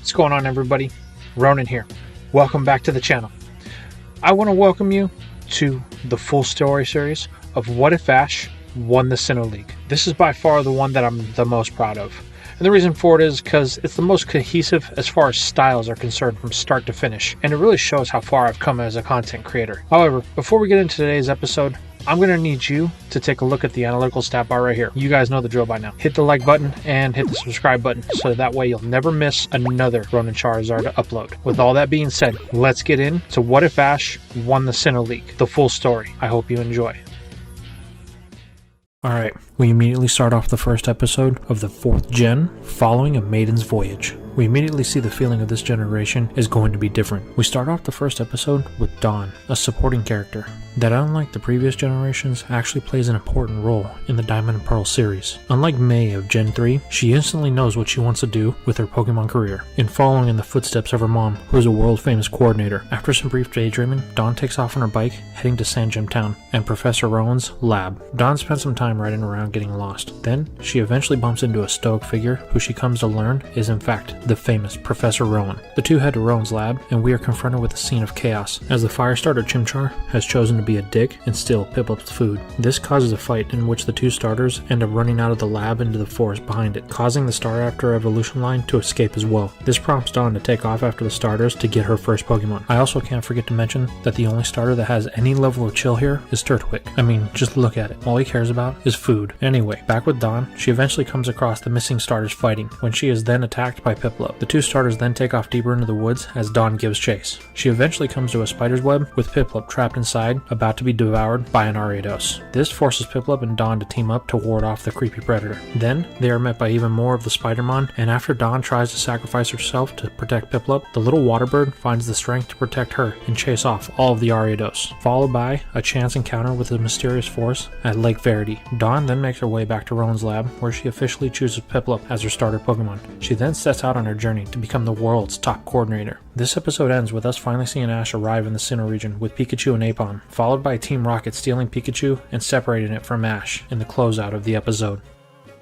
What's going on, everybody? Ronan here. Welcome back to the channel. I want to welcome you to the full story series of What If Ash won the Sinnoh League. This is by far the one that I'm the most proud of. And the reason for it is because it's the most cohesive as far as styles are concerned from start to finish, and it really shows how far I've come as a content creator. However, before we get into today's episode, I'm going to need you to take a look at the analytical stat bar right here. You guys know the drill by now. Hit the like button and hit the subscribe button so that way you'll never miss another Ronan Charizard upload. With all that being said, let's get into What If Ash won the Sinnoh League, the full story. I hope you enjoy. Alright, we immediately start off the first episode of the 4th gen, following a maiden's voyage. We immediately see the feeling of this generation is going to be different. We start off the first episode with Dawn, a supporting character that, unlike the previous generations, actually plays an important role in the Diamond and Pearl series. Unlike May of Gen 3, she instantly knows what she wants to do with her Pokemon career, in following in the footsteps of her mom, who is a world-famous coordinator. After some brief daydreaming, Dawn takes off on her bike, heading to Sand Gem Town and Professor Rowan's lab. Dawn spends some time riding around getting lost. Then, she eventually bumps into a stoic figure who she comes to learn is in fact the famous Professor Rowan. The two head to Rowan's lab, and we are confronted with a scene of chaos, as the Firestarter Chimchar has chosen to be a dick and steal Piplup's food. This causes a fight in which the two starters end up running out of the lab into the forest behind it, causing the Staraptor evolution line to escape as well. This prompts Dawn to take off after the starters to get her first Pokemon. I also can't forget to mention that the only starter that has any level of chill here is Turtwig. I mean, just look at it. All he cares about is food. Anyway, back with Dawn, she eventually comes across the missing starters fighting, when she is then attacked by Piplup. The two starters then take off deeper into the woods as Dawn gives chase. She eventually comes to a spider's web with Piplup trapped inside, about to be devoured by an Ariados. This forces Piplup and Dawn to team up to ward off the creepy predator. Then, they are met by even more of the Spidermon, and after Dawn tries to sacrifice herself to protect Piplup, the little water bird finds the strength to protect her and chase off all of the Ariados, followed by a chance encounter with a mysterious force at Lake Verity. Dawn then makes her way back to Rowan's lab, where she officially chooses Piplup as her starter Pokemon. She then sets out on her journey to become the world's top coordinator. This episode ends with us finally seeing Ash arrive in the Sinnoh region with Pikachu and Aipom, followed by Team Rocket stealing Pikachu and separating it from Ash in the closeout of the episode.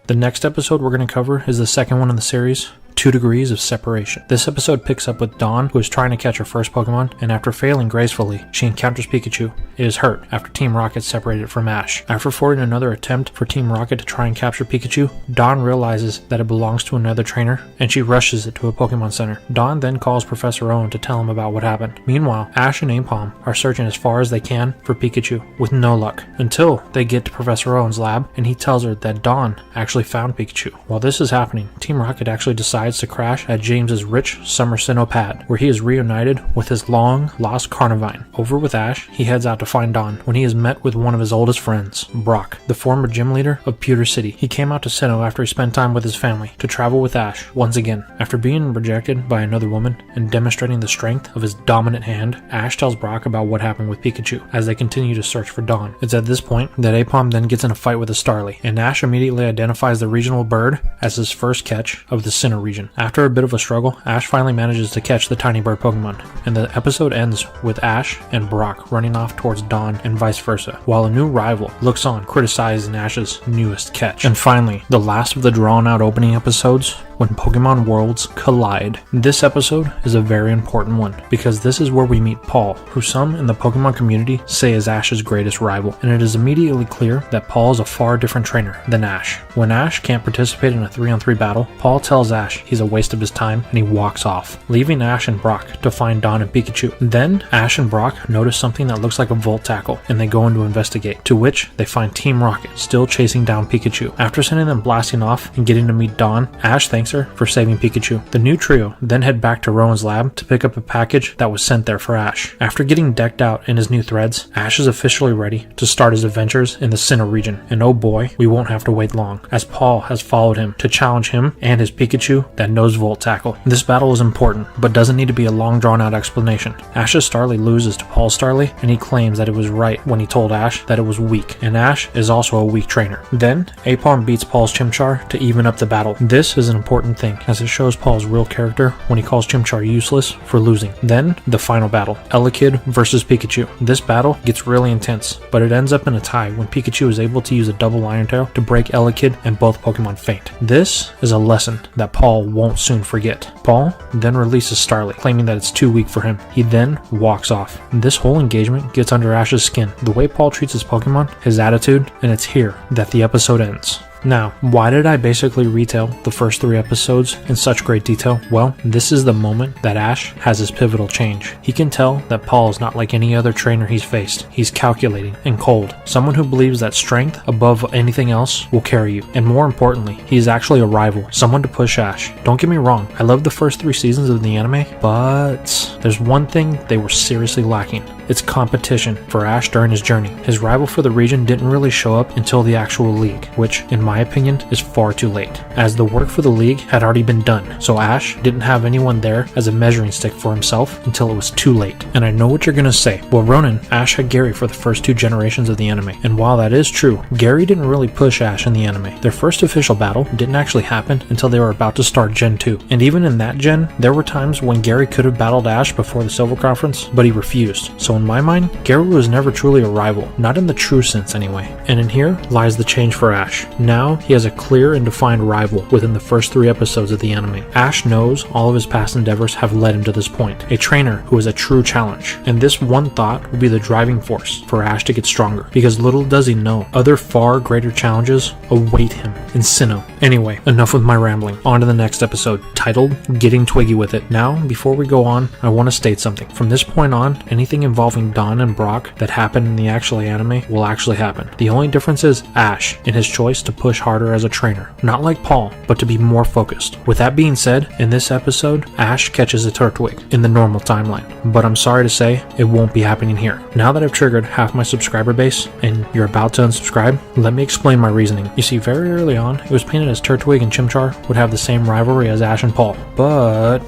The next episode we're going to cover is the second one in the series, 2 Degrees of Separation. This episode picks up with Dawn, who is trying to catch her first Pokemon, and after failing gracefully, she encounters Pikachu. It is hurt after Team Rocket separated from Ash. After forwarding another attempt for Team Rocket to try and capture Pikachu, Dawn realizes that it belongs to another trainer, and she rushes it to a Pokemon Center. Dawn then calls Professor Owen to tell him about what happened. Meanwhile, Ash and Aipom are searching as far as they can for Pikachu, with no luck, until they get to Professor Owen's lab, and he tells her that Dawn actually found Pikachu. While this is happening, Team Rocket actually decides to crash at James's rich summer Sinnoh pad, where he is reunited with his long lost Carnivine. Over with Ash, he heads out to find Dawn when he is met with one of his oldest friends, Brock, the former gym leader of Pewter City. He came out to Sinnoh after he spent time with his family to travel with Ash once again. After being rejected by another woman and demonstrating the strength of his dominant hand, Ash tells Brock about what happened with Pikachu as they continue to search for Dawn. It's at this point that Aipom then gets in a fight with a Starly, and Ash immediately identifies the regional bird as his first catch of the Sinnoh region. After a bit of a struggle, Ash finally manages to catch the tiny bird Pokemon, and the episode ends with Ash and Brock running off towards Dawn and vice versa, while a new rival looks on, criticizing Ash's newest catch. And finally, the last of the drawn-out opening episodes, when Pokemon worlds collide. This episode is a very important one, because this is where we meet Paul, who some in the Pokemon community say is Ash's greatest rival, and it is immediately clear that Paul is a far different trainer than Ash. When Ash can't participate in a 3-on-3 battle, Paul tells Ash he's a waste of his time and he walks off, leaving Ash and Brock to find Dawn and Pikachu. Then, Ash and Brock notice something that looks like a Volt Tackle, and they go in to investigate, to which they find Team Rocket still chasing down Pikachu. After sending them blasting off and getting to meet Dawn, Ash thanks her for saving Pikachu. The new trio then head back to Rowan's lab to pick up a package that was sent there for Ash. After getting decked out in his new threads, Ash is officially ready to start his adventures in the Sinnoh region, and oh boy, we won't have to wait long, as Paul has followed him to challenge him and his Pikachu that knows Volt Tackle. This battle is important, but doesn't need to be a long drawn out explanation. Ash's Starly loses to Paul's Starly, and he claims that it was right when he told Ash that it was weak, and Ash is also a weak trainer. Then, Aipom beats Paul's Chimchar to even up the battle. This is an important important thing, as it shows Paul's real character when he calls Chimchar useless for losing. Then, the final battle, Elekid versus Pikachu. This battle gets really intense, but it ends up in a tie when Pikachu is able to use a double Iron Tail to break Elekid and both Pokemon faint. This is a lesson that Paul won't soon forget. Paul then releases Starly, claiming that it's too weak for him. He then walks off. This whole engagement gets under Ash's skin. The way Paul treats his Pokemon, his attitude, and it's here that the episode ends. Now, why did I basically retell the first 3 episodes in such great detail? Well, this is the moment that Ash has his pivotal change. He can tell that Paul is not like any other trainer he's faced. He's calculating and cold. Someone who believes that strength above anything else will carry you. And more importantly, he is actually a rival, someone to push Ash. Don't get me wrong, I love the first 3 seasons of the anime, but there's one thing they were seriously lacking. It's competition for Ash during his journey. His rival for the region didn't really show up until the actual league, which, in my opinion, is far too late, as the work for the league had already been done, so Ash didn't have anyone there as a measuring stick for himself until it was too late. And I know what you're gonna say. Well, Ronan, Ash had Gary for the first 2 generations of the anime, and while that is true, Gary didn't really push Ash in the anime. Their first official battle didn't actually happen until they were about to start Gen 2, and even in that gen, there were times when Gary could have battled Ash before the Silver Conference, but he refused. So in my mind, Gary was never truly a rival, not in the true sense anyway. And in here lies the change for Ash. Now he has a clear and defined rival within the first 3 episodes of the anime. Ash knows all of his past endeavors have led him to this point, a trainer who is a true challenge. And this one thought will be the driving force for Ash to get stronger, because little does he know, other far greater challenges await him in Sinnoh. Anyway, enough with my rambling. On to the next episode, titled Getting Twiggy With It. Now, before we go on, I want to state something. From this point on, anything involving Dawn and Brock that happened in the actual anime will actually happen. The only difference is Ash in his choice to push harder as a trainer. Not like Paul, but to be more focused. With that being said, in this episode, Ash catches a Turtwig in the normal timeline. But I'm sorry to say, it won't be happening here. Now that I've triggered half my subscriber base, and you're about to unsubscribe, let me explain my reasoning. You see, very early on, it was painted as Turtwig and Chimchar would have the same rivalry as Ash and Paul. But...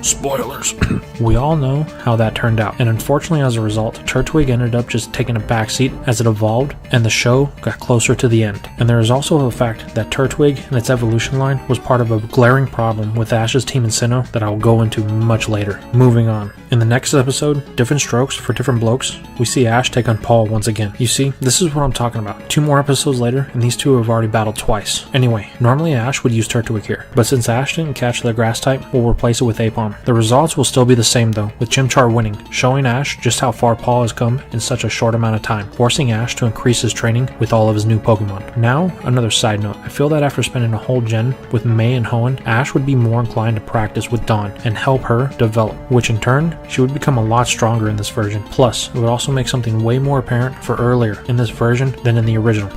spoilers. We all know how that turned out, and unfortunately as a result, Turtwig ended up just taking a backseat as it evolved, and the show got closer to the end. And there is also the fact that Turtwig and its evolution line was part of a glaring problem with Ash's team in Sinnoh that I'll go into much later. Moving on. In the next episode, Different Strokes for Different Blokes, we see Ash take on Paul once again. You see, this is what I'm talking about. 2 more episodes later, and these 2 have already battled twice. Anyway, normally Ash would use Turtwig here, but since Ash didn't catch the grass type, we'll replace it with Apom. The results will still be the same though, with Chimchar winning, showing Ash just how far Paul has come in such a short amount of time, forcing Ash to increase his training with all of his new Pokemon. Now, another side note, I feel that after spending a whole gen with May and Hoenn, Ash would be more inclined to practice with Dawn and help her develop, which in turn, she would become a lot stronger in this version. Plus, it would also make something way more apparent for earlier in this version than in the original.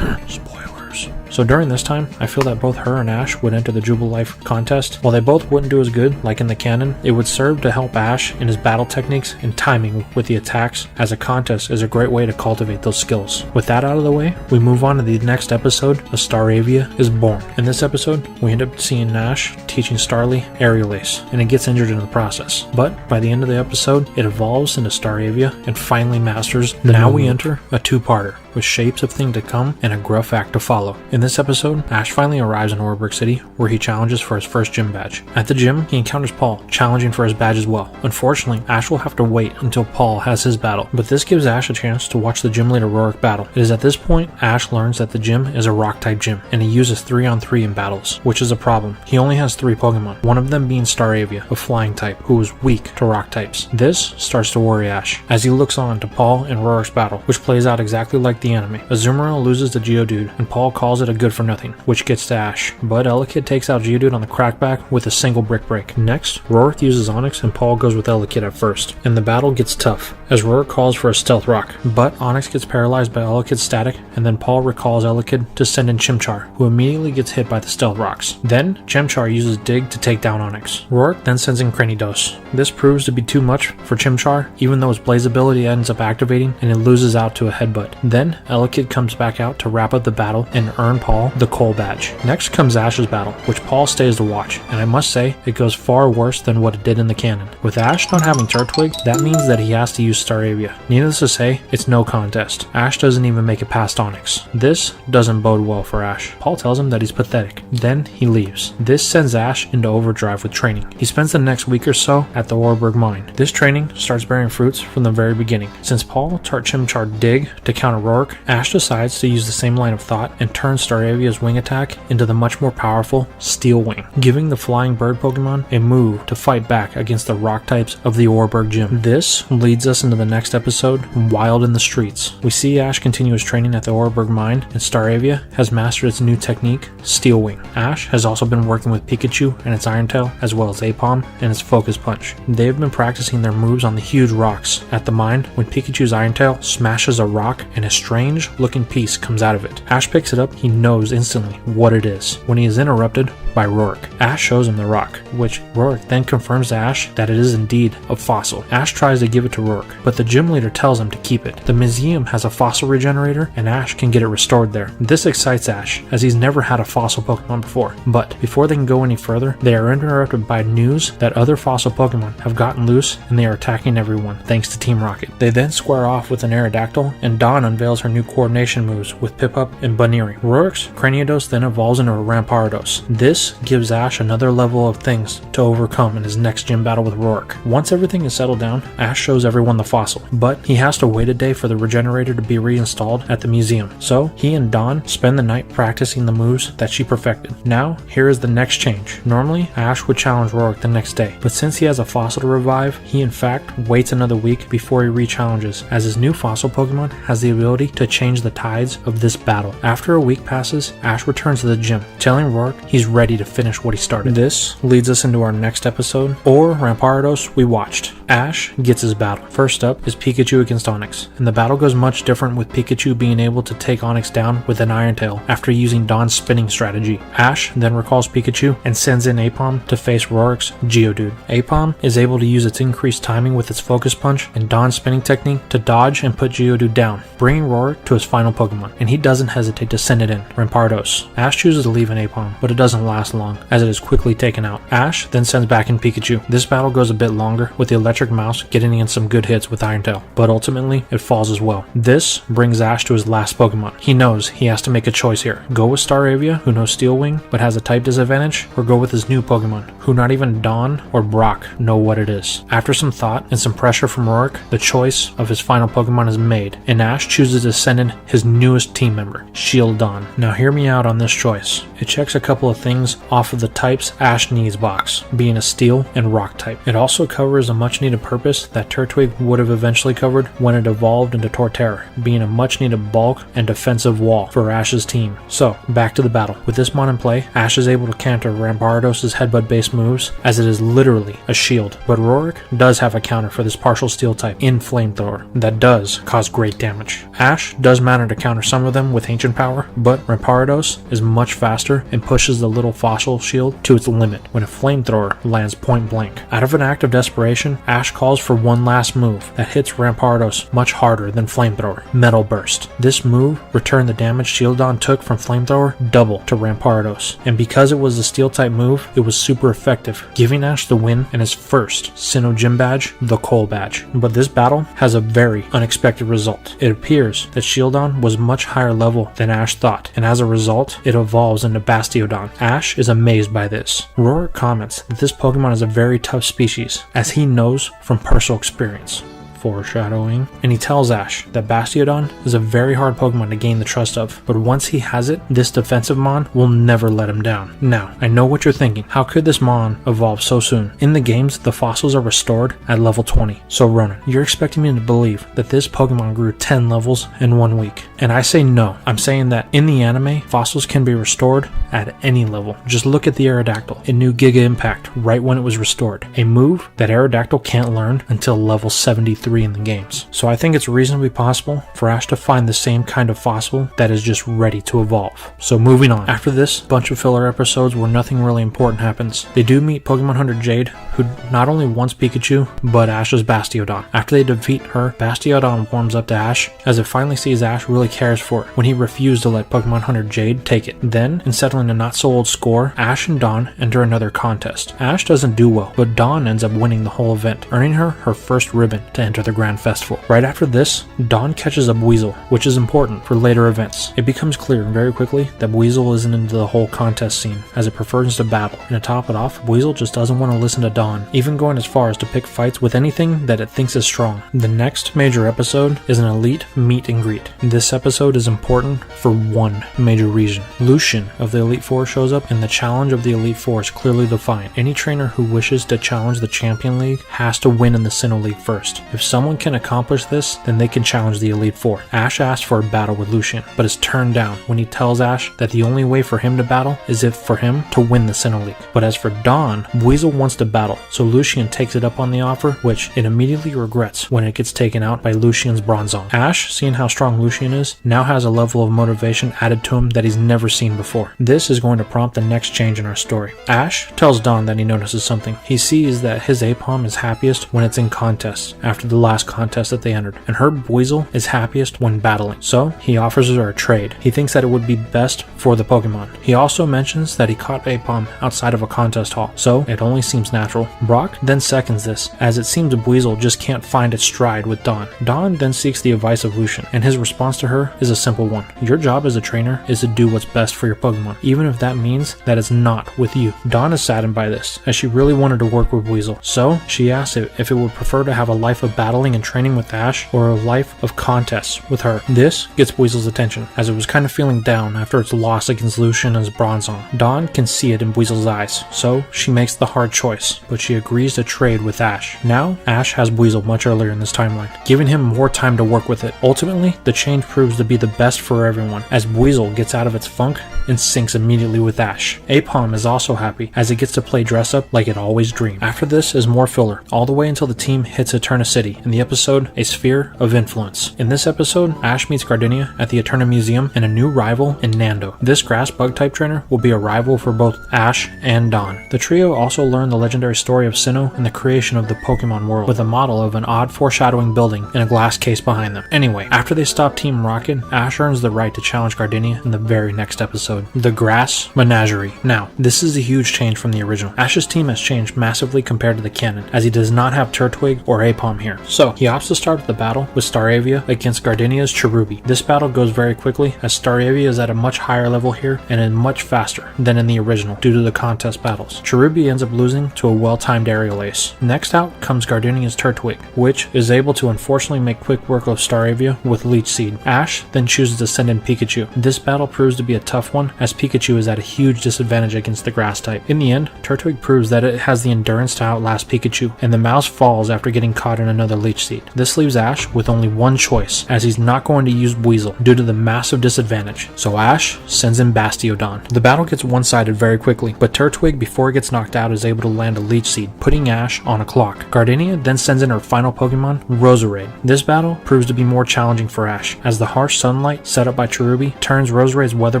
Spoilers. So during this time, I feel that both her and Ash would enter the Jubilife contest. While they both wouldn't do as good, like in the canon, it would serve to help Ash in his battle techniques and timing with the attacks, as a contest is a great way to cultivate those skills. With that out of the way, we move on to the next episode, A Staravia is Born. In this episode, we end up seeing Ash teaching Starly Aerial Ace, and it gets injured in the process. But by the end of the episode, it evolves into Staravia and finally masters. Now we enter a 2-parter, with shapes of things to come and a gruff act to follow. In this episode, Ash finally arrives in Orburgh City, where he challenges for his first gym badge. At the gym, he encounters Paul, challenging for his badge as well. Unfortunately, Ash will have to wait until Paul has his battle, but this gives Ash a chance to watch the gym leader Rorik battle. It is at this point, Ash learns that the gym is a rock-type gym, and he uses 3-on-3 in battles, which is a problem. He only has 3 Pokemon, one of them being Staravia, a flying type, who is weak to rock types. This starts to worry Ash, as he looks on to Paul and Rorik's battle, which plays out exactly like the anime. Azumarill loses to Geodude, and Paul calls it a good for nothing, which gets to Ash. But Elekid takes out Geodude on the crackback with a single brick break. Next, Rorik uses Onix and Paul goes with Elekid at first, and the battle gets tough, as Rorik calls for a Stealth Rock. But Onix gets paralyzed by Elekid's static, and then Paul recalls Elekid to send in Chimchar, who immediately gets hit by the Stealth Rocks. Then, Chimchar uses Dig to take down Onix. Rorik then sends in Cranidos. This proves to be too much for Chimchar, even though his Blaze ability ends up activating and it loses out to a Headbutt. Then, Elekid comes back out to wrap up the battle and earn Paul the Coal Badge. Next comes Ash's battle, which Paul stays to watch, and I must say, it goes far worse than what it did in the canon. With Ash not having Turtwig, that means that he has to use Staravia. Needless to say, it's no contest. Ash doesn't even make it past Onix. This doesn't bode well for Ash. Paul tells him that he's pathetic. Then he leaves. This sends Ash into overdrive with training. He spends the next week or so at the Orburgh mine. This training starts bearing fruits from the very beginning. Since Paul taught Chimchar Dig to counter Rourke, Ash decides to use the same line of thought and turn Staravia's wing attack into the much more powerful Steel Wing, giving the flying bird Pokemon a move to fight back against the rock types of the Orburgh Gym. This leads us into the next episode, Wild in the Streets. We see Ash continue his training at the Orburgh mine, and Staravia has mastered its new technique, Steel Wing. Ash has also been working with Pikachu and its Iron Tail, as well as Apom and its Focus Punch. They have been practicing their moves on the huge rocks at the mine when Pikachu's Iron Tail smashes a rock and a strange looking piece comes out of it. Ash picks it up, he knows instantly what it is, when he is interrupted by Rourke. Ash shows him the rock, which Rourke then confirms to Ash that it is indeed a fossil. Ash tries to give it to Rourke, but the gym leader tells him to keep it. The museum has a fossil regenerator, and Ash can get it restored there. This excites Ash, as he's never had a fossil Pokemon before. But before they can go any further, they are interrupted by news that other fossil Pokemon have gotten loose and they are attacking everyone, thanks to Team Rocket. They then square off with an Aerodactyl, and Dawn unveils her new coordination moves with Piplup and Buneary. Rourke's Cranidos then evolves into a Rampardos. This gives Ash another level of things to overcome in his next gym battle with Rourke. Once everything is settled down, Ash shows everyone the fossil, but he has to wait a day for the regenerator to be reinstalled at the museum. So he and Dawn spend the night practicing the moves that she perfected. Now, here is the next change. Normally, Ash would challenge Rourke the next day, but since he has a fossil to revive, he in fact waits another week before he re-challenges, as his new fossil Pokemon has the ability to change the tides of this battle. After a week passes, Ash returns to the gym, telling Rourke he's ready to finish what he started. This leads us into our next episode, or Rampardos we watched. Ash gets his battle. First up is Pikachu against Onix, and the battle goes much different with Pikachu being able to take Onix down with an Iron Tail after using Dawn's spinning strategy. Ash then recalls Pikachu and sends in Apom to face Rourke's Geodude. Apom is able to use its increased timing with its Focus Punch and Dawn's spinning technique to dodge and put Geodude down, bringing Rourke to his final Pokemon, and he doesn't hesitate to send it in, Rampardos. Ash chooses to leave an Apom, but it doesn't last long, as it is quickly taken out. Ash then sends back in Pikachu. This battle goes a bit longer, with the Electric Mouse getting in some good hits with Iron Tail, but ultimately it falls as well. This brings Ash to his last Pokemon. He knows he has to make a choice here. Go with Staravia, who knows Steel Wing, but has a type disadvantage, or go with his new Pokemon, who not even Dawn or Brock know what it is. After some thought and some pressure from Rourke, the choice of his final Pokemon is made, and Ash chooses to send in his newest team member, Shieldon. Now hear me out on this choice. It checks a couple of things off of the types Ash needs box, being a Steel and Rock type. It also covers a much needed purpose that Turtwig would have eventually covered when it evolved into Torterra, being a much needed bulk and defensive wall for Ash's team. So, back to the battle. With this mon in play, Ash is able to counter Rampardos' headbutt based moves, as it is literally a shield, but Rourke does have a counter for this partial steel type in Flamethrower that does cause great damage. Ash does manage to counter some of them with ancient power, but Rampardos is much faster and pushes the little fossil shield to its limit when a Flamethrower lands point blank. Out of an act of desperation, Ash calls for one last move that hits Rampardos much harder than Flamethrower, Metal Burst. This move returned the damage Shieldon took from Flamethrower double to Rampardos, and because it was a steel type move, it was super effective, giving Ash the win and his first Sinnoh Gym Badge, the Coal Badge. But this battle has a very unexpected result. It appears that Shieldon was much higher level than Ash thought, and as a result, it evolves into Bastiodon. Ash is amazed by this. Rourke comments that this Pokemon is a very tough species, as he knows from personal experience. Foreshadowing. And he tells Ash that Bastiodon is a very hard Pokemon to gain the trust of, but once he has it, this defensive mon will never let him down. Now, I know what you're thinking. How could this mon evolve so soon? In the games, the fossils are restored at level 20. So Ronan, you're expecting me to believe that this Pokemon grew 10 levels in 1 week. And I say no. I'm saying that in the anime, fossils can be restored at any level. Just look at the Aerodactyl. It knew Giga Impact right when it was restored, a move that Aerodactyl can't learn until level 73. 3 in the games. So I think it's reasonably possible for Ash to find the same kind of fossil that is just ready to evolve. So moving on. After this, bunch of filler episodes where nothing really important happens. They do meet Pokemon Hunter Jade, who not only wants Pikachu, but Ash's Bastiodon. After they defeat her, Bastiodon warms up to Ash, as it finally sees Ash really cares for it when he refused to let Pokemon Hunter Jade take it. Then, in settling a not-so-old score, Ash and Dawn enter another contest. Ash doesn't do well, but Dawn ends up winning the whole event, earning her first ribbon to enter the Grand Festival. Right after this, Dawn catches up Weasel, which is important for later events. It becomes clear very quickly that Weasel isn't into the whole contest scene, as it prefers to battle. And to top it off, Weasel just doesn't want to listen to Dawn, even going as far as to pick fights with anything that it thinks is strong. The next major episode is an elite meet and greet. This episode is important for one major reason. Lucian of the Elite Four shows up, and the challenge of the Elite Four is clearly defined. Any trainer who wishes to challenge the Champion League has to win in the Sinnoh League first. If someone can accomplish this, then they can challenge the Elite Four. Ash asks for a battle with Lucian, but is turned down when he tells Ash that the only way for him to battle is if for him to win the Sinnoh League. But as for Dawn, Weasel wants to battle, so Lucian takes it up on the offer, which it immediately regrets when it gets taken out by Lucian's Bronzong. Ash, seeing how strong Lucian is, now has a level of motivation added to him that he's never seen before. This is going to prompt the next change in our story. Ash tells Dawn that he notices something. He sees that his Apom is happiest when it's in contests, after the last contest that they entered, and her Weasel is happiest when battling. So he offers her a trade. He thinks that it would be best for the Pokemon. He also mentions that he caught Apom outside of a contest hall, so it only seems natural. Brock then seconds this, as it seems Weasel just can't find its stride with Dawn. Dawn then seeks the advice of Lucian, and his response to her is a simple one. Your job as a trainer is to do what's best for your Pokemon, even if that means that it's not with you. Dawn is saddened by this, as she really wanted to work with Weasel, so she asks it if it would prefer to have a life of battling and training with Ash, or a life of contests with her. This gets Weasel's attention, as it was kind of feeling down after its loss against Lucian and his Bronzong. Dawn can see it in Weasel's eyes, so she makes the hard choice, but she agrees to trade with Ash. Now, Ash has Weasel much earlier in this timeline, giving him more time to work with it. Ultimately, the change proves to be the best for everyone, as Weasel gets out of its funk and syncs immediately with Ash. Apom is also happy, as it gets to play dress up like it always dreamed. After this is more filler, all the way until the team hits Eterna City, in the episode A Sphere of Influence. In this episode, Ash meets Gardenia at the Eterna Museum and a new rival in Nando. This grass bug type trainer will be a rival for both Ash and Dawn. The trio also learn the legendary story of Sinnoh and the creation of the Pokemon world, with a model of an odd foreshadowing building in a glass case behind them. Anyway, after they stop Team Rocket, Ash earns the right to challenge Gardenia in the very next episode, the Grass Menagerie. Now, this is a huge change from the original. Ash's team has changed massively compared to the canon, as he does not have Turtwig or Apom here. So, he opts to start the battle with Staravia against Gardenia's Cherubi. This battle goes very quickly, as Staravia is at a much higher level here and is much faster than in the original due to the contest battles. Cherubi ends up losing to a well-timed aerial ace. Next out comes Gardenia's Turtwig, which is able to unfortunately make quick work of Staravia with Leech Seed. Ash then chooses to send in Pikachu. This battle proves to be a tough one, as Pikachu is at a huge disadvantage against the grass type. In the end, Turtwig proves that it has the endurance to outlast Pikachu, and the mouse falls after getting caught in another Leech Seed. This leaves Ash with only one choice, as he's not going to use Weasel due to the massive disadvantage. So Ash sends in Bastiodon. The battle gets one-sided very quickly, but Turtwig, before it gets knocked out, is able to land a Leech Seed, putting Ash on a clock. Gardenia then sends in her final Pokemon, Roserade. This battle proves to be more challenging for Ash, as the harsh sunlight set up by Cherubi turns Roserade's Weather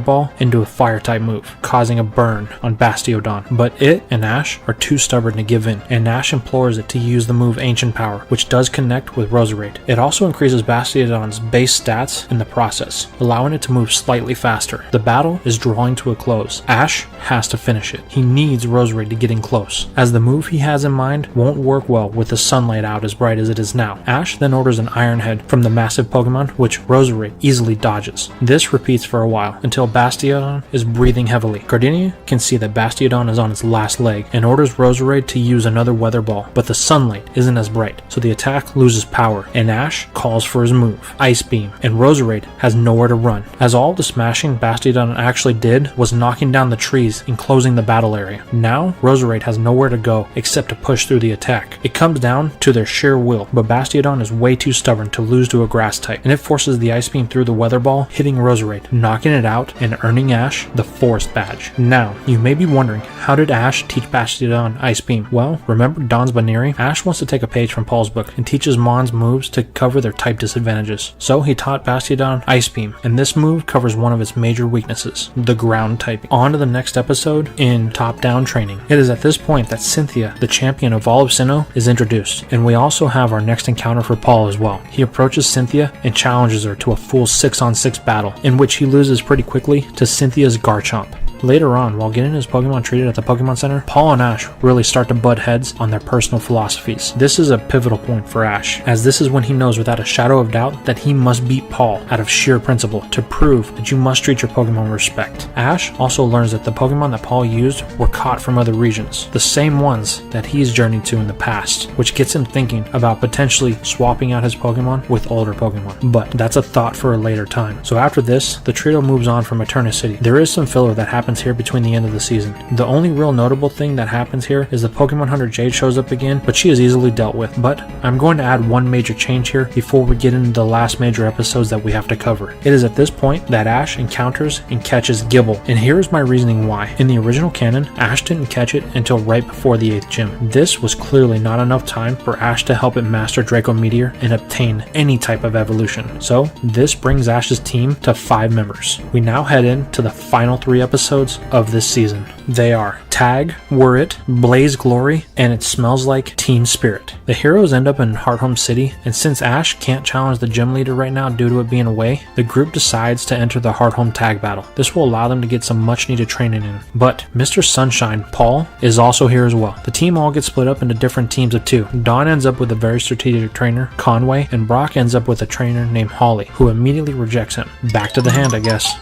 Ball into a Fire-type move, causing a burn on Bastiodon. But it and Ash are too stubborn to give in, and Ash implores it to use the move Ancient Power, which does connect with Roserade. It also increases Bastiodon's base stats in the process, allowing it to move slightly faster. The battle is drawing to a close. Ash has to finish it. He needs Roserade to get in close, as the move he has in mind won't work well with the sunlight out as bright as it is now. Ash then orders an Iron Head from the massive Pokemon, which Roserade easily dodges. This repeats for a while, until Bastiodon is breathing heavily. Gardenia can see that Bastiodon is on its last leg, and orders Roserade to use another Weather Ball, but the sunlight isn't as bright, so the attack loses power, and Ash calls for his move, Ice Beam, and Roserade has nowhere to run, as all the smashing Bastiodon actually did was knocking down the trees and closing the battle area. Now, Roserade has nowhere to go except to push through the attack. It comes down to their sheer will, but Bastiodon is way too stubborn to lose to a grass type, and it forces the Ice Beam through the Weather Ball, hitting Roserade, knocking it out, and earning Ash the Forest Badge. Now, you may be wondering, how did Ash teach Bastiodon Ice Beam? Well, remember Don's Baneri? Ash wants to take a page from Paul's book and teaches Mon's moves to cover their type disadvantages. So he taught Bastiodon Ice Beam, and this move covers one of its major weaknesses, the ground typing. On to the next episode in top-down training. It is at this point that Cynthia, the champion of all of Sinnoh, is introduced, and we also have our next encounter for Paul as well. He approaches Cynthia and challenges her to a full 6-on-6 battle, in which he loses pretty quickly to Cynthia's Garchomp. Later on, while getting his Pokemon treated at the Pokemon Center, Paul and Ash really start to butt heads on their personal philosophies. This is a pivotal point for Ash, as this is when he knows without a shadow of doubt that he must beat Paul out of sheer principle to prove that you must treat your Pokemon with respect. Ash also learns that the Pokemon that Paul used were caught from other regions, the same ones that he's journeyed to in the past, which gets him thinking about potentially swapping out his Pokemon with older Pokemon. But that's a thought for a later time. So after this, the trio moves on from Eterna City. There is some filler that happens here between the end of the season. The only real notable thing that happens here is the Pokemon Hunter Jade shows up again, but she is easily dealt with. But I'm going to add one major change here before we get into the last major episodes that we have to cover. It is at this point that Ash encounters and catches Gible, and here is my reasoning why. In the original canon, Ash didn't catch it until right before the 8th gym. This was clearly not enough time for Ash to help it master Draco Meteor and obtain any type of evolution. So this brings Ash's team to 5 members. We now head into the final 3 episodes of this season. They are Tag, Whirrit, Blaze Glory, and It Smells Like Team Spirit. The heroes end up in Hearthome City, and since Ash can't challenge the gym leader right now due to it being away, the group decides to enter the Hearthome Tag Battle. This will allow them to get some much needed training in. But Mr. Sunshine, Paul, is also here as well. The team all gets split up into different teams of 2. Dawn ends up with a very strategic trainer, Conway, and Brock ends up with a trainer named Holly, who immediately rejects him. Back to the hand, I guess.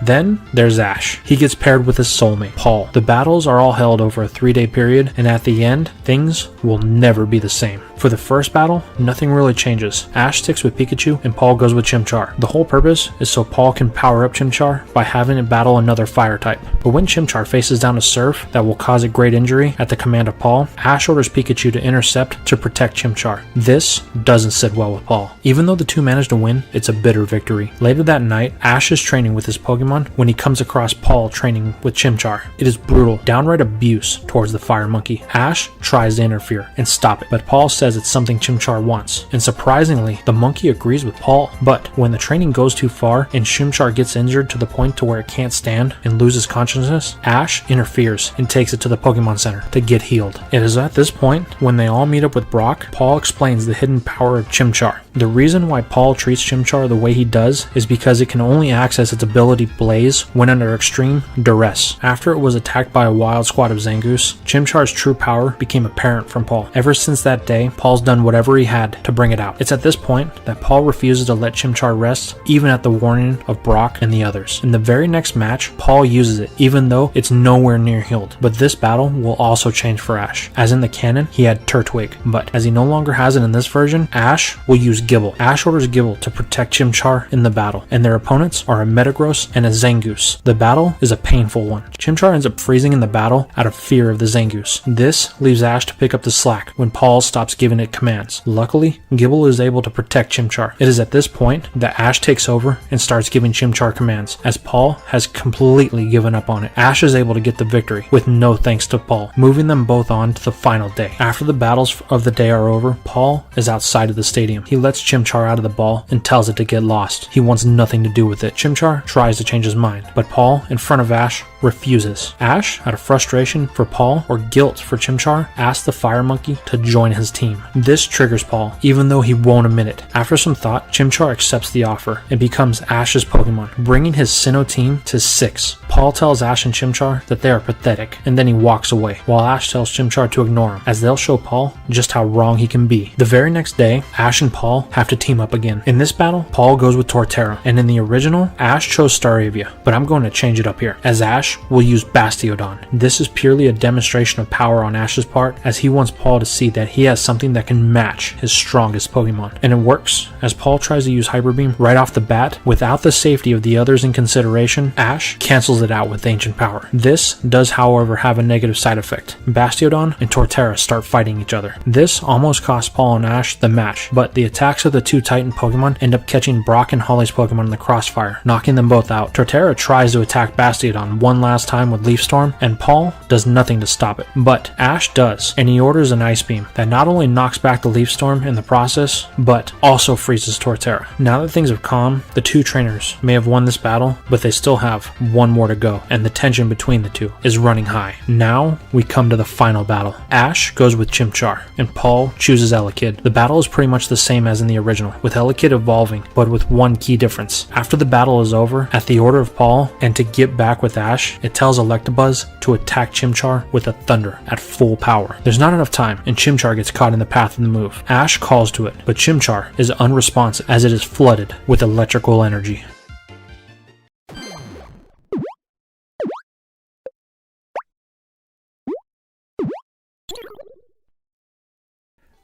Then there's Ash. He gets paired with his soulmate, Paul. The battles are all held over a 3-day period, and at the end, things will never be the same. For the first battle, nothing really changes. Ash sticks with Pikachu and Paul goes with Chimchar. The whole purpose is so Paul can power up Chimchar by having it battle another fire type. But when Chimchar faces down a Surf that will cause a great injury at the command of Paul, Ash orders Pikachu to intercept to protect Chimchar. This doesn't sit well with Paul. Even though the two manage to win, it's a bitter victory. Later that night, Ash is training with his Pokemon when he comes across Paul training with Chimchar. It is brutal, downright abuse towards the fire monkey. Ash tries to interfere and stop it, but Paul says it's something Chimchar wants, and surprisingly, the monkey agrees with Paul. But when the training goes too far and Chimchar gets injured to the point to where it can't stand and loses consciousness, Ash interferes and takes it to the Pokemon Center to get healed. It is at this point, when they all meet up with Brock, Paul explains the hidden power of Chimchar. The reason why Paul treats Chimchar the way he does is because it can only access its ability Blaze when under extreme duress. After it was attacked by a wild squad of Zangoose, Chimchar's true power became apparent from Paul. Ever since that day, Paul's done whatever he had to bring it out. It's at this point that Paul refuses to let Chimchar rest, even at the warning of Brock and the others. In the very next match, Paul uses it, even though it's nowhere near healed. But this battle will also change for Ash. As in the canon, he had Turtwig, but as he no longer has it in this version, Ash will use Gible. Ash orders Gible to protect Chimchar in the battle, and their opponents are a Metagross and a Zangoose. The battle is a painful one. Chimchar ends up freezing in the battle out of fear of the Zangoose. This leaves Ash to pick up the slack when Paul stops giving it commands. Luckily, Gible is able to protect Chimchar. It is at this point that Ash takes over and starts giving Chimchar commands, as Paul has completely given up on it. Ash is able to get the victory with no thanks to Paul, moving them both on to the final day. After the battles of the day are over, Paul is outside of the stadium. He lets Chimchar out of the ball and tells it to get lost. He wants nothing to do with it. Chimchar tries to change his mind, but Paul, in front of Ash, refuses. Ash, out of frustration for Paul or guilt for Chimchar, asks the fire monkey to join his team. This triggers Paul, even though he won't admit it. After some thought, Chimchar accepts the offer and becomes Ash's Pokemon, bringing his Sinnoh team to 6. Paul tells Ash and Chimchar that they are pathetic, and then he walks away, while Ash tells Chimchar to ignore him, as they'll show Paul just how wrong he can be. The very next day, Ash and Paul have to team up again. In this battle, Paul goes with Torterra, and in the original, Ash chose Staravia, but I'm going to change it up here, as Ash will use Bastiodon. This is purely a demonstration of power on Ash's part, as he wants Paul to see that he has something that can match his strongest Pokemon. And it works, as Paul tries to use Hyper Beam right off the bat, without the safety of the others in consideration. Ash cancels it out with Ancient Power. This does, however, have a negative side effect. Bastiodon and Torterra start fighting each other. This almost cost Paul and Ash the match, but the attacks of the two Titan Pokemon end up catching Brock and Holly's Pokemon in the crossfire, knocking them both out. Torterra tries to attack Bastiodon one one last time with Leaf Storm, and Paul does nothing to stop it. But Ash does, and he orders an Ice Beam that not only knocks back the Leaf Storm in the process, but also freezes Torterra. Now that things have calmed, the two trainers may have won this battle, but they still have one more to go, and the tension between the two is running high. Now we come to the final battle. Ash goes with Chimchar, and Paul chooses Elekid. The battle is pretty much the same as in the original, with Elekid evolving, but with one key difference. After the battle is over, at the order of Paul, and to get back with Ash, it tells Electabuzz to attack Chimchar with a Thunder at full power. There's not enough time, and Chimchar gets caught in the path of the move. Ash calls to it, but Chimchar is unresponsive as it is flooded with electrical energy.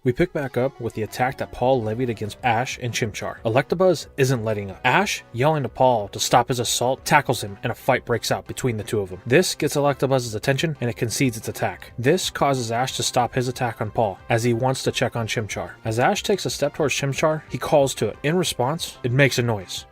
We pick back up with the attack that Paul levied against Ash and Chimchar. Electabuzz isn't letting up. Ash, yelling to Paul to stop his assault, tackles him and a fight breaks out between the two of them. This gets Electabuzz's attention and it concedes its attack. This causes Ash to stop his attack on Paul as he wants to check on Chimchar. As Ash takes a step towards Chimchar, he calls to it. In response, it makes a noise.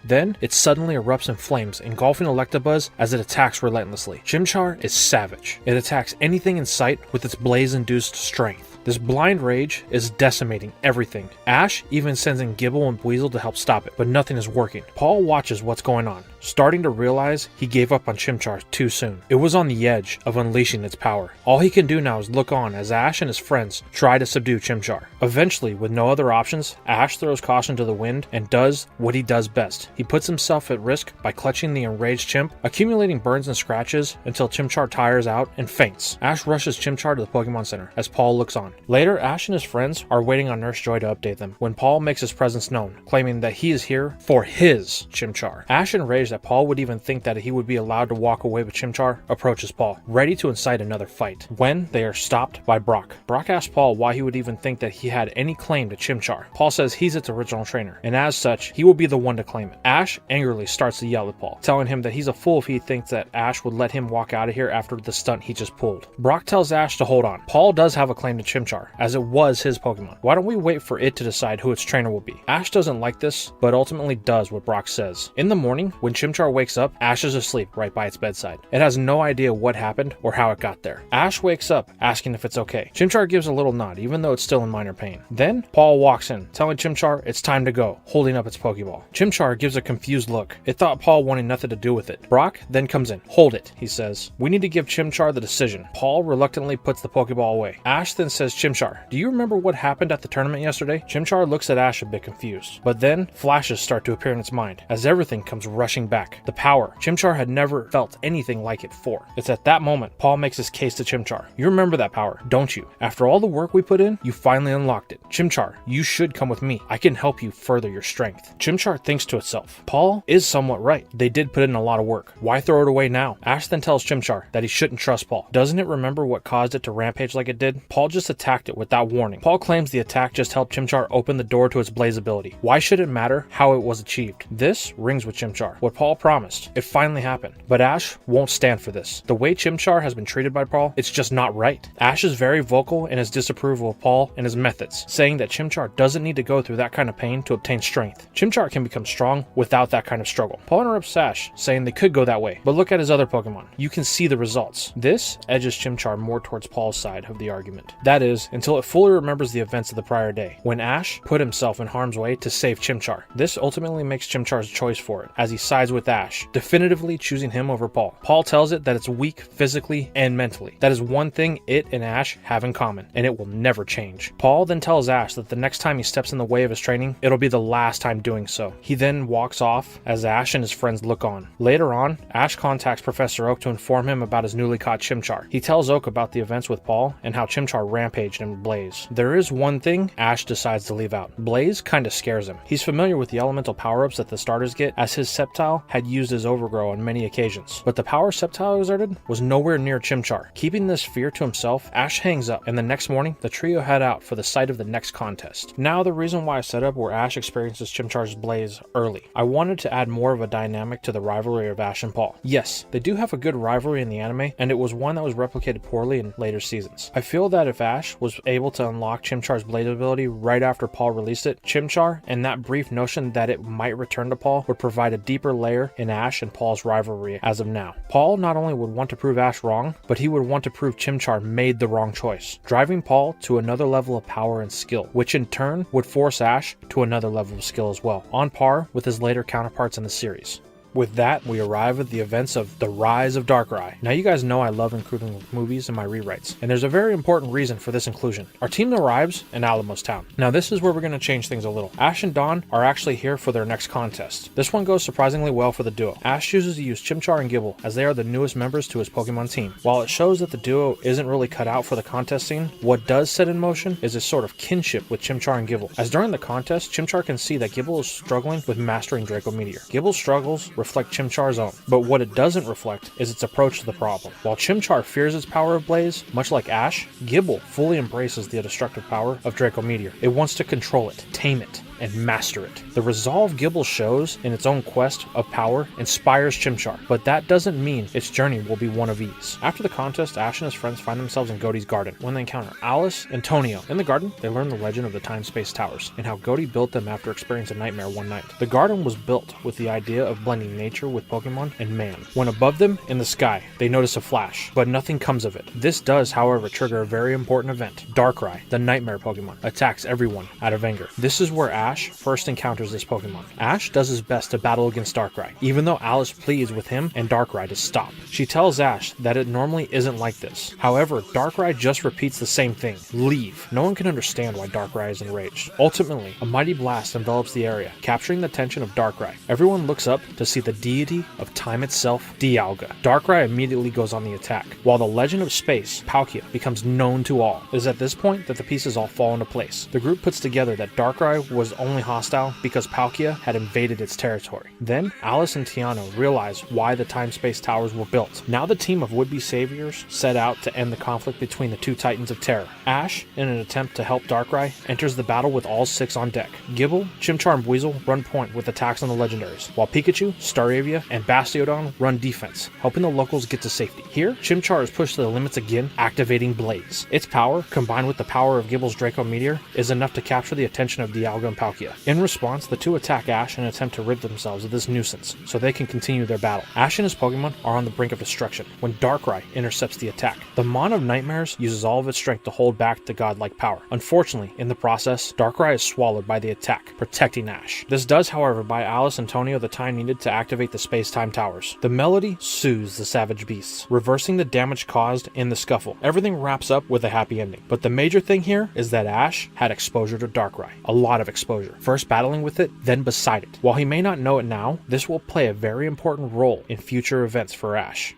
Then, it suddenly erupts in flames, engulfing Electabuzz as it attacks relentlessly. Chimchar is savage. It attacks anything in sight with its blaze-induced strength. This blind rage is decimating everything. Ash even sends in Gibble and Weasel to help stop it, but nothing is working. Paul watches what's going on, starting to realize he gave up on Chimchar too soon. It was on the edge of unleashing its power. All he can do now is look on as Ash and his friends try to subdue Chimchar. Eventually, with no other options, Ash throws caution to the wind and does what he does best. He puts himself at risk by clutching the enraged chimp, accumulating burns and scratches until Chimchar tires out and faints. Ash rushes Chimchar to the Pokemon Center as Paul looks on. Later, Ash and his friends are waiting on Nurse Joy to update them when Paul makes his presence known, claiming that he is here for his Chimchar. Ash, enraged that Paul would even think that he would be allowed to walk away with Chimchar, approaches Paul, ready to incite another fight, when they are stopped by Brock. Brock asks Paul why he would even think that he had any claim to Chimchar. Paul says he's its original trainer, and as such, he will be the one to claim it. Ash angrily starts to yell at Paul, telling him that he's a fool if he thinks that Ash would let him walk out of here after the stunt he just pulled. Brock tells Ash to hold on. Paul does have a claim to Chimchar, as it was his Pokemon. Why don't we wait for it to decide who its trainer will be? Ash doesn't like this, but ultimately does what Brock says. In the morning, when Chimchar wakes up, Ash is asleep right by its bedside. It has no idea what happened or how it got there. Ash wakes up, asking if it's okay. Chimchar gives a little nod, even though it's still in minor pain. Then, Paul walks in, telling Chimchar it's time to go, holding up its Pokeball. Chimchar gives a confused look. It thought Paul wanted nothing to do with it. Brock then comes in. Hold it, he says. We need to give Chimchar the decision. Paul reluctantly puts the Pokeball away. Ash then says, Chimchar, do you remember what happened at the tournament yesterday? Chimchar looks at Ash a bit confused, but then flashes start to appear in its mind as everything comes rushing back. The power. Chimchar had never felt anything like it before. It's at that moment Paul makes his case to Chimchar. You remember that power, don't you? After all the work we put in, you finally unlocked it. Chimchar, you should come with me. I can help you further your strength. Chimchar thinks to itself, Paul is somewhat right. They did put in a lot of work. Why throw it away now? Ash then tells Chimchar that he shouldn't trust Paul. Doesn't it remember what caused it to rampage like it did? Paul just attacked it without warning. Paul claims the attack just helped Chimchar open the door to its blaze ability. Why should it matter how it was achieved? This rings with Chimchar. What Paul promised. It finally happened. But Ash won't stand for this. The way Chimchar has been treated by Paul, it's just not right. Ash is very vocal in his disapproval of Paul and his methods, saying that Chimchar doesn't need to go through that kind of pain to obtain strength. Chimchar can become strong without that kind of struggle. Paul interrupts Ash, saying they could go that way, but look at his other Pokemon. You can see the results. This edges Chimchar more towards Paul's side of the argument. That is, until it fully remembers the events of the prior day, when Ash put himself in harm's way to save Chimchar. This ultimately makes Chimchar's choice for it, as he sides with Ash, definitively choosing him over Paul. Paul tells it that it's weak physically and mentally. That is one thing it and Ash have in common, and it will never change. Paul then tells Ash that the next time he steps in the way of his training, it'll be the last time doing so. He then walks off as Ash and his friends look on. Later on, Ash contacts Professor Oak to inform him about his newly caught Chimchar. He tells Oak about the events with Paul and how Chimchar rampaged in Blaze. There is one thing Ash decides to leave out. Blaze kinda scares him. He's familiar with the elemental power-ups that the starters get, as his Sceptile had used his Overgrow on many occasions, but the power Sceptile exerted was nowhere near Chimchar. Keeping this fear to himself, Ash hangs up, and the next morning, the trio head out for the site of the next contest. Now, the reason why I set up where Ash experiences Chimchar's Blaze early. I wanted to add more of a dynamic to the rivalry of Ash and Paul. Yes, they do have a good rivalry in the anime, and it was one that was replicated poorly in later seasons. I feel that if Ash Ash was able to unlock Chimchar's Blaze ability right after Paul released it, Chimchar and that brief notion that it might return to Paul would provide a deeper layer in Ash and Paul's rivalry as of now. Paul not only would want to prove Ash wrong, but he would want to prove Chimchar made the wrong choice, driving Paul to another level of power and skill, which in turn would force Ash to another level of skill as well, on par with his later counterparts in the series. With that, we arrive at the events of The Rise of Darkrai. Now you guys know I love including movies in my rewrites, and there's a very important reason for this inclusion. Our team arrives in Alamos Town. Now this is where we're going to change things a little. Ash and Dawn are actually here for their next contest. This one goes surprisingly well for the duo. Ash chooses to use Chimchar and Gible as they are the newest members to his Pokemon team. While it shows that the duo isn't really cut out for the contest scene, what does set in motion is a sort of kinship with Chimchar and Gible, as during the contest, Chimchar can see that Gible is struggling with mastering Draco Meteor. Gible's struggles reflect Chimchar's own, but what it doesn't reflect is its approach to the problem. While Chimchar fears its power of Blaze, much like Ash, Gible fully embraces the destructive power of Draco Meteor. It wants to control it, tame it, and master it. The resolve Gible shows in its own quest of power inspires Chimchar, but that doesn't mean its journey will be one of ease. After the contest, Ash and his friends find themselves in Godie's garden. When they encounter Alice and Tonio in the garden, they learn the legend of the Time-Space Towers and how Godie built them after experiencing a nightmare one night. The garden was built with the idea of blending nature with Pokemon and man. When above them, in the sky, they notice a flash, but nothing comes of it. This does, however, trigger a very important event. Darkrai, the nightmare Pokemon, attacks everyone out of anger. This is where Ash first encounters this Pokemon. Ash does his best to battle against Darkrai, even though Alice pleads with him and Darkrai to stop. She tells Ash that it normally isn't like this. However, Darkrai just repeats the same thing. Leave. No one can understand why Darkrai is enraged. Ultimately, a mighty blast envelops the area, capturing the attention of Darkrai. Everyone looks up to see the deity of time itself, Dialga. Darkrai immediately goes on the attack. While the legend of space, Palkia, becomes known to all, it is at this point that the pieces all fall into place. The group puts together that Darkrai was only hostile because Palkia had invaded its territory. Then, Alice and Tiano realize why the Time-Space Towers were built. Now the team of would-be saviors set out to end the conflict between the two Titans of Terror. Ash, in an attempt to help Darkrai, enters the battle with all 6 on deck. Gible, Chimchar, and Weasel run point with attacks on the legendaries, while Pikachu, Staravia, and Bastiodon run defense, helping the locals get to safety. Here, Chimchar is pushed to the limits again, activating Blaze. Its power, combined with the power of Gible's Draco Meteor, is enough to capture the attention of Dialga and Palkia. In response, the two attack Ash in an attempt to rid themselves of this nuisance, so they can continue their battle. Ash and his Pokemon are on the brink of destruction when Darkrai intercepts the attack. The Mon of Nightmares uses all of its strength to hold back the godlike power. Unfortunately, in the process, Darkrai is swallowed by the attack, protecting Ash. This does, however, buy Alice and Tonio the time needed to activate the Space-Time Towers. The melody soothes the savage beasts, reversing the damage caused in the scuffle. Everything wraps up with a happy ending. But the major thing here is that Ash had exposure to Darkrai. A lot of exposure. First battling with it, then beside it. While he may not know it now, this will play a very important role in future events for Ash.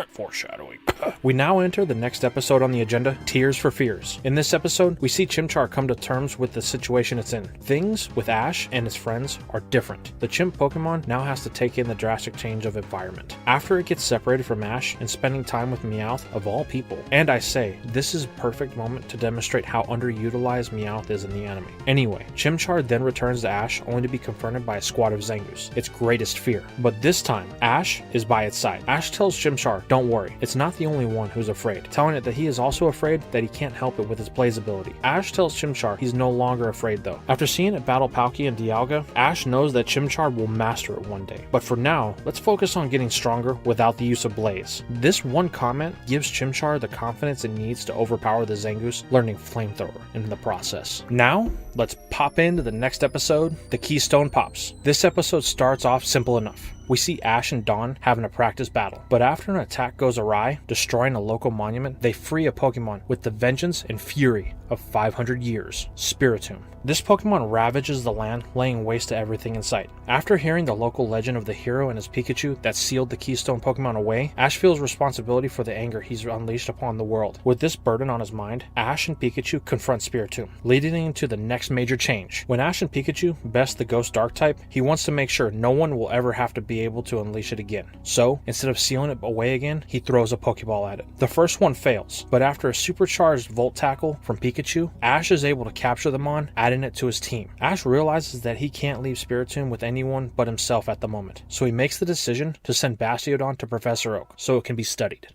Foreshadowing. We now enter the next episode on the agenda, Tears for Fears. In this episode, we see Chimchar come to terms with the situation it's in. Things with Ash and his friends are different. The chimp Pokemon now has to take in the drastic change of environment. After it gets separated from Ash and spending time with Meowth of all people. And I say, this is a perfect moment to demonstrate how underutilized Meowth is in the anime. Anyway, Chimchar then returns to Ash only to be confronted by a squad of Zangoose, its greatest fear. But this time, Ash is by its side. Ash tells Chimchar, don't worry, it's not the only one who's afraid, telling it that he is also afraid that he can't help it with his Blaze ability. Ash tells Chimchar he's no longer afraid though. After seeing it battle Palkia and Dialga, Ash knows that Chimchar will master it one day. But for now, let's focus on getting stronger without the use of Blaze. This one comment gives Chimchar the confidence it needs to overpower the Zangoose, learning Flamethrower in the process. Now, let's pop into the next episode, the Keystone Pops. This episode starts off simple enough. We see Ash and Dawn having a practice battle, but after an attack goes awry, destroying a local monument, they free a Pokemon with the vengeance and fury of 500 years, Spiritomb. This Pokemon ravages the land, laying waste to everything in sight. After hearing the local legend of the hero and his Pikachu that sealed the Keystone Pokemon away, Ash feels responsibility for the anger he's unleashed upon the world. With this burden on his mind, Ash and Pikachu confront Spiritomb, leading into the next major change. When Ash and Pikachu best the Ghost Dark type, he wants to make sure no one will ever have to be able to unleash it again. So, instead of sealing it away again, he throws a Pokeball at it. The first one fails, but after a supercharged Volt Tackle from Pikachu, Ash is able to capture the Mon, adding it to his team. Ash realizes that he can't leave Spiritomb with anyone but himself at the moment, so he makes the decision to send Bastiodon to Professor Oak so it can be studied.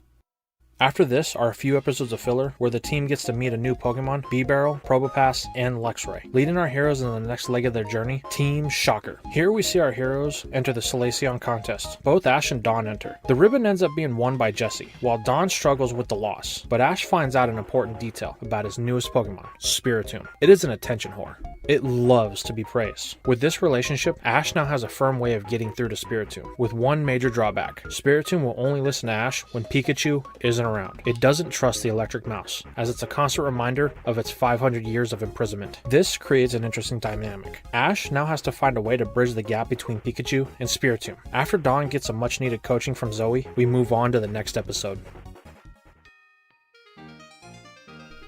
After this are a few episodes of filler where the team gets to meet a new Pokemon, Bibarel, Probopass, and Luxray. Leading our heroes in the next leg of their journey, Team Shocker. Here we see our heroes enter the Celestic contest. Both Ash and Dawn enter. The ribbon ends up being won by Jessie, while Dawn struggles with the loss, but Ash finds out an important detail about his newest Pokemon, Spiritomb. It is an attention whore. It loves to be praised. With this relationship, Ash now has a firm way of getting through to Spiritomb, with one major drawback. Spiritomb will only listen to Ash when Pikachu isn't around. It doesn't trust the electric mouse, as it's a constant reminder of its 500 years of imprisonment. This creates an interesting dynamic. Ash now has to find a way to bridge the gap between Pikachu and Spiritomb. After Dawn gets some much needed coaching from Zoe, we move on to the next episode.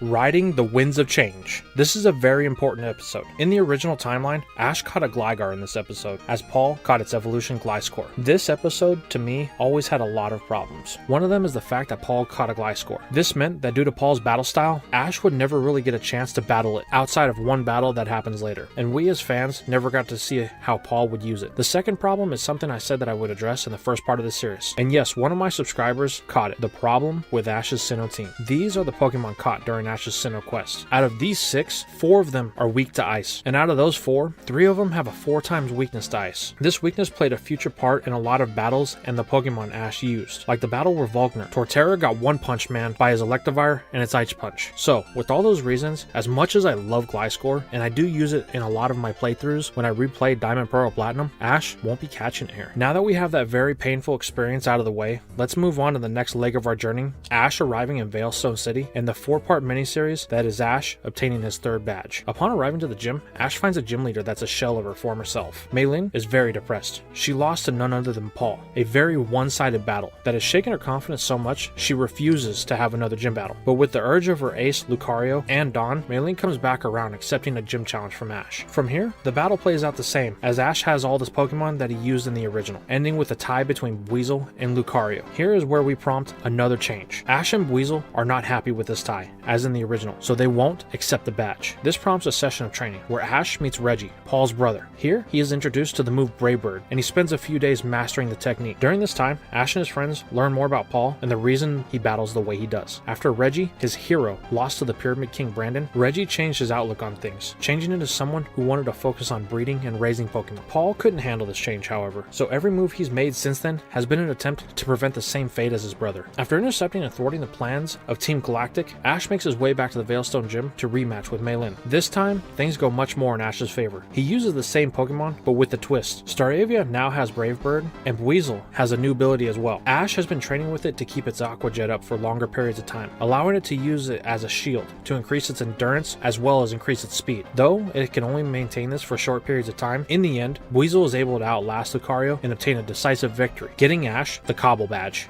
Riding the Winds of Change. This is a very important episode. In the original timeline, Ash caught a Gligar in this episode, as Paul caught its evolution Gliscor. This episode, to me, always had a lot of problems. One of them is the fact that Paul caught a Gliscor. This meant that due to Paul's battle style, Ash would never really get a chance to battle it, outside of one battle that happens later, and we as fans never got to see how Paul would use it. The second problem is something I said that I would address in the first part of the series, and yes, one of my subscribers caught it. The problem with Ash's Sinnoh team. These are the Pokemon caught during Ash's Sinnoh quest. Out of these 6, 4 of them are weak to ice, and out of those 4, 3 of them have a 4 times weakness to ice. This weakness played a future part in a lot of battles and the Pokemon Ash used, like the battle where Volkner. Torterra got One Punch Man by his Electivire and its Ice Punch. So, with all those reasons, as much as I love Gliscor, and I do use it in a lot of my playthroughs when I replay Diamond, Pearl, Platinum, Ash won't be catching it here. Now that we have that very painful experience out of the way, let's move on to the next leg of our journey, Ash arriving in Veilstone City, and the 4-part miniseries that is Ash obtaining his 3rd badge. Upon arriving to the gym, Ash finds a gym leader that's a shell of her former self. Mei-Ling is very depressed. She lost to none other than Paul, a very one-sided battle that has shaken her confidence so much she refuses to have another gym battle. But with the urge of her ace, Lucario, and Dawn, Mei-Ling comes back around accepting a gym challenge from Ash. From here, the battle plays out the same, as Ash has all this Pokemon that he used in the original, ending with a tie between Weasel and Lucario. Here is where we prompt another change. Ash and Weasel are not happy with this tie, as in the original, so they won't accept the badge. This prompts a session of training where Ash meets Reggie, Paul's brother. Here, he is introduced to the move Brave Bird, and he spends a few days mastering the technique. During this time, Ash and his friends learn more about Paul and the reason he battles the way he does. After Reggie, his hero, lost to the Pyramid King Brandon, Reggie changed his outlook on things, changing into someone who wanted to focus on breeding and raising Pokemon. Paul couldn't handle this change, however, so every move he's made since then has been an attempt to prevent the same fate as his brother. After intercepting and thwarting the plans of Team Galactic, Ash makes his way back to the Veilstone Gym to rematch with Mei-Ling. This time, things go much more in Ash's favor. He uses the same Pokemon, but with the twist. Staravia now has Brave Bird, and Weasel has a new ability as well. Ash has been training with it to keep its Aqua Jet up for longer periods of time, allowing it to use it as a shield to increase its endurance as well as increase its speed. Though it can only maintain this for short periods of time, in the end, Weasel is able to outlast Lucario and obtain a decisive victory, getting Ash the Cobble Badge.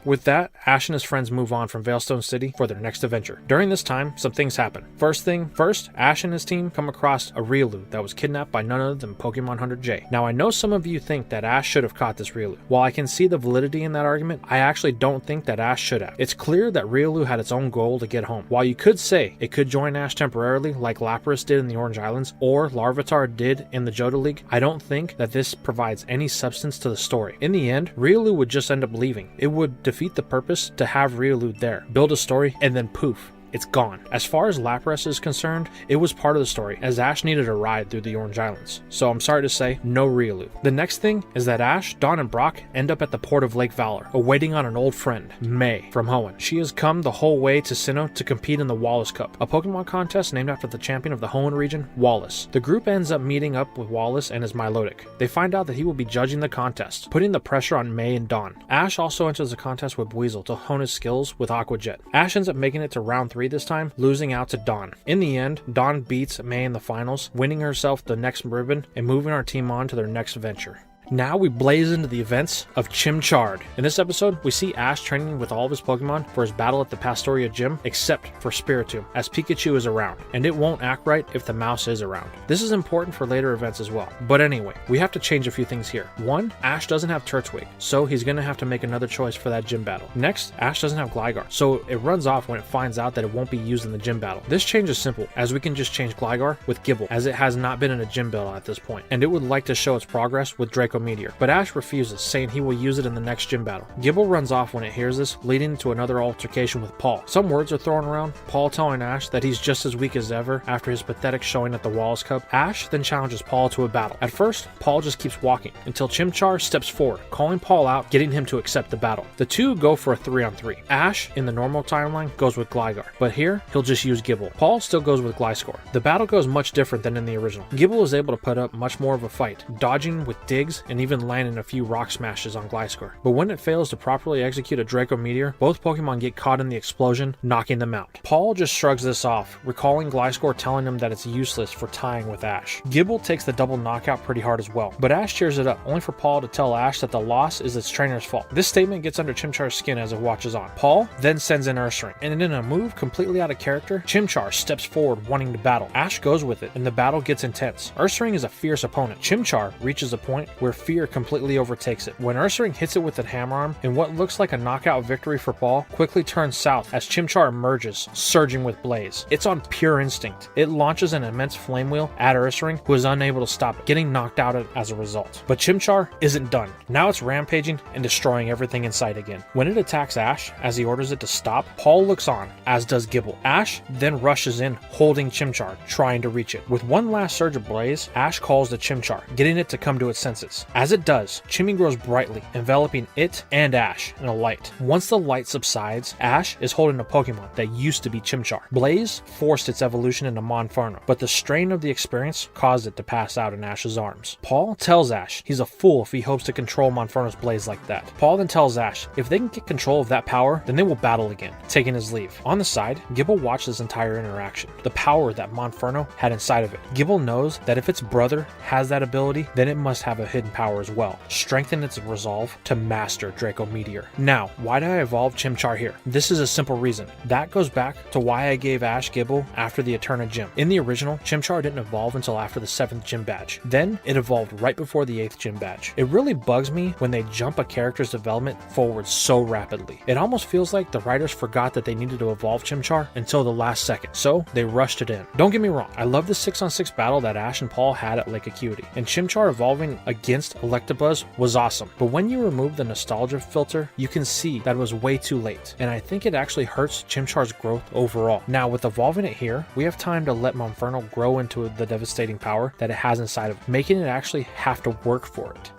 With that, Ash and his friends move on from Veilstone City for their next adventure. During this time, some things happen. First, Ash and his team come across a Riolu that was kidnapped by none other than Pokemon Hunter J. Now, I know some of you think that Ash should have caught this Riolu. While I can see the validity in that argument, I actually don't think that Ash should have. It's clear that Riolu had its own goal to get home. While you could say it could join Ash temporarily, like Lapras did in the Orange Islands, or Larvitar did in the Johto League, I don't think that this provides any substance to the story. In the end, Riolu would just end up leaving. It would defeat the purpose to have Riolu there, build a story, and then poof, it's gone. As far as Lapras is concerned, it was part of the story, as Ash needed a ride through the Orange Islands. So I'm sorry to say, no Riolu. The next thing is that Ash, Dawn, and Brock end up at the port of Lake Valor, awaiting on an old friend, May, from Hoenn. She has come the whole way to Sinnoh to compete in the Wallace Cup, a Pokemon contest named after the champion of the Hoenn region, Wallace. The group ends up meeting up with Wallace and his Milotic. They find out that he will be judging the contest, putting the pressure on May and Dawn. Ash also enters the contest with Weasel to hone his skills with Aqua Jet. Ash ends up making it to round 3 this time, losing out to Dawn. In the end, Dawn beats May in the finals, winning herself the next ribbon and moving our team on to their next adventure. Now we blaze into the events of Chimchard. In this episode, we see Ash training with all of his Pokemon for his battle at the Pastoria Gym, except for Spiritomb, as Pikachu is around, and it won't act right if the mouse is around. This is important for later events as well. But anyway, we have to change a few things here. One, Ash doesn't have Turtwig, so he's going to have to make another choice for that gym battle. Next, Ash doesn't have Gligar, so it runs off when it finds out that it won't be used in the gym battle. This change is simple, as we can just change Gligar with Gible, as it has not been in a gym battle at this point, and it would like to show its progress with Draco Draco Meteor, but Ash refuses, saying he will use it in the next gym battle. Gible runs off when it hears this, leading to another altercation with Paul. Some words are thrown around, Paul telling Ash that he's just as weak as ever after his pathetic showing at the Wallace Cup. Ash then challenges Paul to a battle. At first, Paul just keeps walking, until Chimchar steps forward, calling Paul out, getting him to accept the battle. The two go for a 3-on-3. Ash, in the normal timeline, goes with Gligar, but here, he'll just use Gible. Paul still goes with Gliscor. The battle goes much different than in the original. Gible is able to put up much more of a fight, dodging with digs and even landing a few rock smashes on Gliscor. But when it fails to properly execute a Draco Meteor, both Pokemon get caught in the explosion, knocking them out. Paul just shrugs this off, recalling Gliscor telling him that it's useless for tying with Ash. Gible takes the double knockout pretty hard as well, but Ash cheers it up, only for Paul to tell Ash that the loss is its trainer's fault. This statement gets under Chimchar's skin as it watches on. Paul then sends in Ursaring, and in a move completely out of character, Chimchar steps forward wanting to battle. Ash goes with it, and the battle gets intense. Ursaring is a fierce opponent. Chimchar reaches a point where fear completely overtakes it. When Ursaring hits it with a hammer arm, and what looks like a knockout victory for Paul quickly turns south as Chimchar emerges, surging with Blaze. It's on pure instinct. It launches an immense flame wheel at Ursaring, who is unable to stop it, getting knocked out as a result. But Chimchar isn't done. Now it's rampaging and destroying everything in sight again. When it attacks Ash, as he orders it to stop, Paul looks on, as does Gible. Ash then rushes in, holding Chimchar, trying to reach it. With one last surge of Blaze, Ash calls to Chimchar, getting it to come to its senses. As it does, Chimmy grows brightly, enveloping it and Ash in a light. Once the light subsides, Ash is holding a Pokemon that used to be Chimchar. Blaze forced its evolution into Monferno, but the strain of the experience caused it to pass out in Ash's arms. Paul tells Ash he's a fool if he hopes to control Monferno's Blaze like that. Paul then tells Ash if they can get control of that power, then they will battle again, taking his leave. On the side, Gible watched this entire interaction, the power that Monferno had inside of it. Gible knows that if its brother has that ability, then it must have a hidden power as well, strengthen its resolve to master Draco Meteor. Now, why did I evolve Chimchar here? This is a simple reason. That goes back to why I gave Ash Gible after the Eterna Gym. In the original, Chimchar didn't evolve until after the 7th gym badge. Then, it evolved right before the 8th gym badge. It really bugs me when they jump a character's development forward so rapidly. It almost feels like the writers forgot that they needed to evolve Chimchar until the last second, so they rushed it in. Don't get me wrong, I love the 6-on-6 battle that Ash and Paul had at Lake Acuity, and Chimchar evolving against Electabuzz was awesome, but when you remove the nostalgia filter, you can see that it was way too late, and I think it actually hurts Chimchar's growth overall. Now, with evolving it here, we have time to let Monferno grow into the devastating power that it has inside of it, making it actually have to work for it.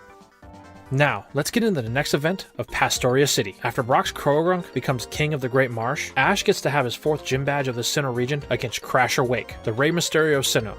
Now, let's get into the next event of Pastoria City. After Brock's Krogunk becomes king of the Great Marsh, Ash gets to have his 4th gym badge of the Sinnoh region against Crasher Wake, the Rey Mysterio Sinnoh.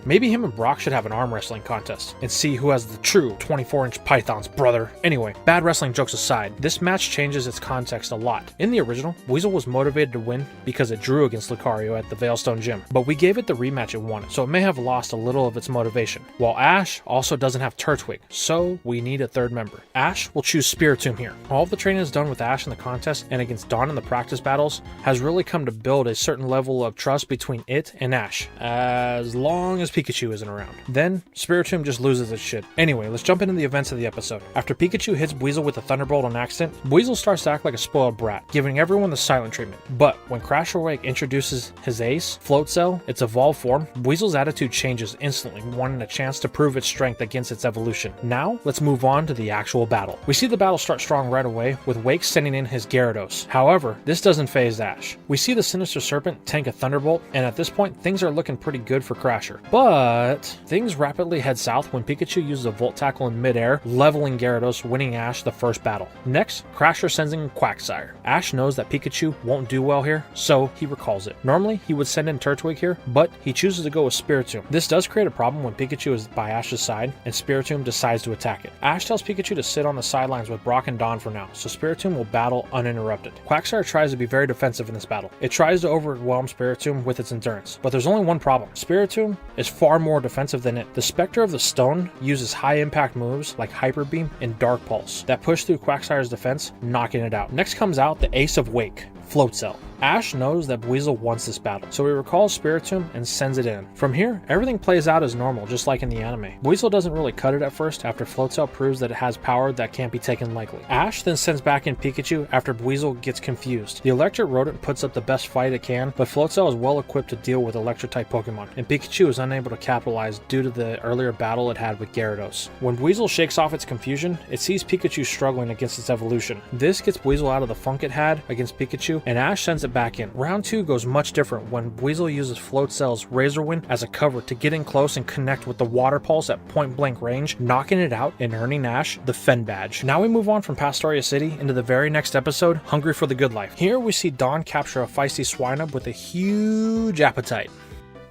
Maybe him and Brock should have an arm wrestling contest and see who has the true 24-inch pythons, brother. Anyway, bad wrestling jokes aside, this match changes its context a lot. In the original, Weasel was motivated to win because it drew against Lucario at the Veilstone Gym, but we gave it the rematch it wanted, so it may have lost a little of its motivation. While Ash also doesn't have Turtwig, so we need a 3rd member. Ash will choose Spiritomb here. All of the training is done with Ash in the contest and against Dawn in the practice battles has really come to build a certain level of trust between it and Ash, as long as Pikachu isn't around. Then, Spiritomb just loses its shit. Anyway, let's jump into the events of the episode. After Pikachu hits Weasel with a Thunderbolt on accident, Weasel starts to act like a spoiled brat, giving everyone the silent treatment. But when Crasher Wake introduces his ace, Floatzel, its evolved form, Weasel's attitude changes instantly, wanting a chance to prove its strength against its evolution. Now, let's move on to the actual battle. We see the battle start strong right away, with Wake sending in his Gyarados. However, this doesn't phase Ash. We see the Sinister Serpent tank a Thunderbolt, and at this point, things are looking pretty good for Crasher. But things rapidly head south when Pikachu uses a Volt Tackle in midair, leveling Gyarados, winning Ash the first battle. Next, Crasher sends in Quagsire. Ash knows that Pikachu won't do well here, so he recalls it. Normally, he would send in Turtwig here, but he chooses to go with Spiritomb. This does create a problem when Pikachu is by Ash's side, and Spiritomb decides to attack it. Ash tells Pikachu to sit on the sidelines with Brock and Dawn for now, so Spiritomb will battle uninterrupted. Quagsire tries to be very defensive in this battle. It tries to overwhelm Spiritomb with its endurance, but there's only one problem. Spiritomb is far more defensive than it. The Spectre of the Stone uses high impact moves like Hyper Beam and Dark Pulse that push through Quagsire's defense, knocking it out. Next comes out the Ace of Wake, Floatzel. Ash knows that Buizel wants this battle, so he recalls Spiritomb and sends it in. From here, everything plays out as normal, just like in the anime. Buizel doesn't really cut it at first after Floatzel proves that it has power that can't be taken lightly. Ash then sends back in Pikachu after Buizel gets confused. The electric rodent puts up the best fight it can, but Floatzel is well equipped to deal with electric-type Pokemon, and Pikachu is unable to capitalize due to the earlier battle it had with Gyarados. When Buizel shakes off its confusion, it sees Pikachu struggling against its evolution. This gets Buizel out of the funk it had against Pikachu, and Ash sends it back in. Round 2 goes much different when Buizel uses Floatzel's Razor Wind as a cover to get in close and connect with the Water Pulse at point blank range, knocking it out and earning Ash the Fen Badge. Now we move on from Pastoria City into the very next episode, Hungry for the Good Life. Here we see Dawn capture a feisty Swinub with a huge appetite.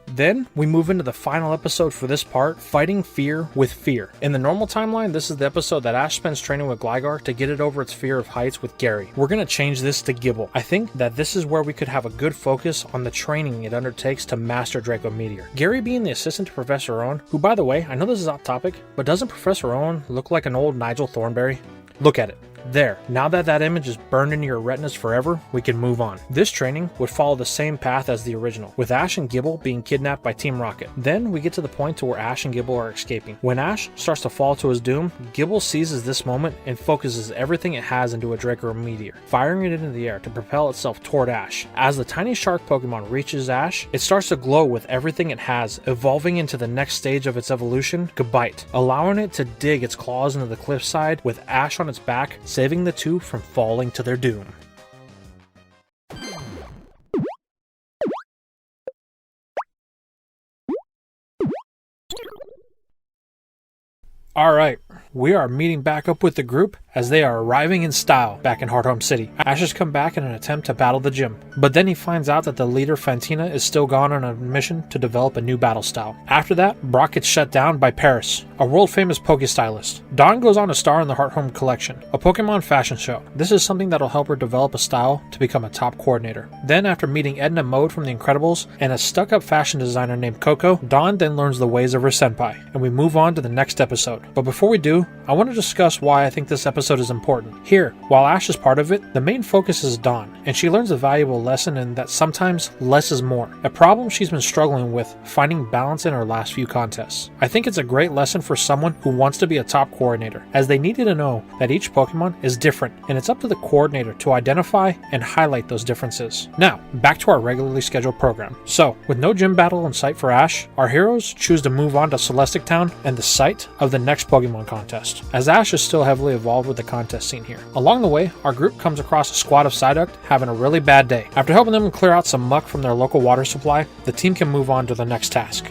Then, we move into the final episode for this part, Fighting Fear with Fear. In the normal timeline, this is the episode that Ash spends training with Gligar to get it over its fear of heights with Gary. We're going to change this to Gible. I think that this is where we could have a good focus on the training it undertakes to master Draco Meteor. Gary being the assistant to Professor Owen, who by the way, I know this is off topic, but doesn't Professor Owen look like an old Nigel Thornberry? Look at it. There, now that that image is burned into your retinas forever, we can move on. This training would follow the same path as the original, with Ash and Gible being kidnapped by Team Rocket. Then we get to the point to where Ash and Gible are escaping. When Ash starts to fall to his doom, Gible seizes this moment and focuses everything it has into a Draco Meteor, firing it into the air to propel itself toward Ash. As the tiny shark Pokemon reaches Ash, it starts to glow with everything it has, evolving into the next stage of its evolution, Gabite, allowing it to dig its claws into the cliffside with Ash on its back, saving the two from falling to their doom. Alright, we are meeting back up with the group as they are arriving in style back in Hearthome City. Ash has come back in an attempt to battle the gym, but then he finds out that the leader Fantina is still gone on a mission to develop a new battle style. After that, Brock gets shut down by Paris, a world-famous Pokestylist. Dawn goes on to star in the Hearthome Collection, a Pokemon fashion show. This is something that'll help her develop a style to become a top coordinator. Then after meeting Edna Mode from The Incredibles and a stuck-up fashion designer named Coco, Dawn then learns the ways of her senpai, and we move on to the next episode. But before we do, I want to discuss why I think this episode is important. Here, while Ash is part of it, the main focus is Dawn, and she learns a valuable lesson in that sometimes less is more, a problem she's been struggling with finding balance in her last few contests. I think it's a great lesson for someone who wants to be a top coordinator, as they needed to know that each Pokemon is different, and it's up to the coordinator to identify and highlight those differences. Now, back to our regularly scheduled program. So, with no gym battle in sight for Ash, our heroes choose to move on to Celestic Town and the site of the next Pokemon contest, as Ash is still heavily involved with the contest scene here. Along the way, our group comes across a squad of Psyduck having a really bad day. After helping them clear out some muck from their local water supply, the team can move on to the next task,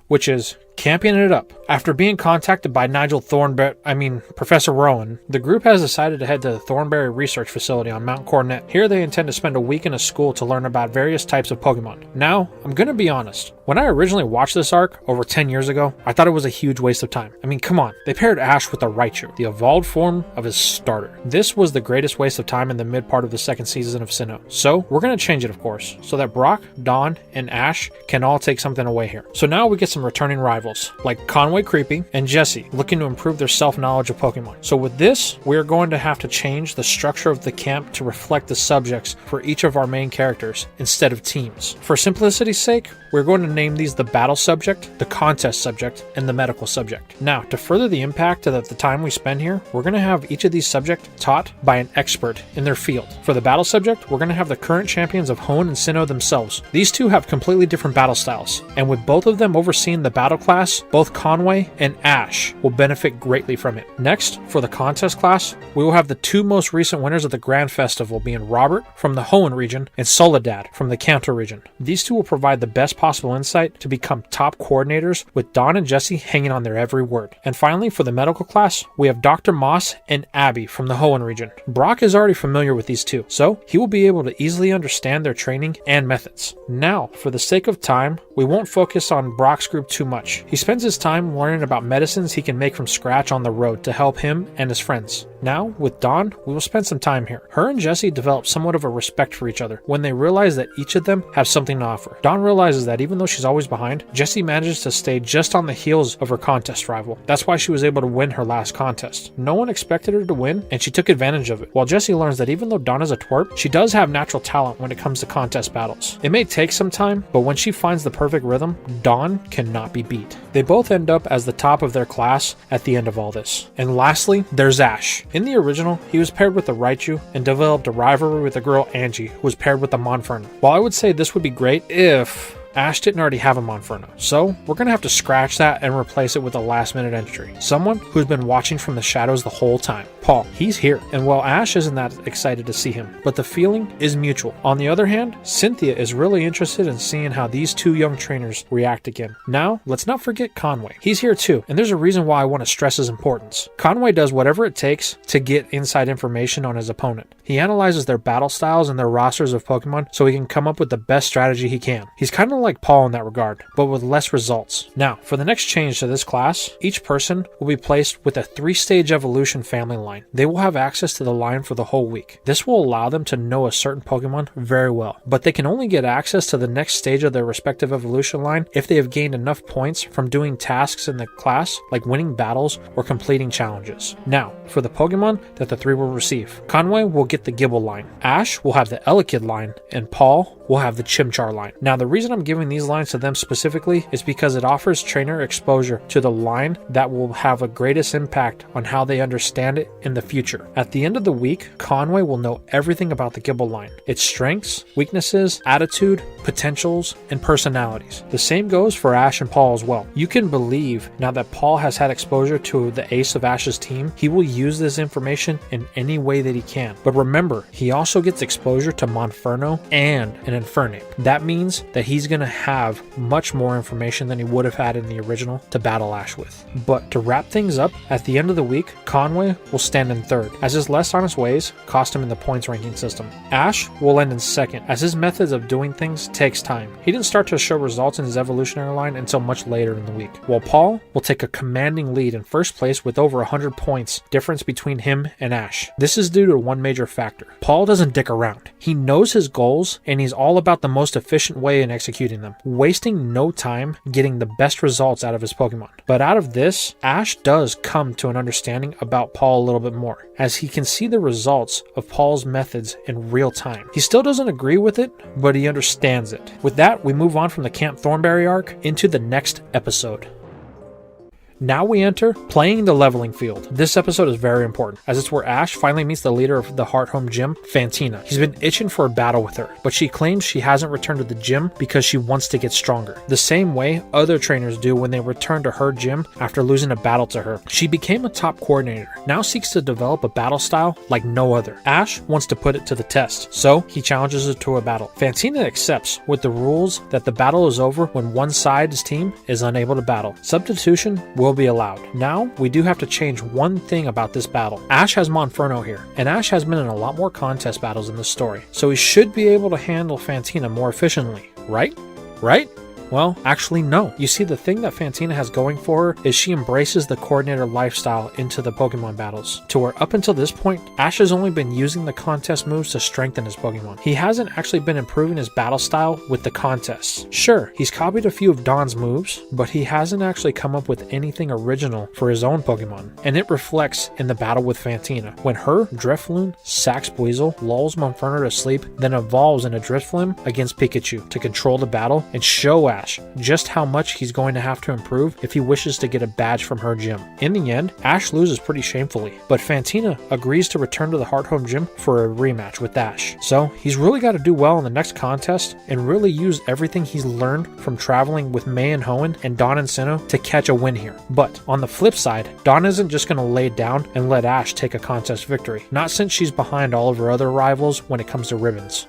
which is camping it up. After being contacted by Professor Rowan, the group has decided to head to the Thornberry Research Facility on Mount Coronet. Here they intend to spend a week in a school to learn about various types of Pokemon. Now, I'm gonna be honest. When I originally watched this arc over 10 years ago, I thought it was a huge waste of time. I mean, come on. They paired Ash with a Raichu, the evolved form of his starter. This was the greatest waste of time in the mid part of the second season of Sinnoh. So, we're gonna change it, of course, so that Brock, Dawn, and Ash can all take something away here. So now we get some returning rivals, like Conway Creepy and Jessie, looking to improve their self-knowledge of Pokemon. So with this, we're going to have to change the structure of the camp to reflect the subjects for each of our main characters instead of teams. For simplicity's sake, we're going to name these the battle subject, the contest subject, and the medical subject. Now, to further the impact of the time we spend here, we're going to have each of these subjects taught by an expert in their field. For the battle subject, we're going to have the current champions of Hoenn and Sinnoh themselves. These two have completely different battle styles, and with both of them overseeing the battle class, both Conway and Ash will benefit greatly from it. Next, for the contest class, we will have the two most recent winners of the Grand Festival being Robert from the Hoenn region and Soledad from the Kanto region. These two will provide the best possible insight to become top coordinators, with Dawn and Jessie hanging on their every word. And finally, for the medical class, we have Dr. Moss and Abby from the Hoenn region. Brock is already familiar with these two, so he will be able to easily understand their training and methods. Now, for the sake of time, we won't focus on Brock's group too much. He spends his time learning about medicines he can make from scratch on the road to help him and his friends. Now, with Dawn, we will spend some time here. Her and Jessie develop somewhat of a respect for each other when they realize that each of them have something to offer. Dawn realizes that even though she's always behind, Jessie manages to stay just on the heels of her contest rival. That's why she was able to win her last contest. No one expected her to win, and she took advantage of it. While Jessie learns that even though Dawn is a twerp, she does have natural talent when it comes to contest battles. It may take some time, but when she finds the perfect rhythm, Dawn cannot be beat. They both end up as the top of their class at the end of all this. And lastly, there's Ash. In the original, he was paired with the Raichu and developed a rivalry with the girl Angie, who was paired with the Monferno. While I would say this would be great if Ash didn't already have a Monferno, so we're going to have to scratch that and replace it with a last minute entry. Someone who's been watching from the shadows the whole time. Paul, he's here, and while Ash isn't that excited to see him, but the feeling is mutual. On the other hand, Cynthia is really interested in seeing how these two young trainers react again. Now, let's not forget Conway. He's here too, and there's a reason why I want to stress his importance. Conway does whatever it takes to get inside information on his opponent. He analyzes their battle styles and their rosters of Pokemon so he can come up with the best strategy he can. He's kind of like Paul in that regard, but with less results. Now, for the next change to this class, each person will be placed with a 3-stage evolution family line. They will have access to the line for the whole week. This will allow them to know a certain Pokemon very well, but they can only get access to the next stage of their respective evolution line if they have gained enough points from doing tasks in the class, like winning battles or completing challenges. Now, for the Pokemon that the three will receive, Conway will get the Gible line, Ash will have the Elekid line, and Paul will have the Chimchar line. Now, the reason I'm giving these lines to them specifically is because it offers trainer exposure to the line that will have a greatest impact on how they understand it in the future. At the end of the week, Conway will know everything about the Gible line, its strengths, weaknesses, attitude, potentials, and personalities. The same goes for Ash and Paul as well. You can believe now that Paul has had exposure to the ace of Ash's team, he will use this information in any way that he can. But remember, he also gets exposure to Monferno and an Infernape. That means that he's going to have much more information than he would have had in the original to battle Ash with. But to wrap things up, at the end of the week, Conway will stand in third, as his less honest ways cost him in the points ranking system. Ash will end in second, as his methods of doing things takes time. He didn't start to show results in his evolutionary line until much later in the week, while Paul will take a commanding lead in first place with over 100 points difference between him and Ash. This is due to one major factor. Paul doesn't dick around. He knows his goals, and he's all about the most efficient way in executing them, wasting no time getting the best results out of his Pokemon. But out of this, Ash does come to an understanding about Paul a little bit more, as he can see the results of Paul's methods in real time. He still doesn't agree with it, but he understands it. With that, we move on from the Camp Thornberry arc into the next episode. Now we enter playing the leveling field. This episode is very important, as it's where Ash finally meets the leader of the Hearthome gym, Fantina. He's been itching for a battle with her, but she claims she hasn't returned to the gym because she wants to get stronger, the same way other trainers do when they return to her gym after losing a battle to her. She became a top coordinator, now seeks to develop a battle style like no other. Ash wants to put it to the test, so he challenges her to a battle. Fantina accepts, with the rules that the battle is over when one side's team is unable to battle. Substitution will be allowed. Now, we do have to change one thing about this battle. Ash has Monferno here, and Ash has been in a lot more contest battles in this story, so he should be able to handle Fantina more efficiently, right? Right? Well, actually no. You see, the thing that Fantina has going for her is she embraces the coordinator lifestyle into the Pokemon battles, to where up until this point, Ash has only been using the contest moves to strengthen his Pokemon. He hasn't actually been improving his battle style with the contests. Sure, he's copied a few of Dawn's moves, but he hasn't actually come up with anything original for his own Pokemon, and it reflects in the battle with Fantina, when her Drifloon sacks Buizel, lulls Monferno to sleep, then evolves in a Drifloon against Pikachu to control the battle and show Ash just how much he's going to have to improve if he wishes to get a badge from her gym. In the end, Ash loses pretty shamefully, but Fantina agrees to return to the Hearthome gym for a rematch with Ash. So he's really got to do well in the next contest and really use everything he's learned from traveling with May and Hoenn and Dawn and Sinnoh to catch a win here. But on the flip side, Dawn isn't just going to lay down and let Ash take a contest victory, not since she's behind all of her other rivals when it comes to ribbons.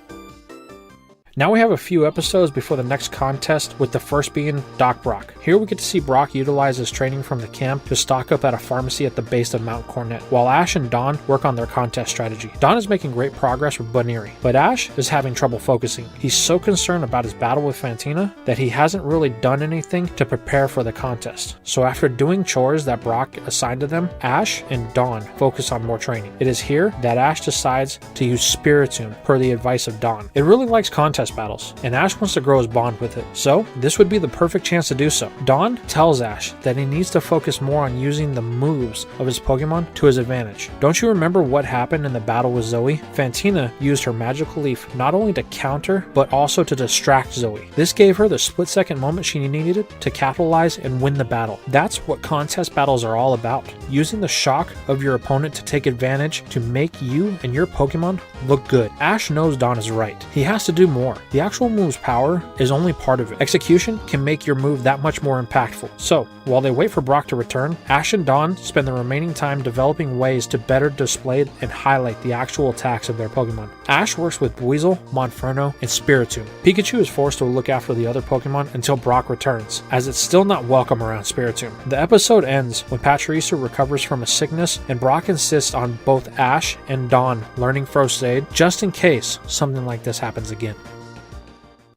Now we have a few episodes before the next contest, with the first being Doc Brock. Here we get to see Brock utilize his training from the camp to stock up at a pharmacy at the base of Mount Cornet, while Ash and Dawn work on their contest strategy. Dawn is making great progress with Bunnery, but Ash is having trouble focusing. He's so concerned about his battle with Fantina that he hasn't really done anything to prepare for the contest. So after doing chores that Brock assigned to them, Ash and Dawn focus on more training. It is here that Ash decides to use Spiritomb per the advice of Dawn. It really likes contest battles, and Ash wants to grow his bond with it, so this would be the perfect chance to do so. Dawn tells Ash that he needs to focus more on using the moves of his Pokemon to his advantage. Don't you remember what happened in the battle with Zoe? Fantina used her magical leaf not only to counter, but also to distract Zoe. This gave her the split-second moment she needed to capitalize and win the battle. That's what contest battles are all about, using the shock of your opponent to take advantage to make you and your Pokemon look good. Ash knows Dawn is right. He has to do more. The actual move's power is only part of it. Execution can make your move that much more impactful. So, while they wait for Brock to return, Ash and Dawn spend the remaining time developing ways to better display and highlight the actual attacks of their Pokemon. Ash works with Buizel, Monferno, and Spiritomb. Pikachu is forced to look after the other Pokemon until Brock returns, as it's still not welcome around Spiritomb. The episode ends when Pachirisu recovers from a sickness, and Brock insists on both Ash and Dawn learning First Aid just in case something like this happens again.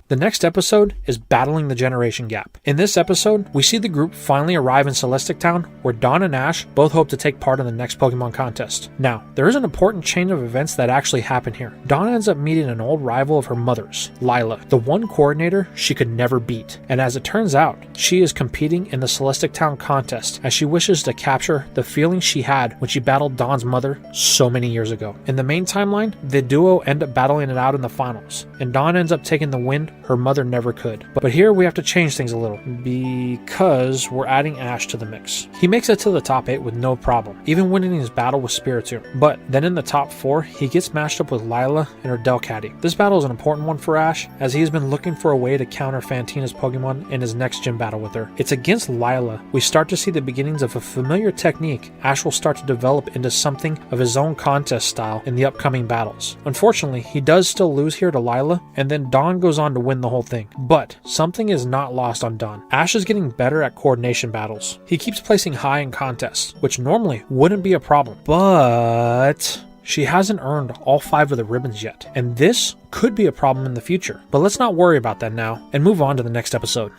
The next episode is Battling the Generation Gap. In this episode, we see the group finally arrive in Celestic Town, where Dawn and Ash both hope to take part in the next Pokemon contest. Now, there is an important chain of events that actually happen here. Dawn ends up meeting an old rival of her mother's, Lila, the one coordinator she could never beat. And as it turns out, she is competing in the Celestic Town contest, as she wishes to capture the feeling she had when she battled Dawn's mother so many years ago. In the main timeline, the duo end up battling it out in the finals, and Dawn ends up taking the win her mother never could. But here we have to change things a little, because we're adding Ash to the mix. He makes it to the top 8 with no problem, even winning his battle with Spiritomb. But then in the top 4, he gets matched up with Lila and her Delcatty. This battle is an important one for Ash, as he has been looking for a way to counter Fantina's Pokemon in his next gym battle with her. It's against Lila we start to see the beginnings of a familiar technique Ash will start to develop into something of his own contest style in the upcoming battles. Unfortunately, he does still lose here to Lila, and then Dawn goes on to win the whole thing. But something is not lost on Dawn. Ash is getting better at coordination battles. He keeps placing high in contests, which normally wouldn't be a problem, but she hasn't earned all 5 of the ribbons yet, and this could be a problem in the future. But let's not worry about that now and move on to the next episode,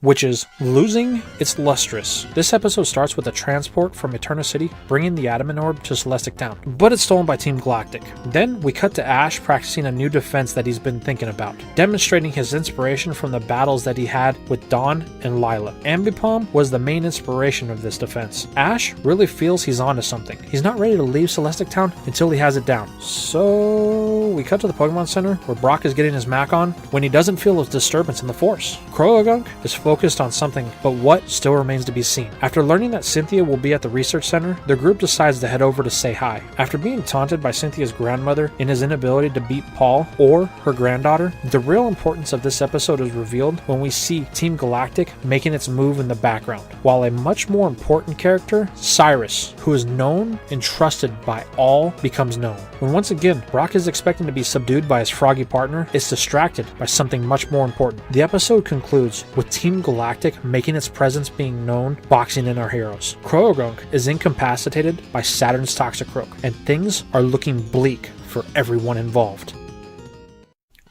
which is Losing Its Lustrous. This episode starts with a transport from Eterna City bringing the Adamant Orb to Celestic Town, but it's stolen by Team Galactic. Then we cut to Ash practicing a new defense that he's been thinking about, demonstrating his inspiration from the battles that he had with Dawn and Lila. Ambipom was the main inspiration of this defense. Ash really feels he's onto something. He's not ready to leave Celestic Town until he has it down. So we cut to the Pokemon Center where Brock is getting his Mac on when he doesn't feel a disturbance in the Force. Croagunk is focused on something, but what still remains to be seen. After learning that Cynthia will be at the research center, the group decides to head over to say hi. After being taunted by Cynthia's grandmother in his inability to beat Paul or her granddaughter, the real importance of this episode is revealed when we see Team Galactic making its move in the background, while a much more important character, Cyrus, who is known and trusted by all, becomes known. When once again Brock is expecting to be subdued by his froggy partner, is distracted by something much more important. The episode concludes with Team Galactic making its presence being known, boxing in our heroes. Croagunk is incapacitated by Saturn's Toxicroak, and things are looking bleak for everyone involved.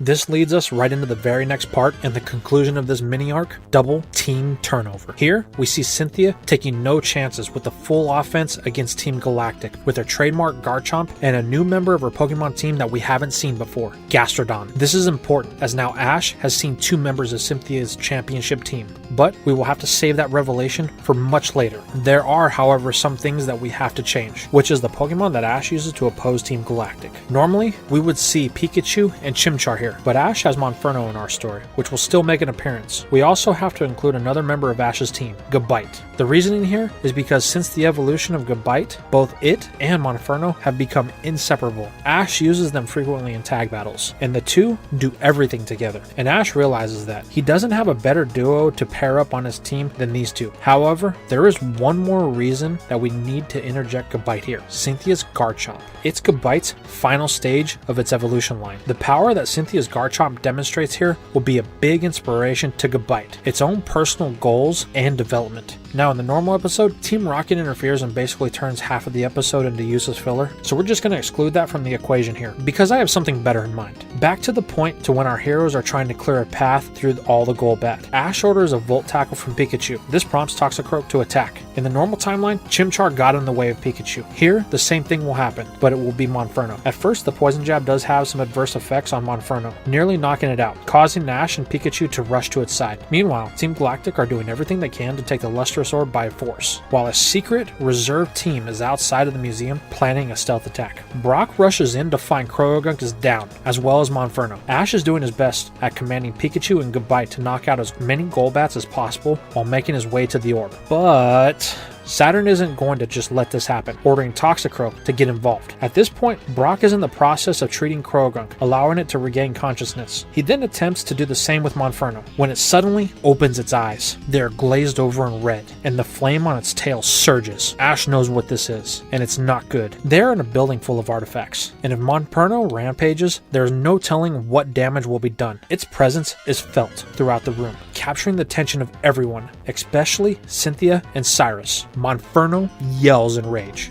This leads us right into the very next part and the conclusion of this mini-arc, Double Team Turnover. Here, we see Cynthia taking no chances with the full offense against Team Galactic, with her trademark Garchomp and a new member of her Pokemon team that we haven't seen before, Gastrodon. This is important, as now Ash has seen 2 members of Cynthia's championship team, but we will have to save that revelation for much later. There are, however, some things that we have to change, which is the Pokemon that Ash uses to oppose Team Galactic. Normally, we would see Pikachu and Chimchar here, but Ash has Monferno in our story, which will still make an appearance. We also have to include another member of Ash's team, Gabite. The reasoning here is because since the evolution of Gabite, both it and Monferno have become inseparable. Ash uses them frequently in tag battles, and the two do everything together. And Ash realizes that he doesn't have a better duo to pair up on his team than these two. However, there is one more reason that we need to interject Gabite here: Cynthia's Garchomp. It's Gabite's final stage of its evolution line. The power that Cynthia Cynthia's Garchomp demonstrates here will be a big inspiration to Gabite, its own personal goals and development. Now in the normal episode, Team Rocket interferes and basically turns half of the episode into useless filler, so we're just going to exclude that from the equation here, because I have something better in mind. Back to the point to when our heroes are trying to clear a path through all the Golbat. Ash orders a Volt Tackle from Pikachu. This prompts Toxicroak to attack. In the normal timeline, Chimchar got in the way of Pikachu. Here, the same thing will happen, but it will be Monferno. At first, the Poison Jab does have some adverse effects on Monferno, nearly knocking it out, causing Ash and Pikachu to rush to its side. Meanwhile, Team Galactic are doing everything they can to take the Lustrous Orb by force, while a secret reserve team is outside of the museum planning a stealth attack. Brock rushes in to find Croagunk is down, as well as Monferno. Ash is doing his best at commanding Pikachu and Gabite to knock out as many Golbats as possible while making his way to the orb. But Saturn isn't going to just let this happen, ordering Toxicroak to get involved. At this point, Brock is in the process of treating Croagunk, allowing it to regain consciousness. He then attempts to do the same with Monferno, when it suddenly opens its eyes. They're glazed over in red, and the flame on its tail surges. Ash knows what this is, and it's not good. They're in a building full of artifacts, and if Monferno rampages, there's no telling what damage will be done. Its presence is felt throughout the room, capturing the attention of everyone, especially Cynthia and Cyrus. Monferno yells in rage.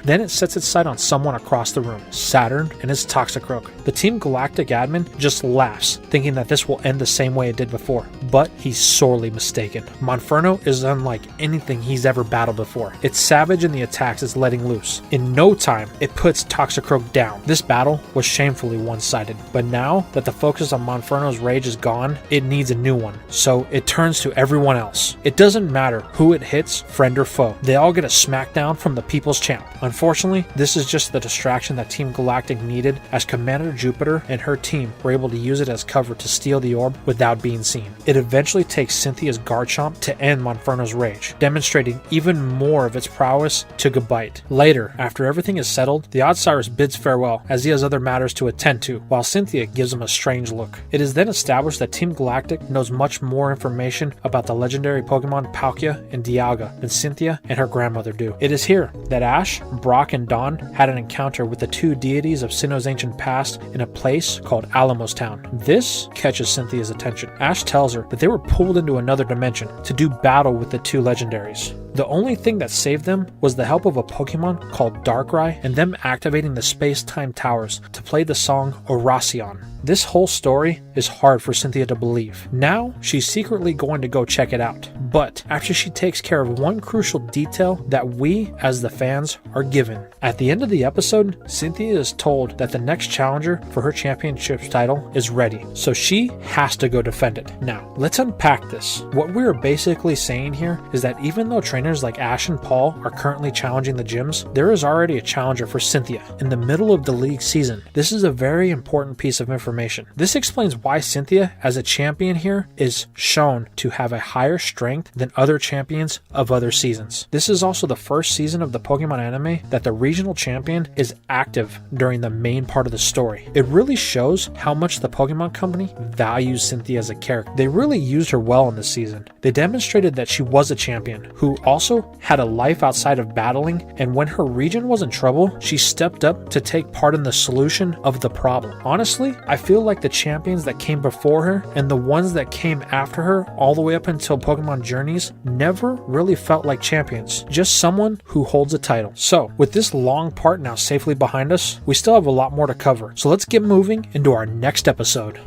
Then it sets its sight on someone across the room, Saturn and his Toxicroak. The Team Galactic admin just laughs, thinking that this will end the same way it did before, but he's sorely mistaken. Monferno is unlike anything he's ever battled before. It's savage in the attacks it's letting loose. In no time, it puts Toxicroak down. This battle was shamefully one-sided, but now that the focus on Monferno's rage is gone, it needs a new one, so it turns to everyone else. It doesn't matter who it hits, friend or foe. They all get a smackdown from the People's Champ. Unfortunately, this is just the distraction that Team Galactic needed, as Commander Jupiter and her team were able to use it as cover to steal the orb without being seen. It eventually takes Cynthia's Garchomp to end Monferno's rage, demonstrating even more of its prowess to Gabite. Later, after everything is settled, the Odd Cyrus bids farewell as he has other matters to attend to, while Cynthia gives him a strange look. It is then established that Team Galactic knows much more information about the legendary Pokemon Palkia and Dialga than Cynthia and her grandmother do. It is here that Ash, Brock, and Dawn had an encounter with the two deities of Sinnoh's ancient past in a place called Alamos Town. This catches Cynthia's attention. Ash tells her that they were pulled into another dimension to do battle with the two legendaries. The only thing that saved them was the help of a Pokemon called Darkrai and them activating the space-time towers to play the song Oracion. This whole story is hard for Cynthia to believe. Now, she's secretly going to go check it out. But after she takes care of one crucial detail that we, as the fans, are given. At the end of the episode, Cynthia is told that the next challenger for her championship title is ready, so she has to go defend it. Now, let's unpack this. What we're basically saying here is that even though trainers like Ash and Paul are currently challenging the gyms, there is already a challenger for Cynthia in the middle of the league season. This is a very important piece of information. This explains why Cynthia, as a champion here, is shown to have a higher strength than other champions of other seasons. This is also the first season of the Pokemon anime that the regional champion is active during the main part of the story. It really shows how much the Pokemon Company values Cynthia as a character. They really used her well in this season. They demonstrated that she was a champion who also had a life outside of battling, and when her region was in trouble, she stepped up to take part in the solution of the problem. Honestly, I feel like the champions that came before her and the ones that came after her all the way up until Pokemon Journeys never really felt like champions, just someone who holds a title. So, with this long part now safely behind us, we still have a lot more to cover. So let's get moving into our next episode.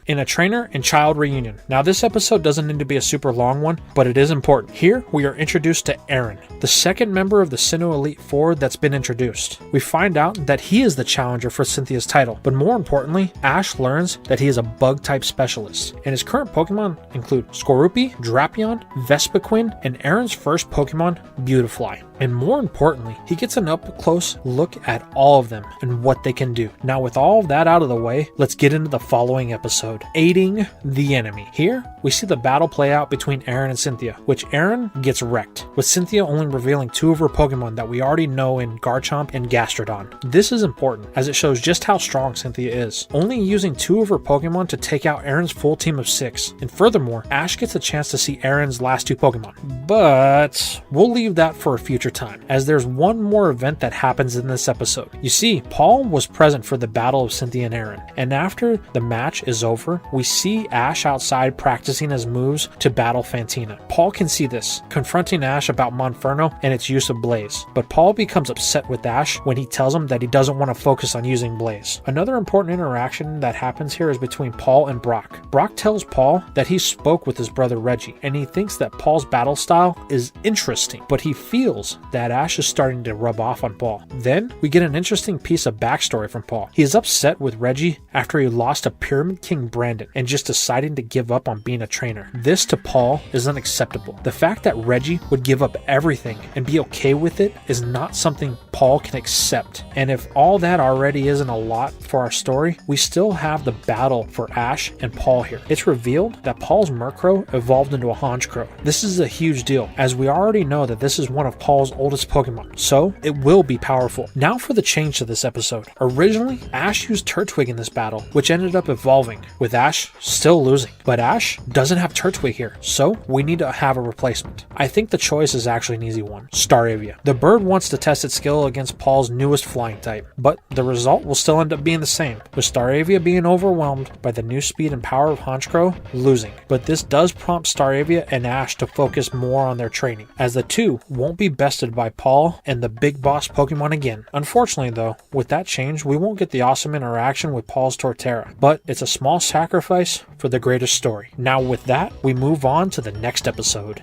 In a trainer and child reunion. Now this episode doesn't need to be a super long one, but it is important. Here we are introduced to Aaron, the second member of the Sinnoh Elite Four that's been introduced. We find out that he is the challenger for Cynthia's title, but more importantly, Ash learns that he is a bug type specialist, and his current Pokemon include Skorupi, Drapion, Vespiquen, and Aaron's first Pokemon, Beautifly. And more importantly, he gets an up-close look at all of them and what they can do. Now with all of that out of the way, let's get into the following episode, Aiding the Enemy. Here, we see the battle play out between Aaron and Cynthia, which Aaron gets wrecked, with Cynthia only revealing two of her Pokemon that we already know in Garchomp and Gastrodon. This is important, as it shows just how strong Cynthia is, only using two of her Pokemon to take out Aaron's full team of 6. And furthermore, Ash gets a chance to see Aaron's last two Pokemon. But we'll leave that for a future time, as there's one more event that happens in this episode. You see, Paul was present for the battle of Cynthia and Aaron, and after the match is over, we see Ash outside practicing his moves to battle Fantina. Paul can see this, confronting Ash about Monferno and its use of Blaze, but Paul becomes upset with Ash when he tells him that he doesn't want to focus on using Blaze. Another important interaction that happens here is between Paul and Brock. Brock tells Paul that he spoke with his brother Reggie, and he thinks that Paul's battle style is interesting, but he feels that Ash is starting to rub off on Paul. Then we get an interesting piece of backstory from Paul. He is upset with Reggie after he lost to Pyramid King Brandon and just deciding to give up on being a trainer. This to Paul is unacceptable. The fact that Reggie would give up everything and be okay with it is not something Paul can accept. And if all that already isn't a lot for our story, we still have the battle for Ash and Paul here. It's revealed that Paul's Murkrow evolved into a Honchkrow. This is a huge deal, as we already know that this is one of Paul's oldest Pokemon, so it will be powerful. Now for the change to this episode. Originally, Ash used Turtwig in this battle, which ended up evolving, with Ash still losing. But Ash doesn't have Turtwig here, so we need to have a replacement. I think the choice is actually an easy one, Staravia. The bird wants to test its skill against Paul's newest flying type, but the result will still end up being the same, with Staravia being overwhelmed by the new speed and power of Honchkrow, losing. But this does prompt Staravia and Ash to focus more on their training, as the two won't be bested by Paul and the big boss Pokemon again. Unfortunately though, with that change, we won't get the awesome interaction with Paul's Torterra, but it's a small sacrifice for the greater story. Now with that, we move on to the next episode.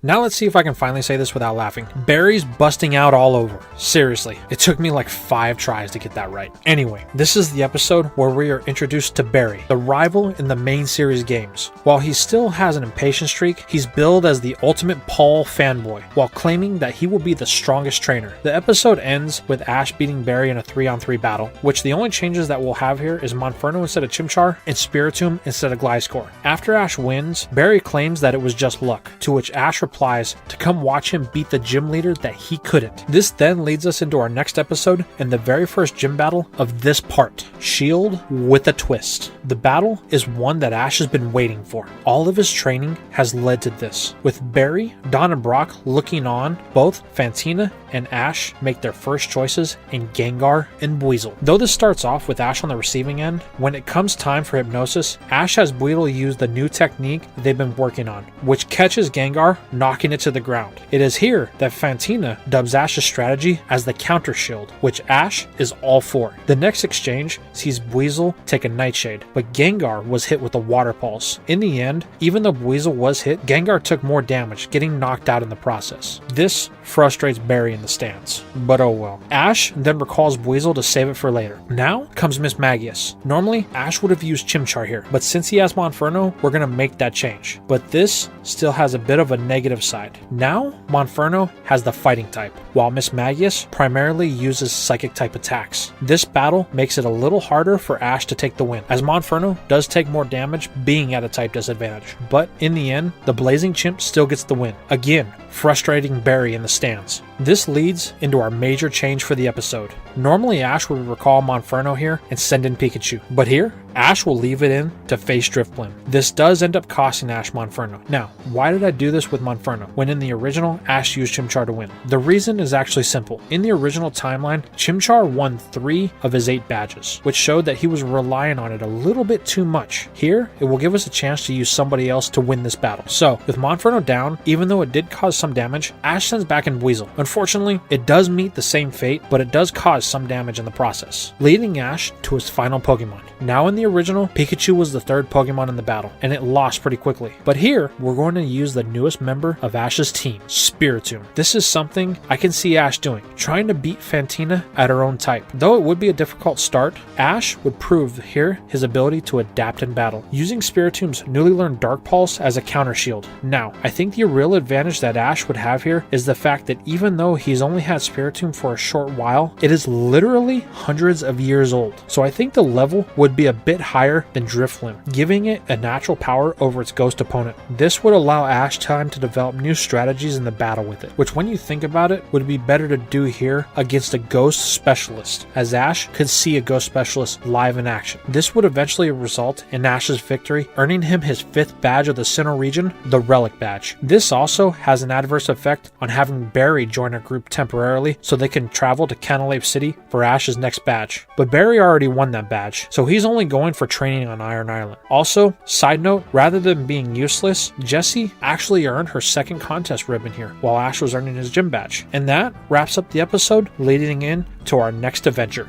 Now let's see if I can finally say this without laughing. Berries busting out all over. Seriously, it took me like 5 tries to get that right. Anyway, this is the episode where we are introduced to Barry, the rival in the main series games. While he still has an impatient streak, he's billed as the ultimate Paul fanboy, while claiming that he will be the strongest trainer. The episode ends with Ash beating Barry in a 3-on-3 battle, which the only changes that we'll have here is Monferno instead of Chimchar and Spiritomb instead of Gliscor. After Ash wins, Barry claims that it was just luck, to which Ash replies to come watch him beat the gym leader that he couldn't. This then leads us into our next episode and the very first gym battle of this part, Shield with a Twist. The battle is one that Ash has been waiting for. All of his training has led to this. With Barry, Don, and Brock looking on, both Fantina and Ash make their first choices in Gengar and Buizel. Though this starts off with Ash on the receiving end, when it comes time for hypnosis, Ash has Buizel use the new technique they've been working on, which catches Gengar, knocking it to the ground. It is here that Fantina dubs Ash's strategy as the counter shield, which Ash is all for. The next exchange sees Buizel take a Nightshade, but Gengar was hit with a Water Pulse. In the end, even though Buizel was hit, Gengar took more damage, getting knocked out in the process. This frustrates Barry in the stands, but oh well. Ash then recalls Buizel to save it for later. Now comes Miss Magius. Normally, Ash would have used Chimchar here, but since he has Monferno, we're gonna make that change. But this still has a bit of a negative side. Now, Monferno has the fighting type, while Miss Magius primarily uses psychic type attacks. This battle makes it a little harder for Ash to take the win, as Monferno does take more damage being at a type disadvantage. But in the end, the Blazing Chimp still gets the win. Again, frustrating Barry in the stands. This leads into our major change for the episode. Normally Ash would recall Monferno here and send in Pikachu, but here, Ash will leave it in to face Drifblim. This does end up costing Ash Monferno. Now, why did I do this with Monferno, when in the original, Ash used Chimchar to win? The reason is actually simple. In the original timeline, Chimchar won 3 of his 8 badges, which showed that he was relying on it a little bit too much. Here, it will give us a chance to use somebody else to win this battle. So, with Monferno down, even though it did cause some damage, Ash sends back in Buizel. Unfortunately, it does meet the same fate, but it does cause some damage in the process, leading Ash to his final Pokemon. Now in the original, Pikachu was the 3rd Pokemon in the battle, and it lost pretty quickly. But here, we're going to use the newest member of Ash's team, Spiritomb. This is something I can see Ash doing, trying to beat Fantina at her own type. Though it would be a difficult start, Ash would prove here his ability to adapt in battle, using Spiritomb's newly learned Dark Pulse as a counter shield. Now, I think the real advantage that Ash would have here is the fact that even though he's only had Spiritomb for a short while, it is literally hundreds of years old. So I think the level would be a bit bit higher than Drifloon, giving it a natural power over its ghost opponent. This would allow Ash time to develop new strategies in the battle with it, which when you think about it would be better to do here against a ghost specialist, as Ash could see a ghost specialist live in action. This would eventually result in Ash's victory, earning him his 5th badge of the Sinnoh region, the Relic badge. This also has an adverse effect on having Barry join a group temporarily so they can travel to Canalave City for Ash's next badge. But Barry already won that badge, so he's only going for training on Iron Island. Also, side note, rather than being useless, Jessie actually earned her 2nd contest ribbon here, while Ash was earning his gym badge. And that wraps up the episode, leading in to our next adventure.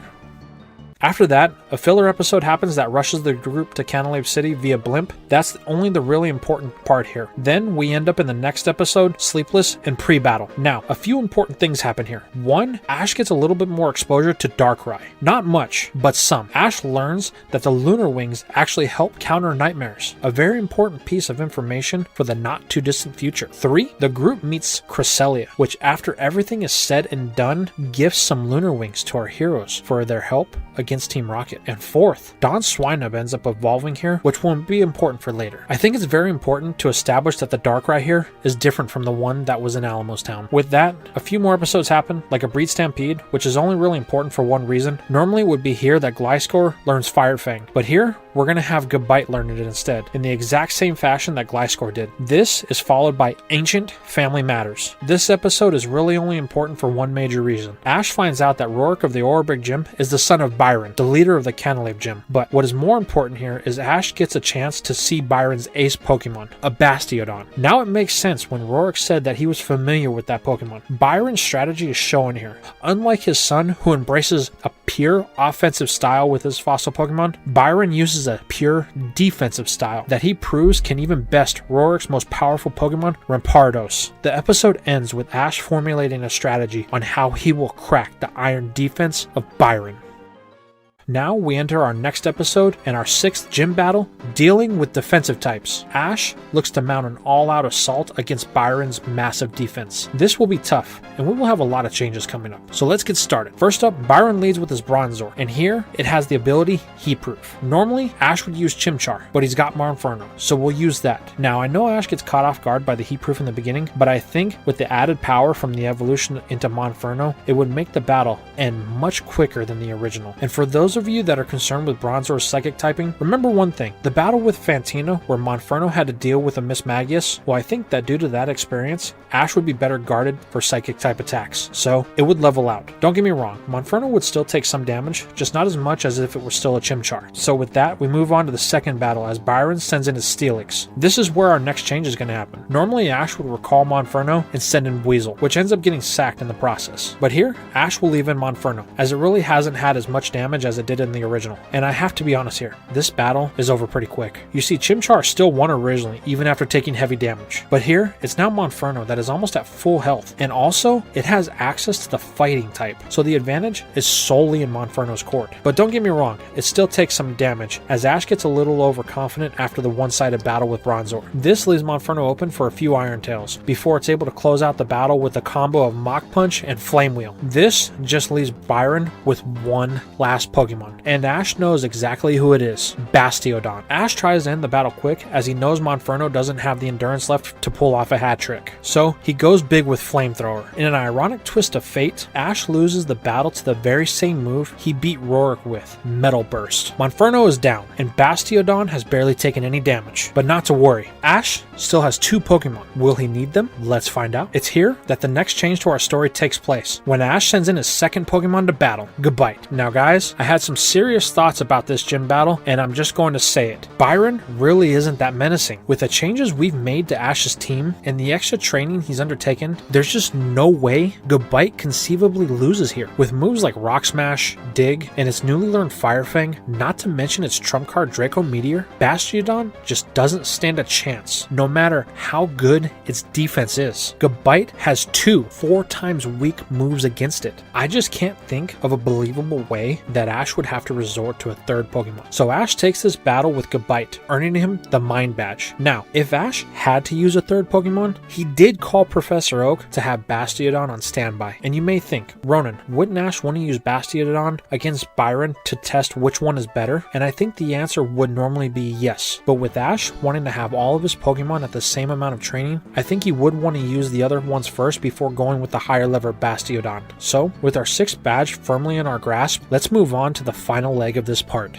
After that, a filler episode happens that rushes the group to Canalave City via blimp. That's only the really important part here. Then we end up in the next episode, sleepless and pre-battle. Now, a few important things happen here. 1, Ash gets a little bit more exposure to Darkrai. Not much, but some. Ash learns that the lunar wings actually help counter nightmares, a very important piece of information for the not too distant future. 3, the group meets Cresselia, which after everything is said and done, gifts some lunar wings to our heroes for their help against Team Rocket. And 4th, Dawn's Swinub ends up evolving here, which will be important for later. I think it's very important to establish that the Darkrai here is different from the one that was in Alamos Town. With that, a few more episodes happen, like a Breed Stampede, which is only really important for one reason. Normally it would be here that Gliscor learns Fire Fang, but here we're going to have Gabite learn it instead, in the exact same fashion that Gliscor did. This is followed by Ancient Family Matters. This episode is really only important for one major reason. Ash finds out that Rourke of the Orburgh Gym is the son of Byron, the leader of the Canalave Gym. But what is more important here is Ash gets a chance to see Byron's ace Pokemon, a Bastiodon. Now it makes sense when Rourke said that he was familiar with that Pokemon. Byron's strategy is shown here. Unlike his son, who embraces a pure offensive style with his fossil Pokemon, Byron uses a pure defensive style that he proves can even best Rourke's most powerful Pokemon, Rampardos. The episode ends with Ash formulating a strategy on how he will crack the iron defense of Byron. Now we enter our next episode and our 6th gym battle, dealing with defensive types. Ash looks to mount an all-out assault against Byron's massive defense. This will be tough, and we will have a lot of changes coming up. So let's get started. First up, Byron leads with his Bronzor, and here it has the ability Heatproof. Normally, Ash would use Chimchar, but he's got Monferno, so we'll use that. Now, I know Ash gets caught off guard by the Heatproof in the beginning, but I think with the added power from the evolution into Monferno, it would make the battle end much quicker than the original. And for those of you that are concerned with Bronzor's psychic typing, remember one thing. The battle with Fantina, where Monferno had to deal with a Miss Magius, well, I think that due to that experience, Ash would be better guarded for psychic type attacks, so it would level out. Don't get me wrong, Monferno would still take some damage, just not as much as if it were still a Chimchar. So with that, we move on to the second battle as Byron sends in his Steelix. This is where our next change is going to happen. Normally, Ash would recall Monferno and send in Weasel, which ends up getting sacked in the process. But here, Ash will leave in Monferno, as it really hasn't had as much damage as it did in the original. And I have to be honest here, this battle is over pretty quick. You see, Chimchar still won originally, even after taking heavy damage. But here, it's now Monferno that is almost at full health, and also, it has access to the fighting type, so the advantage is solely in Monferno's court. But don't get me wrong, it still takes some damage, as Ash gets a little overconfident after the one-sided battle with Bronzor. This leaves Monferno open for a few Iron Tails, before it's able to close out the battle with a combo of Mach Punch and Flame Wheel. This just leaves Byron with one last Pokemon, and Ash knows exactly who it is, Bastiodon. Ash tries to end the battle quick, as he knows Monferno doesn't have the endurance left to pull off a hat trick. So he goes big with Flamethrower. In an ironic twist of fate, Ash loses the battle to the very same move he beat Rourke with, Metal Burst. Monferno is down, and Bastiodon has barely taken any damage. But not to worry, Ash still has 2 Pokemon. Will he need them? Let's find out. It's here that the next change to our story takes place, when Ash sends in his second Pokemon to battle, Gabite. Now guys, I had some serious thoughts about this gym battle, and I'm just going to say it. Byron really isn't that menacing. With the changes we've made to Ash's team, and the extra training he's undertaken, there's just no way Gabite conceivably loses here. With moves like Rock Smash, Dig, and its newly learned Fire Fang, not to mention its trump card Draco Meteor, Bastiodon just doesn't stand a chance, no matter how good its defense is. Gabite has 2 4 times weak moves against it. I just can't think of a believable way that Ash Ash would have to resort to a third Pokemon. So Ash takes this battle with Gabite, earning him the Mind Badge. Now, if Ash had to use a third Pokemon, he did call Professor Oak to have Bastiodon on standby. And you may think, Ronan, wouldn't Ash want to use Bastiodon against Byron to test which one is better? And I think the answer would normally be yes. But with Ash wanting to have all of his Pokemon at the same amount of training, I think he would want to use the other ones first before going with the higher level Bastiodon. So, with our 6th badge firmly in our grasp, let's move on to the final leg of this part.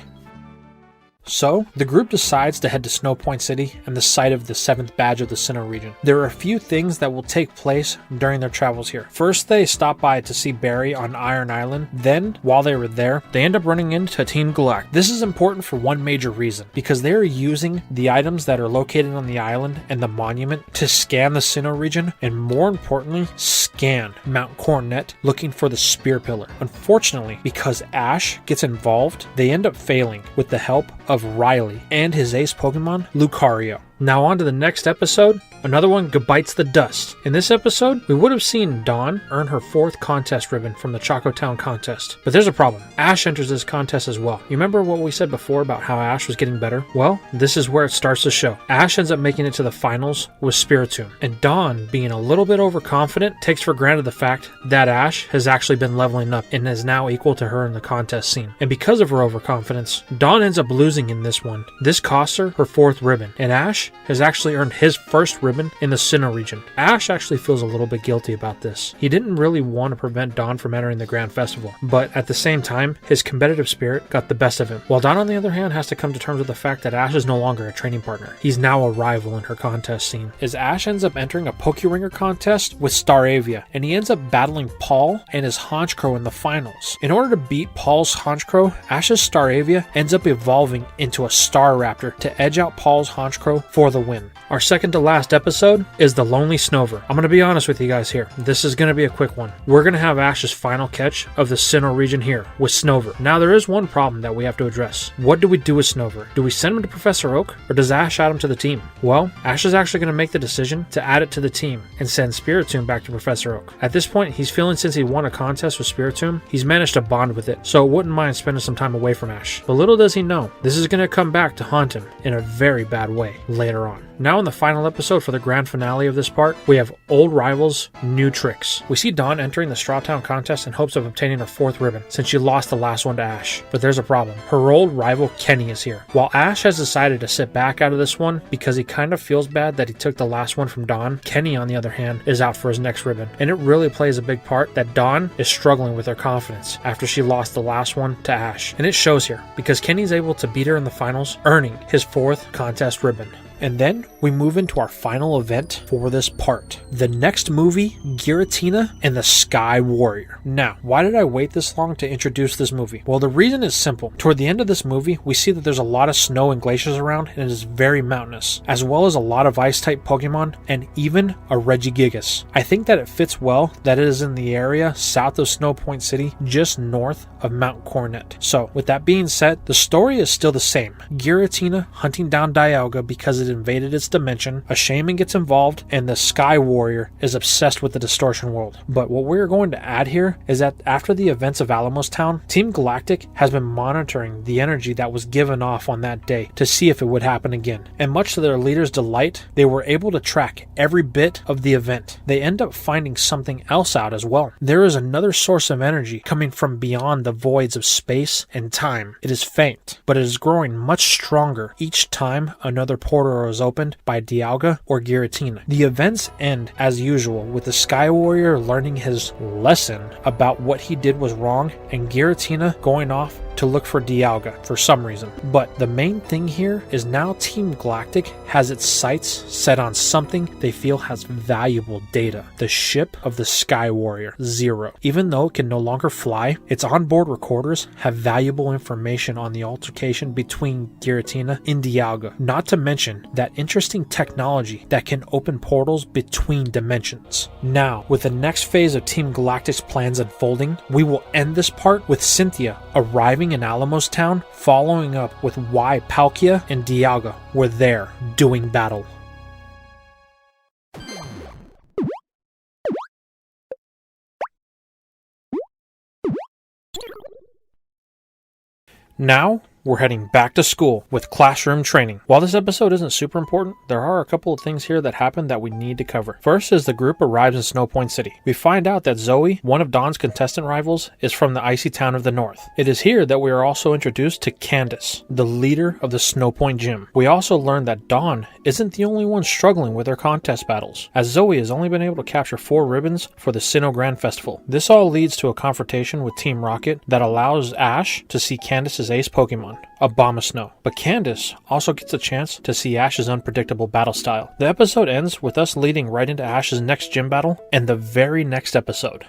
So, the group decides to head to Snowpoint City and the site of the 7th badge of the Sinnoh region. There are a few things that will take place during their travels here. First, they stop by to see Barry on Iron Island. Then, while they were there, they end up running into Team Galactic. This is important for one major reason, because they are using the items that are located on the island and the monument to scan the Sinnoh region, and more importantly, scan Mount Coronet looking for the Spear Pillar. Unfortunately, because Ash gets involved, they end up failing with the help of Riley and his ace Pokemon, Lucario. Now on to the next episode, another one Gabites the Dust. In this episode, we would have seen Dawn earn her 4th contest ribbon from the Choco Town contest. But there's a problem. Ash enters this contest as well. You remember what we said before about how Ash was getting better? Well, this is where it starts to show. Ash ends up making it to the finals with Spiritomb. And Dawn, being a little bit overconfident, takes for granted the fact that Ash has actually been leveling up and is now equal to her in the contest scene. And because of her overconfidence, Dawn ends up losing in this one. This costs her 4th ribbon. And Ash has actually earned his 1st ribbon in the Sinnoh region. Ash actually feels a little bit guilty about this. He didn't really want to prevent Dawn from entering the Grand Festival, but at the same time, his competitive spirit got the best of him. While Dawn, on the other hand, has to come to terms with the fact that Ash is no longer a training partner. He's now a rival in her contest scene, as Ash ends up entering a Pokeringer contest with Staravia, and he ends up battling Paul and his Honchkrow in the finals. In order to beat Paul's Honchkrow, Ash's Staravia ends up evolving into a Staraptor to edge out Paul's Honchkrow for the win. Our second to last episode is the Lonely Snover. I'm going to be honest with you guys here. This is going to be a quick one. We're going to have Ash's final catch of the Sinnoh region here with Snover. Now there is one problem that we have to address. What do we do with Snover? Do we send him to Professor Oak, or does Ash add him to the team? Well, Ash is actually going to make the decision to add it to the team and send Spiritomb back to Professor Oak. At this point, he's feeling since he won a contest with Spiritomb, he's managed to bond with it, so wouldn't mind spending some time away from Ash. But little does he know, this is going to come back to haunt him in a very bad way later on. Now in the final episode for the grand finale of this part, we have old rivals, new tricks. We see Dawn entering the Strawtown contest in hopes of obtaining her 4th ribbon, since she lost the last one to Ash. But there's a problem. Her old rival Kenny is here. While Ash has decided to sit back out of this one because he kind of feels bad that he took the last one from Dawn, Kenny, on the other hand, is out for his next ribbon. And it really plays a big part that Dawn is struggling with her confidence after she lost the last one to Ash. And it shows here, because Kenny's able to beat her in the finals, earning his 4th contest ribbon. And then we move into our final event for this part. The next movie, Giratina and the Sky Warrior. Now, why did I wait this long to introduce this movie? Well, the reason is simple. Toward the end of this movie, we see that there's a lot of snow and glaciers around, and it is very mountainous, as well as a lot of ice-type Pokemon, and even a Regigigas. I think that it fits well that it is in the area south of Snowpoint City, just north of Mount Coronet. So, with that being said, the story is still the same. Giratina hunting down Dialga because it invaded its dimension, a shaman gets involved, and the Sky Warrior is obsessed with the distortion world. But what we're going to add here is that after the events of Alamos Town, Team Galactic has been monitoring the energy that was given off on that day to see if it would happen again. And much to their leader's delight, they were able to track every bit of the event. They end up finding something else out as well. There is another source of energy coming from beyond the voids of space and time. It is faint, but it is growing much stronger each time another portal is opened by Dialga or Giratina. The events end as usual with the Sky Warrior learning his lesson about what he did was wrong, and Giratina going off to look for Dialga for some reason. But the main thing here is now Team Galactic has its sights set on something they feel has valuable data. The ship of the Sky Warrior, Zero. Even though it can no longer fly, its onboard recorders have valuable information on the altercation between Giratina and Dialga. Not to mention that interesting technology that can open portals between dimensions. Now, with the next phase of Team Galactic's plans unfolding, we will end this part with Cynthia arriving in Alamos Town, following up with why Palkia and Dialga were there doing battle. Now, we're heading back to school with classroom training. While this episode isn't super important, there are a couple of things here that happen that we need to cover. First is the group arrives in Snowpoint City. We find out that Zoe, one of Dawn's contestant rivals, is from the icy town of the north. It is here that we are also introduced to Candace, the leader of the Snowpoint Gym. We also learn that Dawn isn't the only one struggling with her contest battles, as Zoe has only been able to capture 4 ribbons for the Sinnoh Grand Festival. This all leads to a confrontation with Team Rocket that allows Ash to see Candace's ace Pokemon, Abomasnow. But Candace also gets a chance to see Ash's unpredictable battle style. The episode ends with us leading right into Ash's next gym battle and the very next episode.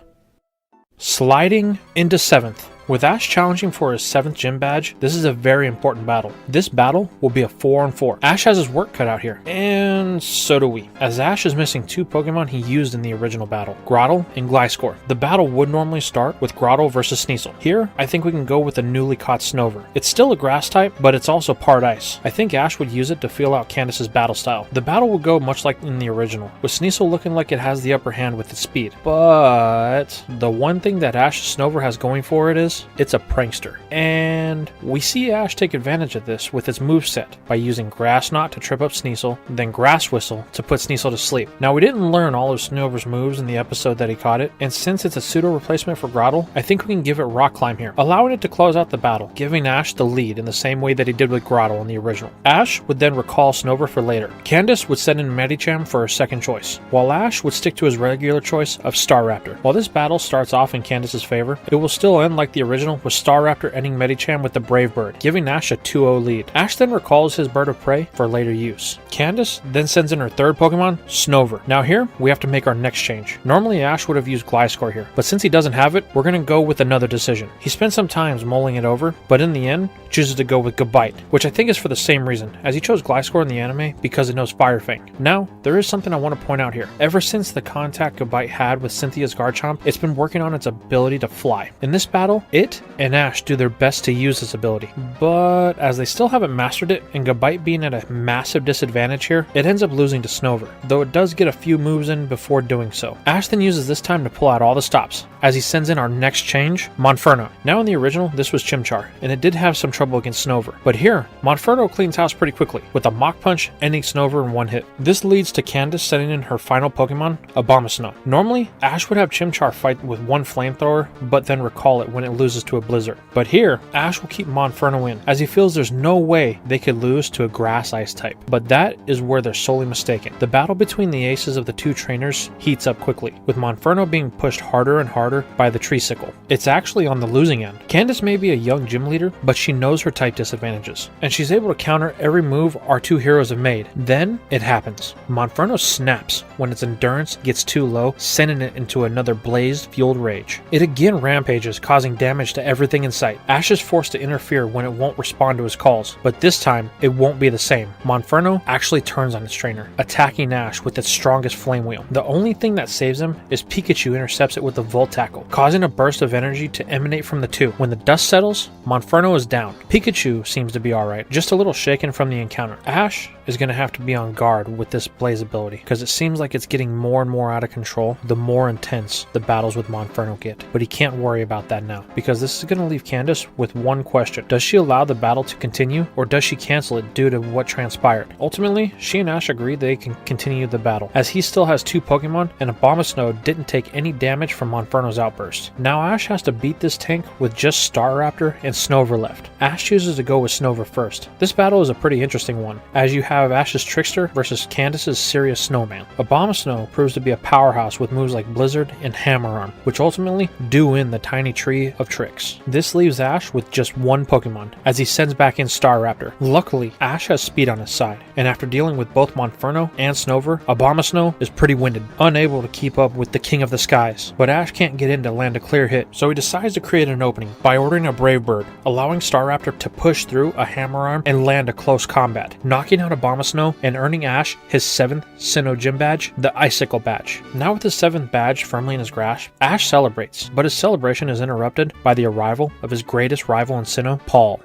Sliding into 7th. With Ash challenging for his 7th gym badge, this is a very important battle. This battle will be a 4-on-4. Ash has his work cut out here, and so do we, as Ash is missing 2 Pokemon he used in the original battle, Grotle and Gliscor. The battle would normally start with Grotle versus Sneasel. Here, I think we can go with the newly caught Snover. It's still a grass type, but it's also part ice. I think Ash would use it to feel out Candace's battle style. The battle will go much like in the original, with Sneasel looking like it has the upper hand with its speed. But the one thing that Ash's Snover has going for it is, it's a prankster. And we see Ash take advantage of this with its moveset by using Grass Knot to trip up Sneasel, then Grass Whistle to put Sneasel to sleep. Now, we didn't learn all of Snover's moves in the episode that he caught it, and since it's a pseudo replacement for Grotle, I think we can give it Rock Climb here, allowing it to close out the battle, giving Ash the lead in the same way that he did with Grotle in the original. Ash would then recall Snover for later. Candace would send in Medicham for her second choice, while Ash would stick to his regular choice of Staraptor. While this battle starts off in Candace's favor, it will still end like the original, with Staraptor ending Medicham with the Brave Bird, giving Ash a 2-0 lead. Ash then recalls his bird of prey for later use. Candace then sends in her 3rd Pokemon, Snover. Now here, we have to make our next change. Normally Ash would have used Gliscor here, but since he doesn't have it, we're going to go with another decision. He spent some time mulling it over, but in the end, chooses to go with Gabite, which I think is for the same reason, as he chose Gliscor in the anime because it knows Fire Fang. Now, there is something I want to point out here. Ever since the contact Gabite had with Cynthia's Garchomp, it's been working on its ability to fly. In this battle, it and Ash do their best to use this ability, but as they still haven't mastered it, and Gabite being at a massive disadvantage here, it ends up losing to Snover, though it does get a few moves in before doing so. Ash then uses this time to pull out all the stops, as he sends in our next change, Monferno. Now in the original, this was Chimchar, and it did have some trouble against Snover, but here, Monferno cleans house pretty quickly, with a Mach Punch ending Snover in one hit. This leads to Candace sending in her final Pokemon, Abomasnow. Normally, Ash would have Chimchar fight with one Flamethrower, but then recall it when it loses to a Blizzard. But here, Ash will keep Monferno in, as he feels there's no way they could lose to a Grass Ice type. But that is where they're solely mistaken. The battle between the aces of the 2 trainers heats up quickly, with Monferno being pushed harder and harder by the Treesicle. It's actually on the losing end. Candace may be a young gym leader, but she knows her type disadvantages, and she's able to counter every move our 2 heroes have made. Then, it happens. Monferno snaps when its endurance gets too low, sending it into another blaze-fueled rage. It again rampages, causing damage to everything in sight. Ash is forced to interfere when it won't respond to his calls, but this time, it won't be the same. Monferno actually turns on its trainer, attacking Ash with its strongest Flame Wheel. The only thing that saves him is Pikachu intercepts it with the Volt Tackle, causing a burst of energy to emanate from the 2. When the dust settles, Monferno is down. Pikachu seems to be alright, just a little shaken from the encounter. Ash is going to have to be on guard with this Blaze ability, because it seems like it's getting more and more out of control the more intense the battles with Monferno get. But he can't worry about that now, because this is going to leave Candace with one question. Does she allow the battle to continue, or does she cancel it due to what transpired? Ultimately, she and Ash agree they can continue the battle, as he still has 2 Pokemon, and Abomasnow didn't take any damage from Monferno's outburst. Now Ash has to beat this tank with just Staraptor and Snover left. Ash chooses to go with Snover first. This battle is a pretty interesting one, as you have Ash's Trickster versus Candace's Serious Snowman. Abomasnow proves to be a powerhouse with moves like Blizzard and Hammer Arm, which ultimately do win the tiny tree of tricks. This leaves Ash with just 1 Pokemon, as he sends back in Staraptor. Luckily, Ash has speed on his side, and after dealing with both Monferno and Snover, Abomasnow is pretty winded, unable to keep up with the King of the Skies. But Ash can't get in to land a clear hit, so he decides to create an opening by ordering a Brave Bird, allowing Staraptor to push through a Hammer Arm and land a close combat, knocking out Abomasnow and earning Ash his 7th Sinnoh Gym Badge, the Icicle Badge. Now with his 7th badge firmly in his grasp, Ash celebrates, but his celebration is interrupted by the arrival of his greatest rival in Sinnoh, Paul.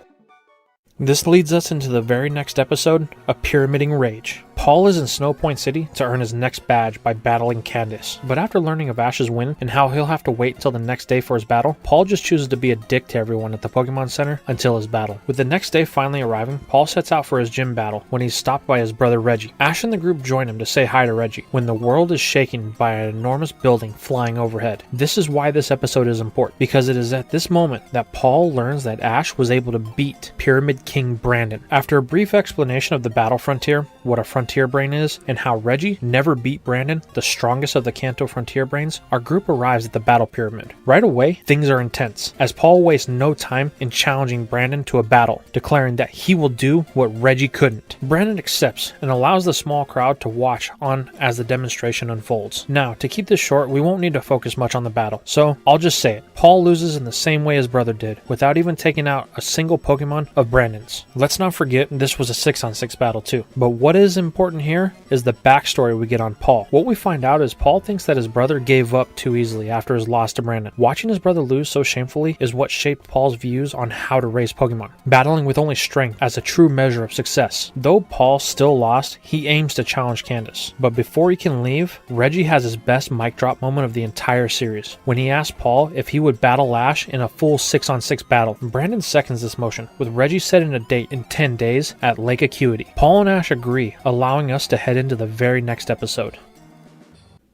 This leads us into the very next episode of Pyramiding Rage. Paul is in Snowpoint City to earn his next badge by battling Candace. But after learning of Ash's win and how he'll have to wait till the next day for his battle, Paul just chooses to be a dick to everyone at the Pokemon Center until his battle. With the next day finally arriving, Paul sets out for his gym battle when he's stopped by his brother Reggie. Ash and the group join him to say hi to Reggie when the world is shaken by an enormous building flying overhead. This is why this episode is important, because it is at this moment that Paul learns that Ash was able to beat Pyramid King Brandon. After a brief explanation of the battle frontier, what a frontier brain is, and how Reggie never beat Brandon, the strongest of the Kanto frontier brains, our group arrives at the battle pyramid. Right away, things are intense, as Paul wastes no time in challenging Brandon to a battle, declaring that he will do what Reggie couldn't. Brandon accepts and allows the small crowd to watch on as the demonstration unfolds. Now, to keep this short, we won't need to focus much on the battle, so I'll just say it. Paul loses in the same way his brother did, without even taking out a single Pokemon of Brandon's. Let's not forget this was a 6-on-6 battle too. But what is important here is the backstory we get on Paul. What we find out is Paul thinks that his brother gave up too easily after his loss to Brandon. Watching his brother lose so shamefully is what shaped Paul's views on how to raise Pokemon, battling with only strength as a true measure of success. Though Paul still lost, he aims to challenge Candace. But before he can leave, Reggie has his best mic drop moment of the entire series, when he asks Paul if he would battle Ash in a full 6-on-6 battle. Brandon seconds this motion, with Reggie setting a date in 10 days at Lake Acuity. Paul and Ash agree, allowing us to head into the very next episode.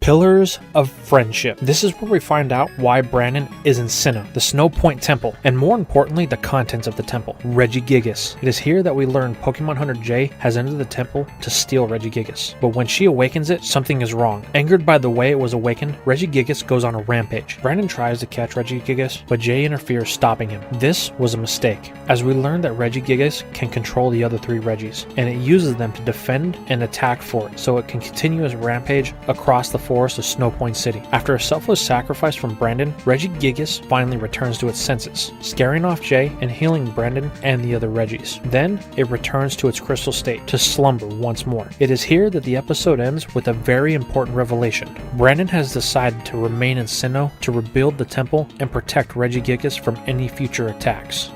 Pillars of Friendship. This is where we find out why Brandon is in Sinnoh, the Snowpoint Temple, and more importantly, the contents of the temple, Regigigas. It is here that we learn Pokemon Hunter Jay has entered the temple to steal Regigigas. But when she awakens it, something is wrong. Angered by the way it was awakened, Regigigas goes on a rampage. Brandon tries to catch Regigigas, but Jay interferes, stopping him. This was a mistake, as we learn that Regigigas can control the other 3 Regis, and it uses them to defend and attack for it, so it can continue its rampage across the forest of Snowpoint City. After a selfless sacrifice from Brandon, Regigigas finally returns to its senses, scaring off Jay and healing Brandon and the other Regis. Then, it returns to its crystal state, to slumber once more. It is here that the episode ends with a very important revelation. Brandon has decided to remain in Sinnoh to rebuild the temple and protect Regigigas from any future attacks.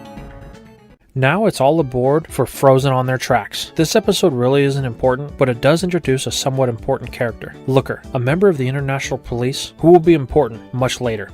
Now it's all aboard for Frozen on their tracks. This episode really isn't important, but it does introduce a somewhat important character, Looker, a member of the International Police who will be important much later.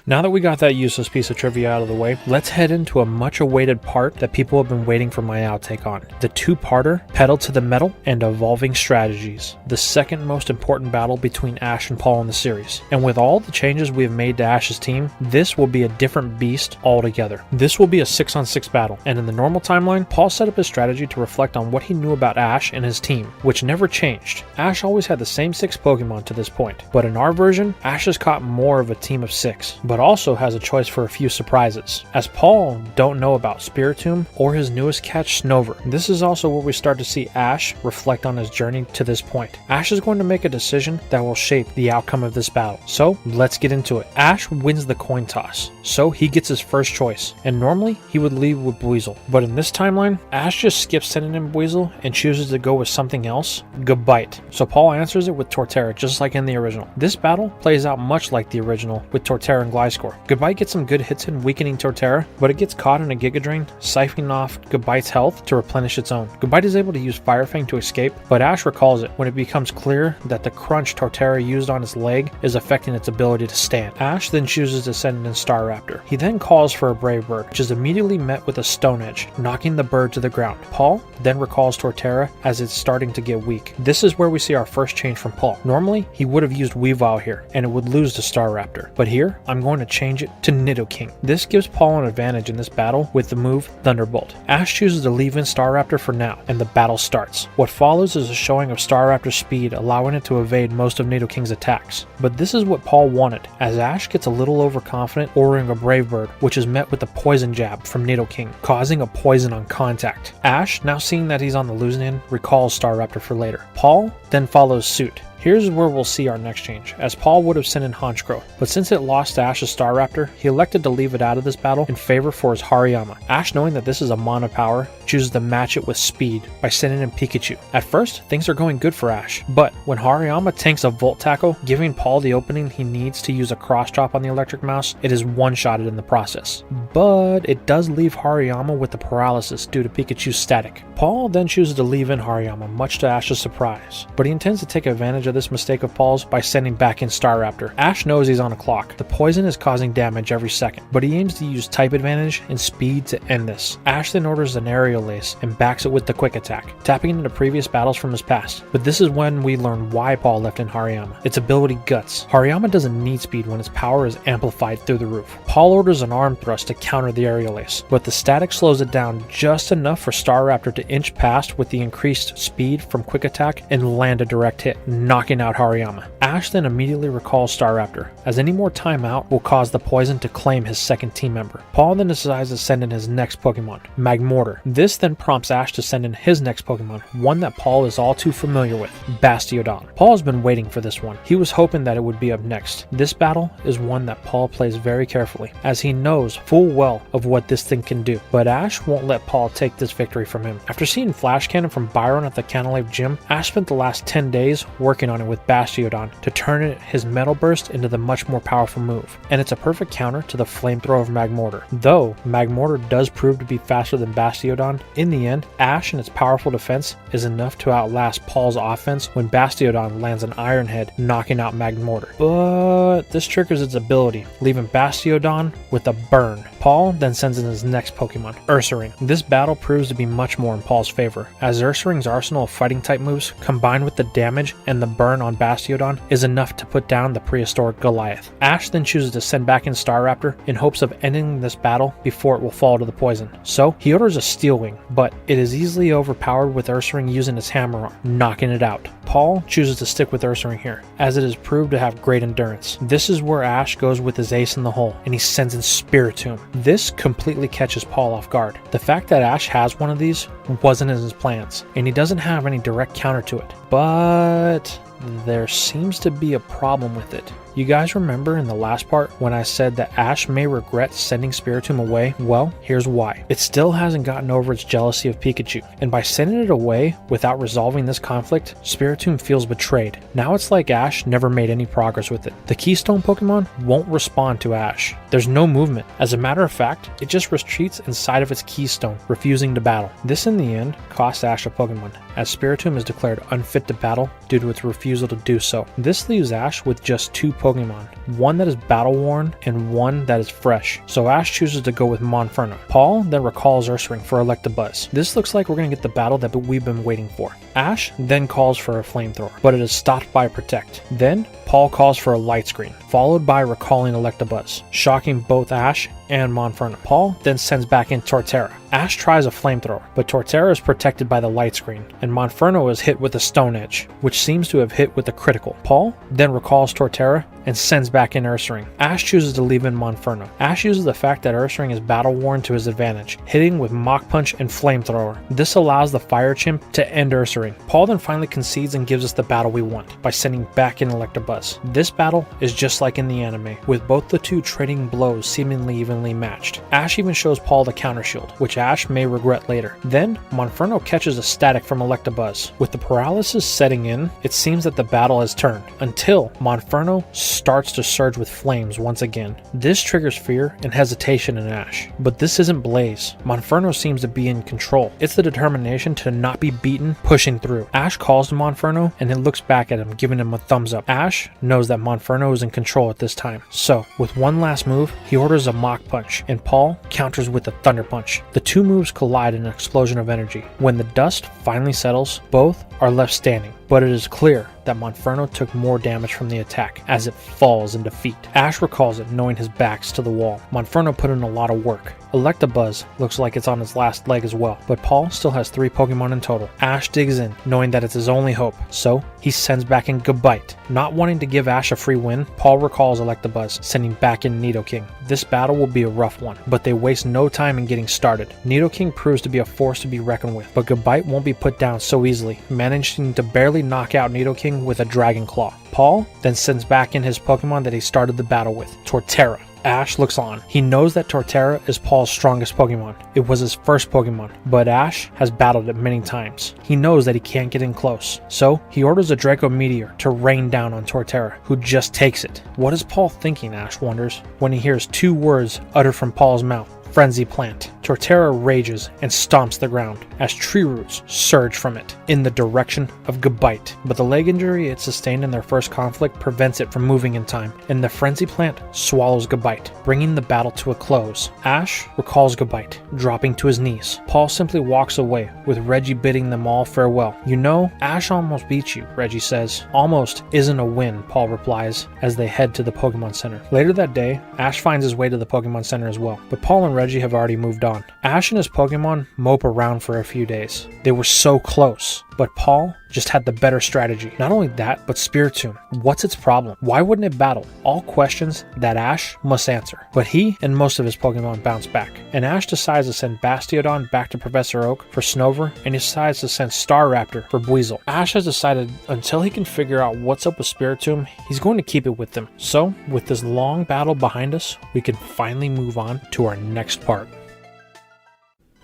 Now that we got that useless piece of trivia out of the way, let's head into a much awaited part that people have been waiting for my outtake on. The 2-parter, Pedal to the Metal and Evolving Strategies. The second most important battle between Ash and Paul in the series. And with all the changes we have made to Ash's team, this will be a different beast altogether. This will be a 6-on-6 battle, and in the normal timeline, Paul set up his strategy to reflect on what he knew about Ash and his team, which never changed. Ash always had the same 6 Pokemon to this point, but in our version, Ash has caught more of a team of 6. But also has a choice for a few surprises, as Paul don't know about Spiritomb or his newest catch, Snover. This is also where we start to see Ash reflect on his journey to this point. Ash is going to make a decision that will shape the outcome of this battle, so let's get into it. Ash wins the coin toss, so he gets his first choice, and normally he would leave with Buizel, but in this timeline, Ash just skips sending him Buizel and chooses to go with something else, Gabite. So Paul answers it with Torterra, just like in the original. This battle plays out much like the original, with Torterra and Gliscor. Gabite gets some good hits in weakening Torterra, but it gets caught in a Giga Drain, siphoning off Gabite's health to replenish its own. Gabite is able to use Fire Fang to escape, but Ash recalls it when it becomes clear that the crunch Torterra used on its leg is affecting its ability to stand. Ash then chooses to send in Staraptor. He then calls for a Brave Bird, which is immediately met with a Stone Edge, knocking the bird to the ground. Paul then recalls Torterra as it's starting to get weak. This is where we see our first change from Paul. Normally, he would have used Weavile here, and it would lose to Staraptor, but here, I'm going to change it to Nidoking. This gives Paul an advantage in this battle with the move Thunderbolt. Ash chooses to leave in Staraptor for now, and the battle starts. What follows is a showing of Staraptor's speed, allowing it to evade most of Nidoking's attacks. But this is what Paul wanted, as Ash gets a little overconfident, ordering a Brave Bird, which is met with a Poison Jab from Nidoking, causing a poison on contact. Ash, now seeing that he's on the losing end, recalls Staraptor for later. Paul then follows suit, Here's where we'll see our next change, as Paul would have sent in Honchkrow, but since it lost to Ash's Staraptor, he elected to leave it out of this battle in favor for his Hariyama. Ash, knowing that this is a mono power, chooses to match it with speed by sending in Pikachu. At first, things are going good for Ash, but when Hariyama tanks a Volt Tackle, giving Paul the opening he needs to use a cross drop on the electric mouse, it is one-shotted in the process. But it does leave Hariyama with the paralysis due to Pikachu's static. Paul then chooses to leave in Hariyama, much to Ash's surprise, but he intends to take advantage of this mistake of Paul's by sending back in Staraptor. Ash knows he's on a clock. The poison is causing damage every second, but he aims to use type advantage and speed to end this. Ash then orders an Aerial Ace and backs it with the Quick Attack, tapping into previous battles from his past. But this is when we learn why Paul left in Hariyama. Its ability Guts. Hariyama doesn't need speed when its power is amplified through the roof. Paul orders an Arm Thrust to counter the Aerial Ace, but the static slows it down just enough for Staraptor to inch past with the increased speed from Quick Attack and land a direct hit, knocking out Hariyama. Ash then immediately recalls Staraptor, as any more timeout will cause the poison to claim his second team member. Paul then decides to send in his next Pokemon, Magmortar. This then prompts Ash to send in his next Pokemon, one that Paul is all too familiar with, Bastiodon. Paul has been waiting for this one. He was hoping that it would be up next. This battle is one that Paul plays very carefully, as he knows full well of what this thing can do, but Ash won't let Paul take this victory from him. After seeing Flash Cannon from Byron at the Canalave Gym, Ash spent the last 10 days working on it with Bastiodon to turn his Metal Burst into the much more powerful move, and it's a perfect counter to the Flamethrower of Magmortar. Though Magmortar does prove to be faster than Bastiodon, in the end, Ash and its powerful defense is enough to outlast Paul's offense when Bastiodon lands an Iron Head, knocking out Magmortar. But this triggers its ability, leaving Bastiodon with a burn. Paul then sends in his next Pokemon, Ursaring. This battle proves to be much more in Paul's favor, as Ursaring's arsenal of fighting type moves, combined with the damage and the burn on Bastiodon, is enough to put down the prehistoric Goliath. Ash then chooses to send back in Staraptor in hopes of ending this battle before it will fall to the poison. So he orders a Steel Wing, but it is easily overpowered with Ursaring using its hammer arm, knocking it out. Paul chooses to stick with Ursaring here, as it is proved to have great endurance. This is where Ash goes with his ace in the hole, and he sends in Spiritomb. This completely catches Paul off guard. The fact that Ash has one of these wasn't in his plans, and he doesn't have any direct counter to it. But there seems to be a problem with it. You guys remember in the last part when I said that Ash may regret sending Spiritomb away? Well, here's why. It still hasn't gotten over its jealousy of Pikachu, and by sending it away without resolving this conflict, Spiritomb feels betrayed. Now it's like Ash never made any progress with it. The Keystone Pokemon won't respond to Ash. There's no movement. As a matter of fact, it just retreats inside of its Keystone, refusing to battle. This in the end costs Ash a Pokemon, as Spiritomb is declared unfit to battle due to its refusal to do so. This leaves Ash with just two Pokemon, one that is battle worn and one that is fresh, so Ash chooses to go with Monferno. Paul then recalls Ursaring for Electabuzz. This looks like we're going to get the battle that we've been waiting for. Ash then calls for a Flamethrower, but it is stopped by Protect. Then Paul calls for a Light Screen, followed by recalling Electabuzz, shocking both Ash and Monferno. Paul then sends back in Torterra. Ash tries a Flamethrower, but Torterra is protected by the Light Screen, and Monferno is hit with a Stone Edge, which seems to have hit with a critical. Paul then recalls Torterra and sends back in Ursaring. Ash chooses to leave in Monferno. Ash uses the fact that Ursaring is battle worn to his advantage, hitting with Mach Punch and Flamethrower. This allows the Fire Chimp to end Ursaring. Paul then finally concedes and gives us the battle we want by sending back in Electabuzz. This battle is just like in the anime, with both the two trading blows seemingly evenly matched. Ash even shows Paul the counter shield, which Ash may regret later. Then Monferno catches a static from Electabuzz. With the paralysis setting in, it seems that the battle has turned, until Monferno starts to surge with flames once again. This triggers fear and hesitation in Ash. But this isn't Blaze. Monferno seems to be in control. It's the determination to not be beaten, pushing through. Ash calls to Monferno and it looks back at him, giving him a thumbs up. Ash knows that Monferno is in control at this time. So, with one last move, he orders a Mach Punch, and Paul counters with a Thunder Punch. The two moves collide in an explosion of energy. When the dust finally settles, both are left standing, but it is clear that Monferno took more damage from the attack as it falls in defeat. Ash recalls it, knowing his back's to the wall. Monferno put in a lot of work. Electabuzz looks like it's on its last leg as well, but Paul still has 3 Pokemon in total. Ash digs in, knowing that it's his only hope, so he sends back in Gabite. Not wanting to give Ash a free win, Paul recalls Electabuzz, sending back in Nidoking. This battle will be a rough one, but they waste no time in getting started. Nidoking proves to be a force to be reckoned with, but Gabite won't be put down so easily, managing to barely knock out Nidoking hitting with a Dragon Claw. Paul then sends back in his Pokemon that he started the battle with, Torterra. Ash looks on. He knows that Torterra is Paul's strongest Pokemon. It was his first Pokemon, but Ash has battled it many times. He knows that he can't get in close, so he orders a Draco Meteor to rain down on Torterra, who just takes it. What is Paul thinking, Ash wonders, when he hears 2 words uttered from Paul's mouth. Frenzy Plant. Torterra rages and stomps the ground as tree roots surge from it in the direction of Gabite. But the leg injury it sustained in their first conflict prevents it from moving in time, and the Frenzy Plant swallows Gabite, bringing the battle to a close. Ash recalls Gabite, dropping to his knees. Paul simply walks away, with Reggie bidding them all farewell. You know, Ash almost beat you, Reggie says. Almost isn't a win, Paul replies, as they head to the Pokemon Center. Later that day, Ash finds his way to the Pokemon Center as well, but Paul and Reggie have already moved on. Ash and his Pokemon mope around for a few days. They were so close, but Paul just had the better strategy. Not only that, but Spiritomb. What's its problem? Why wouldn't it battle? All questions that Ash must answer. But he and most of his Pokemon bounce back, and Ash decides to send Bastiodon back to Professor Oak for Snover, and he decides to send Staraptor for Buizel. Ash has decided until he can figure out what's up with Spiritomb, he's going to keep it with them. So, with this long battle behind us, we can finally move on to our next part.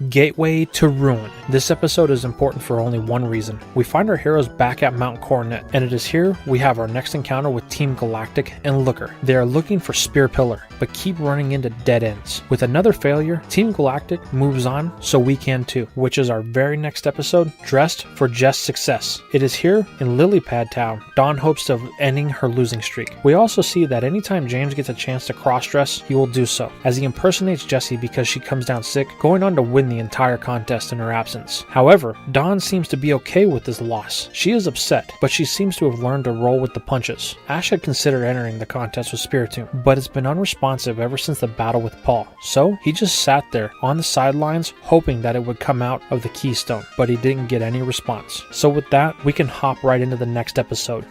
Gateway to Ruin. This episode is important for only one reason. We find our heroes back at Mount Coronet, and it is here we have our next encounter with Team Galactic and Looker. They are looking for Spear Pillar, but keep running into dead ends. With another failure, Team Galactic moves on, so we can too, which is our very next episode, Dressed for Just Success. It is here in Lilypad Town Dawn hopes of ending her losing streak. We also see that anytime James gets a chance to cross-dress, he will do so, as he impersonates Jessie because she comes down sick, going on to win the entire contest in her absence. However, Dawn seems to be okay with this loss. She is upset, but she seems to have learned to roll with the punches. Ash had considered entering the contest with Spiritomb, but it's been unresponsive ever since the battle with Paul. So he just sat there on the sidelines hoping that it would come out of the Keystone, but he didn't get any response. So with that, we can hop right into the next episode,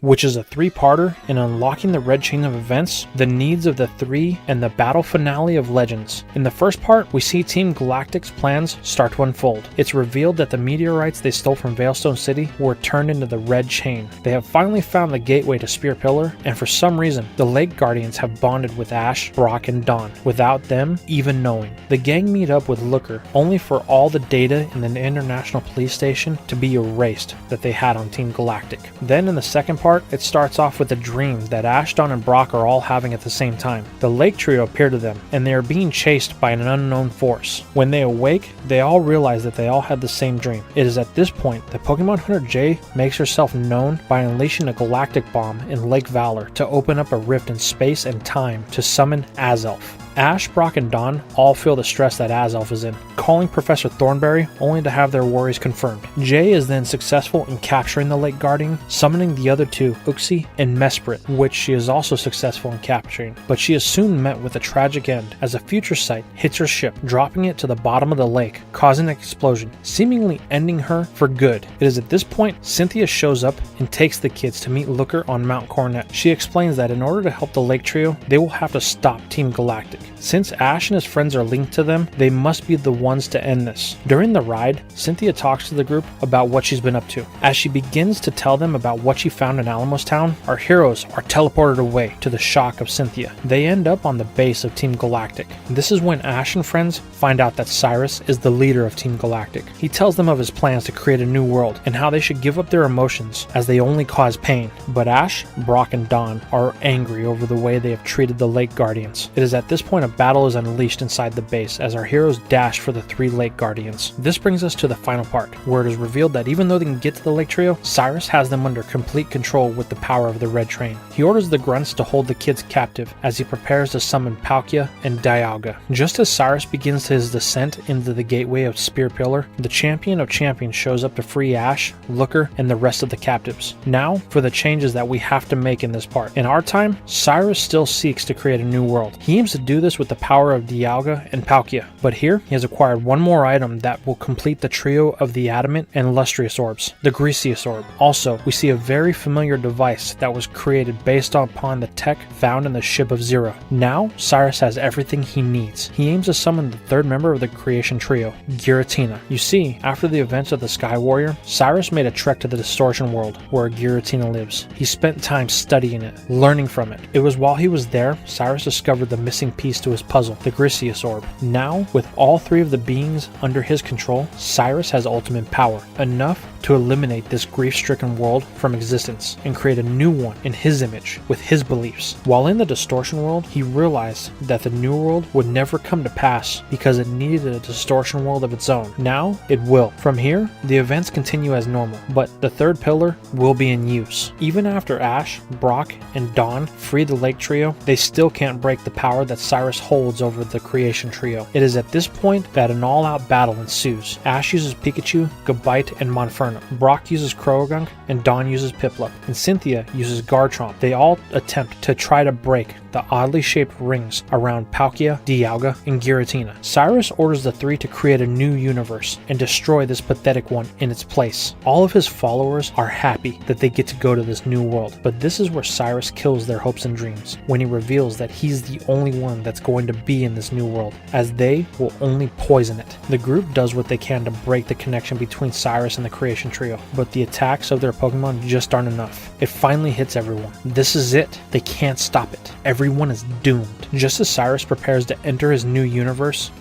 which is a 3-parter in unlocking the red chain of events, the needs of the 3, and the battle finale of Legends. In the first part, we see Team Galactic's plans start to unfold. It's revealed that the meteorites they stole from Veilstone City were turned into the red chain. They have finally found the gateway to Spear Pillar, and for some reason, the Lake Guardians have bonded with Ash, Brock, and Dawn, without them even knowing. The gang meet up with Looker, only for all the data in the International Police Station to be erased that they had on Team Galactic. Then in the second part, it starts off with a dream that Ash, Dawn, and Brock are all having at the same time. The Lake Trio appear to them, and they are being chased by an unknown force. When they awake, they all realize that they all had the same dream. It is at this point that Pokemon Hunter J makes herself known by unleashing a galactic bomb in Lake Valor to open up a rift in space and time to summon Azelf. Ash, Brock, and Dawn all feel the stress that Azelf is in, calling Professor Thornberry only to have their worries confirmed. Jay is then successful in capturing the Lake Guardian, summoning the other 2, Uxie and Mesprit, which she is also successful in capturing, but she is soon met with a tragic end as a future sight hits her ship, dropping it to the bottom of the lake, causing an explosion, seemingly ending her for good. It is at this point Cynthia shows up and takes the kids to meet Looker on Mount Coronet. She explains that in order to help the Lake Trio, they will have to stop Team Galactic. Since Ash and his friends are linked to them, they must be the ones to end this. During the ride, Cynthia talks to the group about what she's been up to. As she begins to tell them about what she found in Alamos Town, our heroes are teleported away to the shock of Cynthia. They end up on the base of Team Galactic. This is when Ash and friends find out that Cyrus is the leader of Team Galactic. He tells them of his plans to create a new world and how they should give up their emotions as they only cause pain. But Ash, Brock, and Dawn are angry over the way they have treated the Lake Guardians. It is at this point a battle is unleashed inside the base as our heroes dash for the 3 Lake Guardians. This brings us to the final part, where it is revealed that even though they can get to the Lake Trio, Cyrus has them under complete control with the power of the Red Train. He orders the grunts to hold the kids captive as he prepares to summon Palkia and Dialga. Just as Cyrus begins his descent into the gateway of Spear Pillar, the champion of champions shows up to free Ash, Looker, and the rest of the captives. Now, for the changes that we have to make in this part. In our time, Cyrus still seeks to create a new world. He aims to do this this with the power of Dialga and Palkia, but here he has acquired one more item that will complete the trio of the Adamant and Lustrous Orbs, the Greasius Orb. Also, we see a very familiar device that was created based upon the tech found in the Ship of Zero. Now, Cyrus has everything he needs. He aims to summon the third member of the creation trio, Giratina. You see, after the events of the Sky Warrior, Cyrus made a trek to the Distortion World, where Giratina lives. He spent time studying it, learning from it. It was while he was there, Cyrus discovered the missing piece to his puzzle, the Greasius Orb. Now, with all three of the beings under his control, Cyrus has ultimate power, enough to eliminate this grief-stricken world from existence and create a new one in his image with his beliefs. While in the Distortion World, he realized that the new world would never come to pass because it needed a Distortion World of its own. Now, it will. From here, the events continue as normal, but the third pillar will be in use. Even after Ash, Brock, and Dawn free the Lake Trio, they still can't break the power that Cyrus holds over the Creation Trio. It is at this point that an all-out battle ensues. Ash uses Pikachu, Gabite, and Monferno. Brock uses Croagunk, and Dawn uses Piplup, and Cynthia uses Garchomp. They all attempt to try to break the oddly shaped rings around Palkia, Dialga, and Giratina. Cyrus orders the three to create a new universe and destroy this pathetic one in its place. All of his followers are happy that they get to go to this new world, but this is where Cyrus kills their hopes and dreams, when he reveals that he's the only one that's going to be in this new world, as they will only poison it. The group does what they can to break the connection between Cyrus and the Creation Trio, but the attacks of their Pokemon just aren't enough. It finally hits everyone. This is it. They can't stop it. Everyone is doomed. Just as Cyrus prepares to enter his new universe,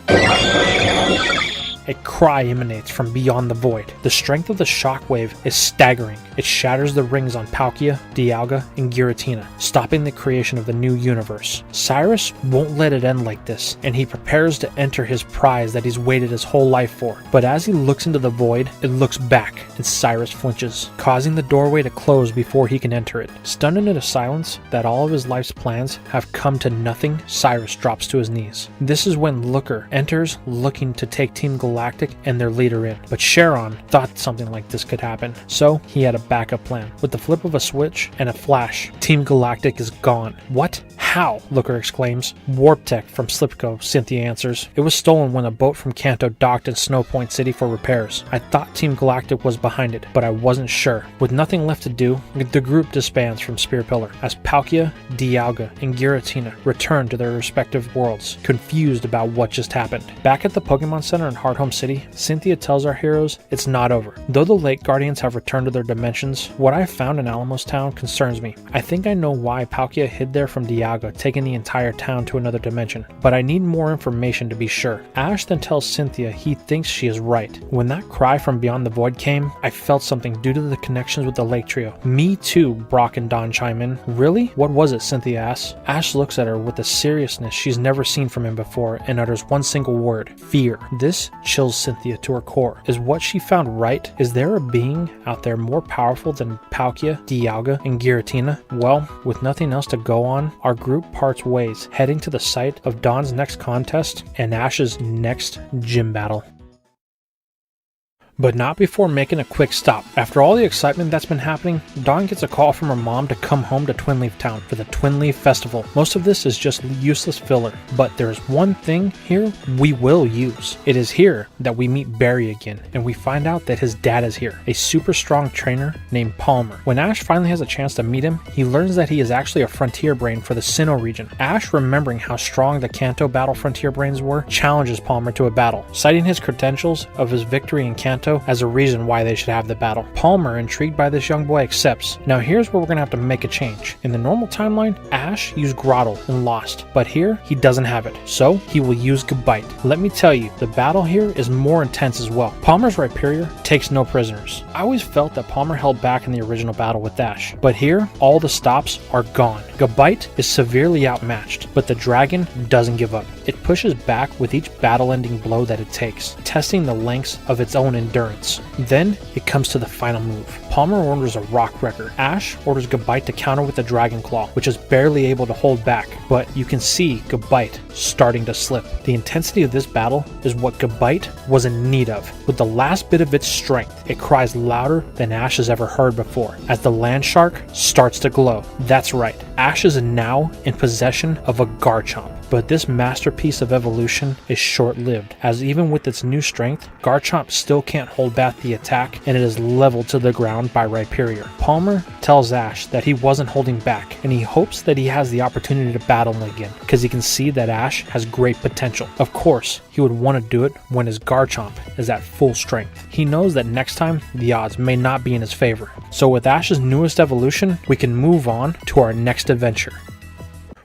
a cry emanates from beyond the void. The strength of the shockwave is staggering. It shatters the rings on Palkia, Dialga, and Giratina, stopping the creation of the new universe. Cyrus won't let it end like this, and he prepares to enter his prize that he's waited his whole life for. But as he looks into the void, it looks back, and Cyrus flinches, causing the doorway to close before he can enter it. Stunned into silence that all of his life's plans have come to nothing, Cyrus drops to his knees. This is when Looker enters, looking to take Team Galactic and their leader in, but Charon thought something like this could happen, so he had a backup plan. With the flip of a switch and a flash, Team Galactic is gone. What? How? Looker exclaims. Warp Tech from Slipco, Cynthia answers. It was stolen when a boat from Kanto docked in Snowpoint City for repairs. I thought Team Galactic was behind it, but I wasn't sure. With nothing left to do, the group disbands from Spear Pillar as Palkia, Dialga, and Giratina return to their respective worlds, confused about what just happened. Back at the Pokemon Center in Hearthome City, Cynthia tells our heroes it's not over. Though the Lake Guardians have returned to their dimensions, what I found in Alamos Town concerns me. I think I know why Palkia hid there from Dialga, taking the entire town to another dimension, but I need more information to be sure. Ash then tells Cynthia he thinks she is right. When that cry from beyond the void came, I felt something due to the connections with the Lake Trio. Me too, Brock and Dawn chime in. Really? What was it? Cynthia asks. Ash looks at her with a seriousness she's never seen from him before and utters one single word: fear. This chills Cynthia to her core. Is what she found right? Is there a being out there more powerful than Palkia, Dialga, and Giratina? Well, with nothing else to go on, our group parts ways, heading to the site of Dawn's next contest and Ash's next gym battle. But not before making a quick stop. After all the excitement that's been happening, Dawn gets a call from her mom to come home to Twin Leaf Town for the Twin Leaf Festival. Most of this is just useless filler, but there's one thing here we will use. It is here that we meet Barry again, and we find out that his dad is here, a super strong trainer named Palmer. When Ash finally has a chance to meet him, he learns that he is actually a frontier brain for the Sinnoh region. Ash, remembering how strong the Kanto battle frontier brains were, challenges Palmer to a battle, citing his credentials of his victory in Kanto as a reason why they should have the battle. Palmer, intrigued by this young boy, accepts. Now here's where we're going to have to make a change. In the normal timeline, Ash used Grottle and lost, but here he doesn't have it, so he will use Gabite. Let me tell you, the battle here is more intense as well. Palmer's Rhyperior takes no prisoners. I always felt that Palmer held back in the original battle with Ash, but here all the stops are gone. Gabite is severely outmatched, but the dragon doesn't give up. It pushes back with each battle-ending blow that it takes, testing the lengths of its own endurance. Then it comes to the final move. Palmer orders a Rock Wrecker. Ash orders Gabite to counter with the Dragon Claw, which is barely able to hold back, but you can see Gabite starting to slip. The intensity of this battle is what Gabite was in need of. With the last bit of its strength, it cries louder than Ash has ever heard before, as the Land Shark starts to glow. That's right, Ash is now in possession of a Garchomp. But this masterpiece of evolution is short-lived, as even with its new strength, Garchomp still can't hold back the attack and it is leveled to the ground by Rhyperior. Palmer tells Ash that he wasn't holding back and he hopes that he has the opportunity to battle him again because he can see that Ash has great potential. Of course, he would want to do it when his Garchomp is at full strength. He knows that next time the odds may not be in his favor. So with Ash's newest evolution, we can move on to our next adventure,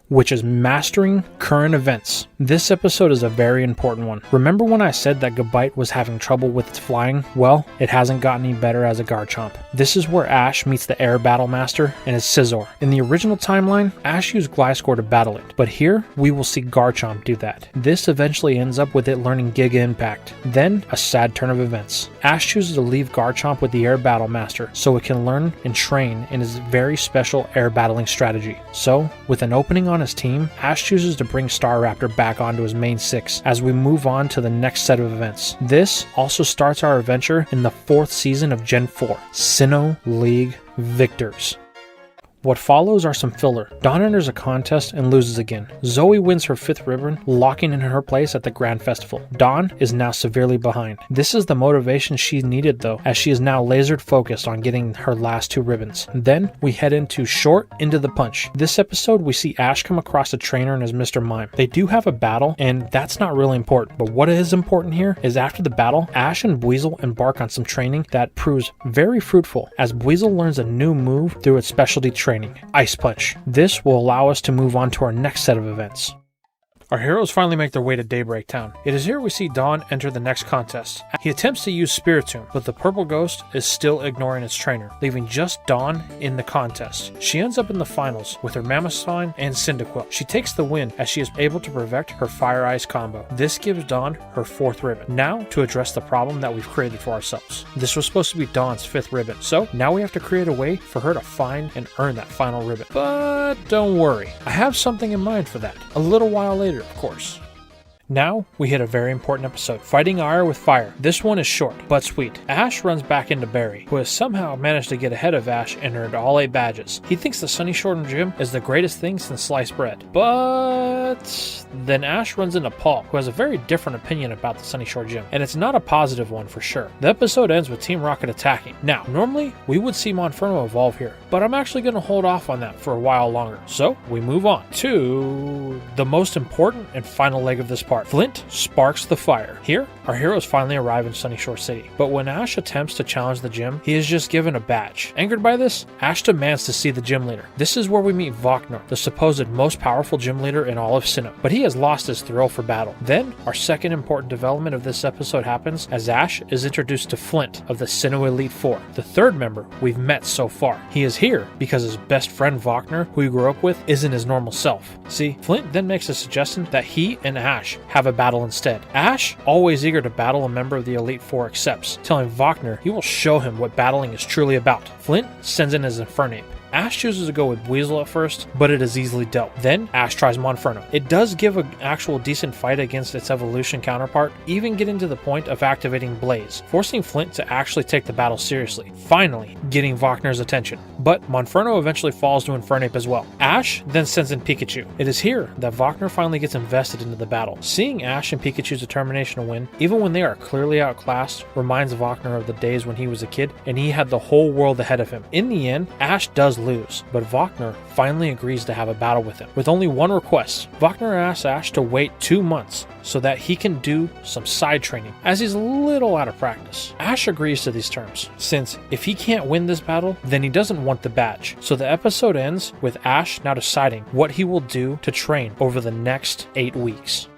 which is mastering current events. This episode is a very important one. Remember when I said that Gabite was having trouble with its flying? Well, it hasn't gotten any better as a Garchomp. This is where Ash meets the Air Battle Master and his Scizor. In the original timeline, Ash used Gliscor to battle it, but here we will see Garchomp do that. This eventually ends up with it learning Giga Impact. Then, a sad turn of events. Ash chooses to leave Garchomp with the Air Battle Master so it can learn and train in his very special air battling strategy. So, with an opening on his team, Ash chooses to bring Staraptor back onto his main 6 as we move on to the next set of events. This also starts our adventure in the 4th season of Gen 4, Sinnoh League Victors. What follows are some filler. Dawn enters a contest and loses again. Zoe wins her 5th ribbon, locking in her place at the Grand Festival. Dawn is now severely behind. This is the motivation she needed though, as she is now lasered focused on getting her last 2 ribbons. Then we head into Short Into the Punch. This episode we see Ash come across a trainer and his Mr. Mime. They do have a battle and that's not really important, but what is important here is after the battle, Ash and Buizel embark on some training that proves very fruitful as Buizel learns a new move through its specialty training, Ice Punch. This will allow us to move on to our next set of events. Our heroes finally make their way to Daybreak Town. It is here we see Dawn enter the next contest. He attempts to use Spiritomb, but the purple ghost is still ignoring its trainer, leaving just Dawn in the contest. She ends up in the finals with her Mamoswine and Cyndaquil. She takes the win as she is able to perfect her Fire Ice combo. This gives Dawn her 4th ribbon. Now to address the problem that we've created for ourselves. This was supposed to be Dawn's 5th ribbon, so now we have to create a way for her to find and earn that final ribbon. But don't worry, I have something in mind for that. A little while later, of course. Now, we hit a very important episode, fighting Ire with fire. This one is short, but sweet. Ash runs back into Barry, who has somehow managed to get ahead of Ash and earned all 8 badges. He thinks the Sunyshore Gym is the greatest thing since sliced bread. But then Ash runs into Paul, who has a very different opinion about the Sunyshore Gym, and it's not a positive one for sure. The episode ends with Team Rocket attacking. Now, normally, we would see Monferno evolve here, but I'm actually going to hold off on that for a while longer. So, we move on to the most important and final leg of this part. Flint sparks the fire. Here, our heroes finally arrive in Sunyshore City, but when Ash attempts to challenge the gym, he is just given a badge. Angered by this, Ash demands to see the gym leader. This is where we meet Voknor, the supposed most powerful gym leader in all of Sinnoh, but he has lost his thrill for battle. Then, our second important development of this episode happens as Ash is introduced to Flint of the Sinnoh Elite Four, the 3rd member we've met so far. He is here because his best friend Voknor, who he grew up with, isn't his normal self. See, Flint then makes a suggestion that he and Ash have a battle instead. Ash, always eager to battle a member of the Elite Four, accepts, telling Voknor he will show him what battling is truly about. Flint sends in his Infernape. Ash chooses to go with Buizel at first, but it is easily dealt. Then, Ash tries Monferno. It does give an actual decent fight against its evolution counterpart, even getting to the point of activating Blaze, forcing Flint to actually take the battle seriously, finally getting Voknor's attention. But Monferno eventually falls to Infernape as well. Ash then sends in Pikachu. It is here that Voknor finally gets invested into the battle. Seeing Ash and Pikachu's determination to win, even when they are clearly outclassed, reminds Voknor of the days when he was a kid and he had the whole world ahead of him. In the end, Ash does lose, but Voknor finally agrees to have a battle with him, with only one request. Voknor asks Ash to wait 2 months so that he can do some side training, as he's a little out of practice. Ash agrees to these terms, since if he can't win this battle, then he doesn't want the badge. So the episode ends with Ash now deciding what he will do to train over the next 8 weeks.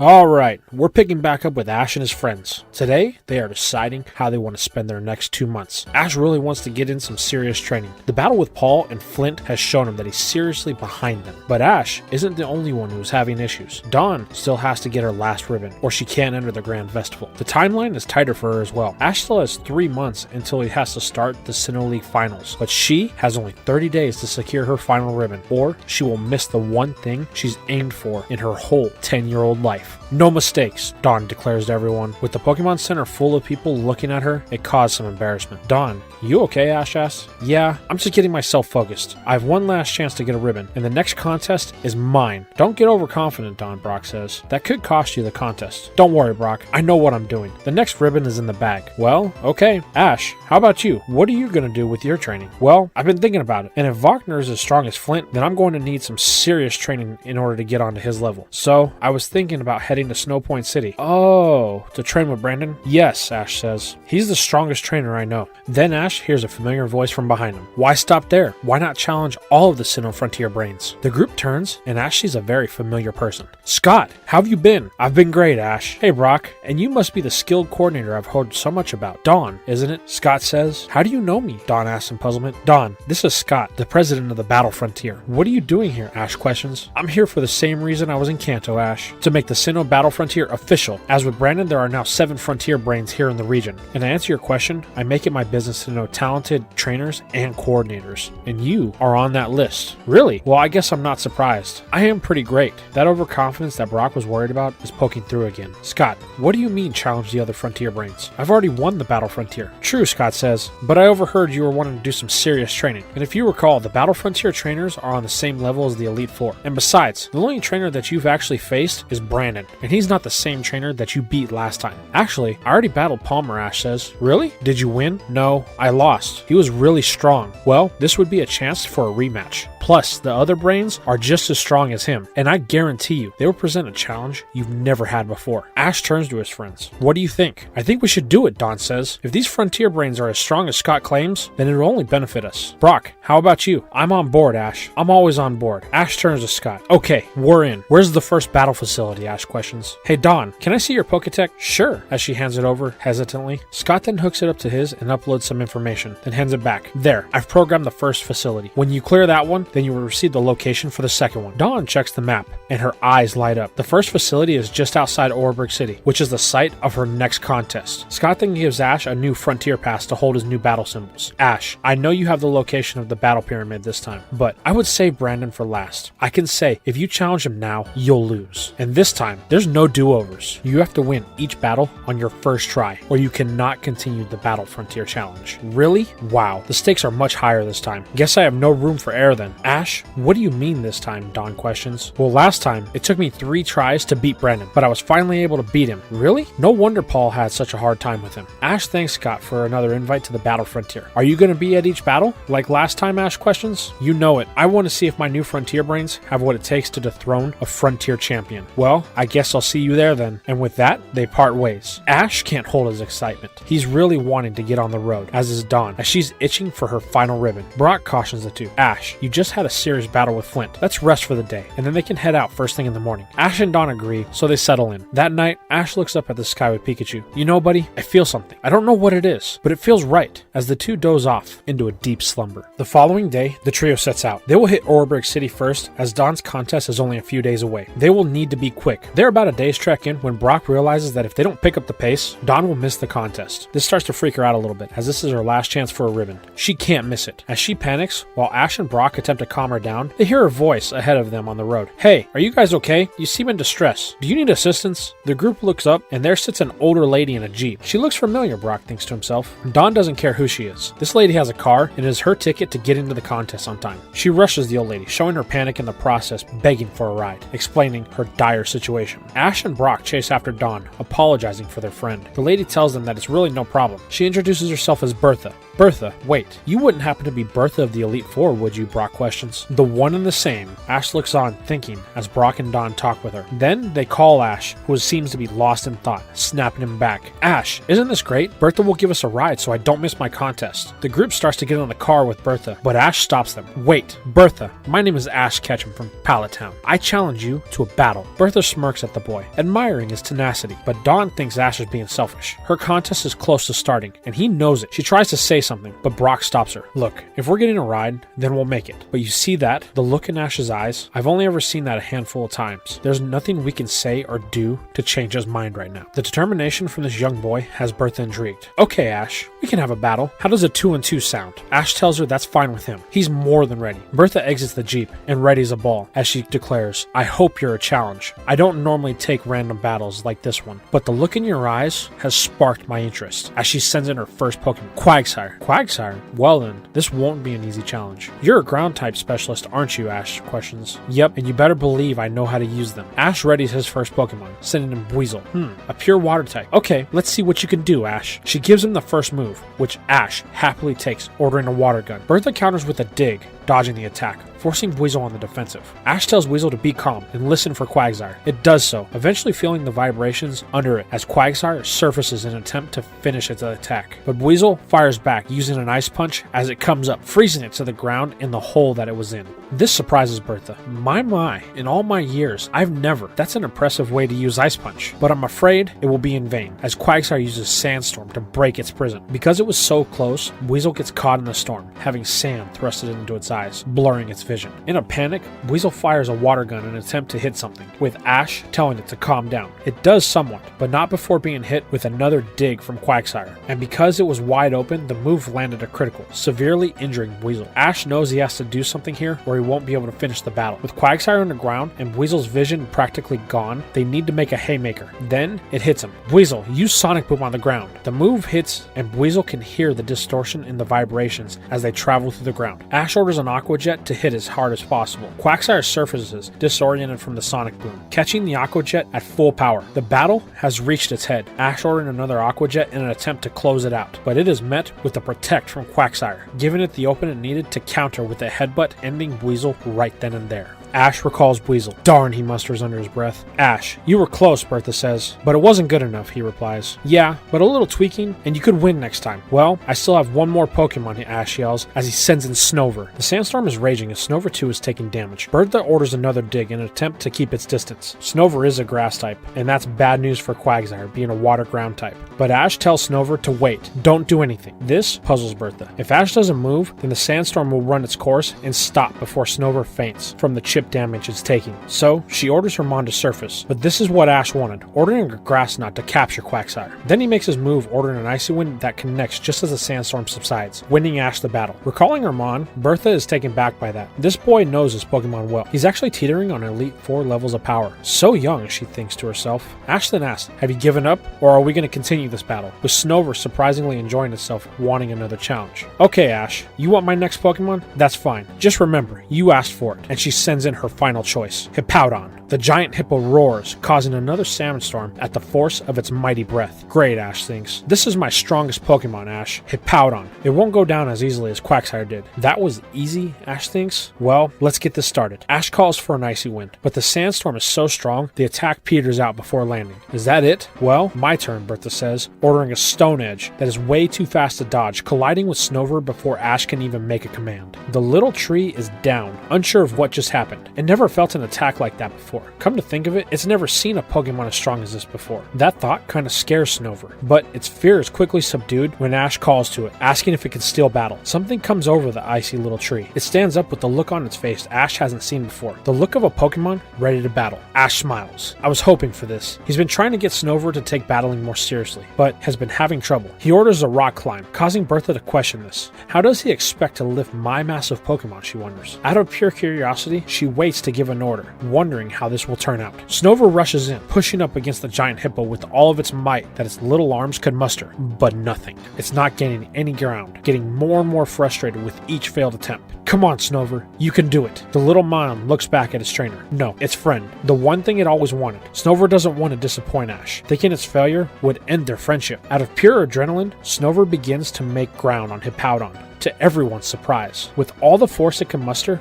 Alright, we're picking back up with Ash and his friends. Today, they are deciding how they want to spend their next 2 months. Ash really wants to get in some serious training. The battle with Paul and Flint has shown him that he's seriously behind them. But Ash isn't the only one who's having issues. Dawn still has to get her last ribbon, or she can't enter the Grand Festival. The timeline is tighter for her as well. Ash still has 3 months until he has to start the Sinnoh League Finals, but she has only 30 days to secure her final ribbon, or she will miss the one thing she's aimed for in her whole 10-year-old life. life. No mistakes, Dawn declares to everyone. With the Pokemon Center full of people looking at her, it caused some embarrassment. Dawn, you okay, Ash asks. Yeah, I'm just getting myself focused. I have one last chance to get a ribbon, and the next contest is mine. Don't get overconfident, Dawn, Brock says. That could cost you the contest. Don't worry, Brock. I know what I'm doing. The next ribbon is in the bag. Well, okay. Ash, how about you? What are you going to do with your training? Well, I've been thinking about it, and if Wagner is as strong as Flint, then I'm going to need some serious training in order to get onto his level. So, I was thinking about heading to Snowpoint City. Oh, to train with Brandon? Yes, Ash says. He's the strongest trainer I know. Then Ash hears a familiar voice from behind him. Why stop there? Why not challenge all of the Sinnoh Frontier brains? The group turns, and Ash sees a very familiar person. Scott, how have you been? I've been great, Ash. Hey, Brock, and you must be the skilled coordinator I've heard so much about. Dawn, isn't it? Scott says. How do you know me? Dawn asks in puzzlement. Dawn, this is Scott, the president of the Battle Frontier. What are you doing here? Ash questions. I'm here for the same reason I was in Kanto, Ash. To make the Sinnoh Battle Frontier official. As with Brandon, there are now 7 Frontier brains here in the region. And to answer your question, I make it my business to know talented trainers and coordinators. And you are on that list. Really? Well, I guess I'm not surprised. I am pretty great. That overconfidence that Brock was worried about is poking through again. Scott, what do you mean challenge the other Frontier brains? I've already won the Battle Frontier. True, Scott says, but I overheard you were wanting to do some serious training. And if you recall, the Battle Frontier trainers are on the same level as the Elite Four. And besides, the only trainer that you've actually faced is Brandon, and he's not the same trainer that you beat last time. Actually, I already battled Palmer, Ash says. Really? Did you win? No, I lost. He was really strong. Well, this would be a chance for a rematch. Plus, the other brains are just as strong as him, and I guarantee you, they will present a challenge you've never had before. Ash turns to his friends. What do you think? I think we should do it, Dawn says. If these Frontier brains are as strong as Scott claims, then it'll only benefit us. Brock, how about you? I'm on board, Ash. I'm always on board. Ash turns to Scott. Okay, we're in. Where's the first battle facility? Ash questions. Hey, Dawn, can I see your Poketech? Sure, as she hands it over hesitantly. Scott then hooks it up to his and uploads some information, then hands it back. There, I've programmed the first facility. When you clear that one, then you will receive the location for the second one. Dawn checks the map, and her eyes light up. The first facility is just outside Orburgh City, which is the site of her next contest. Scott then gives Ash a new Frontier Pass to hold his new battle symbols. Ash, I know you have the location of the battle pyramid this time, but I would save Brandon for last. I can say, if you challenge him now, you'll lose. And this time, there's no do-overs. You have to win each battle on your first try, or you cannot continue the Battle Frontier Challenge. Really? Wow, the stakes are much higher this time. Guess I have no room for error then. Ash, what do you mean this time? Dawn questions. Well, last time, it took me 3 tries to beat Brandon, but I was finally able to beat him. Really? No wonder Paul had such a hard time with him. Ash thanks Scott for another invite to the Battle Frontier. Are you going to be at each battle? Like last time, Ash questions? You know it. I want to see if my new Frontier brains have what it takes to dethrone a Frontier champion. Well, I guess I'll see you there then. And with that, they part ways. Ash can't hold his excitement. He's really wanting to get on the road, as is Dawn, as she's itching for her final ribbon. Brock cautions the two. Ash, you just had a serious battle with Flint. Let's rest for the day, and then they can head out first thing in the morning. Ash and Dawn agree, so they settle in. That night, Ash looks up at the sky with Pikachu. You know, buddy, I feel something. I don't know what it is, but it feels right, as the two doze off into a deep slumber. The following day, the trio sets out. They will hit Orburgh City first, as Dawn's contest is only a few days away. They will need to be quick. They're about a day's trek in when Brock realizes that if they don't pick up the pace, Dawn will miss the contest. This starts to freak her out a little bit, as this is her last chance for a ribbon. She can't miss it. As she panics, while Ash and Brock attempt to calm her down, they hear a voice ahead of them on the road. Hey, are you guys okay? You seem in distress. Do you need assistance? The group looks up, and there sits an older lady in a Jeep. She looks familiar, Brock thinks to himself. Dawn doesn't care who she is. This lady has a car, and it is her ticket to get into the contest on time. She rushes the old lady, showing her panic in the process, begging for a ride, explaining her dire situation. Ash and Brock chase after Dawn, apologizing for their friend. The lady tells them that it's really no problem. She introduces herself as Bertha. Bertha, wait, you wouldn't happen to be Bertha of the Elite Four, would you? Brock questions. The one and the same. Ash looks on, thinking, as Brock and Dawn talk with her. Then they call Ash, who seems to be lost in thought, snapping him back. Ash, isn't this great? Bertha will give us a ride so I don't miss my contest. The group starts to get in the car with Bertha, but Ash stops them. Wait, Bertha, my name is Ash Ketchum from Pallet Town. I challenge you to a battle. Bertha smirks at the boy, admiring his tenacity, but Dawn thinks Ash is being selfish. Her contest is close to starting, and he knows it. She tries to say something, but Brock stops her. Look, if we're getting a ride, then we'll make it. But you see that? The look in Ash's eyes? I've only ever seen that a handful of times. There's nothing we can say or do to change his mind right now. The determination from this young boy has Bertha intrigued. Okay, Ash, we can have a battle. How does a 2-on-2 sound? Ash tells her that's fine with him. He's more than ready. Bertha exits the Jeep and readies a ball as she declares, I hope you're a challenge. I don't don't normally take random battles like this one, but the look in your eyes has sparked my interest as she sends in her first Pokemon, Quagsire. Quagsire? Well then, this won't be an easy challenge. You're a ground type specialist, aren't you? Ash questions. Yep, and you better believe I know how to use them. Ash readies his first Pokemon, sending him Weasel. A pure water type. Okay, let's see what you can do, Ash. She gives him the first move, which Ash happily takes, ordering a water gun. Bertha counters with a dig, dodging the attack, forcing Weasel on the defensive. Ash tells Weasel to be calm and listen for Quagsire. It does so, eventually feeling the vibrations under it as Quagsire surfaces in an attempt to finish its attack. But Weasel fires back using an ice punch as it comes up, freezing it to the ground in the hole that it was in. This surprises Bertha. My, in all my years, I've never. That's an impressive way to use Ice Punch. But I'm afraid it will be in vain, as Quagsire uses Sandstorm to break its prison. Because it was so close, Weasel gets caught in the storm, having sand thrusted into its eyes, blurring its vision. In a panic, Weasel fires a water gun in an attempt to hit something, with Ash telling it to calm down. It does somewhat, but not before being hit with another dig from Quagsire. And because it was wide open, the move landed a critical, severely injuring Weasel. Ash knows he has to do something here, or he won't be able to finish the battle. With Quagsire on the ground and Weasel's vision practically gone, they need to make a haymaker. Then it hits him. Weasel, use Sonic Boom on the ground. The move hits and Weasel can hear the distortion in the vibrations as they travel through the ground. Ash orders an Aqua Jet to hit as hard as possible. Quagsire surfaces, disoriented from the Sonic Boom, catching the Aqua Jet at full power. The battle has reached its head. Ash ordering another Aqua Jet in an attempt to close it out, but it is met with a Protect from Quagsire, giving it the open it needed to counter with a headbutt, ending Weasel right then and there. Ash recalls Weasel. Darn, he musters under his breath. Ash, you were close, Bertha says. But it wasn't good enough, he replies. Yeah, but a little tweaking, and you could win next time. Well, I still have one more Pokemon, Ash yells, as he sends in Snover. The sandstorm is raging as Snover 2 is taking damage. Bertha orders another dig in an attempt to keep its distance. Snover is a grass type, and that's bad news for Quagsire, being a water ground type. But Ash tells Snover to wait. Don't do anything. This puzzles Bertha. If Ash doesn't move, then the sandstorm will run its course and stop before Snover faints from the chip damage it's taking. So she orders her Mon to surface, but this is what Ash wanted, ordering a grass knot to capture Quagsire. Then he makes his move, ordering an Icy Wind that connects just as the sandstorm subsides, winning Ash the battle. Recalling her Mon, Bertha is taken back by that. This boy knows his Pokemon well. He's actually teetering on Elite 4 levels of power. So young, she thinks to herself. Ash then asks, have you given up, or are we going to continue this battle? With Snover surprisingly enjoying itself, wanting another challenge. Okay, Ash, you want my next Pokemon? That's fine. Just remember, you asked for it. And she sends in her final choice, Hippowdon. The giant hippo roars, causing another salmon storm at the force of its mighty breath. Great, Ash thinks. This is my strongest Pokemon, Ash. Hippowdon. It won't go down as easily as Quagsire did. That was easy, Ash thinks. Well, let's get this started. Ash calls for an Icy Wind, but the sandstorm is so strong, the attack peters out before landing. Is that it? Well, my turn, Bertha says, ordering a Stone Edge that is way too fast to dodge, colliding with Snover before Ash can even make a command. The little tree is down, unsure of what just happened. It never felt an attack like that before. Come to think of it, it's never seen a Pokemon as strong as this before. That thought kind of scares Snover, but its fear is quickly subdued when Ash calls to it, asking if it can still battle. Something comes over the icy little tree. It stands up with the look on its face Ash hasn't seen before. The look of a Pokemon ready to battle. Ash smiles. I was hoping for this. He's been trying to get Snover to take battling more seriously, but has been having trouble. He orders a rock climb, causing Bertha to question this. How does he expect to lift my massive Pokemon, she wonders. Out of pure curiosity, she waits to give an order, wondering how this will turn out. Snover rushes in, pushing up against the giant hippo with all of its might that its little arms could muster, but nothing. It's not gaining any ground, getting more and more frustrated with each failed attempt. Come on, Snover, you can do it. The little Mon looks back at its trainer. No, its friend. The one thing it always wanted. Snover doesn't want to disappoint Ash, thinking its failure would end their friendship. Out of pure adrenaline, Snover begins to make ground on Hippowdon, to everyone's surprise. With all the force it can muster,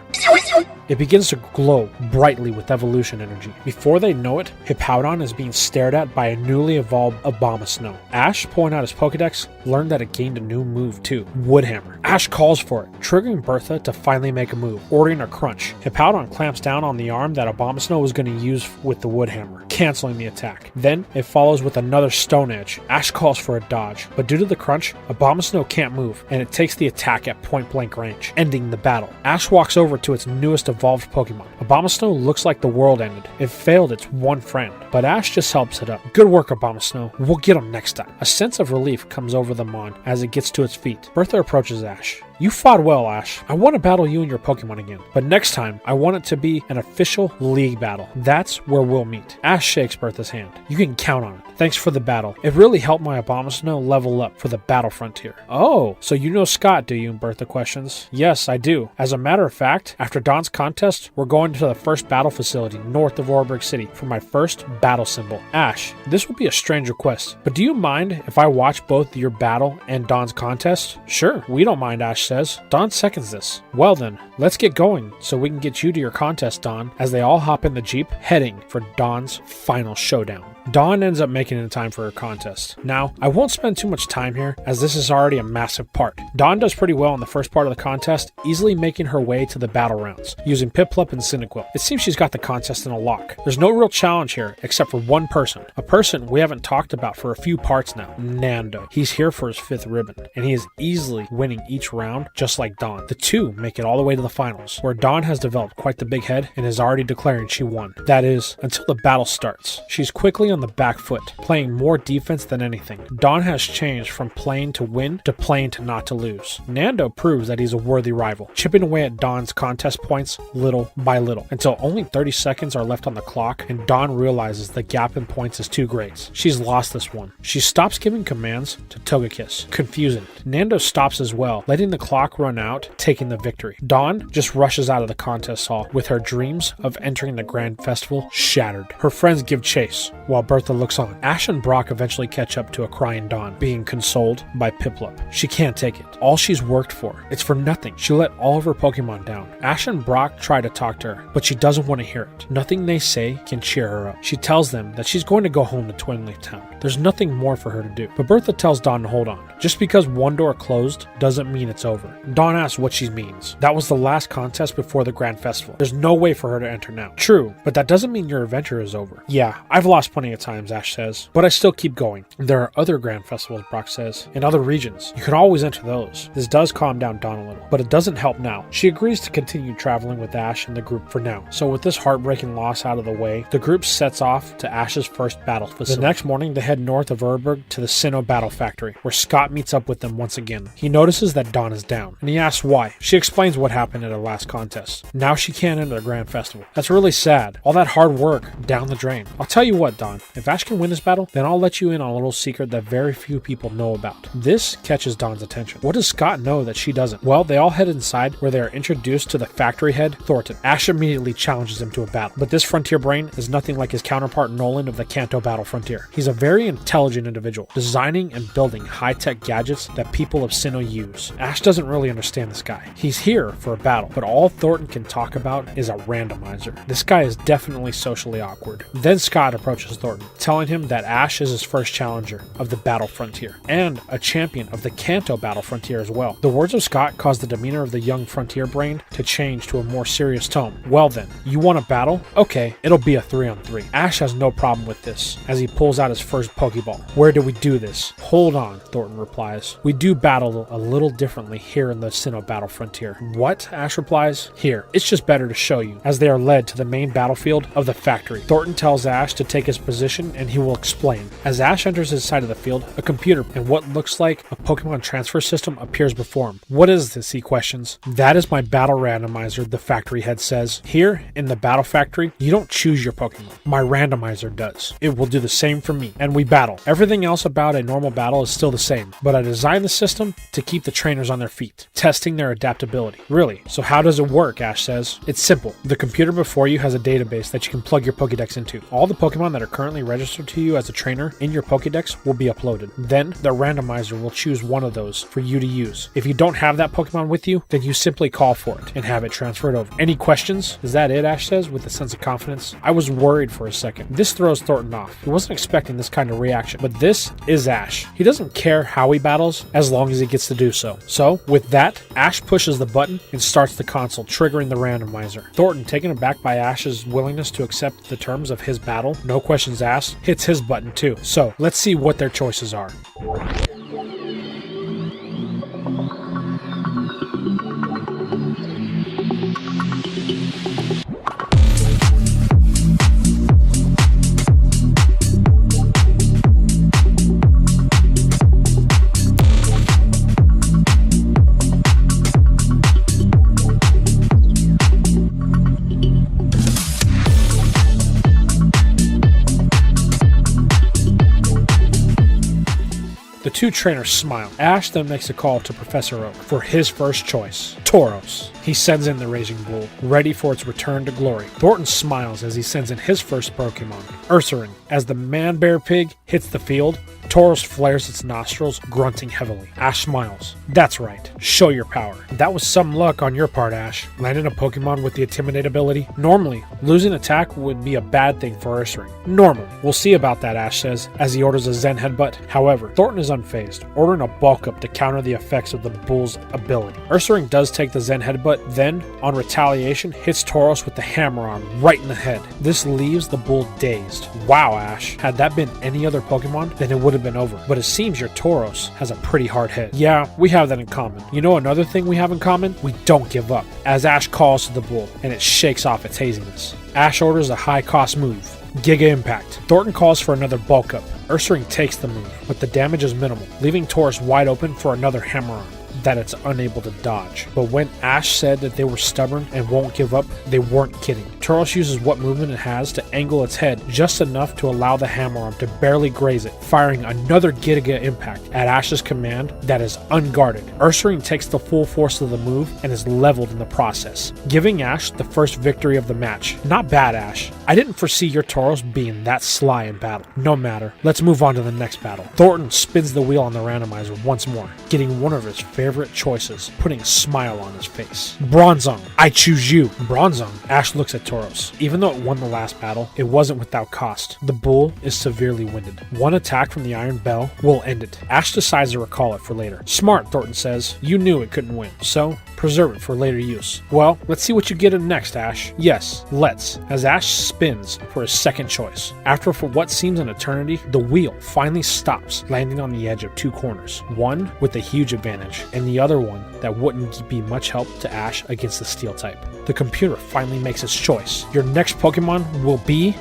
it begins to glow brightly with evolution energy. Before they know it, Hippowdon is being stared at by a newly evolved Abomasnow. Ash, pulling out his Pokedex, learned that it gained a new move too, Woodhammer. Ash calls for it, triggering Bertha to finally make a move, ordering a crunch. Hippowdon clamps down on the arm that Abomasnow was going to use with the Woodhammer, canceling the attack. Then it follows with another Stone Edge. Ash calls for a dodge, but due to the crunch, Abomasnow can't move, and it takes the attack at point blank range, ending the battle. Ash walks over to its newest evolved Pokemon. Abomasnow looks like the world ended. It failed its one friend, but Ash just helps it up. Good work, Abomasnow. We'll get him next time. A sense of relief comes over the Mon as it gets to its feet. Bertha approaches Ash. You fought well, Ash. I want to battle you and your Pokemon again, but next time I want it to be an official league battle. That's where we'll meet. Ash shakes Bertha's hand. You can count on it. Thanks for the battle. It really helped my Abomasnow level up for the battle frontier. Oh, so you know Scott, do you? Bertha questions. Yes, I do. As a matter of fact, after Don's contest, we're going to the first battle facility north of Orburgh City for my first battle symbol. Ash, this will be a strange request, but do you mind if I watch both your battle and Don's contest? Sure, we don't mind, Ash says. Don seconds this. Well then, let's get going so we can get you to your contest, Don, as they all hop in the Jeep heading for Don's final showdown. Dawn ends up making it in time for her contest. Now, I won't spend too much time here, as this is already a massive part. Dawn does pretty well in the first part of the contest, easily making her way to the battle rounds, using Piplup and Cyndaquil. It seems she's got the contest in a lock. There's no real challenge here, except for one person. A person we haven't talked about for a few parts now, Nando. He's here for his 5th ribbon, and he is easily winning each round, just like Dawn. The two make it all the way to the finals, where Dawn has developed quite the big head and is already declaring she won. That is, until the battle starts. She's quickly on the back foot, playing more defense than anything. Dawn has changed from playing to win to playing to not to lose. Nando proves that he's a worthy rival, chipping away at Dawn's contest points little by little, until only 30 seconds are left on the clock and Dawn realizes the gap in points is too great. She's lost this one. She stops giving commands to Togekiss, confusing it. Nando stops as well, letting the clock run out, taking the victory. Dawn just rushes out of the contest hall with her dreams of entering the Grand Festival shattered. Her friends give chase, while Bertha looks on. Ash and Brock eventually catch up to a crying Dawn, being consoled by Piplup. She can't take it. All she's worked for, it's for nothing. She let all of her Pokemon down. Ash and Brock try to talk to her, but she doesn't want to hear it. Nothing they say can cheer her up. She tells them that she's going to go home to Twin Leaf Town. There's nothing more for her to do. But Bertha tells Dawn to hold on. Just because one door closed doesn't mean it's over. Dawn asks what she means. That was the last contest before the Grand Festival. There's no way for her to enter now. True, but that doesn't mean your adventure is over. Yeah, I've lost plenty of times, Ash says, but I still keep going. There are other Grand Festivals, Brock says, in other regions. You can always enter those. This does calm down Dawn a little, but it doesn't help now. She agrees to continue traveling with Ash and the group for now. So with this heartbreaking loss out of the way, the group sets off to Ash's first battle facility. The next morning, they head north of Orburgh to the Sinnoh Battle Factory, where Scott meets up with them once again. He notices that Dawn is down, and he asks why. She explains what happened at her last contest. Now she can't enter the Grand Festival. That's really sad. All that hard work down the drain. I'll tell you what, Dawn, if Ash can win this battle, then I'll let you in on a little secret that very few people know about. This catches Dawn's attention. What does Scott know that she doesn't? Well, they all head inside where they are introduced to the factory head, Thornton. Ash immediately challenges him to a battle, but this frontier brain is nothing like his counterpart Nolan of the Kanto Battle Frontier. He's a very intelligent individual, designing and building high-tech gadgets that people of Sinnoh use. Ash doesn't really understand this guy. He's here for a battle, but all Thornton can talk about is a randomizer. This guy is definitely socially awkward. Then Scott approaches Thornton, telling him that Ash is his first challenger of the Battle Frontier, and a champion of the Kanto Battle Frontier as well. The words of Scott cause the demeanor of the young frontier brain to change to a more serious tone. Well then, you want a battle? Okay, it'll be a 3-on-3. Ash has no problem with this, as he pulls out his first Pokeball. Where do we do this? Hold on, Thornton replies. We do battle a little differently here in the Sinnoh Battle Frontier. What? Ash replies. Here, it's just better to show you, as they are led to the main battlefield of the factory. Thornton tells Ash to take his position and he will explain. As Ash enters his side of the field, a computer and what looks like a Pokemon transfer system appears before him. What is this? He questions. That is my battle randomizer, the factory head says. Here, in the battle factory, you don't choose your Pokemon. My randomizer does. It will do the same for me, and we battle. Everything else about a normal battle is still the same, but I designed the system to keep the trainers on their feet, testing their adaptability. Really? So how does it work? Ash says. It's simple. The computer before you has a database that you can plug your Pokédex into. All the Pokemon that are currently registered to you as a trainer in your Pokédex will be uploaded. Then the randomizer will choose one of those for you to use. If you don't have that Pokemon with you, then you simply call for it and have it transferred over. Any questions? Is that it? Ash says with a sense of confidence. I was worried for a second. This throws Thornton off. He wasn't expecting this kind of reaction, but this is Ash. He doesn't care how he battles as long as he gets to do so. So with that, Ash pushes the button and starts the console, triggering the randomizer. Thornton, taken aback by Ash's willingness to accept the terms of his battle, no questions asked, hits his button too. So let's see what their choices are. two trainers smile. Ash then makes a call to Professor Oak for his first choice, Tauros. He sends in the Raging Bull, ready for its return to glory. Thornton smiles as he sends in his first Pokemon, Ursaring. As the man-bear pig hits the field, Tauros flares its nostrils, grunting heavily. Ash smiles. That's right. Show your power. That was some luck on your part, Ash. Landing a Pokemon with the Intimidate ability. Normally, losing attack would be a bad thing for Ursaring. Normally. We'll see about that, Ash says, as he orders a Zen Headbutt. However, Thornton is unfazed, ordering a Bulk Up to counter the effects of the Bull's ability. Ursaring does take the Zen Headbutt, then, on retaliation, hits Tauros with the Hammer Arm right in the head. This leaves the Bull dazed. Wow, Ash. Had that been any other Pokemon, then it would have been over. But it seems your Tauros has a pretty hard head. Yeah, we have that in common. You know another thing we have in common? We don't give up. As Ash calls to the Bull, and it shakes off its haziness. Ash orders a high-cost move, Giga Impact. Thornton calls for another Bulk Up. Ursaring takes the move, but the damage is minimal, leaving Tauros wide open for another Hammer Arm that it's unable to dodge. But when Ash said that they were stubborn and won't give up, they weren't kidding. Tauros uses what movement it has to angle its head just enough to allow the Hammer Arm to barely graze it, firing another Giga Impact at Ash's command that is unguarded. Ursaring takes the full force of the move and is leveled in the process, giving Ash the first victory of the match. Not bad, Ash. I didn't foresee your Tauros being that sly in battle. No matter. Let's move on to the next battle. Thornton spins the wheel on the randomizer once more, getting one of his favorite choices, putting a smile on his face. Bronzong, I choose you. Bronzong. Ash looks at Tauros. Even though it won the last battle, it wasn't without cost. The Bull is severely winded. One attack from the Iron Bell will end it. Ash decides to recall it for later. Smart, Thornton says. You knew it couldn't win, so preserve it for later use. Well, let's see what you get in next, Ash. Yes, let's. As Ash spins for his second choice. After for what seems an eternity, the wheel finally stops, landing on the edge of two corners. One with a huge advantage, and the other one that wouldn't be much help to Ash against the Steel type. The computer finally makes its choice. Your next Pokemon will be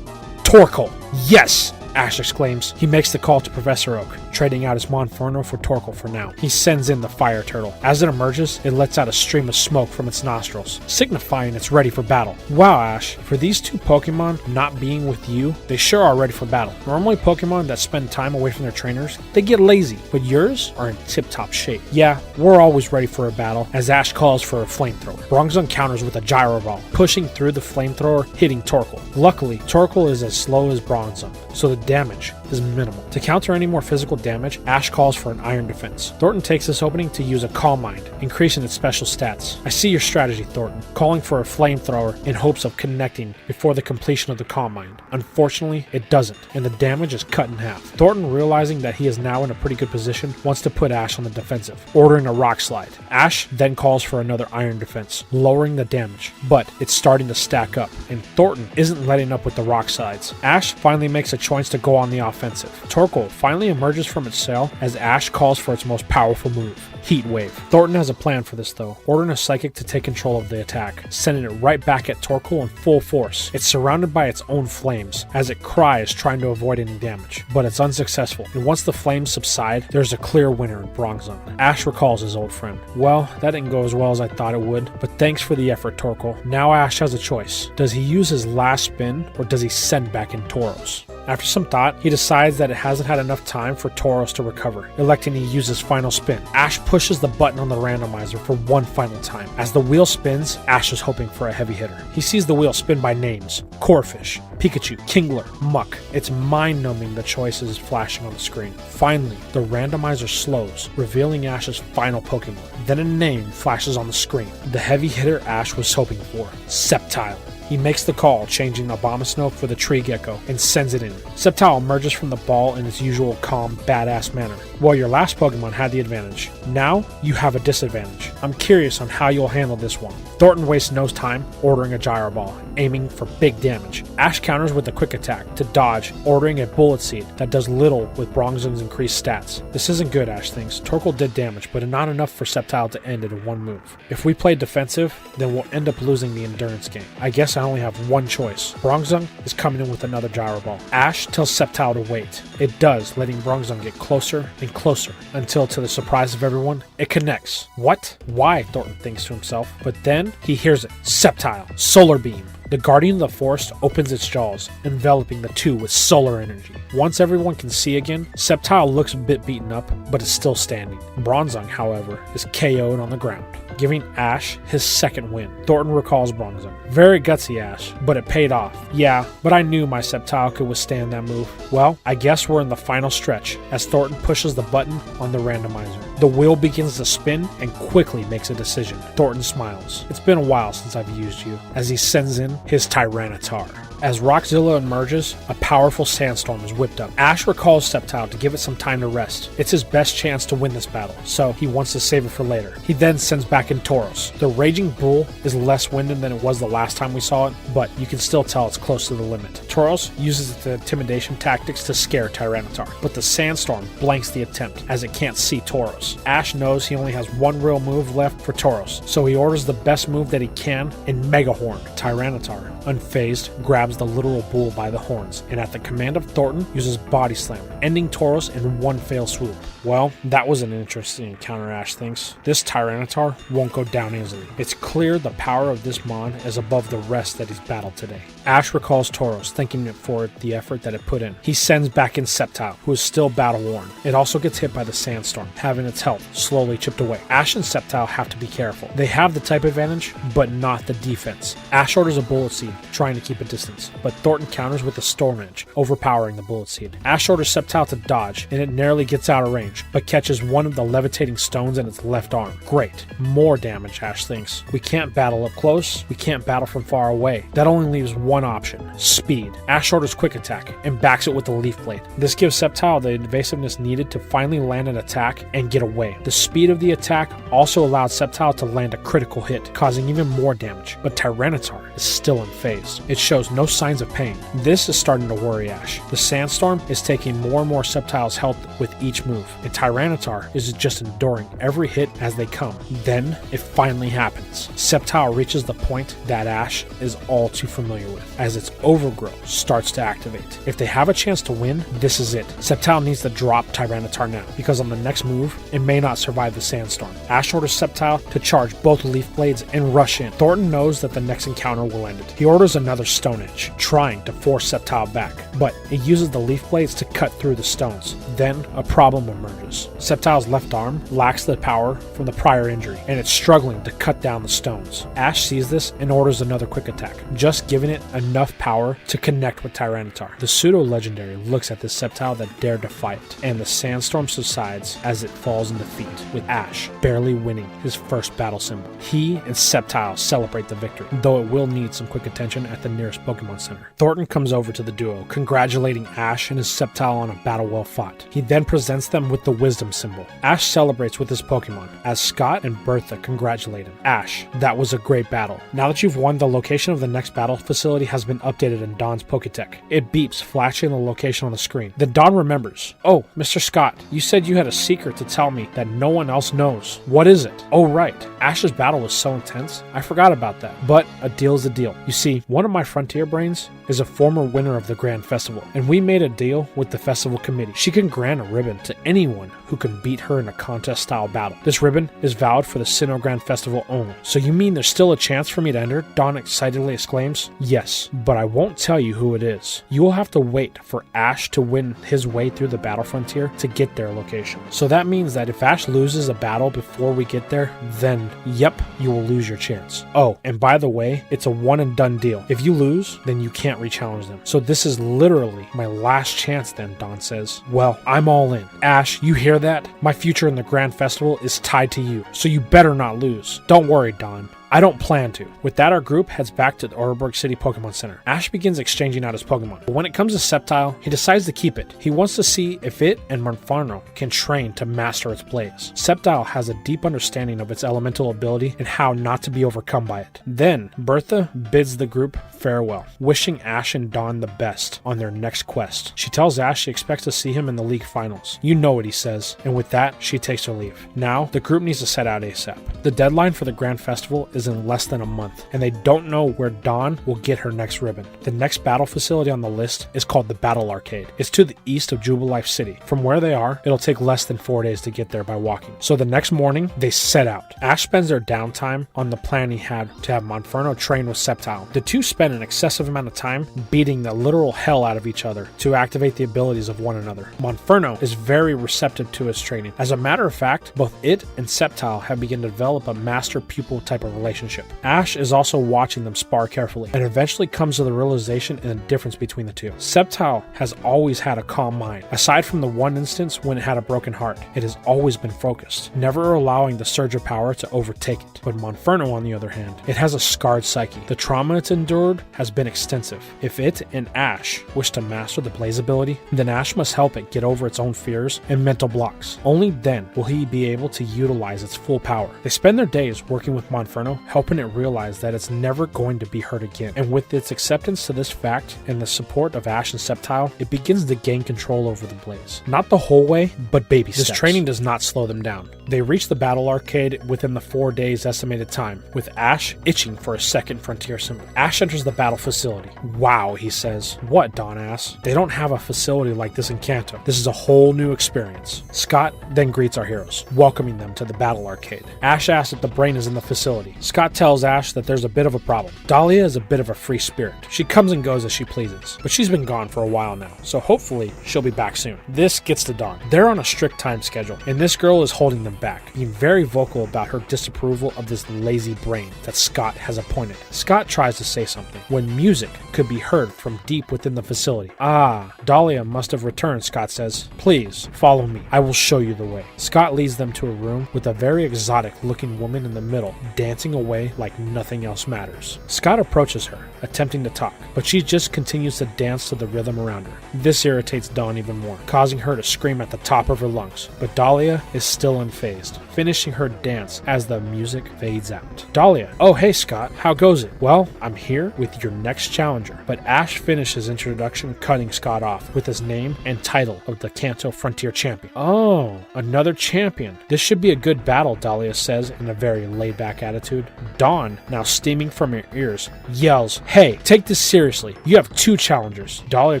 Torkoal. Yes! Ash exclaims. He makes the call to Professor Oak, trading out his Monferno for Torkoal for now. He sends in the Fire Turtle. As it emerges, it lets out a stream of smoke from its nostrils, signifying it's ready for battle. Wow, Ash, for these two Pokemon not being with you, they sure are ready for battle. Normally Pokemon that spend time away from their trainers, they get lazy, but yours are in tip-top shape. Yeah, we're always ready for a battle, as Ash calls for a Flamethrower. Bronzong counters with a Gyro Ball, pushing through the Flamethrower, hitting Torkoal. Luckily, Torkoal is as slow as Bronzong, so the damage is minimal. To counter any more physical damage, Ash calls for an Iron Defense. Thornton takes this opening to use a Calm Mind, increasing its special stats. I see your strategy, Thornton, calling for a Flamethrower in hopes of connecting before the completion of the Calm Mind. Unfortunately, it doesn't, and the damage is cut in half. Thornton, realizing that he is now in a pretty good position, wants to put Ash on the defensive, ordering a Rock Slide. Ash then calls for another Iron Defense, lowering the damage, but it's starting to stack up, and Thornton isn't letting up with the Rock Slides. Ash finally makes a choice to go on the offensive. Torkoal finally emerges from its cell as Ash calls for its most powerful move, Heat Wave. Thornton has a plan for this though, ordering a Psychic to take control of the attack, sending it right back at Torkoal in full force. It's surrounded by its own flames, as it cries trying to avoid any damage, but it's unsuccessful, and once the flames subside, there's a clear winner in Bronzong. Ash recalls his old friend. Well, that didn't go as well as I thought it would, but thanks for the effort, Torkoal. Now Ash has a choice. Does he use his last spin, or does he send back in Tauros? After some thought, he decides that it hasn't had enough time for Tauros to recover, electing to use his final spin. Ash pushes the button on the randomizer for one final time. As the wheel spins, Ash is hoping for a heavy hitter. He sees the wheel spin by names: Corphish, Pikachu, Kingler, Muck. It's mind-numbing the choices flashing on the screen. Finally, the randomizer slows, revealing Ash's final Pokemon. Then a name flashes on the screen. The heavy hitter Ash was hoping for, Sceptile. He makes the call, changing Abomasnow for the Tree Gecko, and sends it in. Sceptile emerges from the ball in its usual calm, badass manner. Well, your last Pokemon had the advantage. Now, you have a disadvantage. I'm curious on how you'll handle this one. Thornton wastes no time, ordering a Gyro Ball, aiming for big damage. Ash counters with a Quick Attack to dodge, ordering a Bullet Seed that does little with Bronzong's increased stats. This isn't good, Ash thinks. Torkoal did damage, but not enough for Sceptile to end it in one move. If we play defensive, then we'll end up losing the Endurance game. I guess I only have one choice. Bronzong is coming in with another Gyro Ball. Ash tells Sceptile to wait. It does, letting Bronzong get closer and closer, until to the surprise of everyone, it connects. What? Why? Thornton thinks to himself, but then he hears it. Sceptile, Solar Beam. The Guardian of the Forest opens its jaws, enveloping the two with solar energy. Once everyone can see again, Sceptile looks a bit beaten up, but is still standing. Bronzong, however, is KO'd on the ground, giving Ash his second win. Thornton recalls Bronzong. Very gutsy, Ash, but it paid off. Yeah, but I knew my Sceptile could withstand that move. Well, I guess we're in the final stretch as Thornton pushes the button on the randomizer. The wheel begins to spin and quickly makes a decision. Thornton smiles. It's been a while since I've used you, as he sends in his Tyranitar. As Rockzilla emerges, a powerful sandstorm is whipped up. Ash recalls Sceptile to give it some time to rest. It's his best chance to win this battle, so he wants to save it for later. He then sends back in Tauros. The Raging Bull is less winded than it was the last time we saw it, but you can still tell it's close to the limit. Tauros uses its intimidation tactics to scare Tyranitar, but the sandstorm blanks the attempt as it can't see Tauros. Ash knows he only has one real move left for Tauros, so he orders the best move that he can in Mega Horn. Tyranitar, unfazed, grabs the literal bull by the horns, and at the command of Thornton, uses Body Slam, ending Tauros in one fell swoop. Well, that was an interesting encounter, Ash thinks. This Tyranitar won't go down easily. It's clear the power of this mon is above the rest that he's battled today. Ash recalls Tauros, thanking it for the effort that it put in. He sends back in Sceptile, who is still battle-worn. It also gets hit by the sandstorm, having its health slowly chipped away. Ash and Sceptile have to be careful. They have the type advantage, but not the defense. Ash orders a Bullet Seed, trying to keep a distance, but Thornton counters with a Storm Edge, overpowering the Bullet Seed. Ash orders Sceptile to dodge, and it narrowly gets out of range, but catches one of the levitating stones in its left arm. Great. More damage, Ash thinks. We can't battle up close, we can't battle from far away. That only leaves one option: speed. Ash orders Quick Attack, and backs it with the Leaf Blade. This gives Sceptile the evasiveness needed to finally land an attack and get away. The speed of the attack also allowed Sceptile to land a critical hit, causing even more damage, but Tyranitar is still unfazed. It shows no signs of pain. This is starting to worry Ash. The sandstorm is taking more and more Sceptile's health with each move, and Tyranitar is just enduring every hit as they come. Then it finally happens. Sceptile reaches the point that Ash is all too familiar with, as its overgrowth starts to activate. If they have a chance to win, this is it. Sceptile needs to drop Tyranitar now, because on the next move, it may not survive the sandstorm. Ash orders Sceptile to charge both Leaf Blades and rush in. Thornton knows that the next encounter will end it. He orders another Stone Edge, trying to force Sceptile back, but it uses the Leaf Blades to cut through the stones. Then a problem emerges. Sceptile's left arm lacks the power from the prior injury, and it's struggling to cut down the stones. Ash sees this and orders another Quick Attack, just giving it enough power to connect with Tyranitar. The pseudo-legendary looks at this Sceptile that dared to fight, and the sandstorm subsides as it falls in defeat, with Ash barely winning his first battle symbol. He and Sceptile celebrate the victory, though it will need some quick attention at the nearest Pokemon Center. Thornton comes over to the duo, congratulating Ash and his Sceptile on a battle well fought. He then presents them with the Wisdom symbol. Ash celebrates with his Pokemon, as Scott and Bertha congratulate him. Ash, that was a great battle. Now that you've won, the location of the next battle facility has been updated in Don's Poketech. It beeps, flashing the location on the screen. Then Don remembers. Oh, Mr. Scott, you said you had a secret to tell me that no one else knows. What is it? Oh, right. Ash's battle was so intense, I forgot about that. But a deal's a deal. You see, one of my Frontier Brains is a former winner of the Grand Festival, and we made a deal with the festival committee. She can grant a ribbon to anyone who can beat her in a contest-style battle. This ribbon is valid for the Sinnoh Grand Festival only. So you mean there's still a chance for me to enter? Don excitedly exclaims. Yes, but I won't tell you who it is. You will have to wait for Ash to win his way through the battle frontier to get their location. So that means that if Ash loses a battle before we get there, then yep, you will lose your chance. Oh, and by the way, it's a one and done deal. If you lose, then you can't re-challenge them. So this is literally my last chance then, Don says. Well, I'm all in. Ash, you hear that? My future in the Grand Festival is tied to you, so you better not lose. Don't worry, Don. I don't plan to. With that, our group heads back to the Orburgh City Pokemon Center. Ash begins exchanging out his Pokemon, but when it comes to Sceptile, he decides to keep it. He wants to see if it and Monferno can train to master its blaze. Sceptile has a deep understanding of its elemental ability and how not to be overcome by it. Then, Bertha bids the group farewell, wishing Ash and Dawn the best on their next quest. She tells Ash she expects to see him in the league finals. You know what he says, and with that, she takes her leave. Now, the group needs to set out ASAP. The deadline for the Grand Festival is is in less than a month, and they don't know where Dawn will get her next ribbon. The next battle facility on the list is called the Battle Arcade. It's to the east of Jubilife City. From where they are, it'll take less than 4 days to get there by walking. So the next morning, they set out. Ash spends their downtime on the plan he had to have Monferno train with Sceptile. The two spend an excessive amount of time beating the literal hell out of each other to activate the abilities of one another. Monferno is very receptive to his training. As a matter of fact, both it and Sceptile have begun to develop a master-pupil type of relationship. Ash is also watching them spar carefully and eventually comes to the realization and the difference between the two. Sceptile has always had a calm mind. Aside from the one instance when it had a broken heart, it has always been focused, never allowing the surge of power to overtake it. But Monferno, on the other hand, it has a scarred psyche. The trauma it's endured has been extensive. If it and Ash wish to master the Blaze ability, then Ash must help it get over its own fears and mental blocks. Only then will he be able to utilize its full power. They spend their days working with Monferno, helping it realize that it's never going to be hurt again. And with its acceptance to this fact and the support of Ash and Sceptile, it begins to gain control over the Blaze. Not the whole way, but baby steps. This training does not slow them down. They reach the Battle Arcade within the 4 days estimated time, with Ash itching for a second frontier symbol. Ash enters the battle facility. Wow, he says. What, Dawn asks. They don't have a facility like this in Kanto. This is a whole new experience. Scott then greets our heroes, welcoming them to the Battle Arcade. Ash asks if the brain is in the facility. Scott tells Ash that there's a bit of a problem. Dahlia is a bit of a free spirit. She comes and goes as she pleases, but she's been gone for a while now, so hopefully she'll be back soon. This gets to Dawn. They're on a strict time schedule, and this girl is holding them back, being very vocal about her disapproval of this lazy brain that Scott has appointed. Scott tries to say something when music could be heard from deep within the facility. Ah, Dahlia must have returned, Scott says. Please, follow me. I will show you the way. Scott leads them to a room with a very exotic looking woman in the middle, dancing away like nothing else matters. Scott approaches her, attempting to talk, but she just continues to dance to the rhythm around her. This irritates Dawn even more, causing her to scream at the top of her lungs, but Dahlia is still unfazed, finishing her dance as the music fades out. Dahlia, oh hey Scott, how goes it? Well, I'm here with your next challenger. But Ash finishes his introduction, cutting Scott off with his name and title of the Kanto Frontier Champion. Oh, another champion. This should be a good battle, Dahlia says in a very laid-back attitude. Dawn, now steaming from her ears, yells, hey, take this seriously. You have 2 challengers. Dahlia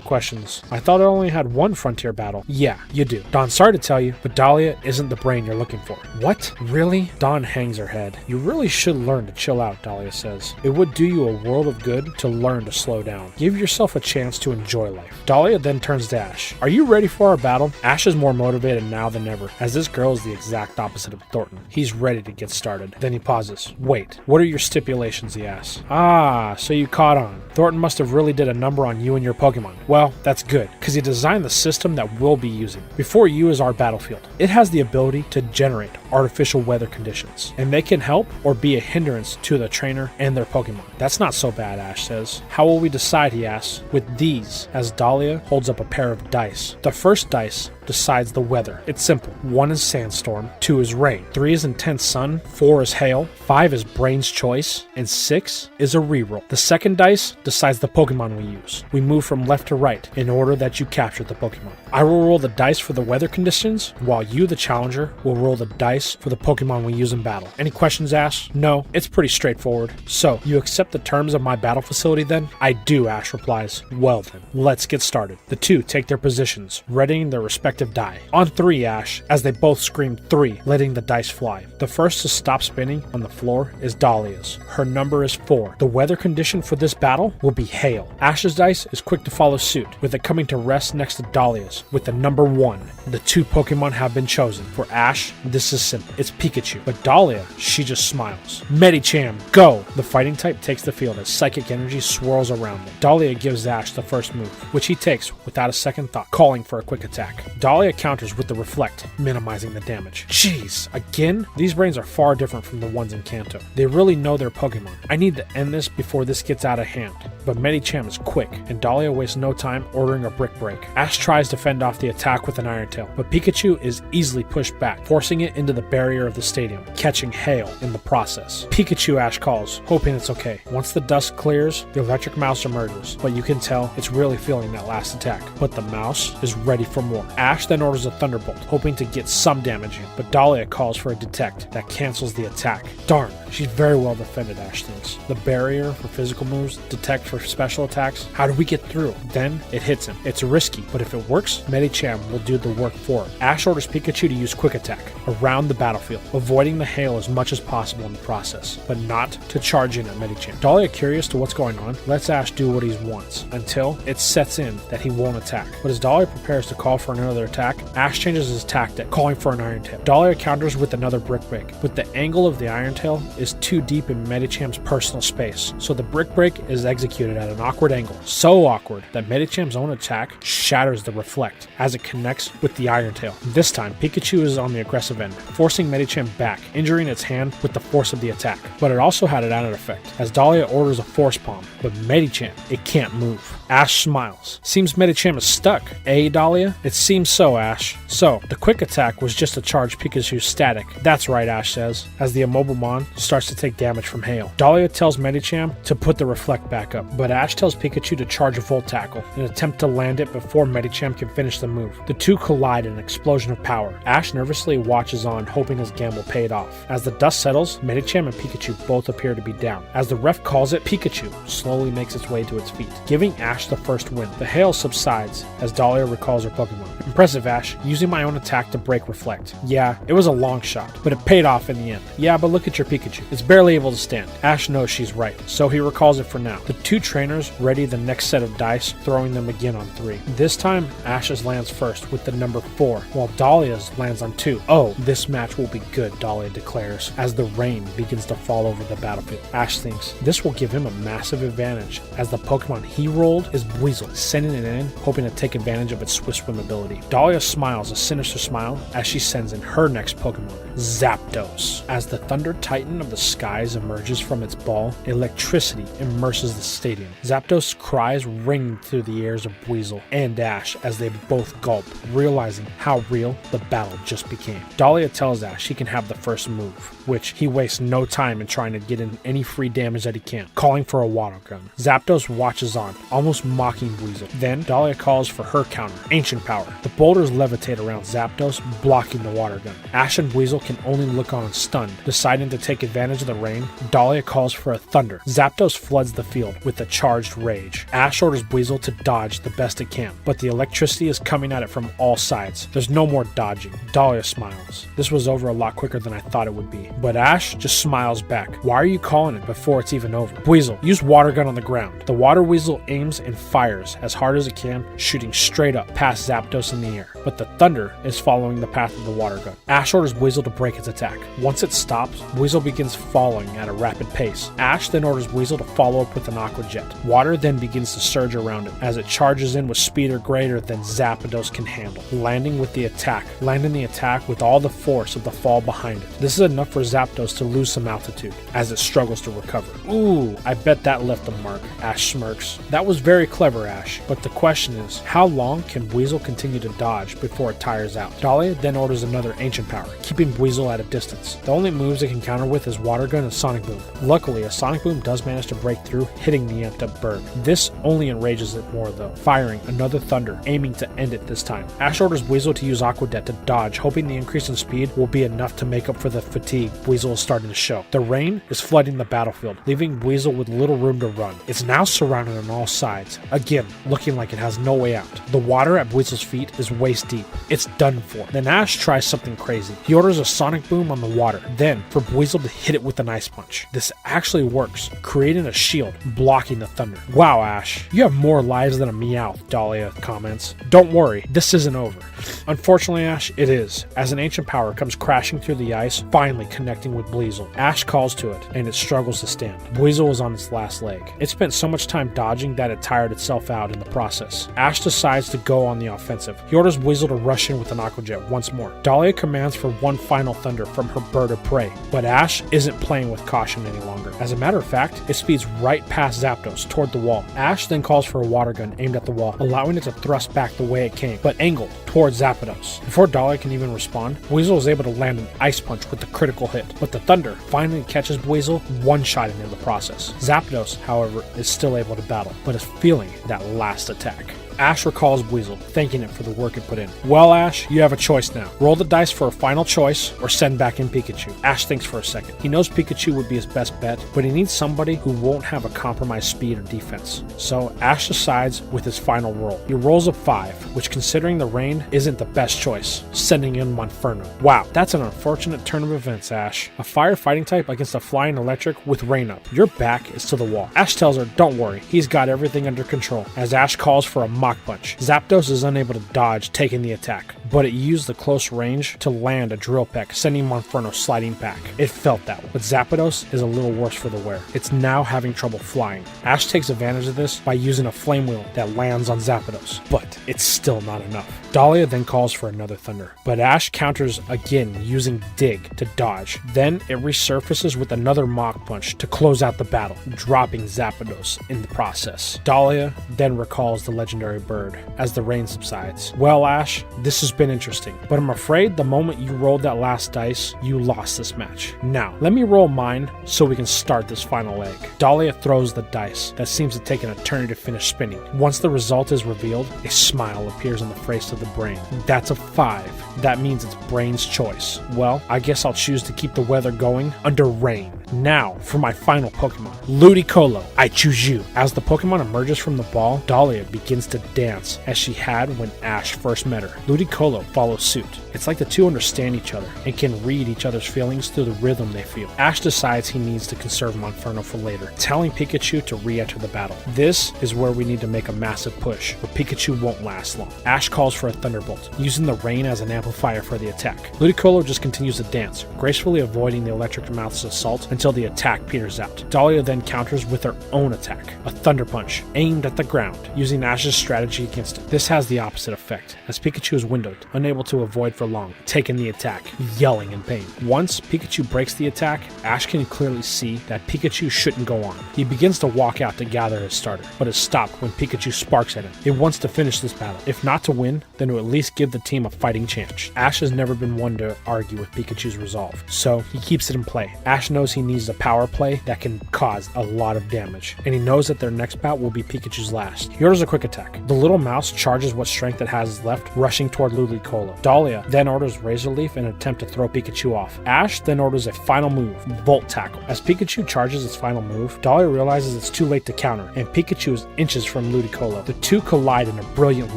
questions, I thought I only had 1 frontier battle. Yeah, you do. Dawn, sorry to tell you, but Dahlia isn't the brain you're looking for. What? Really? Dawn hangs her head. You really should learn to chill out, Dahlia says. It would do you a world of good to learn to slow down. Give yourself a chance to enjoy life. Dahlia then turns to Ash. Are you ready for our battle? Ash is more motivated now than ever, as this girl is the exact opposite of Thornton. He's ready to get started. Then he pauses. Wait, what are your stipulations, he asks. Ah, so you caught on. Thornton must have really did a number on you and your Pokemon. Well, that's good, because he designed the system that we'll be using. Before you is our battlefield. It has the ability to generate artificial weather conditions, and they can help or be a hindrance to the trainer and their Pokemon. That's not so bad, Ash says. How will we decide, he asks. With these, as Dahlia holds up a pair of dice. The first dice decides the weather. It's simple. 1 is sandstorm, 2 is rain, 3 is intense sun, 4 is hail, 5 is brain's choice, and 6 is a reroll. The second dice decides the Pokemon we use. We move from left to right in order that you capture the Pokemon. I will roll the dice for the weather conditions, while you, the challenger, will roll the dice for the Pokemon we use in battle. Any questions, Ash? No, it's pretty straightforward. So, you accept the terms of my battle facility then? I do, Ash replies. Well then, let's get started. The two take their positions, readying their respective die. On 3, Ash, as they both scream 3, letting the dice fly. The first to stop spinning on the floor is Dahlia's. Her number is 4. The weather condition for this battle will be hail. Ash's dice is quick to follow suit, with it coming to rest next to Dahlia's, with the number 1. The 2 Pokemon have been chosen. For Ash, this is simple. It's Pikachu. But Dahlia, she just smiles. Medicham, go! The fighting type takes the field as psychic energy swirls around them. Dahlia gives Ash the first move, which he takes without a second thought, calling for a quick attack. Dahlia counters with the Reflect, minimizing the damage. Jeez, again? These brains are far different from the ones in Kanto. They really know their Pokemon. I need to end this before this gets out of hand. But Medicham is quick, and Dahlia wastes no time ordering a Brick Break. Ash tries to fend off the attack with an Iron Tail, but Pikachu is easily pushed back, forcing it into the barrier of the stadium, catching hail in the process. Pikachu, Ash calls, hoping it's okay. Once the dust clears, the electric mouse emerges, but you can tell it's really feeling that last attack. But the mouse is ready for more. Ash then orders a Thunderbolt, hoping to get some damage in, but Dahlia calls for a Detect that cancels the attack. Darn, She's very well defended, Ash thinks. The barrier for physical moves, detect for special attacks. How do we get through? Then it hits him. It's risky, but if it works, Medicham will do the work for it. Ash orders Pikachu to use Quick Attack around the battlefield, avoiding the hail as much as possible in the process, but not to charge in at Medicham. Dahlia, curious to what's going on, lets Ash do what he wants, until it sets in that he won't attack. But as Dahlia prepares to call for another attack, Ash changes his tactic, calling for an Iron Tail. Dahlia counters with another Brick Break, but the angle of the Iron Tail is too deep in Medicham's personal space, so the Brick Break is executed at an awkward angle. So awkward that Medicham's own attack shatters the Reflect as it connects with the Iron Tail. This time, Pikachu is on the aggressive end, forcing Medicham back, injuring its hand with the force of the attack. But it also had an added effect, as Dahlia orders a Force Palm, but Medicham, it can't move. Ash smiles. Seems Medicham is stuck. Eh, Dahlia? It seems so, Ash. So, the Quick Attack was just to charge Pikachu's static. That's right, Ash says, as the Immobile starts to take damage from hail. Dahlia tells Medicham to put the Reflect back up, but Ash tells Pikachu to charge a Volt Tackle and attempt to land it before Medicham can finish the move. The two collide in an explosion of power. Ash nervously watches on, hoping his gamble paid off. As the dust settles, Medicham and Pikachu both appear to be down. As the ref calls it, Pikachu slowly makes its way to its feet, giving Ash the first win. The hail subsides as Dahlia recalls her Pokemon. Impressive, Ash, using my own attack to break Reflect. Yeah, it was a long shot, but it paid off in the end. Yeah, but look at your Pikachu. It's barely able to stand. Ash knows she's right, so he recalls it for now. The two trainers ready the next set of dice, throwing them again on 3. This time, Ash's lands first with the number 4, while Dahlia's lands on 2. Oh, this match will be good, Dahlia declares, as the rain begins to fall over the battlefield. Ash thinks this will give him a massive advantage, as the Pokemon he rolled is Weasel, sending it in, hoping to take advantage of its Swift Swim ability. Dahlia smiles a sinister smile as she sends in her next Pokemon, Zapdos. As the Thunder Titan of the skies emerges from its ball, electricity immerses the stadium. Zapdos' cries ring through the ears of Weasel and Ash as they both gulp, realizing how real the battle just became. Dahlia tells Ash he can have the first move, which he wastes no time in trying to get in any free damage that he can, calling for a Water Gun. Zapdos watches on, almost mocking Weasel. Then Dahlia calls for her counter, Ancient Power. The boulders levitate around Zapdos, blocking the Water Gun. Ash and Weasel can only look on stunned. Deciding to take advantage of the rain, Dahlia calls for a Thunder. Zapdos floods the field with a charged rage. Ash orders Weasel to dodge the best it can, but the electricity is coming at it from all sides. There's no more dodging. Dahlia smiles. This was over a lot quicker than I thought it would be. But Ash just smiles back. Why are you calling it before it's even over? Weasel, use Water Gun on the ground. The Water Weasel aims and fires as hard as it can, shooting straight up past Zapdos in the air. But the Thunder is following the path of the Water Gun. Ash orders Weasel to break its attack. Once it stops, Weasel begins falling at a rapid pace. Ash then orders Weasel to follow up with an Aqua Jet. Water then begins to surge around it as it charges in with speed greater than Zapdos can handle, landing the attack with all the force of the fall behind it. This is enough for Zapdos to lose some altitude as it struggles to recover. Ooh, I bet that left a mark, Ash smirks. That was very clever, Ash, but the question is, how long can Weasel continue to dodge before it tires out? Dahlia then orders another Ancient Power, keeping Weasel at a distance. The only moves it can counter with is Water Gun and Sonic Boom. Luckily, a Sonic Boom does manage to break through, hitting the amped up bird. This only enrages it more though, firing another Thunder, aiming to end it this time. Ash orders Weasel to use Aqua Jet to dodge, hoping the increase in speed will be enough to make up for the fatigue Weasel is starting to show. The rain is flooding the battlefield, leaving Weasel with little room to run. It's now surrounded on all sides, again looking like it has no way out. The water at Weasel's feet is waist deep. It's done for. Then Ash tries something crazy. He orders a Sonic Boom on the water, then for Weasel to hit it with an Ice Punch. This actually works, creating a shield, blocking the Thunder. Wow, Ash, you have more lives than a Meowth, Dahlia comments. Don't worry, this isn't over. Unfortunately, Ash, it is, as an Ancient Power comes crashing through the ice, finally connecting with Weasel. Ash calls to it, and it struggles to stand. Weasel is on its last leg. It spent so much time dodging that it tired itself out in the process. Ash decides to go on the offensive. He orders Weasel to rush in with an Aqua Jet once more. Dahlia commands for one final Thunder from her bird of prey, but Ash isn't playing with caution any longer. As a matter of fact, it speeds right past Zapdos toward the wall. Ash then calls for a Water Gun aimed at the wall, allowing it to thrust back the way it came, but angled towards Zapdos. Before Dahlia can even respond, Weasel is able to land an Ice Punch with the critical hit, but the Thunder finally catches Weasel, one-shotting in the process. Zapdos, however, is still able to battle, but is feeling that last attack. Ash recalls Weasel, thanking it for the work it put in. Well, Ash, you have a choice now. Roll the dice for a final choice or send back in Pikachu. Ash thinks for a second. He knows Pikachu would be his best bet, but he needs somebody who won't have a compromised speed or defense. So Ash decides with his final roll. He rolls a 5, which considering the rain isn't the best choice, sending in Monferno. Wow, that's an unfortunate turn of events, Ash. A fire fighting type against a flying electric with rain up. Your back is to the wall. Ash tells her, don't worry, he's got everything under control. As Ash calls for a Mach Punch, Zapdos is unable to dodge, taking the attack, but it used the close range to land a Drill Peck, sending Monferno sliding back. It felt that way, but Zapdos is a little worse for the wear. It's now having trouble flying. Ash takes advantage of this by using a Flame Wheel that lands on Zapdos, but it's still not enough. Dahlia then calls for another Thunder, but Ash counters again using Dig to dodge. Then it resurfaces with another Mach Punch to close out the battle, dropping Zapdos in the process. Dahlia then recalls the legendary bird as the rain subsides. Well, Ash, this has been interesting, but I'm afraid the moment you rolled that last dice, you lost this match. Now, let me roll mine so we can start this final leg. Dahlia throws the dice that seems to take an eternity to finish spinning. Once the result is revealed, a smile appears on the face of the brain. That's a 5. That means it's Brain's choice. Well, I guess I'll choose to keep the weather going under rain. Now, for my final Pokemon, Ludicolo, I choose you. As the Pokemon emerges from the ball, Dahlia begins to dance as she had when Ash first met her. Ludicolo follows suit. It's like the two understand each other and can read each other's feelings through the rhythm they feel. Ash decides he needs to conserve Monferno for later, telling Pikachu to re-enter the battle. This is where we need to make a massive push, but Pikachu won't last long. Ash calls for a Thunderbolt, using the rain as an amplifier for the attack. Ludicolo just continues to dance, gracefully avoiding the Electric Mouth's assault until the attack peters out. Dahlia then counters with her own attack, a Thunder Punch, aimed at the ground, using Ash's strategy against it. This has the opposite effect, as Pikachu is windowed, unable to avoid for long, taking the attack, yelling in pain. Once Pikachu breaks the attack, Ash can clearly see that Pikachu shouldn't go on. He begins to walk out to gather his starter, but is stopped when Pikachu sparks at him. It wants to finish this battle. If not to win, then to at least give the team a fighting chance. Ash has never been one to argue with Pikachu's resolve, so he keeps it in play. Ash knows he needs a power play that can cause a lot of damage, and he knows that their next bout will be Pikachu's last. He orders a quick attack. The little mouse charges what strength it has left, rushing toward Ludicolo. Dahlia then orders Razor Leaf in an attempt to throw Pikachu off. Ash then orders a final move, Volt Tackle. As Pikachu charges its final move, Dahlia realizes it's too late to counter, and Pikachu is inches from Ludicolo. The two collide in a brilliant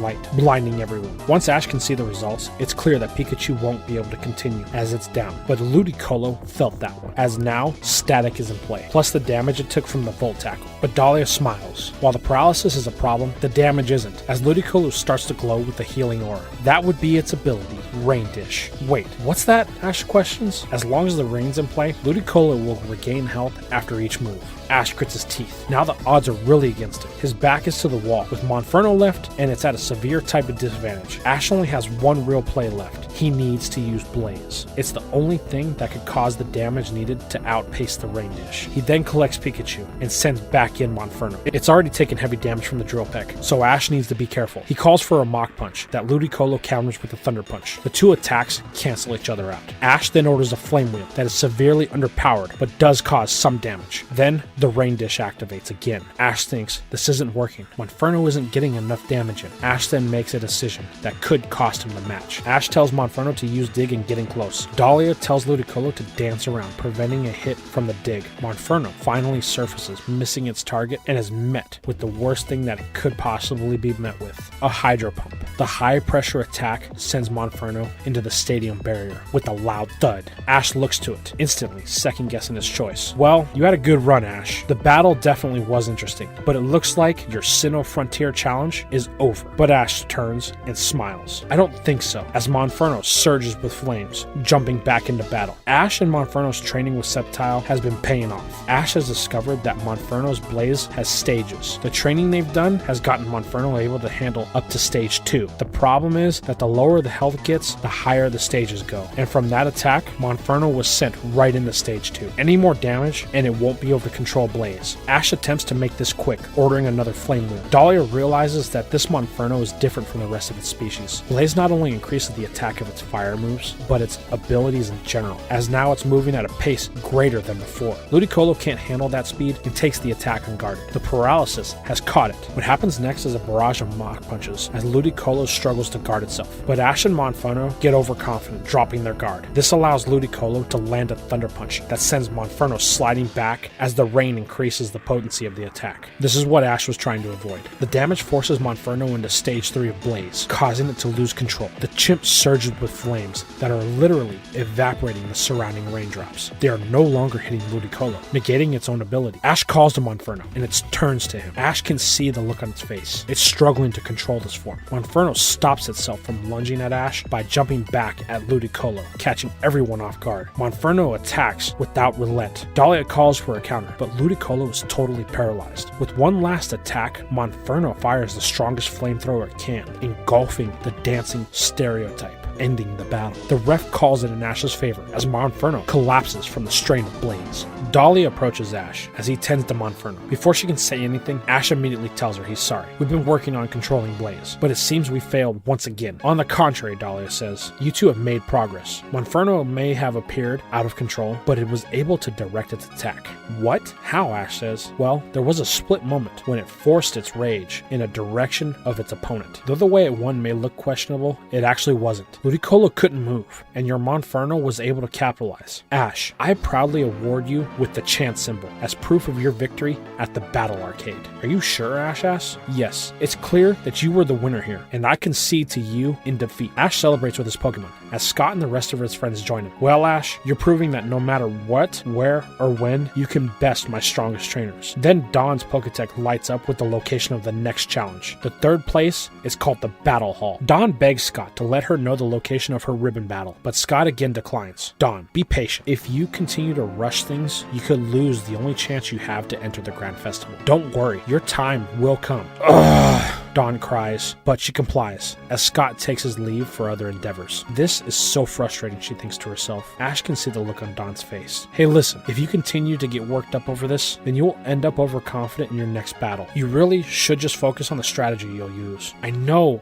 light, blinding everyone. Once Ash can see the results, it's clear that Pikachu won't be able to continue as it's down, but Ludicolo felt that one, as now static is in play, plus the damage it took from the Volt Tackle. But Dahlia smiles. While the paralysis is a problem, the damage isn't, as Ludicolo starts to glow with the healing aura. That would be its ability, Rain Dish. Wait, what's that? Ash questions. As long as the rain's in play, Ludicolo will regain health after each move. Ash grits his teeth. Now the odds are really against it. His back is to the wall, with Monferno left, and it's at a severe type of disadvantage. Ash only has one real play left. He needs to use Blaze. It's the only thing that could cause the damage needed to outpace the Rain Dish. He then collects Pikachu and sends back in Monferno. It's already taken heavy damage from the Drill Peck, so Ash needs to be careful. He calls for a Mach Punch that Ludicolo counters with a Thunder Punch. The two attacks cancel each other out. Ash then orders a Flame Wheel that is severely underpowered, but does cause some damage. Then the Rain Dish activates again. Ash thinks this isn't working. Monferno isn't getting enough damage in. Ash then makes a decision that could cost him the match. Ash tells Monferno to use Dig and getting close. Dahlia tells Ludicolo to dance around, preventing a hit from the Dig. Monferno finally surfaces, missing its target, and is met with the worst thing that it could possibly be met with, a Hydro Pump. The high pressure attack sends Monferno into the stadium barrier with a loud thud. Ash looks to it, instantly second guessing his choice. Well, you had a good run, Ash. The battle definitely was interesting, but it looks like your Sinnoh Frontier challenge is over. But Ash turns and smiles. I don't think so, as Monferno surges with flames, jumping back into battle. Ash and Monferno's training with Sceptile has been paying off. Ash has discovered that Monferno's Blaze has stages. The training they've done has gotten Monferno able to handle up to stage 2. 2. The problem is that the lower the health gets, the higher the stages go. And from that attack, Monferno was sent right into stage 2. Any more damage, and it won't be able to control Blaze. Ash attempts to make this quick, ordering another Flame Wheel. Dahlia realizes that this Monferno is different from the rest of its species. Blaze not only increases the attack of its fire moves, but its abilities in general, as now it's moving at a pace greater than before. Ludicolo can't handle that speed and takes the attack unguarded. The paralysis has caught it. What happens next is a barrage of Mach Punches as Ludicolo struggles to guard itself, but Ash and Monferno get overconfident, dropping their guard. This allows Ludicolo to land a Thunder Punch that sends Monferno sliding back as the rain increases the potency of the attack. This is what Ash was trying to avoid. The damage forces Monferno into stage 3 of Blaze, causing it to lose control. The chimp surges with flames that are literally evaporating the surrounding raindrops. They are no longer hitting Ludicolo, negating its own ability. Ash calls to Monferno, and it turns to him. Ash can see the look on its face. It's struggling to control this form. Monferno stops itself from lunging at Ash by jumping back at Ludicolo, catching everyone off guard. Monferno attacks without relent. Dahlia calls for a counter, but Ludicolo is totally paralyzed. With one last attack, Monferno fires the strongest flamethrower it can, engulfing the dancing stereotype, ending the battle. The ref calls it in Ash's favor as Monferno collapses from the strain of Blaze. Dahlia approaches Ash as he tends to Monferno. Before she can say anything, Ash immediately tells her he's sorry. We've been working on controlling Blaze, but it seems we failed once again. On the contrary, Dahlia says, you two have made progress. Monferno may have appeared out of control, but it was able to direct its attack. What? How? Ash says. Well, there was a split moment when it forced its rage in a direction of its opponent. Though the way it won may look questionable, it actually wasn't. Ludicolo couldn't move, and your Monferno was able to capitalize. Ash, I proudly award you with the chance symbol as proof of your victory at the Battle Arcade. Are you sure? Ash asks. Yes, it's clear that you were the winner here, and I concede to you in defeat. Ash celebrates with his Pokemon, as Scott and the rest of his friends join him. Well, Ash, you're proving that no matter what, where, or when, you can best my strongest trainers. Then Dawn's Poketech lights up with the location of the next challenge. The third place is called the Battle Hall. Dawn begs Scott to let her know the location of her ribbon battle, but Scott again declines. Dawn, be patient. If you continue to rush things, you could lose the only chance you have to enter the Grand Festival. Don't worry, your time will come. Ugh. Dawn cries, but she complies, as Scott takes his leave for other endeavors. This is so frustrating, she thinks to herself. Ash can see the look on Dawn's face. Hey listen, if you continue to get worked up over this, then you'll end up overconfident in your next battle. You really should just focus on the strategy you'll use. I know,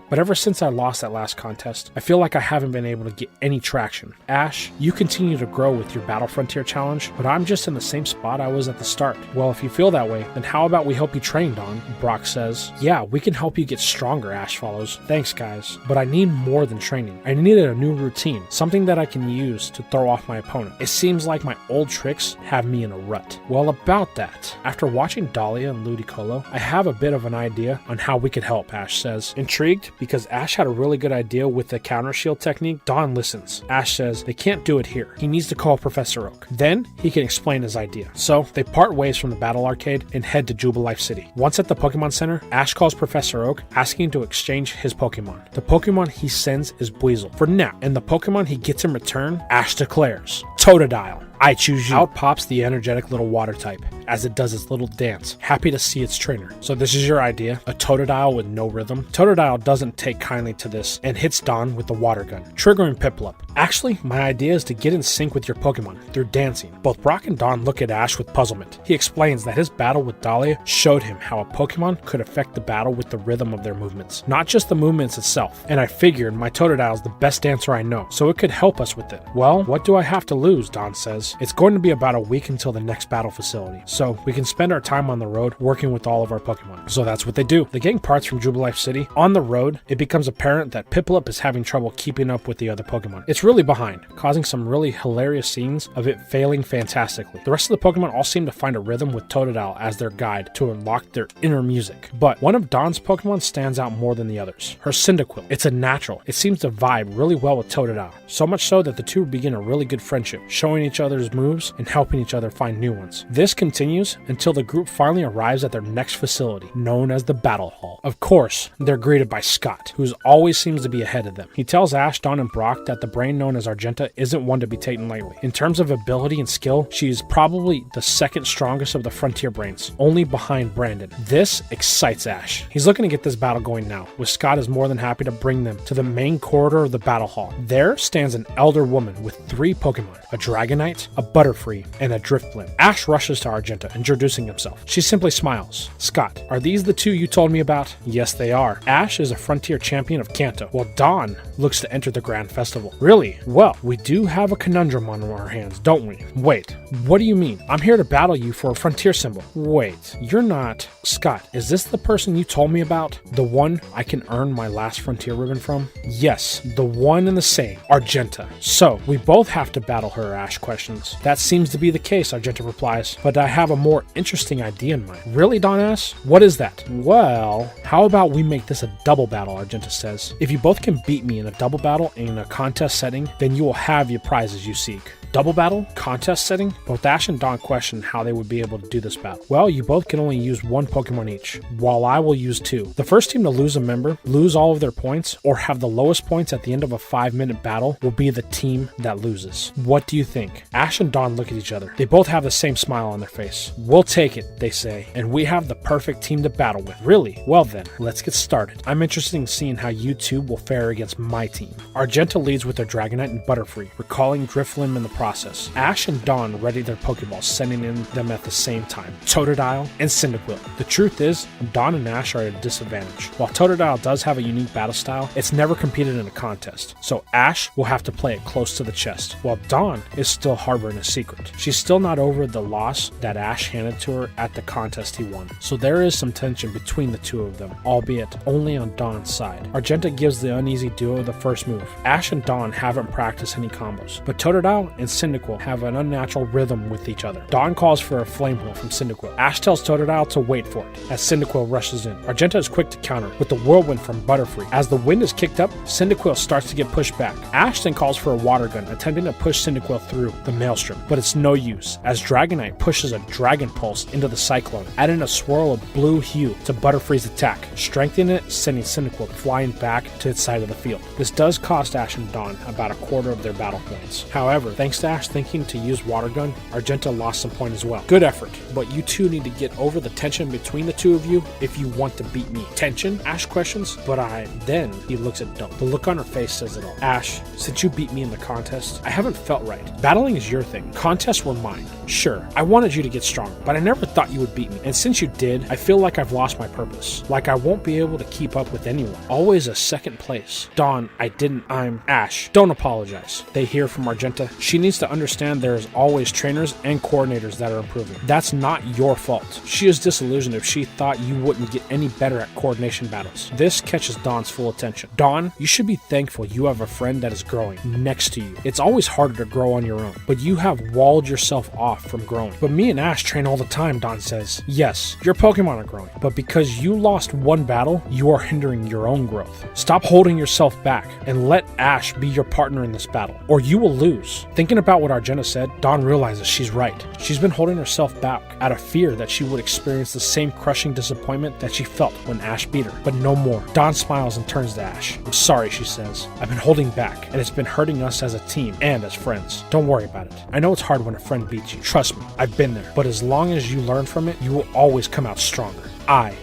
but ever since I lost that last contest, I feel like I haven't been able to get any traction. Ash, you continue to grow with your Battle Frontier challenge, but I'm just in the same spot I was at the start. Well, if you feel that way, then how about we help you train, Dawn? Brock says. Yeah, we can help you get stronger, Ash follows. Thanks, guys. But I need more than training. I needed a new routine, something that I can use to throw off my opponent. It seems like my old tricks have me in a rut. Well, about that, after watching Dahlia and Ludicolo, I have a bit of an idea on how we could help, Ash says. Intrigued, because Ash had a really good idea with the counter shield technique, Dawn listens. Ash says they can't do it here. He needs to call Professor Oak. Then he can explain his idea. So they part ways from the Battle Arcade and head to Jubilife City. Once at the Pokemon Center, Ash calls Professor Oak, asking to exchange his Pokemon. The Pokemon he sends is Buizel, for now, and the Pokemon he gets in return, Ash declares, Totodile. I choose you. Out pops the energetic little water type, as it does its little dance, happy to see its trainer. So this is your idea, a Totodile with no rhythm? Totodile doesn't take kindly to this, and hits Dawn with the water gun, triggering Piplup. Actually, my idea is to get in sync with your Pokemon through dancing. Both Brock and Dawn look at Ash with puzzlement. He explains that his battle with Dahlia showed him how a Pokemon could affect the battle with the rhythm of their movements, not just the movements itself. And I figured my Totodile is the best dancer I know, so it could help us with it. Well, what do I have to lose? Dawn says. It's going to be about a week until the next battle facility, so we can spend our time on the road working with all of our Pokemon. So that's what they do. The gang parts from Jubilife City. On the road, it becomes apparent that Piplup is having trouble keeping up with the other Pokemon. It's really behind, causing some really hilarious scenes of it failing fantastically. The rest of the Pokemon all seem to find a rhythm with Totodile as their guide to unlock their inner music. But one of Dawn's Pokemon stands out more than the others. Her Cyndaquil. It's a natural. It seems to vibe really well with Totodile, so much so that the two begin a really good friendship, showing each other other's moves and helping each other find new ones. This continues until the group finally arrives at their next facility, known as the Battle Hall. Of course, they're greeted by Scott, who always seems to be ahead of them. He tells Ash, Dawn, and Brock that the brain known as Argenta isn't one to be taken lightly. In terms of ability and skill, she is probably the second strongest of the Frontier brains, only behind Brandon. This excites Ash. He's looking to get this battle going now, with Scott is more than happy to bring them to the main corridor of the Battle Hall. There stands an elder woman with 3 Pokemon, a Dragonite, a Butterfree, and a Drifblim. Ash rushes to Argenta, introducing himself. She simply smiles. Scott, are these the 2 you told me about? Yes, they are. Ash is a Frontier champion of Kanto, while Dawn looks to enter the Grand Festival. Really? Well, we do have a conundrum on our hands, don't we? Wait, what do you mean? I'm here to battle you for a Frontier symbol. Wait, you're not... Scott, is this the person you told me about? The one I can earn my last Frontier ribbon from? Yes, the one and the same, Argenta. So, we both have to battle her, Ash questions. That seems to be the case, Argenta replies, but I have a more interesting idea in mind. Really, Dawn asks? What is that? Well, how about we make this a double battle, Argenta says. If you both can beat me in a double battle in a contest setting, then you will have your prizes you seek. Double battle? Contest setting? Both Ash and Dawn question how they would be able to do this battle. Well, you both can only use 1 Pokemon each, while I will use 2. The first team to lose a member, lose all of their points, or have the lowest points at the end of a 5-minute battle will be the team that loses. What do you think? Ash and Dawn look at each other. They both have the same smile on their face. We'll take it, they say, and we have the perfect team to battle with. Really? Well then, let's get started. I'm interested in seeing how you 2 will fare against my team. Argenta leads with their Dragonite and Butterfree, recalling Drifblim in the process. Ash and Dawn ready their Pokeballs, sending in them at the same time. Totodile and Cyndaquil. The truth is, Dawn and Ash are at a disadvantage. While Totodile does have a unique battle style, it's never competed in a contest, so Ash will have to play it close to the chest, while Dawn is still harboring a secret. She's still not over the loss that Ash handed to her at the contest he won, so there is some tension between the 2 of them, albeit only on Dawn's side. Argenta gives the uneasy duo the first move. Ash and Dawn haven't practiced any combos, but Totodile and Cyndaquil have an unnatural rhythm with each other. Dawn calls for a Flame Wheel from Cyndaquil. Ash tells Totodile to wait for it, as Cyndaquil rushes in. Argenta is quick to counter, with the Whirlwind from Butterfree. As the wind is kicked up, Cyndaquil starts to get pushed back. Ash then calls for a Water Gun, attempting to push Cyndaquil through the Maelstrom, but it's no use, as Dragonite pushes a Dragon Pulse into the Cyclone, adding a swirl of blue hue to Butterfree's attack, strengthening it, sending Cyndaquil flying back to its side of the field. This does cost Ash and Dawn about a quarter of their battle points. However, thanks to Ash thinking to use Water Gun, Argenta lost some point as well. Good effort, but you 2 need to get over the tension between the 2 of you if you want to beat me. Tension? Ash questions, but then he looks at Dawn. The look on her face says it all. Ash, since you beat me in the contest, I haven't felt right. Battling is your thing. Contests were mine. Sure, I wanted you to get stronger, but I never thought you would beat me. And since you did, I feel like I've lost my purpose. Like I won't be able to keep up with anyone. Always a second place. Dawn, I'm Ash. Don't apologize. They hear from Argenta. She needs to understand there is always trainers and coordinators that are improving. That's not your fault. She is disillusioned if she thought you wouldn't get any better at coordination battles. This catches Dawn's full attention. Dawn, you should be thankful you have a friend that is growing next to you. It's always harder to grow on your own, but you have walled yourself off from growing. But me and Ash train all the time, Dawn says. Yes, your Pokemon are growing, but because you lost one battle, you are hindering your own growth. Stop holding yourself back and let Ash be your partner in this battle, or you will lose. Thinking about what Argenta said, Dawn realizes she's right. She's been holding herself back out of fear that she would experience the same crushing disappointment that she felt when Ash beat her, but no more. Dawn smiles and turns to Ash. I'm sorry, she says. I've been holding back, and it's been hurting us as a team and as friends. Don't worry about it. I know it's hard when a friend beats you. Trust me, I've been there. But as long as you learn from it, you will always come out stronger.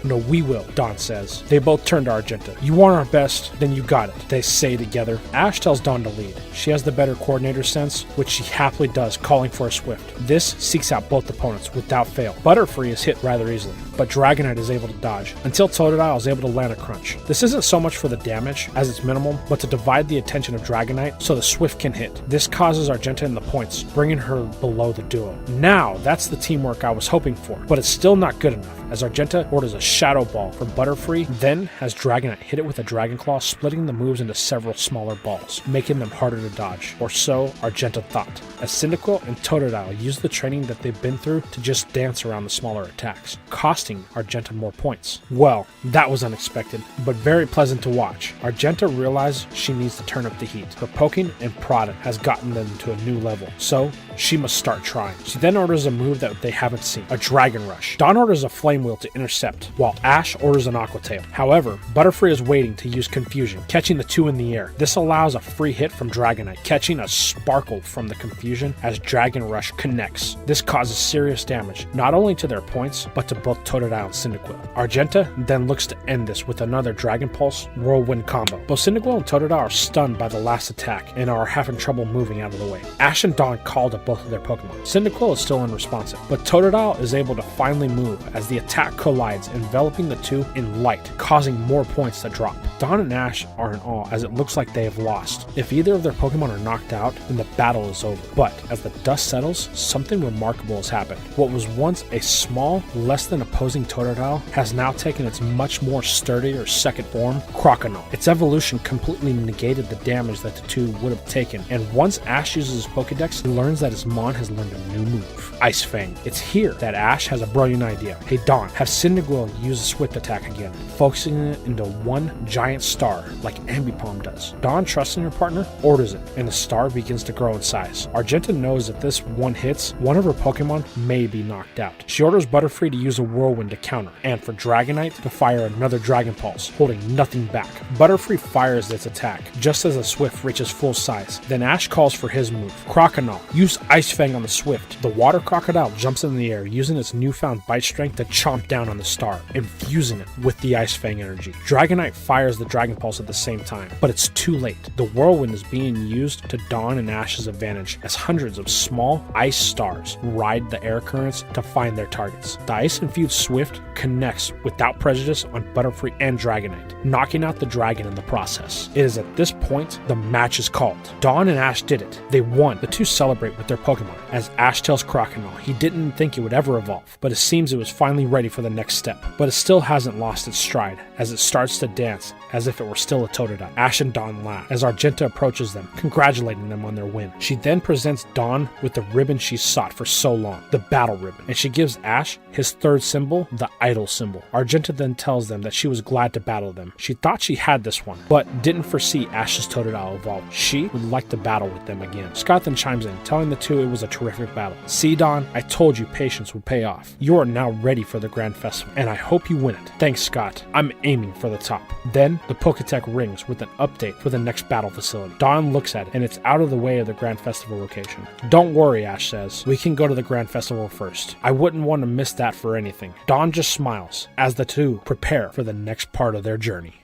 No, we will, Dawn says. They both turn to Argenta. You want our best, then you got it, they say together. Ash tells Dawn to lead. She has the better coordinator sense, which she happily does, calling for a Swift. This seeks out both opponents without fail. Butterfree is hit rather easily, but Dragonite is able to dodge, until Totodile is able to land a crunch. This isn't so much for the damage, as it's minimal, but to divide the attention of Dragonite so the Swift can hit. This causes Argenta in the points, bringing her below the duo. Now, that's the teamwork I was hoping for, but it's still not good enough, as Argenta orders a Shadow Ball from Butterfree, then has Dragonite hit it with a Dragon Claw, splitting the moves into several smaller balls, making them harder to dodge, or so Argenta thought, as Cyndaquil and Totodile use the training that they've been through to just dance around the smaller attacks, costing Argenta more points. Well, that was unexpected, but very pleasant to watch. Argenta realized she needs to turn up the heat. Her poking and prodding has gotten them to a new level, so she must start trying. She then orders a move that they haven't seen, a Dragon Rush. Dawn orders a Flame Wheel to intercept, while Ash orders an Aqua Tail. However, Butterfree is waiting to use Confusion, catching the two in the air. This allows a free hit from Dragonite, catching a Sparkle from the Confusion as Dragon Rush connects. This causes serious damage, not only to their points, but to both Totodile and Cyndaquil. Argenta then looks to end this with another Dragon Pulse Whirlwind combo. Both Cyndaquil and Totodile are stunned by the last attack and are having trouble moving out of the way. Ash and Dawn call to both of their Pokemon. Cyndaquil is still unresponsive, but Totodile is able to finally move as the attack collides, enveloping the two in light, causing more points to drop. Dawn and Ash are in awe as it looks like they have lost. If either of their Pokemon are knocked out, then the battle is over. But as the dust settles, something remarkable has happened. What was once a small, less than opposing Totodile has now taken its much more sturdier second form, Croconaw. Its evolution completely negated the damage that the two would have taken, and once Ash uses his Pokedex, he learns that his Mon has learned a new move, Ice Fang. It's here that Ash has a brilliant idea. Hey Dawn, have Cyndaquil use a Swift Attack again, focusing it into one giant star like Ambipom does. Dawn, trusting her partner, orders it, and the star begins to grow in size. Argenta knows that this one hits, one of her Pokemon may be knocked out. She orders Butterfree to use a Whirlwind to counter, and for Dragonite to fire another Dragon Pulse, holding nothing back. Butterfree fires its attack, just as the Swift reaches full size. Then Ash calls for his move, Croconaw. Use Ice Fang on the Swift. The water crocodile jumps in the air, using its newfound bite strength to chomp down on the star, infusing it with the Ice Fang energy. Dragonite fires the Dragon Pulse at the same time, but it's too late. The Whirlwind is being used to Dawn and Ash's advantage as hundreds of small ice stars ride the air currents to find their targets. The ice-infused Swift connects without prejudice on Butterfree and Dragonite, knocking out the dragon in the process. It is at this point the match is called. Dawn and Ash did it. They won. The two celebrate with their Pokemon as Ash tells Croconaw he didn't think it would ever evolve, but it seems it was finally ready for the next step. But it still hasn't lost its stride as it starts to dance as if it were still a Totodile. Ash and Dawn laugh as Argenta approaches them, congratulating them on their win. She then presents Dawn with the ribbon she sought for so long, the battle ribbon, and she gives Ash his third symbol, the idol symbol. Argenta then tells them that she was glad to battle them. She thought she had this one, but didn't foresee Ash's Totodile evolve. She would like to battle with them again. Scott then chimes in, telling the two it was a terrific battle. See, Dawn, I told you patience would pay off. You are now ready for the Grand Festival, and I hope you win it. Thanks, Scott. I'm aiming for the top. Then, the Poketech rings with an update for the next battle facility. Dawn looks at it, and it's out of the way of the Grand Festival location. Don't worry, Ash says. We can go to the Grand Festival first. I wouldn't want to miss that for anything. Dawn just smiles as the two prepare for the next part of their journey.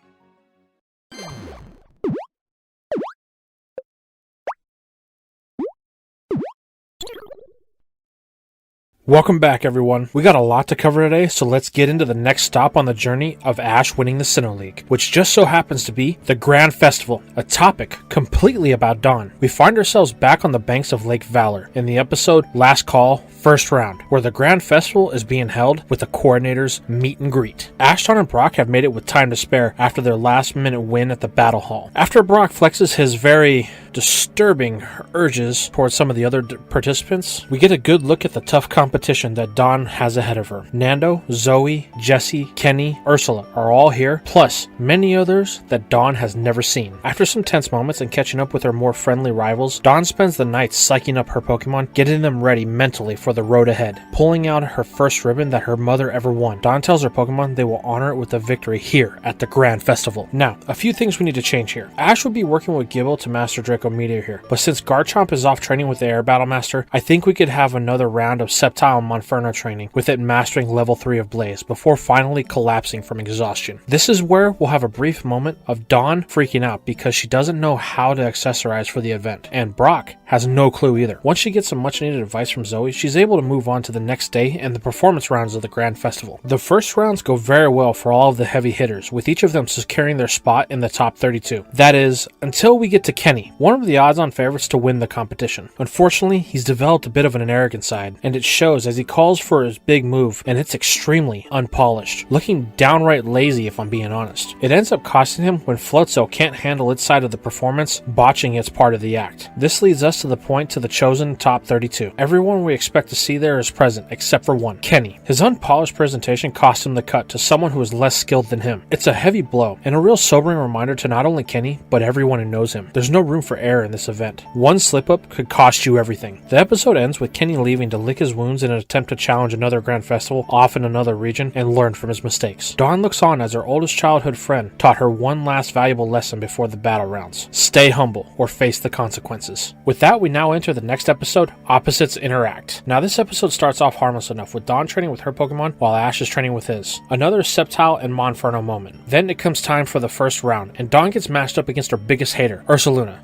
Welcome back, everyone. We got a lot to cover today, so let's get into the next stop on the journey of Ash winning the Sinnoh League, which just so happens to be the Grand Festival, a topic completely about Dawn. We find ourselves back on the banks of Lake Valor in the episode Last Call, First Round, where the Grand Festival is being held with the coordinators' meet and greet. Ash, Dawn, and Brock have made it with time to spare after their last-minute win at the Battle Hall. After Brock flexes his very disturbing urges towards some of the other participants, we get a good look at the tough competition that Dawn has ahead of her. Nando, Zoe, Jesse, Kenny, Ursula are all here, plus many others that Dawn has never seen. After some tense moments and catching up with her more friendly rivals, Dawn spends the night psyching up her Pokemon, getting them ready mentally for the road ahead. Pulling out her first ribbon that her mother ever won, Dawn tells her Pokemon they will honor it with a victory here at the Grand Festival. Now, a few things we need to change here. Ash will be working with Gible to master Draco Meteor here, but since Garchomp is off training with the Air Battle Master, I think we could have another round of Sceptile and Monferno training, with it mastering level 3 of Blaze before finally collapsing from exhaustion. This is where we'll have a brief moment of Dawn freaking out because she doesn't know how to accessorize for the event, and Brock has no clue either. Once she gets some much needed advice from Zoe, she's able to move on to the next day and the performance rounds of the Grand Festival. The first rounds go very well for all of the heavy hitters, with each of them securing their spot in the top 32. That is, until we get to Kenny, one of the odds-on favorites to win the competition. Unfortunately, he's developed a bit of an arrogant side, and it shows as he calls for his big move, and it's extremely unpolished, looking downright lazy if I'm being honest. It ends up costing him when Floatzel can't handle its side of the performance, botching its part of the act. This leads us to the point to the chosen top 32. Everyone we expect to see there is present, except for one, Kenny. His unpolished presentation cost him the cut to someone who is less skilled than him. It's a heavy blow, and a real sobering reminder to not only Kenny, but everyone who knows him. There's no room for error in this event. One slip-up could cost you everything. The episode ends with Kenny leaving to lick his wounds in an attempt to challenge another Grand Festival off in another region and learn from his mistakes. Dawn looks on as her oldest childhood friend taught her one last valuable lesson before the battle rounds. Stay humble, or face the consequences. With that, we now enter the next episode, Opposites Interact. Now this episode starts off harmless enough, with Dawn training with her Pokemon while Ash is training with his. Another Sceptile and Monferno moment. Then it comes time for the first round, and Dawn gets matched up against her biggest hater, Ursula.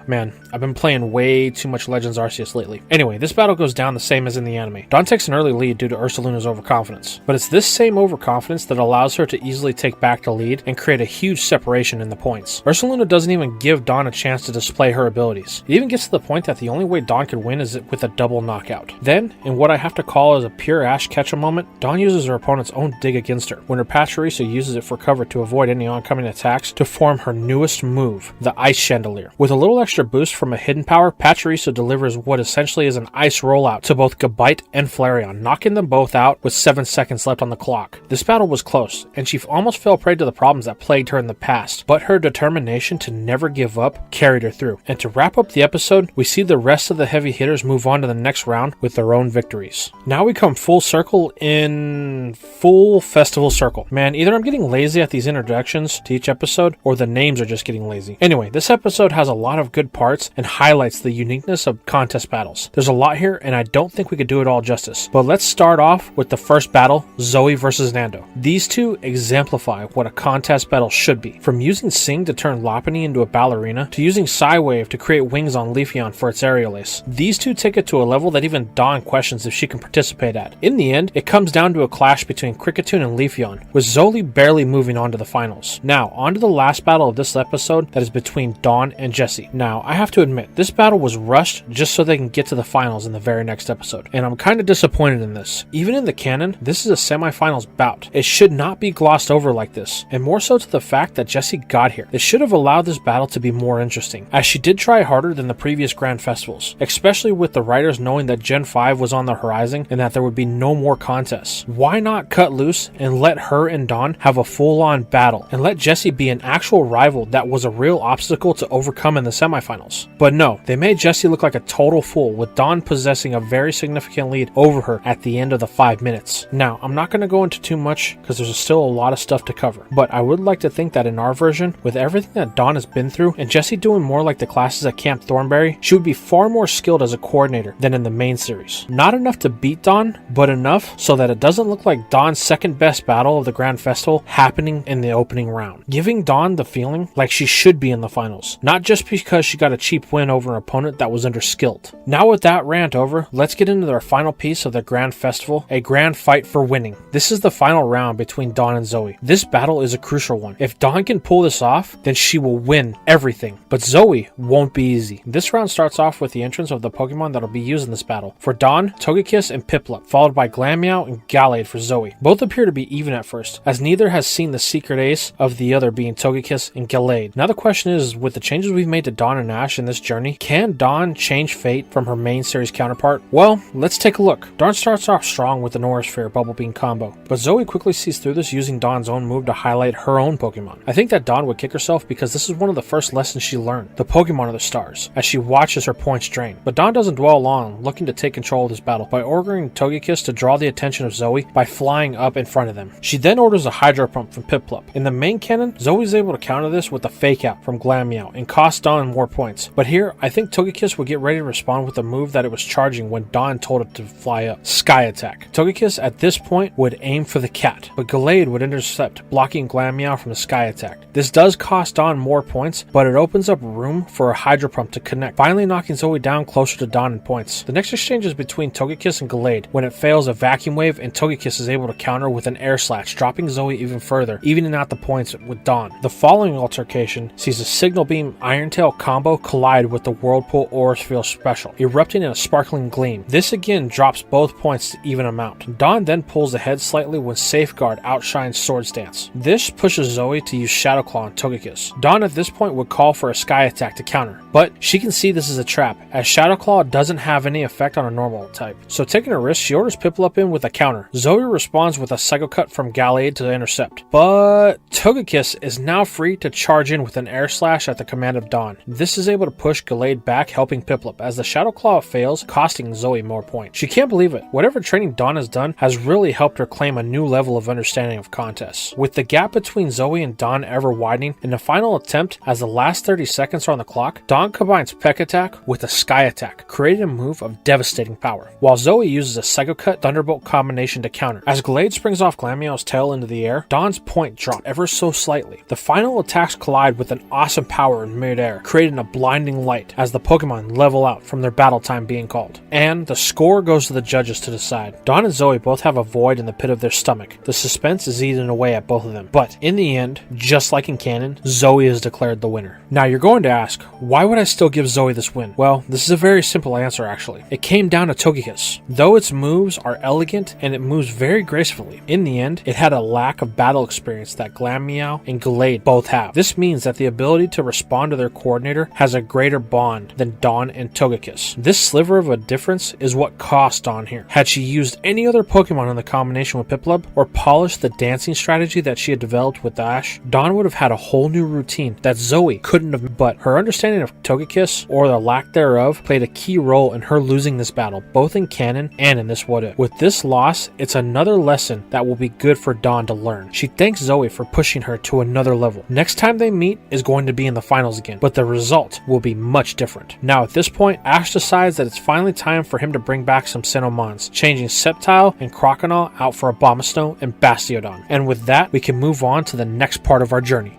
Man, I've been playing way too much Legends Arceus lately. Anyway, this battle goes down the same as in the anime. Dawn takes an early lead due to Ursaluna's overconfidence, but it's this same overconfidence that allows her to easily take back the lead and create a huge separation in the points. Ursaluna doesn't even give Dawn a chance to display her abilities. It even gets to the point that the only way Dawn could win is with a double knockout. Then, in what I have to call as a pure Ash Ketchum moment, Dawn uses her opponent's own dig against her, when her Pachirisu uses it for cover to avoid any oncoming attacks to form her newest move, the Ice Chandelier. With a little extra boost from a hidden power, Pachirisu delivers what essentially is an ice rollout to both Gabite and Flareon, knocking them both out with 7 seconds left on the clock. This battle was close, and she almost fell prey to the problems that plagued her in the past, but her determination to never give up carried her through. And to wrap up the episode, we see the rest of the heavy hitters move on to the next round with their own victories. Now we come full circle in full festival circle. Man, either I'm getting lazy at these introductions to each episode, or the names are just getting lazy. Anyway, this episode has a lot of good parts and highlights the uniqueness of contest battles. There's a lot here, and I don't think we could do it all justice. But let's start off with the first battle, Zoe versus Nando. These two exemplify what a contest battle should be. From using Sing to turn Lopunny into a ballerina, to using Psywave to create wings on Leafeon for its aerial ace. These two take it to a level that even Dawn questions if she can participate at. In the end, it comes down to a clash between Kricketune and Leafeon, with Zoe barely moving on to the finals. Now, on to the last battle of this episode that is between Dawn and Jessie. Now, I have to admit, this battle was rushed just so they can get to the finals in the very next episode, and I'm kind of disappointed in this. Even in the canon, this is a semifinals bout. It should not be glossed over like this, and more so to the fact that Jessie got here. It should have allowed this battle to be more interesting, as she did try harder than the previous Grand Festivals, especially with the writers knowing that Gen 5 was on the horizon and that there would be no more contests. Why not cut loose and let her and Dawn have a full-on battle, and let Jessie be an actual rival that was a real obstacle to overcome in the semifinals? But no, they made Jessie look like a total fool, with Dawn possessing a very significant lead over her at the end of the 5 minutes. Now, I'm not going to go into too much because there's still a lot of stuff to cover, but I would like to think that in our version, with everything that Dawn has been through, and Jessie doing more like the classes at Camp Thornberry, she would be far more skilled as a coordinator than in the main series. Not enough to beat Dawn, but enough so that it doesn't look like Dawn's second best battle of the Grand Festival happening in the opening round, giving Dawn the feeling like she should be in the finals, not just because she got a cheap win over an opponent that was underskilled. Now with that rant over, let's get into our final piece of the Grand Festival, a grand fight for winning. This is the final round between Dawn and Zoe. This battle is a crucial one. If Dawn can pull this off, then she will win everything, but Zoe won't be easy. This round starts off with the entrance of the Pokemon that'll be used in this battle. For Dawn, Togekiss and Piplup, followed by Glameow and Gallade for Zoe. Both appear to be even at first, as neither has seen the secret ace of the other being Togekiss and Gallade. Now the question is, with the changes we've made to Dawn and Ash in this journey, can Dawn change fate from her main series counterpart? Well, let's take a look. Dawn starts off strong with the Noirsphere Bubble Beam combo, but Zoe quickly sees through this, using Dawn's own move to highlight her own Pokemon. I think that Dawn would kick herself because this is one of the first lessons she learned. The Pokemon are the stars, as she watches her points drain. But Dawn doesn't dwell long, looking to take control of this battle by ordering Togekiss to draw the attention of Zoe by flying up in front of them. She then orders a Hydro Pump from Piplup. In the main canon, Zoe's able to counter this with a Fake Out from Glameow and cost Dawn more points. But here, I think Togekiss would get ready to respond with a move that it was charging when Dawn told it to fly up. Sky Attack. Togekiss at this point would aim for the cat, but Gallade would intercept, blocking Glameow from the Sky Attack. This does cost Dawn more points, but it opens up room for a Hydro Pump to connect, finally knocking Zoe down closer to Dawn in points. The next exchange is between Togekiss and Gallade. When it fails a Vacuum Wave, and Togekiss is able to counter with an Air Slash, dropping Zoe even further, evening out the points with Dawn. The following altercation sees a Signal Beam Iron Tail combo collide with the Whirlpool Aurisphere Special, erupting in a sparkling gleam. This again drops both points to even amount. Dawn then pulls ahead slightly when Safeguard outshines Swords Dance. This pushes Zoe to use Shadow Claw on Togekiss. Dawn at this point would call for a Sky Attack to counter, but she can see this is a trap, as Shadow Claw doesn't have any effect on a normal type. So taking a risk, she orders Piplup in with a counter. Zoe responds with a Psycho Cut from Gallade to intercept. But Togekiss is now free to charge in with an Air Slash at the command of Dawn. This is able to push Gallade back, helping Piplup, as the Shadow Claw fails, costing Zoe more points. She can't believe it. Whatever training Dawn has done has really helped her claim a new level of understanding of contests. With the gap between Zoe and Dawn ever widening, in the final attempt, as the last 30 seconds are on the clock, Dawn combines Peck Attack with a Sky Attack, creating a move of devastating power, while Zoe uses a Psycho Cut Thunderbolt combination to counter. As Gallade springs off Glameow's tail into the air, Dawn's point drops ever so slightly. The final attacks collide with an awesome power in midair, creating a blinding light as the Pokemon level out from their battle time being called. And the score goes to the judges to decide. Dawn and Zoe both have a void in the pit of their stomach. The suspense is eaten away at both of them. But in the end, just like in canon, Zoe is declared the winner. Now you're going to ask, why would I still give Zoe this win? Well, this is a very simple answer actually. It came down to Togekiss. Though its moves are elegant and it moves very gracefully, in the end, it had a lack of battle experience that Glameow and Gallade both have. This means that the ability to respond to their coordinator has a greater bond than Dawn and Togekiss. This sliver of a difference is what cost Dawn here. Had she used any other Pokemon in the combination with Piplup, or polished the dancing strategy that she had developed with Ash, Dawn would have had a whole new routine that Zoe couldn't have, but her understanding of Togekiss, or the lack thereof, played a key role in her losing this battle, both in canon and in this What If. With this loss, it's another lesson that will be good for Dawn to learn. She thanks Zoe for pushing her to another level. Next time they meet is going to be in the finals again, but the result will be much different. Now at this point, Ash decides that it's finally time for him to bring back some Sinnoh Mons, changing Sceptile and Croconaw out for Abomasnow and Bastiodon. And with that, we can move on to the next part of our journey.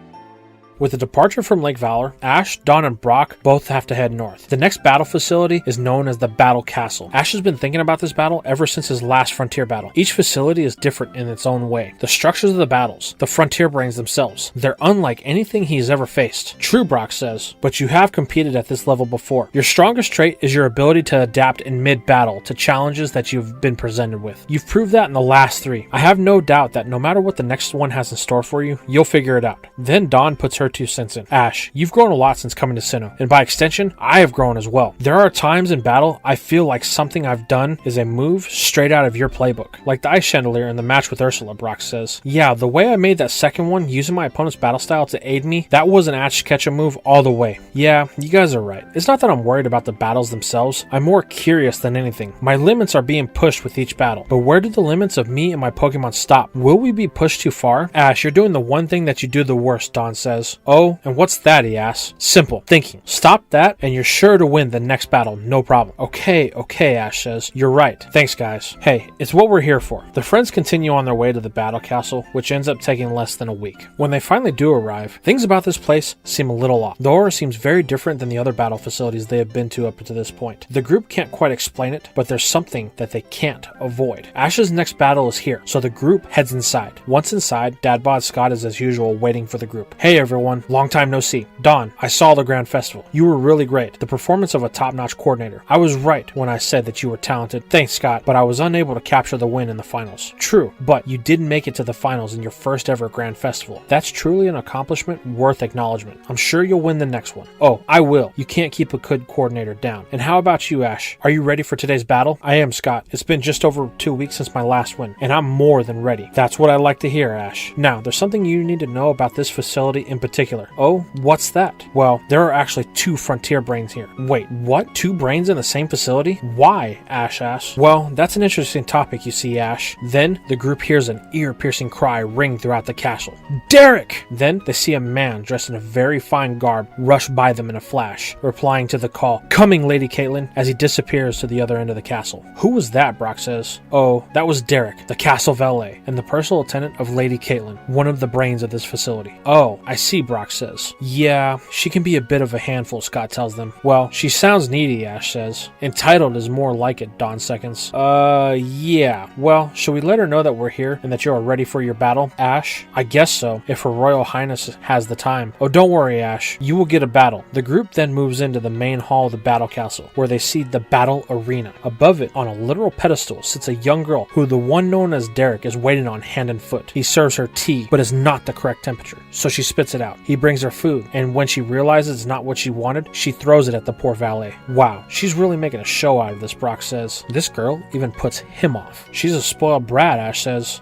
With the departure from Lake Valor, Ash, Dawn, and Brock both have to head north. The next battle facility is known as the Battle Castle. Ash has been thinking about this battle ever since his last Frontier battle. Each facility is different in its own way. The structures of the battles, the Frontier brains themselves, they're unlike anything he's ever faced. True, Brock says, but you have competed at this level before. Your strongest trait is your ability to adapt in mid-battle to challenges that you've been presented with. You've proved that in the last 3. I have no doubt that no matter what the next one has in store for you, you'll figure it out. Then Dawn puts her 2 cents in. Ash, you've grown a lot since coming to Sinnoh, and by extension, I have grown as well. There are times in battle I feel like something I've done is a move straight out of your playbook. Like the Ice Chandelier in the match with Ursula, Brock says. Yeah, the way I made that second one using my opponent's battle style to aid me, that was an Ash Ketchum move all the way. Yeah, you guys are right. It's not that I'm worried about the battles themselves, I'm more curious than anything. My limits are being pushed with each battle, but where do the limits of me and my Pokemon stop? Will we be pushed too far? Ash, you're doing the one thing that you do the worst, Dawn says. Oh, and what's that, he asks. Simple. Thinking. Stop that, and you're sure to win the next battle, no problem. Okay, Ash says. You're right. Thanks, guys. Hey, it's what we're here for. The friends continue on their way to the Battle Castle, which ends up taking less than a week. When they finally do arrive, things about this place seem a little off. The aura seems very different than the other battle facilities they have been to up to this point. The group can't quite explain it, but there's something that they can't avoid. Ash's next battle is here, so the group heads inside. Once inside, Dadbod Scott is as usual waiting for the group. Hey everyone, long time no see. Dawn, I saw the Grand Festival. You were really great. The performance of a top-notch coordinator. I was right when I said that you were talented. Thanks, Scott, but I was unable to capture the win in the finals. True, but you didn't make it to the finals in your first ever Grand Festival. That's truly an accomplishment worth acknowledgement. I'm sure you'll win the next one. Oh, I will. You can't keep a good coordinator down. And how about you, Ash? Are you ready for today's battle? I am, Scott. It's been just over 2 weeks since my last win, and I'm more than ready. That's what I like to hear, Ash. Now, there's something you need to know about this facility in particular. Oh, what's that? Well, there are actually 2 Frontier brains here. Wait, what? 2 brains in the same facility? Why? Ash asks. Well, that's an interesting topic, you see, Ash. Then, the group hears an ear-piercing cry ring throughout the castle. Derek! Then, they see a man dressed in a very fine garb rush by them in a flash, replying to the call, "Coming, Lady Caitlin," as he disappears to the other end of the castle. Who was that? Brock says. Oh, that was Derek, the castle valet, and the personal attendant of Lady Caitlin, one of the brains of this facility. Oh, I see, Brock says. Yeah, she can be a bit of a handful, Scott tells them. Well, she sounds needy, Ash says. Entitled is more like it, Dawn seconds. Yeah. Well, should we let her know that we're here and that you are ready for your battle, Ash? I guess so, if Her Royal Highness has the time. Oh, don't worry, Ash. You will get a battle. The group then moves into the main hall of the Battle Castle, where they see the Battle Arena. Above it, on a literal pedestal, sits a young girl who the one known as Derek is waiting on hand and foot. He serves her tea, but is not the correct temperature, so she spits it out. out. He brings her food, and when she realizes it's not what she wanted, she throws it at the poor valet. Wow, she's really making a show out of this, Brock says. This girl even puts him off. She's a spoiled brat, Ash says.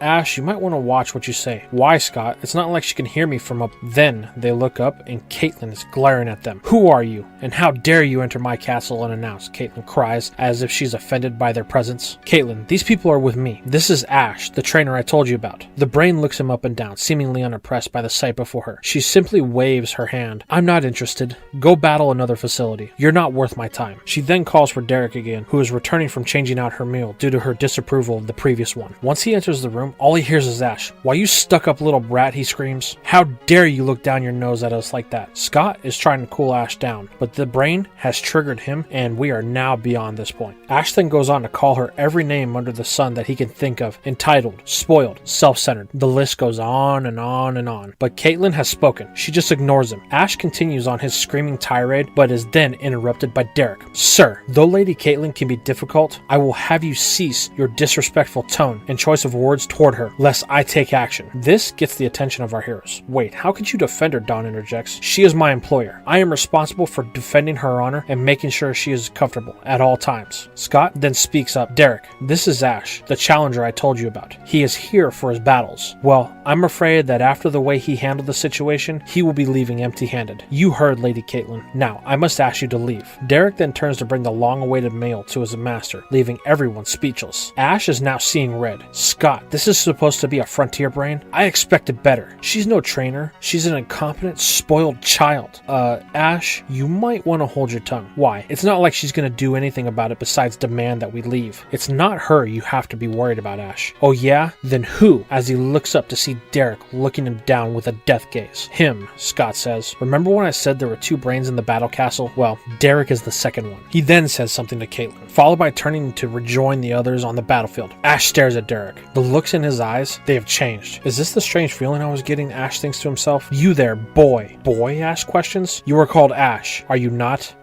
Ash, you might want to watch what you say. Why, Scott? It's not like she can hear me from up. Then they look up, and Caitlin is glaring at them. Who are you? And how dare you enter my castle unannounced? Caitlin cries, as if she's offended by their presence. Caitlin, these people are with me. This is Ash, the trainer I told you about. The brain looks him up and down, seemingly unimpressed by the sight before her. She simply waves her hand. I'm not interested. Go battle another facility. You're not worth my time. She then calls for Derek again, who is returning from changing out her meal due to her disapproval of the previous one. Once he enters the room, all he hears is Ash. Why, you stuck-up little brat, he screams. How dare you look down your nose at us like that? Scott is trying to cool Ash down, but the brain has triggered him, and we are now beyond this point. Ash then goes on to call her every name under the sun that he can think of, entitled, spoiled, self-centered. The list goes on and on and on. But Caitlin has spoken. She just ignores him. Ash continues on his screaming tirade, but is then interrupted by Derek. Sir, though Lady Caitlin can be difficult, I will have you cease your disrespectful tone and choice of words toward her, lest I take action. This gets the attention of our heroes. Wait, how could you defend her? Dawn interjects. She is my employer. I am responsible for defending her honor and making sure she is comfortable at all times. Scott then speaks up. Derek, this is Ash, the challenger I told you about. He is here for his battles. Well, I'm afraid that after the way he handled the situation, he will be leaving empty-handed. You heard Lady Caitlin. Now, I must ask you to leave. Derek then turns to bring the long-awaited mail to his master, leaving everyone speechless. Ash is now seeing red. Scott, this is supposed to be a frontier brain? I expected better. She's no trainer. She's an incompetent, spoiled child. Ash, you might want to hold your tongue. Why? It's not like she's gonna do anything about it besides demand that we leave. It's not her you have to be worried about, Ash. Oh yeah? Then who? As he looks up to see Derek looking him down with a death gaze. Him, Scott says. Remember when I said there were two brains in the battle castle? Well, Derek is the second one. He then says something to Caitlin, followed by turning to rejoin the others on the battlefield. Ash stares at Derek. The looks in his eyes, they have changed. Is this the strange feeling I was getting? Ash thinks to himself. You there, boy. Boy? Ash questions. You are called Ash, are you not?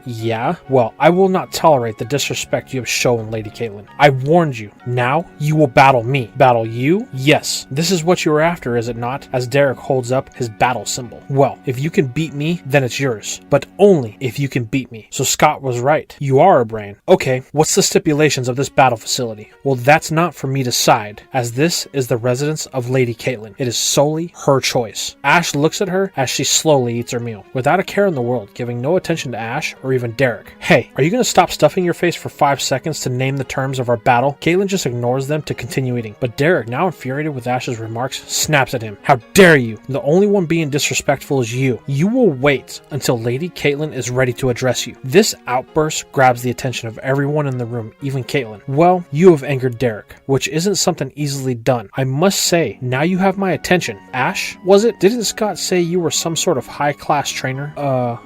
Yeah? Well, I will not tolerate the disrespect you have shown, Lady Caitlin. I warned you. Now, you will battle me. Battle you? Yes. This is what you were after, is it not? As Derek holds up his battle symbol. Well, if you can beat me, then it's yours. But only if you can beat me. So Scott was right. You are a brain. Okay, what's the stipulations of this battle facility? Well, that's not for me to decide, as this is the residence of Lady Caitlin. It is solely her choice. Ash looks at her as she slowly eats her meal, without a care in the world, giving no attention to Ash or even Derek. Hey, are you going to stop stuffing your face for 5 seconds to name the terms of our battle? Caitlin just ignores them to continue eating, but Derek, now infuriated with Ash's remarks, snaps at him. How dare you? The only one being disrespectful is you. You will wait until Lady Caitlin is ready to address you. This outburst grabs the attention of everyone in the room, even Caitlin. Well, you have angered Derek, which isn't something easily done. I must say, now you have my attention. Ash, was it? Didn't Scott say you were some sort of high-class trainer?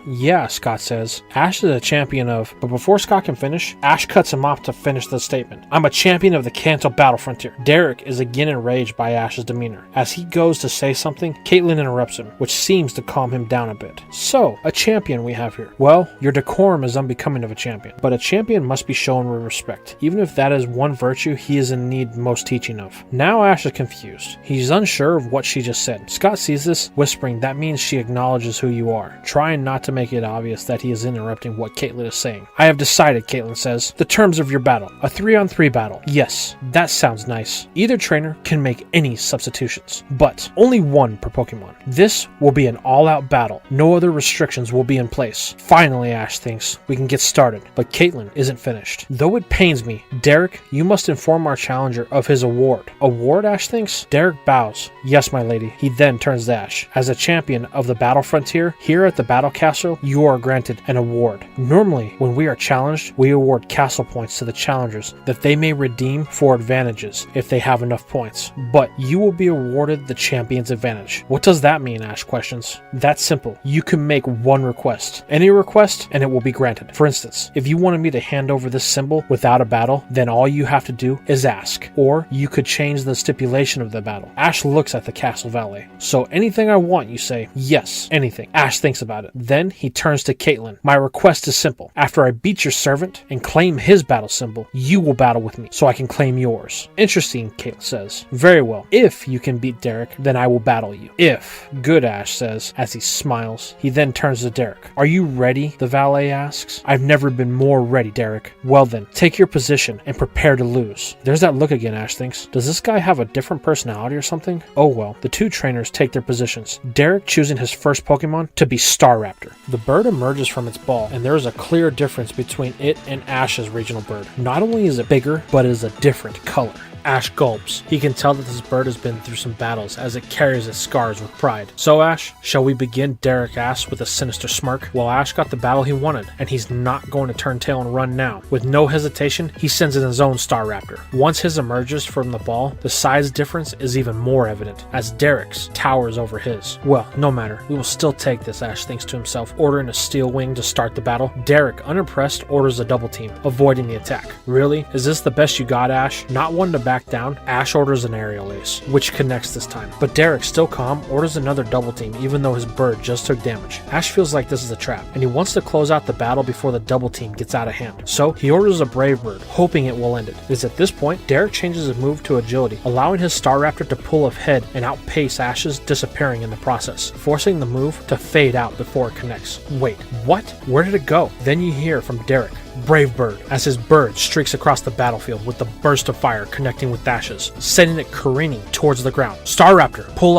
Yeah, Scott says. Ash is a champion of... But before Scott can finish, Ash cuts him off to finish the statement. I'm a champion of the CANT battle frontier. Derek is again enraged by Ash's demeanor. As he goes to say something, Caitlin interrupts him, which seems to calm him down a bit. So, a champion we have here. Well, your decorum is unbecoming of a champion, but a champion must be shown with respect, even if that is one virtue he is in need most teaching of. Now Ash is confused. He's unsure of what she just said. Scott sees this, whispering that means she acknowledges who you are, trying not to make it obvious that he is interrupting what Caitlin is saying. I have decided, Caitlin says, the terms of your battle. A 3-on-3 battle. Yes, that sounds nice. Either trainer can make any substitutions, but only one per Pokemon. This will be an all-out battle. No other restrictions will be in place. Finally, Ash thinks we can get started, but Caitlin isn't finished. Though it pains me, Derek, you must inform our challenger of his award. Award, Ash thinks? Derek bows. Yes, my lady. He then turns to Ash. As a champion of the battle frontier, here at the battle castle, you are granted an award. Normally, when we are challenged, we award castle points to the challengers that they may redeem for advantages if they have enough points. But you will be awarded the champion's advantage. What does that mean? Ash questions. That's simple. You can make one request. Any request, and it will be granted. For instance, if you wanted me to hand over this symbol without a battle, then all you have to do is ask. Or you could change the stipulation of the battle. Ash looks at the castle valet. So anything I want, you say? Yes, anything. Ash thinks about it. Then he turns to Caitlin. My request is simple. After I beat your servant and claim his battle symbol, you will battle with me so I can claim yours. Interesting, Caitlin says. Very well. If you can beat Derek, then I will battle battle you. If. Good, Ash says as he smiles. He then turns to Derek. Are you ready? The valet asks. I've never been more ready, Derek. Well then, take your position and prepare to lose. There's that look again, Ash thinks. Does this guy have a different personality or something? Oh well. The two trainers take their positions. Derek choosing his first Pokemon to be Staraptor. The bird emerges from its ball, and there is a clear difference between it and Ash's regional bird. Not only is it bigger, but it is a different color. Ash gulps. He can tell that this bird has been through some battles as it carries its scars with pride. So Ash, shall we begin? Derek asks with a sinister smirk. Well, Ash got the battle he wanted, and he's not going to turn tail and run now. With no hesitation, he sends in his own Staraptor. Once his emerges from the ball, the size difference is even more evident, as Derek's towers over his. Well, no matter, we will still take this, Ash thinks to himself, ordering a Steel Wing to start the battle. Derek, unimpressed, orders a double team, avoiding the attack. Really? Is this the best you got, Ash? Not one to back down, Ash orders an aerial ace, which connects this time. But Derek, still calm, orders another double team even though his bird just took damage. Ash feels like this is a trap, and he wants to close out the battle before the double team gets out of hand. So he orders a Brave Bird, hoping it will end it. It is at this point, Derek changes his move to Agility, allowing his Staraptor to pull ahead and outpace Ash's, disappearing in the process, forcing the move to fade out before it connects. Wait, what? Where did it go? Then you hear from Derek, Brave Bird, as his bird streaks across the battlefield with the burst of fire connecting with Ash's, sending it careening towards the ground. Staraptor, pull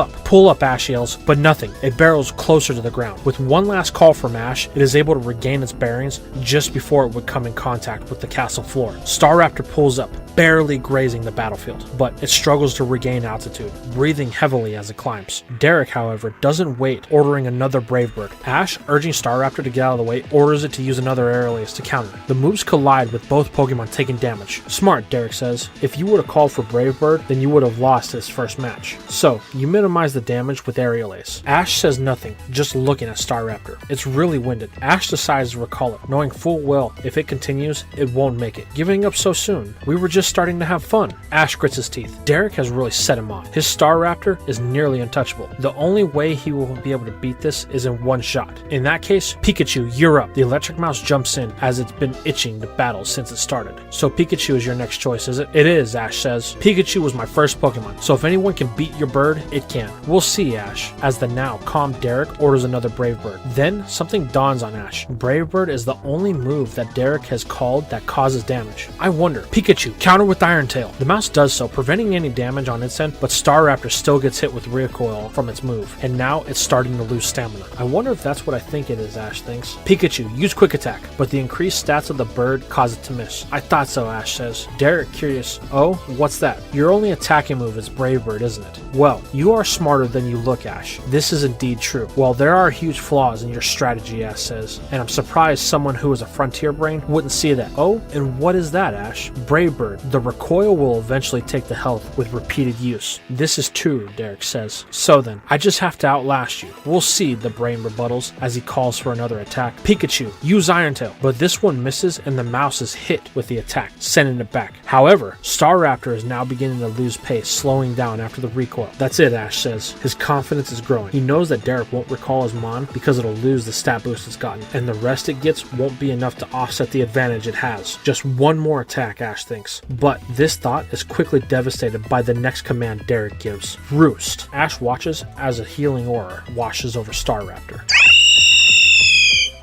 up, Ash yells, but nothing. It barrels closer to the ground. With one last call from Ash, it is able to regain its bearings just before it would come in contact with the castle floor. Staraptor pulls up, barely grazing the battlefield, but it struggles to regain altitude, breathing heavily as it climbs. Derek, however, doesn't wait, ordering another Brave Bird. Ash, urging Staraptor to get out of the way, orders it to use another aerial ace to counter. The moves collide with both Pokemon taking damage. Smart, Derek says. If you would have called for Brave Bird, then you would have lost this first match. So, you minimize the damage with aerial ace. Ash says nothing, just looking at Staraptor. It's really winded. Ash decides to recall it, knowing full well if it continues, it won't make it. Giving up so soon? We were just starting to have fun. Ash grits his teeth. Derek has really set him off. His Staraptor is nearly untouchable. The only way he will be able to beat this is in one shot. In that case, Pikachu, you're up. The electric mouse jumps in as it's been itching to battle since it started. So Pikachu is your next choice, is it? It is, Ash says. Pikachu was my first Pokemon, so if anyone can beat your bird, it can. We'll see, Ash, as the now calm Derek orders another Brave Bird. Then something dawns on Ash. Brave Bird is the only move that Derek has called that causes damage. I wonder, Pikachu, counter with Iron Tail. The mouse does so, preventing any damage on its end, but Staraptor still gets hit with recoil from its move, and now it's starting to lose stamina. I wonder if that's what I think it is, Ash thinks. Pikachu, use Quick Attack, but the increased stats of the bird cause it to miss. I thought so, Ash says. Derek, curious, oh, what's that? Your only attacking move is Brave Bird, isn't it? Well, you are smarter than you look, Ash. This is indeed true. Well, there are huge flaws in your strategy, Ash says, and I'm surprised someone who is a frontier brain wouldn't see that. Oh, and what is that, Ash? Brave Bird. The recoil will eventually take the health with repeated use. This is true, Derek says. So then, I just have to outlast you. We'll see, the brain rebuttals as he calls for another attack. Pikachu, use Iron Tail, but this one misses and the mouse is hit with the attack, sending it back. However, Staraptor is now beginning to lose pace, slowing down after the recoil. That's it, Ash says. His confidence is growing. He knows that Derek won't recall his Mon because it'll lose the stat boost it's gotten, and the rest it gets won't be enough to offset the advantage it has. Just one more attack, Ash thinks. But this thought is quickly devastated by the next command Derek gives. Roost. Ash watches as a healing aura washes over Staraptor.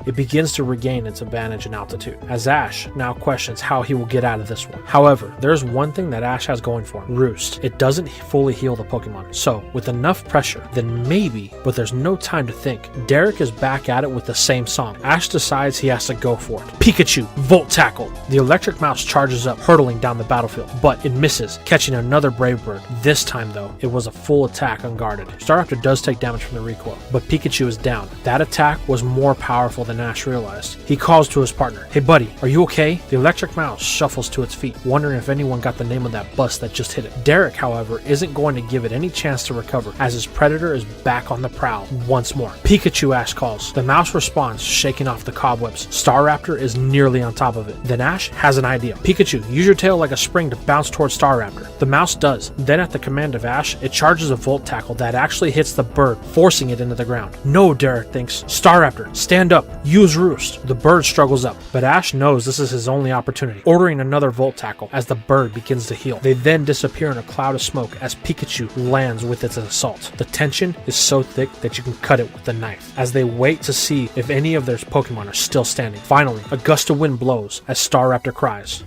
It begins to regain its advantage in altitude, as Ash now questions how he will get out of this one. However, there's one thing that Ash has going for him. Roost. It doesn't fully heal the Pokemon, so with enough pressure, then maybe, but there's no time to think. Derek is back at it with the same song. Ash decides he has to go for it. Pikachu, Volt Tackle. The electric mouse charges up, hurtling down the battlefield, but it misses, catching another Brave Bird. This time though, it was a full attack unguarded. Staraptor does take damage from the recoil, but Pikachu is down. That attack was more powerful than Ash realized. He calls to his partner. Hey buddy, are you okay? The electric mouse shuffles to its feet, wondering if anyone got the name of that bus that just hit it. Derek, however, isn't going to give it any chance to recover, as his predator is back on the prowl once more. Pikachu, Ash calls. The mouse responds, shaking off the cobwebs. Staraptor is nearly on top of it. Then Ash has an idea. Pikachu, use your tail like a spring to bounce towards Staraptor. The mouse does. Then at the command of Ash, it charges a Volt Tackle that actually hits the bird, forcing it into the ground. No, Derek thinks. Staraptor, stand up. Use Roost. The bird struggles up, but Ash knows this is his only opportunity, ordering another Volt Tackle as the bird begins to heal. They then disappear in a cloud of smoke as Pikachu lands with its assault. The tension is so thick that you can cut it with a knife, as they wait to see if any of their Pokemon are still standing. Finally, a gust of wind blows as Staraptor cries.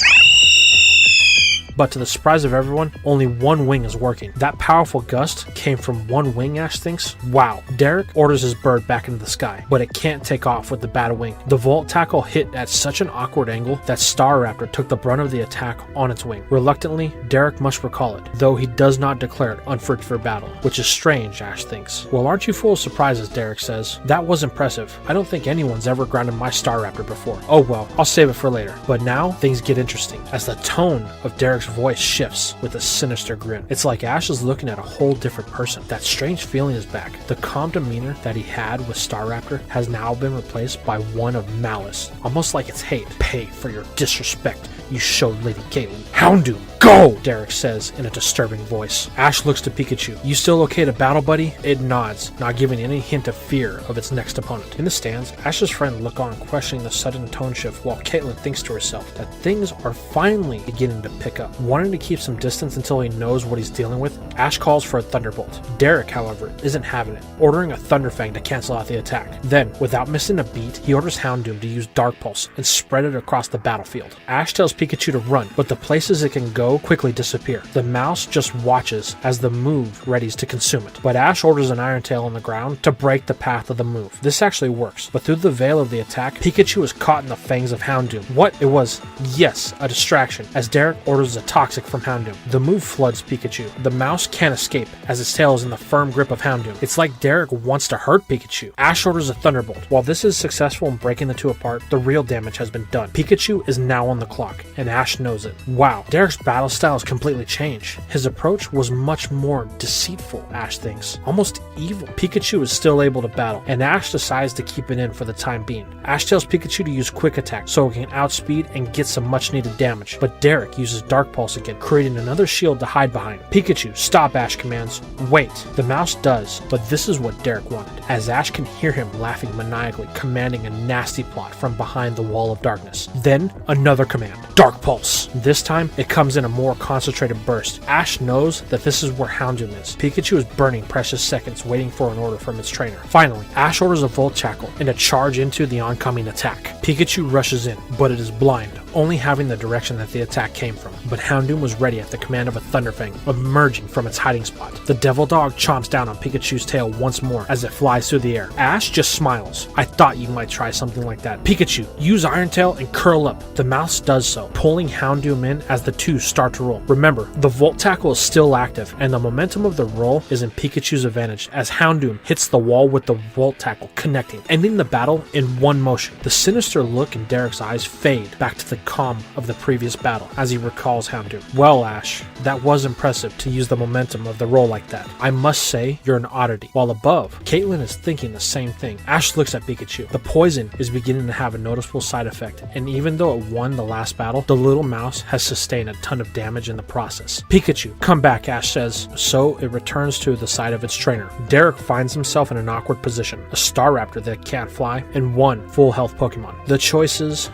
But to the surprise of everyone, only one wing is working. That powerful gust came from one wing, Ash thinks. Wow. Derek orders his bird back into the sky, but it can't take off with the bad wing. The Volt Tackle hit at such an awkward angle that Staraptor took the brunt of the attack on its wing. Reluctantly, Derek must recall it, though he does not declare it unfit for battle, which is strange, Ash thinks. Well, aren't you full of surprises, Derek says. That was impressive. I don't think anyone's ever grounded my Staraptor before. Oh well, I'll save it for later. But now, things get interesting, as the tone of Derek's voice shifts with a sinister grin. It's like Ash is looking at a whole different person. That strange feeling is back. The calm demeanor that he had with Staraptor has now been replaced by one of malice, almost like it's hate. Pay for your disrespect you showed Lady Caitlin. Houndoom, go! Derek says in a disturbing voice. Ash looks to Pikachu. You still okay to battle, buddy? It nods, not giving any hint of fear of its next opponent. In the stands, Ash's friend look on, questioning the sudden tone shift, while Caitlin thinks to herself that things are finally beginning to pick up. Wanting to keep some distance until he knows what he's dealing with, Ash calls for a Thunderbolt. Derek, however, isn't having it, ordering a Thunderfang to cancel out the attack. Then, without missing a beat, he orders Houndoom to use Dark Pulse and spread it across the battlefield. Ash tells Pikachu to run, but the places it can go quickly disappear. The mouse just watches as the move readies to consume it, but Ash orders an Iron Tail on the ground to break the path of the move. This actually works, but through the veil of the attack, Pikachu is caught in the fangs of Houndoom. What? It was, yes, a distraction, as Derek orders a Toxic from Houndoom. The move floods Pikachu. The mouse can't escape, as its tail is in the firm grip of Houndoom. It's like Derek wants to hurt Pikachu. Ash orders a Thunderbolt. While this is successful in breaking the two apart, the real damage has been done. Pikachu is now on the clock, and Ash knows it. Wow, Derek's battle style has completely changed. His approach was much more deceitful, Ash thinks. Almost evil. Pikachu is still able to battle, and Ash decides to keep it in for the time being. Ash tells Pikachu to use Quick Attack so it can outspeed and get some much needed damage, but Derek uses Dark Pulse again, creating another shield to hide behind. Pikachu, stop, Ash commands. Wait. The mouse does, but this is what Derek wanted, as Ash can hear him laughing maniacally, commanding a nasty plot from behind the wall of darkness. Then, another command. Dark Pulse. This time, it comes in a more concentrated burst. Ash knows that this is where Houndoom is. Pikachu is burning precious seconds waiting for an order from its trainer. Finally, Ash orders a Volt Tackle and a charge into the oncoming attack. Pikachu rushes in, but it is blind, only having the direction that the attack came from. But Houndoom was ready at the command of a Thunderfang, emerging from its hiding spot. The Devil Dog chomps down on Pikachu's tail once more as it flies through the air. Ash just smiles. I thought you might try something like that. Pikachu, use Iron Tail and curl up. The mouse does so, pulling Houndoom in as the two start to roll. Remember, the Volt Tackle is still active, and the momentum of the roll is in Pikachu's advantage as Houndoom hits the wall with the Volt Tackle, connecting, ending the battle in one motion. The sinister look in Derek's eyes fade back to the calm of the previous battle as he recalls Houndoom. Well, Ash, that was impressive to use the momentum of the roll like that. I must say, you're an oddity. While above, Caitlin is thinking the same thing. Ash looks at Pikachu. The poison is beginning to have a noticeable side effect, and even though it won the last battle, the little mouse has sustained a ton of damage in the process. Pikachu, come back, Ash says, so it returns to the side of its trainer. Derek finds himself in an awkward position, a Staraptor that can't fly, and one full health Pokemon. The choices.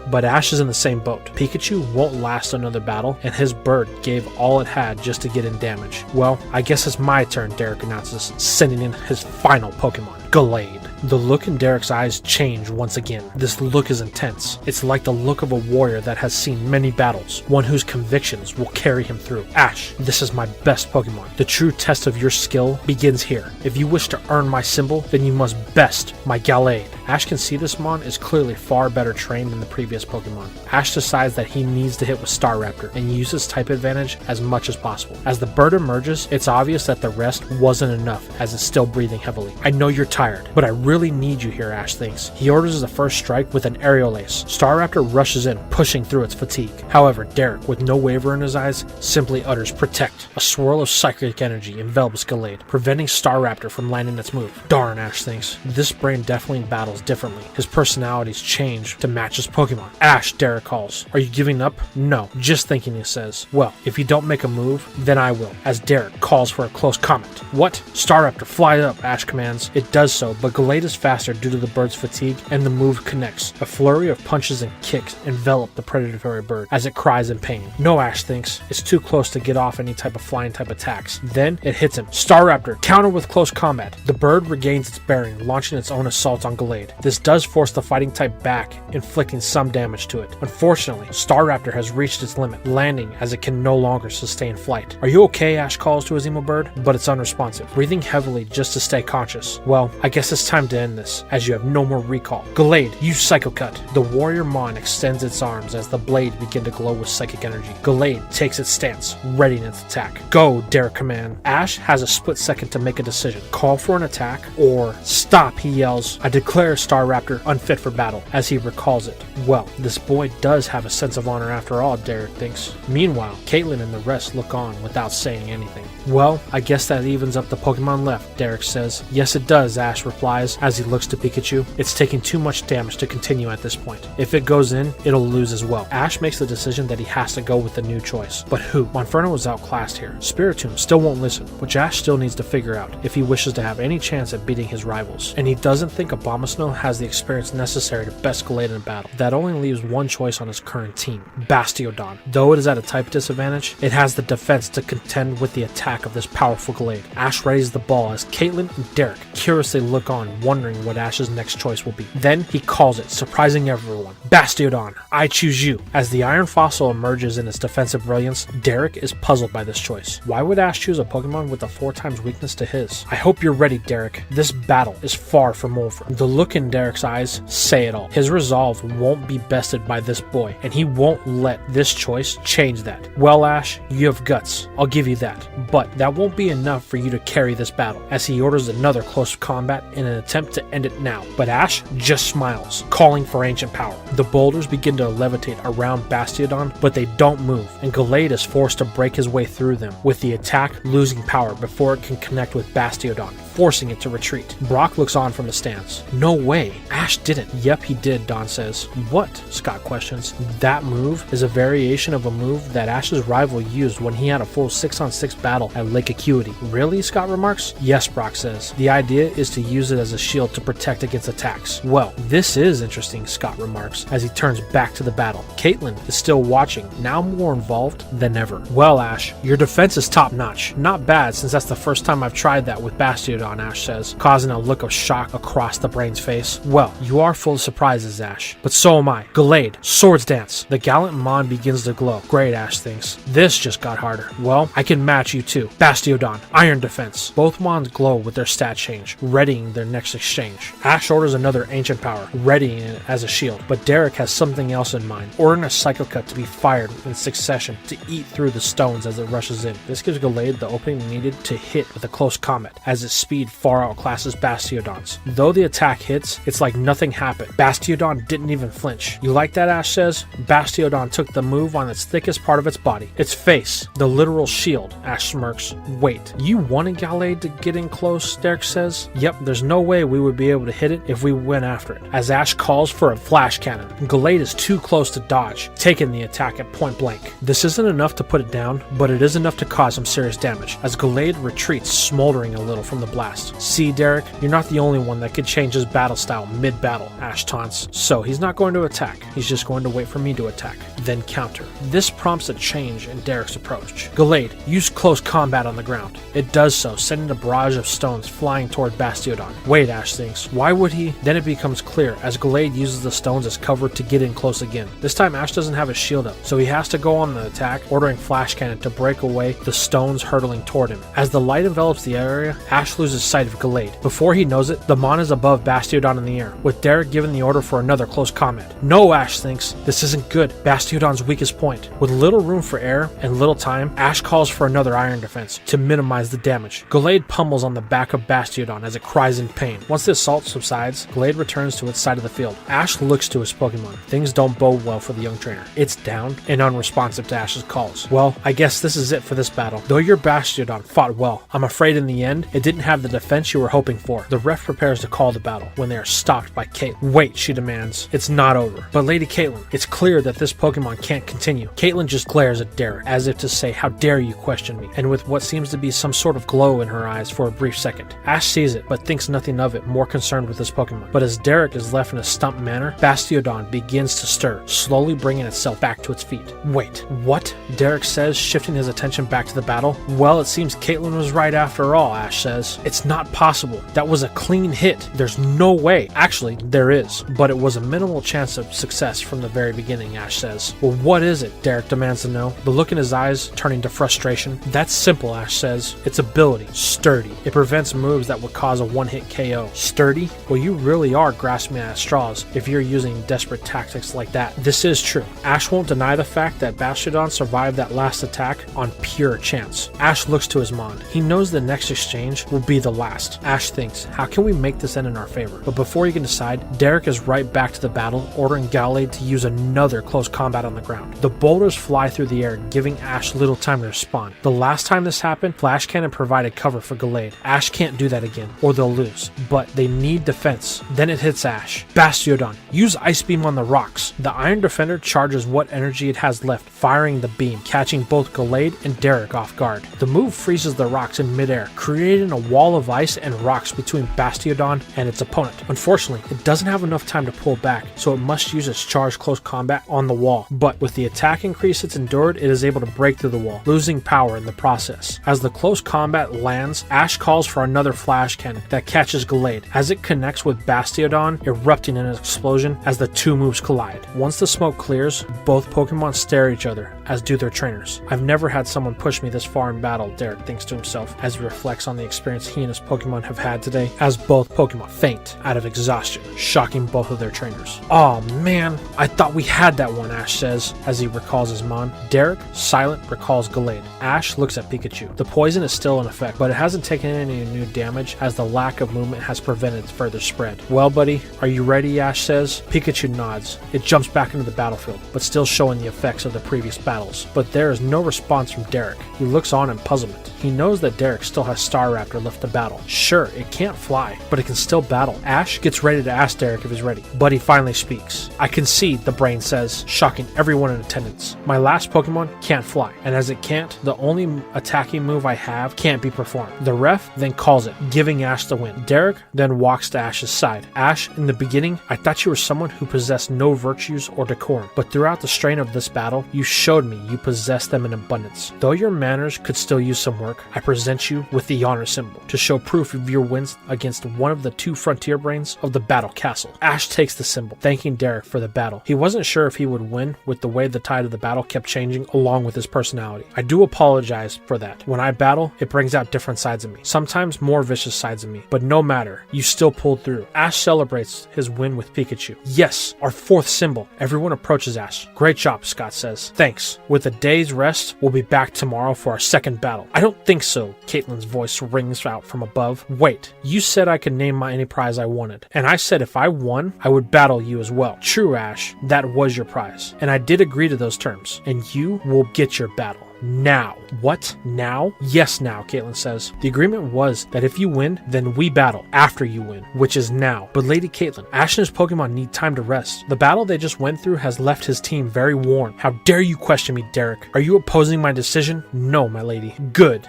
But Ash is in the same boat. Pikachu won't last another battle, and his bird gave all it had just to get in damage. Well, I guess it's my turn, Derek announces, sending in his final Pokemon, Gallade. The look in Derek's eyes change once again. This look is intense. It's like the look of a warrior that has seen many battles, one whose convictions will carry him through. Ash, this is my best Pokemon. The true test of your skill begins here. If you wish to earn my symbol, then you must best my Gallade. Ash can see this Mon is clearly far better trained than the previous Pokemon. Ash decides that he needs to hit with Staraptor and uses type advantage as much as possible. As the bird emerges, it's obvious that the rest wasn't enough as it's still breathing heavily. I know you're tired, but I really need you here, Ash thinks. He orders the first strike with an Aerial Ace. Staraptor rushes in, pushing through its fatigue. However, Derek, with no waver in his eyes, simply utters Protect. A swirl of psychic energy envelops Gallade, preventing Staraptor from landing its move. Darn, Ash thinks. This brain definitely battles smiles differently. His personalities change to match his Pokemon. Ash, Derek calls. Are you giving up? No, just thinking, he says. Well, if you don't make a move, then I will, as Derek calls for a close comment. What? Staraptor, fly up, Ash commands. It does so, but Gallade is faster due to the bird's fatigue, and the move connects. A flurry of punches and kicks envelop the predatory bird as it cries in pain. No, Ash thinks. It's too close to get off any type of flying type attacks. Then it hits him. Staraptor, counter with close combat. The bird regains its bearing, launching its own assault on Gallade. This does force the fighting type back, inflicting some damage to it. Unfortunately, Staraptor has reached its limit, landing as it can no longer sustain flight. Are you okay? Ash calls to his emo bird, but it's unresponsive, breathing heavily just to stay conscious. Well, I guess it's time to end this, as you have no more recall. Gallade, use Psycho Cut. The warrior Mon extends its arms as the blade begin to glow with psychic energy. Gallade takes its stance, readying its attack. Go, Derek command. Ash has a split second to make a decision. Call for an attack, or stop, he yells. I declare Staraptor unfit for battle, as he recalls it. Well, this boy does have a sense of honor after all, Derek thinks. Meanwhile, Caitlin and the rest look on without saying anything. Well, I guess that evens up the Pokemon left, Derek says. Yes it does, Ash replies as he looks to Pikachu. It's taking too much damage to continue at this point. If it goes in, it'll lose as well. Ash makes the decision that he has to go with the new choice. But who? Monferno is outclassed here. Spiritomb still won't listen, which Ash still needs to figure out if he wishes to have any chance at beating his rivals. And he doesn't think Abomasnow has the experience necessary to best Gallade in battle. That only leaves one choice on his current team, Bastiodon. Though it is at a type disadvantage, it has the defense to contend with the attack of this powerful Gallade. Ash raises the ball as Caitlin and Derek curiously look on, wondering what Ash's next choice will be. Then he calls it, surprising everyone. Bastiodon, I choose you. As the Iron Fossil emerges in its defensive brilliance, Derek is puzzled by this choice. Why would Ash choose a Pokemon with a 4x weakness to his? I hope you're ready, Derek. This battle is far from over. The look in Derek's eyes say it all. His resolve won't be bested by this boy, and he won't let this choice change that. Well, Ash, you have guts. I'll give you that. But that won't be enough for you to carry this battle, as he orders another close combat in an attempt to end it now. But Ash just smiles, calling for ancient power. The boulders begin to levitate around Bastiodon, but they don't move, and Gallade is forced to break his way through them, with the attack losing power before it can connect with Bastiodon, forcing it to retreat. Brock looks on from the stands. No way, Ash didn't. Yep, he did, Don says. What? Scott questions. That move is a variation of a move that Ash's rival used when he had a full 6-on-6 battle at Lake Acuity. Really? Scott remarks. Yes, Brock says. The idea is to use it as a shield to protect against attacks. Well, this is interesting, Scott remarks, as he turns back to the battle. Caitlin is still watching, now more involved than ever. Well, Ash, your defense is top-notch. Not bad, since that's the first time I've tried that with Bastiodon, Ash says, causing a look of shock across the brain's face. Well, you are full of surprises, Ash. But so am I. Gallade, Swords Dance. The gallant Mon begins to glow. Great, Ash thinks. This just got harder. Well, I can match you too. Bastiodon, Iron Defense. Both Mons glow with their stat change, readying their next exchange. Ash orders another Ancient Power, readying it as a shield. But Derek has something else in mind, ordering a Psycho Cut to be fired in succession to eat through the stones as it rushes in. This gives Gallade the opening needed to hit with a close combat, as its speed far outclasses Bastiodon's. Though the attack hits, it's like nothing happened. Bastiodon didn't even flinch. You like that, Ash says? Bastiodon took the move on its thickest part of its body, its face, the literal shield. Ash smirks. Wait, you wanted Gallade to get in close, Derek says? Yep, there's no way we would be able to hit it if we went after it, as Ash calls for a flash cannon. Gallade is too close to dodge, taking the attack at point blank. This isn't enough to put it down, but it is enough to cause some serious damage, as Gallade retreats, smoldering a little from the blast. See, Derek, you're not the only one that could change his battle style mid-battle, Ash taunts. So he's not going to attack, he's just going to wait for me to attack, then counter. This prompts a change in Derek's approach. Gallade, use close combat on the ground. It does so, sending a barrage of stones flying toward Bastiodon. Wait, Ash thinks, why would he? Then it becomes clear, as Gallade uses the stones as cover to get in close again. This time Ash doesn't have his shield up, so he has to go on the attack, ordering Flash Cannon to break away the stones hurtling toward him. As the light envelops the area, Ash loses sight of Gallade. Before he knows it, the Mon is above Bastiodon in the air, with Derek giving the order for another close combat. No, Ash thinks, this isn't good. Bastiodon's weakest point. With little room for air and little time, Ash calls for another Iron Defense to minimize the damage. Gallade pummels on the back of Bastiodon as it cries in pain. Once the assault subsides, Gallade returns to its side of the field. Ash looks to his Pokemon. Things don't bode well for the young trainer. It's down and unresponsive to Ash's calls. Well, I guess this is it for this battle. Though your Bastiodon fought well, I'm afraid in the end, it didn't have have the defense you were hoping for. The ref prepares to call the battle when they are stopped by Caitlyn. Wait, she demands. It's not over. But Lady Caitlyn, it's clear that this Pokemon can't continue. Caitlyn just glares at Derek, as if to say, how dare you question me, and with what seems to be some sort of glow in her eyes for a brief second. Ash sees it, but thinks nothing of it, more concerned with this Pokemon. But as Derek is left in a stumped manner, Bastiodon begins to stir, slowly bringing itself back to its feet. Wait, what? Derek says, shifting his attention back to the battle. Well, it seems Caitlyn was right after all, Ash says. It's not possible. That was a clean hit. There's no way. Actually, there is, but it was a minimal chance of success from the very beginning, Ash says. Well, what is it? Derek demands to know, the look in his eyes turning to frustration. That's simple, Ash says. It's ability. Sturdy. It prevents moves that would cause a one-hit KO. Sturdy? Well, you really are grasping at straws if you're using desperate tactics like that. This is true. Ash won't deny the fact that Bastiodon survived that last attack on pure chance. Ash looks to his Mond. He knows the next exchange will be the last. Ash thinks, how can we make this end in our favor? But before he can decide, Derek is right back to the battle, ordering Gallade to use another close combat on the ground. The boulders fly through the air, giving Ash little time to respond. The last time this happened, Flash Cannon provided cover for Gallade. Ash can't do that again, or they'll lose. But they need defense. Then it hits Ash. Bastiodon, use Ice Beam on the rocks. The Iron Defender charges what energy it has left, firing the beam, catching both Gallade and Derek off guard. The move freezes the rocks in midair, creating a wall of ice and rocks between Bastiodon and its opponent. Unfortunately, it doesn't have enough time to pull back, so it must use its charged close combat on the wall. But with the attack increase it's endured, it is able to break through the wall, losing power in the process. As the close combat lands, Ash calls for another Flash Cannon that catches Gallade, as it connects with Bastiodon, erupting in an explosion as the two moves collide. Once the smoke clears, both Pokemon stare at each other, as do their trainers. I've never had someone push me this far in battle, Derek thinks to himself as he reflects on the experience he and his Pokemon have had today, as both Pokemon faint out of exhaustion, shocking both of their trainers. Oh man, I thought we had that one, Ash says as he recalls his Mon. Derek, silent, recalls Gallade. Ash looks at Pikachu. The poison is still in effect, but it hasn't taken any new damage as the lack of movement has prevented its further spread. Well, buddy, are you ready? Ash says. Pikachu nods. It jumps back into the battlefield, but still showing the effects of the previous battles. But there is no response from Derek. He looks on in puzzlement. He knows that Derek still has Staraptor left to battle. Sure, it can't fly, but it can still battle. Ash gets ready to ask Derek if he's ready, but he finally speaks. I concede, the brain says, shocking everyone in attendance. My last Pokemon can't fly, and as it can't, the only attacking move I have can't be performed. The ref then calls it, giving Ash the win. Derek then walks to Ash's side. Ash, in the beginning, I thought you were someone who possessed no virtues or decorum, but throughout the strain of this battle, you showed me you possess them in abundance. Though your manners could still use some work, I present you with the honor symbol to show proof of your wins against one of the two frontier brains of the battle castle. Ash takes the symbol, thanking Derek for the battle. He wasn't sure if he would win with the way the tide of the battle kept changing along with his personality. I do apologize for that. When I battle, it brings out different sides of me, sometimes more vicious sides of me, but no matter, you still pulled through. Ash celebrates his win with Pikachu. Yes, our fourth symbol. Everyone approaches Ash. Great job, Scott says. Thanks. With a day's rest, we'll be back tomorrow for our second battle. I don't think so, Caitlin's voice rings out from above. Wait, you said I could name any prize I wanted, and I said if I won, I would battle you as well. True, Ash, that was your prize, and I did agree to those terms, and you will get your battle. Now. What? Now? Yes, now, Caitlyn says. The agreement was that if you win, then we battle after you win, which is now. But Lady Caitlyn, Ash and his Pokemon need time to rest. The battle they just went through has left his team very worn. How dare you question me, Derek? Are you opposing my decision? No, my lady. Good.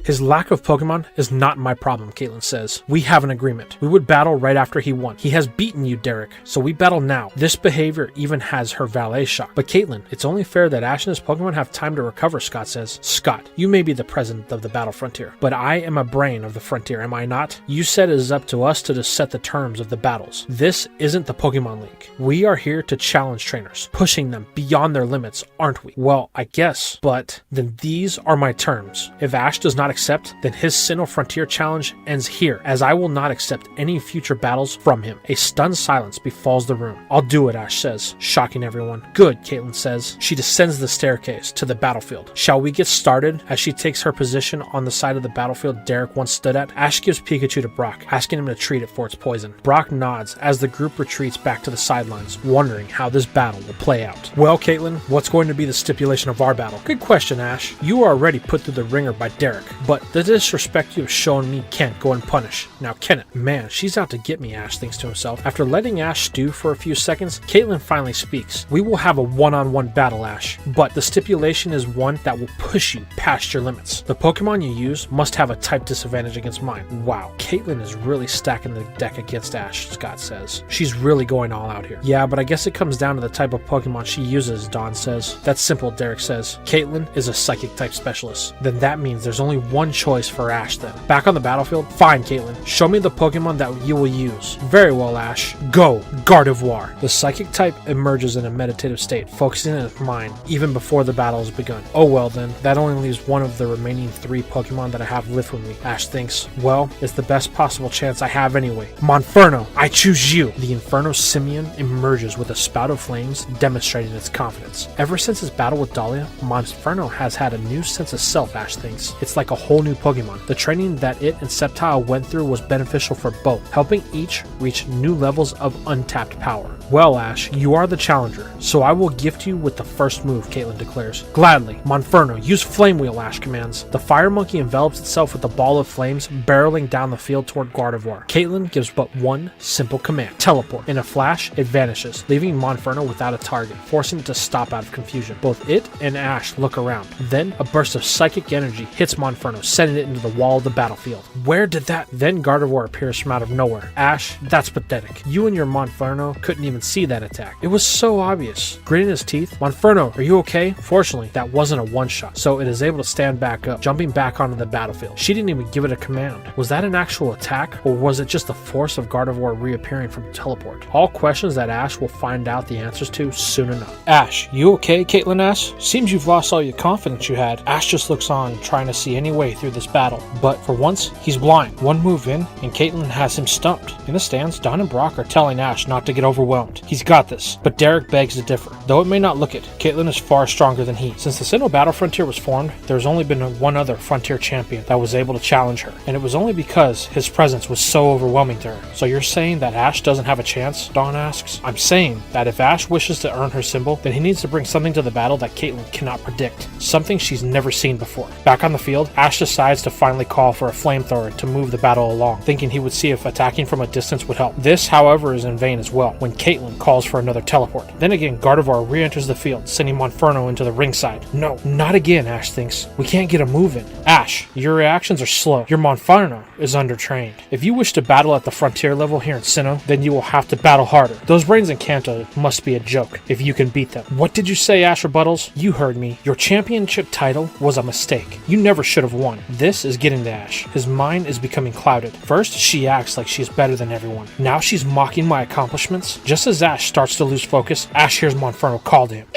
His lack of Pokemon is not my problem, Caitlyn says. We have an agreement. We would battle right after he won. He has beaten you, Derek, so we battle now. This behavior even has her valet shocked. But Caitlyn, it's only fair that Ash and his Pokemon have time to recover, Scott says. Scott, you may be the president of the battle frontier, but I am a brain of the frontier, am I not? You said it is up to us to set the terms of the battles. This isn't the Pokemon League. We are here to challenge trainers, pushing them beyond their limits, aren't we? Well, I guess, but then these are my terms. If Ash does not accept, then his Sinnoh Frontier challenge ends here, as I will not accept any future battles from him. A stunned silence befalls the room. I'll do it, Ash says, shocking everyone. Good, Caitlin says. She descends the staircase to the battlefield. Shall we get started? As she takes her position on the side of the battlefield Derek once stood at, Ash gives Pikachu to Brock, asking him to treat it for its poison. Brock nods as the group retreats back to the sidelines, wondering how this battle will play out. Well, Caitlin, what's going to be the stipulation of our battle? Good question, Ash. You were already put through the ringer by Derek, but the disrespect you have shown me can't go unpunished. Now can it? Man, she's out to get me, Ash thinks to himself. After letting Ash stew for a few seconds, Caitlin finally speaks. We will have a one-on-one battle, Ash, but the stipulation is one that will push you past your limits. The Pokemon you use must have a type disadvantage against mine. Wow, Caitlin is really stacking the deck against Ash, Scott says. She's really going all out here. Yeah, but I guess it comes down to the type of Pokemon she uses, Dawn says. That's simple, Derek says. Caitlin is a psychic type specialist. Then that means there's only one choice for Ash then. Back on the battlefield? Fine, Caitlin. Show me the Pokemon that you will use. Very well, Ash. Go, Gardevoir. The psychic type emerges in a meditative state, focusing in its mind even before the battle has begun. Oh well then, that only leaves one of the remaining 3 Pokemon that I have live with me. Ash thinks, well, it's the best possible chance I have anyway. Monferno, I choose you. The Inferno Simian emerges with a spout of flames, demonstrating its confidence. Ever since his battle with Dahlia, Monferno has had a new sense of self, Ash thinks. It's like a whole new Pokemon. The training that it and Sceptile went through was beneficial for both, helping each reach new levels of untapped power. Well, Ash, you are the challenger, so I will gift you with the first move, Caitlin declares. Gladly. Monferno, use Flame Wheel, Ash commands. The fire monkey envelops itself with a ball of flames, barreling down the field toward Gardevoir. Caitlin gives but one simple command. Teleport. In a flash, it vanishes, leaving Monferno without a target, forcing it to stop out of confusion. Both it and Ash look around. Then, a burst of psychic energy hits Monferno, sending it into the wall of the battlefield. Where did that? Then Gardevoir appears from out of nowhere. Ash, that's pathetic. You and your Monferno couldn't even see that attack. It was so obvious. Gritting his teeth, Monferno, are you okay? Fortunately, that wasn't a one-shot, so it is able to stand back up, jumping back onto the battlefield. She didn't even give it a command. Was that an actual attack, or was it just the force of Gardevoir reappearing from teleport? All questions that Ash will find out the answers to soon enough. Ash, you okay? Caitlin asks. Seems you've lost all your confidence you had. Ash just looks on, trying to see any way through this battle. But for once, he's blind. One move in, and Caitlin has him stumped. In the stands, Don and Brock are telling Ash not to get overwhelmed. He's got this, but Derek begs to differ. Though it may not look it, Caitlin is far stronger than he. Since the Sinnoh Battle Frontier was formed, there's only been one other Frontier champion that was able to challenge her, and it was only because his presence was so overwhelming to her. So you're saying that Ash doesn't have a chance? Dawn asks. I'm saying that if Ash wishes to earn her symbol, then he needs to bring something to the battle that Caitlin cannot predict, something she's never seen before. Back on the field, Ash decides to finally call for a flamethrower to move the battle along, thinking he would see if attacking from a distance would help. This, however, is in vain as well, when Caitlin calls for another teleport. Then again, Gardevoir re-enters the field, sending Monferno into the ringside. No, not again, Ash thinks. We can't get a move in. Ash, your reactions are slow. Your Monferno is undertrained. If you wish to battle at the frontier level here in Sinnoh, then you will have to battle harder. Those brains in Kanto must be a joke, if you can beat them. What did you say, Ash rebuttals? You heard me. Your championship title was a mistake. You never should have won. This is getting to Ash. His mind is becoming clouded. First, she acts like she is better than everyone. Now she's mocking my accomplishments. Just as Ash starts to lose focus, Ash hears Monferno call to him.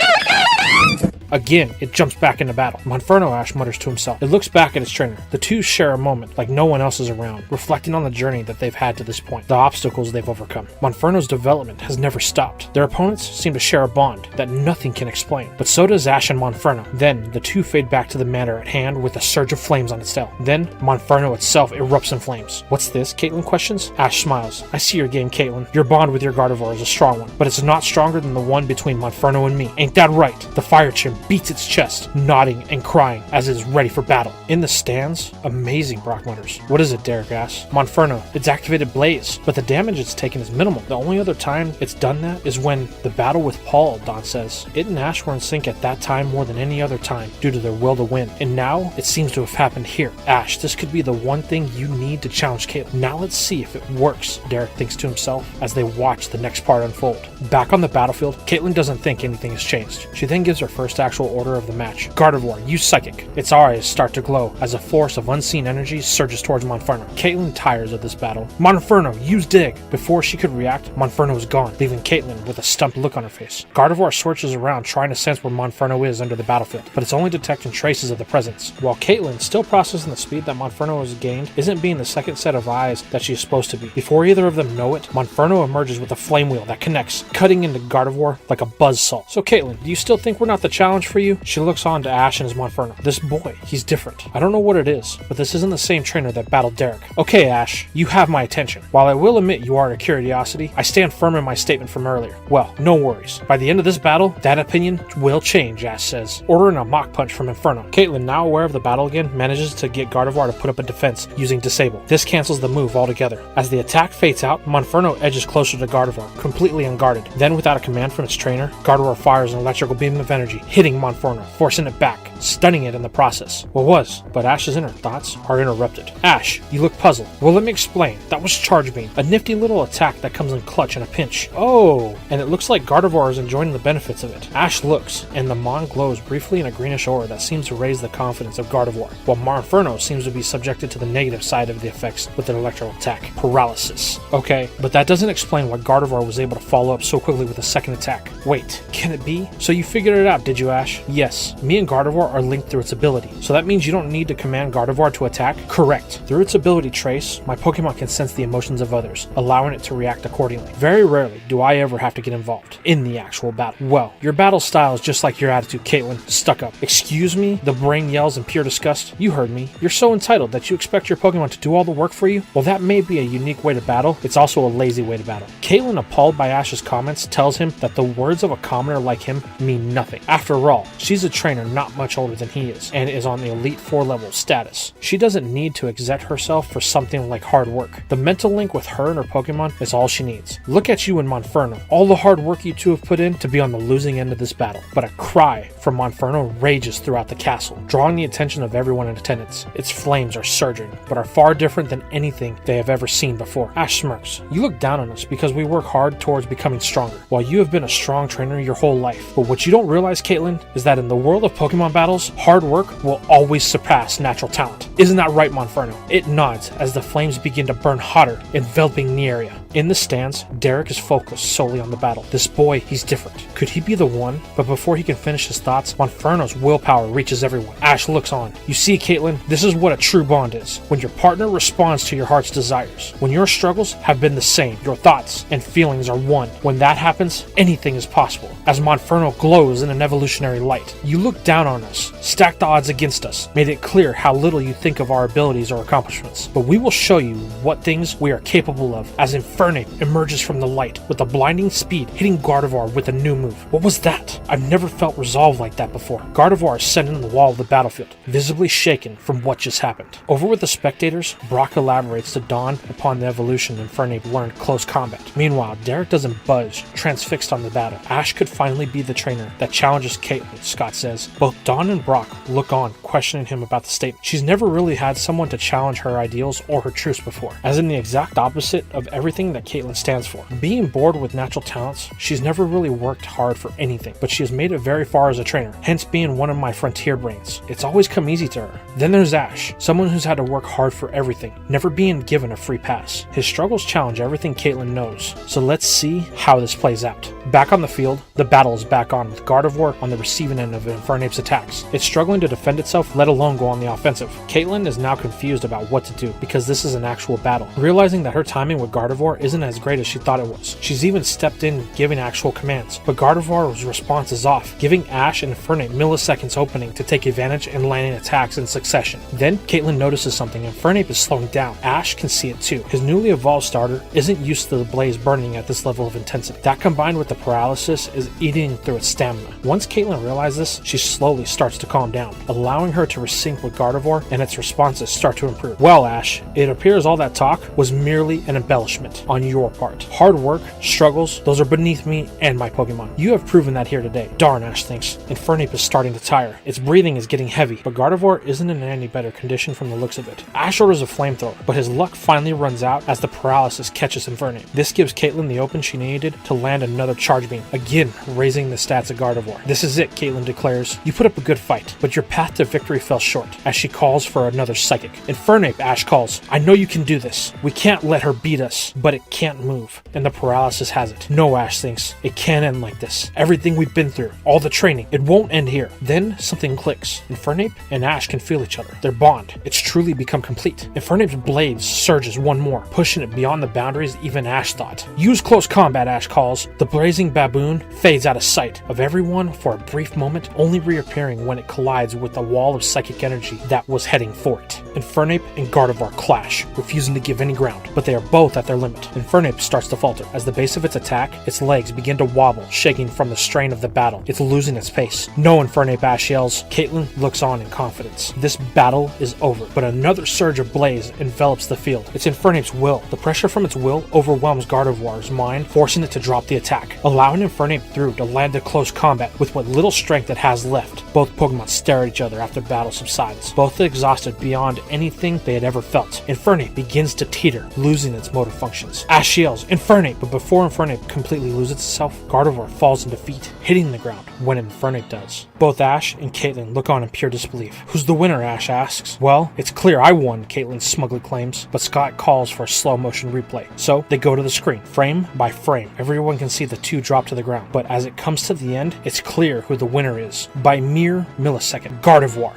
Again, it jumps back into battle. Monferno, Ash mutters to himself. It looks back at its trainer. The two share a moment, like no one else is around, reflecting on the journey that they've had to this point, the obstacles they've overcome. Monferno's development has never stopped. Their opponents seem to share a bond that nothing can explain, but so does Ash and Monferno. Then, the two fade back to the matter at hand with a surge of flames on its tail. Then, Monferno itself erupts in flames. What's this? Caitlin questions. Ash smiles. I see your game, Caitlin. Your bond with your Gardevoir is a strong one, but it's not stronger than the one between Monferno and me. Ain't that right? The fire chimp beats its chest, nodding and crying as it is ready for battle. In the stands, amazing, Brock mutters. What is it, Derek asks. Monferno, it's activated Blaze, but the damage it's taken is minimal. The only other time it's done that is when the battle with Paul, Don says. It and Ash were in sync at that time more than any other time due to their will to win, and now it seems to have happened here. Ash, this could be the one thing you need to challenge Caitlin. Now let's see if it works, Derek thinks to himself as they watch the next part unfold. Back on the battlefield, Caitlin doesn't think anything has changed. She then gives her first action actual order of the match. Gardevoir, use Psychic. Its eyes start to glow as a force of unseen energy surges towards Monferno. Caitlin tires of this battle. Monferno, use Dig! Before she could react, Monferno is gone, leaving Caitlin with a stumped look on her face. Gardevoir switches around trying to sense where Monferno is under the battlefield, but it's only detecting traces of the presence. While Caitlin, still processing the speed that Monferno has gained, isn't being the second set of eyes that she is supposed to be. Before either of them know it, Monferno emerges with a flame wheel that connects, cutting into Gardevoir like a buzzsaw. So Caitlin, do you still think we're not the challenge for you? She looks on to Ash and his Monferno. This boy, he's different. I don't know what it is, but this isn't the same trainer that battled Derek. Okay, Ash, you have my attention. While I will admit you are a curiosity, I stand firm in my statement from earlier. Well, no worries. By the end of this battle, that opinion will change, Ash says, ordering a Mach Punch from Inferno. Caitlin, now aware of the battle again, manages to get Gardevoir to put up a defense using Disable. This cancels the move altogether. As the attack fades out, Monferno edges closer to Gardevoir, completely unguarded. Then, without a command from its trainer, Gardevoir fires an electrical beam of energy, hitting Monferno, forcing it back, stunning it in the process. But Ash's inner thoughts are interrupted. Ash, you look puzzled. Well, let me explain. That was Charge Beam, a nifty little attack that comes in clutch in a pinch. Oh, and it looks like Gardevoir is enjoying the benefits of it. Ash looks, and the Mon glows briefly in a greenish aura that seems to raise the confidence of Gardevoir, while Monferno seems to be subjected to the negative side of the effects with an electrical attack. Paralysis. Okay, but that doesn't explain why Gardevoir was able to follow up so quickly with a second attack. Wait, can it be? So you figured it out, did you, Ash? Yes, me and Gardevoir are linked through its ability, so that means you don't need to command Gardevoir to attack? Correct. Through its ability Trace, my Pokemon can sense the emotions of others, allowing it to react accordingly. Very rarely do I ever have to get involved in the actual battle. Well, your battle style is just like your attitude, Caitlin. Stuck up. Excuse me? The brain yells in pure disgust. You heard me. You're so entitled that you expect your Pokemon to do all the work for you? Well, that may be a unique way to battle. It's also a lazy way to battle. Caitlin, appalled by Ash's comments, tells him that the words of a commoner like him mean nothing. After all, she's a trainer not much older than he is, and is on the Elite 4 level status. She doesn't need to exert herself for something like hard work. The mental link with her and her Pokemon is all she needs. Look at you and Monferno. All the hard work you two have put in to be on the losing end of this battle. But a cry from Monferno rages throughout the castle, drawing the attention of everyone in attendance. Its flames are surging, but are far different than anything they have ever seen before. Ash smirks. You look down on us because we work hard towards becoming stronger, while you have been a strong trainer your whole life. But what you don't realize, Caitlin, is that in the world of Pokemon battles, hard work will always surpass natural talent. Isn't that right, Monferno? It nods as the flames begin to burn hotter, enveloping the area. In the stands, Derek is focused solely on the battle. This boy, he's different. Could he be the one? But before he can finish his thoughts, Monferno's willpower reaches everyone. Ash looks on. You see, Caitlin, this is what a true bond is. When your partner responds to your heart's desires. When your struggles have been the same, your thoughts and feelings are one. When that happens, anything is possible. As Monferno glows in an evolutionary light. You look down on us, stacked the odds against us, made it clear how little you think of our abilities or accomplishments. But we will show you what things we are capable of as Infernape emerges from the light with a blinding speed, hitting Gardevoir with a new move. What was that? I've never felt resolve like that before. Gardevoir is set in the wall of the battlefield, visibly shaken from what just happened. Over with the spectators, Brock elaborates to dawn upon the evolution Infernape learned close combat. Meanwhile, Derek doesn't budge, transfixed on the battle. Ash could finally be the trainer that challenges Caitlin, Scott says. Both Dawn and Brock look on, questioning him about the statement. She's never really had someone to challenge her ideals or her truths before, as in the exact opposite of everything that Caitlin stands for. Being bored with natural talents, she's never really worked hard for anything, but she has made it very far as a trainer, hence being one of my frontier brains. It's always come easy to her. Then there's Ash, someone who's had to work hard for everything, never being given a free pass. His struggles challenge everything Caitlin knows, so let's see how this plays out. Back on the field, the battle is back on, with Gardevoir on the receiving end of Infernape's attacks. It's struggling to defend itself, let alone go on the offensive. Caitlin is now confused about what to do, because this is an actual battle. Realizing that her timing with Gardevoir isn't as great as she thought it was. She's even stepped in giving actual commands, but Gardevoir's response is off, giving Ash and Infernape milliseconds opening to take advantage and landing attacks in succession. Then, Caitlin notices something. Infernape is slowing down. Ash can see it too. His newly evolved starter isn't used to the blaze burning at this level of intensity. That combined with the paralysis is eating through its stamina. Once Caitlin realizes this, she slowly starts to calm down, allowing her to resync with Gardevoir, and its responses start to improve. Well, Ash, it appears all that talk was merely an embellishment. on your part. Hard work, struggles, those are beneath me and my Pokemon. You have proven that here today. Darn, Ash thinks. Infernape is starting to tire. Its breathing is getting heavy, but Gardevoir isn't in any better condition from the looks of it. Ash orders a flamethrower, but his luck finally runs out as the paralysis catches Infernape. This gives Caitlin the open she needed to land another Charge Beam, again raising the stats of Gardevoir. This is it, Caitlin declares. You put up a good fight, but your path to victory fell short, as she calls for another Psychic. Infernape, Ash calls. I know you can do this. We can't let her beat us, but it can't move. And the paralysis has it. No, Ash thinks. It can't end like this. Everything we've been through, all the training, it won't end here. Then something clicks. Infernape and Ash can feel each other. Their bond, it's truly become complete. Infernape's blades surges one more, pushing it beyond the boundaries even Ash thought. Use close combat, Ash calls. The blazing baboon fades out of sight of everyone for a brief moment, only reappearing when it collides with a wall of psychic energy that was heading for it. Infernape and Gardevoir clash, refusing to give any ground, but they are both at their limit. Infernape starts to falter. As the base of its attack, its legs begin to wobble, shaking from the strain of the battle. It's losing its pace. No, Infernape, Ash yells. Caitlin looks on in confidence. This battle is over, but another surge of blaze envelops the field. It's Infernape's will. The pressure from its will overwhelms Gardevoir's mind, forcing it to drop the attack, allowing Infernape through to land a close combat with what little strength it has left. Both Pokemon stare at each other after battle subsides, both exhausted beyond anything they had ever felt. Infernape begins to teeter, losing its motor functions. Ash yells, Infernape, but before Infernape completely loses itself, Gardevoir falls in defeat, hitting the ground when Infernape does. Both Ash and Caitlin look on in pure disbelief. Who's the winner, Ash asks. Well, it's clear I won, Caitlin smugly claims, but Scott calls for a slow motion replay. So they go to the screen, frame by frame. Everyone can see the two drop to the ground, but as it comes to the end, it's clear who the winner is. By mere millisecond, Gardevoir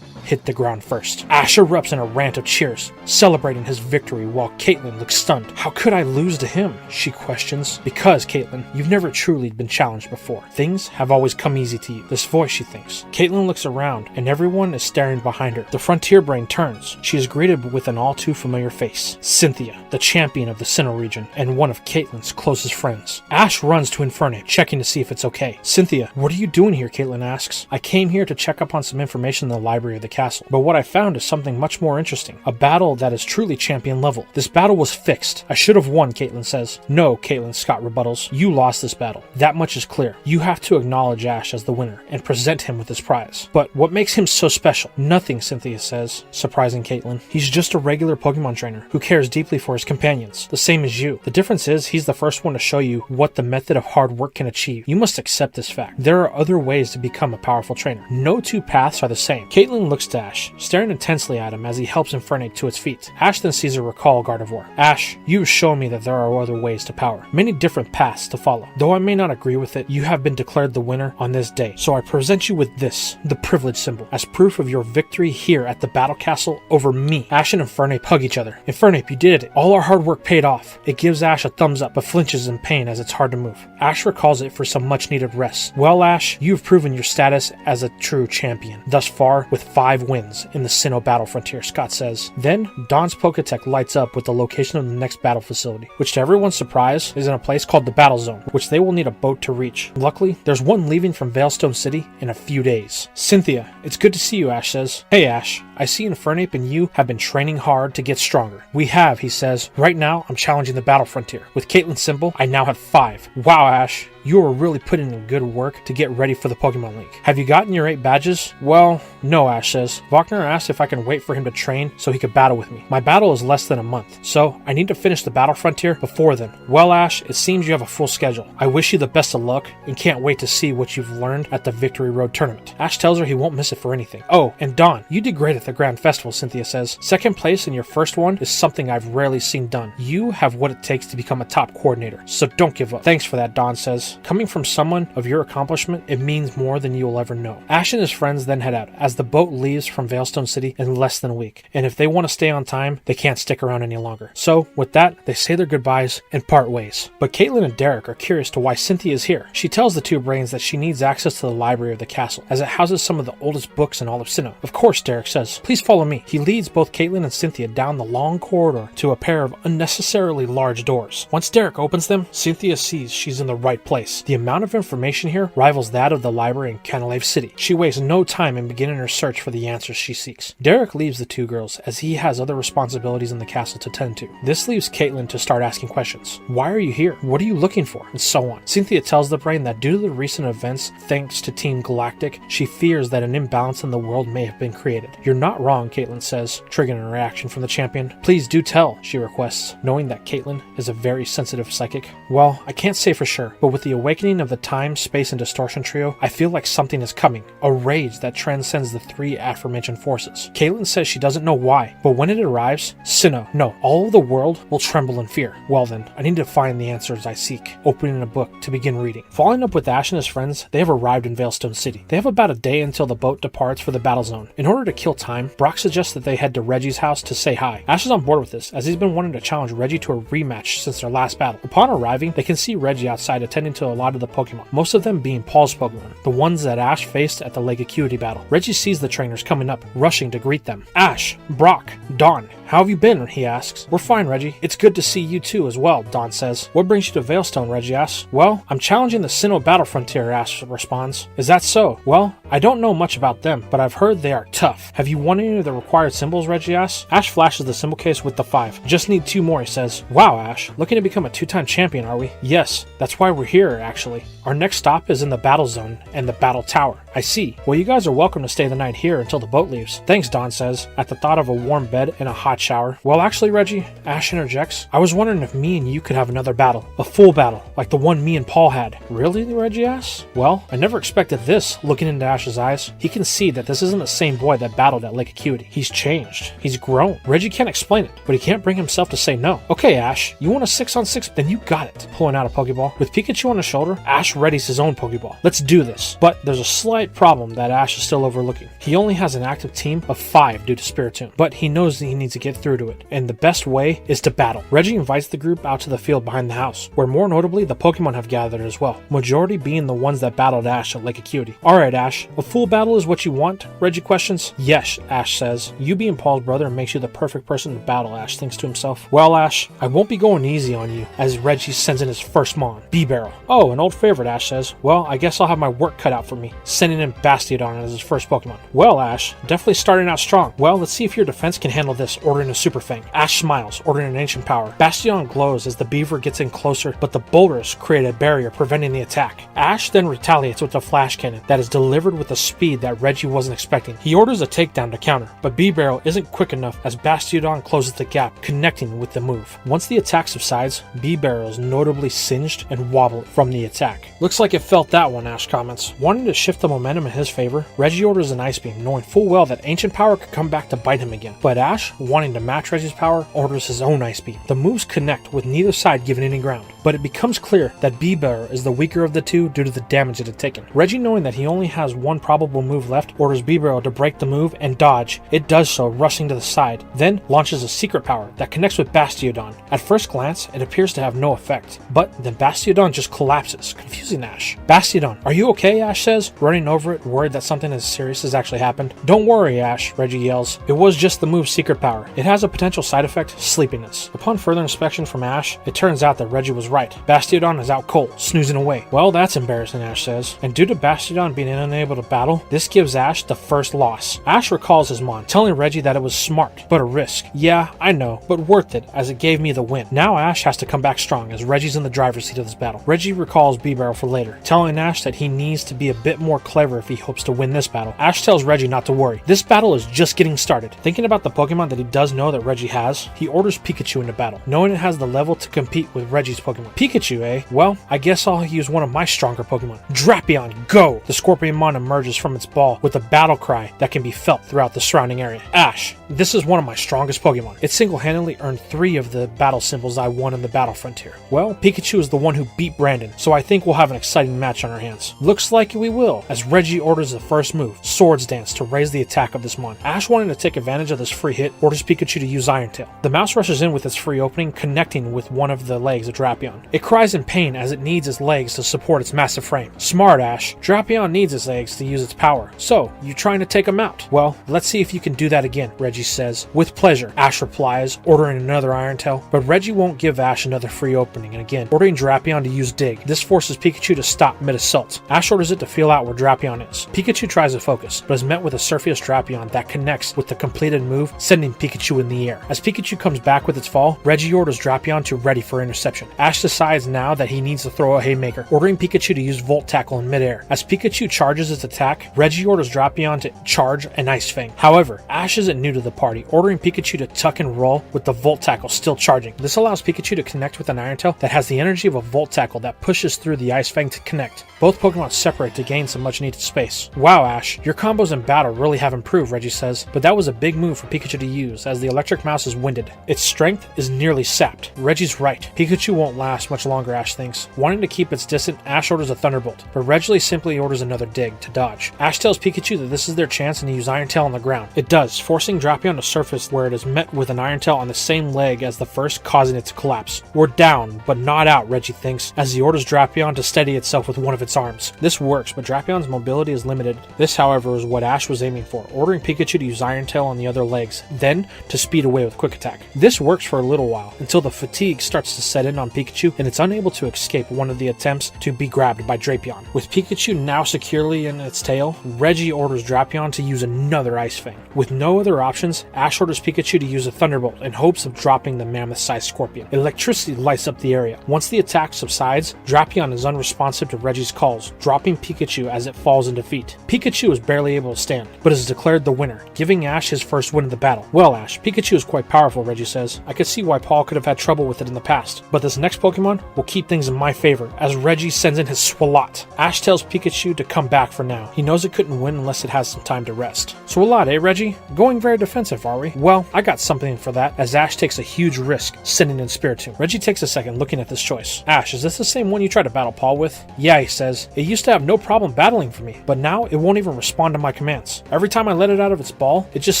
hit the ground first. Ash erupts in a rant of cheers, celebrating his victory while Caitlin looks stunned. How could I lose to him? She questions. Because, Caitlin, you've never truly been challenged before. Things have always come easy to you. This voice, she thinks. Caitlin looks around, and everyone is staring behind her. The Frontier Brain turns. She is greeted with an all too familiar face. Cynthia, the champion of the Sinnoh region, and one of Caitlin's closest friends. Ash runs to Infernape, checking to see if it's okay. Cynthia, what are you doing here? Caitlin asks. I came here to check up on some information in the library of the castle, but what I found is something much more interesting. A battle that is truly champion level. This battle was fixed. I should have won, Caitlin says. No, Caitlin, Scott rebuttals. You lost this battle. That much is clear. You have to acknowledge Ash as the winner and present him with his prize. But what makes him so special? Nothing, Cynthia says, surprising Caitlin. He's just a regular Pokemon trainer who cares deeply for his companions, the same as you. The difference is he's the first one to show you what the method of hard work can achieve. You must accept this fact. There are other ways to become a powerful trainer. No two paths are the same. Caitlin looks to Ash, staring intensely at him as he helps Infernape to its feet. Ash then sees her recall Gardevoir. Ash, you've shown me that there are other ways to power, many different paths to follow. Though I may not agree with it, you have been declared the winner on this day, so I present you with this, the privilege symbol, as proof of your victory here at the Battle Castle over me. Ash and Infernape hug each other. Infernape, you did it. All our hard work paid off. It gives Ash a thumbs up, but flinches in pain as it's hard to move. Ash recalls it for some much needed rest. Well, Ash, you've proven your status as a true champion, thus far with 5 wins in the Sinnoh Battle Frontier, Scott says. Then, Dawn's Poketech lights up with the location of the next battle facility, which to everyone's surprise is in a place called the Battle Zone, which they will need a boat to reach. Luckily, there's one leaving from Veilstone City in a few days. Cynthia, it's good to see you, Ash says. Hey Ash, I see Infernape and you have been training hard to get stronger. We have, he says. Right now, I'm challenging the Battle Frontier. With Caitlin's symbol, I now have 5. Wow, Ash. You are really putting in good work to get ready for the Pokemon League. Have you gotten your 8 badges? Well, no, Ash says. Wagner asked if I can wait for him to train so he could battle with me. My battle is less than a month, so I need to finish the Battle Frontier before then. Well, Ash, it seems you have a full schedule. I wish you the best of luck and can't wait to see what you've learned at the Victory Road tournament. Ash tells her he won't miss it for anything. Oh, and Dawn, you did great at the Grand Festival, Cynthia says. Second place in your first one is something I've rarely seen done. You have what it takes to become a top coordinator, so don't give up. Thanks for that, Dawn says. Coming from someone of your accomplishment, it means more than you will ever know. Ash and his friends then head out as the boat leaves from Veilstone City in less than a week, and if they want to stay on time, they can't stick around any longer. So, with that, they say their goodbyes and part ways. But Caitlin and Derek are curious to why Cynthia is here. She tells the two brains that she needs access to the library of the castle, as it houses some of the oldest books in all of Sinnoh. Of course, Derek says. yells, "Please follow me." He leads both Caitlin and Cynthia down the long corridor to a pair of unnecessarily large doors. Once Derek opens them, Cynthia sees she's in the right place. The amount of information here rivals that of the library in Canalave City. She wastes no time in beginning her search for the answers she seeks. Derek leaves the two girls as he has other responsibilities in the castle to tend to. This leaves Caitlin to start asking questions. Why are you here? What are you looking for? And so on. Cynthia tells the brain that due to the recent events thanks to Team Galactic, she fears that an imbalance in the world may have been created. You're not wrong, Caitlin says, triggering a reaction from the champion. Please do tell, she requests, knowing that Caitlin is a very sensitive psychic. Well, I can't say for sure, but with the awakening of the time, space, and distortion trio, I feel like something is coming. A rage that transcends the three aforementioned forces. Caitlin says she doesn't know why, but when it arrives, Sinnoh, no, all of the world will tremble in fear. Well then, I need to find the answers I seek. Opening a book to begin reading. Following up with Ash and his friends, they have arrived in Veilstone City. They have about a day until the boat departs for the battle zone. In order to kill time, Brock suggests that they head to Reggie's house to say hi. Ash is on board with this, as he's been wanting to challenge Reggie to a rematch since their last battle. Upon arriving, they can see Reggie outside attending to a lot of the Pokemon, most of them being Paul's Pokemon, the ones that Ash faced at the Lake Acuity battle. Reggie sees the trainers coming up, rushing to greet them. Ash, Brock, Dawn, how have you been? He asks. We're fine, Reggie. It's good to see you too as well, Dawn says. What brings you to Veilstone? Reggie asks. Well, I'm challenging the Sinnoh Battle Frontier, Ash responds. Is that so? Well, I don't know much about them, but I've heard they are tough. Have you won any of the required symbols? Reggie asks. Ash flashes the symbol case with the 5. Just need 2 more, he says. Wow, Ash, looking to become a 2-time champion, are we? Yes, that's why we're here, actually. Our next stop is in the battle zone and the battle tower. I see. Well, you guys are welcome to stay the night here until the boat leaves. Thanks, Dawn says, at the thought of a warm bed and a hot shower. Well, actually, Reggie, Ash interjects, I was wondering if me and you could have another battle. A full battle, like the one me and Paul had. Really, Reggie asks? Well, I never expected this. Looking into Ash's eyes, he can see that this isn't the same boy that battled at Lake Acuity. He's changed. He's grown. Reggie can't explain it, but he can't bring himself to say no. Okay, Ash, you want a 6-on-6? Then you got it. Pulling out a Pokeball. With Pikachu on his shoulder, Ash readies his own Pokeball. Let's do this. But there's a slight problem that Ash is still overlooking. He only has an active team of 5 due to Spiritomb, but he knows that he needs to get through to it, and the best way is to battle. Reggie invites the group out to the field behind the house, where more notably the Pokemon have gathered as well, majority being the ones that battled Ash at Lake Acuity. Alright, Ash, a full battle is what you want? Reggie questions. Yes, Ash says. You being Paul's brother makes you the perfect person to battle, Ash thinks to himself. Well, Ash, I won't be going easy on you, as Reggie sends in his first Mon, B-Barrel. Oh, an old favorite, Ash says. Well, I guess I'll have my work cut out for me, sending in Bastiodon as his first Pokemon. Well, Ash, definitely starting out strong. Well, let's see if your defense can handle this, ordering a Super Fang. Ash smiles, ordering an Ancient Power. Bastiodon glows as the beaver gets in closer, but the boulders create a barrier preventing the attack. Ash then retaliates with a Flash Cannon that is delivered with a speed that Reggie wasn't expecting. He orders a takedown to counter, but B-Barrel isn't quick enough as Bastiodon closes the gap, connecting with the move. Once the attack subsides, B-Barrel is notably singed and wobbly from the attack. Looks like it felt that one, Ash comments. Wanting to shift the momentum in his favor, Reggie orders an Ice Beam, knowing full well that Ancient Power could come back to bite him again. But Ash, wanting to match Reggie's power, orders his own Ice Beam. The moves connect with neither side giving any ground, but it becomes clear that B-Barrel is the weaker of the two due to the damage it had taken. Reggie, knowing that he only has one probable move left, orders B-Barrel to break the move and dodge. It does so, rushing to the side, then launches a secret power that connects with Bastiodon. At first glance, it appears to have no effect, but then Bastiodon just collapses, confusing Ash. Bastiodon, are you okay? Ash says, running over it, worried that something as serious has actually happened. Don't worry, Ash, Reggie yells. It was just the move's secret power. It has a potential side effect, sleepiness. Upon further inspection from Ash, it turns out that Reggie was right. Bastiodon is out cold, snoozing away. Well, that's embarrassing, Ash says. And due to Bastiodon being unable to battle, this gives Ash the first loss. Ash recalls his Mon, telling Reggie that it was smart, but a risk. Yeah, I know, but worth it, as it gave me the win. Now Ash has to come back strong, as Reggie's in the driver's seat of this battle. Reggie recalls B-Barrel for later, telling Ash that he needs to be a bit more clever if he hopes to win this battle. Ash tells Reggie not to worry. This battle is just getting started. Thinking about the Pokemon that he does know that Reggie has, he orders Pikachu into battle, knowing it has the level to compete with Reggie's Pokemon. Pikachu, eh? Well, I guess I'll use one of my stronger Pokemon. Drapion, go! The Scorpionmon emerges from its ball with a battle cry that can be felt throughout the surrounding area. Ash, this is one of my strongest Pokemon. It single-handedly earned 3 of the battle symbols I won in the Battle Frontier. Well, Pikachu is the one who beat Brandon, so I think we'll have an exciting match on our hands. Looks like we will, as Reggie orders the first move, Swords Dance, to raise the attack of this Mon. Ash, wanting to take advantage of this free hit, orders Pikachu to use Iron Tail. The mouse rushes in with its free opening, connecting with one of the legs of Drapion. It cries in pain as it needs its legs to support its massive frame. Smart, Ash. Drapion needs its legs to use its power. So, you trying to take him out? Well, let's see if you can do that again, Reggie says. With pleasure, Ash replies, ordering another Iron Tail. But Reggie won't give Ash another free opening, and again, ordering Drapion to use Dig. This forces Pikachu to stop mid-assault. Ash orders it to feel out where Drapion is. Pikachu tries to focus, but is met with a Surface Drapion that connects with the completed move, sending Pikachu in the air. As Pikachu comes back with its fall, Reggie orders Drapion to ready for interception. Ash decides now that he needs to throw a Haymaker, ordering Pikachu to use Volt Tackle in midair. As Pikachu charges its attack, Reggie orders Drapion to charge an Ice Fang. However, Ash isn't new to the party, ordering Pikachu to tuck and roll with the Volt Tackle still charging. This allows Pikachu to connect with an Iron Tail that has the energy of a Volt Tackle that pushes through the Ice Fang to connect. Both Pokemon separate to gain some much needed space. Wow, Ash, your combos in battle really have improved, Reggie says, but that was a big move for Pikachu to use as the electric mouse is winded. Its strength is nearly sapped. Reggie's right. Pikachu won't last much longer, Ash thinks. Wanting to keep its distance, Ash orders a Thunderbolt, but Reggie simply orders another Dig to dodge. Ash tells Pikachu that this is their chance and to use Iron Tail on the ground. It does, forcing Drapion to surface where it is met with an Iron Tail on the same leg as the first, causing it to collapse. We're down, but not out, Reggie thinks, as he orders Drapion to steady itself with one of its arms. This works, but Drapion's mobility is limited. This, however, is what Ash was aiming for, ordering Pikachu to use Iron Tail on the other legs, then to speed away with Quick Attack. This works for a little while, until the fatigue starts to set in on Pikachu and it's unable to escape one of the attempts to be grabbed by Drapion. With Pikachu now securely in its tail, Reggie orders Drapion to use another Ice Fang. With no other options, Ash orders Pikachu to use a Thunderbolt in hopes of dropping the mammoth-sized Scorpion. Electricity lights up the area. Once the attack subsides, Drapion is unresponsive to Reggie's calls, dropping Pikachu as it falls in defeat. Pikachu is barely able to stand, but is declared the winner, giving Ash his first win of the battle. Well, Ash, Pikachu is quite powerful, Reggie says. I could see why Paul could have had trouble with it in the past, but this next Pokemon will keep things in my favor, as Reggie sends in his Swalot. Ash tells Pikachu to come back for now. He knows it couldn't win unless it has some time to rest. Swalot, eh, Reggie? Going very defensive, are we? Well, I got something for that, as Ash takes a huge risk, sending in Spiritomb. Reggie takes a second looking at this choice. Ash, is this the same one you tried to battle Paul with? Yeah, he says. It used to have no problem battling for me, but now it won't even respond to my commands. Every time I let it out of its ball, it just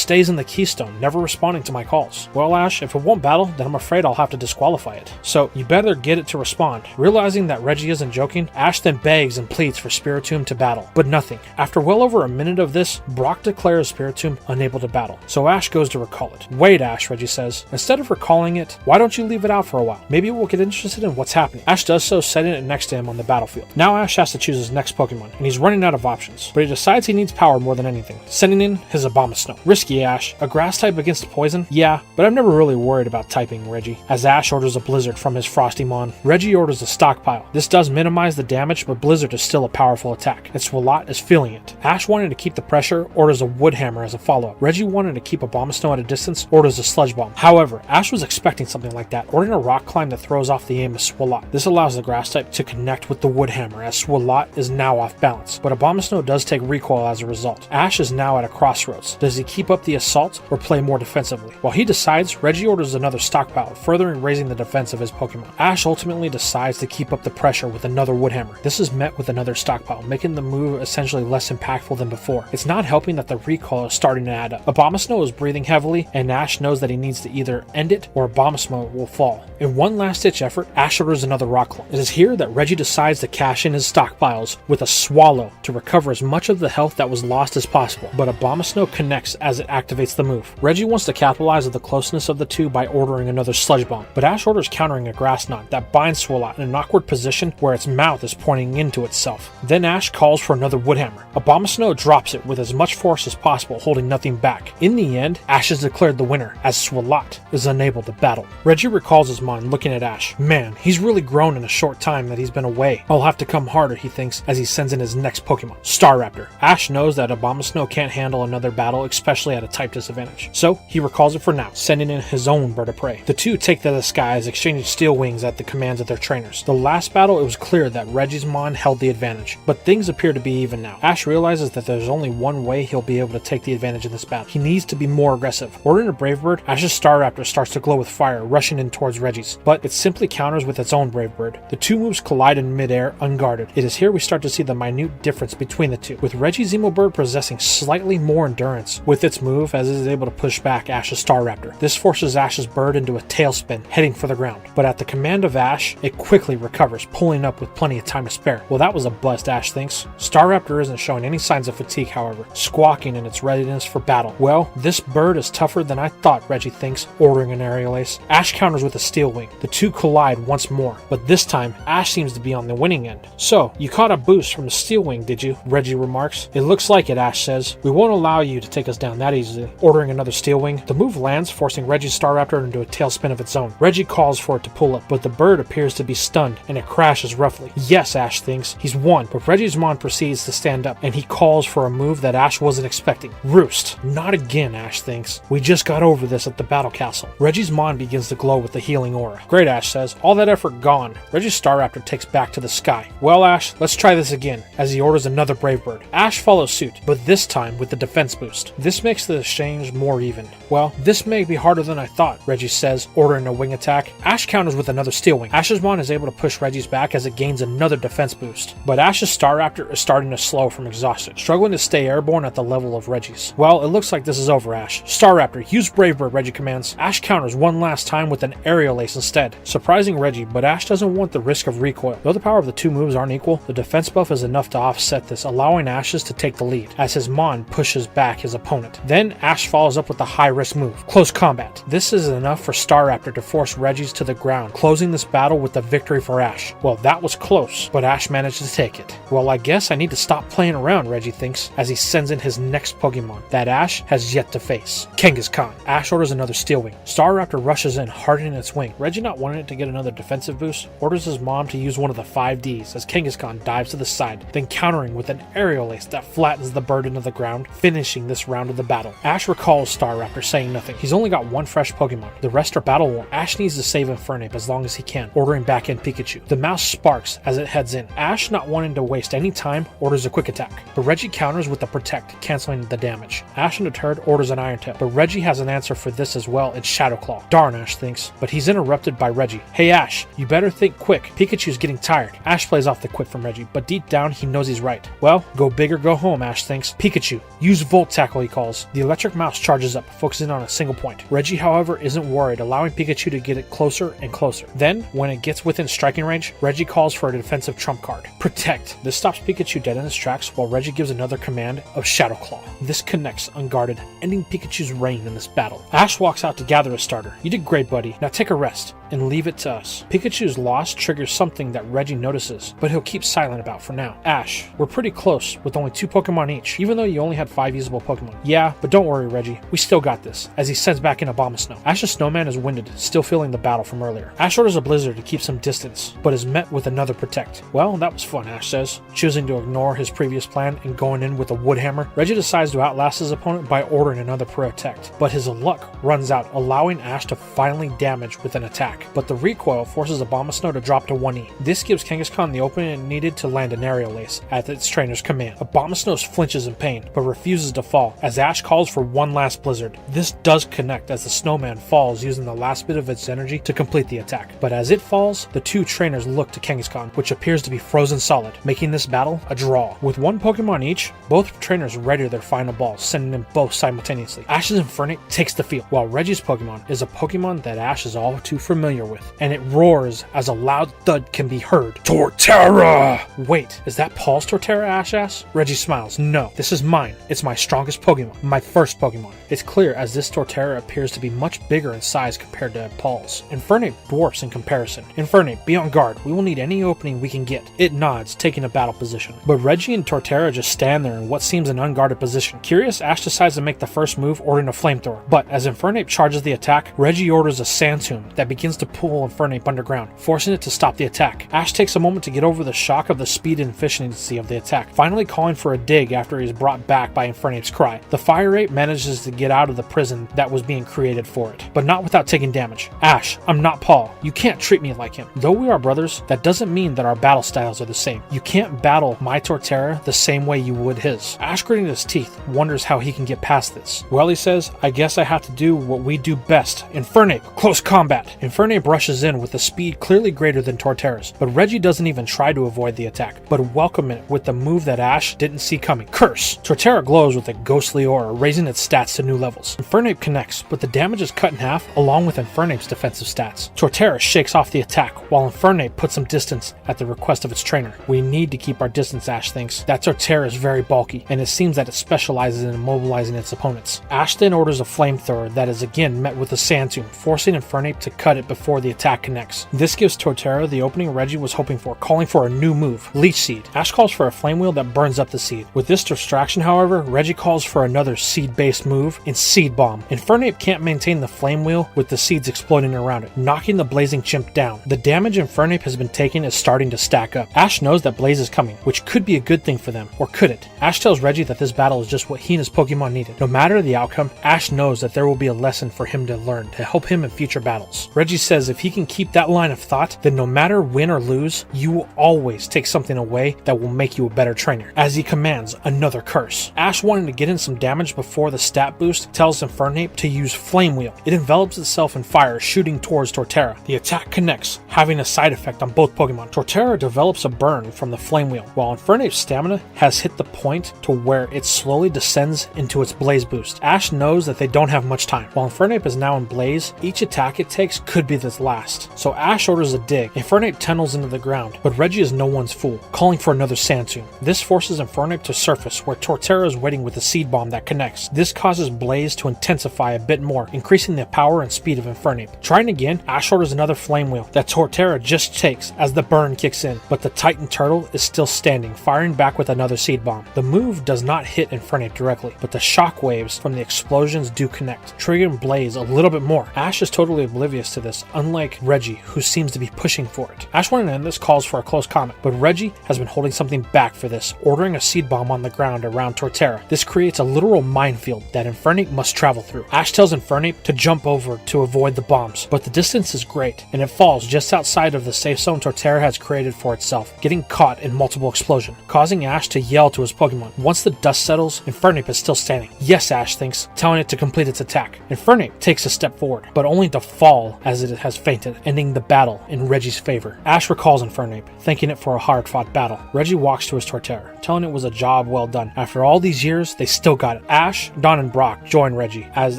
stays in the keystone, never responding to my calls. Well, Ash, if it won't battle, then I'm afraid I'll have to disqualify it. So, you better get it to respond. Realizing that Reggie isn't joking, Ash then begs and pleads for Spiritomb to battle, but nothing. After well over a minute of this, Brock declares Spiritomb unable to battle, so Ash goes to recall it. Wait, Ash, Reggie says. Instead of recalling it, why don't you leave it out for a while? Maybe it will get interested in what's happening. Ash does so, setting it next to him on the battlefield. Now Ash has to choose his next Pokemon, and he's running out of options, but he decides he needs power more than anything, sending in his Abomasnow. Risky, Ash. A grass type against poison? Yeah, but I'm never really worried about typing Reggie. As Ash orders a Blizzard from his Frostymon, Reggie orders a Stockpile. This does minimize the damage, but Blizzard is still a powerful attack, and Swalot is feeling it. Ash wanted to keep the pressure, orders a Wood Hammer as a follow-up. Reggie wanted to keep Abomasnow at a distance, orders a Sludge Bomb. However, Ash was expecting something like that, ordering a Rock Climb that throws off the aim of Swalot. This allows the grass type to connect with the Wood Hammer, as Swalot is now off balance, but Abomasnow does take recoil as a result. Ash is now at a crossroads. Does he keep up the assault or play more defensively? While he decides, Reggie orders another Stockpile, further raising the defense of his Pokemon. Ash ultimately decides to keep up the pressure with another Wood Hammer. This is met with another Stockpile, making the move essentially less impactful than before. It's not helping that the recoil is starting to add up. Abomasnow is breathing heavily, and Ash knows that he needs to either end it or Abomasnow will fall. In one last-ditch effort, Ash orders another Rock Climb. It is here that Reggie decides to cash in his stockpiles with a Swallow to recover as much of the health that was lost as possible, but Abomasnow connects as it activates the move. Reggie wants to capitalize on the closeness of the two by ordering another Sludge Bomb, but Ash orders countering a Grass Knot that binds Swalot in an awkward position where its mouth is pointing into itself. Then Ash calls for another Wood Hammer. Abomasnow drops it with as much force as possible, holding nothing back. In the end, Ash is declared the winner, as Swalot is unable to battle. Reggie recalls his mind looking at Ash. Man, he's really grown in a short time that he's been away. I'll have to come harder, he thinks, as he sends in his next Pokemon, Staraptor. Ash knows that Abomasnow can't handle another battle, especially at a type disadvantage, so he recalls it for now, sending in his own bird of prey. The two take to the skies, exchanging steel wings at the commands of their trainers. The last battle, it was clear that Reggie's Mon held the advantage, but things appear to be even now. Ash realizes that there's only one way he'll be able to take the advantage in this battle. He needs to be more aggressive. Ordering a Brave Bird, Ash's Staraptor starts to glow with fire, rushing in towards Reggie's, but it simply counters with its own Brave Bird. The two moves collide in midair, unguarded. It is here we start to see the minute difference between the two, with Reggie's Emo Bird possessing slightly more endurance with its move, as it is able to push back back Ash's Staraptor. This forces Ash's bird into a tailspin, heading for the ground. But at the command of Ash, it quickly recovers, pulling up with plenty of time to spare. Well, that was a bust, Ash thinks. Staraptor isn't showing any signs of fatigue, however, squawking in its readiness for battle. Well, this bird is tougher than I thought, Reggie thinks, ordering an aerial ace. Ash counters with a steel wing. The two collide once more, but this time, Ash seems to be on the winning end. So, you caught a boost from the steel wing, did you? Reggie remarks. It looks like it, Ash says. We won't allow you to take us down that easily. Ordering another steel wing. The move lands, forcing Reggie's Staraptor into a tailspin of its own. Reggie calls for it to pull up, but the bird appears to be stunned, and it crashes roughly. Yes, Ash thinks. He's won, but Reggie's Mon proceeds to stand up, and he calls for a move that Ash wasn't expecting. Roost. Not again, Ash thinks. We just got over this at the battle castle. Reggie's Mon begins to glow with the healing aura. Great, Ash says. All that effort gone. Reggie's Staraptor takes back to the sky. Well, Ash, let's try this again, as he orders another Brave Bird. Ash follows suit, but this time with the defense boost. This makes the exchange more even. Well, this may be harder than I thought, Reggie says, ordering a wing attack. Ash counters with another steel wing. Ash's Mon is able to push Reggie's back as it gains another defense boost. But Ash's Staraptor is starting to slow from exhaustion, struggling to stay airborne at the level of Reggie's. Well, it looks like this is over, Ash. Staraptor, use Brave Bird, Reggie commands. Ash counters one last time with an aerial ace instead, surprising Reggie, but Ash doesn't want the risk of recoil. Though the power of the two moves aren't equal, the defense buff is enough to offset this, allowing Ash's to take the lead, as his Mon pushes back his opponent. Then Ash follows up with a high-risk move, Close Combat. This is enough for Staraptor to force Reggie's to the ground, closing this battle with the victory for Ash. Well, that was close, but Ash managed to take it. Well, I guess I need to stop playing around, Reggie thinks, as he sends in his next Pokemon that Ash has yet to face. Kangaskhan. Ash orders another Steel Wing. Staraptor rushes in, hardening its wing. Reggie, not wanting it to get another defensive boost, orders his mom to use one of the 5Ds as Kangaskhan dives to the side, then countering with an aerial ace that flattens the bird into the ground, finishing this round of the battle. Ash recalls Staraptor, saying nothing. He's only got one fresh Pokemon. The rest are battle worn. Ash needs to save Infernape as long as he can, ordering back in Pikachu. The mouse sparks as it heads in. Ash, not wanting to waste any time, orders a quick attack, but Reggie counters with the Protect, canceling the damage. Ash, undeterred, orders an Iron Tail, but Reggie has an answer for this as well in Shadow Claw. Darn, Ash thinks, but he's interrupted by Reggie. Hey Ash, you better think quick. Pikachu's getting tired. Ash plays off the quip from Reggie, but deep down he knows he's right. Well, go big or go home, Ash thinks. Pikachu, use Volt Tackle, he calls. The electric mouse charges up, focusing on a single point. Reggie, however, isn't worried, allowing Pikachu to get it closer and closer. Then, when it gets within striking range, Reggie calls for a defensive trump card. Protect. This stops Pikachu dead in his tracks, while Reggie gives another command of Shadow Claw. This connects unguarded, ending Pikachu's reign in this battle. Ash walks out to gather a starter. You did great, buddy. Now take a rest and leave it to us. Pikachu's loss triggers something that Reggie notices, but he'll keep silent about for now. Ash, we're pretty close with only 2 Pokemon each, even though you only had 5 usable Pokemon. Yeah, but don't worry, Reggie. We still got this, as he sends back in Abomasnow. Ash's snowman is winded, still feeling the battle from earlier. Ash orders a Blizzard to keep some distance, but is met with another Protect. Well, that was fun, Ash says, choosing to ignore his previous plan and going in with a Wood Hammer. Reggie decides to outlast his opponent by ordering another Protect, but his luck runs out, allowing Ash to finally damage with an attack. But the recoil forces Abomasnow to drop to 1E. This gives Kangaskhan the opening it needed to land an aerial ace at its trainer's command. Abomasnow flinches in pain, but refuses to fall, as Ash calls for one last Blizzard. This does connect as the snowman falls, using the last bit of its energy to complete the attack. But as it falls, the two trainers look to Kangaskhan, which appears to be frozen solid, making this battle a draw. With 1 Pokemon each, both trainers ready their final balls, sending them both simultaneously. Ash's Infernape takes the field, while Reggie's Pokemon is a Pokemon that Ash is all too familiar with, and it roars as a loud thud can be heard. Torterra! Wait, is that Paul's Torterra, Ash asks? Reggie smiles. No, this is mine. It's my strongest Pokemon, my first Pokemon. It's clear as this Torterra appears to be much bigger in size compared to Paul's. Infernape dwarfs in comparison. Infernape, be on guard. We will need any opening we can get. It nods, taking a battle position. But Reggie and Torterra just stand there in what seems an unguarded position. Curious, Ash decides to make the first move, ordering a Flamethrower. But as Infernape charges the attack, Reggie orders a Sand Tomb that begins to pull Infernape underground, forcing it to stop the attack. Ash takes a moment to get over the shock of the speed and efficiency of the attack, finally calling for a dig after he is brought back by Infernape's cry. The Fire Ape manages to get out of the prison that was being created for it, but not without taking damage. Ash, I'm not Paul. You can't treat me like him. Though we are brothers, that doesn't mean that our battle styles are the same. You can't battle my Torterra the same way you would his. Ash, gritting his teeth, wonders how he can get past this. Well, he says, I guess I have to do what we do best. Infernape, close combat. Infernape Infernape rushes in with a speed clearly greater than Torterra's, but Reggie doesn't even try to avoid the attack, but welcome it with the move that Ash didn't see coming. Curse! Torterra glows with a ghostly aura, raising its stats to new levels. Infernape connects, but the damage is cut in half along with Infernape's defensive stats. Torterra shakes off the attack, while Infernape puts some distance at the request of its trainer. We need to keep our distance, Ash thinks. That Torterra is very bulky, and it seems that it specializes in immobilizing its opponents. Ash then orders a flamethrower that is again met with a Sand Tomb, forcing Infernape to cut it before the attack connects. This gives Torterra the opening Reggie was hoping for, calling for a new move, Leech Seed. Ash calls for a flame wheel that burns up the seed. With this distraction, however, Reggie calls for another seed-based move in Seed Bomb. Infernape can't maintain the flame wheel with the seeds exploding around it, knocking the blazing chimp down. The damage Infernape has been taking is starting to stack up. Ash knows that Blaze is coming, which could be a good thing for them, or could it? Ash tells Reggie that this battle is just what he and his Pokemon needed. No matter the outcome, Ash knows that there will be a lesson for him to learn to help him in future battles. Reggie says if he can keep that line of thought, then no matter win or lose, you will always take something away that will make you a better trainer, as he commands another curse. Ash, wanting to get in some damage before the stat boost, tells Infernape to use Flame Wheel. It envelops itself in fire, shooting towards Torterra. The attack connects, having a side effect on both Pokemon. Torterra develops a burn from the Flame Wheel, while Infernape's stamina has hit the point to where it slowly descends into its Blaze boost. Ash knows that they don't have much time. While Infernape is now in Blaze, each attack it takes could be this last. So Ash orders a dig. Infernape tunnels into the ground, but Reggie is no one's fool, calling for another Sand Tomb. This forces Infernape to surface, where Torterra is waiting with a Seed Bomb that connects. This causes Blaze to intensify a bit more, increasing the power and speed of Infernape. Trying again, Ash orders another Flame Wheel that Torterra just takes as the burn kicks in, but the Titan Turtle is still standing, firing back with another Seed Bomb. The move does not hit Infernape directly, but the shock waves from the explosions do connect, triggering Blaze a little bit more. Ash is totally oblivious to this, unlike Reggie, who seems to be pushing for it. Ash wanting to end this calls for a close comment, but Reggie has been holding something back for this, ordering a Seed Bomb on the ground around Torterra. This creates a literal minefield that Infernape must travel through. Ash tells Infernape to jump over to avoid the bombs, but the distance is great, and it falls just outside of the safe zone Torterra has created for itself, getting caught in multiple explosions, causing Ash to yell to his Pokemon. Once the dust settles, Infernape is still standing. Yes, Ash thinks, telling it to complete its attack. Infernape takes a step forward, but only to fall as it has fainted, ending the battle in Reggie's favor. Ash recalls Infernape, thanking it for a hard-fought battle. Reggie walks to his Torterra, telling it was a job well done. After all these years, they still got it. Ash, Don, and Brock join Reggie as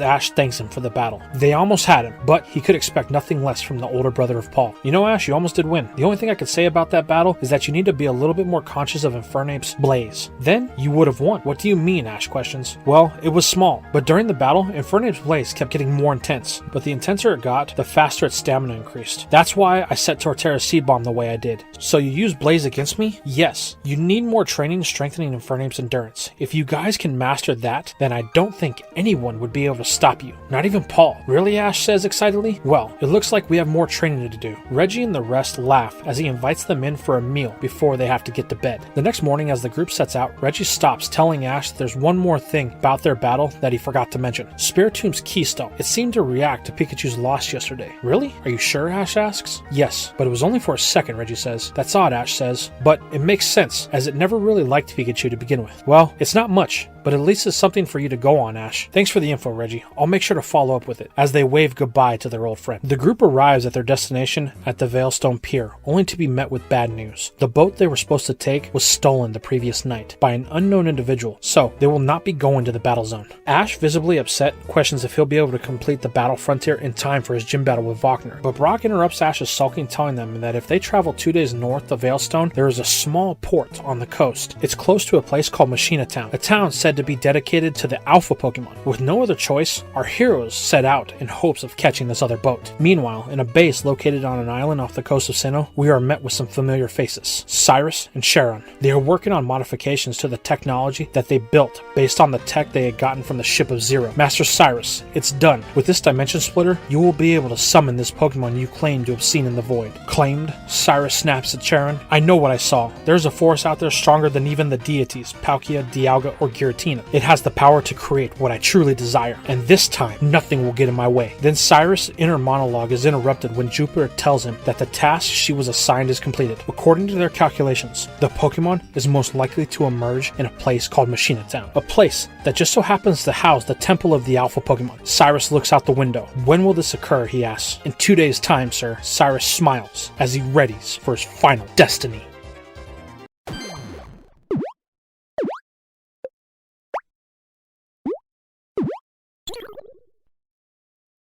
Ash thanks him for the battle. They almost had him, but he could expect nothing less from the older brother of Paul. You know, Ash, you almost did win. The only thing I could say about that battle is that you need to be a little bit more conscious of Infernape's Blaze. Then you would have won. What do you mean? Ash questions. Well, it was small, but during the battle, Infernape's Blaze kept getting more intense, but the intenser it got, the faster its stamina increased. That's why I set Torterra's Seed Bomb the way I did. So you use Blaze against me? Yes. You need more training strengthening Infernape's endurance. If you guys can master that, then I don't think anyone would be able to stop you. Not even Paul. Really? Ash says excitedly. Well, it looks like we have more training to do. Reggie and the rest laugh as he invites them in for a meal before they have to get to bed. The next morning, as the group sets out, Reggie stops, telling Ash there's one more thing about their battle that he forgot to mention. Spiritomb's Keystone. It seemed to react to Pikachu's loss yesterday. Really? Are you sure? Ash asks. Yes, but it was only for a second, Reggie says. That's odd, Ash says, but it makes sense, as it never really liked Pikachu to begin with. Well, it's not much, but at least it's something for you to go on, Ash. Thanks for the info, Reggie. I'll make sure to follow up with it, as they wave goodbye to their old friend. The group arrives at their destination at the Veilstone Pier, only to be met with bad news. The boat they were supposed to take was stolen the previous night by an unknown individual, so they will not be going to the battle zone. Ash, visibly upset, questions if he'll be able to complete the battle frontier in time for his gym battle with Wagner, but Brock interrupts Ash's sulking, telling them that if they travel 2 days north of Veilstone, there is a small port on the coast. It's close to a place called Machina Town, a town said to be dedicated to the alpha Pokemon. With no other choice, our heroes set out in hopes of catching this other boat. Meanwhile, in a base located on an island off the coast of Sinnoh, we are met with some familiar faces, Cyrus and Sharon. They are working on modifications to the technology that they built based on the tech they had gotten from the ship of Zero. Master Cyrus, it's done. With this dimension splitter, you will be able to summon this Pokemon you claim to have seen in the void. Claimed? Cyrus snaps at Sharon. I know what I saw. There's a force out there stronger than even the deities, Palkia, Dialga, or Giratina. Giratina. It has the power to create what I truly desire, and this time, nothing will get in my way. Then Cyrus' inner monologue is interrupted when Jupiter tells him that the task she was assigned is completed. According to their calculations, the Pokemon is most likely to emerge in a place called Machina Town, a place that just so happens to house the temple of the alpha Pokemon. Cyrus looks out the window. When will this occur, he asks. In 2 days' time, sir. Cyrus smiles as he readies for his final destiny.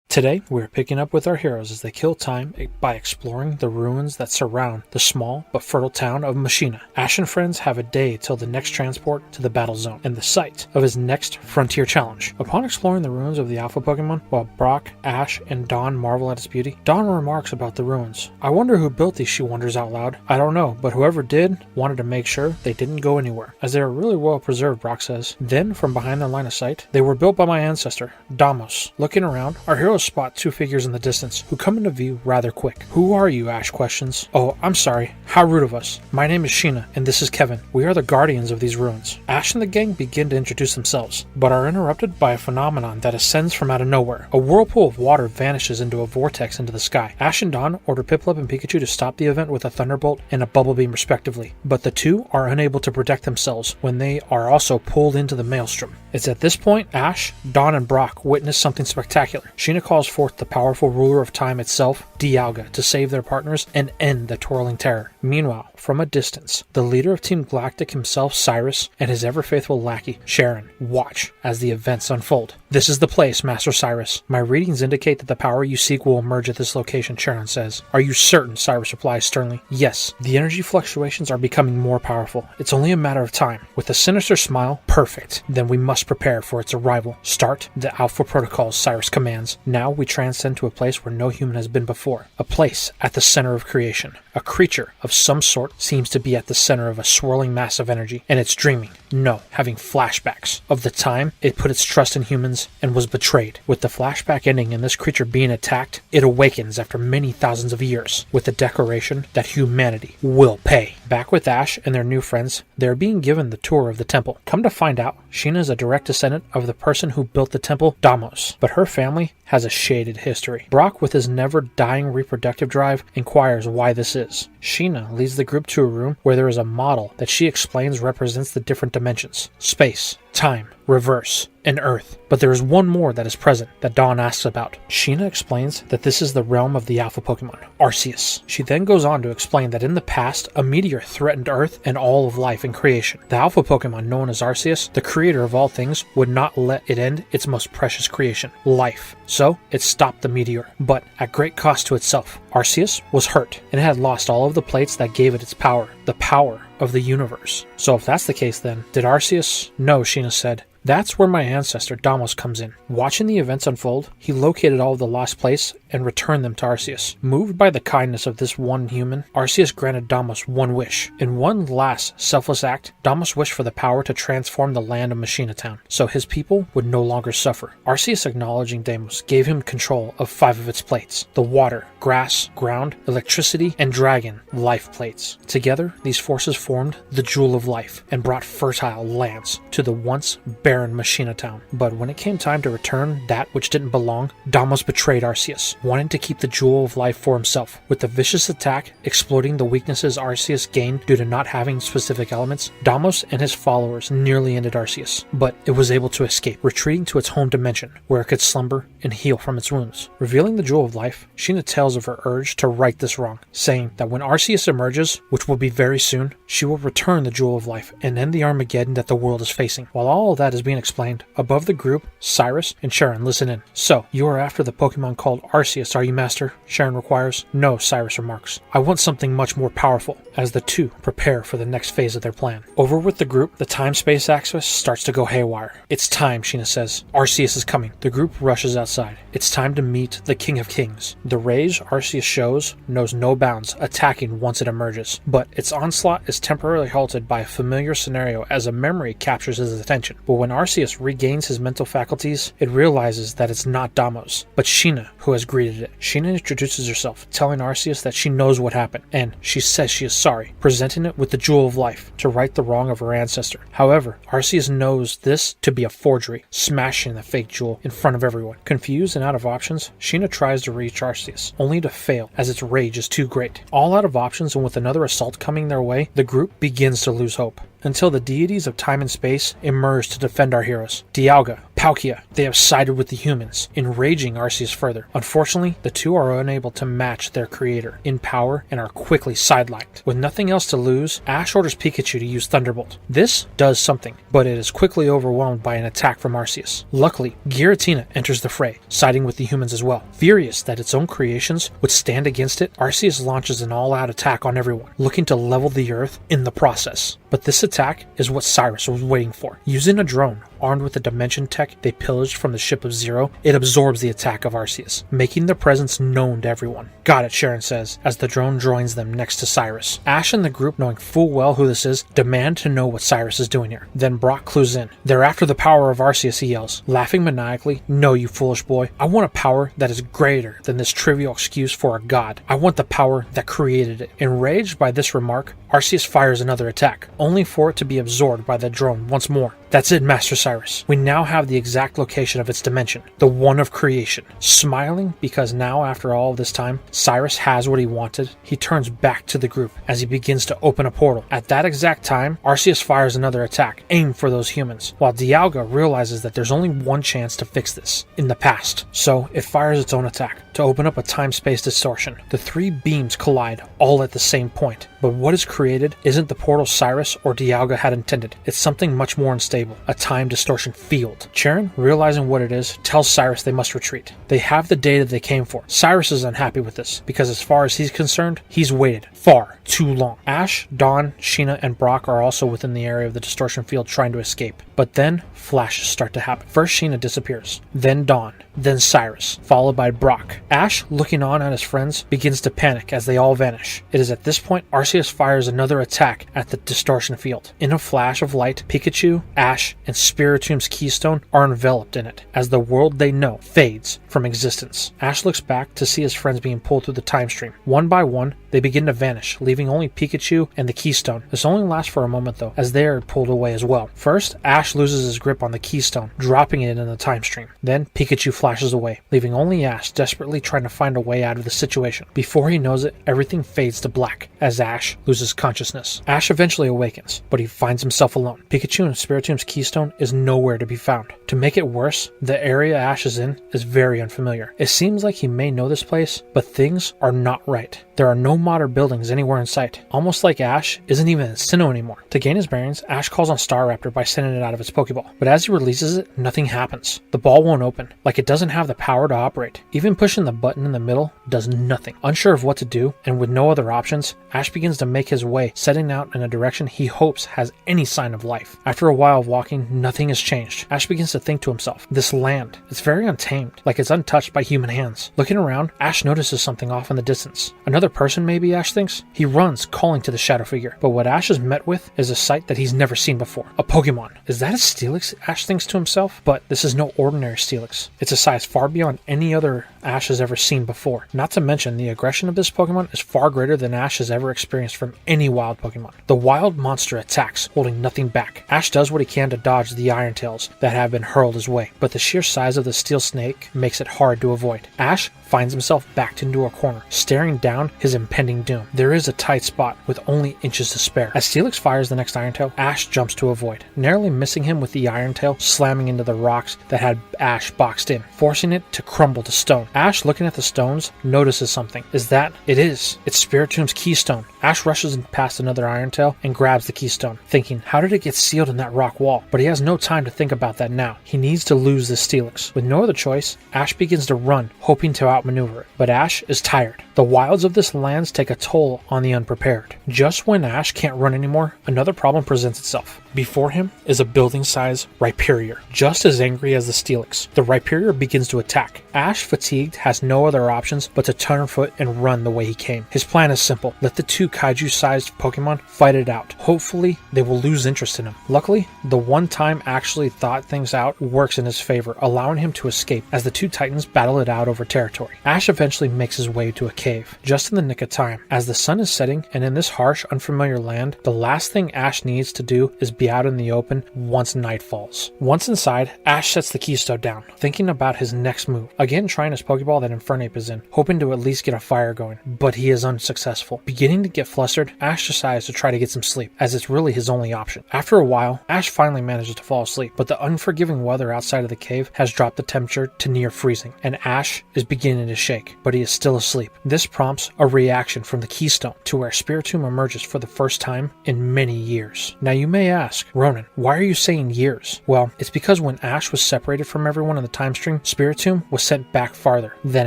Today, we are picking up with our heroes as they kill time by exploring the ruins that surround the small but fertile town of Machina. Ash and friends have a day till the next transport to the battle zone and the site of his next frontier challenge. Upon exploring the ruins of the alpha Pokemon, while Brock, Ash, and Dawn marvel at its beauty, Dawn remarks about the ruins. I wonder who built these, she wonders out loud. I don't know, but whoever did wanted to make sure they didn't go anywhere, as they are really well preserved, Brock says. Then, from behind their line of sight, they were built by my ancestor, Damos. Looking around, our heroes spot two figures in the distance who come into view rather quick. Who are you? Ash questions. Oh, I'm sorry. How rude of us. My name is Sheena, and this is Kevin. We are the guardians of these ruins. Ash and the gang begin to introduce themselves, but are interrupted by a phenomenon that ascends from out of nowhere. A whirlpool of water vanishes into a vortex into the sky. Ash and Dawn order Piplup and Pikachu to stop the event with a Thunderbolt and a Bubble Beam respectively, but the two are unable to protect themselves when they are also pulled into the maelstrom. It's at this point Ash, Dawn, and Brock witness something spectacular. Sheena calls forth the powerful ruler of time itself, Dialga, to save their partners and end the twirling terror. Meanwhile, from a distance, the leader of Team Galactic himself, Cyrus, and his ever-faithful lackey, Sharon, watch as the events unfold. This is the place, Master Cyrus. My readings indicate that the power you seek will emerge at this location, Sharon says. Are you certain? Cyrus replies sternly. Yes, the energy fluctuations are becoming more powerful. It's only a matter of time. With a sinister smile, perfect. Then we must prepare for its arrival. Start the Alpha Protocols, Cyrus commands. Now we transcend to a place where no human has been before. A place at the center of creation. A creature of some sort seems to be at the center of a swirling mass of energy, and it's dreaming. No, having flashbacks of the time it put its trust in humans and was betrayed. With the flashback ending and this creature being attacked, it awakens after many thousands of years with the declaration that humanity will pay. Back with Ash and their new friends, they're being given the tour of the temple. Come to find out, Sheena is a direct descendant of the person who built the temple, Damos, but her family has a shaded history. Brock, with his never-dying reproductive drive, inquires why this is. Sheena leads the group to a room where there is a model that she explains represents the different dimensions: space, time, reverse, and Earth. But there is one more that is present that Dawn asks about. Sheena explains that this is the realm of the alpha Pokemon, Arceus. She then goes on to explain that in the past, a meteor threatened Earth and all of life and creation. The alpha Pokemon known as Arceus, the creator of all things, would not let it end its most precious creation, life. So, it stopped the meteor, but at great cost to itself. Arceus was hurt, and it had lost all of the plates that gave it its power, the power of the universe. So if that's the case then, did Arceus? No, Sheena said. That's where my ancestor, Damos, comes in. Watching the events unfold, he located all of the lost plates and returned them to Arceus. Moved by the kindness of this one human, Arceus granted Damos one wish. In one last selfless act, Damos wished for the power to transform the land of Machina Town, so his people would no longer suffer. Arceus, acknowledging Damos, gave him control of 5 of its plates: the water, grass, ground, electricity, and dragon life plates. Together, these forces formed the Jewel of Life and brought fertile lands to the once barren Machina Town. But when it came time to return that which didn't belong, Damos betrayed Arceus, wanting to keep the Jewel of Life for himself. With the vicious attack exploiting the weaknesses Arceus gained due to not having specific elements, Damos and his followers nearly ended Arceus, but it was able to escape, retreating to its home dimension, where it could slumber and heal from its wounds. Revealing the Jewel of Life, Sheena tells of her urge to right this wrong, saying that when Arceus emerges, which will be very soon, she will return the Jewel of Life and end the Armageddon that the world is facing. While all of that is being explained, above the group, Cyrus and Sharon listen in. So, you are after the Pokemon called Arceus, are you, Master? Sharon requires. No, Cyrus remarks. I want something much more powerful, as the two prepare for the next phase of their plan. Over with the group, the time-space axis starts to go haywire. It's time, Sheena says. Arceus is coming. The group rushes outside. It's time to meet the King of Kings. The rage Arceus shows knows no bounds, attacking once it emerges. But its onslaught is temporarily halted by a familiar scenario as a memory captures his attention. But when when Arceus regains his mental faculties, it realizes that it's not Damos, but Sheena who has greeted it. Sheena introduces herself, telling Arceus that she knows what happened, and she says she is sorry, presenting it with the Jewel of Life to right the wrong of her ancestor. However, Arceus knows this to be a forgery, smashing the fake jewel in front of everyone. Confused and out of options, Sheena tries to reach Arceus, only to fail as its rage is too great. All out of options and with another assault coming their way, the group begins to lose hope. Until the deities of time and space emerge to defend our heroes. Dialga, Palkia, they have sided with the humans, enraging Arceus further. Unfortunately, the two are unable to match their creator in power and are quickly sidelined. With nothing else to lose, Ash orders Pikachu to use Thunderbolt. This does something, but it is quickly overwhelmed by an attack from Arceus. Luckily, Giratina enters the fray, siding with the humans as well. Furious that its own creations would stand against it, Arceus launches an all-out attack on everyone, looking to level the earth in the process. But this attack is what Cyrus was waiting for. Using a drone, armed with the dimension tech they pillaged from the ship of Zero, it absorbs the attack of Arceus, making their presence known to everyone. Got it, Sharon says, as the drone joins them next to Cyrus. Ash and the group, knowing full well who this is, demand to know what Cyrus is doing here. Then Brock clues in. They're after the power of Arceus, he yells, laughing maniacally. No, you foolish boy. I want a power that is greater than this trivial excuse for a god. I want the power that created it. Enraged by this remark, Arceus fires another attack, only for it to be absorbed by the drone once more. That's it, Master Cyrus. We now have the exact location of its dimension, the one of creation. Smiling because now, after all this time, Cyrus has what he wanted, he turns back to the group as he begins to open a portal. At that exact time, Arceus fires another attack, aimed for those humans, while Dialga realizes that there's only one chance to fix this, in the past. So it fires its own attack, to open up a time-space distortion. The three beams collide, all at the same point. But what is created isn't the portal Cyrus or Dialga had intended. It's something much more unstable, a time distortion field. Charon, realizing what it is, tells Cyrus they must retreat. They have the data they came for. Cyrus is unhappy with this, because as far as he's concerned, he's waited far too long. Ash, Dawn, Sheena, and Brock are also within the area of the distortion field trying to escape. But then, flashes start to happen. First Sheena disappears, then Dawn, then Cyrus, followed by Brock. Ash, looking on at his friends, begins to panic as they all vanish. It is at this point Arceus fires another attack at the distortion field. In a flash of light, Pikachu, Ash, and Spiritomb's keystone are enveloped in it, as the world they know fades from existence. Ash looks back to see his friends being pulled through the time stream. One by one, they begin to vanish, leaving only Pikachu and the keystone. This only lasts for a moment though, as they are pulled away as well. First, Ash loses his grip on the keystone, dropping it in the time stream. Then, Pikachu flashes away, leaving only Ash desperately trying to find a way out of the situation. Before he knows it, everything fades to black, as Ash loses consciousness. Ash eventually awakens, but he finds himself alone. Pikachu and Spiritomb's keystone is nowhere to be found. To make it worse, the area Ash is in is very unfamiliar. It seems like he may know this place, but things are not right. There are no modern buildings anywhere in sight, almost like Ash isn't even in Sinnoh anymore. To gain his bearings, Ash calls on Staraptor by sending it out of its Pokeball, but as he releases it, nothing happens. The ball won't open, like it doesn't have the power to operate. Even pushing the button in the middle does nothing. Unsure of what to do, and with no other options, Ash begins to make his way, setting out in a direction he hopes has any sign of life. After a while of walking, nothing has changed. Ash begins to think to himself, this land, it's very untamed, like it's untouched by human hands. Looking around, Ash notices something off in the distance. Another person maybe, Ash thinks? He runs, calling to the shadow figure, but what Ash is met with is a sight that he's never seen before. A Pokemon. Is that a Steelix? Ash thinks to himself, but this is no ordinary Steelix. It's a size far beyond any other Ash has ever seen before. Not to mention, the aggression of this Pokemon is far greater than Ash has ever experienced from any wild Pokemon. The wild monster attacks, holding nothing back. Ash does what he can to dodge the Iron Tails that have been hurled his way, but the sheer size of the steel snake makes it hard to avoid. Ash finds himself backed into a corner, staring down his impending doom. There is a tight spot with only inches to spare. As Steelix fires the next Iron Tail, Ash jumps to avoid, narrowly missing him with the Iron Tail slamming into the rocks that had Ash boxed in, forcing it to crumble to stone. Ash, looking at the stones, notices something. Is that? It is. It's Spiritomb's keystone. Ash rushes past another Iron Tail and grabs the keystone, thinking, how did it get sealed in that rock wall? But he has no time to think about that now. He needs to lose this Steelix. With no other choice, Ash begins to run, hoping to outmaneuver it. But Ash is tired. The wilds of this land take a toll on the unprepared. Just when Ash can't run anymore, another problem presents itself. Before him is a building-sized Rhyperior, just as angry as the Steelix. The Rhyperior begins to attack. Ash, fatigued, has no other options but to turn foot and run the way he came. His plan is simple. Let the two kaiju-sized Pokemon fight it out. Hopefully, they will lose interest in him. Luckily, the one time actually thought things out works in his favor, allowing him to escape as the two Titans battle it out over territory. Ash eventually makes his way to a cave, just in the nick of time. As the sun is setting, and in this harsh, unfamiliar land, the last thing Ash needs to do is be out in the open once night falls. Once inside, Ash sets the Keystone down, thinking about his next move. Again trying his Pokeball that Infernape is in, hoping to at least get a fire going, but he is unsuccessful. Beginning to get flustered, Ash decides to try to get some sleep, as it's really his only option. After a while, Ash finally manages to fall asleep, but the unforgiving weather outside of the cave has dropped the temperature to near freezing, and Ash is beginning to shake, but he is still asleep. This prompts a reaction from the Keystone, to where Spiritomb emerges for the first time in many years. Now you may ask, Ronan, why are you saying years? Well, it's because when Ash was separated from everyone in the time stream, Spiritomb was sent back farther than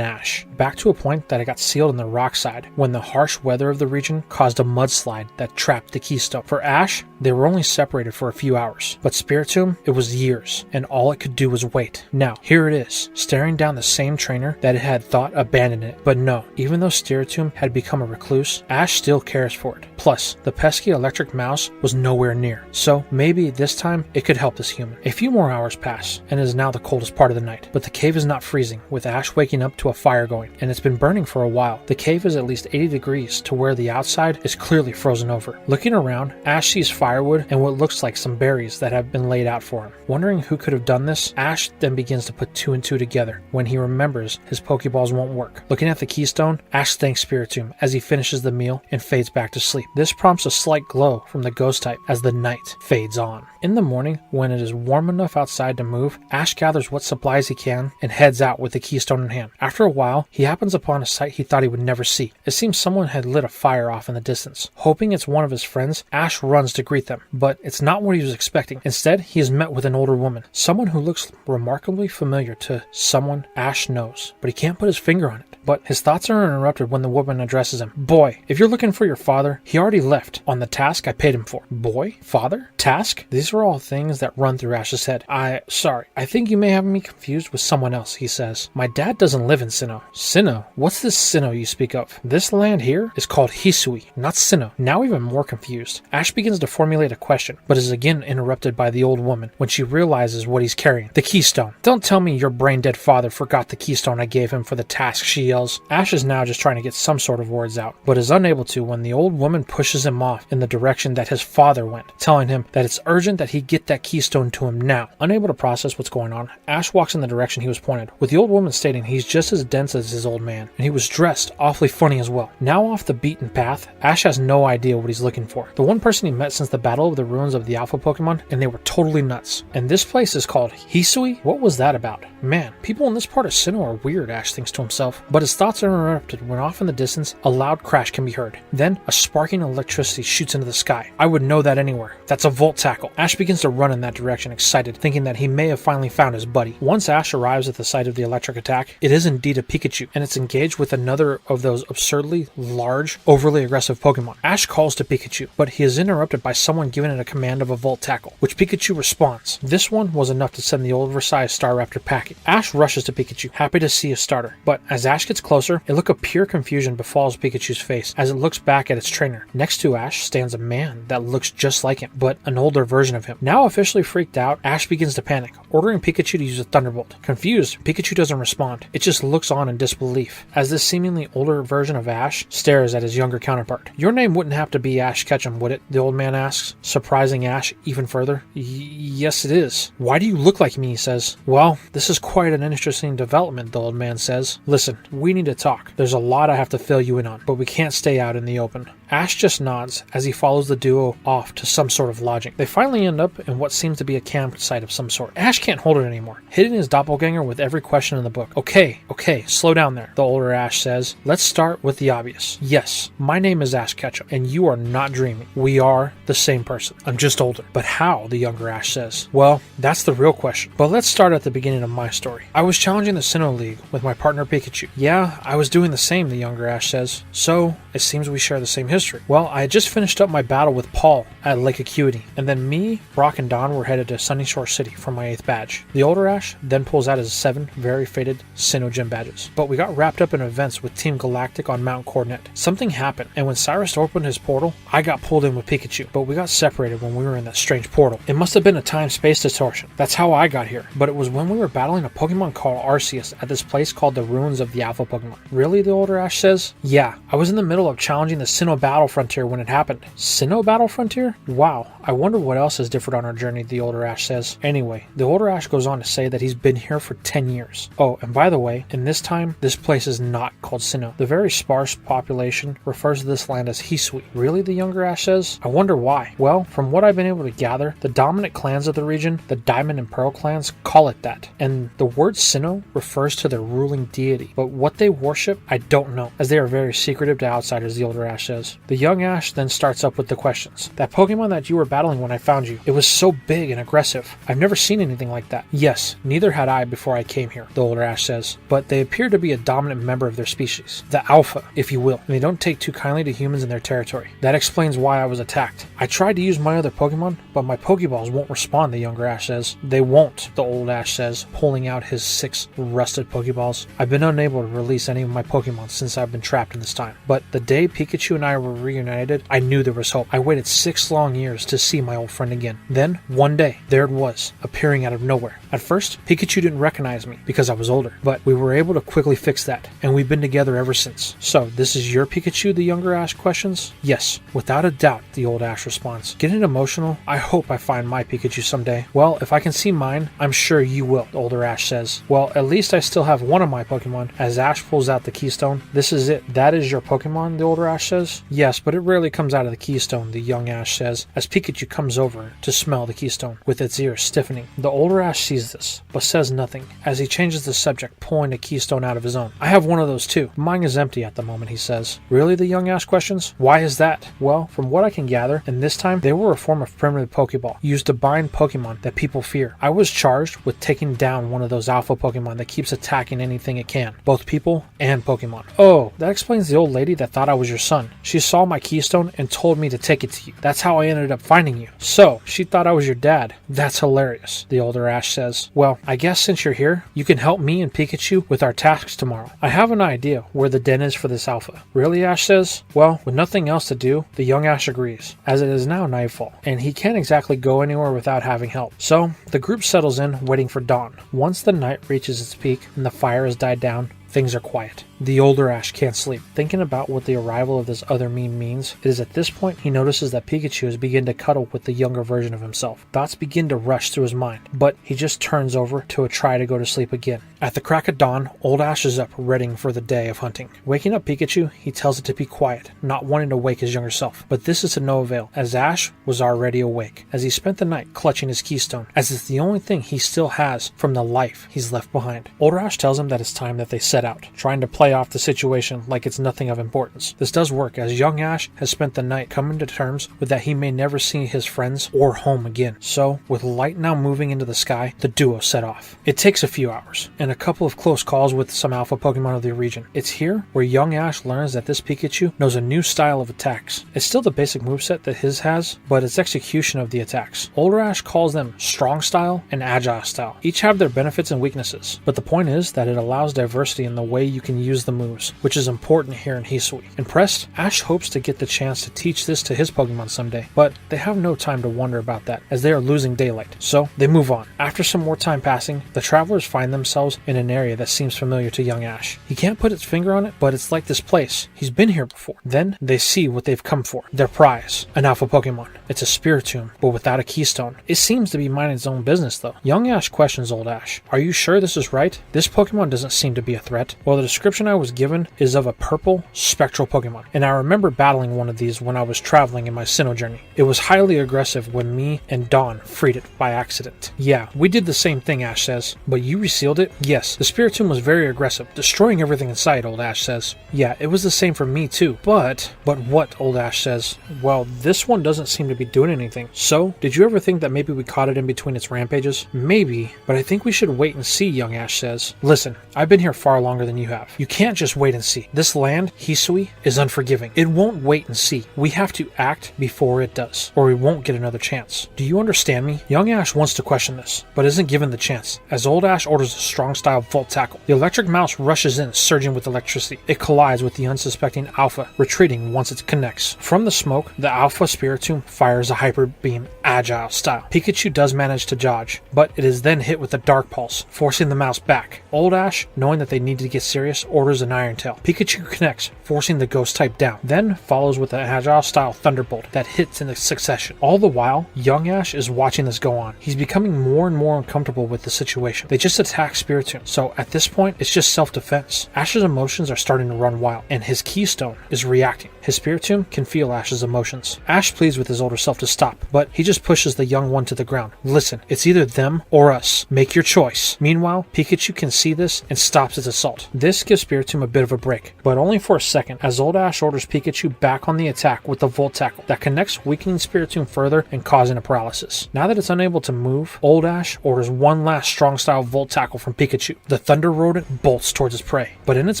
Ash, back to a point that it got sealed in the rock side, when the harsh weather of the region caused a mudslide that trapped the Keystone. For Ash, they were only separated for a few hours, but Spiritomb, it was years, and all it could do was wait. Now, here it is, staring down the same trainer that it had thought abandoned it. But no, even though Spiritomb had become a recluse, Ash still cares for it. Plus, the pesky electric mouse was nowhere near, so maybe this time it could help this human. A few more hours pass, and it is now the coldest part of the night, but the cave is not freezing, with Ash waking up to a fire going, and it's been burning for a while. The cave is at least 80 degrees to where the outside is clearly frozen over. Looking around, Ash sees firewood and what looks like some berries that have been laid out for him. Wondering who could have done this, Ash then begins to put two and two together when he remembers his Pokeballs won't work. Looking at the Keystone, Ash thanks Spiritomb as he finishes the meal and fades back to sleep. This prompts a slight glow from the ghost type as the night fades on. In the morning, when it is warm enough outside to move, Ash gathers what supplies he can and heads out with the Keystone in hand. After a while, he happens upon a sight he thought he would never see. It seems someone had lit a fire off in the distance. Hoping it's one of his friends, Ash runs to greet them, but it's not what he was expecting. Instead, he is met with an older woman, someone who looks remarkably familiar to someone Ash knows, but he can't put his finger on it. But his thoughts are interrupted when the woman addresses him. Boy, if you're looking for your father, he already left on the task I paid him for. Boy? Father? Task? These are all things that run through Ash's head. Sorry, I think you may have me confused with someone else, he says. My dad doesn't live in Sinnoh. Sinnoh? What's this Sinnoh you speak of? This land here is called Hisui, not Sinnoh. Now even more confused, Ash begins to formulate a question, but is again interrupted by the old woman when she realizes what he's carrying. The Keystone. Don't tell me your brain-dead father forgot the Keystone I gave him for the task, she yells. Ash is now just trying to get some sort of words out, but is unable to when the old woman pushes him off in the direction that his father went, telling him that it's urgent that he get that Keystone to him now. Unable to process what's going on, Ash walks in the direction he was pointed, with the old woman stating he's just as dense as his old man, and he was dressed awfully funny as well. Now off the beaten path, Ash has no idea what he's looking for. The one person he met since the Battle of the Ruins of the Alpha Pokemon, and they were totally nuts. And this place is called Hisui? What was that about? Man, people in this part of Sinnoh are weird, Ash thinks to himself, but his thoughts are interrupted when off in the distance, a loud crash can be heard. Then, a sparking electricity shoots into the sky. I would know that anywhere. That's a Volt Tackle. Ash begins to run in that direction, excited, thinking that he may have finally found his buddy. Once Ash arrives at the site of the electric attack, it is indeed a Pikachu, and it's engaged with another of those absurdly large, overly aggressive Pokemon. Ash calls to Pikachu, but he is interrupted by someone giving it a command of a Volt Tackle, which Pikachu responds. This one was enough to send the oversized Staraptor packing. Ash rushes to Pikachu, happy to see a starter, but as Ash gets closer, a look of pure confusion befalls Pikachu's face as it looks back at its trainer. Next to Ash stands a man that looks just like him, but an older version of him. Now officially freaked out, Ash begins to panic, ordering Pikachu to use a Thunderbolt. Confused, Pikachu doesn't respond. It just looks on in disbelief as this seemingly older version of Ash stares at his younger counterpart. Your name wouldn't have to be Ash Ketchum, would it? The old man asks, surprising Ash even further. Yes, it is. Why do you look like me? He says. Well, this is quite an interesting development, the old man says. Listen, we need to talk. There's a lot I have to fill you in on, but we can't stay out in the open. Ash just nods as he follows the duo off to some sort of lodging. They finally end up in what seems to be a campsite of some sort. Ash can't hold it anymore, hitting his doppelganger with every question in the book. Okay, slow down there, the older Ash says. Let's start with the obvious. Yes, my name is Ash Ketchum, and you are not dreaming. We are the same person. I'm just older. But how, the younger Ash says. Well, that's the real question. But let's start at the beginning of my story. I was challenging the Sinnoh League with my partner Pikachu. Yeah, I was doing the same, the younger Ash says. So, it seems we share the same history. history? Well, I had just finished up my battle with Paul at Lake Acuity, and then me, Brock, and Don were headed to Sunyshore City for my 8th badge. The older Ash then pulls out his 7 very faded Sinnoh Gym badges. But we got wrapped up in events with Team Galactic on Mount Coronet. Something happened, and when Cyrus opened his portal, I got pulled in with Pikachu, but we got separated when we were in that strange portal. It must have been a time-space distortion. That's how I got here, but it was when we were battling a Pokemon called Arceus at this place called the Ruins of the Alpha Pokemon. Really, the older Ash says? Yeah, I was in the middle of challenging the Sinnoh Battle Frontier when it happened. Sinnoh Battle Frontier? Wow, I wonder what else has differed on our journey, the older Ash says. Anyway, the older Ash goes on to say that he's been here for 10 years. Oh, and by the way, in this time, this place is not called Sinnoh. The very sparse population refers to this land as Hisui. Really, the younger Ash says? I wonder why. Well, from what I've been able to gather, the dominant clans of the region, the Diamond and Pearl clans, call it that. And the word Sinnoh refers to their ruling deity. But what they worship, I don't know, as they are very secretive to outsiders, the older Ash says. The young Ash then starts up with the questions. That Pokemon that you were battling when I found you, it was so big and aggressive. I've never seen anything like that. Yes, neither had I before I came here, the older Ash says. But they appear to be a dominant member of their species. The Alpha, if you will. And they don't take too kindly to humans in their territory. That explains why I was attacked. I tried to use my other Pokemon, but my Pokeballs won't respond, the younger Ash says. They won't, the old Ash says, pulling out his 6 rusted Pokeballs. I've been unable to release any of my Pokemon since I've been trapped in this time. But the day Pikachu and I were reunited, I knew there was hope. I waited 6 long years to see my old friend again. Then, one day, there it was, appearing out of nowhere. At first, Pikachu didn't recognize me because I was older, but we were able to quickly fix that, and we've been together ever since. So, this is your Pikachu, the younger Ash questions? Yes, without a doubt, the old Ash responds. Getting emotional? I hope I find my Pikachu someday. Well, if I can see mine, I'm sure you will, the older Ash says. Well, at least I still have one of my Pokemon. As Ash pulls out the keystone, this is it. That is your Pokemon, the older Ash says. Yes, but it rarely comes out of the keystone, the young Ash says, as Pikachu comes over to smell the keystone, with its ears stiffening. The older Ash sees this, but says nothing, as he changes the subject, pulling a keystone out of his own. I have one of those too. Mine is empty at the moment, he says. Really, the young Ash questions? Why is that? Well, from what I can gather, in this time, they were a form of primitive Pokeball, used to bind Pokemon that people fear. I was charged with taking down one of those alpha Pokemon that keeps attacking anything it can, both people and Pokemon. Oh, that explains the old lady that thought I was your son. She saw my keystone and told me to take it to you. That's how I ended up finding you. So, she thought I was your dad. That's hilarious, the older Ash says. Well, I guess since you're here, you can help me and Pikachu with our tasks tomorrow. I have an idea where the den is for this alpha. Really, Ash says? Well, with nothing else to do, the young Ash agrees, as it is now nightfall, and he can't exactly go anywhere without having help. So, the group settles in, waiting for dawn. Once the night reaches its peak and the fire has died down, things are quiet. The older Ash can't sleep. Thinking about what the arrival of this other meme means, it is at this point he notices that Pikachu has begun to cuddle with the younger version of himself. Thoughts begin to rush through his mind, but he just turns over to try to go to sleep again. At the crack of dawn, old Ash is up, readying for the day of hunting. Waking up Pikachu, he tells it to be quiet, not wanting to wake his younger self. But this is to no avail, as Ash was already awake, as he spent the night clutching his keystone, as it's the only thing he still has from the life he's left behind. Older Ash tells him that it's time that they set out, trying to play off the situation like it's nothing of importance. This does work, as young Ash has spent the night coming to terms with that he may never see his friends or home again. So, with light now moving into the sky, the duo set off. It takes a few hours, and a couple of close calls with some alpha Pokemon of the region. It's here where young Ash learns that this Pikachu knows a new style of attacks. It's still the basic moveset that his has, but its execution of the attacks. Older Ash calls them strong style and agile style. Each have their benefits and weaknesses, but the point is that it allows diversity in the way you can use the moves, which is important here in Hisui. Impressed, Ash hopes to get the chance to teach this to his Pokemon someday, but they have no time to wonder about that, as they are losing daylight, so they move on. After some more time passing, the travelers find themselves in an area that seems familiar to young Ash. He can't put his finger on it, but it's like this place. He's been here before. Then, they see what they've come for. Their prize. An alpha Pokemon. It's a Spiritomb, but without a keystone. It seems to be minding its own business, though. Young Ash questions old Ash. Are you sure this is right? This Pokemon doesn't seem to be a threat. Well, the description I was given is of a purple, spectral Pokemon, and I remember battling one of these when I was traveling in my Sinnoh journey. It was highly aggressive when me and Dawn freed it by accident. Yeah, we did the same thing, Ash says. But you resealed it? Yes, the Spiritomb was very aggressive, destroying everything in sight, old Ash says. Yeah, it was the same for me too, but what, old Ash says? Well, this one doesn't seem to be doing anything. So, did you ever think that maybe we caught it in between its rampages? Maybe, but I think we should wait and see, young Ash says. Listen, I've been here far longer than you have. You can't just wait and see. This land, Hisui, is unforgiving. It won't wait and see. We have to act before it does, or we won't get another chance. Do you understand me? Young Ash wants to question this, but isn't given the chance, as Old Ash orders a strong style Volt Tackle. The electric mouse rushes in, surging with electricity. It collides with the unsuspecting Alpha, retreating once it connects. From the smoke, the Alpha Spiritomb fires a Hyper Beam agile style. Pikachu does manage to dodge, but it is then hit with a Dark Pulse, forcing the mouse back. Old Ash, knowing that they need to get serious, orders an Iron Tail. Pikachu connects, forcing the Ghost type down, then follows with an agile style Thunderbolt that hits in succession. All the while, Young Ash is watching this go on. He's becoming more and more uncomfortable with the situation. They just attack Spiritomb, so at this point, it's just self-defense. Ash's emotions are starting to run wild, and his Keystone is reacting. His Spiritomb can feel Ash's emotions. Ash pleads with his older self to stop, but he just pushes the young one to the ground. Listen, it's either them or us. Make your choice. Meanwhile, Pikachu can see this and stops its assault. This gives Spiritomb a bit of a break, but only for a second, as Old Ash orders Pikachu back on the attack with the Volt Tackle that connects, weakening Spiritomb further and causing a paralysis. Now that it's unable to move, Old Ash orders one last strong style Volt Tackle from Pikachu. The Thunder Rodent bolts towards its prey, but in its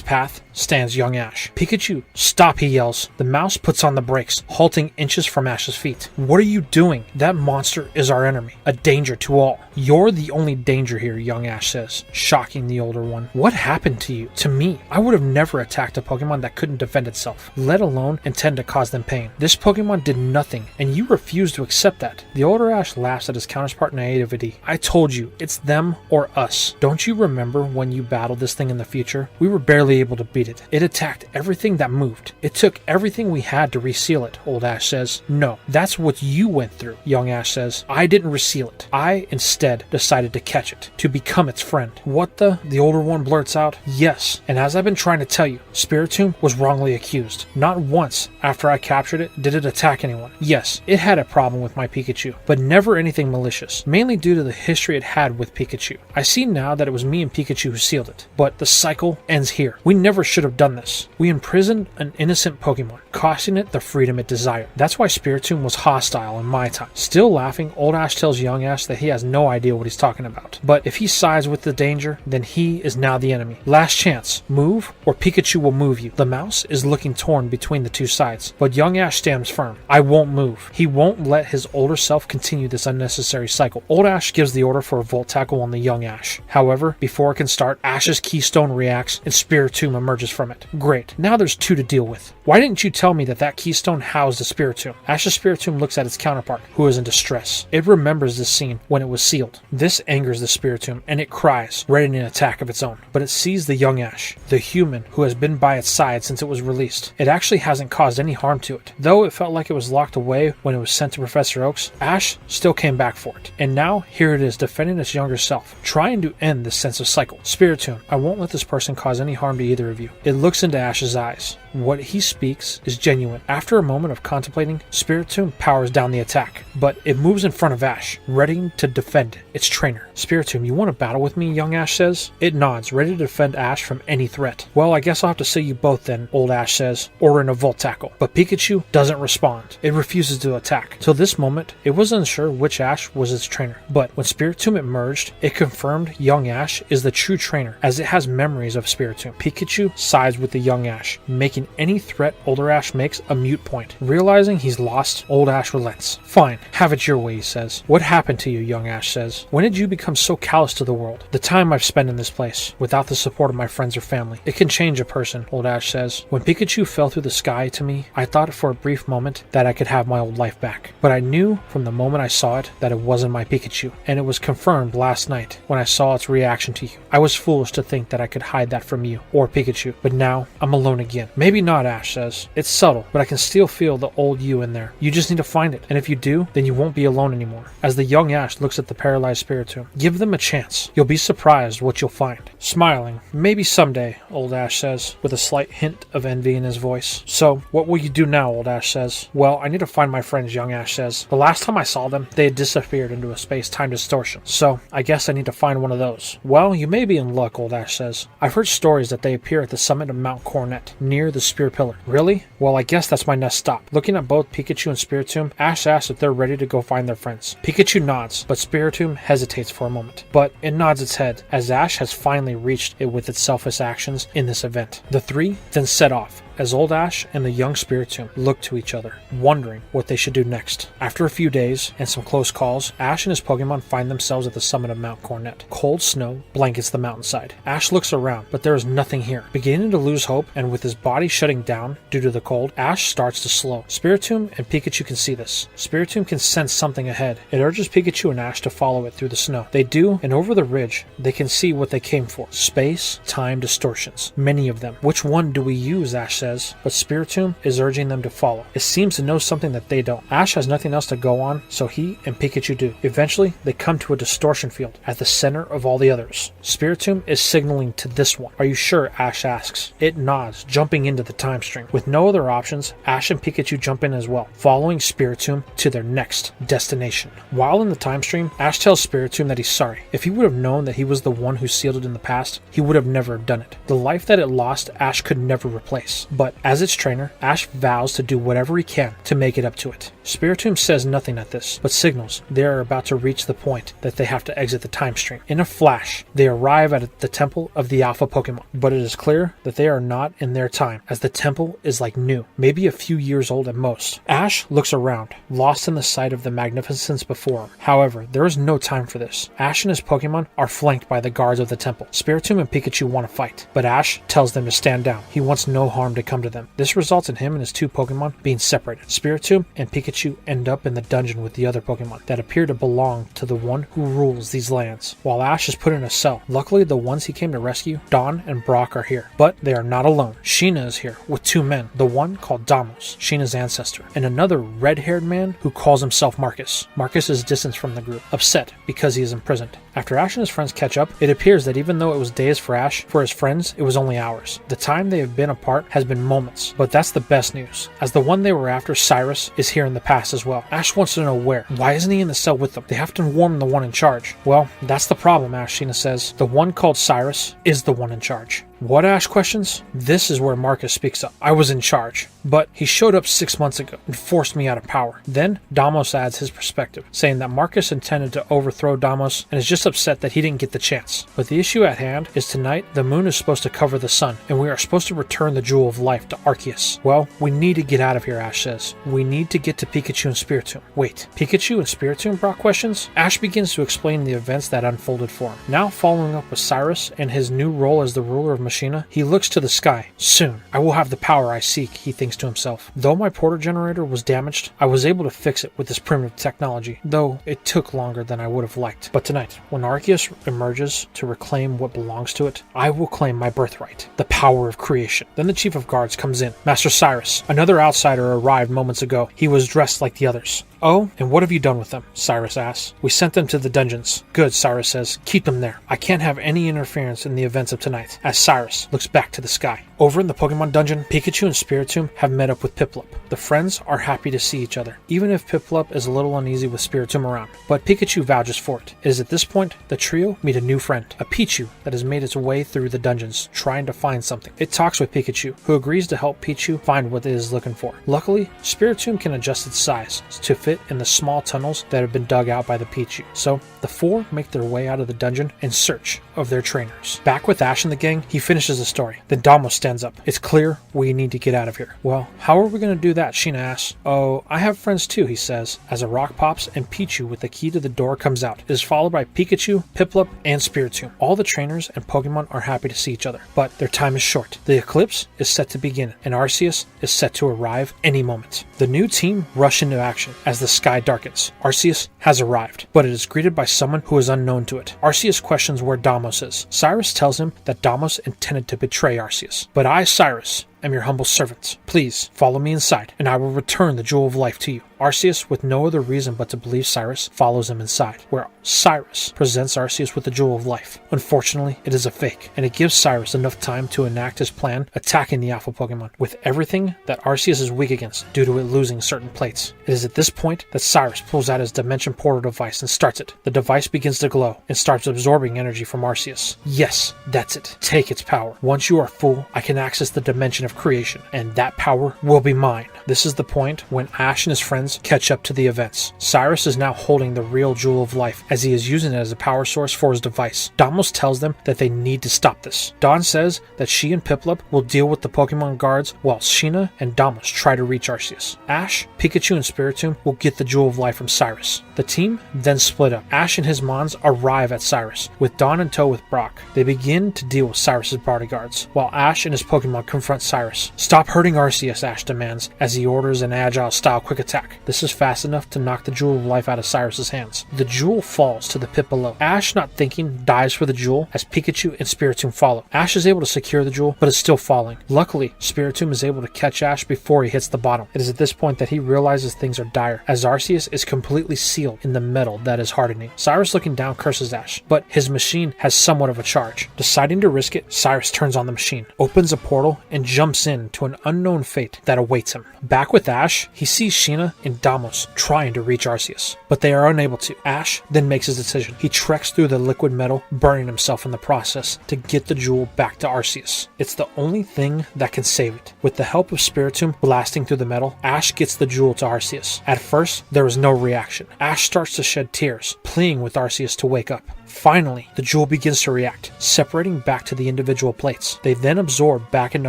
path stands Young Ash. Pikachu, stop, he yells. The mouse puts on the brakes, halting inches from Ash's feet. What are you doing? That monster is our enemy, a danger to all. You're the only danger here, Young Ash says, shocking the older one. What happened to you? To me, I would have never attacked a Pokemon that couldn't defend itself, let alone intend to cause them pain. This Pokemon did nothing, and you refuse to accept that. The older Ash laughs at his counterpart naivety. I told you, it's them or us. Don't you remember when you battled this thing in the future? We were barely able to beat it. It attacked everything that moved. It took everything we had to reseal it, Old Ash says. No, that's what you went through, Young Ash says. I didn't reseal it. I instead decided to catch it, to become its friend. What the older one blurts out. Yes, and as I've been trying to tell you, Spiritomb was wrongly accused. Not once after I captured it did it attack anyone. Yes, it had a problem with my Pikachu, but never anything malicious, mainly due to the history it had with Pikachu. I see now that it was me and Pikachu who sealed it, but the cycle ends here. We never should have done this. We imprisoned an innocent Pokemon, costing it the freedom it desired. That's why Spiritomb was hostile in my time. Still laughing, Old Ash tells Young Ash that he has no idea what he's talking about, but if he sides with the danger, then he is now the enemy. Last chance, move or Pikachu will move you. The mouse is looking torn between the two sides, but Young Ash stands firm. I won't move. He won't let his older self continue this unnecessary cycle. Old Ash gives the order for a Volt Tackle on the Young Ash. However, before it can start, Ash's Keystone reacts and Spiritomb emerges from it. Great, now there's two to deal with. Why didn't you tell me that Keystone housed a Spiritomb? Ash's Spiritomb looks at its counterpart, who is in distress. It remembers this scene when it was sealed. This angers the Spiritomb, and it cries, ready an attack of its own. But it sees the Young Ash, the human who has been by its side since it was released. It actually hasn't caused any harm to it. Though it felt like it was locked away when it was sent to Professor Oak's, Ash still came back for it. And now, here it is defending its younger self, trying to end this sense of cycle. Spiritomb, I won't let this person cause any harm to either of you. It looks into Ash's eyes. What he speaks is genuine. After a moment of contemplating, Spiritomb powers down the attack, but it moves in front of Ash, ready to defend its trainer. Spiritomb, you want to battle with me? Young Ash says. It nods, ready to defend Ash from any threat. Well, I guess I'll have to see you both then, Old Ash says, ordering a Volt Tackle. But Pikachu doesn't respond. It refuses to attack. Till this moment, it was unsure which Ash was its trainer. But when Spiritomb emerged, it confirmed Young Ash is the true trainer, as it has memories of Spiritomb. Pikachu sides with the Young Ash, making any threat older Ash makes a mute point. Realizing he's lost, Old Ash relents. Fine, have it your way, he says. What happened to you, Young Ash says. When did you become so callous to the world? The time I've spent in this place, without the support of my friends or family. It can change a person, Old Ash says. When Pikachu fell through the sky to me, I thought for a brief moment that I could have my old life back. But I knew from the moment I saw it that it wasn't my Pikachu, and it was confirmed last night when I saw its reaction to you. I was foolish to think that I could hide that from you, or Pikachu, but now I'm alone again. Maybe not, Ash says. It's subtle, but I can still feel the old you in there. You just need to find it, and if you do, then you won't be alone anymore. As the Young Ash looks at the paralyzed Spiritomb, give them a chance. You'll be surprised what you'll find. Smiling, maybe someday, Old Ash says, with a slight hint of envy in his voice. So, what will you do now, Old Ash says. Well, I need to find my friends, Young Ash says. The last time I saw them, they had disappeared into a space-time distortion, so I guess I need to find one of those. Well, you may be in luck, Old Ash says. I've heard stories that they appear at the summit of Mount Coronet, near the Spear Pillar. Really? Well, I guess that's my next stop. Looking at both Pikachu and Spiritomb, Ash asks if they're ready to go find their friends. Pikachu nods, but Spiritomb hesitates for a moment. But it nods its head, as Ash has finally finally reached it with its selfish actions in this event. The three then set off, as Old Ash and the young Spiritomb looked to each other, wondering what they should do next. After a few days and some close calls, Ash and his Pokemon find themselves at the summit of Mount Cornet. Cold snow blankets the mountainside. Ash looks around, but there is nothing here. Beginning to lose hope, and with his body shutting down due to the cold, Ash starts to slow. Spiritomb and Pikachu can see this. Spiritomb can sense something ahead. It urges Pikachu and Ash to follow it through the snow. They do, and over the ridge, they can see what they came for. Space, time distortions. Many of them. Which one do we use, Ash says, but Spiritomb is urging them to follow. It seems to know something that they don't. Ash has nothing else to go on, so he and Pikachu do. Eventually, they come to a distortion field at the center of all the others. Spiritomb is signaling to this one. Are you sure? Ash asks. It nods, jumping into the time stream. With no other options, Ash and Pikachu jump in as well, following Spiritomb to their next destination. While in the time stream, Ash tells Spiritomb that he's sorry. If he would have known that he was the one who sealed it in the past, he would have never done it. The life that it lost, Ash could never replace. But as its trainer, Ash vows to do whatever he can to make it up to it. Spiritomb says nothing at this, but signals they are about to reach the point that they have to exit the time stream. In a flash, they arrive at the temple of the Alpha Pokemon, but it is clear that they are not in their time, as the temple is like new, maybe a few years old at most. Ash looks around, lost in the sight of the magnificence before him. However, there is no time for this. Ash and his Pokemon are flanked by the guards of the temple. Spiritomb and Pikachu want to fight, but Ash tells them to stand down. He wants no harm to come to them. This results in him and his two Pokemon being separated. Spiritomb and Pikachu end up in the dungeon with the other Pokemon that appear to belong to the one who rules these lands, while Ash is put in a cell. Luckily, the ones he came to rescue, Dawn and Brock, are here, but they are not alone. Sheena is here with two men, the one called Damos, Sheena's ancestor, and another red-haired man who calls himself Marcus. Marcus is distanced from the group, upset because he is imprisoned. After Ash and his friends catch up, it appears that even though it was days for Ash, for his friends, it was only hours. The time they have been apart has been moments, but that's the best news, as the one they were after, Cyrus, is here in the past as well. Ash wants to know where. Why isn't he in the cell with them? They have to warn the one in charge. Well, that's the problem, Ash, Sheena says. The one called Cyrus is the one in charge. What, Ash questions? This is where Marcus speaks up. I was in charge, but he showed up 6 months ago and forced me out of power. Then Damos adds his perspective, saying that Marcus intended to overthrow Damos and is just upset that he didn't get the chance. But the issue at hand is tonight the moon is supposed to cover the sun, and we are supposed to return the Jewel of Life to Arceus. Well, we need to get out of here, Ash says. We need to get to Pikachu and Spiritomb. Wait, Pikachu and Spiritomb? Brock questions. Ash begins to explain the events that unfolded for him. Now following up with Cyrus and his new role as the ruler of Machina, he looks to the sky. Soon, I will have the power I seek, he thinks to himself. Though my portal generator was damaged, I was able to fix it with this primitive technology, though it took longer than I would have liked. But tonight, when Arceus emerges to reclaim what belongs to it, I will claim my birthright, the power of creation. Then the chief of guards comes in. Master Cyrus, another outsider, arrived moments ago. He was dressed like the others. Oh, and what have you done with them? Cyrus asks. We sent them to the dungeons. Good, Cyrus says. Keep them there. I can't have any interference in the events of tonight. As Cyrus looks back to the sky. Over in the Pokemon dungeon, Pikachu and Spiritomb have met up with Piplup. The friends are happy to see each other, even if Piplup is a little uneasy with Spiritomb around. But Pikachu vouches for it. It is at this point the trio meet a new friend, a Pichu that has made its way through the dungeons, trying to find something. It talks with Pikachu, who agrees to help Pichu find what it is looking for. Luckily, Spiritomb can adjust its size to fit in the small tunnels that have been dug out by the Pichu. So, the four make their way out of the dungeon in search of their trainers. Back with Ash and the gang, he finishes the story. Then Damos stands up. It's clear we need to get out of here. Well, how are we going to do that? Sheena asks. Oh, I have friends too, he says, as a rock pops and Pichu with the key to the door comes out. It is followed by Pikachu, Piplup, and Spiritomb. All the trainers and Pokemon are happy to see each other, but their time is short. The eclipse is set to begin, and Arceus is set to arrive any moment. The new team rush into action as the sky darkens. Arceus has arrived, but it is greeted by someone who is unknown to it. Arceus questions where Damos is. Cyrus tells him that Damos intended to betray Arceus. But I, Cyrus, am your humble servant. Please follow me inside, and I will return the Jewel of Life to you. Arceus, with no other reason but to believe Cyrus, follows him inside, where Cyrus presents Arceus with the Jewel of Life. Unfortunately, it is a fake, and it gives Cyrus enough time to enact his plan, attacking the Alpha Pokemon, with everything that Arceus is weak against, due to it losing certain plates. It is at this point that Cyrus pulls out his Dimension Portal device and starts it. The device begins to glow, and starts absorbing energy from Arceus. Yes, that's it. Take its power. Once you are full, I can access the Dimension of of creation, and that power will be mine. This is the point when Ash and his friends catch up to the events. Cyrus is now holding the real jewel of life as he is using it as a power source for his device. Damos tells them that they need to stop this. Dawn says that she and Piplup will deal with the Pokemon guards while Sheena and Damos try to reach Arceus. Ash, Pikachu, and Spiritomb will get the jewel of life from Cyrus. The team then split up. Ash and his Mons arrive at Cyrus, with Dawn in tow with Brock. They begin to deal with Cyrus's bodyguards, while Ash and his Pokemon confront Cyrus. Stop hurting Arceus, Ash demands, as he orders an agile-style quick attack. This is fast enough to knock the jewel of life out of Cyrus's hands. The jewel falls to the pit below. Ash, not thinking, dives for the jewel as Pikachu and Spiritomb follow. Ash is able to secure the jewel, but is still falling. Luckily, Spiritomb is able to catch Ash before he hits the bottom. It is at this point that he realizes things are dire, as Arceus is completely sealed in the metal that is hardening. Cyrus, looking down, curses Ash, but his machine has somewhat of a charge. Deciding to risk it, Cyrus turns on the machine, opens a portal, and jumps in to an unknown fate that awaits him. Back with Ash, he sees Sheena and Damos trying to reach Arceus, but they are unable to. Ash then makes his decision. He treks through the liquid metal, burning himself in the process to get the jewel back to Arceus. It's the only thing that can save it. With the help of Spiritomb blasting through the metal, Ash gets the jewel to Arceus. At first, there is no reaction. Ash starts to shed tears, pleading with Arceus to wake up. Finally, the jewel begins to react, separating back to the individual plates. They then absorb back into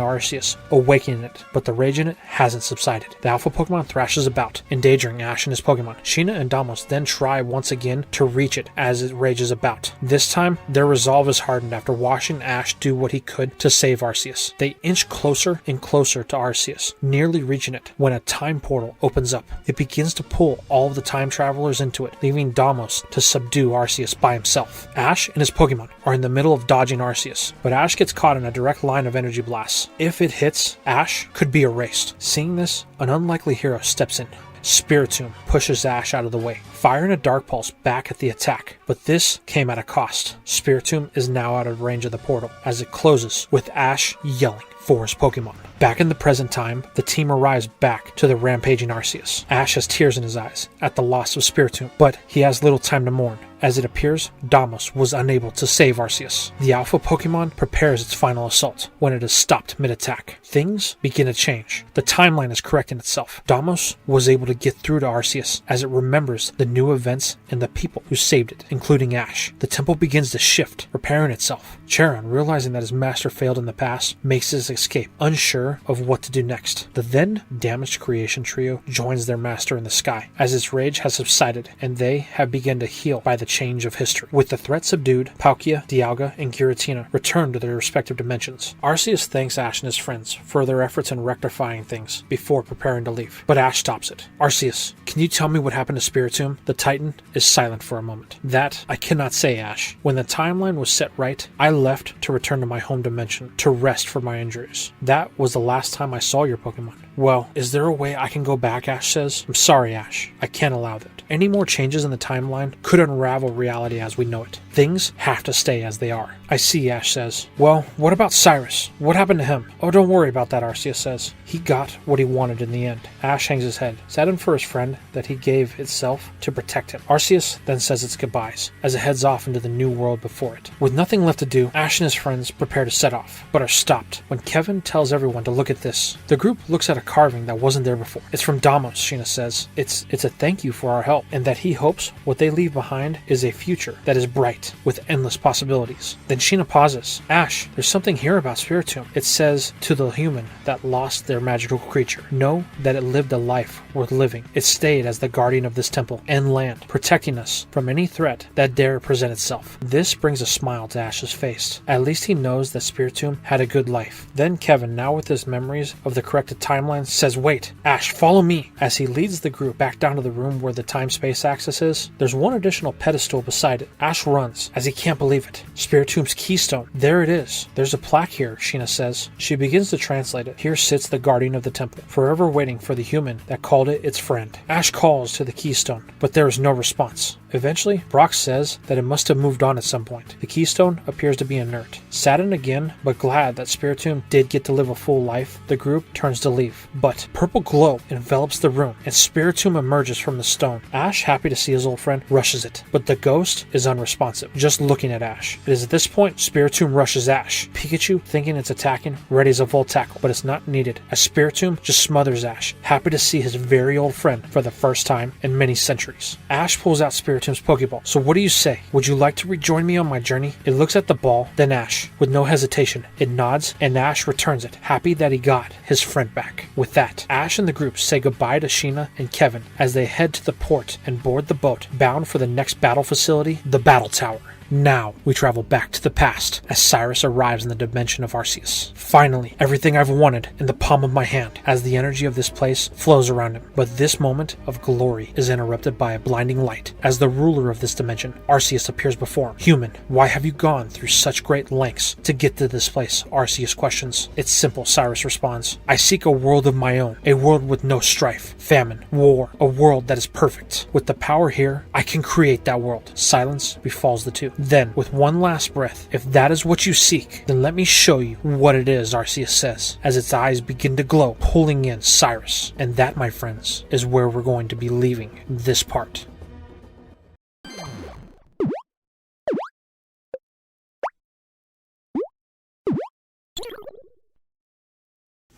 Arceus, awakening it, but the rage in it hasn't subsided. The alpha Pokemon thrashes about, endangering Ash and his Pokemon. Sheena and Damos then try once again to reach it as it rages about. This time, their resolve is hardened after watching Ash do what he could to save Arceus. They inch closer and closer to Arceus, nearly reaching it, when a time portal opens up. It begins to pull all of the time travelers into it, leaving Damos to subdue Arceus by himself. Ash and his Pokemon are in the middle of dodging Arceus, but Ash gets caught in a direct line of energy blasts. If it hits, Ash could be erased. Seeing this, an unlikely hero steps in. Spiritomb pushes Ash out of the way, firing a Dark Pulse back at the attack, but this came at a cost. Spiritomb is now out of range of the portal as it closes, with Ash yelling for his Pokemon. Back in the present time, the team arrives back to the rampaging Arceus. Ash has tears in his eyes at the loss of Spiritomb, but he has little time to mourn. As it appears, Damos was unable to save Arceus. The alpha Pokemon prepares its final assault when it is stopped mid-attack. Things begin to change. The timeline is correcting itself. Damos was able to get through to Arceus as it remembers the new events and the people who saved it, including Ash. The temple begins to shift, repairing itself. Charon, realizing that his master failed in the past, makes his escape, unsure of what to do next. The then damaged creation trio joins their master in the sky, as its rage has subsided and they have begun to heal by the change of history. With the threat subdued, Palkia, Dialga, and Giratina return to their respective dimensions. Arceus thanks Ash and his friends for their efforts in rectifying things before preparing to leave, but Ash stops it. Arceus, can you tell me what happened to Spiritomb? The Titan is silent for a moment. That I cannot say, Ash. When the timeline was set right, I left to return to my home dimension to rest for my injuries. That was the last time I saw your Pokemon. Well, is there a way I can go back, Ash says. I'm sorry, Ash. I can't allow that. Any more changes in the timeline could unravel reality as we know it. Things have to stay as they are. I see, Ash says. Well, what about Cyrus? What happened to him? Oh, don't worry about that, Arceus says. He got what he wanted in the end. Ash hangs his head, saddened for his friend that he gave itself to protect him. Arceus then says its goodbyes as it heads off into the new world before it. With nothing left to do, Ash and his friends prepare to set off, but are stopped when Kevin tells everyone to look at this. The group looks at a carving that wasn't there before. It's from Damos, Sheena says. It's a thank you for our help, and that he hopes what they leave behind is a future that is bright, with endless possibilities. Then Sheena pauses. Ash, there's something here about Spiritomb. It says, to the human that lost their magical creature, know that it lived a life worth living. It stayed as the guardian of this temple and land, protecting us from any threat that dare present itself. This brings a smile to Ash's face. At least he knows that Spiritomb had a good life. Then Kevin, now with his memories of the corrected timeline, says, wait, Ash, follow me. As he leads the group back down to the room where the time-space axis is, there's one additional pedestal beside it. Ash runs, as he can't believe it. Spiritomb's keystone. There it is. There's a plaque here, Sheena says. She begins to translate it. Here sits the guardian of the temple, forever waiting for the human that called it its friend. Ash calls to the keystone, but there is no response. Eventually, Brock says that it must have moved on at some point. The keystone appears to be inert. Saddened again, but glad that Spiritomb did get to live a full life, the group turns to leave. But purple glow envelops the room, and Spiritomb emerges from the stone. Ash, happy to see his old friend, rushes it, but the ghost is unresponsive, just looking at Ash. It is at this point Spiritomb rushes Ash. Pikachu, thinking it's attacking, readies a Volt Tackle, but it's not needed, as Spiritomb just smothers Ash, happy to see his very old friend for the first time in many centuries. Ash pulls out Spiritomb's Pokeball. So what do you say? Would you like to rejoin me on my journey? It looks at the ball, then Ash. With no hesitation, it nods, and Ash returns it, happy that he got his friend back. With that, Ash and the group say goodbye to Sheena and Kevin as they head to the port and board the boat, bound for the next battle facility, the Battle Tower. Now, we travel back to the past as Cyrus arrives in the dimension of Arceus. Finally, everything I've wanted in the palm of my hand as the energy of this place flows around him. But this moment of glory is interrupted by a blinding light. As the ruler of this dimension, Arceus appears before him. Human, why have you gone through such great lengths to get to this place? Arceus questions. It's simple, Cyrus responds. I seek a world of my own, a world with no strife, famine, war, a world that is perfect. With the power here, I can create that world. Silence befalls the two. Then, with one last breath, if that is what you seek, then let me show you what it is, Arceus says, as its eyes begin to glow, pulling in Cyrus. And that, my friends, is where we're going to be leaving this part.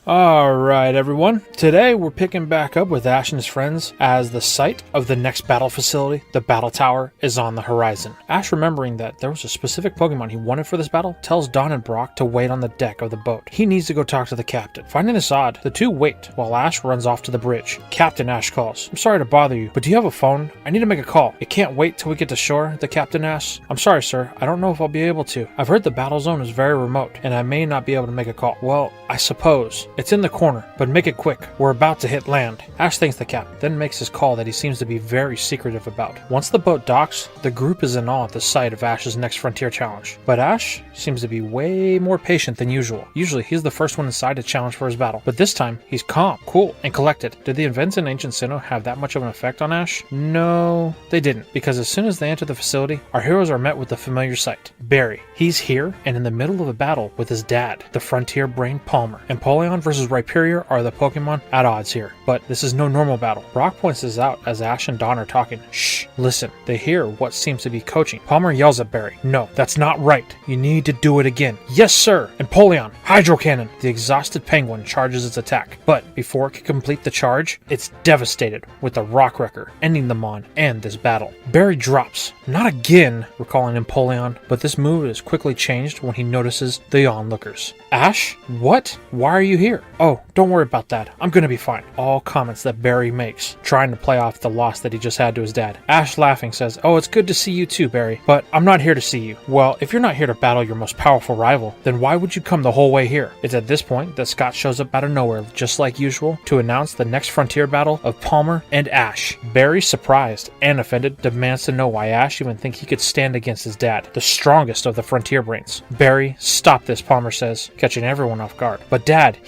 Alright everyone, today we're picking back up with Ash and his friends as the site of the next battle facility, the Battle Tower, is on the horizon. Ash, remembering that there was a specific Pokemon he wanted for this battle, tells Dawn and Brock to wait on the deck of the boat. He needs to go talk to the captain. Finding this odd, the two wait while Ash runs off to the bridge. Captain, Ash calls. I'm sorry to bother you, but do you have a phone? I need to make a call. It can't wait till we get to shore, the captain asks. I'm sorry sir, I don't know if I'll be able to. I've heard the battle zone is very remote, and I may not be able to make a call. Well, I suppose. It's in the corner, but make it quick. We're about to hit land. Ash thanks the captain, then makes his call that he seems to be very secretive about. Once the boat docks, the group is in awe at the sight of Ash's next frontier challenge. But Ash seems to be way more patient than usual. Usually he's the first one inside to challenge for his battle, but this time he's calm, cool, and collected. Did the events in Ancient Sinnoh have that much of an effect on Ash? No, they didn't, because as soon as they enter the facility, our heroes are met with the familiar sight. Barry. He's here and in the middle of a battle with his dad, the frontier brain Palmer. Empoleon versus Rhyperior are the Pokemon at odds here, but this is no normal battle. Brock points this out as Ash and Dawn are talking. Shh, listen. They hear what seems to be coaching. Palmer yells at Barry. No, that's not right. You need to do it again. Yes, sir. Empoleon, Hydro Cannon. The exhausted penguin charges its attack, but before it can complete the charge, it's devastated with a Rock Wrecker, ending the Mon and this battle. Barry drops. Not again, recalling Empoleon, but this move is quickly changed when he notices the onlookers. Ash? What? Why are you here? Oh, don't worry about that. I'm gonna be fine. All comments that Barry makes, trying to play off the loss that he just had to his dad. Ash, laughing, says, oh, it's good to see you too, Barry, but I'm not here to see you. Well, if you're not here to battle your most powerful rival, then why would you come the whole way here? It's at this point that Scott shows up out of nowhere, just like usual, to announce the next frontier battle of Palmer and Ash. Barry, surprised and offended, demands to know why Ash even think he could stand against his dad, the strongest of the frontier brains. Barry, stop this, Palmer says, catching everyone off guard. But Dad,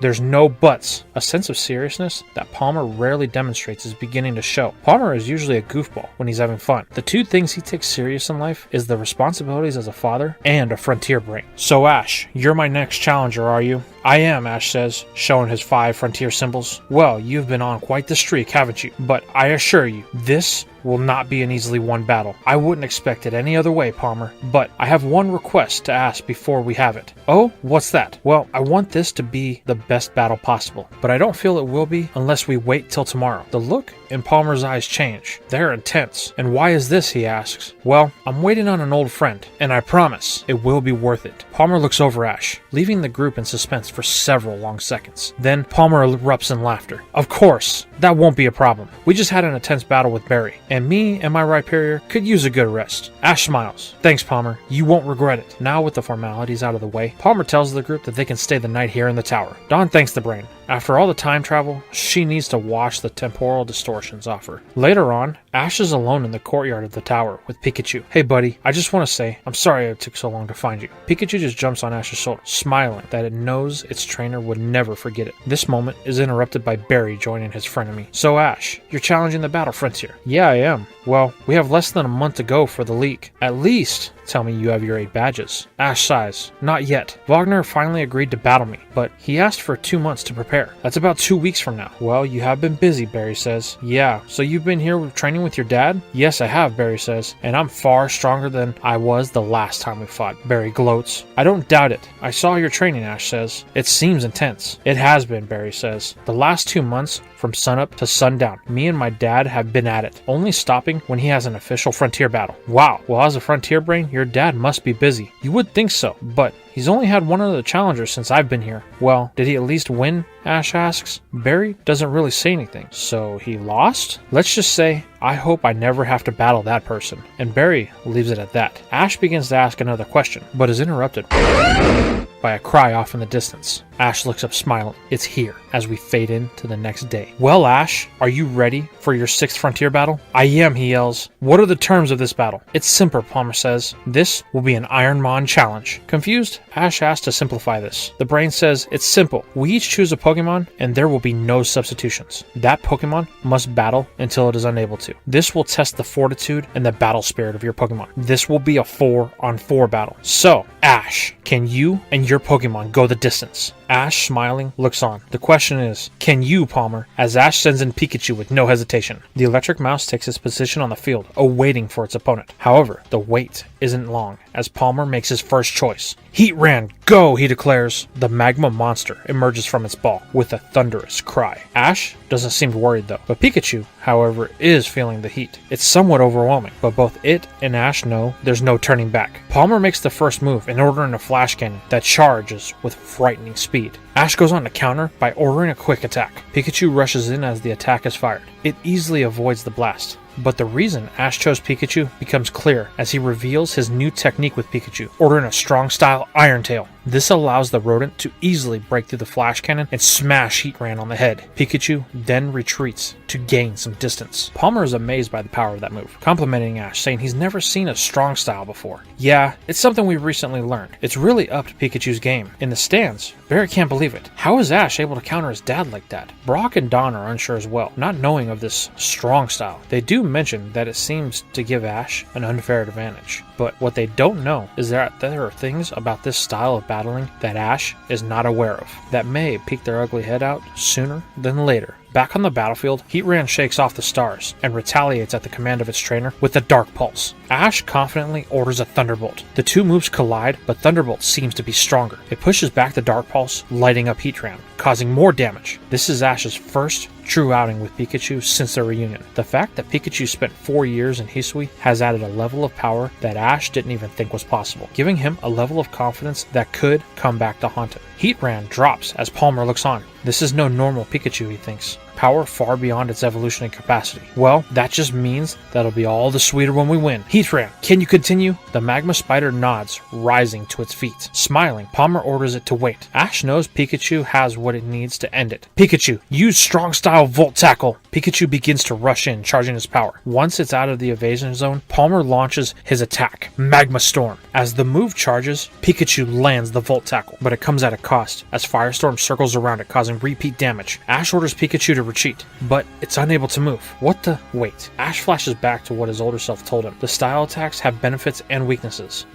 there's no buts. A sense of seriousness that Palmer rarely demonstrates is beginning to show. Palmer is usually a goofball when he's having fun. The two things he takes serious in life is the responsibilities as a father and a frontier brain. So Ash, you're my next challenger, are you? I am, Ash says, showing his 5 frontier symbols. Well, you've been on quite the streak, haven't you? But I assure you, this will not be an easily won battle. I wouldn't expect it any other way, Palmer. But I have one request to ask before we have it. Oh, what's that? Well, I want this to be the best battle possible, but I don't feel it will be unless we wait till tomorrow. The look in Palmer's eyes change. They're intense. And why is this, he asks. Well, I'm waiting on an old friend, and I promise it will be worth it. Palmer looks over Ash, leaving the group in suspense for several long seconds. Then Palmer erupts in laughter. Of course, that won't be a problem. We just had an intense battle with Barry, and me and my Rhyperior could use a good rest. Ash smiles. Thanks, Palmer. You won't regret it. Now with the formalities out of the way, Palmer tells the group that they can stay the night here in the tower. Dawn thanks the brain. After all the time travel, she needs to wash the temporal distortions off her. Later on, Ash is alone in the courtyard of the tower with Pikachu. Hey buddy, I just want to say, I'm sorry it took so long to find you. Pikachu just jumps on Ash's shoulder, smiling that it knows its trainer would never forget it. This moment is interrupted by Barry joining his frenemy. So Ash, you're challenging the Battle Frontier. Yeah, I am. Well, we have less than a month to go for the league. At least tell me you have your 8 badges. Ash sighs. Not yet. Wagner finally agreed to battle me, but he asked for 2 months to prepare. That's about 2 weeks from now. Well, you have been busy, Barry says. Yeah, so you've been here training with your dad? Yes, I have, Barry says, and I'm far stronger than I was the last time we fought. Barry gloats. I don't doubt it. I saw your training, Ash says. It seems intense. It has been, Barry says. The last 2 months, from sunup to sundown, me and my dad have been at it, only stopping when he has an official frontier battle. Wow, well, as a frontier brain, your dad must be busy. You would think so, but he's only had one other challenger since I've been here. Well, did he at least win? Ash asks. Barry doesn't really say anything. So he lost? Let's just say, I hope I never have to battle that person. And Barry leaves it at that. Ash begins to ask another question, but is interrupted by a cry off in the distance. Ash looks up smiling. It's here, as we fade into the next day. Well, Ash, are you ready for your 6th frontier battle? I am, he yells. What are the terms of this battle? It's simple, Palmer says. This will be an Ironmon challenge. Confused, Ash asks to simplify this. The brain says, it's simple. We each choose a Pokemon, and there will be no substitutions. That Pokemon must battle until it is unable to. This will test the fortitude and the battle spirit of your Pokemon. This will be a 4-on-4 battle. So, Ash, can you and your Pokemon go the distance? Ash, smiling, looks on. The question is, can you, Palmer? As Ash sends in Pikachu with no hesitation. The electric mouse takes its position on the field, awaiting for its opponent. However, the wait isn't long, as Palmer makes his first choice. Heatran, go, he declares. The magma monster emerges from its ball with a thunderous cry. Ash doesn't seem worried though, but Pikachu, however, is feeling the heat. It's somewhat overwhelming, but both it and Ash know there's no turning back. Palmer makes the first move in ordering a flash cannon that charges with frightening speed. Ash goes on to counter by ordering a quick attack. Pikachu rushes in as the attack is fired. It easily avoids the blast. But the reason Ash chose Pikachu becomes clear as he reveals his new technique with Pikachu, ordering a strong style Iron Tail. This allows the rodent to easily break through the flash cannon and smash Heatran on the head. Pikachu then retreats to gain some distance. Palmer is amazed by the power of that move, complimenting Ash, saying he's never seen a strong style before. Yeah, it's something we've recently learned. It's really upped Pikachu's game. In the stands, Barry can't believe it. How is Ash able to counter his dad like that? Brock and Don are unsure as well, not knowing of this strong style. They do mention that it seems to give Ash an unfair advantage, but what they don't know is that there are things about this style of battling that Ash is not aware of that may peek their ugly head out sooner than later. Back on the battlefield, Heatran shakes off the stars and retaliates at the command of its trainer with a Dark Pulse. Ash confidently orders a Thunderbolt. The two moves collide, but Thunderbolt seems to be stronger. It pushes back the Dark Pulse, lighting up Heatran, causing more damage. This is Ash's first true outing with Pikachu since their reunion. The fact that Pikachu spent 4 years in Hisui has added a level of power that Ash didn't even think was possible, giving him a level of confidence that could come back to haunt him. Heatran drops as Palmer looks on. This is no normal Pikachu, he thinks. Power far beyond its evolutionary capacity. Well, that just means that'll be all the sweeter when we win. Heatran, can you continue? The magma spider nods, rising to its feet. Smiling, Palmer orders it to wait. Ash knows Pikachu has what it needs to end it. Pikachu, use strong style Volt Tackle. Pikachu begins to rush in, charging his power. Once it's out of the evasion zone, Palmer launches his attack, Magma Storm. As the move charges, Pikachu lands the Volt Tackle, but it comes at a cost, as Firestorm circles around it, causing repeat damage. Ash orders Pikachu to retreat, but it's unable to move. What the? Wait. Ash flashes back to what his older self told him. The style attacks have benefits and weaknesses.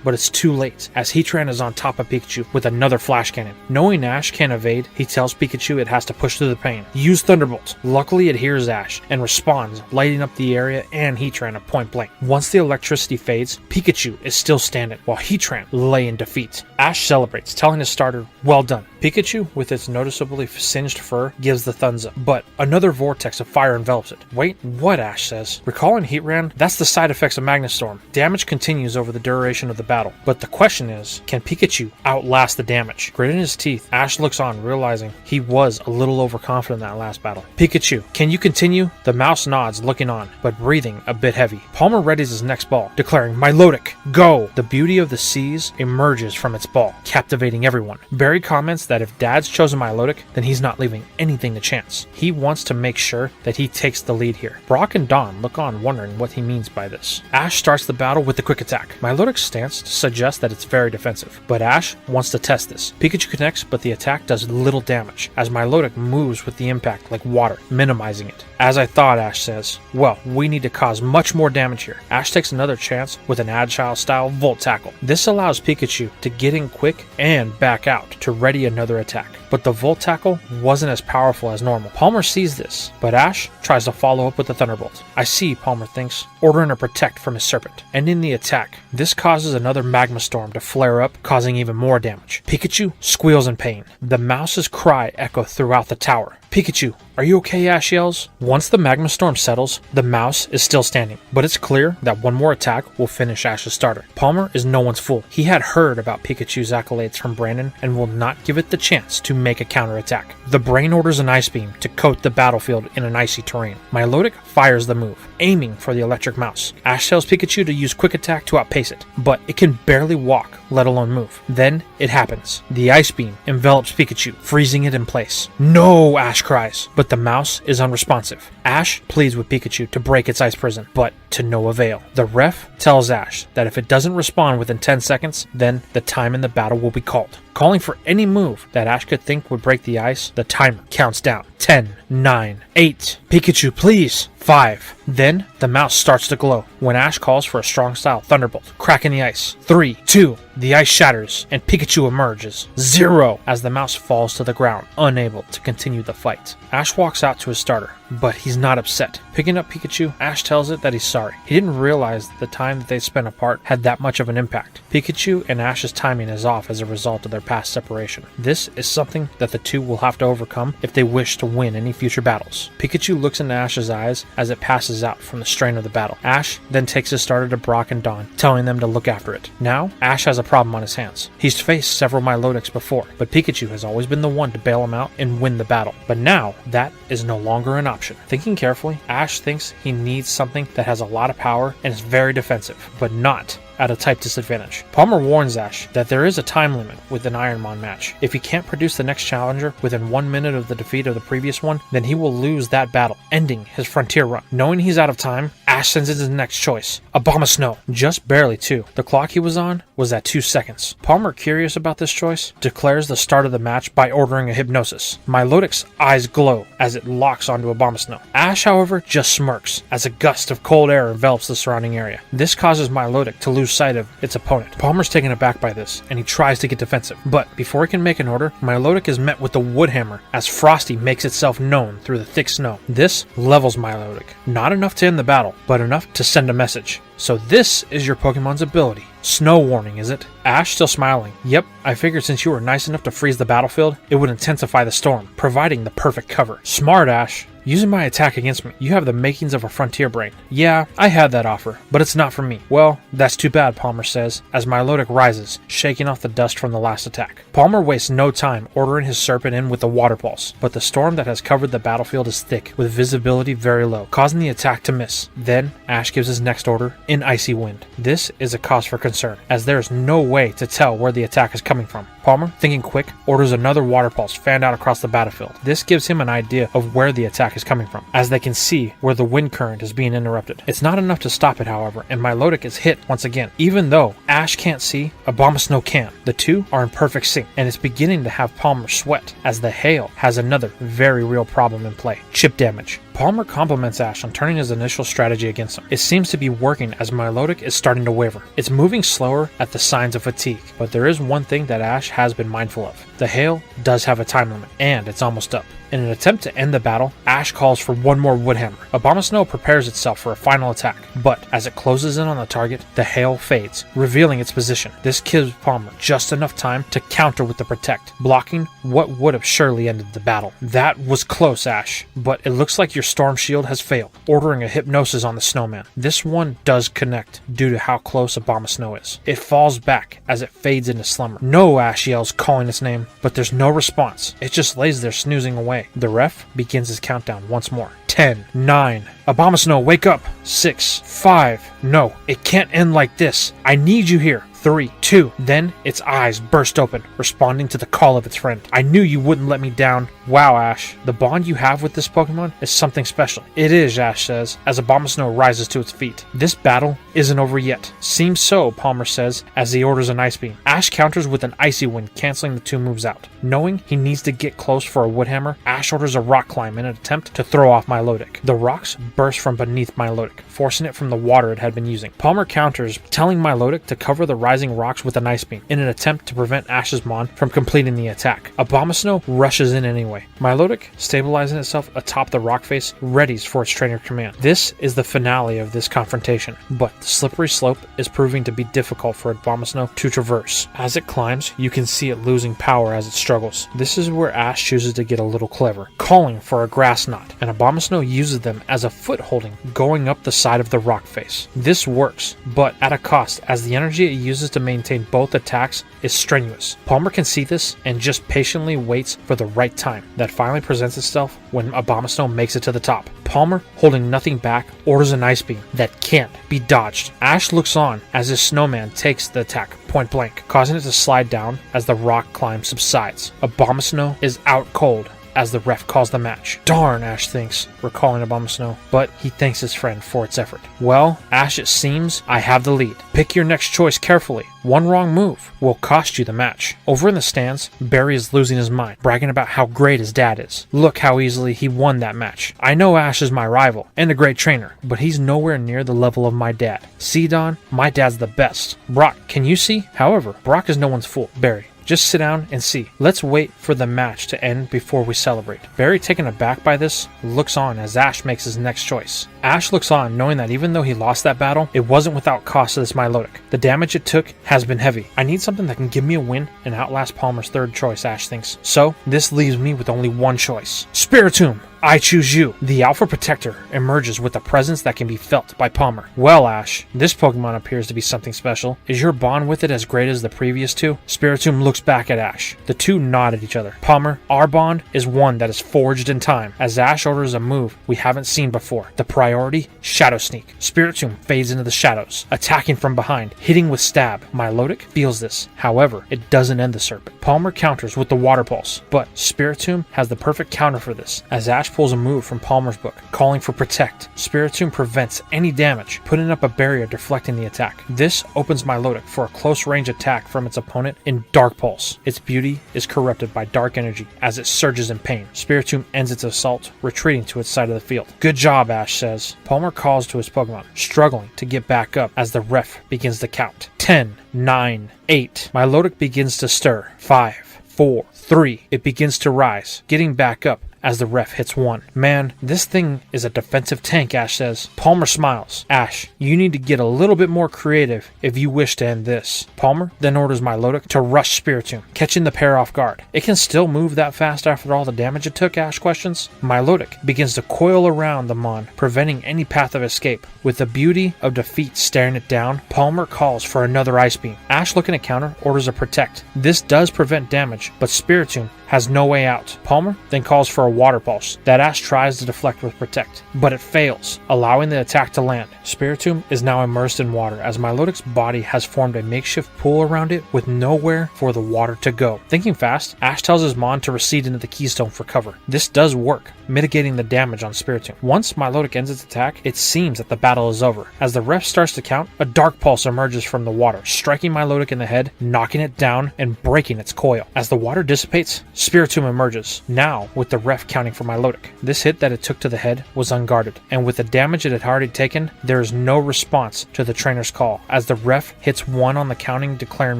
But it's too late, as Heatran is on top of Pikachu with another flash cannon. Knowing Ash can't evade, he tells Pikachu it has to push through the pain. Use Thunderbolt. Luckily it hears Ash and responds, lighting up the area and Heatran at point blank. Once the electricity fades, Pikachu is still standing, while Heatran lay in defeat. Ash celebrates, telling his starter, well done. Pikachu, with its noticeably singed fur, gives the thumbs up, but another vortex of fire envelops it. Wait, what? Ash says. Recalling Heatran, that's the side effects of Magnastorm. Damage continues over the duration of the battle, but the question is, can Pikachu outlast the damage? Gritting his teeth, Ash looks on, realizing he was a little overconfident in that last battle. Pikachu, can you continue? The mouse nods, looking on, but breathing a bit heavy. Palmer readies his next ball, declaring, Milotic, go! The beauty of the seas emerges from its ball, captivating everyone. Barry comments that if Dad's chosen Milotic, then he's not leaving anything to chance. chance. He wants to make sure that he takes the lead here. Brock and Dawn look on, wondering what he means by this. Ash starts the battle with the quick attack. Milotic's stance suggests that it's very defensive, but Ash wants to test this. Pikachu connects, but the attack does little damage, as Milotic moves with the impact like water, minimizing it. As I thought, Ash says. Well, we need to cause much more damage here. Ash takes another chance with an agile-style Volt Tackle. This allows Pikachu to get in quick and back out to ready another attack. But the Volt Tackle wasn't as powerful as normal. Palmer sees this, but Ash tries to follow up with the Thunderbolt. I see, Palmer thinks, ordering a Protect from his Serpent. Ending the attack. This causes another Magma Storm to flare up, causing even more damage. Pikachu squeals in pain. The mouse's cry echoes throughout the tower. Pikachu, are you okay? Ash yells. Once the Magma Storm settles, the mouse is still standing, but it's clear that one more attack will finish Ash's starter. Palmer is no one's fool. He had heard about Pikachu's accolades from Brandon and will not give it the chance to make a counterattack. The brain orders an Ice Beam to coat the battlefield in an icy terrain. Milotic fires the move, aiming for the electric mouse. Ash tells Pikachu to use Quick Attack to outpace it, but it can barely walk, let alone move. Then it happens. The Ice Beam envelops Pikachu, freezing it in place. No, Ash cries, but the mouse is unresponsive. Ash pleads with Pikachu to break its ice prison, but to no avail. The ref tells Ash that if it doesn't respond within 10 seconds, then the time in the battle will be called. Calling for any move that Ash could think would break the ice, the timer counts down. 10, 9, 8. Pikachu, please. 5. Then the mouse starts to glow when Ash calls for a strong style Thunderbolt, cracking the ice. 3, 2. The ice shatters and Pikachu emerges. 0 as the mouse falls to the ground, unable to continue the fight. Ash walks out to his starter, but he's not upset. Picking up Pikachu, Ash tells it that he's sorry. He didn't realize that the time that they spent apart had that much of an impact. Pikachu and Ash's timing is off as a result of their past separation. This is something that the two will have to overcome if they wish to win any future battles. Pikachu looks into Ash's eyes as it passes out from the strain of the battle. Ash then takes his starter to Brock and Dawn, telling them to look after it. Now, Ash has a problem on his hands. He's faced several Milotics before, but Pikachu has always been the one to bail him out and win the battle. But now, that is no longer an option. Thinking carefully, Ash thinks he needs something that has a lot of power and is very defensive, but not at a type disadvantage. Palmer warns Ash that there is a time limit with an Ironmon match. If he can't produce the next challenger within 1 minute of the defeat of the previous one, then he will lose that battle, ending his Frontier run. Knowing he's out of time, Ash sends in his next choice, Abomasnow. Just barely too. The clock he was on was at 2 seconds. Palmer, curious about this choice, declares the start of the match by ordering a Hypnosis. Milotic's eyes glow as it locks onto Abomasnow. Ash, however, just smirks as a gust of cold air envelops the surrounding area. This causes Milotic to lose sight of its opponent. Palmer's taken aback by this, and he tries to get defensive. But before he can make an order, Milotic is met with the Wood Hammer as Frosty makes itself known through the thick snow. This levels Milotic. Not enough to end the battle, but enough to send a message. So this is your Pokemon's ability. Snow warning, is it? Ash still smiling. Yep, I figured since you were nice enough to freeze the battlefield, it would intensify the storm, providing the perfect cover. Smart, Ash. Using my attack against me, you have the makings of a Frontier brain. Yeah, I had that offer, but it's not for me. Well, that's too bad, Palmer says, as Milotic rises, shaking off the dust from the last attack. Palmer wastes no time ordering his Serpent in with the Water Pulse, but the storm that has covered the battlefield is thick, with visibility very low, causing the attack to miss. Then, Ash gives his next order in Icy Wind. This is a cause for concern, as there is no way to tell where the attack is coming from. Palmer, thinking quick, orders another Water Pulse fanned out across the battlefield. This gives him an idea of where the attack is coming from, as they can see where the wind current is being interrupted. It's not enough to stop it, however, and Milotic is hit once again. Even though Ash can't see, Abomasnow can. The two are in perfect sync, and it's beginning to have Palmer sweat, as the hail has another very real problem in play: chip damage. Palmer compliments Ash on turning his initial strategy against him. It seems to be working as Milotic is starting to waver. It's moving slower at the signs of fatigue, but there is one thing that Ash has been mindful of. The hail does have a time limit, and it's almost up. In an attempt to end the battle, Ash calls for one more Wood Hammer. Abomasnow prepares itself for a final attack, but as it closes in on the target, the hail fades, revealing its position. This gives Palmer just enough time to counter with the Protect, blocking what would have surely ended the battle. That was close, Ash, but it looks like your Storm Shield has failed, ordering a Hypnosis on the snowman. This one does connect due to how close Abomasnow is. It falls back as it fades into slumber. No, Ash yells, calling its name, but there's no response. It just lays there snoozing away. The ref begins his countdown once more. 10, 9. Abomasnow, wake up. 6, 5. No, it can't end like this. I need you here. 3, 2. Then its eyes burst open, responding to the call of its friend. I knew you wouldn't let me down. Wow, Ash, the bond you have with this Pokemon is something special. It is, Ash says, as Abomasnow rises to its feet. This battle isn't over yet. Seems so, Palmer says, as he orders an Ice Beam. Ash counters with an Icy Wind, canceling the two moves out. Knowing he needs to get close for a Wood Hammer, Ash orders a Rock Climb in an attempt to throw off Milotic. The rocks burst from beneath Milotic, forcing it from the water it had been using. Palmer counters, telling Milotic to cover the rising rocks with an Ice Beam in an attempt to prevent Ash's Mon from completing the attack. Abomasnow rushes in anyway. Milotic, stabilizing itself atop the rock face, readies for its trainer command. This is the finale of this confrontation, but the slippery slope is proving to be difficult for Abomasnow to traverse. As it climbs, you can see it losing power as it struggles. This is where Ash chooses to get a little clever, calling for a Grass Knot, and Abomasnow uses them as a footholding going up the side of the rock face. This works, but at a cost, as the energy it uses to maintain both attacks is strenuous. Palmer can see this and just patiently waits for the right time that finally presents itself when Abomasnow makes it to the top. Palmer, holding nothing back, orders an Ice Beam that can't be dodged. Ash looks on as his snowman takes the attack point blank, causing it to slide down as the rock climb subsides. Abomasnow is out cold as the ref calls the match. Darn, Ash thinks, recalling Abomasnow, but he thanks his friend for its effort. Well, Ash, it seems I have the lead. Pick your next choice carefully. One wrong move will cost you the match. Over in the stands, Barry is losing his mind, bragging about how great his dad is. Look how easily he won that match. I know Ash is my rival and a great trainer, but he's nowhere near the level of my dad. See, Don, my dad's the best. Brock, can you see? However, Brock is no one's fool. Barry, just sit down and see. Let's wait for the match to end before we celebrate. Barry, taken aback by this, looks on as Ash makes his next choice. Ash looks on, knowing that even though he lost that battle, it wasn't without cost to this Milotic. The damage it took has been heavy. I need something that can give me a win and outlast Palmer's third choice, Ash thinks. So, this leaves me with only one choice. Spiritomb! I choose you. The Alpha Protector emerges with a presence that can be felt by Palmer. Well, Ash, this Pokemon appears to be something special. Is your bond with it as great as the previous two? Spiritomb looks back at Ash. The two nod at each other. Palmer, our bond is one that is forged in time, as Ash orders a move we haven't seen before. The priority, Shadow Sneak. Spiritomb fades into the shadows, attacking from behind, hitting with stab. Milotic feels this. However, it doesn't end the Serpent. Palmer counters with the Water Pulse, but Spiritomb has the perfect counter for this, as Ash pulls a move from Palmer's book, calling for Protect. Spiritomb prevents any damage, putting up a barrier deflecting the attack. This opens Milotic for a close range attack from its opponent in Dark Pulse. Its beauty is corrupted by dark energy as it surges in pain. Spiritomb ends its assault, retreating to its side of the field. Good job, Ash says. Palmer calls to his Pokemon, struggling to get back up as the ref begins to count. 10, 9, 8. Milotic begins to stir. 5, 4, 3. It begins to rise, getting back up as the ref hits 1. Man, this thing is a defensive tank, Ash says. Palmer smiles. Ash, you need to get a little bit more creative if you wish to end this. Palmer then orders Milotic to rush Spiritomb, catching the pair off guard. It can still move that fast after all the damage it took, Ash questions. Milotic begins to coil around the Mon, preventing any path of escape. With the beauty of defeat staring it down, Palmer calls for another Ice Beam. Ash, looking at counter, orders a Protect. This does prevent damage, but Spiritomb has no way out. Palmer then calls for a Water Pulse that Ash tries to deflect with Protect, but it fails, allowing the attack to land. Spiritomb is now immersed in water as Milotic's body has formed a makeshift pool around it with nowhere for the water to go. Thinking fast, Ash tells his Mon to recede into the Keystone for cover. This does work, mitigating the damage on Spiritomb. Once Milotic ends its attack, it seems that the battle is over. As the ref starts to count, a Dark Pulse emerges from the water, striking Milotic in the head, knocking it down and breaking its coil. As the water dissipates, Spiritomb emerges, now with the ref counting for Milotic. This hit that it took to the head was unguarded, and with the damage it had already taken, there is no response to the trainer's call, as the ref hits 1 on the counting, declaring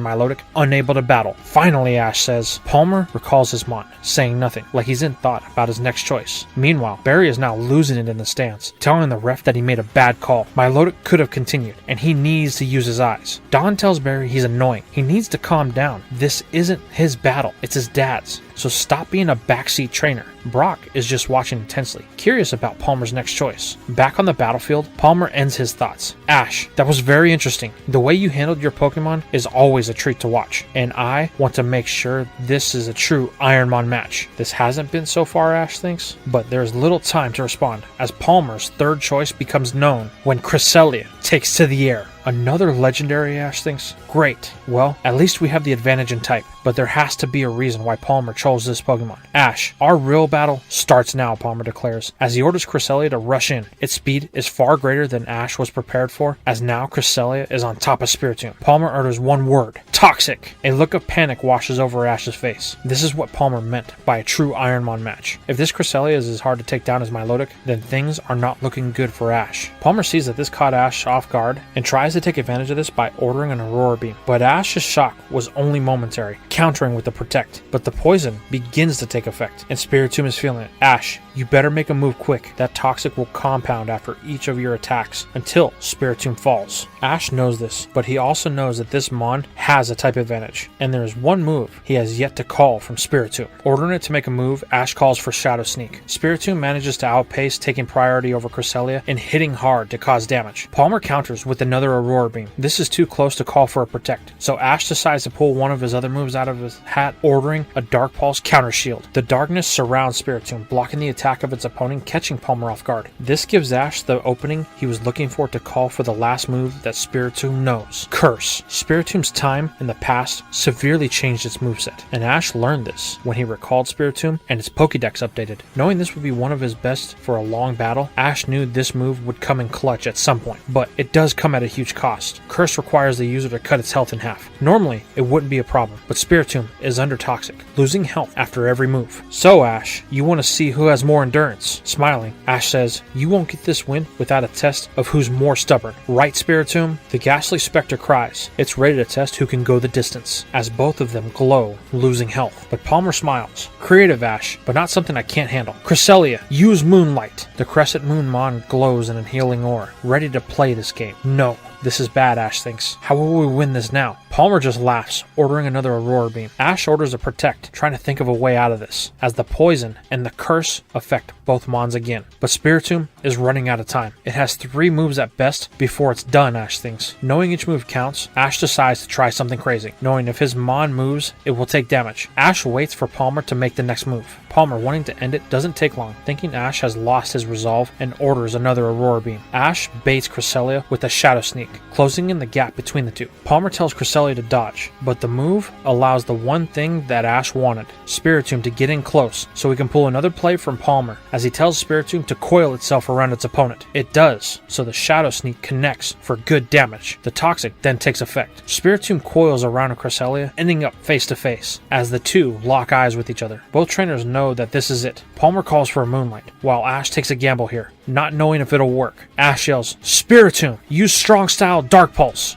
Milotic unable to battle. Finally, Ash says. Palmer recalls his Mon, saying nothing, like he's in thought about his next choice. Meanwhile, Barry is now losing it in the stands, telling the ref that he made a bad call. Milotic could have continued, and he needs to use his eyes. Don tells Barry he's annoying. He needs to calm down. This isn't his battle, it's his dad's. So stop being a backseat trainer. Brock is just watching intensely, curious about Palmer's next choice. Back on the battlefield, Palmer ends his thoughts. Ash, that was very interesting. The way you handled your Pokemon is always a treat to watch, and I want to make sure this is a true Ironmon match. This hasn't been so far, Ash thinks, but there is little time to respond, as Palmer's third choice becomes known when Cresselia takes to the air. Another legendary, Ash thinks. Great. Well, at least we have the advantage in type, but there has to be a reason why Palmer chose this Pokemon. Ash, our real battle starts now, Palmer declares, as he orders Cresselia to rush in. Its speed is far greater than Ash was prepared for, as now Cresselia is on top of Spiritomb. Palmer utters one word: toxic. A look of panic washes over Ash's face. This is what Palmer meant by a true Ironmon match. If this Cresselia is as hard to take down as Milotic, then things are not looking good for Ash. Palmer sees that this caught Ash off guard and tries to take advantage of this by ordering an Aurora Beam, but Ash's shock was only momentary, countering with the Protect. But the poison begins to take effect, and Spiritomb is feeling it. Ash, you better make a move quick. That toxic will compound after each of your attacks until Spiritomb falls. Ash knows this, but he also knows that this Mon has a type advantage, and there is one move he has yet to call from Spiritomb. Ordering it to make a move, Ash calls for Shadow Sneak. Spiritomb manages to outpace, taking priority over Cresselia and hitting hard to cause damage. Palmer counters with another Aurora Beam. This is too close to call for a Protect, so Ash decides to pull one of his other moves out of his hat, ordering a Dark Pulse Counter Shield. The darkness surrounds Spiritomb, blocking the attack of its opponent, catching Palmer off guard. This gives Ash the opening he was looking for to call for the last move that Spiritomb knows: Curse. Spiritomb's time in the past severely changed its moveset, and Ash learned this when he recalled Spiritomb and its Pokédex updated. Knowing this would be one of his best for a long battle, Ash knew this move would come in clutch at some point, but it does come at a huge cost. Curse requires the user to cut its health in half. Normally, it wouldn't be a problem, but Spiritomb is under toxic, losing health after every move. So Ash, you want to see who has more endurance? Smiling, Ash says, you won't get this win without a test of who's more stubborn. Right, Spiritomb? The ghastly specter cries. It's ready to test who can go the distance, as both of them glow, losing health. But Palmer smiles. Creative, Ash, but not something I can't handle. Cresselia, use Moonlight. The Crescent Moon Mon glows in a healing aura, ready to play this game. No. This is bad, Ash thinks. How will we win this now? Palmer just laughs, ordering another Aurora Beam. Ash orders a Protect, trying to think of a way out of this, as the poison and the curse affect both Mons again. But Spiritomb is running out of time. It has 3 moves at best before it's done, Ash thinks. Knowing each move counts, Ash decides to try something crazy. Knowing if his Mon moves, it will take damage. Ash waits for Palmer to make the next move. Palmer, wanting to end it, doesn't take long, thinking Ash has lost his resolve, and orders another Aurora Beam. Ash baits Cresselia with a Shadow Sneak, closing in the gap between the two. Palmer tells Cresselia to dodge, but the move allows the one thing that Ash wanted, Spiritomb to get in close, so he can pull another play from Palmer, as he tells Spiritomb to coil itself around its opponent. It does, so the Shadow Sneak connects for good damage. The Toxic then takes effect. Spiritomb coils around Cresselia, ending up face to face, as the two lock eyes with each other. Both trainers know that this is it. Palmer calls for a Moonlight, while Ash takes a gamble here, not knowing if it'll work. Ash yells, Spiritomb, use Strong Style Dark Pulse.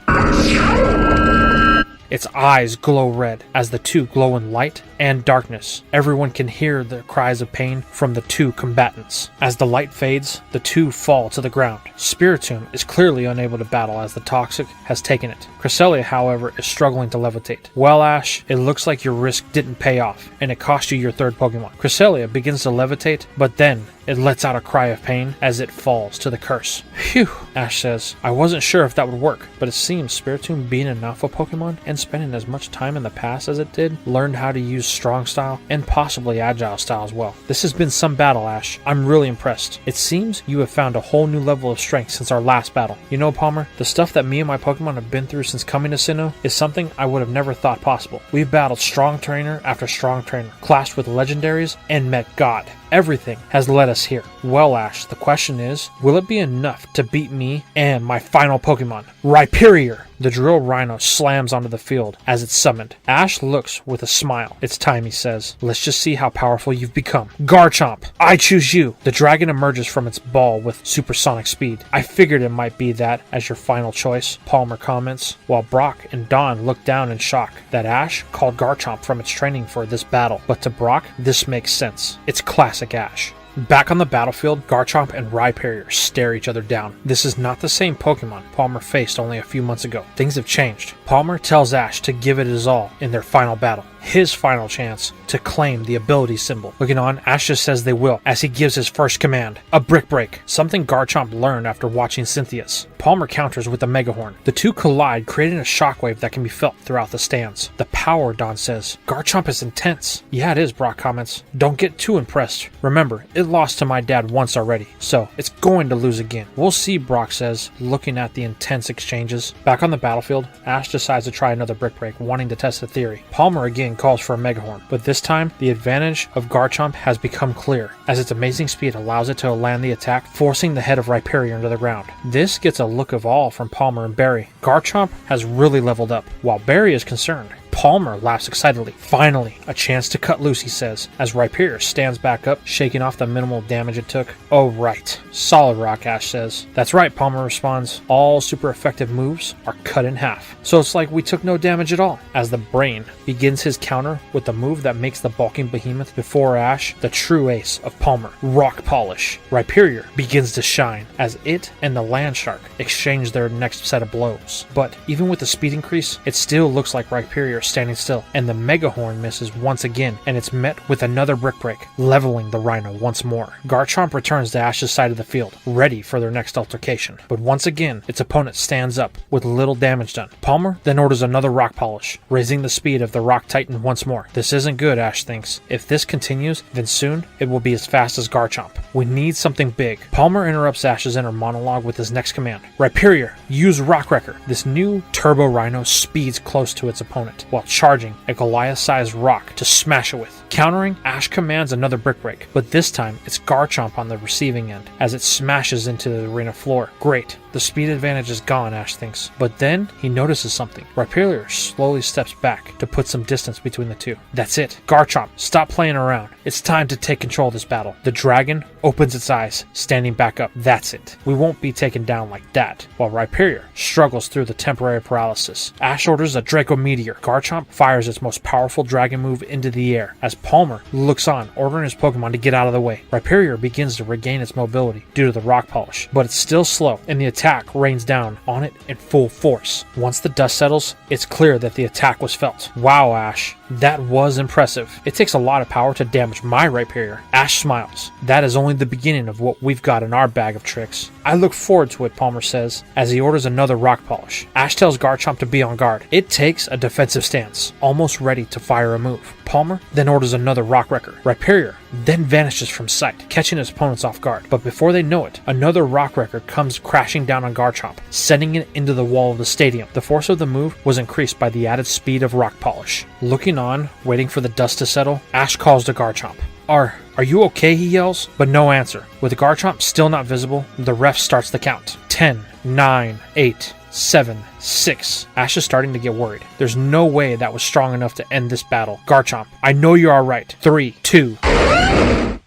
Its eyes glow red as the two glow in light and darkness. Everyone can hear the cries of pain from the two combatants. As the light fades, the two fall to the ground. Spiritomb is clearly unable to battle as the Toxic has taken it. Cresselia, however, is struggling to levitate. Well, Ash, it looks like your risk didn't pay off, and it cost you your third Pokemon. Cresselia begins to levitate, but then it lets out a cry of pain as it falls to the curse. Phew, Ash says. I wasn't sure if that would work, but it seems Spiritomb, being an alpha Pokemon and spending as much time in the past as it did, learned how to use Strong Style and possibly Agile Style as well. This has been some battle, Ash. I'm really impressed. It seems you have found a whole new level of strength since our last battle. You know, Palmer, the stuff that me and my Pokemon have been through since coming to Sinnoh is something I would have never thought possible. We've battled strong trainer after strong trainer, clashed with legendaries, and met God. Everything has led us here. Well, Ash, the question is, will it be enough to beat me and my final Pokemon, Rhyperior? The Drill Rhino slams onto the field as it's summoned. Ash looks with a smile. It's time, he says. Let's just see how powerful you've become. Garchomp, I choose you. The dragon emerges from its ball with supersonic speed. I figured it might be that as your final choice, Palmer comments, while Brock and Dawn look down in shock that Ash called Garchomp from its training for this battle. But to Brock, this makes sense. It's classic Ash. Back on the battlefield, Garchomp and Rhyperior stare each other down. This is not the same Pokemon Palmer faced only a few months ago. Things have changed. Palmer tells Ash to give it his all in their final battle. His final chance to claim the ability symbol. Looking on, Ash just says they will, as he gives his first command, a Brick Break, something Garchomp learned after watching Cynthia's. Palmer counters with the Megahorn. The two collide, creating a shockwave that can be felt throughout the stands. The power, Don says. Garchomp is intense. Yeah, it is, Brock comments. Don't get too impressed. Remember, it lost to my dad once already, so it's going to lose again. We'll see, Brock says, looking at the intense exchanges. Back on the battlefield, Ash decides to try another Brick Break, wanting to test the theory. Palmer again calls for a Megahorn, but this time, the advantage of Garchomp has become clear, as its amazing speed allows it to land the attack, forcing the head of Rhyperior into the ground. This gets a look of awe from Palmer and Barry. Garchomp has really leveled up, while Barry is concerned. Palmer laughs excitedly. Finally, a chance to cut loose, he says, as Rhyperior stands back up, shaking off the minimal damage it took. Oh right, solid rock, Ash says. That's right, Palmer responds. All super effective moves are cut in half. So it's like we took no damage at all. As the Brain begins his counter with the move that makes the bulking behemoth before Ash the true ace of Palmer, Rock Polish. Rhyperior begins to shine as it and the Landshark exchange their next set of blows. But even with the speed increase, it still looks like Rhyperior standing still, and the Megahorn misses once again, and it's met with another Brick Break, leveling the Rhino once more. Garchomp returns to Ash's side of the field, ready for their next altercation, but once again, its opponent stands up, with little damage done. Palmer then orders another Rock Polish, raising the speed of the Rock Titan once more. This isn't good, Ash thinks. If this continues, then soon, it will be as fast as Garchomp. We need something big. Palmer interrupts Ash's inner monologue with his next command. Rhyperior, use Rock Wrecker. This new Turbo Rhino speeds close to its opponent, while charging a Goliath-sized rock to smash it with. Countering, Ash commands another Brick Break, but this time it's Garchomp on the receiving end as it smashes into the arena floor. Great, the speed advantage is gone, Ash thinks. But then he notices something. Rhyperior slowly steps back to put some distance between the two. That's it. Garchomp, stop playing around. It's time to take control of this battle. The dragon opens its eyes, standing back up. That's it. We won't be taken down like that. While Rhyperior struggles through the temporary paralysis. Ash orders a Draco Meteor. Garchomp fires its most powerful dragon move into the air as Palmer looks on, ordering his Pokemon to get out of the way. Rhyperior begins to regain its mobility due to the Rock Polish, but it's still slow, and the attack rains down on it in full force. Once the dust settles, it's clear that the attack was felt. Wow, Ash, that was impressive. It takes a lot of power to damage my Rhyperior. Ash smiles. That is only the beginning of what we've got in our bag of tricks. I look forward to it, Palmer says, as he orders another Rock Polish. Ash tells Garchomp to be on guard. It takes a defensive stance, almost ready to fire a move. Palmer then orders another Rock Wrecker. Rhyperior then vanishes from sight, catching his opponents off guard. But before they know it, another Rock Wrecker comes crashing down on Garchomp, sending it into the wall of the stadium. The force of the move was increased by the added speed of Rock Polish. Looking on, waiting for the dust to settle, Ash calls to Garchomp. Are you okay? He yells, but no answer. With Garchomp still not visible, the ref starts the count. 10, 9, 8, 7, 6. Ash is starting to get worried. There's no way that was strong enough to end this battle. Garchomp, I know you're alright. 3, 2.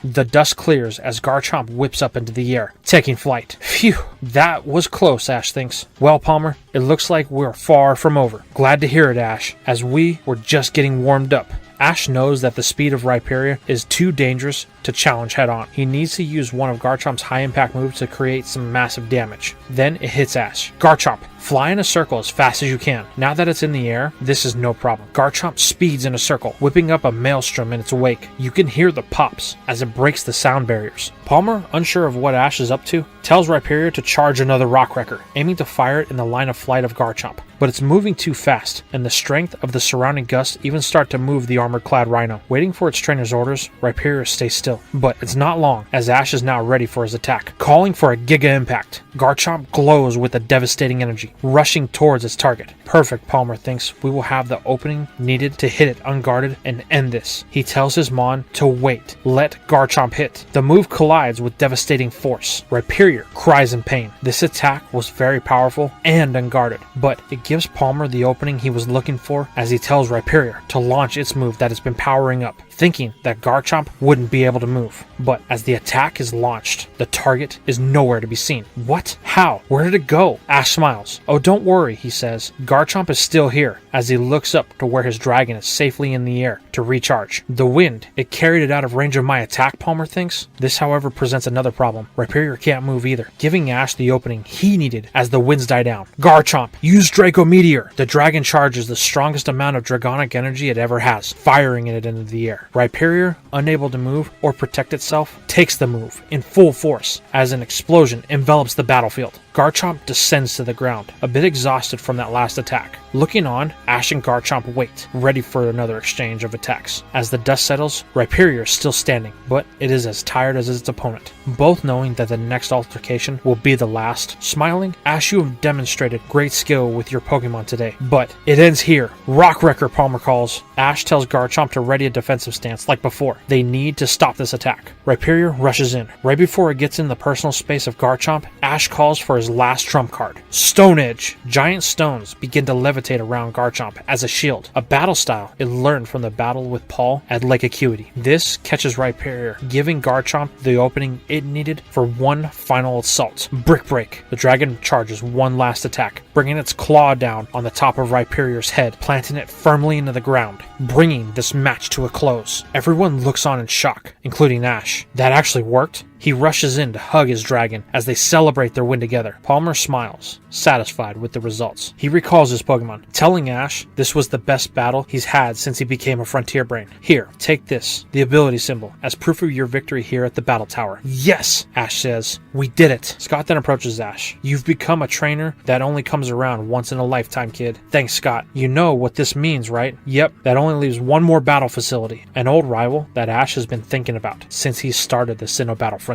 The dust clears as Garchomp whips up into the air, taking flight. Phew, that was close, Ash thinks. Well, Palmer, it looks like we're far from over. Glad to hear it, Ash, as we were just getting warmed up. Ash knows that the speed of Rhyperior is too dangerous to challenge head-on. He needs to use one of Garchomp's high-impact moves to create some massive damage. Then it hits Ash. Garchomp, fly in a circle as fast as you can. Now that it's in the air, this is no problem. Garchomp speeds in a circle, whipping up a maelstrom in its wake. You can hear the pops as it breaks the sound barriers. Palmer, unsure of what Ash is up to, tells Rhyperior to charge another Rock Wrecker, aiming to fire it in the line of flight of Garchomp. But it's moving too fast, and the strength of the surrounding gusts even start to move the armor-clad Rhino. Waiting for its trainer's orders, Rhyperior stays still. But it's not long, as Ash is now ready for his attack. Calling for a Giga Impact, Garchomp glows with a devastating energy, rushing towards its target. Perfect, Palmer thinks. We will have the opening needed to hit it unguarded and end this. He tells his Mon to wait. Let Garchomp hit. The move collides with devastating force. Rhyperior cries in pain. This attack was very powerful and unguarded, but it gives Palmer the opening he was looking for as he tells Rhyperior to launch its move that has been powering up, thinking that Garchomp wouldn't be able to move. But as the attack is launched, the target is nowhere to be seen. What? How? Where did it go? Ash smiles. Oh, don't worry, he says. Garchomp is still here, as he looks up to where his dragon is safely in the air to recharge. The wind, it carried it out of range of my attack, Palmer thinks. This, however, presents another problem. Rhyperior can't move either, giving Ash the opening he needed as the winds die down. Garchomp, use Draco Meteor! The dragon charges the strongest amount of dragonic energy it ever has, firing it into the air. Rhyperior unable to move or protect itself, takes the move in full force as an explosion envelops the battlefield. Garchomp descends to the ground, a bit exhausted from that last attack. Looking on, Ash and Garchomp wait, ready for another exchange of attacks. As the dust settles, Rhyperior is still standing, but it is as tired as its opponent. Both knowing that the next altercation will be the last, smiling, Ash, you have demonstrated great skill with your Pokemon today, but it ends here. Rock Wrecker, Palmer calls. Ash tells Garchomp to ready a defensive stance like before. They need to stop this attack. Rhyperior rushes in. Right before it gets in the personal space of Garchomp, Ash calls for his last trump card, Stone Edge. Giant stones begin to levitate around Garchomp as a shield, a battle style it learned from the battle with Paul at Lake Acuity. This catches Rhyperior, giving Garchomp the opening it needed for one final assault. Brick Break. The dragon charges one last attack, bringing its claw down on the top of Rhyperior's head, planting it firmly into the ground, bringing this match to a close. Everyone looks on in shock, including Ash. That actually worked? He rushes in to hug his dragon as they celebrate their win together. Palmer smiles, satisfied with the results. He recalls his Pokemon, telling Ash this was the best battle he's had since he became a Frontier Brain. Here, take this, the ability symbol, as proof of your victory here at the Battle Tower. Yes, Ash says. We did it. Scott then approaches Ash. You've become a trainer that only comes around once in a lifetime, kid. Thanks, Scott. You know what this means, right? Yep, that only leaves one more battle facility, an old rival that Ash has been thinking about since he started the Sinnoh Battle Frontier.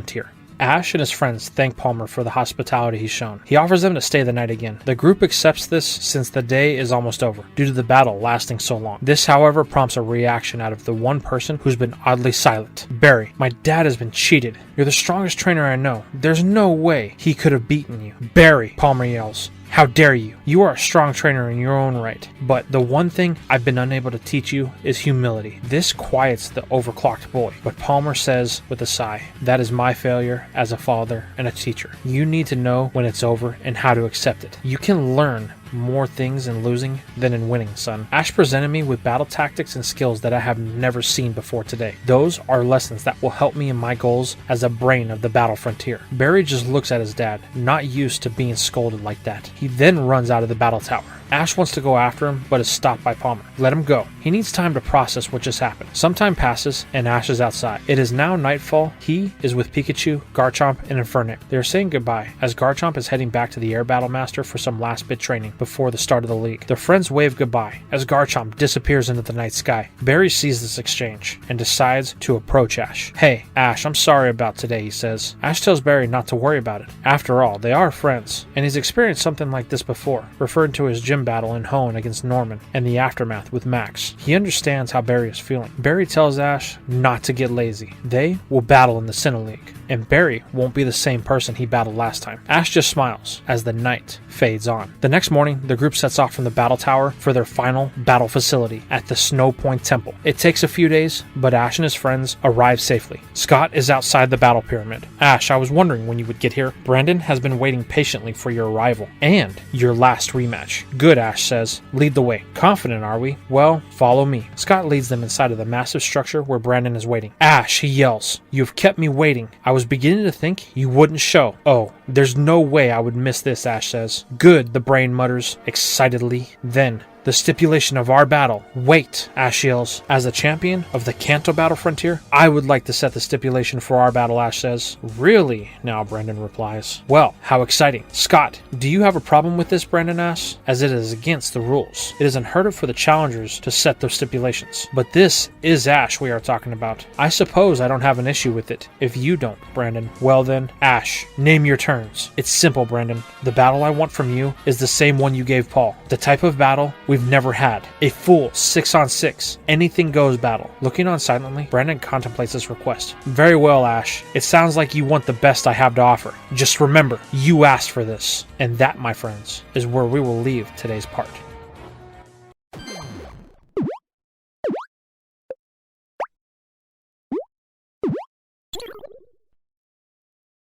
Ash and his friends thank Palmer for the hospitality he's shown. He offers them to stay the night again. The group accepts this since the day is almost over, due to the battle lasting so long. This, however, prompts a reaction out of the one person who's been oddly silent. Barry, my dad has been cheated. You're the strongest trainer I know. There's no way he could have beaten you. Barry, Palmer yells. How dare you? You are a strong trainer in your own right, but the one thing I've been unable to teach you is humility. This quiets the overclocked boy, but Palmer says with a sigh, that is my failure as a father and a teacher. You need to know when it's over and how to accept it. You can learn more things in losing than in winning, son. Ash presented me with battle tactics and skills that I have never seen before today. Those are lessons that will help me in my goals as a brain of the battle frontier. Barry just looks at his dad, not used to being scolded like that. He then runs out of the battle tower. Ash wants to go after him, but is stopped by Palmer. Let him go. He needs time to process what just happened. Some time passes, and Ash is outside. It is now nightfall. He is with Pikachu, Garchomp, and Infernape. They are saying goodbye, as Garchomp is heading back to the Air Battle Master for some last bit training before the start of the league. Their friends wave goodbye, as Garchomp disappears into the night sky. Barry sees this exchange, and decides to approach Ash. Hey, Ash, I'm sorry about today, he says. Ash tells Barry not to worry about it. After all, they are friends, and he's experienced something like this before, referring to his gym battle in Hone against Norman and the aftermath with Max. He understands how Barry is feeling. Barry tells Ash not to get lazy. They will battle in the Sinnoh League, and Barry won't be the same person he battled last time. Ash just smiles as the night fades on. The next morning, the group sets off from the battle tower for their final battle facility at the Snowpoint Temple. It takes a few days, but Ash and his friends arrive safely. Scott is outside the battle pyramid. Ash, I was wondering when you would get here. Brandon has been waiting patiently for your arrival and your last rematch. Good, Ash says. Lead the way. Confident, are we? Well, follow me. Scott leads them inside of the massive structure where Brandon is waiting. Ash, he yells. You've kept me waiting. I was beginning to think you wouldn't show. Oh, there's no way I would miss this, Ash says. Good, the brain mutters excitedly. Then, the stipulation of our battle. Wait, Ash yells. As a champion of the Kanto Battle Frontier, I would like to set the stipulation for our battle, Ash says. Really? Now Brandon replies. Well, how exciting. Scott, do you have a problem with this, Brandon asks? As it is against the rules. It is unheard of for the challengers to set those stipulations. But this is Ash we are talking about. I suppose I don't have an issue with it. If you don't, Brandon. Well then, Ash, name your terms. It's simple, Brandon. The battle I want from you is the same one you gave Paul. The type of battle we've never had. A full 6-on-6, anything goes battle. Looking on silently, Brandon contemplates this request. Very well, Ash. It sounds like you want the best I have to offer. Just remember, you asked for this. And that, my friends, is where we will leave today's part.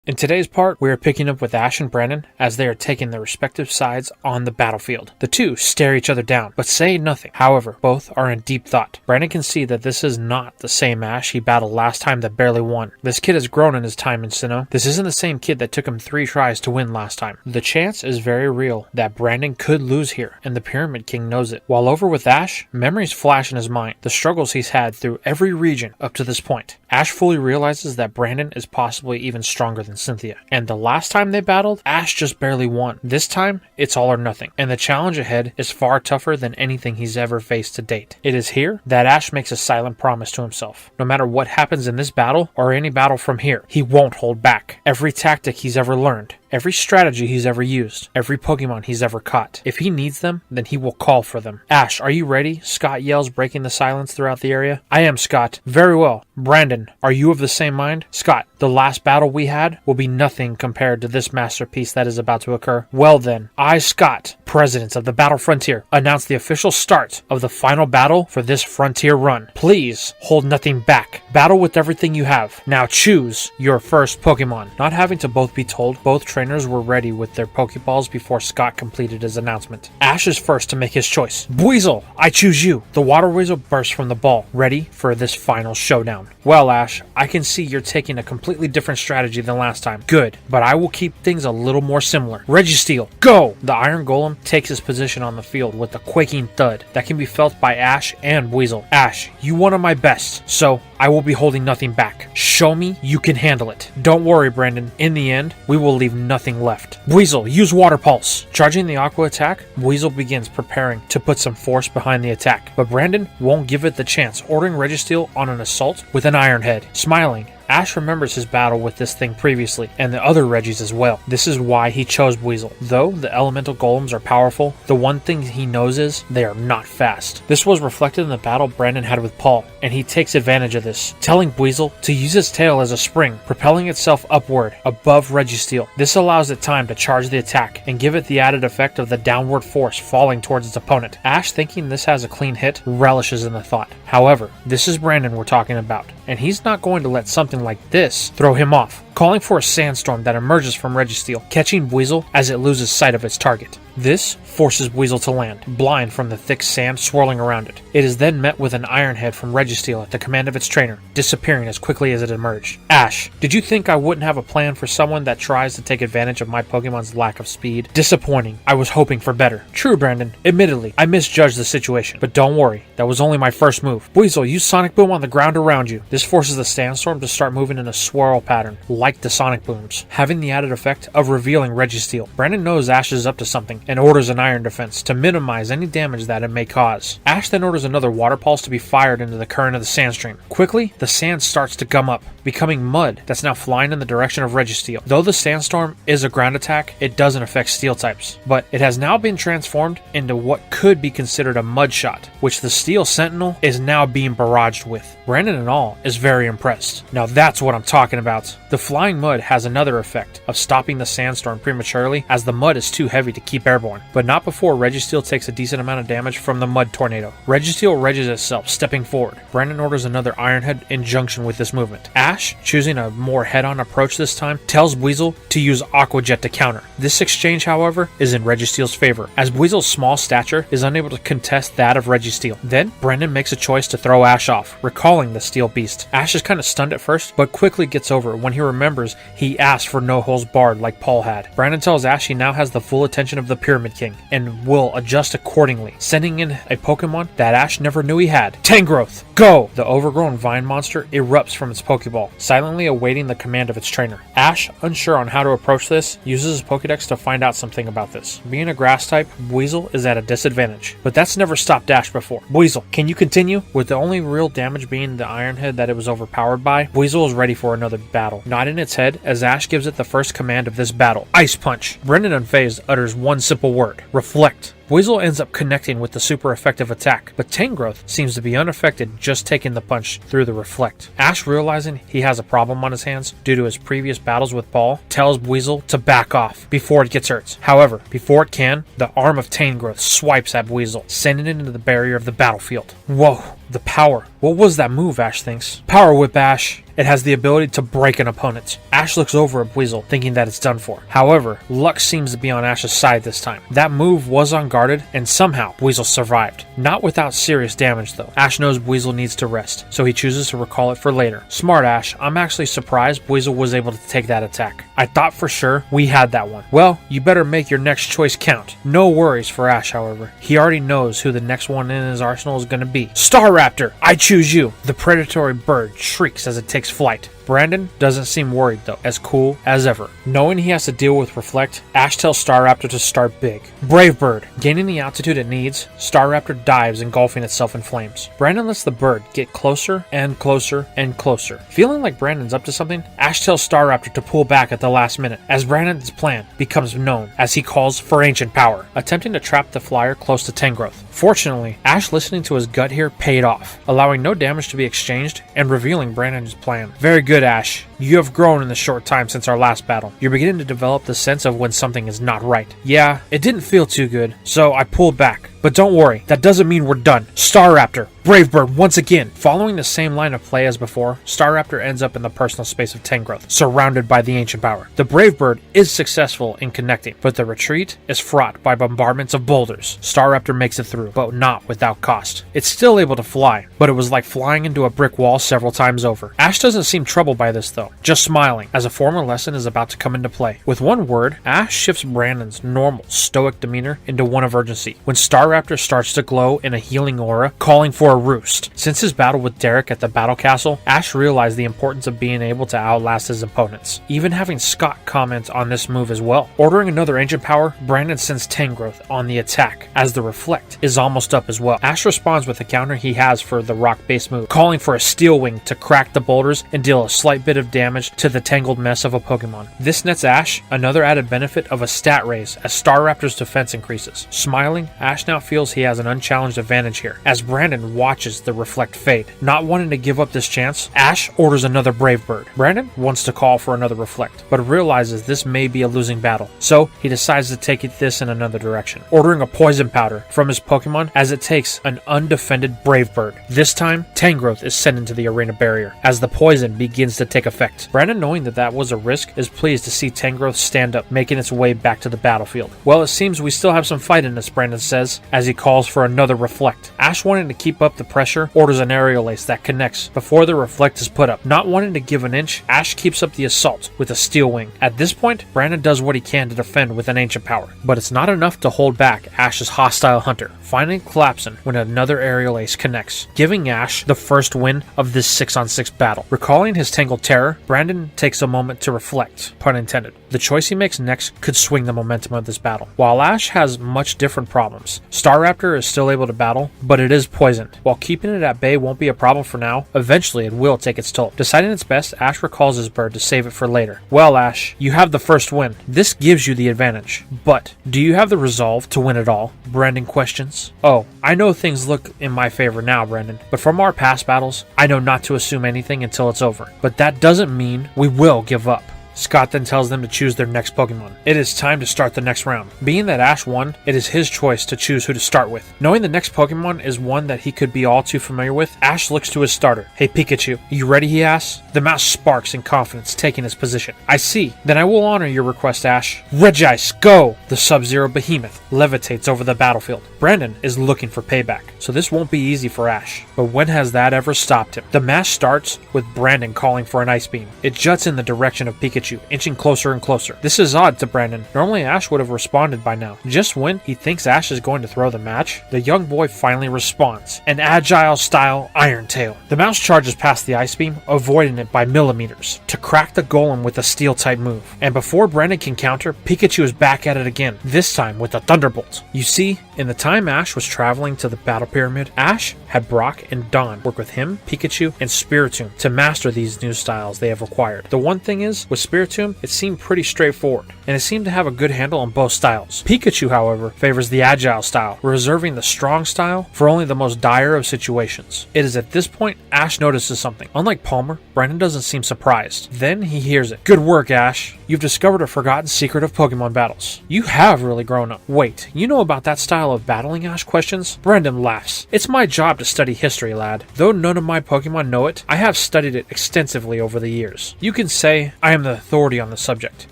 In today's part, we are picking up with Ash and Brandon as they are taking their respective sides on the battlefield. The two stare each other down, but say nothing. However, both are in deep thought. Brandon can see that this is not the same Ash he battled last time that barely won. This kid has grown in his time in Sinnoh. This isn't the same kid that took him 3 tries to win last time. The chance is very real that Brandon could lose here, and the Pyramid King knows it. While over with Ash, memories flash in his mind, the struggles he's had through every region up to this point. Ash fully realizes that Brandon is possibly even stronger than Cynthia. And the last time they battled, Ash just barely won. This time, it's all or nothing. And the challenge ahead is far tougher than anything he's ever faced to date. It is here that Ash makes a silent promise to himself. No matter what happens in this battle, or any battle from here, he won't hold back. Every tactic he's ever learned, every strategy he's ever used, every Pokemon he's ever caught. If he needs them, then he will call for them. Ash, are you ready? Scott yells, breaking the silence throughout the area. I am, Scott. Very well. Brandon, are you of the same mind? Scott, the last battle we had will be nothing compared to this masterpiece that is about to occur. Well then, I, Scott, President of the Battle Frontier, announce the official start of the final battle for this Frontier run. Please hold nothing back. Battle with everything you have. Now choose your first Pokemon. Not having to both be told, both trainers were ready with their Pokeballs before Scott completed his announcement. Ash is first to make his choice. Weasel, I choose you. The Water Weasel bursts from the ball, ready for this final showdown. Well, Ash, I can see you're taking a completely different strategy than last time. Good, but I will keep things a little more similar. Registeel, go! The Iron Golem takes his position on the field with a quaking thud that can be felt by Ash and Weasel. Ash, you one of my best, so I will be holding nothing back. Show me you can handle it. Don't worry, Brandon. In the end, we will leave nothing left. Weasel, use Water Pulse. Charging the Aqua attack, Weasel begins preparing to put some force behind the attack, but Brandon won't give it the chance, ordering Registeel on an assault with an Iron Head. Smiling, Ash remembers his battle with this thing previously, and the other Reggies as well. This is why he chose Weasel. Though the elemental golems are powerful, the one thing he knows is they are not fast. This was reflected in the battle Brandon had with Paul, and he takes advantage of this, telling Weasel to use its tail as a spring, propelling itself upward above Registeel. This allows it time to charge the attack and give it the added effect of the downward force falling towards its opponent. Ash, thinking this has a clean hit, relishes in the thought. However, this is Brandon we're talking about, and he's not going to let something like this throw him off, calling for a sandstorm that emerges from Registeel, catching Weasel as it loses sight of its target. This forces Weasel to land, blind from the thick sand swirling around it. It is then met with an Iron Head from Registeel at the command of its trainer, disappearing as quickly as it emerged. Ash, did you think I wouldn't have a plan for someone that tries to take advantage of my Pokemon's lack of speed? Disappointing. I was hoping for better. True, Brandon. Admittedly, I misjudged the situation, but don't worry, that was only my first move. Weasel, use Sonic Boom on the ground around you. This forces the sandstorm to start moving in a swirl pattern, like the Sonic Booms, having the added effect of revealing Registeel. Brandon knows Ash is up to something, and orders an Iron Defense to minimize any damage that it may cause. Ash then orders another Water Pulse to be fired into the current of the sandstream. Quickly, the sand starts to gum up, becoming mud that's now flying in the direction of Registeel. Though the sandstorm is a ground attack, it doesn't affect steel types, but it has now been transformed into what could be considered a mud shot, which the Steel Sentinel is now being barraged with. Brandon and all is very impressed. Now that's what I'm talking about. The flying mud has another effect of stopping the sandstorm prematurely, as the mud is too heavy to keep airborne, but not before Registeel takes a decent amount of damage from the mud tornado. Registeel regs itself, stepping forward. Brandon orders another Iron Head in junction with this movement. Ash, choosing a more head-on approach this time, tells Weasel to use Aqua Jet to counter. This exchange, however, is in Registeel's favor, as Weasel's small stature is unable to contest that of Registeel. Then, Brandon makes a choice to throw Ash off, recalling the Steel Beast. Ash is kind of stunned at first, but quickly gets over it when he remembers he asked for no holes barred like Paul had. Brandon tells Ash he now has the full attention of the Pyramid King, and will adjust accordingly, sending in a Pokemon that Ash never knew he had. Tangrowth, go! The overgrown vine monster erupts from its Pokeball, silently awaiting the command of its trainer. Ash, unsure on how to approach this, uses his Pokedex to find out something about this. Being a grass type, Weasel is at a disadvantage, but that's never stopped Ash before. Weasel, can you continue? With the only real damage being the Iron Head that it was overpowered by, Weasel is ready for another battle, nodding its head as Ash gives it the first command of this battle. Ice Punch! Brendan unfazed utters one simple word: reflect. Weasel ends up connecting with the super effective attack, but Tangrowth seems to be unaffected, just taking the punch through the reflect. Ash, realizing he has a problem on his hands due to his previous battles with Paul, tells Weasel to back off before it gets hurt. However, before it can, the arm of Tangrowth swipes at Weasel, sending it into the barrier of the battlefield. Whoa! The power What was that move, Ash thinks? Power Whip, Ash. It has the ability to break an opponent. Ash looks over at Weasel, thinking that it's done for. However, luck seems to be on Ash's side this time. That move was unguarded, and somehow Weasel survived. Not without serious damage though. Ash knows Weasel needs to rest, so he chooses to recall it for later. Smart Ash, I'm actually surprised Weasel was able to take that attack. I thought for sure we had that one. Well, you better make your next choice count. No worries for Ash, however. He already knows who the next one in his arsenal is going to be. Staraptor, I choose you! The predatory bird shrieks as it takes flight. Brandon doesn't seem worried though, as cool as ever. Knowing he has to deal with Reflect, Ash tells Staraptor to start big. Brave Bird. Gaining the altitude it needs, Staraptor dives, engulfing itself in flames. Brandon lets the bird get closer and closer and closer. Feeling like Brandon's up to something, Ash tells Staraptor to pull back at the last minute, as Brandon's plan becomes known as he calls for Ancient Power, attempting to trap the flyer close to Tangrowth. Fortunately, Ash listening to his gut here paid off, allowing no damage to be exchanged and revealing Brandon's plan. Very good, Ash. You have grown in the short time since our last battle. You're beginning to develop the sense of when something is not right. Yeah, it didn't feel too good, so I pulled back. But don't worry, that doesn't mean we're done. Staraptor, Brave Bird once again. Following the same line of play as before, Staraptor ends up in the personal space of Tangrowth, surrounded by the Ancient Power. The Brave Bird is successful in connecting, but the retreat is fraught by bombardments of boulders. Staraptor makes it through, but not without cost. It's still able to fly, but it was like flying into a brick wall several times over. Ash doesn't seem troubled by this though, just smiling, as a former lesson is about to come into play. With one word, Ash shifts Brandon's normal, stoic demeanor into one of urgency, when Staraptor starts to glow in a healing aura, calling for a roost. Since his battle with Derek at the Battle Castle, Ash realized the importance of being able to outlast his opponents, even having Scott comment on this move as well. Ordering another Ancient Power, Brandon sends Tangrowth on the attack, as the Reflect is almost up as well. Ash responds with the counter he has for the rock-based move, calling for a Steel Wing to crack the boulders and deal a slight bit of damage to the tangled mess of a Pokemon. This nets Ash another added benefit of a stat raise as Staraptor's defense increases. Smiling, Ash now feels he has an unchallenged advantage here, as Brandon watches the Reflect fade. Not wanting to give up this chance, Ash orders another Brave Bird. Brandon wants to call for another Reflect, but realizes this may be a losing battle, so he decides to take this in another direction, ordering a Poison Powder from his Pokemon as it takes an undefended Brave Bird. This time, Tangrowth is sent into the arena barrier, as the poison begins to take effect. Brandon, knowing that was a risk, is pleased to see Tangrowth stand up, making its way back to the battlefield. Well, it seems we still have some fight in us, Brandon says, as he calls for another Reflect. Ash, wanting to keep up the pressure, orders an Aerial Ace that connects before the Reflect is put up. Not wanting to give an inch, Ash keeps up the assault with a Steel Wing. At this point, Brandon does what he can to defend with an Ancient Power, but it's not enough to hold back Ash's hostile hunter, finally collapsing when another Aerial Ace connects, giving Ash the first win of this 6-on-6 battle. Recalling his Tangled Terror, Brandon takes a moment to reflect, pun intended. The choice he makes next could swing the momentum of this battle. While Ash has much different problems, Staraptor is still able to battle, but it is poisoned. While keeping it at bay won't be a problem for now, eventually it will take its toll. Deciding it's best, Ash recalls his bird to save it for later. Well, Ash, you have the first win. This gives you the advantage. But, do you have the resolve to win it all? Brandon questions. Oh, I know things look in my favor now, Brandon, but from our past battles, I know not to assume anything until it's over. But that doesn't mean we will give up. Scott then tells them to choose their next Pokemon. It is time to start the next round. Being that Ash won, it is his choice to choose who to start with. Knowing the next Pokemon is one that he could be all too familiar with, Ash looks to his starter. Hey Pikachu, you ready, he asks? The mouse sparks in confidence, taking his position. I see. Then I will honor your request, Ash. Regice, go! The Sub-Zero behemoth levitates over the battlefield. Brandon is looking for payback, so this won't be easy for Ash. But when has that ever stopped him? The match starts with Brandon calling for an Ice Beam. It juts in the direction of Pikachu, inching closer and closer. This is odd to Brandon. Normally Ash would have responded by now. Just when he thinks Ash is going to throw the match, the young boy finally responds. An agile style Iron Tail. The mouse charges past the Ice Beam, avoiding it by millimeters, to crack the Golem with a Steel type move. And before Brandon can counter, Pikachu is back at it again, this time with a Thunderbolt. You see, in the time Ash was traveling to the Battle Pyramid, Ash had Brock and Dawn work with him, Pikachu, and Spiritomb to master these new styles they have acquired. The one thing is, with Spiritomb, it seemed pretty straightforward, and it seemed to have a good handle on both styles. Pikachu, however, favors the agile style, reserving the strong style for only the most dire of situations. It is at this point Ash notices something. Unlike Palmer, Brandon doesn't seem surprised. Then he hears it. Good work, Ash. You've discovered a forgotten secret of Pokemon battles. You have really grown up. Wait, you know about that style of battling, Ash questions? Brandon laughs. It's my job to study history, lad. Though none of my Pokemon know it, I have studied it extensively over the years. You can say I am the authority on the subject.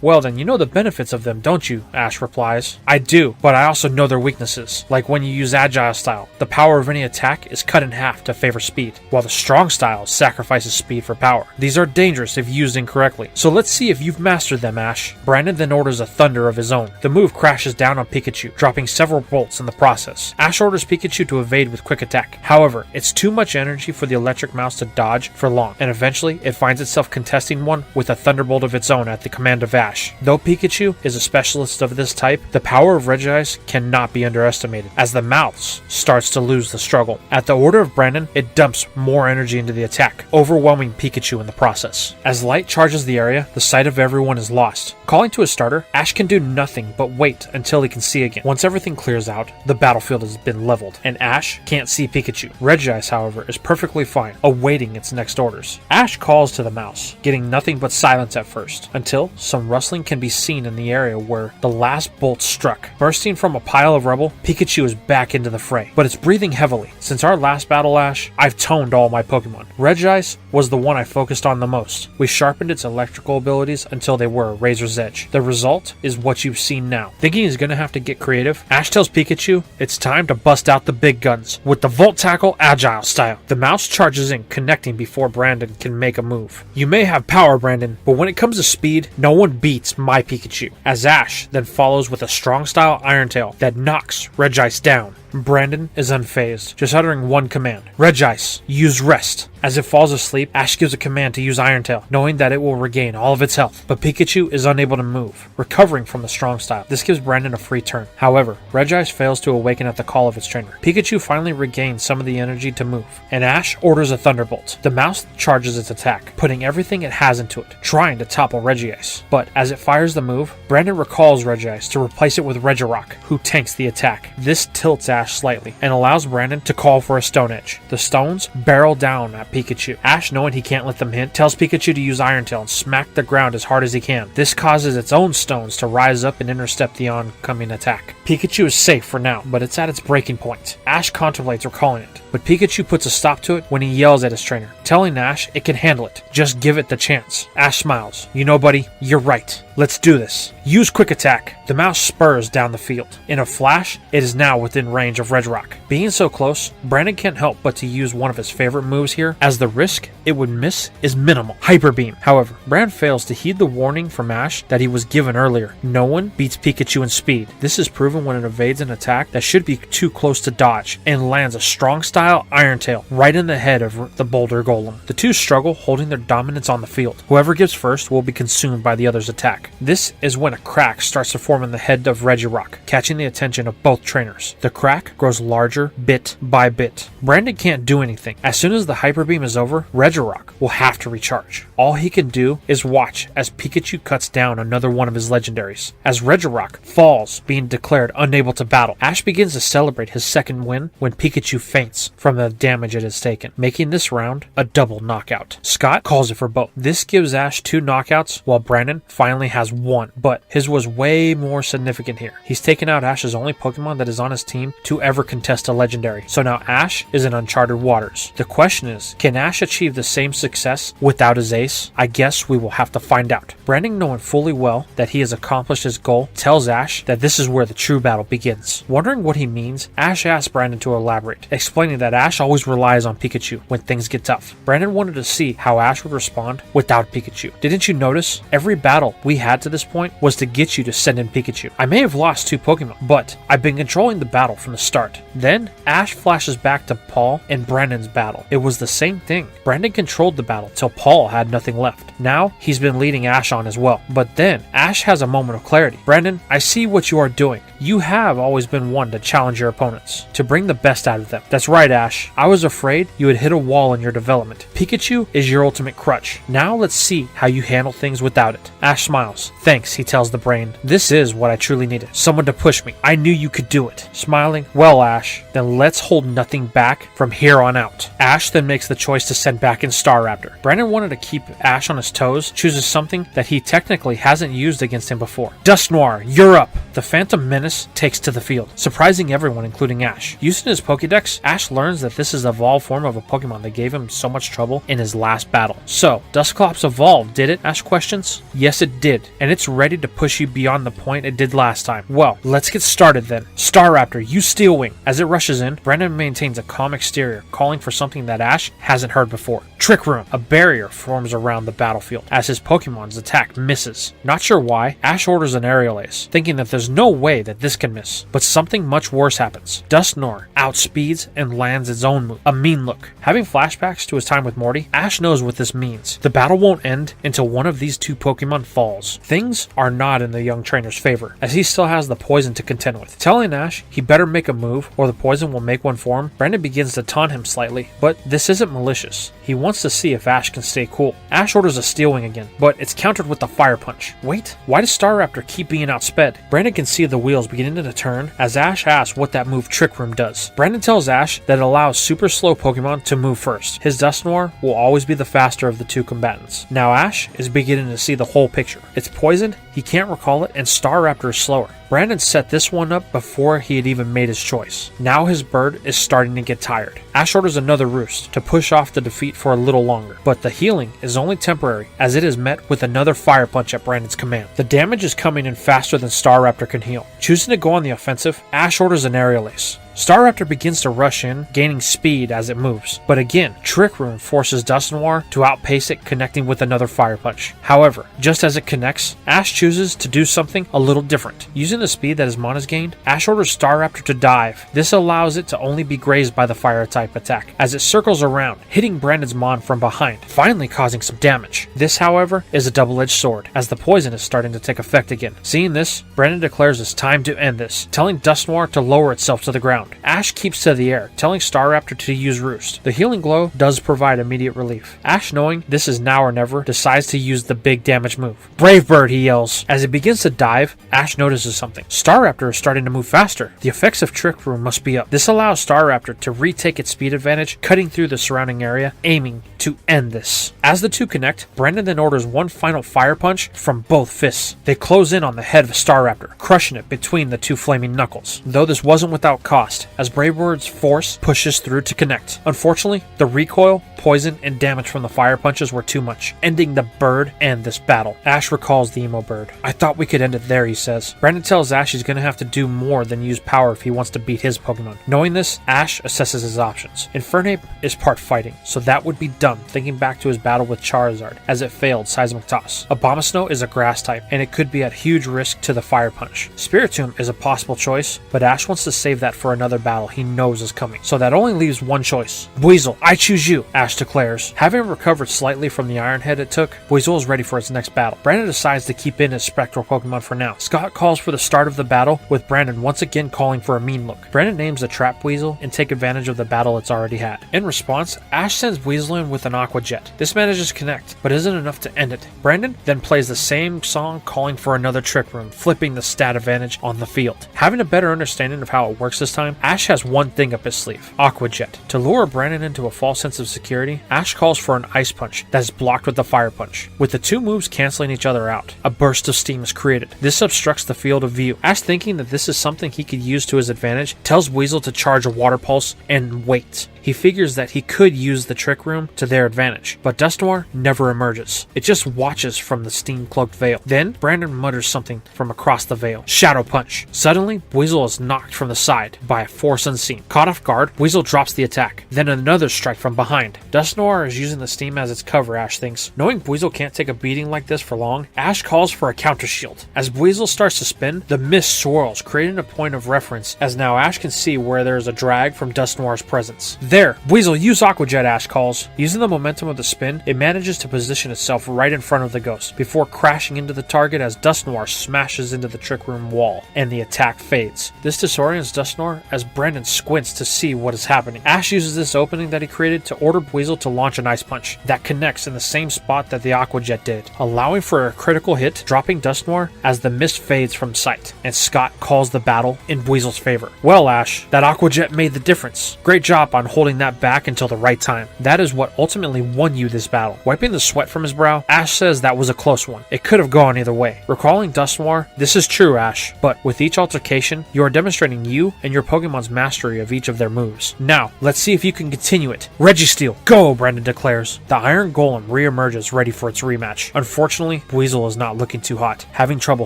Well then, you know the benefits of them, don't you? Ash replies. I do, but I also know their weaknesses. Like when you use agile style, the power of any attack is cut in half to favor speed, while the strong style sacrifices speed for power. These are dangerous if used incorrectly, so let's see if you've mastered them, Ash. Brandon then orders a thunder of his own. The move crashes down on Pikachu, dropping several bolts in the process. Ash orders Pikachu to evade with quick attack. However, it's too much energy for the electric mouse to dodge for long, and eventually it finds itself contesting one with a thunderbolt of its own at the command of Ash. Though Pikachu is a specialist of this type, the power of Regice cannot be underestimated, as the mouse starts to lose the struggle. At the order of Brandon, it dumps more energy into the attack, overwhelming Pikachu in the process. As light charges the area, the sight of everyone is lost. Calling to his starter, Ash can do nothing but wait until he can see again. Once everything clears out, the battlefield has been leveled, and Ash can't see Pikachu. Regice, however, is perfectly fine, awaiting its next orders. Ash calls to the mouse, getting nothing but silence at first, until some rustling can be seen in the area where the last bolt struck. Bursting from a pile of rubble, Pikachu is back into the fray, but it's breathing heavily. Since our last battle, Ash, I've toned all my Pokemon. Regice was the one I focused on the most. We sharpened its electrical abilities until they were a razor's edge. The result is what you've seen now. Thinking he's gonna have to get creative, Ash tells Pikachu it's time to bust out the big guns with the Volt Tackle Agile style. The mouse charges in, connecting before Brandon can make a move. You may have power, Brandon, but when it comes to speed, no one beats my Pikachu. As Ash then follows with a strong style Iron Tail that knocks Regice down. Brandon is unfazed, just uttering one command. Regice, use rest. As it falls asleep, Ash gives a command to use Iron Tail, knowing that it will regain all of its health. But Pikachu is unable to move, recovering from the strong style. This gives Brandon a free turn. However, Regice fails to awaken at the call of its trainer. Pikachu finally regains some of the energy to move, and Ash orders a Thunderbolt. The mouse charges its attack, putting everything it has into it, trying to topple Regice. But as it fires the move, Brandon recalls Regice to replace it with Regirock, who tanks the attack. This tilts Ash slightly, and allows Brandon to call for a Stone Edge. The stones barrel down at Pikachu. Ash, knowing he can't let them hit, tells Pikachu to use Iron Tail and smack the ground as hard as he can. This causes its own stones to rise up and intercept the oncoming attack. Pikachu is safe for now, but it's at its breaking point. Ash contemplates recalling it, but Pikachu puts a stop to it when he yells at his trainer, telling Ash it can handle it. Just give it the chance. Ash smiles. You know, buddy, you're right. Let's do this. Use Quick Attack. The mouse spurs down the field. In a flash, it is now within range of Regirock. Being so close, Brandon can't help but to use one of his favorite moves here, as the risk it would miss is minimal. Hyper Beam. However, Brandon fails to heed the warning from Ash that he was given earlier. No one beats Pikachu in speed. This is proven when it evades an attack that should be too close to dodge, and lands a strong style Iron Tail right in the head of the Boulder Golem. The two struggle, holding their dominance on the field. Whoever gives first will be consumed by the other's attack. This is when a crack starts to form in the head of Regirock, catching the attention of both trainers. The crack grows larger bit by bit. Brandon can't do anything. As soon as the Hyper Beam is over, Regirock will have to recharge. All he can do is watch as Pikachu cuts down another one of his legendaries. As Regirock falls, being declared unable to battle, Ash begins to celebrate his second win when Pikachu faints from the damage it has taken, making this round a double knockout. Scott calls it for both. This gives Ash 2 knockouts, while Brandon finally has 1, but his was way more significant here. He's taken out Ash's only Pokemon that is on his team to ever contest a legendary, so now Ash is in uncharted waters. The question is, can Ash achieve the same success without his ace? I guess we will have to find out. Brandon, knowing fully well that he has accomplished his goal, tells Ash that this is where the true battle begins. Wondering what he means, Ash asks Brandon to elaborate, explaining that Ash always relies on Pikachu when things get tough. Brandon wanted to see how Ash would respond without Pikachu. Didn't you notice? Every battle we had to this point was to get you to send in Pikachu. I may have lost 2 Pokemon, but I've been controlling the battle from from the start. Then, Ash flashes back to Paul and Brandon's battle. It was the same thing. Brandon controlled the battle till Paul had nothing left. Now, he's been leading Ash on as well. But then, Ash has a moment of clarity. Brandon, I see what you are doing. You have always been one to challenge your opponents, to bring the best out of them. That's right, Ash. I was afraid you would hit a wall in your development. Pikachu is your ultimate crutch. Now let's see how you handle things without it. Ash smiles. Thanks, he tells the brain. This is what I truly needed. Someone to push me. I knew you could do it. Smiling, well, Ash, then let's hold nothing back from here on out. Ash then makes the choice to send back in Staraptor. Brandon wanted to keep Ash on his toes, chooses something that he technically hasn't used against him before. Dusknoir, you're up. The Phantom Menace takes to the field, surprising everyone including Ash. Using his Pokédex, Ash learns that this is the evolved form of a Pokemon that gave him so much trouble in his last battle. So, Dusclops evolved, did it? Ash questions. Yes, it did, and it's ready to push you beyond the point it did last time. Well, let's get started then. Staraptor, you Steel Wing. As it rushes in, Brandon maintains a calm exterior, calling for something that Ash hasn't heard before. Trick Room. A barrier forms around the battlefield as his Pokemon's attack misses. Not sure why, Ash orders an Aerial Ace, thinking that there's no way that this can miss. But something much worse happens. Dusknoir outspeeds and lands its own move, a Mean Look. Having flashbacks to his time with Morty, Ash knows what this means. The battle won't end until one of these two Pokemon falls. Things are not in the young trainer's favor, as he still has the poison to contend with. Telling Ash he better make a move or the poison will make one for him, Brandon begins to taunt him slightly, but this isn't malicious. He wants to see if Ash can stay cool. Ash orders a Steel Wing again, but it's countered with the Fire Punch. Wait, why does Staraptor keep being outsped? Brandon can see the wheels beginning to turn as Ash asks what that move Trick Room does. Brandon tells Ash that it allows super slow Pokemon to move first. His Dusknoir will always be the faster of the two combatants. Now Ash is beginning to see the whole picture. It's poisoned, he can't recall it, and Staraptor is slower. Brandon set this one up before he had even made his choice. Now his bird is starting to get tired. Ash orders another Roost to push off the defeat for a little longer, but the healing is only temporary as it is met with another Fire Punch at Brandon's command. The damage is coming in faster than Staraptor can heal. Choosing to go on the offensive, Ash orders an Aerial Ace. Staraptor begins to rush in, gaining speed as it moves, but again, Trick Room forces Dusknoir to outpace it, connecting with another Fire Punch. However, just as it connects, Ash chooses to do something a little different. Using the speed that his Mon has gained, Ash orders Staraptor to dive. This allows it to only be grazed by the Fire-type attack, as it circles around, hitting Brandon's Mon from behind, finally causing some damage. This, however, is a double-edged sword, as the poison is starting to take effect again. Seeing this, Brandon declares it's time to end this, telling Dusknoir to lower itself to the ground. Ash keeps to the air, telling Staraptor to use Roost. The Healing Glow does provide immediate relief. Ash, knowing this is now or never, decides to use the big damage move. Brave Bird, he yells. As it begins to dive, Ash notices something. Staraptor is starting to move faster. The effects of Trick Room must be up. This allows Staraptor to retake its speed advantage, cutting through the surrounding area, aiming to end this. As the two connect, Brandon then orders one final Fire Punch from both fists. They close in on the head of Staraptor, crushing it between the two flaming knuckles. Though this wasn't without cost, as Brave Bird's force pushes through to connect. Unfortunately, the recoil, poison, and damage from the Fire Punches were too much, ending the bird and this battle. Ash recalls the emo bird. I thought we could end it there, he says. Brandon tells Ash he's going to have to do more than use power if he wants to beat his Pokemon. Knowing this, Ash assesses his options. Infernape is part fighting, so that would be dumb, thinking back to his battle with Charizard, as it failed Seismic Toss. Abomasnow is a grass type, and it could be at huge risk to the Fire Punch. Spiritomb is a possible choice, but Ash wants to save that for another battle he knows is coming, so that only leaves one choice. Weasel, I choose you, Ash declares. Having recovered slightly from the Iron Head it took, Weasel is ready for its next battle. Brandon decides to keep in his Spectral Pokemon for now. Scott calls for the start of the battle, with Brandon once again calling for a Mean Look. Brandon names the Trap Weasel and take advantage of the battle it's already had. In response, Ash sends Weasel in with an Aqua Jet. This manages to connect, but isn't enough to end it. Brandon then plays the same song calling for another Trick Room, flipping the stat advantage on the field. Having a better understanding of how it works this time, Ash has one thing up his sleeve, Aqua Jet. To lure Brandon into a false sense of security, Ash calls for an Ice Punch that is blocked with the Fire Punch. With the two moves canceling each other out, a burst of steam is created. This obstructs the field of view. Ash, thinking that this is something he could use to his advantage, tells Weasel to charge a Water Pulse and wait. He figures that he could use the Trick Room to their advantage, but Dusknoir never emerges. It just watches from the steam-cloaked veil. Then, Brandon mutters something from across the veil. Shadow Punch. Suddenly, Weasel is knocked from the side by a force unseen. Caught off guard, Weasel drops the attack. Then another strike from behind. Dusknoir is using the steam as its cover, Ash thinks. Knowing Weasel can't take a beating like this for long, Ash calls for a counter shield. As Weasel starts to spin, the mist swirls, creating a point of reference, as now Ash can see where there is a drag from Dusknoir's presence. There! Weasel, use Aqua Jet, Ash calls. Using the momentum of the spin, it manages to position itself right in front of the ghost, before crashing into the target as Dusknoir smashes into the Trick Room wall, and the attack fades. This disorients Dusknoir as Brandon squints to see what is happening. Ash uses this opening that he created to order Weasel to launch an Ice Punch that connects in the same spot that the Aqua Jet did, allowing for a critical hit, dropping Dusknoir as the mist fades from sight, and Scott calls the battle in Weasel's favor. Well, Ash, that Aqua Jet made the difference. Great job on holding that back until the right time. That is what ultimately won you this battle. Wiping the sweat from his brow, Ash says that was a close one. It could have gone either way. Recalling Dusknoir, this is true, Ash, but with each altercation, you are demonstrating you and your Pokemon's mastery of each of their moves. Now, let's see if you can continue it. Registeel, go, Brandon declares. The Iron Golem re-emerges ready for its rematch. Unfortunately, Weasel is not looking too hot, having trouble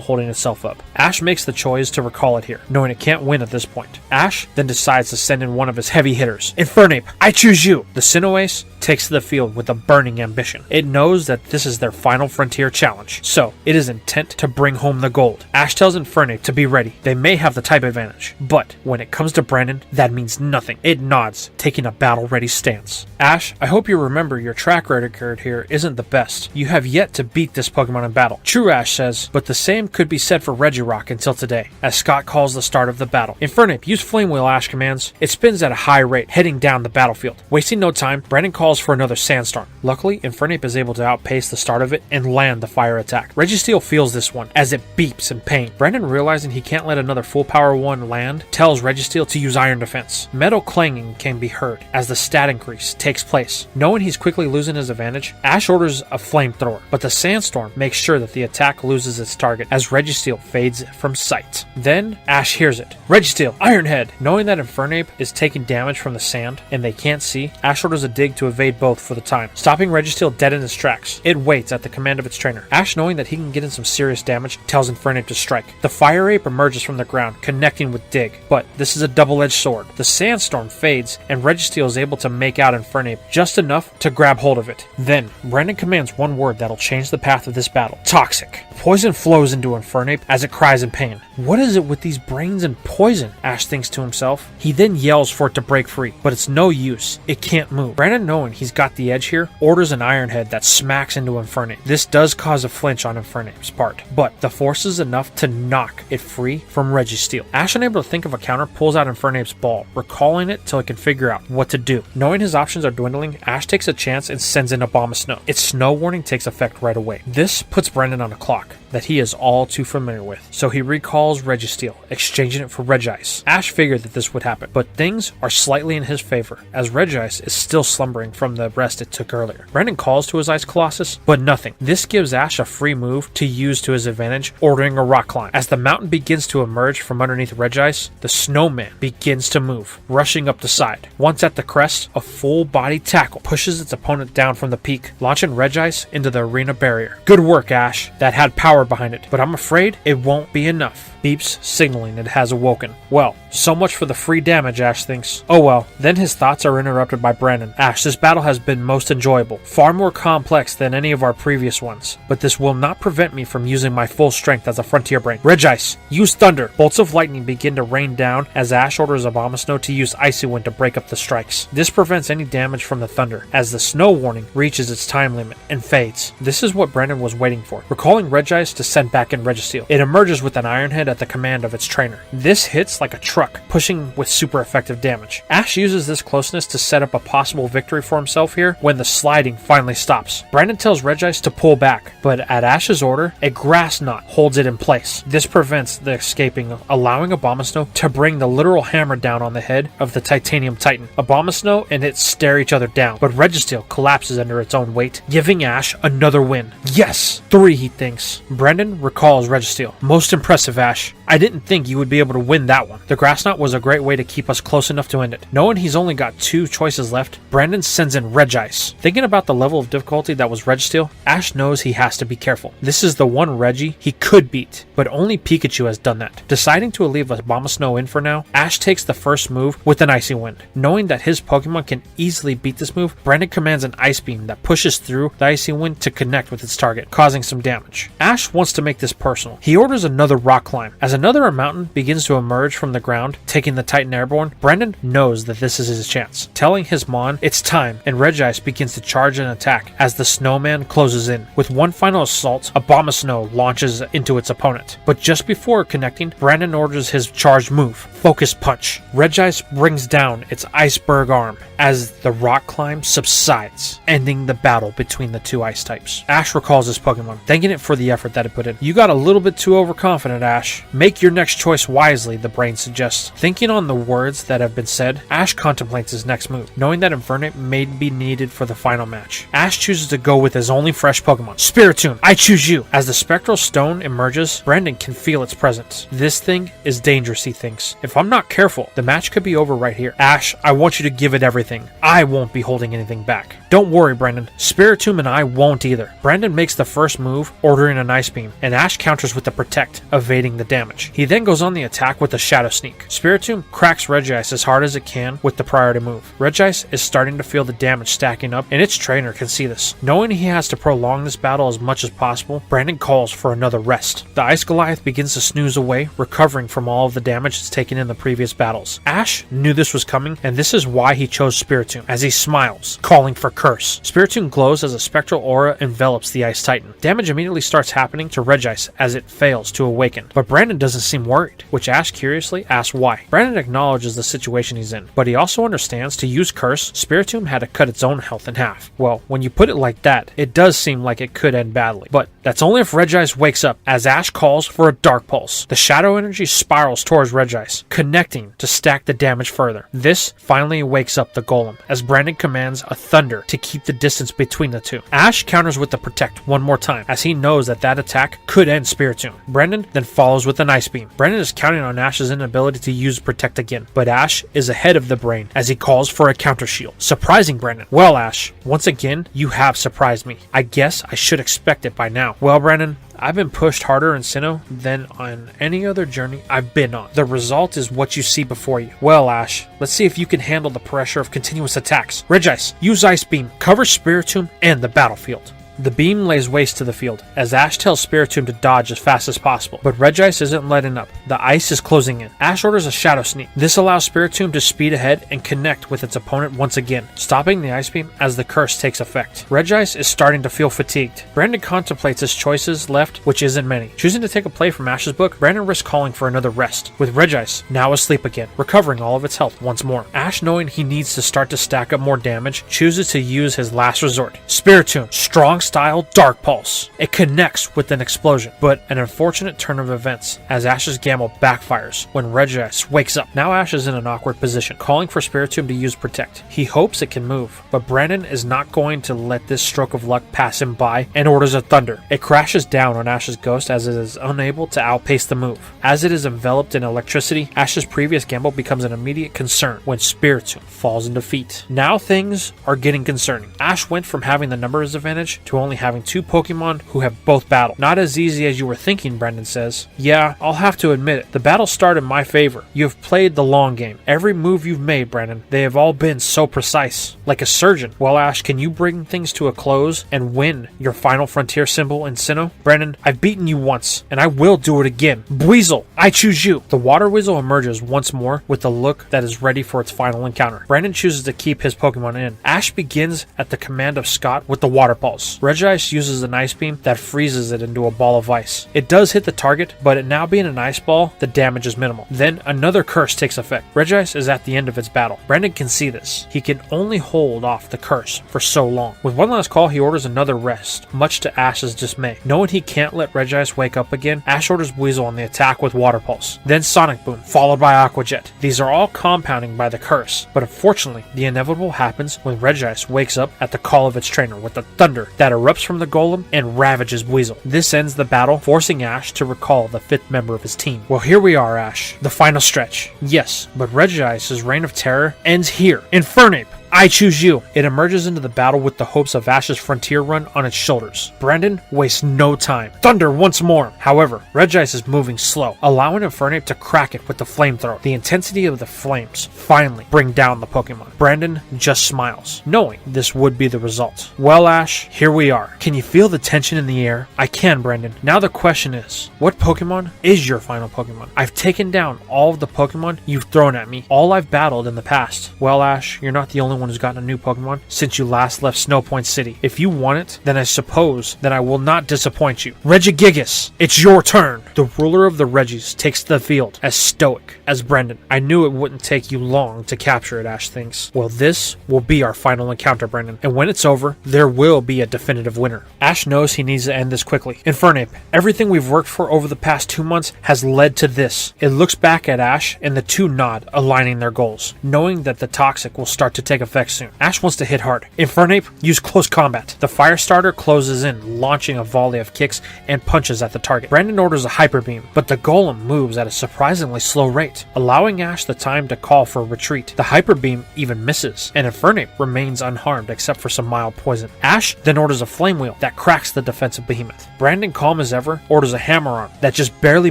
holding itself up. Ash makes the choice to recall it here, knowing it can't win at this point. Ash then decides to send in one of his heavy hitters. Infernape, I choose you! The Sinnoh Ace takes to the field with a burning ambition. It knows that this is their final frontier challenge, so it is intent to bring home the gold. Ash tells Infernape to be ready. They may have the type advantage, but when it comes to Brandon, that means nothing. It nods, taking a battle-ready stance. Ash, I hope you remember your track record here isn't the best. You have yet to beat this Pokemon in battle. True, Ash says, but the same could be said for Regirock until today, as Scott calls the start of the battle. Infernape, use Flame Wheel, Ash commands. It spins at a high rate, heading down the battlefield. Wasting no time, Brandon calls for another Sandstorm. Luckily, Infernape is able to outpace the start of it and land the fire attack. Registeel feels this one, as it beeps in pain. Brandon, realizing he can't let another full power one land, tells Registeel to use Iron Defense. Metal clanging can be heard as the stat increase takes place. Knowing he's quickly losing his advantage, Ash orders a Flamethrower, but the Sandstorm makes sure that the attack loses its target as Registeel fades from sight. Then, Ash hears it. Registeel, Iron Head! Knowing that Infernape is taking damage from the sand and they can't see, Ash orders a dig to evade both for the time, stopping Registeel dead in his tracks. It waits at the command of its trainer. Ash, knowing that he can get in some serious damage, tells Infernape to strike. The Fire Ape emerges from the ground, connecting with Dig, but this is a double-edged sword. The Sandstorm fades, and Registeel is able to make out Infernape just enough to grab hold of it. Then, Brandon commands one word that'll change the path of this battle. Toxic. Poison flows into Infernape as it cries in pain. What is it with these brains and poison? Ash thinks to himself. He then yells for it to break free, but it's no use. It can't move. Brandon, knowing he's got the edge here, orders an Iron Head that smacks into Infernape. This does cause a flinch on Infernape's part, but the force is enough to knock it free from Registeel. Ash, unable to think of a counter, pulls out Infernape's ball, recalling it till it can figure out what to do. Knowing his options are dwindling, Ash takes a chance and sends in Abomasnow. Its snow warning takes effect right away. This puts Brandon on a clock that he is all too familiar with, so he recalls Registeel, exchanging it for Regice. Ash figured that this would happen, but things are slightly in his favor, as Regice is still slumbering from the rest it took earlier. Brandon calls to his Ice Colossus, but nothing. This gives Ash a free move to use to his advantage, ordering a Rock Climb. As the mountain begins to emerge from underneath Regice, the snowman begins to move, rushing up the side. Once at the crest, a full-body tackle pushes its opponent down from the peak, launching Regice into the arena barrier. Good work, Ash. That had power behind it, but I'm afraid it won't be enough. Beeps, signaling it has awoken. Well, so much for the free damage, Ash thinks. Oh well. Then his thoughts are interrupted by Brandon. Ash, this battle has been most enjoyable, far more complex than any of our previous ones, but this will not prevent me from using my full strength as a frontier brain. Regice, use Thunder! Bolts of lightning begin to rain down as Ash orders Abomasnow to use Icy Wind to break up the strikes. This prevents any damage from the thunder, as the snow warning reaches its time limit and fades. This is what Brandon was waiting for, recalling Regice to send back in Registeel. It emerges with an Iron Head at the command of its trainer. This hits like a truck, pushing with super effective damage. Ash uses this closeness to set up a possible victory for himself here when the sliding finally stops. Brandon tells Regice to pull back, but at Ash's order, a grass knot holds it in place. This prevents the escaping, allowing Abomasnow to bring the literal hammer down on the head of the Titanium Titan. Abomasnow and it stare each other down, but Registeel collapses under its own weight, giving Ash another win. Yes! 3, he thinks. Brandon recalls Registeel. Most impressive, Ash. I didn't think you would be able to win that one. The Grass Knot was a great way to keep us close enough to end it. Knowing he's only got 2 choices left, Brandon sends in Regice. Thinking about the level of difficulty that was Registeel, Ash knows he has to be careful. This is the one Reggie he could beat, but only Pikachu has done that. Deciding to leave Abomasnow in for now, Ash takes the first move with an Icy Wind. Knowing that his Pokemon can easily beat this move, Brandon commands an Ice Beam that pushes through the Icy Wind to connect with its target, causing some damage. Ash wants to make this personal. He orders another Rock Climb. As another mountain begins to emerge from the ground, taking the Titan Airborne, Brandon knows that this is his chance. Telling his Mon, it's time, and Regice begins to charge and attack as the Snowman closes in. With one final assault, Abomasnow launches into its opponent. But just before connecting, Brandon orders his charged move, Focus Punch. Regice brings down its Iceberg arm as the Rock Climb subsides, ending the battle between the 2 ice types. Ash recalls his Pokemon, thanking it for the effort that it put in. You got a little bit too overconfident, Ash. Make your next choice wisely, the brain suggests. Thinking on the words that have been said, Ash contemplates his next move, knowing that Infernape may be needed for the final match. Ash chooses to go with his only fresh Pokemon, Spiritomb. I choose you! As the Spectral Stone emerges, Brandon can feel its presence. This thing is dangerous, he thinks. If I'm not careful, the match could be over right here. Ash, I want you to give it everything. I won't be holding anything back. Don't worry, Brandon. Spiritomb and I won't either. Brandon makes the first move, ordering an Ice Beam, and Ash counters with the Protect, evading the damage. He then goes on the attack with the Shadow Sneak. Spiritomb cracks Regice as hard as it can with the priority move. Regice is starting to feel the damage stacking up, and its trainer can see this. Knowing he has to prolong this battle as much as possible, Brandon calls for another rest. The Ice Goliath begins to snooze away, recovering from all of the damage it's taken in the previous battles. Ash knew this was coming, and this is why he chose Spiritomb, as he smiles, calling for Curse. Spiritomb glows as a spectral aura envelops the Ice Titan. Damage immediately starts happening to Regice as it fails to awaken, but Brandon doesn't seem worried, which Ash curiously asks why. Brandon acknowledges the situation he's in, but he also understands to use Curse, Spiritomb had to cut its own health in half. Well, when you put it like that, it does seem like it could end badly, but that's only if Regice wakes up, as Ash calls for a Dark Pulse. The Shadow Energy spirals towards Regice, connecting to stack the damage further. This finally wakes up the Golem, as Brandon commands a Thunder to keep the distance between the two. Ash counters with the Protect one more time, as he knows that attack could end Spiritomb. Brandon then follows with an Ice Beam. Brandon is counting on Ash's inability to use Protect again, but Ash is ahead of the brain as he calls for a Counter Shield, surprising Brandon. Well, Ash, once again, you have surprised me. I guess I should expect it by now. Well, Brandon, I've been pushed harder in Sinnoh than on any other journey I've been on. The result is what you see before you. Well, Ash, let's see if you can handle the pressure of continuous attacks. Regice, use Ice Beam, cover Spiritomb and the battlefield. The beam lays waste to the field, as Ash tells Spiritomb to dodge as fast as possible, but Regice isn't letting up. The ice is closing in. Ash orders a Shadow Sneak. This allows Spiritomb to speed ahead and connect with its opponent once again, stopping the Ice Beam as the curse takes effect. Regice is starting to feel fatigued. Brandon contemplates his choices left, which isn't many. Choosing to take a play from Ash's book, Brandon risks calling for another rest, with Regice now asleep again, recovering all of its health once more. Ash, knowing he needs to start to stack up more damage, chooses to use his last resort. Spiritomb, strong style Dark Pulse. It connects with an explosion, but an unfortunate turn of events as Ash's gamble backfires when Regice wakes up. Now Ash is in an awkward position, calling for Spiritomb to use Protect. He hopes it can move, but Brandon is not going to let this stroke of luck pass him by and orders a Thunder. It crashes down on Ash's Ghost as it is unable to outpace the move. As it is enveloped in electricity, Ash's previous gamble becomes an immediate concern when Spiritomb falls in defeat. Now things are getting concerning. Ash went from having the numbers advantage to only having two Pokemon who have both battled. Not as easy as you were thinking, Brendan says. Yeah, I'll have to admit it. The battle started in my favor. You have played the long game. Every move you've made, Brandon, they have all been so precise. Like a surgeon. Well, Ash, can you bring things to a close and win your final frontier symbol in Sinnoh? Brandon, I've beaten you once, and I will do it again. Buizel, I choose you. The Water Weasel emerges once more with a look that is ready for its final encounter. Brandon chooses to keep his Pokemon in. Ash begins at the command of Scott with the Water Pulse. Regice uses an Ice Beam that freezes it into a ball of ice. It does hit the target, but it now being an ice ball, the damage is minimal. Then another curse takes effect. Regice is at the end of its battle. Brandon can see this. He can only hold off the curse for so long. With one last call, he orders another rest, much to Ash's dismay. Knowing he can't let Regice wake up again, Ash orders Buizel on the attack with Water Pulse. Then Sonic Boom, followed by Aqua Jet. These are all compounding by the curse, but unfortunately, the inevitable happens when Regice wakes up at the call of its trainer with the thunder that erupts from the golem and ravages Weasel. This ends the battle, forcing Ash to recall the 5th member of his team. Well, here we are, Ash. The final stretch. Yes, but Regice's reign of terror ends here. Infernape! I choose you. It emerges into the battle with the hopes of Ash's frontier run on its shoulders. Brandon wastes no time. Thunder once more. However, Regice is moving slow, allowing Infernape to crack it with the flamethrower. The intensity of the flames finally bring down the Pokemon. Brandon just smiles, knowing this would be the result. Well, Ash, here we are. Can you feel the tension in the air? I can, Brandon. Now the question is, what Pokemon is your final Pokemon? I've taken down all of the Pokemon you've thrown at me, all I've battled in the past. Well, Ash, you're not the only one who's gotten a new Pokemon since you last left Snowpoint City. If you want it, then I suppose that I will not disappoint you. Regigigas, it's your turn. The ruler of the Regis takes the field, as stoic as Brendan. I knew it wouldn't take you long to capture it, Ash thinks. Well, this will be our final encounter, Brendan, and when it's over, there will be a definitive winner. Ash knows he needs to end this quickly. Infernape, everything we've worked for over the past 2 months has led to this. It looks back at Ash and the two nod, aligning their goals, knowing that the toxic will start to take effect soon. Ash wants to hit hard. Infernape, use close combat. The fire starter closes in, launching a volley of kicks and punches at the target. Brandon orders a hyper beam, but the golem moves at a surprisingly slow rate, allowing Ash the time to call for retreat. The hyper beam even misses, and Infernape remains unharmed except for some mild poison. Ash then orders a flame wheel that cracks the defensive behemoth. Brandon, calm as ever, orders a hammer arm that just barely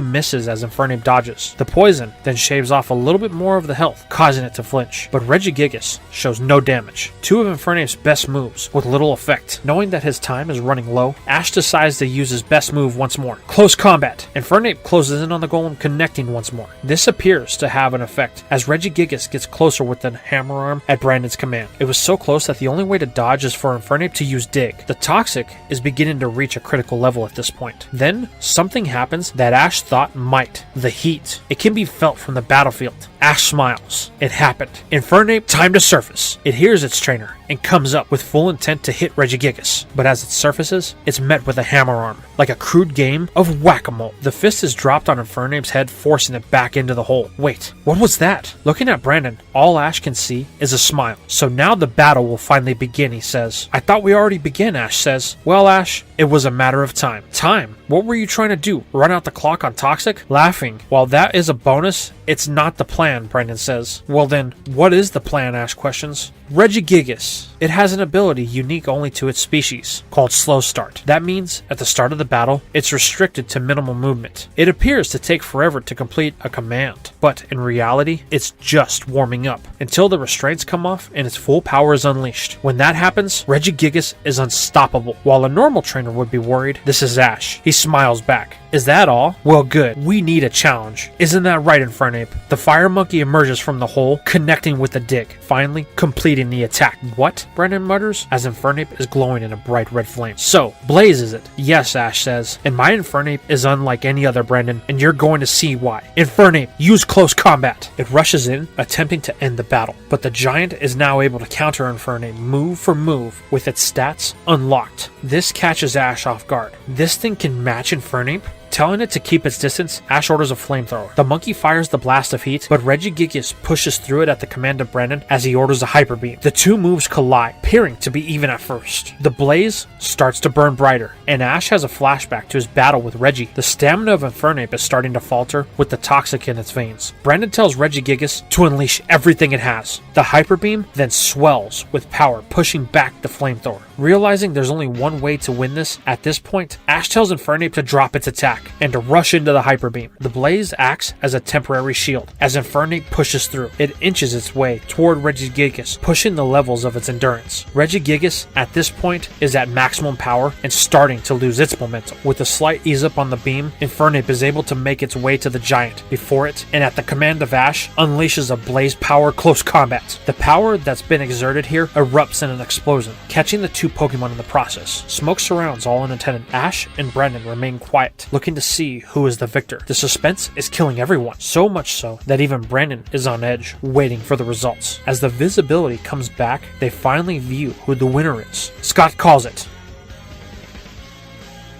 misses as Infernape dodges. The poison then shaves off a little bit more of the health, causing it to flinch, but Regigigas shows no damage. 2 of Infernape's best moves with little effect. Knowing that his time is running low, Ash decides to use his best move once more. Close combat. Infernape closes in on the golem, connecting once more. This appears to have an effect as Regigigas gets closer with the hammer arm at Brandon's command. It was so close that the only way to dodge is for Infernape to use Dig. The toxic is beginning to reach a critical level at this point. Then, something happens that Ash thought might. The heat. It can be felt from the battlefield. Ash smiles. It happened. Infernape, time to surface. It hears its trainer and comes up with full intent to hit Regigigas, but as it surfaces, it's met with a hammer arm, like a crude game of whack-a-mole. The fist is dropped on Infernape's head, forcing it back into the hole. Wait, what was that? Looking at Brandon, all Ash can see is a smile. So now the battle will finally begin, he says. I thought we already began, Ash says. Well, Ash, it was a matter of time. Time? What were you trying to do? Run out the clock on Toxic? Laughing. While that is a bonus, it's not the plan, Brandon says. Well then, what is the plan, Ash questions. Regigigas. It has an ability unique only to its species, called Slow Start. That means, at the start of the battle, it's restricted to minimal movement. It appears to take forever to complete a command, but in reality, it's just warming up, until the restraints come off and its full power is unleashed. When that happens, Regigigas is unstoppable. While a normal trainer would be worried, this is Ash. He smiles back. Is that all? Well, good. We need a challenge. Isn't that right, Infernape? The fire monkey emerges from the hole, connecting with the dig, finally completing the attack. What? Brandon mutters, as Infernape is glowing in a bright red flame. So, Blaze is it? Yes, Ash says. And my Infernape is unlike any other, Brandon, and you're going to see why. Infernape, use close combat. It rushes in, attempting to end the battle, but the giant is now able to counter Infernape move for move with its stats unlocked. This catches Ash off guard. This thing can match Infernape? Telling it to keep its distance, Ash orders a flamethrower. The monkey fires the blast of heat, but Regigigas pushes through it at the command of Brandon as he orders a hyper beam. The two moves collide, appearing to be even at first. The blaze starts to burn brighter, and Ash has a flashback to his battle with Reggie. The stamina of Infernape is starting to falter with the toxic in its veins. Brandon tells Regigigas to unleash everything it has. The hyper beam then swells with power, pushing back the flamethrower. Realizing there's only one way to win this, at this point, Ash tells Infernape to drop its attack and to rush into the hyper beam. The blaze acts as a temporary shield. As Infernape pushes through, it inches its way toward Regigigas, pushing the levels of its endurance. Regigigas, at this point, is at maximum power and starting to lose its momentum. With a slight ease up on the beam, Infernape is able to make its way to the giant before it, and at the command of Ash, unleashes a blaze power close combat. The power that's been exerted here erupts in an explosion, catching the two Pokemon in the process. Smoke surrounds all unintended. Ash and Brendan remain quiet, looking to see who is the victor. The suspense is killing everyone, so much so that even Brandon is on edge, waiting for the results. As the visibility comes back, they finally view who the winner is. Scott calls it.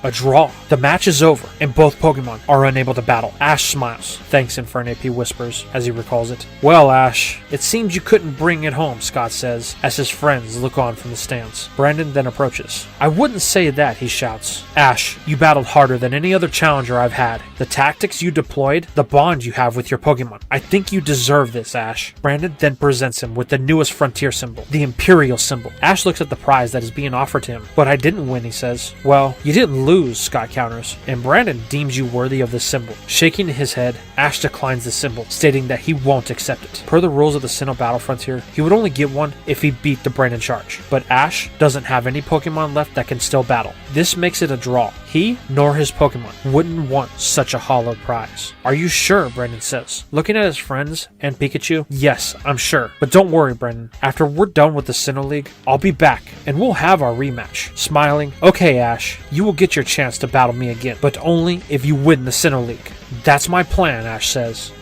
A draw. The match is over, and both Pokemon are unable to battle. Ash smiles. Thanks, Infernape, he whispers, as he recalls it. Well, Ash, it seems you couldn't bring it home, Scott says, as his friends look on from the stands. Brandon then approaches. I wouldn't say that, he shouts. Ash, you battled harder than any other challenger I've had. The tactics you deployed, the bond you have with your Pokemon. I think you deserve this, Ash. Brandon then presents him with the newest frontier symbol, the Imperial symbol. Ash looks at the prize that is being offered to him. But I didn't win, he says. Well, you didn't lose, Scott counters, and Brandon deems you worthy of this symbol. Shaking his head, Ash declines the symbol, stating that he won't accept it. Per the rules of the Sinnoh Battle Frontier, he would only get one if he beat the Brandon charge. But Ash doesn't have any Pokemon left that can still battle. This makes it a draw. He, nor his Pokemon, wouldn't want such a hollow prize. Are you sure? Brandon says. Looking at his friends and Pikachu, yes, I'm sure. But don't worry, Brandon. After we're done with the Sinnoh League, I'll be back, and we'll have our rematch. Smiling, okay, Ash, you will get your chance to battle me again, but only if you win the Sinnoh League. That's my plan, Ash says.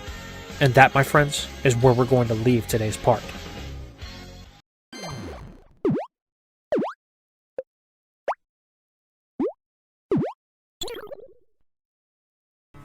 And that, my friends, is where we're going to leave today's part.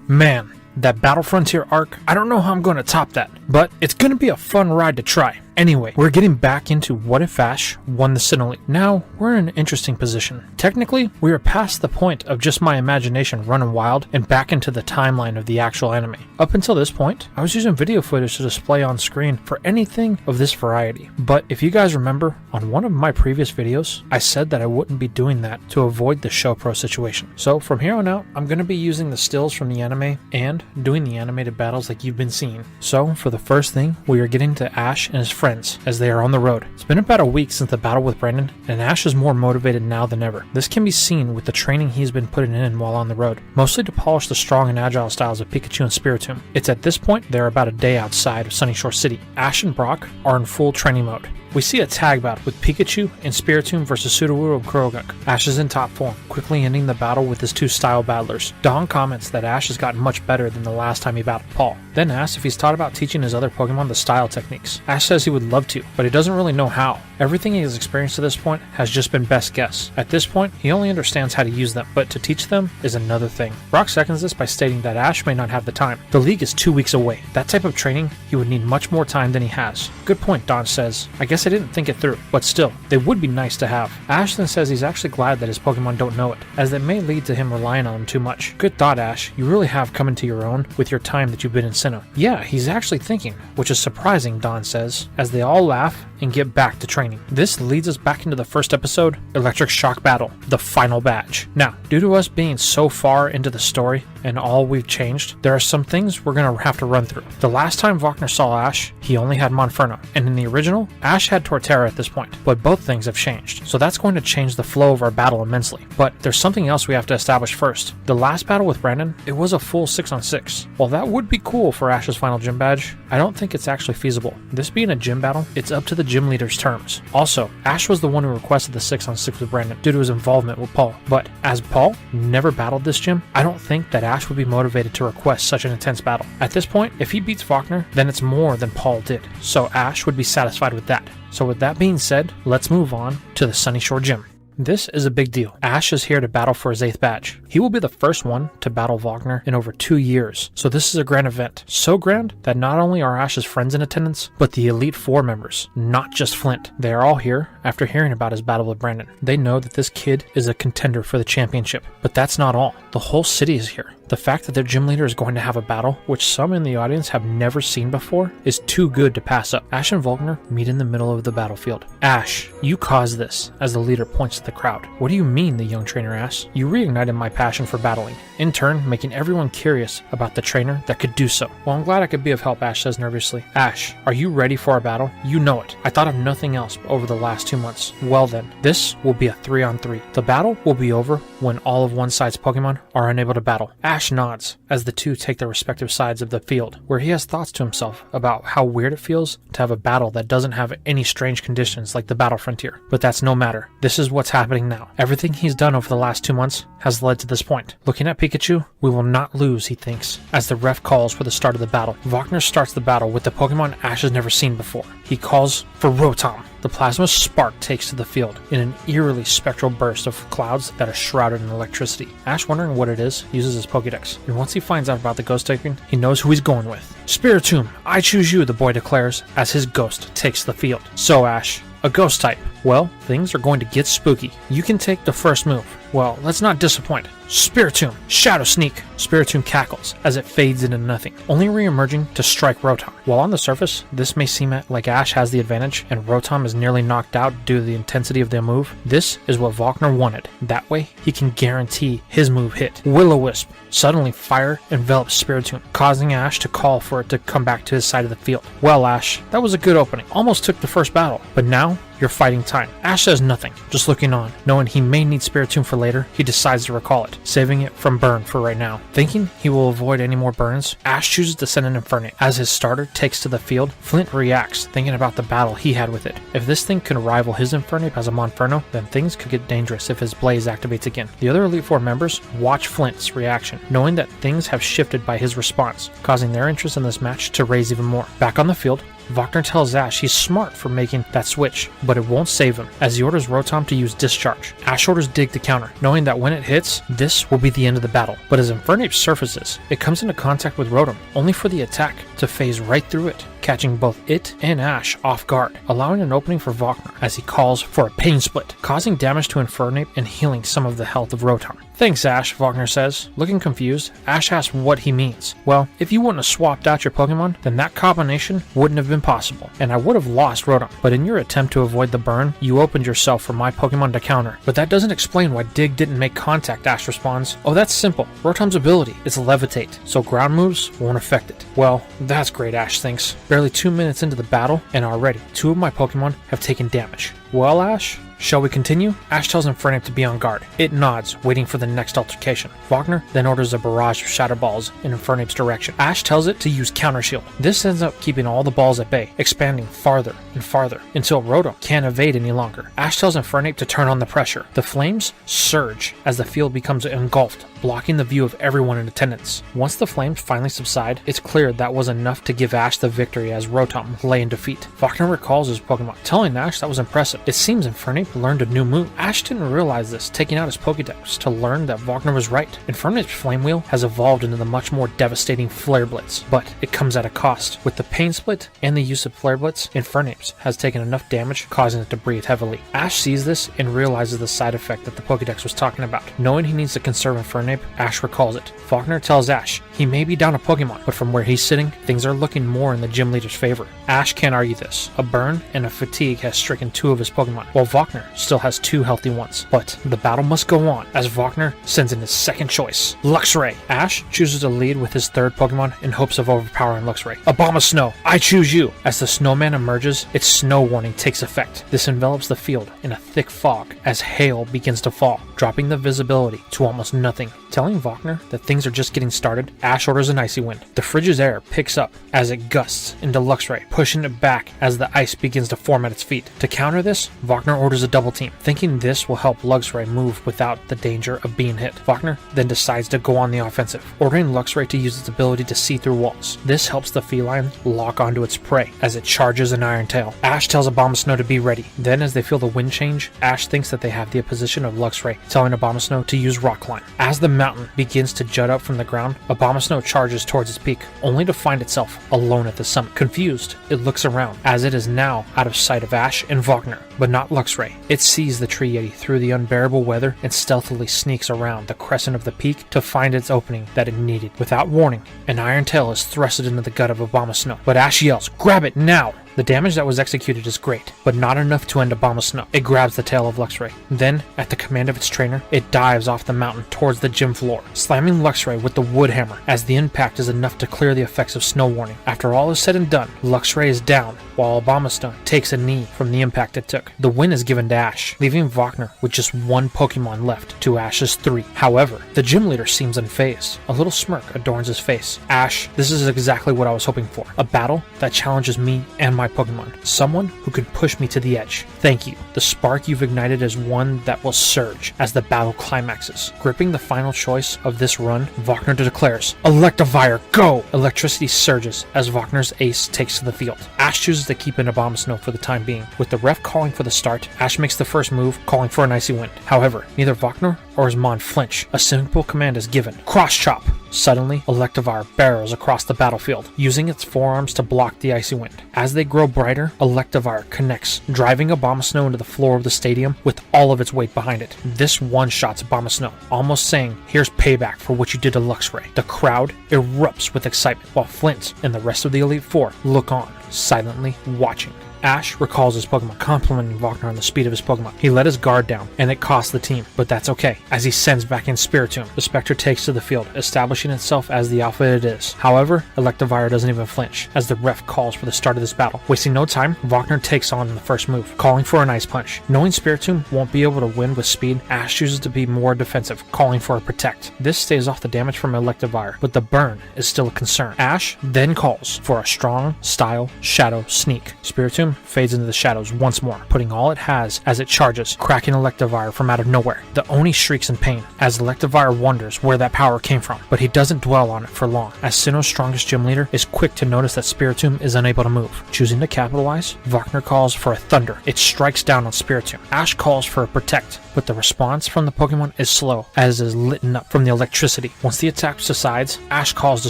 Man, that Battle Frontier arc, I don't know how I'm going to top that, but it's going to be a fun ride to try. Anyway, we're getting back into what if Ash won the Sinnoh League. Now, we're in an interesting position. Technically, we are past the point of just my imagination running wild and back into the timeline of the actual anime. Up until this point, I was using video footage to display on screen for anything of this variety. But if you guys remember, on one of my previous videos, I said that I wouldn't be doing that to avoid the show pro situation. So from here on out, I'm going to be using the stills from the anime and doing the animated battles like you've been seeing. So for the first thing, we are getting to Ash and his friends as they are on the road. It's been about a week since the battle with Brandon, and Ash is more motivated now than ever. This can be seen with the training he's been putting in while on the road, mostly to polish the strong and agile styles of Pikachu and Spiritomb. It's at this point they're about a day outside of Sunyshore City. Ash and Brock are in full training mode. We see a tag battle with Pikachu and Spiritomb versus Sudowoodo and Croagunk. Ash is in top form, quickly ending the battle with his two style battlers. Don comments that Ash has gotten much better than the last time he battled Paul, then asks if he's thought about teaching his other Pokemon the style techniques. Ash says he would love to, but he doesn't really know how. Everything he has experienced to this point has just been best guess. At this point, he only understands how to use them, but to teach them is another thing. Brock seconds this by stating that Ash may not have the time. The league is 2 weeks away. That type of training, he would need much more time than he has. Good point, Don says. I guess I didn't think it through, but still, they would be nice to have. Ash then says he's actually glad that his Pokemon don't know it, as that may lead to him relying on them too much. Good thought, Ash. You really have come into your own with your time that you've been in Sinnoh. Yeah, he's actually thinking, which is surprising, Don says, as they all laugh and get back to training. This leads us back into the first episode, Electric Shock Battle, the final badge. Now, due to us being so far into the story and all we've changed, there are some things we're going to have to run through. The last time Wagner saw Ash, he only had Monferno, and in the original, Ash had Torterra at this point, but both things have changed, so that's going to change the flow of our battle immensely. But there's something else we have to establish first. The last battle with Brandon, it was a full 6-on-6. While that would be cool for Ash's final gym badge, I don't think it's actually feasible. This being a gym battle, it's up to the gym leader's terms. Also, Ash was the one who requested the 6-on-6 with Brandon due to his involvement with Paul, but as Paul never battled this gym, I don't think that Ash would be motivated to request such an intense battle. At this point, if he beats Wagner, then it's more than Paul did, so Ash would be satisfied with that. So with that being said, let's move on to the Sunyshore Gym. This is a big deal. Ash is here to battle for his 8th badge. He will be the first one to battle Wagner in over 2 years, so this is a grand event. So grand that not only are Ash's friends in attendance, but the Elite Four members, not just Flint. They are all here after hearing about his battle with Brandon. They know that this kid is a contender for the championship, but that's not all. The whole city is here. The fact that their gym leader is going to have a battle, which some in the audience have never seen before, is too good to pass up. Ash and Wagner meet in the middle of the battlefield. Ash, you caused this, as the leader points to the crowd. What do you mean, the young trainer asks. You reignited my passion for battling, in turn making everyone curious about the trainer that could do so. Well, I'm glad I could be of help, Ash says nervously. Ash, are you ready for our battle? You know it. I thought of nothing else over the last 2 months. Well then, this will be a 3-on-3. The battle will be over when all of one side's Pokemon are unable to battle. Ash nods as the two take their respective sides of the field, where he has thoughts to himself about how weird it feels to have a battle that doesn't have any strange conditions like the Battle Frontier. But that's no matter. This is what's happening now. Everything he's done over the last 2 months has led to this point. Looking at Pikachu, we will not lose, he thinks, as the ref calls for the start of the battle. Wagner starts the battle with the Pokemon Ash has never seen before. He calls for Rotom. the plasma spark takes to the field in an eerily spectral burst of clouds that are shrouded in electricity. Ash, wondering what it is, uses his Pokédex, and once he finds out about the ghost taking, he knows who he's going with. Spiritomb, I choose you, the boy declares as his ghost takes the field. So Ash, a ghost type. Well, things are going to get spooky. You can take the first move. Well, let's not disappoint. Spiritomb, Shadow Sneak. Spiritomb cackles as it fades into nothing, only re-emerging to strike Rotom. While on the surface, this may seem like Ash has the advantage and Rotom is nearly knocked out due to the intensity of their move. This is what Wagner wanted. That way, he can guarantee his move hit. Will-O-Wisp. Suddenly, fire envelops Spiritomb, causing Ash to call for it to come back to his side of the field. Well, Ash, that was a good opening. Almost took the first battle, but now you're fighting time. Ash says nothing, just looking on. Knowing he may need Spiritomb for later, he decides to recall it, saving it from burn for right now. Thinking he will avoid any more burns, Ash chooses to send an Infernape. As his starter takes to the field, Flint reacts, thinking about the battle he had with it. If this thing can rival his Infernape as a Monferno, then things could get dangerous if his Blaze activates again. The other Elite Four members watch Flint's reaction, knowing that things have shifted by his response, causing their interest in this match to raise even more. Back on the field, Wagner tells Ash he's smart for making that switch, but it won't save him, as he orders Rotom to use Discharge. Ash orders Dig to counter, knowing that when it hits, this will be the end of the battle. But as Infernape surfaces, it comes into contact with Rotom, only for the attack to phase right through it, catching both it and Ash off guard, allowing an opening for Wagner as he calls for a Pain Split, causing damage to Infernape and healing some of the health of Rotom. Thanks, Ash, Wagner says. Looking confused, Ash asks what he means. Well, if you wouldn't have swapped out your Pokemon, then that combination wouldn't have been possible, and I would have lost Rotom. But in your attempt to avoid the burn, you opened yourself for my Pokemon to counter. But that doesn't explain why Dig didn't make contact, Ash responds. Oh, that's simple. Rotom's ability is Levitate, so ground moves won't affect it. Well, that's great, Ash thinks. Barely 2 minutes into the battle, and already 2 of my Pokemon have taken damage. Well, Ash, shall we continue? Ash tells Infernape to be on guard. It nods, waiting for the next altercation. Wagner then orders a barrage of Shadow Balls in Infernape's direction. Ash tells it to use Counter Shield. This ends up keeping all the balls at bay, expanding farther and farther, until Rotom can't evade any longer. Ash tells Infernape to turn on the pressure. The flames surge as the field becomes engulfed, blocking the view of everyone in attendance. Once the flames finally subside, it's clear that was enough to give Ash the victory as Rotom lay in defeat. Wagner recalls his Pokemon, telling Ash that was impressive. It seems Infernape learned a new move. Ash didn't realize this, taking out his Pokédex to learn that Wagner was right. Infernape's Flame Wheel has evolved into the much more devastating Flare Blitz, but it comes at a cost. With the Pain Split and the use of Flare Blitz, Infernape has taken enough damage, causing it to breathe heavily. Ash sees this and realizes the side effect that the Pokédex was talking about. Knowing he needs to conserve Infernape, Ash recalls it. Wagner tells Ash he may be down a Pokemon, but from where he's sitting, things are looking more in the gym leader's favor. Ash can't argue this. A burn and a fatigue has stricken 2 of his Pokemon, while Wagner still has 2 healthy ones. But the battle must go on, as Wagner sends in his second choice, Luxray. Ash chooses to lead with his 3rd Pokemon in hopes of overpowering Luxray. Abomasnow, I choose you! As the snowman emerges, its snow warning takes effect. This envelops the field in a thick fog as hail begins to fall, dropping the visibility to almost nothing. Telling Wagner that things are just getting started, Ash orders an Icy Wind. The frigid air picks up as it gusts into Luxray, pushing it back as the ice begins to form at its feet. To counter this, Wagner orders a double team, thinking this will help Luxray move without the danger of being hit. Wagner then decides to go on the offensive, ordering Luxray to use its ability to see through walls. This helps the feline lock onto its prey as it charges an Iron Tail. Ash tells Abomasnow to be ready. Then as they feel the wind change, Ash thinks that they have the opposition of Luxray, telling Abomasnow to use Rock Climb. As the mountain begins to jut up from the ground, Abomasnow charges towards its peak, only to find itself alone at the summit. Confused, it looks around, as it is now out of sight of Ash and Wagner, but not Luxray. It sees the Tree Yeti through the unbearable weather and stealthily sneaks around the crescent of the peak to find its opening that it needed. Without warning, an Iron Tail is thrusted into the gut of Abomasnow, but Ash yells, "Grab it now!" The damage that was executed is great, but not enough to end Abomasnow. It grabs the tail of Luxray. Then, at the command of its trainer, it dives off the mountain towards the gym floor, slamming Luxray with the wood hammer, as the impact is enough to clear the effects of snow warning. After all is said and done, Luxray is down, while Abomasnow takes a knee from the impact it took. The win is given to Ash, leaving Wagner with just 1 Pokemon left to Ash's 3. However, the gym leader seems unfazed. A little smirk adorns his face. Ash, this is exactly what I was hoping for. A battle that challenges me and my Pokemon. Someone who can push me to the edge. Thank you. The spark you've ignited is one that will surge as the battle climaxes. Gripping the final choice of this run, Wagner declares, "Electivire, go!" Electricity surges as Wagner's ace takes to the field. Ash chooses to keep in Abomasnow for the time being. With the ref calling for the start, Ash makes the first move, calling for an Icy Wind. However, neither Wagner or his Mon flinch. A simple command is given. Cross Chop! Suddenly, Electivire barrels across the battlefield, using its forearms to block the Icy Wind. As they grow brighter, Electivire connects, driving Abomasnow into the floor of the stadium with all of its weight behind it. This one-shots Abomasnow, almost saying, here's payback for what you did to Luxray. The crowd erupts with excitement, while Flint and the rest of the Elite Four look on, silently watching. Ash recalls his Pokemon, complimenting Wagner on the speed of his Pokemon. He let his guard down, and it cost the team, but that's okay. As he sends back in Spiritomb, the Spectre takes to the field, establishing itself as the alpha it is. However, Electivire doesn't even flinch, as the ref calls for the start of this battle. Wasting no time, Wagner takes on the first move, calling for an Ice Punch. Knowing Spiritomb won't be able to win with speed, Ash chooses to be more defensive, calling for a Protect. This stays off the damage from Electivire, but the burn is still a concern. Ash then calls for a strong Style Shadow Sneak. Spiritomb fades into the shadows once more, putting all it has as it charges, cracking Electivire from out of nowhere. The Oni shrieks in pain, as Electivire wonders where that power came from, but he doesn't dwell on it for long, as Sinnoh's strongest gym leader is quick to notice that Spiritomb is unable to move. Choosing to capitalize, Wagner calls for a Thunder. It strikes down on Spiritomb. Ash calls for a Protect, but the response from the Pokemon is slow, as it is lit up from the electricity. Once the attack subsides, Ash calls to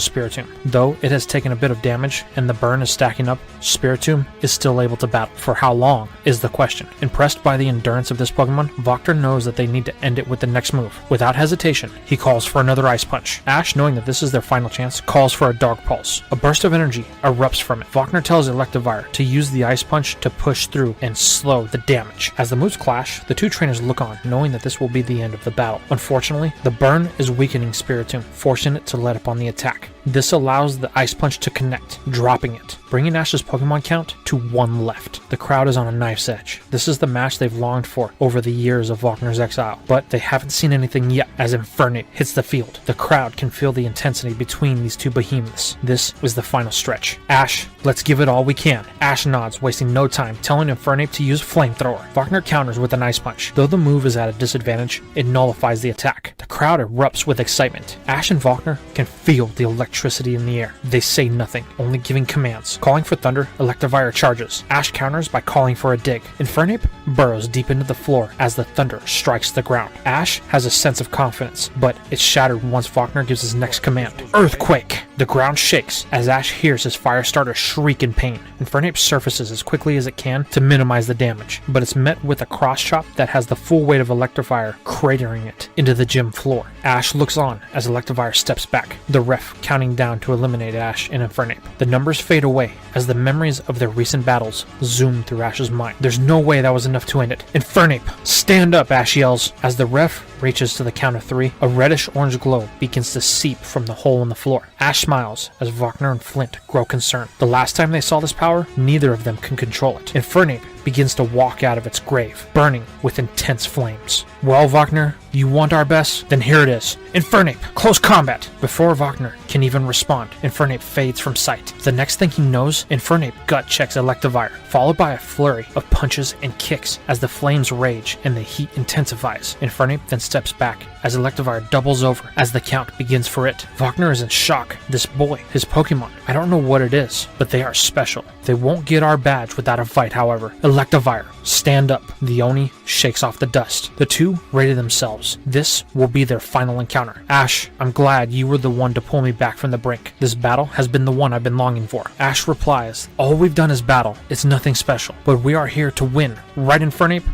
Spiritomb. Though it has taken a bit of damage and the burn is stacking up, Spiritomb is still able to battle. For how long is the question. Impressed by the endurance of this Pokemon, Wagner knows that they need to end it with the next move. Without hesitation, he calls for another Ice Punch. Ash, knowing that this is their final chance, calls for a Dark Pulse. A burst of energy erupts from it. Wagner tells Electivire to use the Ice Punch to push through and slow the damage. As the moves clash, the two trainers look on, knowing that this will be the end of the battle. Unfortunately, the burn is weakening Spiritomb, forcing it to let up on the attack. This allows the Ice Punch to connect, dropping it, bringing Ash's Pokemon count to 1 left. The crowd is on a knife's edge. This is the match they've longed for over the years of Wagner's exile, but they haven't seen anything yet. As Infernape hits the field, the crowd can feel the intensity between these two behemoths. This is the final stretch. Ash, let's give it all we can. Ash nods, wasting no time, telling Infernape to use Flamethrower. Wagner counters with an Ice Punch. Though the move is at a disadvantage, it nullifies the attack. The crowd erupts with excitement. Ash and Wagner can feel the electricity in the air. They say nothing, only giving commands. Calling for Thunder, Electivire charges. Ash counters by calling for a Dig. Infernape burrows deep into the floor as the Thunder strikes the ground. Ash has a sense of confidence, but it's shattered once Wagner gives his next command. Earthquake! The ground shakes as Ash hears his fire starter shriek in pain. Infernape surfaces as quickly as it can to minimize the damage, but it's met with a cross chop that has the full weight of Electivire cratering it into the gym floor. Ash looks on as Electivire steps back, the ref counting down to eliminate Ash and Infernape. The numbers fade away as the memories of their recent battles zoom through Ash's mind. There's no way that was enough to end it. Infernape, stand up, Ash yells. As the ref reaches to the count of 3, a reddish-orange glow begins to seep from the hole in the floor. Ash smiles as Wagner and Flint grow concerned. The last time they saw this power, neither of them can control it. Infernape begins to walk out of its grave, burning with intense flames. Well, Wagner, you want our best? Then here it is. Infernape, close combat! Before Wagner can even respond, Infernape fades from sight. The next thing he knows, Infernape gut checks Electivire, followed by a flurry of punches and kicks as the flames rage and the heat intensifies. Infernape then steps back as Electivire doubles over as the count begins for it. Wagner is in shock. This boy, his Pokemon, I don't know what it is, but they are special. They won't get our badge without a fight, however. Electivire, stand up. The Oni shakes off the dust. The two rated themselves. This will be their final encounter. Ash, I'm glad you were the one to pull me back from the brink. This battle has been the one I've been longing for. Ash replies, all we've done is battle. It's nothing special, but we are here to win. Right, Infernape?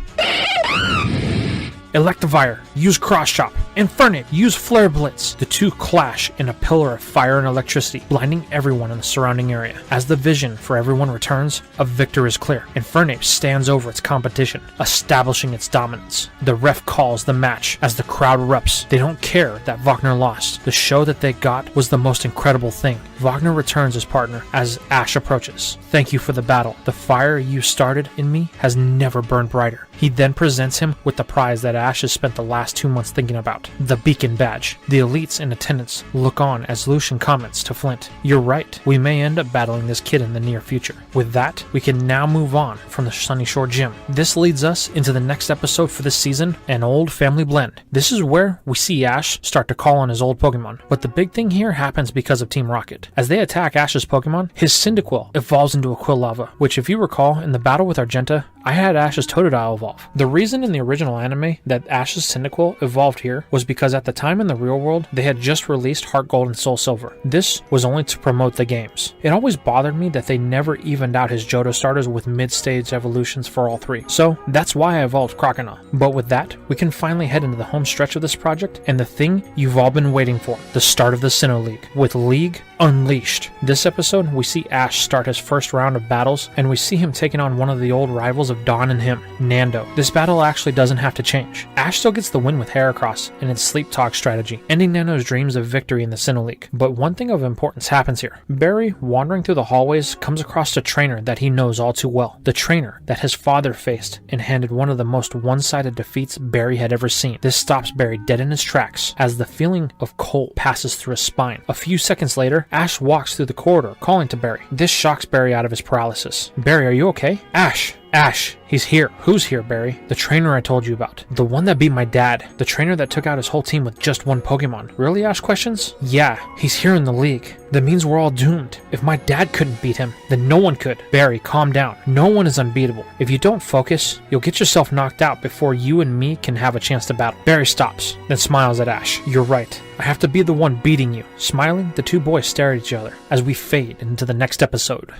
Electivire, use Cross Chop. Infernape, use Flare Blitz. The two clash in a pillar of fire and electricity, blinding everyone in the surrounding area. As the vision for everyone returns, a victor is clear. Infernape stands over its competition, establishing its dominance. The ref calls the match as the crowd erupts. They don't care that Wagner lost. The show that they got was the most incredible thing. Wagner returns his partner as Ash approaches. Thank you for the battle. The fire you started in me has never burned brighter. He then presents him with the prize that Ash has spent the last 2 months thinking about. it, the Beacon Badge. The elites in attendance look on as Lucian comments to Flint, "You're right, we may end up battling this kid in the near future." With that, we can now move on from the Sunyshore Gym. This leads us into the next episode for this season, an old family blend. This is where we see Ash start to call on his old Pokemon, but the big thing here happens because of Team Rocket. As they attack Ash's Pokemon, his Cyndaquil evolves into a Quilava, which if you recall, in the battle with Argenta, I had Ash's Totodile evolve. The reason in the original anime that Ash's Cyndaquil evolved here was because at the time in the real world, they had just released Heart Gold and Soul Silver. This was only to promote the games. It always bothered me that they never evened out his Johto starters with mid-stage evolutions for all three. So that's why I evolved Croconaw. But with that, we can finally head into the home stretch of this project and the thing you've all been waiting for, the start of the Sinnoh League, with League Unleashed. This episode, we see Ash start his first round of battles, and we see him taking on one of the old rivals of Dawn and him, Nando. This battle actually doesn't have to change. Ash still gets the win with Heracross and its Sleep Talk strategy, ending Nando's dreams of victory in the Sinnoh League. But one thing of importance happens here. Barry, wandering through the hallways, comes across a trainer that he knows all too well. The trainer that his father faced and handed one of the most one-sided defeats Barry had ever seen. This stops Barry dead in his tracks as the feeling of cold passes through his spine. A few seconds later, Ash walks through the corridor, calling to Barry. This shocks Barry out of his paralysis. "Barry, are you okay?" "Ash! Ash, he's here." "Who's here, Barry?" "The trainer I told you about. The one that beat my dad. The trainer that took out his whole team with just one Pokemon." "Really?" Ash questions. "Yeah, he's here in the league. That means we're all doomed. If my dad couldn't beat him, then no one could." "Barry, calm down. No one is unbeatable. If you don't focus, you'll get yourself knocked out before you and me can have a chance to battle." Barry stops, then smiles at Ash. "You're right. I have to be the one beating you." Smiling, the two boys stare at each other as we fade into the next episode.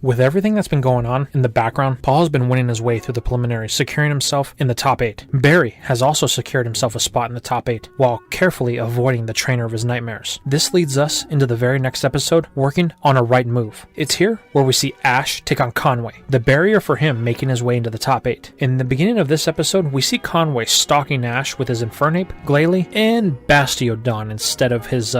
With everything that's been going on in the background, Paul has been winning his way through the preliminaries, securing himself in the top 8. Barry has also secured himself a spot in the top 8, while carefully avoiding the trainer of his nightmares. This leads us into the very next episode, working on a right move. It's here where we see Ash take on Conway, the barrier for him making his way into the top 8. In the beginning of this episode, we see Conway stalking Ash with his Infernape, Glalie, and Bastiodon instead of his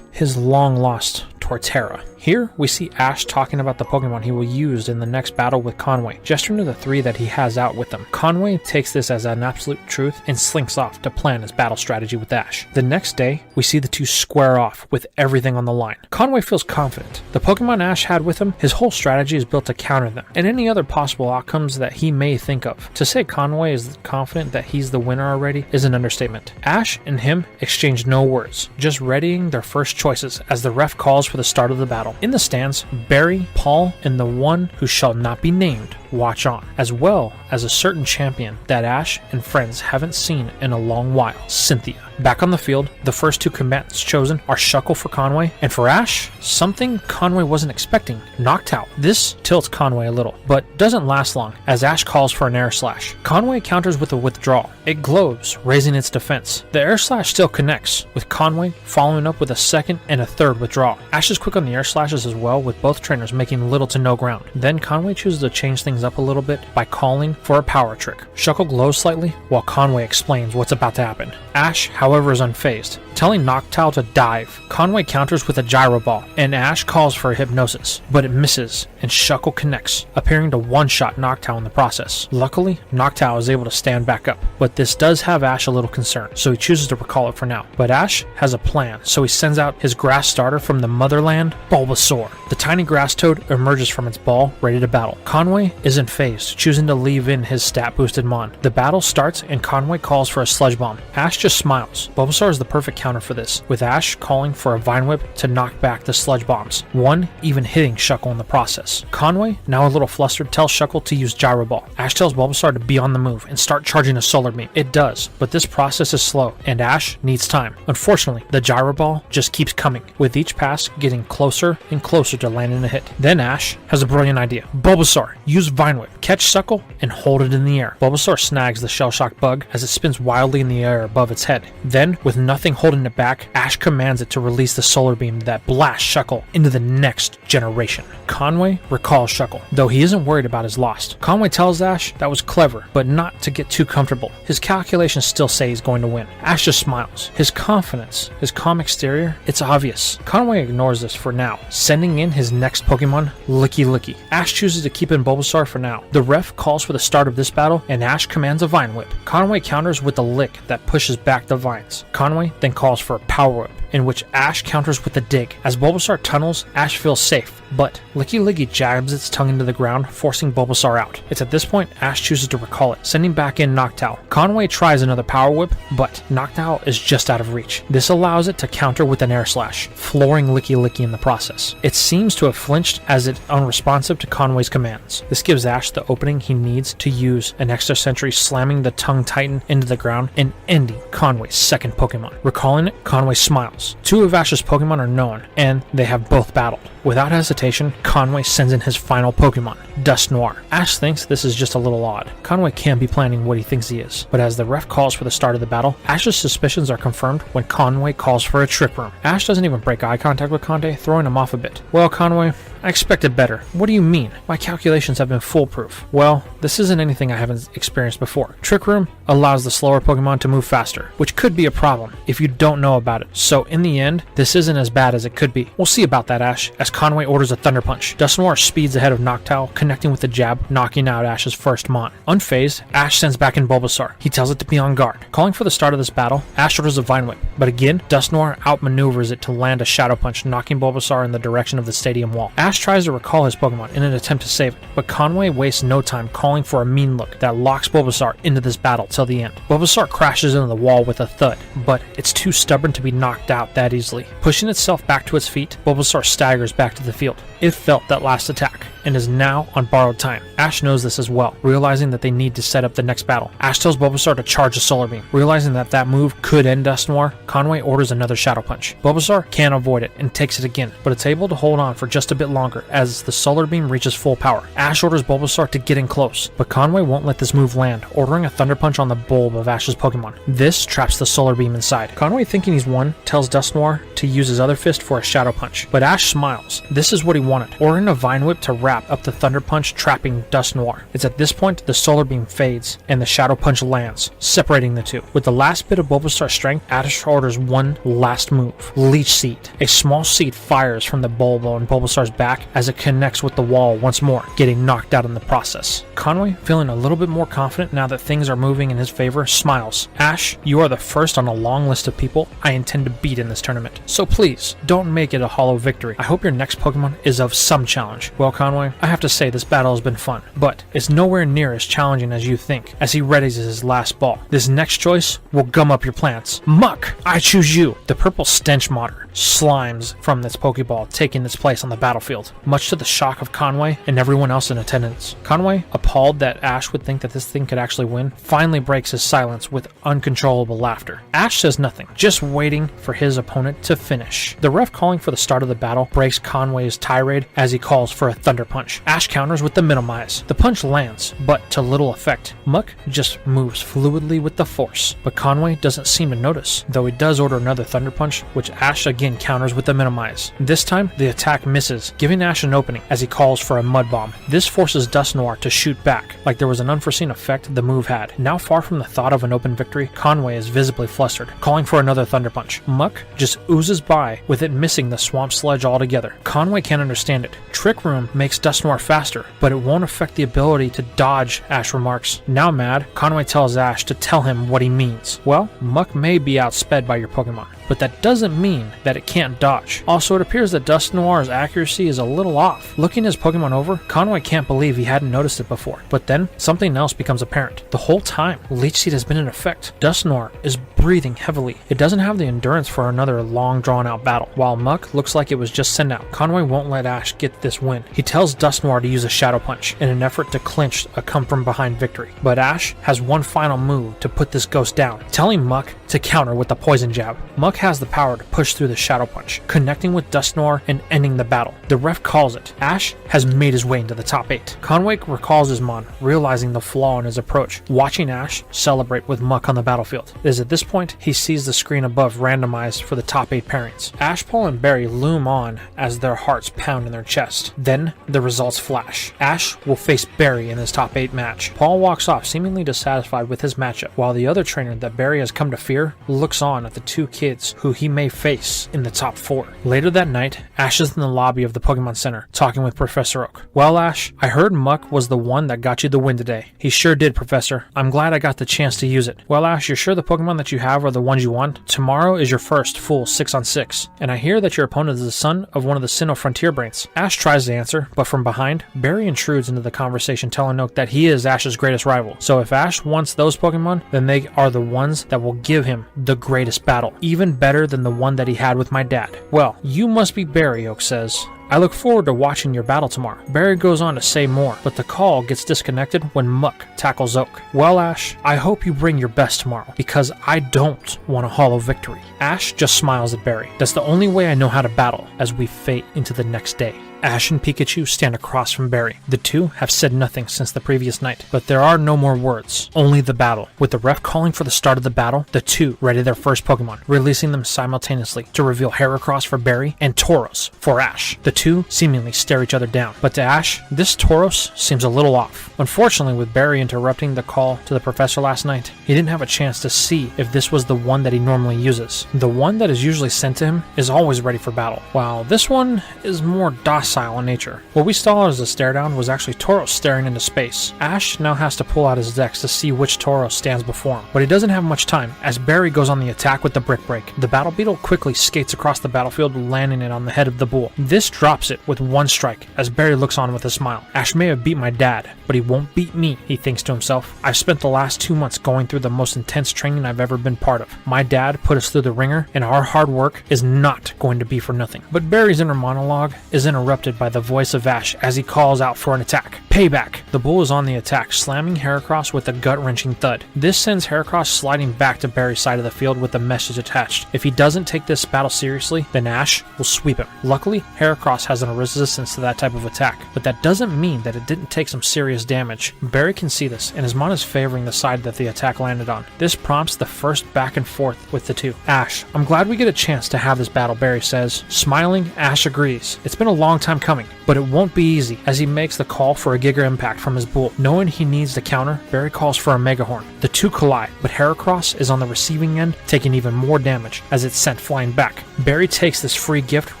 long-lost Torterra. Here, we see Ash talking about the Pokemon he will use in the next battle with Conway, gesturing to the 3 that he has out with him. Conway takes this as an absolute truth and slinks off to plan his battle strategy with Ash. The next day, we see the two square off with everything on the line. Conway feels confident. The Pokemon Ash had with him, his whole strategy is built to counter them, and any other possible outcomes that he may think of. To say Conway is confident that he's the winner already is an understatement. Ash and him exchange no words, just readying their first choices as the ref calls for the start of the battle. In the stands, Barry, Paul, and the one who shall not be named watch on, as well as a certain champion that Ash and friends haven't seen in a long while, Cynthia. Back on the field, the first 2 combatants chosen are Shuckle for Conway, and for Ash, something Conway wasn't expecting, Noctowl. This tilts Conway a little, but doesn't last long, as Ash calls for an Air Slash. Conway counters with a withdrawal. It glows, raising its defense. The Air Slash still connects, with Conway following up with a second and a third withdrawal. Ash is quick on the Air Slashes as well, with both trainers making little to no ground. Then Conway chooses to change things up a little bit by calling for a power trick. Shuckle glows slightly, while Conway explains what's about to happen. Ash, however, is unfazed, telling Noctowl to dive. Conway counters with a Gyro Ball, and Ash calls for a Hypnosis, but it misses, and Shuckle connects, appearing to one-shot Noctowl in the process. Luckily, Noctowl is able to stand back up, but this does have Ash a little concerned, so he chooses to recall it for now. But Ash has a plan, so he sends out his grass starter from the motherland, Bulbasaur. The tiny grass toad emerges from its ball, ready to battle. Conway isn't phased, choosing to leave in his stat-boosted Mon. The battle starts, and Conway calls for a Sludge Bomb. Ash just smiles. Bulbasaur is the perfect counter for this, with Ash calling for a Vine Whip to knock back the Sludge Bombs, one even hitting Shuckle in the process. Conway, now a little flustered, tells Shuckle to use Gyro Ball. Ash tells Bulbasaur to be on the move and start charging a Solar Beam. It does, but this process is slow, and Ash needs time. Unfortunately, the Gyro Ball just keeps coming, with each pass getting closer and closer to landing a hit. Then Ash has a brilliant idea. Bulbasaur, use Vine Whip, catch Shuckle, and hold it in the air. Bulbasaur snags the Shell Shock bug as it spins wildly in the air above its head. Then, with nothing holding it back, Ash commands it to release the Solar Beam that blasts Shuckle into the next generation. Conway recalls Shuckle, though he isn't worried about his loss. Conway tells Ash that was clever, but not to get too comfortable. His calculations still say he's going to win. Ash just smiles. His confidence, his calm exterior, it's obvious. Conway ignores this for now, sending in his next Pokemon, Licky Licky. Ash chooses to keep in Bulbasaur for now. The ref calls for the start of this battle, and Ash commands a Vine Whip. Conway counters with a Lick that pushes back the Vine grinds. Conway then calls for a Power Whip, in which Ash counters with a dig. As Bulbasaur tunnels, Ash feels safe, but Licky Liggy jabs its tongue into the ground, forcing Bulbasaur out. It's at this point Ash chooses to recall it, sending back in Noctowl. Conway tries another Power Whip, but Noctowl is just out of reach. This allows it to counter with an Air Slash, flooring Licky Licky in the process. It seems to have flinched as it's unresponsive to Conway's commands. This gives Ash the opening he needs to use an Extra Sentry, slamming the Tongue Titan into the ground and ending Conway's second Pokemon. Recalling it, Conway smiles. Two of Ash's Pokemon are known, and they have both battled. Without hesitation, Conway sends in his final Pokemon, Dusknoir. Ash thinks this is just a little odd. Conway can't be planning what he thinks he is. But as the ref calls for the start of the battle, Ash's suspicions are confirmed when Conway calls for a Trick Room. Ash doesn't even break eye contact with Conte, throwing him off a bit. Well, Conway, I expected better. What do you mean? My calculations have been foolproof. Well, this isn't anything I haven't experienced before. Trick Room allows the slower Pokemon to move faster, which could be a problem if you don't know about it. So in the end, this isn't as bad as it could be. We'll see about that, Ash, as Conway orders a Thunder Punch. Dusknoir speeds ahead of Noctowl, connecting with the jab, knocking out Ash's first Mon. Unfazed, Ash sends back in Bulbasaur. He tells it to be on guard. Calling for the start of this battle, Ash orders a Vine Whip, but again, Dusknoir outmaneuvers it to land a Shadow Punch, knocking Bulbasaur in the direction of the stadium wall. Ash tries to recall his Pokemon in an attempt to save it, but Conway wastes no time calling for a Mean Look that locks Bulbasaur into this battle till the end. Bulbasaur crashes into the wall with a thud, but it's too stubborn to be knocked out that easily. Pushing itself back to its feet, Bulbasaur staggers back to the field. It felt that last attack, and is now on borrowed time. Ash knows this as well, realizing that they need to set up the next battle. Ash tells Bulbasaur to charge a Solar Beam. Realizing that move could end Dusknoir, Conway orders another Shadow Punch. Bulbasaur can't avoid it and takes it again, but it's able to hold on for just a bit longer as the Solar Beam reaches full power. Ash orders Bulbasaur to get in close, but Conway won't let this move land, ordering a Thunder Punch on the bulb of Ash's Pokemon. This traps the Solar Beam inside. Conway, thinking he's won, tells Dusknoir to use his other fist for a Shadow Punch, but Ash smiles. This is what he wanted, ordering a Vine Whip to wrap up the Thunder Punch, trapping Dusknoir. It's at this point the Solar Beam fades and the Shadow Punch lands, separating the two. With the last bit of Bulbasaur's strength, Ash orders one last move, Leech Seed. A small seed fires from the bulb on Bulbasaur's back as it connects with the wall once more, getting knocked out in the process. Conway, feeling a little bit more confident now that things are moving in his favor, smiles. Ash, you are the first on a long list of people I intend to beat in this tournament, so please, don't make it a hollow victory. I hope your next Pokemon is of some challenge. Well, Conway, I have to say this battle has been fun, but it's nowhere near as challenging as you think, as he readies his last ball. This next choice will gum up your plants. Muck, I choose you. The purple stench motter slimes from this Pokeball, taking its place on the battlefield, much to the shock of Conway and everyone else in attendance. Conway, appalled that Ash would think that this thing could actually win, finally breaks his silence with uncontrollable laughter. Ash says nothing, just waiting for his opponent to finish. The ref calling for the start of the battle breaks Conway's tirade as he calls for a Thunder Punch. Ash counters with the Minimize. The punch lands, but to little effect. Muck just moves fluidly with the force, but Conway doesn't seem to notice, though he does order another Thunder Punch, which Ash again counters with the Minimize. This time, the attack misses, giving Ash an opening as he calls for a Mud Bomb. This forces Dusknoir to shoot back, like there was an unforeseen effect the move had. Now far from the thought of an open victory, Conway is visibly flustered, calling for another Thunder Punch. Muck just oozes by, with it missing the Swamp Sledge altogether. Conway can't understand it. Trick Room makes Dusknoir faster, but it won't affect the ability to dodge, Ash remarks. Now mad, Conway tells Ash to tell him what he means. Well, Muck may be outsped by your Pokemon, but that doesn't mean that it can't dodge. Also, it appears that Dusknoir's accuracy is a little off. Looking his Pokemon over, Conway can't believe he hadn't noticed it before. But then, something else becomes apparent. The whole time, Leech Seed has been in effect. Dusknoir is breathing heavily. It doesn't have the endurance for another long drawn-out battle. While Muck looks like it was just sent out, Conway won't let Ash get this win. He tells Dusknoir to use a Shadow Punch in an effort to clinch a come-from-behind victory. But Ash has one final move to put this ghost down, telling Muck to counter with the Poison Jab. Muck has the power to push through the Shadow Punch, connecting with Dusknoir and ending the battle. The ref calls it. Ash has made his way into the top 8. Conway recalls his Mon, realizing the flaw in his approach, watching Ash celebrate with Muck on the battlefield. It is at this point he sees the screen above randomized for the top 8 pairings. Ash, Paul, and Barry loom on as their hearts pound in their chest. Then the results flash. Ash will face Barry in his top 8 match. Paul walks off seemingly dissatisfied with his matchup, while the other trainer that Barry has come to fear fear, looks on at the two kids who he may face in the top 4. Later that night, Ash is in the lobby of the Pokemon Center, talking with Professor Oak. "Well, Ash, I heard Muck was the one that got you the win today." "He sure did, Professor. I'm glad I got the chance to use it." "Well, Ash, you're sure the Pokemon that you have are the ones you want? Tomorrow is your first full 6-on-6, and I hear that your opponent is the son of one of the Sinnoh Frontier Brains." Ash tries to answer, but from behind, Barry intrudes into the conversation, telling Oak that he is Ash's greatest rival. So if Ash wants those Pokemon, then they are the ones that will give him the greatest battle, even better than the one that he had with my dad. "Well, you must be Barry," Oak says. "I look forward to watching your battle tomorrow." Barry goes on to say more, but the call gets disconnected when Muck tackles Oak. "Well, Ash, I hope you bring your best tomorrow, because I don't want a hollow victory." Ash just smiles at Barry. "That's the only way I know how to battle," as we fade into the next day. Ash and Pikachu stand across from Barry. The two have said nothing since the previous night, but there are no more words, only the battle. With the ref calling for the start of the battle, the two ready their first Pokemon, releasing them simultaneously to reveal Heracross for Barry and Tauros for Ash. The two seemingly stare each other down, but to Ash, this Tauros seems a little off. Unfortunately, with Barry interrupting the call to the professor last night, he didn't have a chance to see if this was the one that he normally uses. The one that is usually sent to him is always ready for battle, while this one is more docile in nature. What we saw as a stare down was actually Tauros staring into space. Ash now has to pull out his dex to see which Tauros stands before him, but he doesn't have much time as Barry goes on the attack with the Brick Break. The Battle Beetle quickly skates across the battlefield, landing it on the head of the bull. This drops it with one strike as Barry looks on with a smile. "Ash may have beat my dad, but he won't beat me," he thinks to himself. "I've spent the last 2 months going through the most intense training I've ever been part of. My dad put us through the ringer, and our hard work is not going to be for nothing." But Barry's inner monologue is interrupted by the voice of Ash as he calls out for an attack. "Payback!" The bull is on the attack, slamming Heracross with a gut-wrenching thud. This sends Heracross sliding back to Barry's side of the field with a message attached. If he doesn't take this battle seriously, then Ash will sweep him. Luckily, Heracross has a resistance to that type of attack, but that doesn't mean that it didn't take some serious damage. Barry can see this, and his mon is favoring the side that the attack landed on. This prompts the first back and forth with the two. "Ash, I'm glad we get a chance to have this battle," Barry says. Smiling, Ash agrees. It's been a long time coming, but it won't be easy as he makes the call for a Giga Impact from his bull. Knowing he needs to counter, Barry calls for a Mega Horn. The two collide, but Heracross is on the receiving end, taking even more damage as it's sent flying back. Barry takes this free gift,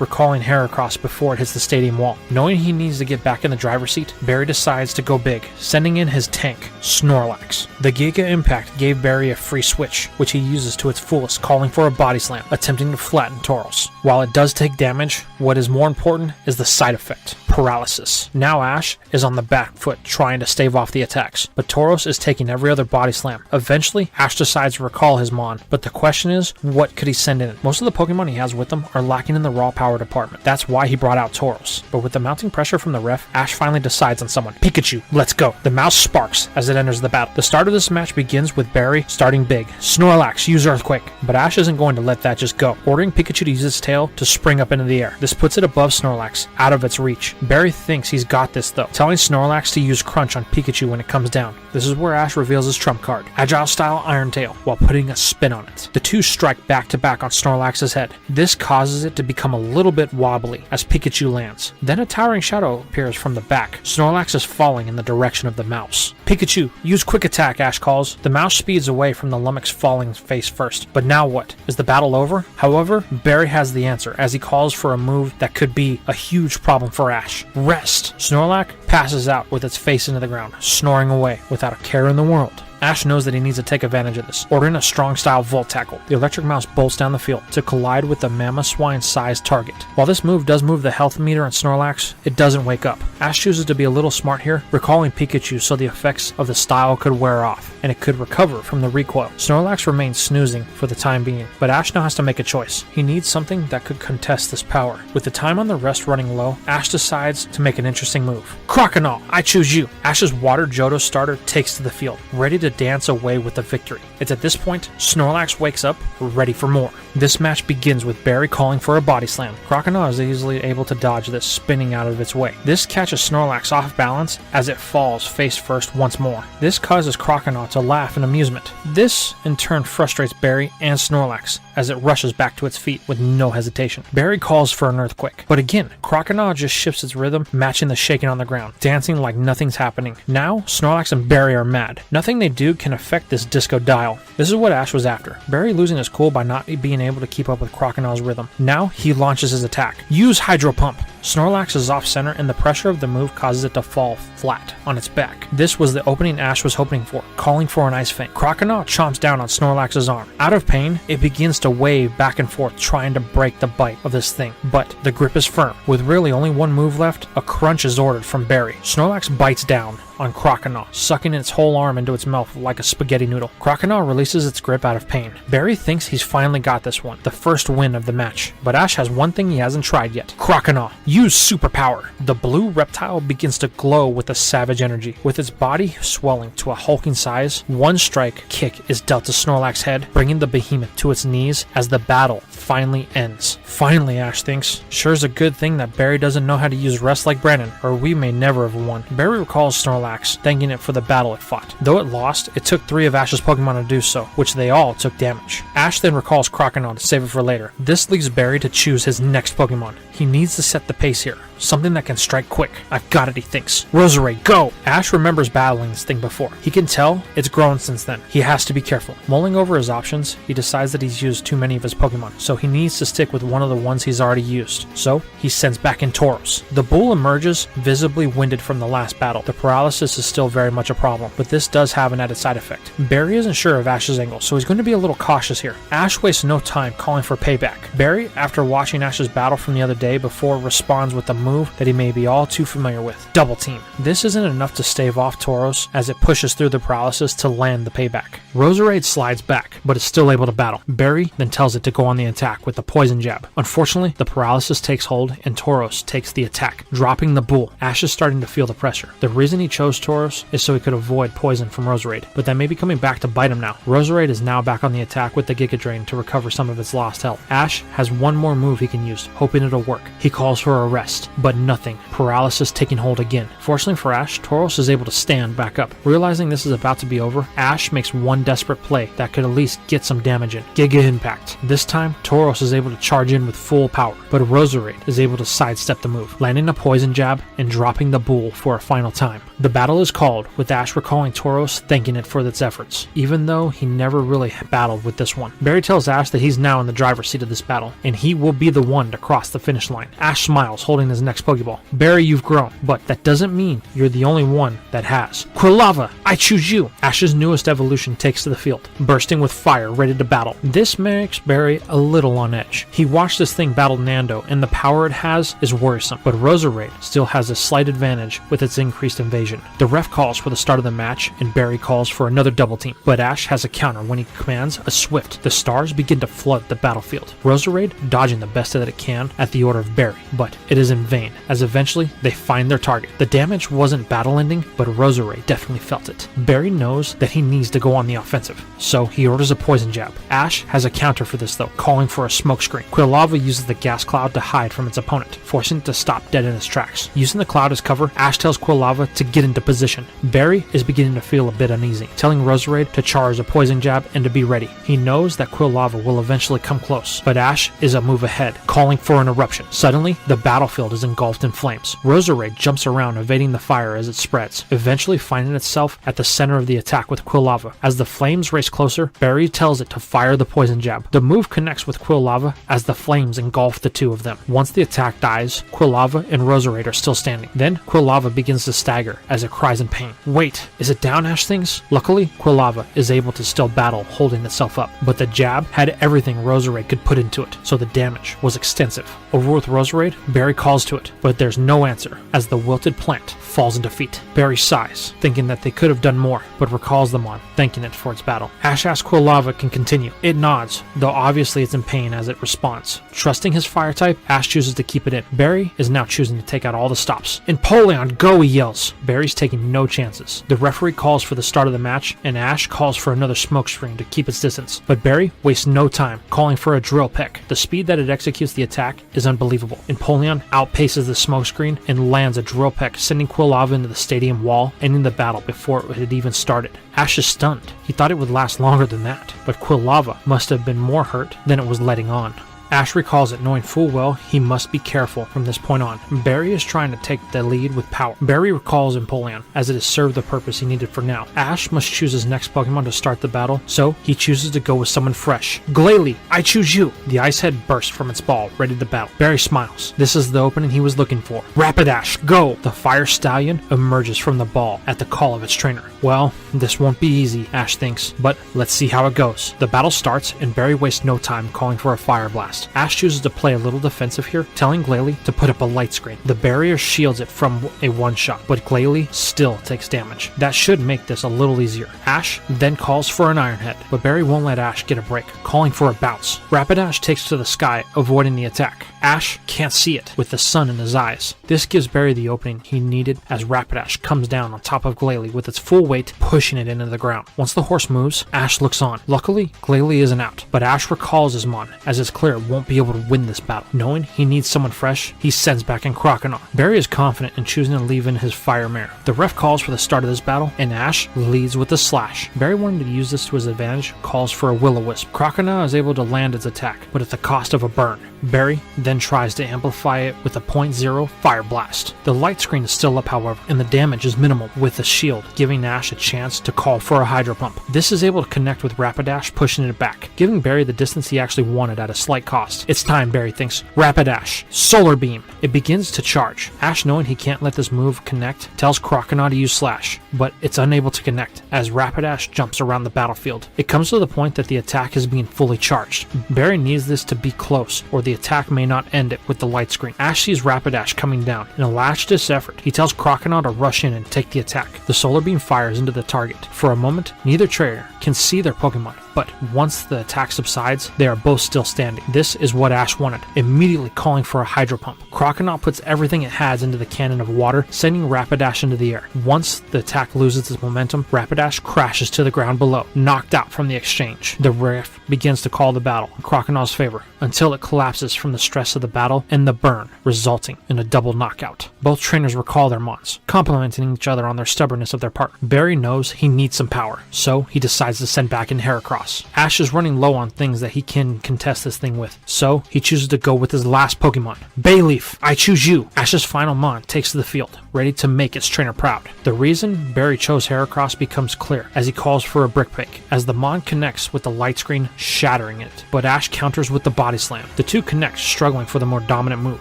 recalling Heracross before it hits the stadium wall. Knowing he needs to get back in the driver's seat, Barry decides to go big, sending in his tank, Snorlax. The Giga Impact gave Barry a free switch, which he uses to its fullest, calling for a Body Slam, attempting to flatten Tauros. While it does take damage, what is more important is the side effect, paralysis. Now Ash is on the back foot, trying to stave off the attacks, but Tauros is taking every other Body Slam. Eventually, Ash decides to recall his mon, but the question is, what could he send in? Most of the Pokemon he has with him are lacking in the raw power department. That's why he brought out Tauros. But with the mounting pressure from the ref, Ash finally decides on someone. "Pikachu, let's go." The mouse sparks as it enters the battle. The start of this match begins with Barry starting big. "Snorlax, use Earthquake." But Ash isn't going to let that just go, ordering Pikachu to use its tail to spring up into the air. This puts it above Snorlax, out of its reach. Barry thinks he's got this though, telling Snorlax to use Crunch on Pikachu when it comes down. This is where Ash reveals his trump card, Agile Style Iron Tail, while putting a spin on it. The two strike back to back on Snorlax's head. This causes it to become a little bit wobbly as Pikachu lands. Then a towering shadow appears from the back. Snorlax is falling in the direction of the mouse. "Pikachu, use Quick Attack," Ash calls. The mouse speeds away from the Lummox falling face first. But now what? Is the battle over? However, Barry has the answer as he calls for a move that could be a huge problem for Ash. Rest! Snorlax passes out with its face into the ground, snoring away without a care in the world. Ash knows that he needs to take advantage of this, ordering a strong style Volt Tackle. The electric mouse bolts down the field to collide with the Mammoth Swine-sized target. While this move does move the health meter on Snorlax, it doesn't wake up. Ash chooses to be a little smart here, recalling Pikachu so the effects of the style could wear off, and it could recover from the recoil. Snorlax remains snoozing for the time being, but Ash now has to make a choice. He needs something that could contest this power. With the time on the rest running low, Ash decides to make an interesting move. "Croconaw, I choose you!" Ash's Water Johto starter takes to the field, ready to dance away with the victory. It's at this point, Snorlax wakes up, ready for more. This match begins with Barry calling for a body slam. Croconaw is easily able to dodge this, spinning out of its way. This catches Snorlax off balance as it falls face first once more. This causes Croconaw to laugh in amusement. This in turn frustrates Barry and Snorlax as it rushes back to its feet with no hesitation. Barry calls for an earthquake, but again, Croconaw just shifts its rhythm, matching the shaking on the ground, dancing like nothing's happening. Now, Snorlax and Barry are mad. Nothing they do can affect this disco dial. This is what Ash was after. Barry losing his cool by not being able to keep up with Croconaw's rhythm. Now, he launches his attack. Use Hydro Pump. Snorlax is off center and the pressure of the move causes it to fall flat on its back. This was the opening Ash was hoping for, calling for an Ice Fang. Croconaw chomps down on Snorlax's arm. Out of pain, it begins to wave back and forth trying to break the bite of this thing, but the grip is firm. With really only one move left, a crunch is ordered from Barry. Snorlax bites down on Croconaw, sucking its whole arm into its mouth like a spaghetti noodle. Croconaw releases its grip out of pain. Barry thinks he's finally got this one, the first win of the match, but Ash has one thing he hasn't tried yet. Croconaw, use superpower! The blue reptile begins to glow with a savage energy. With its body swelling to a hulking size, one strike kick is dealt to Snorlax's head, bringing the behemoth to its knees as the battle finally ends. Finally, Ash thinks. Sure is a good thing that Barry doesn't know how to use rest like Brandon, or we may never have won. Barry recalls Snorlax, thanking it for the battle it fought. Though it lost, it took 3 of Ash's Pokemon to do so, which they all took damage. Ash then recalls Croconaw to save it for later. This leaves Barry to choose his next Pokemon. He needs to set the pace here. Something that can strike quick. I've got it, he thinks. Roserade, go! Ash remembers battling this thing before. He can tell it's grown since then. He has to be careful. Mulling over his options, he decides that he's used too many of his Pokemon, so he needs to stick with one of the ones he's already used. So, he sends back in Tauros. The bull emerges, visibly winded from the last battle. The paralysis is still very much a problem, but this does have an added side effect. Barry isn't sure of Ash's angle, so he's going to be a little cautious here. Ash wastes no time calling for payback. Barry, after watching Ash's battle from the other day before, responds with a move that he may be all too familiar with. Double Team. This isn't enough to stave off Tauros as it pushes through the paralysis to land the payback. Roserade slides back, but is still able to battle. Barry then tells it to go on the attack with the Poison Jab. Unfortunately, the paralysis takes hold and Tauros takes the attack, dropping the bull. Ash is starting to feel the pressure. The reason he chose Tauros is so he could avoid poison from Roserade, but that may be coming back to bite him now. Roserade is now back on the attack with the Giga Drain to recover some of its lost health. Ash has one more move he can use, hoping it'll work. He calls for a rest, but nothing. Paralysis taking hold again. Fortunately for Ash, Tauros is able to stand back up. Realizing this is about to be over, Ash makes one desperate play that could at least get some damage in. Giga Impact. This time, Tauros is able to charge in with full power, but Roserade is able to sidestep the move, landing a Poison Jab and dropping the bull for a final time. The battle is called, with Ash recalling Tauros, thanking it for its efforts, even though he never really battled with this one. Barry tells Ash that he's now in the driver's seat of this battle, and he will be the one to cross the finish line. Ash smiles, holding his next Pokeball. Barry, you've grown, but that doesn't mean you're the only one that has. Quilava, I choose you! Ash's newest evolution takes to the field, bursting with fire, ready to battle. This makes Barry a little on edge. He watched this thing battle Nando, and the power it has is worrisome, but Roserade still has a slight advantage with its increased invasion. The ref calls for the start of the match, and Barry calls for another double team, but Ash has a counter when he commands a Swift. The stars begin to flood the battlefield. Roserade dodging the best that it can at the order of Barry, but it is in vain, as eventually they find their target. The damage wasn't battle-ending, but Roserade definitely felt it. Barry knows that he needs to go on the offensive, so he orders a Poison Jab. Ash has a counter for this though, calling for a smoke screen. Quilava uses the gas cloud to hide from its opponent, forcing it to stop dead in its tracks. Using the cloud as cover, Ash tells Quilava to get into position. Barry is beginning to feel a bit uneasy, telling Roserade to charge a Poison Jab and to be ready. He knows that Quilava will eventually come close, but Ash is a move ahead, calling for an eruption. Suddenly, the battlefield is engulfed in flames. Roserade jumps around, evading the fire as it spreads, eventually finding itself at the center of the attack with Quilava. As the flames race closer, Barry tells it to fire the Poison Jab. The move connects with Quilava as the flames engulf the two of them. Once the attack dies, Quilava and Roserade are still standing. Then Quilava begins to stagger as it cries in pain. Wait, is it down, Ash thinks? Luckily, Quilava is able to still battle, holding itself up, but the jab had everything Roserade could put into it, so the damage was extensive. Over with Roserade, Barry calls to it, but there's no answer as the wilted plant falls in defeat. Barry sighs, thinking that they could have done more, but recalls them on, thanking it prepped for its battle. Ash asks Quilava can continue. It nods, though obviously it's in pain as it responds. Trusting his fire type, Ash chooses to keep it in. Barry is now choosing to take out all the stops. Empoleon, go, he yells. Barry's taking no chances. The referee calls for the start of the match, and Ash calls for another smoke screen to keep its distance. But Barry wastes no time, calling for a drill pick. The speed that it executes the attack is unbelievable. Empoleon outpaces the smoke screen and lands a drill pick, sending Quilava into the stadium wall, ending the battle before it had even started. Ash is stunned. He thought it would last longer than that, but Quilava must have been more hurt than it was letting on. Ash recalls it, knowing full well he must be careful from this point on. Barry is trying to take the lead with power. Barry recalls Empoleon, as it has served the purpose he needed for now. Ash must choose his next Pokemon to start the battle, so he chooses to go with someone fresh. Glalie, I choose you! The Ice Head bursts from its ball, ready to battle. Barry smiles. This is the opening he was looking for. Rapidash, go! The Fire Stallion emerges from the ball at the call of its trainer. Well, this won't be easy, Ash thinks, but let's see how it goes. The battle starts, and Barry wastes no time calling for a Fire Blast. Ash chooses to play a little defensive here, telling Glalie to put up a light screen. The barrier shields it from a one-shot, but Glalie still takes damage. That should make this a little easier. Ash then calls for an Iron Head, but Barry won't let Ash get a break, calling for a bounce. Rapidash takes to the sky, avoiding the attack. Ash can't see it, with the sun in his eyes. This gives Barry the opening he needed as Rapidash comes down on top of Glalie with its full weight pushing it into the ground. Once the horse moves, Ash looks on. Luckily, Glalie isn't out, but Ash recalls his Mon, as it's clear it won't be able to win this battle. Knowing he needs someone fresh, he sends back in Croconaw. Barry is confident in choosing to leave in his Fire Mare. The ref calls for the start of this battle, and Ash leads with a slash. Barry wanted to use this to his advantage, calls for a Will-O-Wisp. Croconaw is able to land its attack, but at the cost of a burn. Barry then tries to amplify it with a 0.0 Fire Blast. The light screen is still up, however, and the damage is minimal, with the shield giving Ash a chance to call for a Hydro Pump. This is able to connect with Rapidash, pushing it back, giving Barry the distance he actually wanted at a slight cost. It's time, Barry thinks. Rapidash, Solar Beam. It begins to charge. Ash, knowing he can't let this move connect, tells Croconaw to use Slash, but it's unable to connect as Rapidash jumps around the battlefield. It comes to the point that the attack is being fully charged. Barry needs this to be close, or the attack may not end it with the light screen. Ash sees Rapidash coming down. In a last-ditch effort, he tells Croconaw to rush in and take the attack. The Solar Beam fires into the target. For a moment, neither trainer can see their Pokemon, but once the attack subsides, they are both still standing. This is what Ash wanted, immediately calling for a Hydro Pump. Croconaw puts everything it has into the cannon of water, sending Rapidash into the air. Once the attack loses its momentum, Rapidash crashes to the ground below, knocked out from the exchange. The ref begins to call the battle in Croconaw's favor, until it collapses from the stress of the battle and the burn, resulting in a double knockout. Both trainers recall their Mons, complimenting each other on their stubbornness of their partner. Barry knows he needs some power, so he decides to send back in Heracross. Ash is running low on things that he can contest this thing with, so he chooses to go with his last Pokemon. Bayleaf, I choose you! Ash's final Mon takes to the field, ready to make its trainer proud. The reason Barry chose Heracross becomes clear as he calls for a Brick Pick, as the Mon connects with the light screen, shattering it, but Ash counters with the Body Slam. The two connect, struggling for the more dominant move.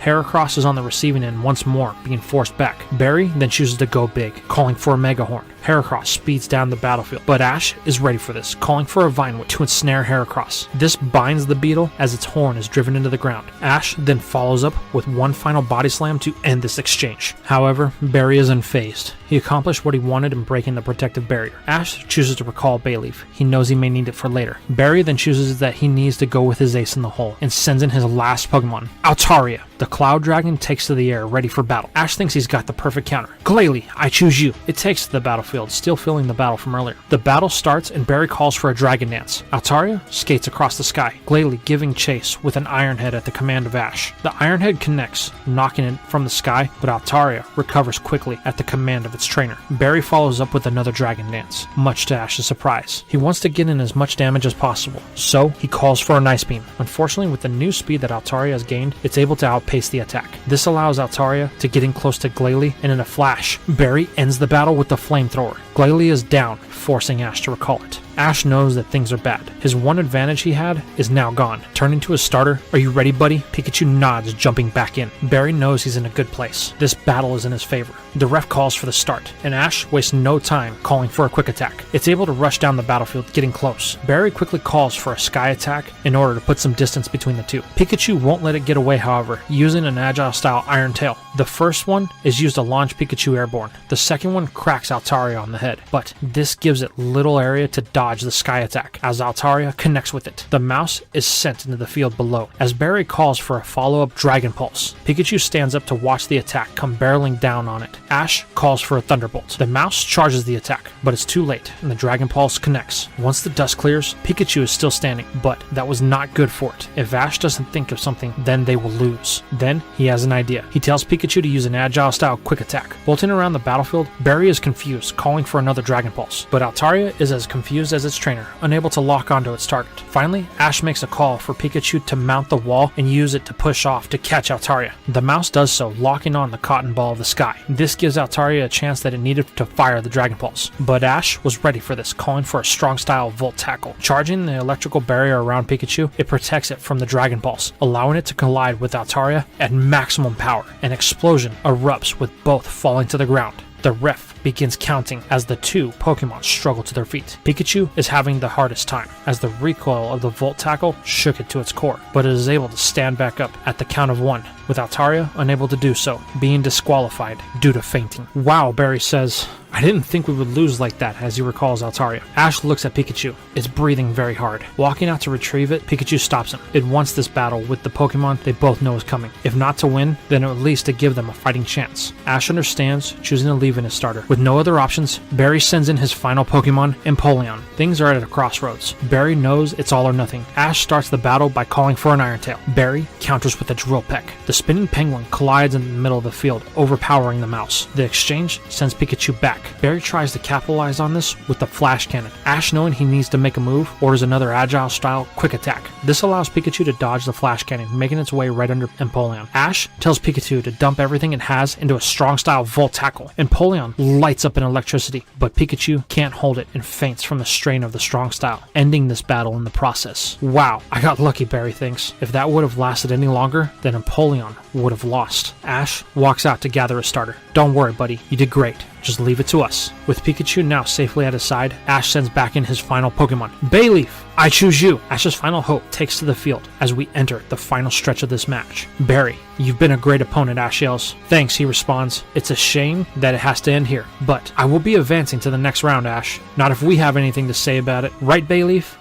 Heracross is on the receiving end once more, being forced back. Barry then chooses to go big, calling for a Mega Horn. Heracross speeds down the battlefield, but Ash is ready for this, calling for a Vine Whip to ensnare Heracross. This binds the beetle as its horn is driven into the ground. Ash then follows up with one final Body Slam to end this exchange. However, Barry is unfazed. He accomplished what he wanted in breaking the protective barrier. Ash chooses to recall Bayleaf. He knows he may need it for later. Barry then chooses that he needs to go with his ace in the hole and sends in his last Pokemon, Altaria. The Cloud Dragon takes to the air, ready for battle. Ash thinks he's got the perfect counter. Glalie, I choose you. It takes to the battlefield, still feeling the battle from earlier. The battle starts and Barry calls for a Dragon Dance. Altaria skates across the sky, Glalie giving chase with an Iron Head at the command of Ash. The Iron Head connects, knocking it from the sky, but Altaria recovers quickly at the command of its trainer. Barry follows up with another Dragon Dance, much to Ash's surprise. He wants to get in as much damage as possible, so he calls for an Ice Beam. Unfortunately, with the new speed that Altaria has gained, it's able to outpace the attack. This allows Altaria to get in close to Glalie, and in a flash, Barry ends the battle with the Flamethrower. Glalie is down, forcing Ash to recall it. Ash knows that things are bad. His one advantage he had is now gone. Turning to his starter, "Are you ready, buddy?" Pikachu nods, jumping back in. Barry knows he's in a good place. This battle is in his favor. The ref calls for the start, and Ash wastes no time calling for a quick attack. It's able to rush down the battlefield, getting close. Barry quickly calls for a sky attack in order to put some distance between the two. Pikachu won't let it get away, however, using an agile-style Iron Tail. The first one is used to launch Pikachu airborne. The second one cracks Altaria on the head, but this gives it little area to dodge dodge the sky attack as Altaria connects with it. The mouse is sent into the field below as Barry calls for a follow-up Dragon Pulse. Pikachu stands up to watch the attack come barreling down on it. Ash calls for a Thunderbolt. The mouse charges the attack, but it's too late and the Dragon Pulse connects. Once the dust clears, Pikachu is still standing, but that was not good for it. If Ash doesn't think of something, then they will lose. Then he has an idea. He tells Pikachu to use an agile-style quick attack. Bolting around the battlefield, Barry is confused, calling for another Dragon Pulse, but Altaria is as confused as its trainer, unable to lock onto its target. Finally, Ash makes a call for Pikachu to mount the wall and use it to push off to catch Altaria. The mouse does so, locking on the cotton ball of the sky. This gives Altaria a chance that it needed to fire the Dragon Pulse, but Ash was ready for this, calling for a strong-style Volt Tackle. Charging the electrical barrier around Pikachu, it protects it from the Dragon Pulse, allowing it to collide with Altaria at maximum power. An explosion erupts with both falling to the ground. The ref begins counting as the two Pokemon struggle to their feet. Pikachu is having the hardest time, as the recoil of the Volt Tackle shook it to its core, but it is able to stand back up at the count of 1, with Altaria unable to do so, being disqualified due to fainting. Wow, Barry says, I didn't think we would lose like that, as he recalls Altaria. Ash looks at Pikachu. It's breathing very hard. Walking out to retrieve it, Pikachu stops him. It wants this battle with the Pokemon they both know is coming. If not to win, then at least to give them a fighting chance. Ash understands, choosing to leave in his starter. With no other options, Barry sends in his final Pokemon, Empoleon. Things are at a crossroads. Barry knows it's all or nothing. Ash starts the battle by calling for an Iron Tail. Barry counters with a Drill Peck. The spinning penguin collides in the middle of the field, overpowering the mouse. The exchange sends Pikachu back. Barry tries to capitalize on this with the Flash Cannon. Ash, knowing he needs to make a move, orders another agile-style quick attack. This allows Pikachu to dodge the Flash Cannon, making its way right under Empoleon. Ash tells Pikachu to dump everything it has into a strong-style Volt Tackle. Empoleon lights up in electricity, but Pikachu can't hold it and faints from the strain of the strong style, ending this battle in the process. Wow, I got lucky, Barry thinks. If that would have lasted any longer, then Empoleon would have lost. Ash walks out to gather a starter. Don't worry, buddy, you did great. Just leave it to us. With Pikachu now safely at his side, Ash sends back in his final Pokemon. Bayleaf, I choose you. Ash's final hope takes to the field as we enter the final stretch of this match. Barry, you've been a great opponent, Ash yells. Thanks, he responds. It's a shame that it has to end here, but I will be advancing to the next round, Ash. Not if we have anything to say about it. Right, Bayleaf?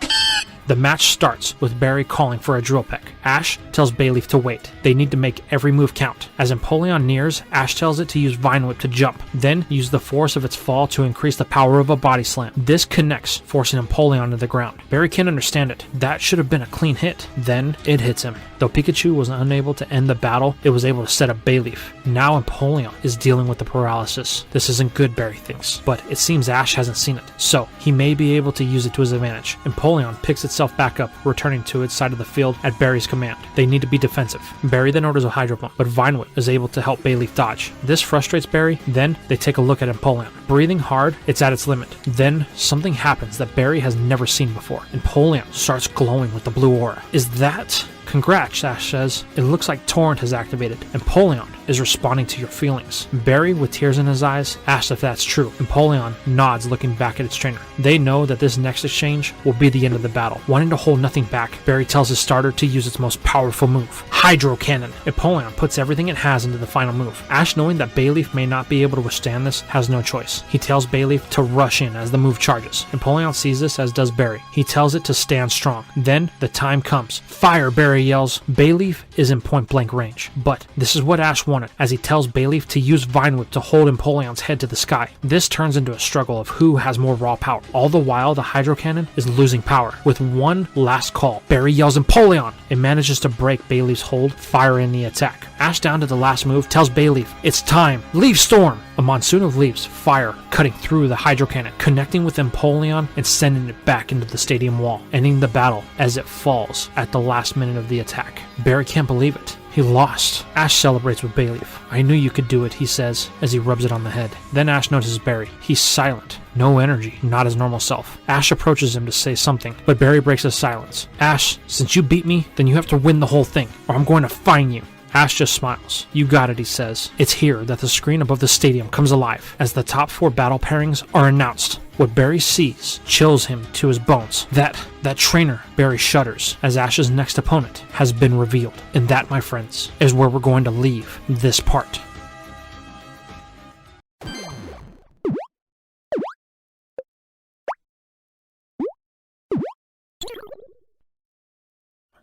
The match starts with Barry calling for a Drill Peck. Ash tells Bayleaf to wait. They need to make every move count. As Empoleon nears, Ash tells it to use Vine Whip to jump, then use the force of its fall to increase the power of a Body Slam. This connects, forcing Empoleon to the ground. Barry can't understand it. That should have been a clean hit. Then it hits him. Though Pikachu was unable to end the battle, it was able to set up Bayleaf. Now Empoleon is dealing with the paralysis. This isn't good, Barry thinks, but it seems Ash hasn't seen it, so he may be able to use it to his advantage. Empoleon picks itself back up, returning to its side of the field at Barry's command. They need to be defensive. Barry then orders a Hydro Pump, but Vine Whip is able to help Bayleaf dodge. This frustrates Barry. Then they take a look at Empoleon. Breathing hard, it's at its limit. Then something happens that Barry has never seen before. Empoleon starts glowing with the blue aura. Is that... Congrats, Ash says. It looks like Torrent has activated. Empoleon is responding to your feelings. Barry, with tears in his eyes, asks if that's true. Empoleon nods, looking back at its trainer. They know that this next exchange will be the end of the battle. Wanting to hold nothing back, Barry tells his starter to use its most powerful move, Hydro Cannon. Empoleon puts everything it has into the final move. Ash, knowing that Bayleaf may not be able to withstand this, has no choice. He tells Bayleaf to rush in as the move charges. Empoleon sees this, as does Barry. He tells it to stand strong. Then the time comes. Fire, Barry yells. Bayleaf is in point-blank range, but this is what Ash wanted, as he tells Bayleaf to use Vine Whip to hold Empoleon's head to the sky. This turns into a struggle of who has more raw power. All the while, the Hydro Cannon is losing power. With one last call, Barry yells Empoleon. It manages to break Bayleaf's hold, firing the attack. Ash, down to the last move, tells Bayleaf, it's time. Leaf Storm! A monsoon of leaves, fire, cutting through the Hydro Cannon, connecting with Empoleon and sending it back into the stadium wall, ending the battle as it falls at the last minute of the attack. Barry can't believe it. He lost. Ash celebrates with Bayleaf. I knew you could do it, he says, as he rubs it on the head. Then Ash notices Barry. He's silent. No energy, not his normal self. Ash approaches him to say something, but Barry breaks his silence. Ash, since you beat me, then you have to win the whole thing, or I'm going to fine you. Ash just smiles. You got it, he says. It's here that the screen above the stadium comes alive as the top 4 battle pairings are announced. What Barry sees chills him to his bones. That trainer, Barry shudders as Ash's next opponent has been revealed. And that, my friends, is where we're going to leave this part.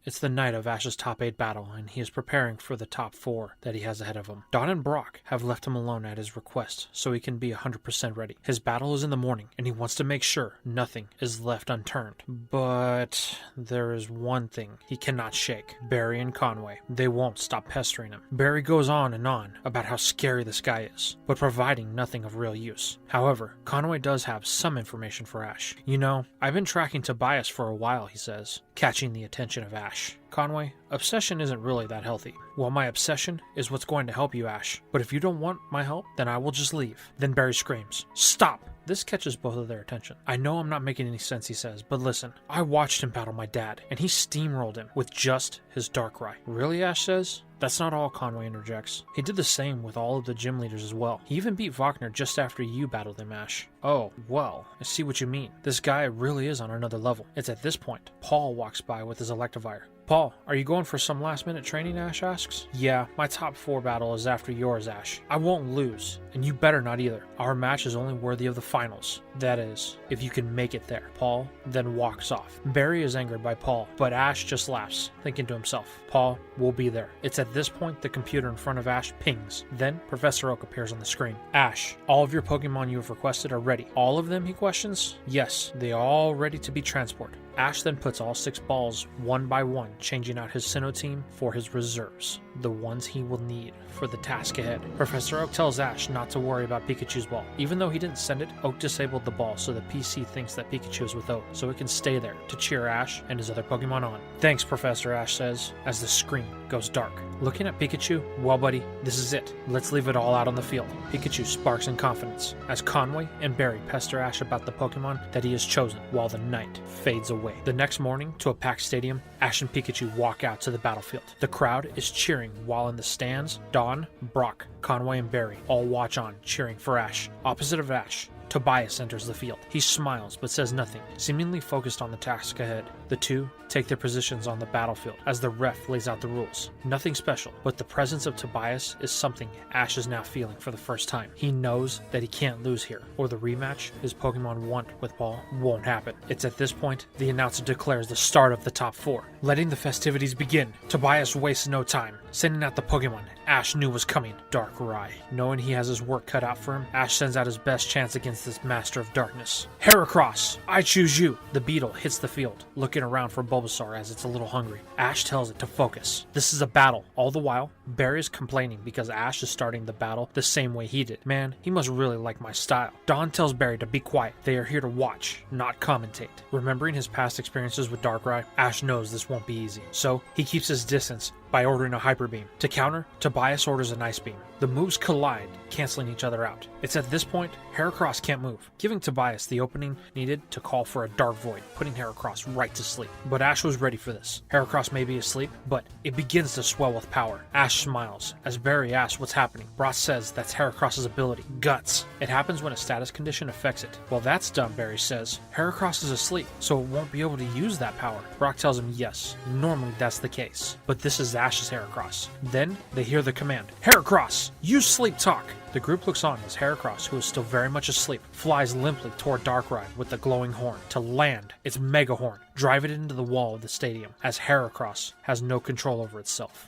It's the night of Ash's top 8 battle, and he is preparing for the top 4 that he has ahead of him. Don and Brock have left him alone at his request, so he can be 100% ready. His battle is in the morning, and he wants to make sure nothing is left unturned. But there is one thing he cannot shake: Barry and Conway. They won't stop pestering him. Barry goes on and on about how scary this guy is, but providing nothing of real use. However, Conway does have some information for Ash. You know, I've been tracking Tobias for a while, he says, catching the attention of Ash. Conway, obsession isn't really that healthy. Well, my obsession is what's going to help you, Ash. But if you don't want my help, then I will just leave. Then Barry screams, "Stop!" This catches both of their attention. I know I'm not making any sense, he says, but listen, I watched him battle my dad, and he steamrolled him with just his Darkrai. Really, Ash says? That's not all, Conway interjects. He did the same with all of the gym leaders as well. He even beat Wagner just after you battled him, Ash. Oh, well, I see what you mean. This guy really is on another level. It's at this point Paul walks by with his Electivire. Paul, are you going for some last-minute training, Ash asks. Yeah, my top 4 battle is after yours, Ash. I won't lose, and you better not either. Our match is only worthy of the finals. That is, if you can make it there. Paul then walks off. Barry is angered by Paul, but Ash just laughs, thinking to himself, Paul will be there. It's at this point the computer in front of Ash pings. Then Professor Oak appears on the screen. Ash, all of your Pokemon you have requested are ready. All of them, he questions? Yes, they are all ready to be transported. Ash then puts all 6 balls one by one, changing out his Sinnoh team for his reserves, the ones he will need for the task ahead. Professor Oak tells Ash not to worry about Pikachu's ball. Even though he didn't send it, Oak disabled the ball so the PC thinks that Pikachu is with Oak, so it can stay there to cheer Ash and his other Pokemon on. Thanks, Professor, Ash says, as the screen goes dark. Looking at Pikachu, well buddy, this is it. Let's leave it all out on the field. Pikachu sparks in confidence as Conway and Barry pester Ash about the Pokemon that he has chosen while the night fades away. The next morning, to a packed stadium, Ash and Pikachu walk out to the battlefield. The crowd is cheering while in the stands, Don, Brock, Conway, and Barry all watch on, cheering for Ash. Opposite of Ash, Tobias enters the field. He smiles but says nothing, seemingly focused on the task ahead. The two take their positions on the battlefield as the ref lays out the rules. Nothing special, but the presence of Tobias is something Ash is now feeling for the first time. He knows that he can't lose here, or the rematch his Pokemon want with Paul won't happen. It's at this point the announcer declares the start of the top 4, letting the festivities begin. Tobias wastes no time, sending out the Pokemon Ash knew was coming, Darkrai. Knowing he has his work cut out for him, Ash sends out his best chance against this master of darkness. Heracross, I choose you! The beetle hits the field, looking around for Bulbasaur as it's a little hungry. Ash tells it to focus. This is a battle. All the while, Barry is complaining because Ash is starting the battle the same way he did. Man, he must really like my style. Don tells Barry to be quiet. They are here to watch, not commentate. Remembering his past experiences with Darkrai, Ash knows this won't be easy. So, he keeps his distance by ordering a Hyper Beam. To counter, Tobias orders an Ice Beam. The moves collide, canceling each other out. It's at this point, Heracross can't move, giving Tobias the opening needed to call for a Dark Void, putting Heracross right to sleep. But Ash was ready for this. Heracross may be asleep, but it begins to swell with power. Ash smiles as Barry asks what's happening. Brock says that's Heracross's ability, Guts. It happens when a status condition affects it. Well, that's done, Barry says. Heracross is asleep, so it won't be able to use that power. Brock tells him yes, normally that's the case, but this is Ash's Heracross. Then they hear the command, Heracross, use Sleep Talk. The group looks on as Heracross, who is still very much asleep, flies limply toward Darkrai with the glowing horn to land its Mega Horn, drive it into the wall of the stadium, as Heracross has no control over itself.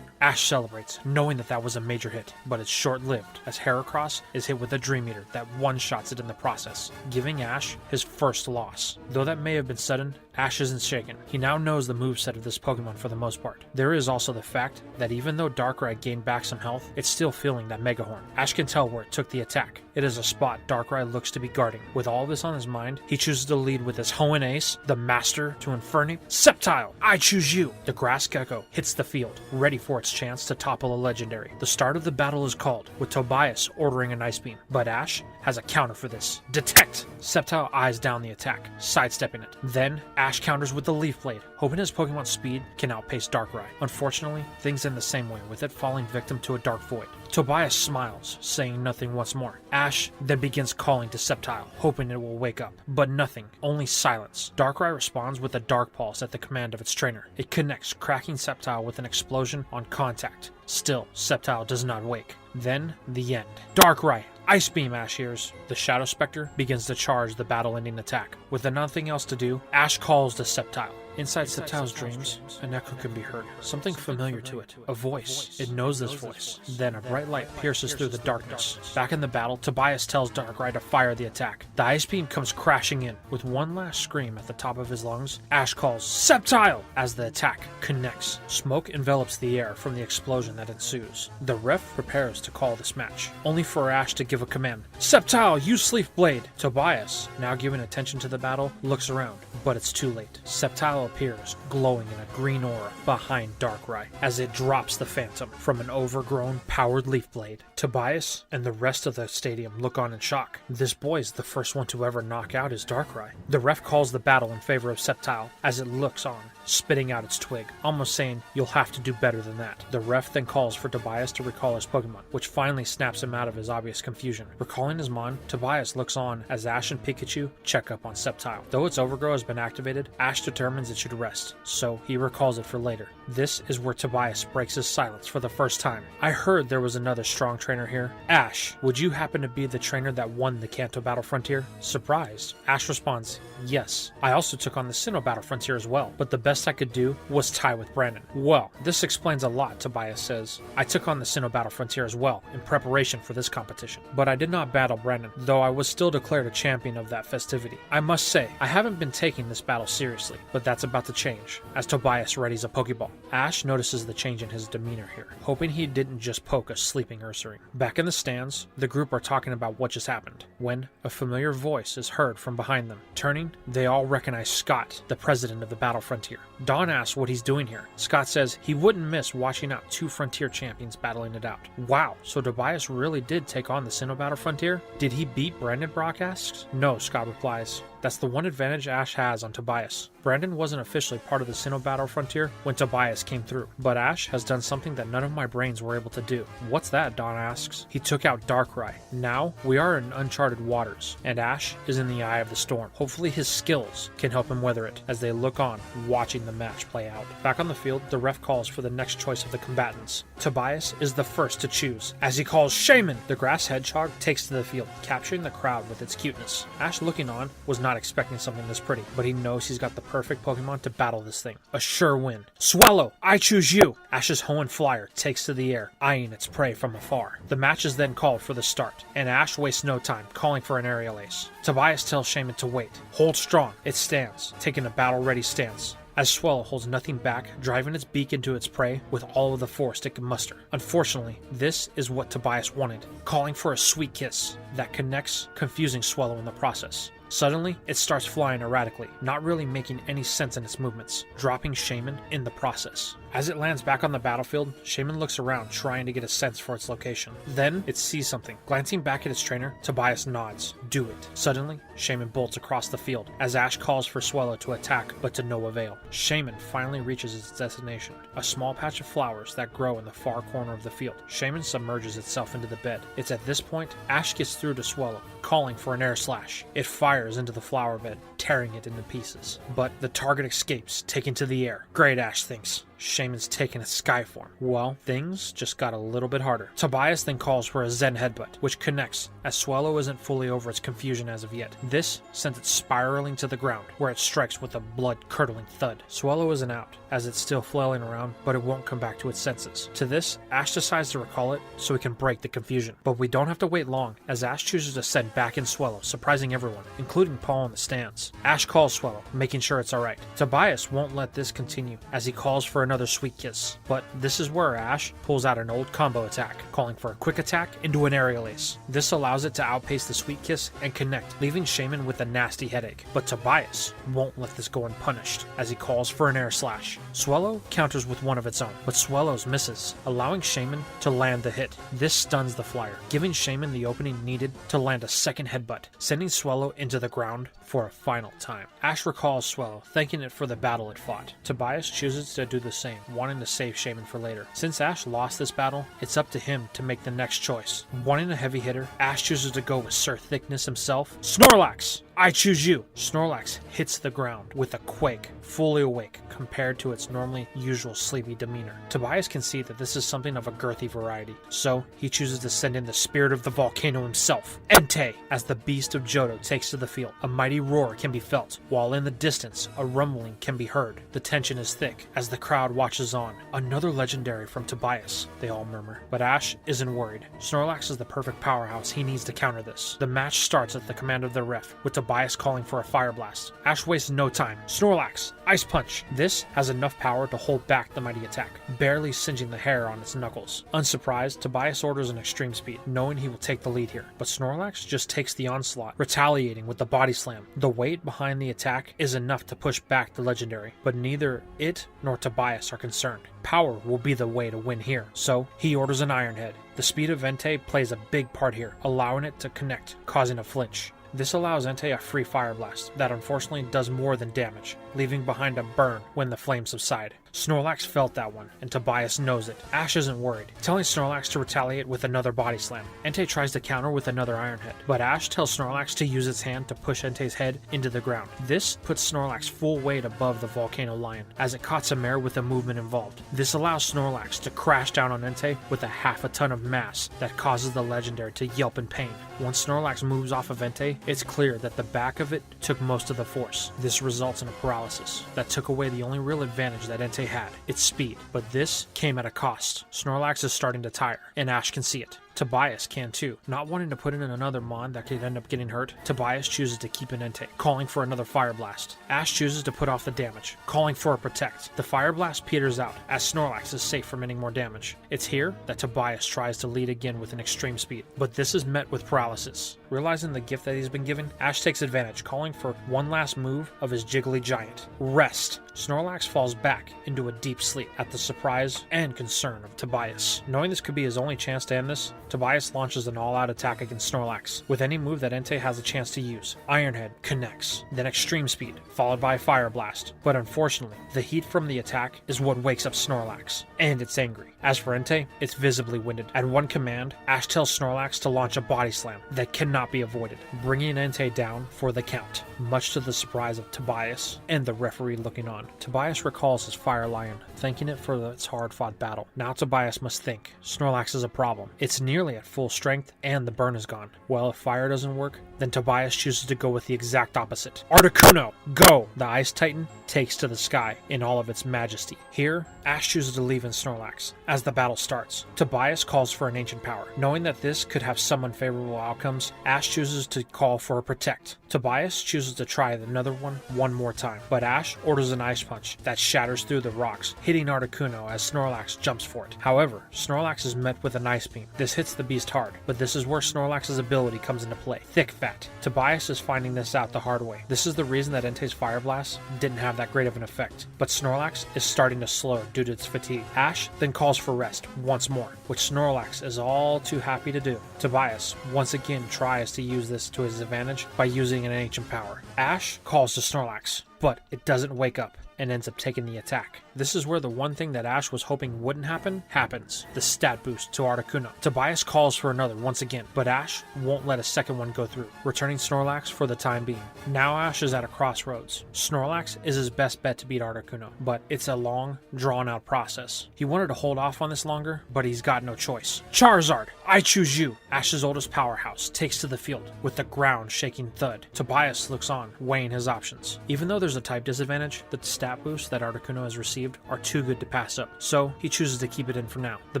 Ash celebrates, knowing that was a major hit, but it's short-lived, as Heracross is hit with a Dream Eater that one-shots it in the process, giving Ash his first loss. Though that may have been sudden, Ash isn't shaken. He now knows the moveset of this Pokemon for the most part. There is also the fact that even though Darkrai gained back some health, it's still feeling that Mega Horn. Ash can tell where it took the attack. It is a spot Darkrai looks to be guarding. With all of this on his mind, he chooses to lead with his Hoenn Ace, the Master to Infernape. Sceptile, I choose you! The Grass Gecko hits the field, ready for its chance to topple a legendary. The start of the battle is called, with Tobias ordering an Ice Beam, but Ash has a counter for this. Detect! Sceptile eyes down the attack, sidestepping it. Then, Ash counters with the Leaf Blade, hoping his Pokemon's speed can outpace Darkrai. Unfortunately, things end the same way, with it falling victim to a Dark Void. Tobias smiles, saying nothing once more. Ash then begins calling to Sceptile, hoping it will wake up. But nothing, only silence. Darkrai responds with a Dark Pulse at the command of its trainer. It connects, cracking Sceptile with an explosion on contact. Still, Sceptile does not wake. Then, the end. Darkrai, Ice Beam, Ash hears. The Shadow Spectre begins to charge the battle-ending attack. With nothing else to do, Ash calls to Sceptile. Inside Septile's dreams, an echo can be heard, something familiar to it, a voice. It knows this voice. Then a bright light pierces through the darkness. Back in the battle, Tobias tells Darkrai to fire the attack. The ice beam comes crashing in. With one last scream at the top of his lungs, Ash calls, "Septile!" as the attack connects. Smoke envelops the air from the explosion that ensues. The ref prepares to call this match, only for Ash to give a command. "Septile, use Sleep Blade!" Tobias, now giving attention to the battle, looks around, but it's too late. Septile appears, glowing in a green aura behind Darkrai, as it drops the Phantom from an overgrown, powered Leaf Blade. Tobias and the rest of the stadium look on in shock. This boy's the first one to ever knock out his Darkrai. The ref calls the battle in favor of Septile as it looks on, spitting out its twig, almost saying, "You'll have to do better than that." The ref then calls for Tobias to recall his Pokemon, which finally snaps him out of his obvious confusion. Recalling his Mon, Tobias looks on as Ash and Pikachu check up on Septile. Though its Overgrow has been activated, Ash determines it should rest, so he recalls it for later. This is where Tobias breaks his silence for the first time. "I heard there was another strong trainer here. Ash, would you happen to be the trainer that won the Kanto Battle Frontier?" Surprised, Ash responds, "Yes. I also took on the Sinnoh Battle Frontier as well, but the best I could do was tie with Brandon." "Well, this explains a lot," Tobias says. "I took on the Sinnoh Battle Frontier as well in preparation for this competition, but I did not battle Brandon, though I was still declared a champion of that festivity. I must say, I haven't been taking this battle seriously, but that's about to change," as Tobias readies a Pokeball. Ash notices the change in his demeanor here, hoping he didn't just poke a sleeping Ursaring. Back in the stands, the group are talking about what just happened, when a familiar voice is heard from behind them. Turning, they all recognize Scott, the president of the Battle Frontier. Don asks what he's doing here. Scott says he wouldn't miss watching out two Frontier champions battling it out. Wow, so Tobias really did take on the Sinnoh Battle Frontier? Did he beat Brandon, Brock asks? "No," Scott replies. That's the one advantage Ash has on Tobias. Brandon wasn't officially part of the Sinnoh Battle Frontier when Tobias came through, but Ash has done something that none of my brains were able to do. "What's that?" Don asks. "He took out Darkrai. Now, we are in uncharted waters, and Ash is in the eye of the storm. Hopefully his skills can help him weather it," as they look on, watching the match play out. Back on the field, the ref calls for the next choice of the combatants. Tobias is the first to choose, as he calls Shaman! The grass hedgehog takes to the field, capturing the crowd with its cuteness. Ash, looking on, was not expecting something this pretty, but he knows he's got the perfect Pokemon to battle this thing. A sure win. "Swallow, I choose you!" Ash's Hoenn Flyer takes to the air, eyeing its prey from afar. The match is then called for the start, and Ash wastes no time, calling for an aerial ace. Tobias tells Shaman to wait. "Hold strong." It stands, taking a battle-ready stance, as Swallow holds nothing back, driving its beak into its prey with all of the force it can muster. Unfortunately, this is what Tobias wanted, calling for a sweet kiss that connects, confusing Swallow in the process. Suddenly, it starts flying erratically, not really making any sense in its movements, dropping Shaman in the process. As it lands back on the battlefield, Shaman looks around, trying to get a sense for its location. Then, it sees something. Glancing back at its trainer, Tobias nods. "Do it." Suddenly, Shaman bolts across the field, as Ash calls for Swallow to attack, but to no avail. Shaman finally reaches its destination, a small patch of flowers that grow in the far corner of the field. Shaman submerges itself into the bed. It's at this point, Ash gets through to Swallow, calling for an air slash. It fires into the flower bed, tearing it into pieces. But the target escapes, taken to the air. Great, Ash thinks. Shaman's taken a sky form. Well, things just got a little bit harder. Tobias then calls for a Zen Headbutt, which connects, as Swallow isn't fully over its confusion as of yet. This sends it spiraling to the ground, where it strikes with a blood-curdling thud. Swallow isn't out, as it's still flailing around, but it won't come back to its senses. To this, Ash decides to recall it so he can break the confusion. But we don't have to wait long, as Ash chooses to send back in Swallow, surprising everyone, including Paul in the stands. Ash calls Swallow, making sure it's alright. Tobias won't let this continue, as he calls for another sweet kiss. But this is where Ash pulls out an old combo attack, calling for a quick attack into an aerial ace. This allows it to outpace the sweet kiss and connect, leaving Shaman with a nasty headache. But Tobias won't let this go unpunished, as he calls for an air slash. Swallow counters with one of its own, but Swallow's misses, allowing Shaman to land the hit. This stuns the flyer, giving Shaman the opening needed to land a second headbutt, sending Swallow into the ground for a final time. Ash recalls Swallow, thanking it for the battle it fought. Tobias chooses to do the same, wanting to save Shaman for later. Since Ash lost this battle, it's up to him to make the next choice. Wanting a heavy hitter, Ash chooses to go with Sir Thickness himself. Snorlax! I choose you! Snorlax hits the ground with a quake, fully awake compared to its normally usual sleepy demeanor. Tobias can see that this is something of a girthy variety, so he chooses to send in the spirit of the volcano himself, Entei, as the beast of Johto takes to the field. A mighty roar can be felt, while in the distance a rumbling can be heard. The tension is thick as the crowd watches on. Another legendary from Tobias, they all murmur. But Ash isn't worried. Snorlax is the perfect powerhouse he needs to counter this. The match starts at the command of the ref, with Tobias calling for a Fire Blast. Ash wastes no time. Snorlax, Ice Punch. This has enough power to hold back the mighty attack, barely singeing the hair on its knuckles. Unsurprised, Tobias orders an Extreme Speed, knowing he will take the lead here. But Snorlax just takes the onslaught, retaliating with the Body Slam. The weight behind the attack is enough to push back the legendary, but neither it nor Tobias are concerned. Power will be the way to win here, so he orders an Iron Head. The speed of Entei plays a big part here, allowing it to connect, causing a flinch. This allows Entei a free Fire Blast that unfortunately does more than damage, leaving behind a burn when the flames subside. Snorlax felt that one, and Tobias knows it. Ash isn't worried, telling Snorlax to retaliate with another Body Slam. Entei tries to counter with another Iron Head, but Ash tells Snorlax to use its hand to push Entei's head into the ground. This puts Snorlax full weight above the Volcano Lion, as it caught some air with the movement involved. This allows Snorlax to crash down on Entei with a half a ton of mass that causes the legendary to yelp in pain. Once Snorlax moves off of Entei, it's clear that the back of it took most of the force. This results in a paralysis that took away the only real advantage that Entei had, its speed. But this came at a cost. Snorlax is starting to tire, and Ash can see it. Tobias can too. Not wanting to put in another mon that could end up getting hurt, Tobias chooses to keep an Entei, calling for another Fire Blast. Ash chooses to put off the damage, calling for a Protect. The Fire Blast peters out, as Snorlax is safe from any more damage. It's here that Tobias tries to lead again with an Extreme Speed, but this is met with paralysis. Realizing the gift that he's been given, Ash takes advantage, calling for one last move of his Jiggly Giant. Rest! Snorlax falls back into a deep sleep at the surprise and concern of Tobias. Knowing this could be his only chance to end this, Tobias launches an all-out attack against Snorlax, with any move that Entei has a chance to use. Iron Head connects, then Extreme Speed, followed by Fire Blast. But unfortunately, the heat from the attack is what wakes up Snorlax, and it's angry. As for Entei, it's visibly winded. At one command, Ash tells Snorlax to launch a Body Slam that cannot be avoided, bringing Entei down for the count, much to the surprise of Tobias and the referee looking on. Tobias recalls his Fire Lion, thanking it for its hard-fought battle. Now Tobias must think. Snorlax is a problem. It's nearly at full strength, and the burn is gone. Well, if fire doesn't work, then Tobias chooses to go with the exact opposite. Articuno, go! The Ice Titan takes to the sky in all of its majesty. Here, Ash chooses to leave in Snorlax. As the battle starts, Tobias calls for an Ancient Power. Knowing that this could have some unfavorable outcomes, Ash chooses to call for a Protect. Tobias chooses to try another one more time, but Ash orders an Ice Punch that shatters through the rocks, hitting Articuno as Snorlax jumps for it. However, Snorlax is met with an Ice Beam. This hits the beast hard, but this is where Snorlax's ability comes into play. Thick Fat. Tobias is finding this out the hard way. This is the reason that Entei's Fire Blast didn't have that great of an effect, but Snorlax is starting to slow due to its fatigue. Ash then calls for rest once more, which Snorlax is all too happy to do. Tobias once again tries to use this to his advantage by using an Ancient Power. Ash calls to Snorlax, but it doesn't wake up and ends up taking the attack. This is where the one thing that Ash was hoping wouldn't happen, happens. The stat boost to Articuno. Tobias calls for another once again, but Ash won't let a second one go through, returning Snorlax for the time being. Now Ash is at a crossroads. Snorlax is his best bet to beat Articuno, but it's a long, drawn-out process. He wanted to hold off on this longer, but he's got no choice. Charizard, I choose you! Ash's oldest powerhouse takes to the field, with the ground shaking thud. Tobias looks on, weighing his options. Even though there's a type disadvantage, the stat boosts that Articuno has received are too good to pass up, so he chooses to keep it in for now. The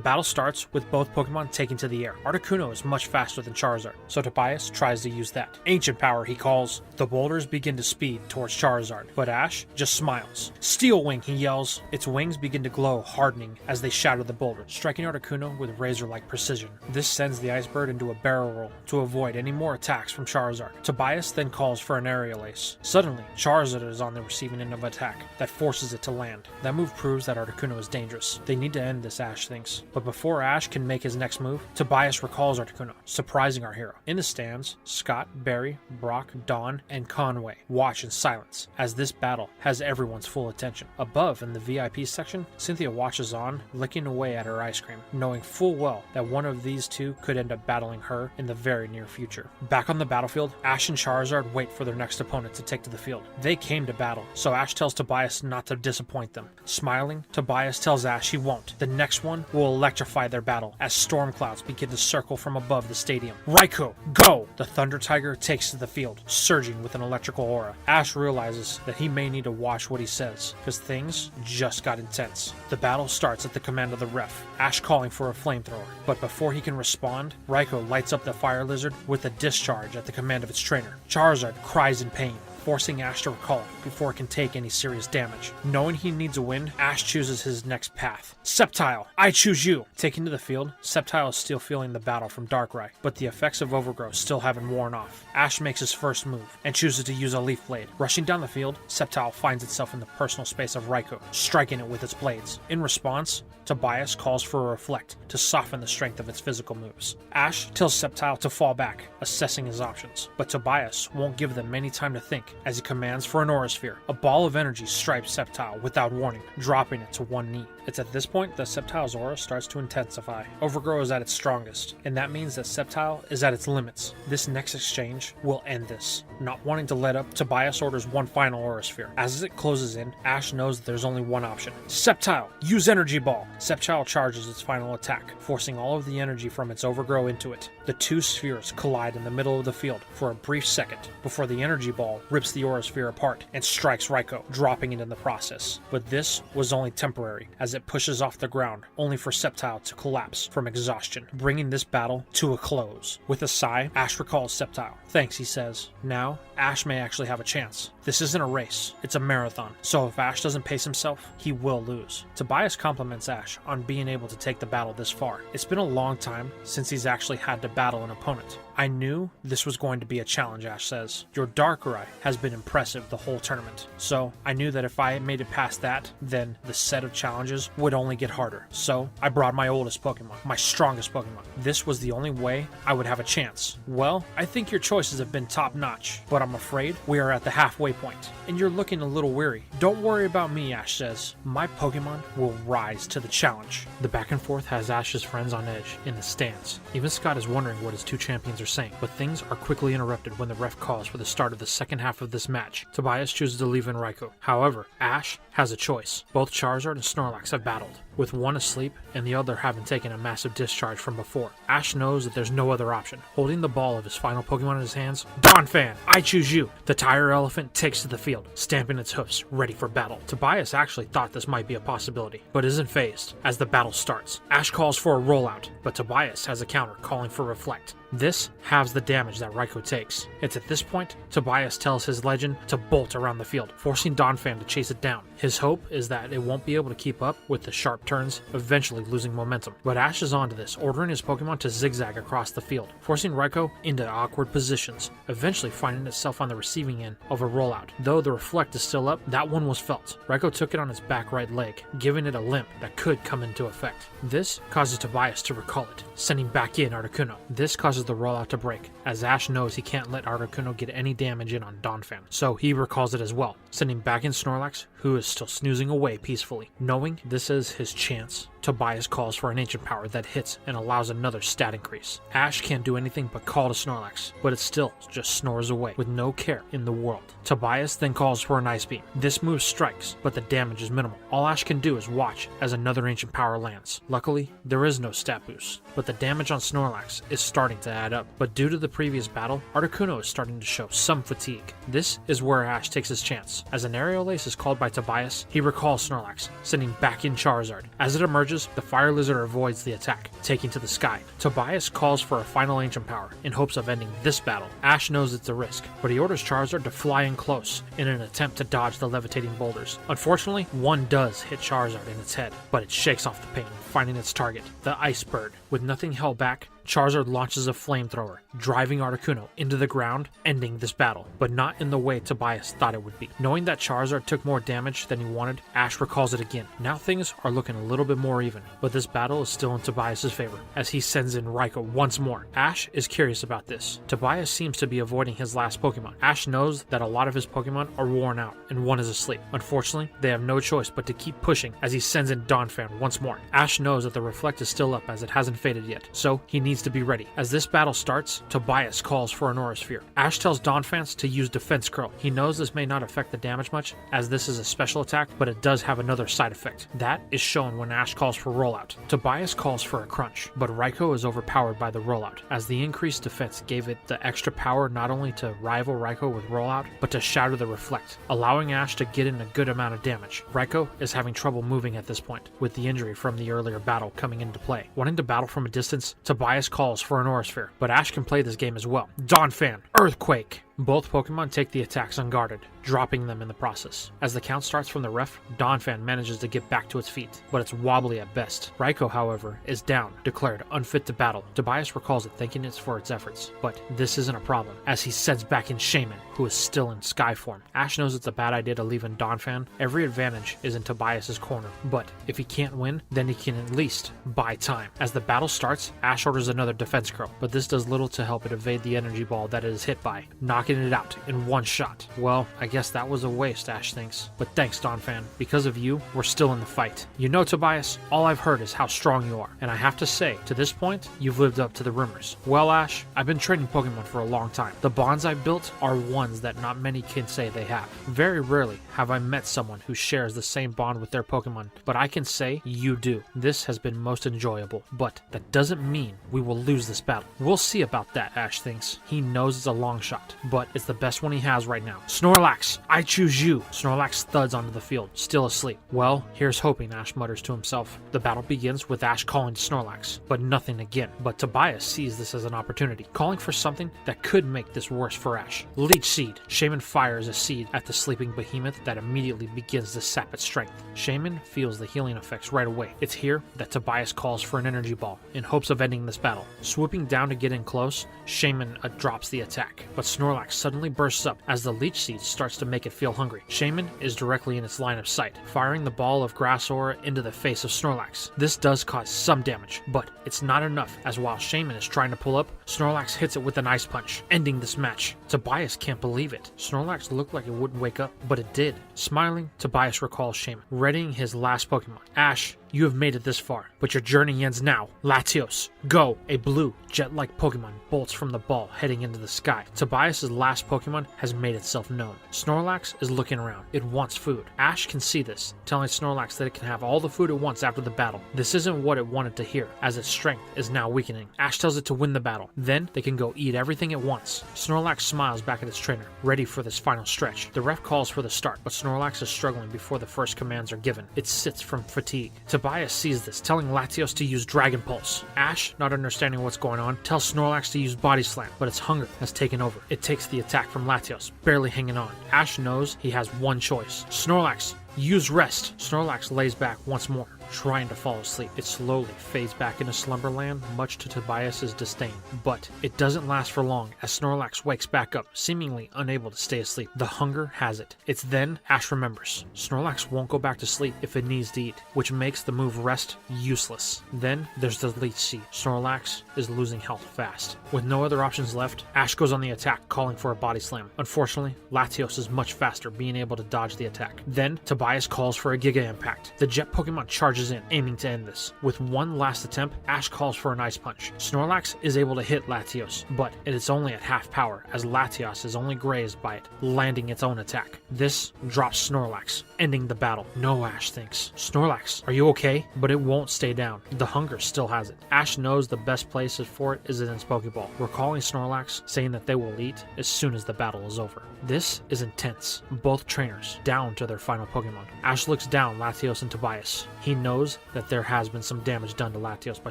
battle starts with both Pokemon taking to the air. Articuno is much faster than Charizard, so Tobias tries to use that. Ancient Power, he calls. The boulders begin to speed towards Charizard, but Ash just smiles. Steel Wing, he yells. Its wings begin to glow, hardening as they shatter the boulder, striking Articuno with razor-like precision. This sends the Ice Bird into a barrel roll to avoid any more attacks from Charizard. Tobias then calls for an Aerial Ace. Suddenly, Charizard is on the receiving end of an attack that forces it to land. That move proves that Articuno is dangerous. They need to end this, Ash thinks. But before Ash can make his next move, Tobias recalls Articuno, surprising our hero. In the stands, Scott, Barry, Brock, Dawn, and Conway watch in silence as this battle has everyone's full attention. Above in the VIP section, Cynthia watches on, licking away at her ice cream, knowing full well that one of these two could end up battling her in the very near future. Back on the battlefield, Ash and Charizard wait for their next opponent to take to the field. They came to battle, so Ash tells Tobias not to disappoint them. Smiling, Tobias tells Ash he won't. The next one will electrify their battle as storm clouds begin to circle from above the stadium. Raikou, go! The Thunder Tiger takes to the field, surging with an electrical aura. Ash realizes that he may need to watch what he says, because things just got intense. The battle starts at the command of the ref, Ash calling for a flamethrower, but before he can respond, Raikou lights up the fire lizard with a discharge at the command of its trainer. Charizard cries in pain, forcing Ash to recall it before it can take any serious damage. Knowing he needs a win, Ash chooses his next path. Sceptile, I choose you! Taking to the field, Sceptile is still feeling the battle from Darkrai, but the effects of Overgrowth still haven't worn off. Ash makes his first move, and chooses to use a Leaf Blade. Rushing down the field, Sceptile finds itself in the personal space of Raikou, striking it with its blades. In response, Tobias calls for a Reflect to soften the strength of its physical moves. Ash tells Sceptile to fall back, assessing his options, but Tobias won't give them any time to think as he commands for an Aura Sphere. A ball of energy stripes Sceptile without warning, dropping it to one knee. It's at this point that Sceptile's aura starts to intensify. Overgrow is at its strongest, and that means that Sceptile is at its limits. This next exchange will end this. Not wanting to let up, Tobias orders one final Aura Sphere. As it closes in, Ash knows that there's only one option. Sceptile, use Energy Ball! Sceptile charges its final attack, forcing all of the energy from its Overgrow into it. The two spheres collide in the middle of the field for a brief second, before the Energy Ball rips the Aura Sphere apart and strikes Raikou, dropping it in the process. But this was only temporary, as it pushes off the ground, only for Sceptile to collapse from exhaustion, bringing this battle to a close. With a sigh, Ash recalls Sceptile. Thanks, he says. Now, Ash may actually have a chance. This isn't a race, it's a marathon, so if Ash doesn't pace himself, he will lose. Tobias compliments Ash on being able to take the battle this far. It's been a long time since he's actually had to battle an opponent. I knew this was going to be a challenge, Ash says. Your Darkrai has been impressive the whole tournament, so I knew that if I made it past that, then the set of challenges would only get harder. So I brought my oldest Pokemon, my strongest Pokemon. This was the only way I would have a chance. Well, I think your choices have been top-notch, but I'm afraid we are at the halfway point, and you're looking a little weary. Don't worry about me, Ash says. My Pokemon will rise to the challenge. The back and forth has Ash's friends on edge in the stands. Even Scott is wondering what his two champions are saying, but things are quickly interrupted when the ref calls for the start of the second half of this match. Tobias chooses to leave in Raikou. However, Ash has a choice. Both Charizard and Snorlax have battled, with one asleep and the other having taken a massive discharge from before. Ash knows that there's no other option. Holding the ball of his final Pokemon in his hands, Donphan, I choose you! The Tire Elephant takes to the field, stamping its hoofs, ready for battle. Tobias actually thought this might be a possibility, but isn't fazed as the battle starts. Ash calls for a rollout, but Tobias has a counter calling for Reflect. This halves the damage that Raikou takes. It's at this point, Tobias tells his legend to bolt around the field, forcing Donphan to chase it down. His hope is that it won't be able to keep up with the sharp turns, eventually losing momentum. But Ash is onto this, ordering his Pokemon to zigzag across the field, forcing Raikou into awkward positions, eventually finding itself on the receiving end of a rollout. Though the Reflect is still up, that one was felt. Raikou took it on its back right leg, giving it a limp that could come into effect. This causes Tobias to recall it, sending back in Articuno. This causes the rollout to break, as Ash knows he can't let Articuno get any damage in on Donphan, so he recalls it as well, sending back in Snorlax, who is still snoozing away peacefully. Knowing this is his chance, Tobias calls for an Ancient Power that hits and allows another stat increase. Ash can't do anything but call to Snorlax, but it still just snores away with no care in the world. Tobias then calls for an Ice Beam. This move strikes, but the damage is minimal. All Ash can do is watch as another Ancient Power lands. Luckily, there is no stat boost, but the damage on Snorlax is starting to add up. But due to the previous battle, Articuno is starting to show some fatigue. This is where Ash takes his chance. As an Aerial Ace is called by Tobias, he recalls Snorlax, sending back in Charizard. As it emerges, the Fire Lizard avoids the attack, taking to the sky. Tobias calls for a final Ancient Power in hopes of ending this battle. Ash knows it's a risk, but he orders Charizard to fly in close in an attempt to dodge the levitating boulders. Unfortunately, one does hit Charizard in its head, but it shakes off the pain, finding its target, the Ice Bird. With nothing held back, Charizard launches a flamethrower, driving Articuno into the ground, ending this battle, but not in the way Tobias thought it would be. Knowing that Charizard took more damage than he wanted, Ash recalls it again. Now things are looking a little bit more even, but this battle is still in Tobias' favor, as he sends in Raikou once more. Ash is curious about this. Tobias seems to be avoiding his last Pokemon. Ash knows that a lot of his Pokemon are worn out, and one is asleep. Unfortunately, they have no choice but to keep pushing as he sends in Donphan once more. Ash knows that the Reflect is still up as it hasn't faded yet, so he needs to be ready. As this battle starts, Tobias calls for an Aura Sphere. Ash tells Donphan to use Defense Curl. He knows this may not affect the damage much, as this is a special attack, but it does have another side effect. That is shown when Ash calls for Rollout. Tobias calls for a Crunch, but Raikou is overpowered by the Rollout, as the increased defense gave it the extra power not only to rival Raikou with Rollout, but to shatter the Reflect, allowing Ash to get in a good amount of damage. Raikou is having trouble moving at this point, with the injury from the earlier battle coming into play. Wanting to battle from a distance, Tobias calls for an Aura Sphere, but Ash can play this game as well. Donphan, Earthquake! Both Pokemon take the attacks unguarded, dropping them in the process. As the count starts from the ref, Donphan manages to get back to its feet, but it's wobbly at best. Raikou, however, is down, declared unfit to battle. Tobias recalls it, thanking it for its efforts, but this isn't a problem, as he sends back in Shaman, who is still in Sky form. Ash knows it's a bad idea to leave in Donphan. Every advantage is in Tobias' corner, but if he can't win, then he can at least buy time. As the battle starts, Ash orders another Defense Curl, but this does little to help it evade the energy ball that it is hit by, knocking it out in one shot. Well, I guess that was a waste, Ash thinks. But thanks, Donphan. Because of you, we're still in the fight. You know, Tobias, all I've heard is how strong you are, and I have to say, to this point, you've lived up to the rumors. Well, Ash, I've been training Pokemon for a long time. The bonds I've built are ones that not many can say they have. Very rarely have I met someone who shares the same bond with their Pokemon, but I can say you do. This has been most enjoyable, but that doesn't mean we will lose this battle. We'll see about that, Ash thinks. He knows it's a long shot, but it's the best one he has right now. Snorlax, I choose you. Snorlax thuds onto the field, still asleep. Well, here's hoping, Ash mutters to himself. The battle begins with Ash calling to Snorlax, but nothing again. But Tobias sees this as an opportunity, calling for something that could make this worse for Ash. Leech Seed. Shaman fires a seed at the sleeping behemoth that immediately begins to sap its strength. Shaman feels the healing effects right away. It's here that Tobias calls for an energy ball in hopes of ending this battle. Swooping down to get in close, Shaman drops the attack, but Snorlax suddenly bursts up as the Leech Seed starts to make it feel hungry. Shaman is directly in its line of sight, firing the ball of Grass Aura into the face of Snorlax. This does cause some damage, but it's not enough, as while Shaman is trying to pull up, Snorlax hits it with an Ice Punch, ending this match. Tobias can't believe it. Snorlax looked like it wouldn't wake up, but it did. Smiling, Tobias recalls Shaman, readying his last Pokemon. Ash, you have made it this far, but your journey ends now. Latios, go! A blue, jet-like Pokemon bolts from the ball, heading into the sky. Tobias' last Pokemon has made itself known. Snorlax is looking around. It wants food. Ash can see this, telling Snorlax that it can have all the food it wants after the battle. This isn't what it wanted to hear, as its strength is now weakening. Ash tells it to win the battle. Then, they can go eat everything it wants. Snorlax smiles back at its trainer, ready for this final stretch. The ref calls for the start, but Snorlax is struggling before the first commands are given. It sits from fatigue. Tobias sees this, telling Latios to use Dragon Pulse. Ash, not understanding what's going on, tells Snorlax to use Body Slam, but its hunger has taken over. It takes the attack from Latios, barely hanging on. Ash knows he has one choice. Snorlax, use Rest. Snorlax lays back once more, trying to fall asleep. It slowly fades back into slumberland, much to Tobias' disdain. But it doesn't last for long, as Snorlax wakes back up, seemingly unable to stay asleep. The hunger has it. It's then Ash remembers. Snorlax won't go back to sleep if it needs to eat, which makes the move Rest useless. Then there's the Leech Seed. Snorlax is losing health fast. With no other options left, Ash goes on the attack, calling for a Body Slam. Unfortunately, Latios is much faster, being able to dodge the attack. Then Tobias calls for a Giga Impact. The Jet Pokemon charges in, aiming to end this. With one last attempt, Ash calls for an Ice Punch. Snorlax is able to hit Latios, but it is only at half power, as Latios is only grazed by it, landing its own attack. This drops Snorlax, ending the battle. No, Ash thinks. Snorlax, are you okay? But it won't stay down. The hunger still has it. Ash knows the best place for it is in its Pokeball, recalling Snorlax, saying that they will eat as soon as the battle is over. This is intense. Both trainers down to their final Pokemon. Ash looks down Latios and Tobias. He knows that there has been some damage done to Latios by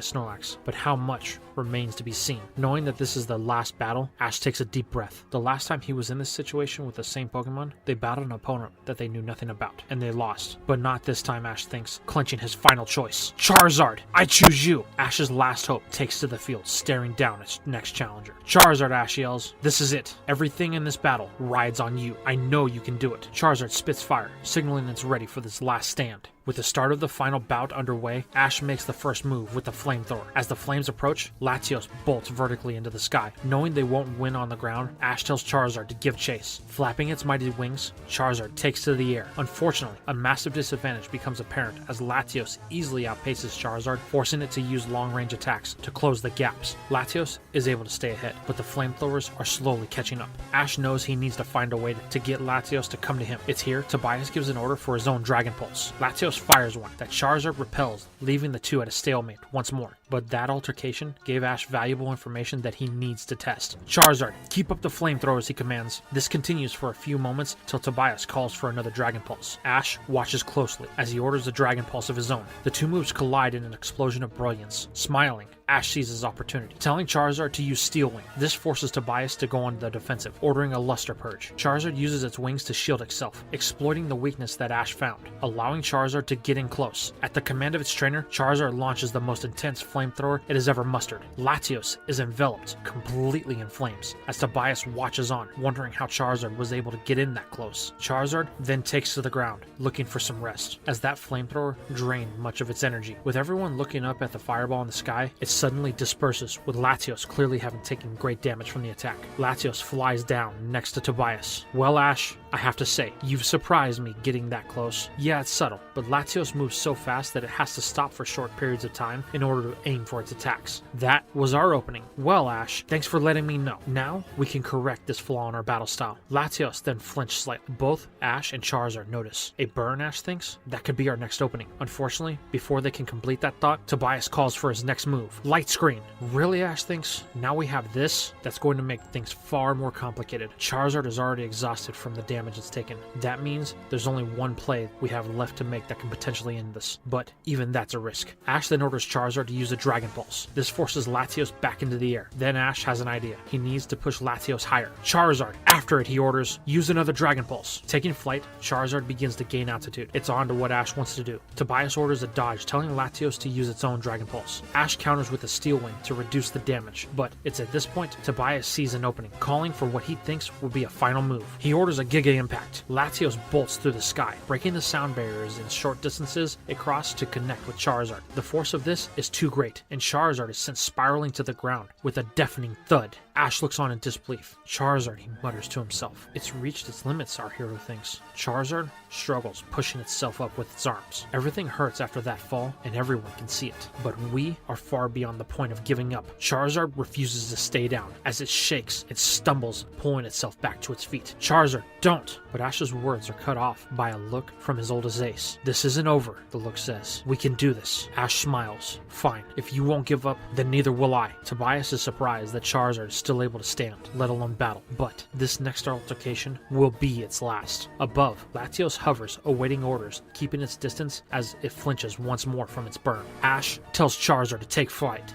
Snorlax, but how much remains to be seen. Knowing that this is the last battle, Ash takes a deep breath. The last time he was in this situation with the same Pokemon, they battled an opponent that they knew nothing about, and they lost. But not this time, Ash thinks, clenching his final choice. Charizard, I choose you! Ash's last hope takes to the field, staring down its next challenger. Charizard, Ash yells. This is it. Everything in this battle rides on you. I know you can do it. Charizard spits fire, signaling it's ready for this last stand. With the start of the final bout underway, Ash makes the first move with the flamethrower. As the flames approach, Latios bolts vertically into the sky. Knowing they won't win on the ground, Ash tells Charizard to give chase. Flapping its mighty wings, Charizard takes to the air. Unfortunately, a massive disadvantage becomes apparent as Latios easily outpaces Charizard, forcing it to use long-range attacks to close the gaps. Latios is able to stay ahead, but the flamethrowers are slowly catching up. Ash knows he needs to find a way to get Latios to come to him. It's here Tobias gives an order for his own Dragon Pulse. Latios fires one that Charizard repels, leaving the two at a stalemate once more. But that altercation gave Ash valuable information that he needs to test. Charizard, keep up the flamethrowers, he commands. This continues for a few moments till Tobias calls for another Dragon Pulse. Ash watches closely as he orders a Dragon Pulse of his own. The two moves collide in an explosion of brilliance. Smiling, Ash sees his opportunity, telling Charizard to use Steel Wing. This forces Tobias to go on the defensive, ordering a Luster Purge. Charizard uses its wings to shield itself, exploiting the weakness that Ash found, allowing Charizard to get in close. At the command of its trainer, Charizard launches the most intense flamethrower it has ever mustered. Latios is enveloped completely in flames, as Tobias watches on, wondering how Charizard was able to get in that close. Charizard then takes to the ground, looking for some rest, as that flamethrower drained much of its energy. With everyone looking up at the fireball in the sky, it suddenly disperses, with Latios clearly having taken great damage from the attack. Latios flies down next to Tobias. Well, Ash, I have to say, you've surprised me getting that close. Yeah, it's subtle, but Latios moves so fast that it has to stop for short periods of time in order to aim for its attacks. That was our opening. Well, Ash, thanks for letting me know. Now, we can correct this flaw in our battle style. Latios then flinched slightly. Both Ash and Charizard notice. A burn, Ash thinks? That could be our next opening. Unfortunately, before they can complete that thought, Tobias calls for his next move. Light Screen. Really, Ash thinks? Now we have this? That's going to make things far more complicated. Charizard is already exhausted from the damage it's taken. That means there's only one play we have left to make that can potentially end this. But even that's a risk. Ash then orders Charizard to use a Dragon Pulse. This forces Latios back into the air. Then Ash has an idea. He needs to push Latios higher. Charizard, after it, he orders, use another Dragon Pulse. Taking flight, Charizard begins to gain altitude. It's on to what Ash wants to do. Tobias orders a dodge, telling Latios to use its own Dragon Pulse. Ash counters with a Steel Wing to reduce the damage, but it's at this point Tobias sees an opening, calling for what he thinks will be a final move. He orders a Giga Impact. Latios bolts through the sky, breaking the sound barriers in short distances across to connect with Charizard. The force of this is too great, and Charizard is sent spiraling to the ground with a deafening thud. Ash looks on in disbelief. Charizard, he mutters to himself. It's reached its limits, our hero thinks. Charizard struggles, pushing itself up with its arms. Everything hurts after that fall, and everyone can see it. But we are far beyond the point of giving up. Charizard refuses to stay down. As it shakes, it stumbles, pulling itself back to its feet. Charizard, don't! But Ash's words are cut off by a look from his oldest ace. This isn't over, the look says. We can do this. Ash smiles. Fine. If you won't give up, then neither will I. Tobias is surprised that Charizard is still able to stand, let alone battle. But this next altercation will be its last. Above, Latios hovers, awaiting orders, keeping its distance as it flinches once more from its burn. Ash tells Charizard to take flight.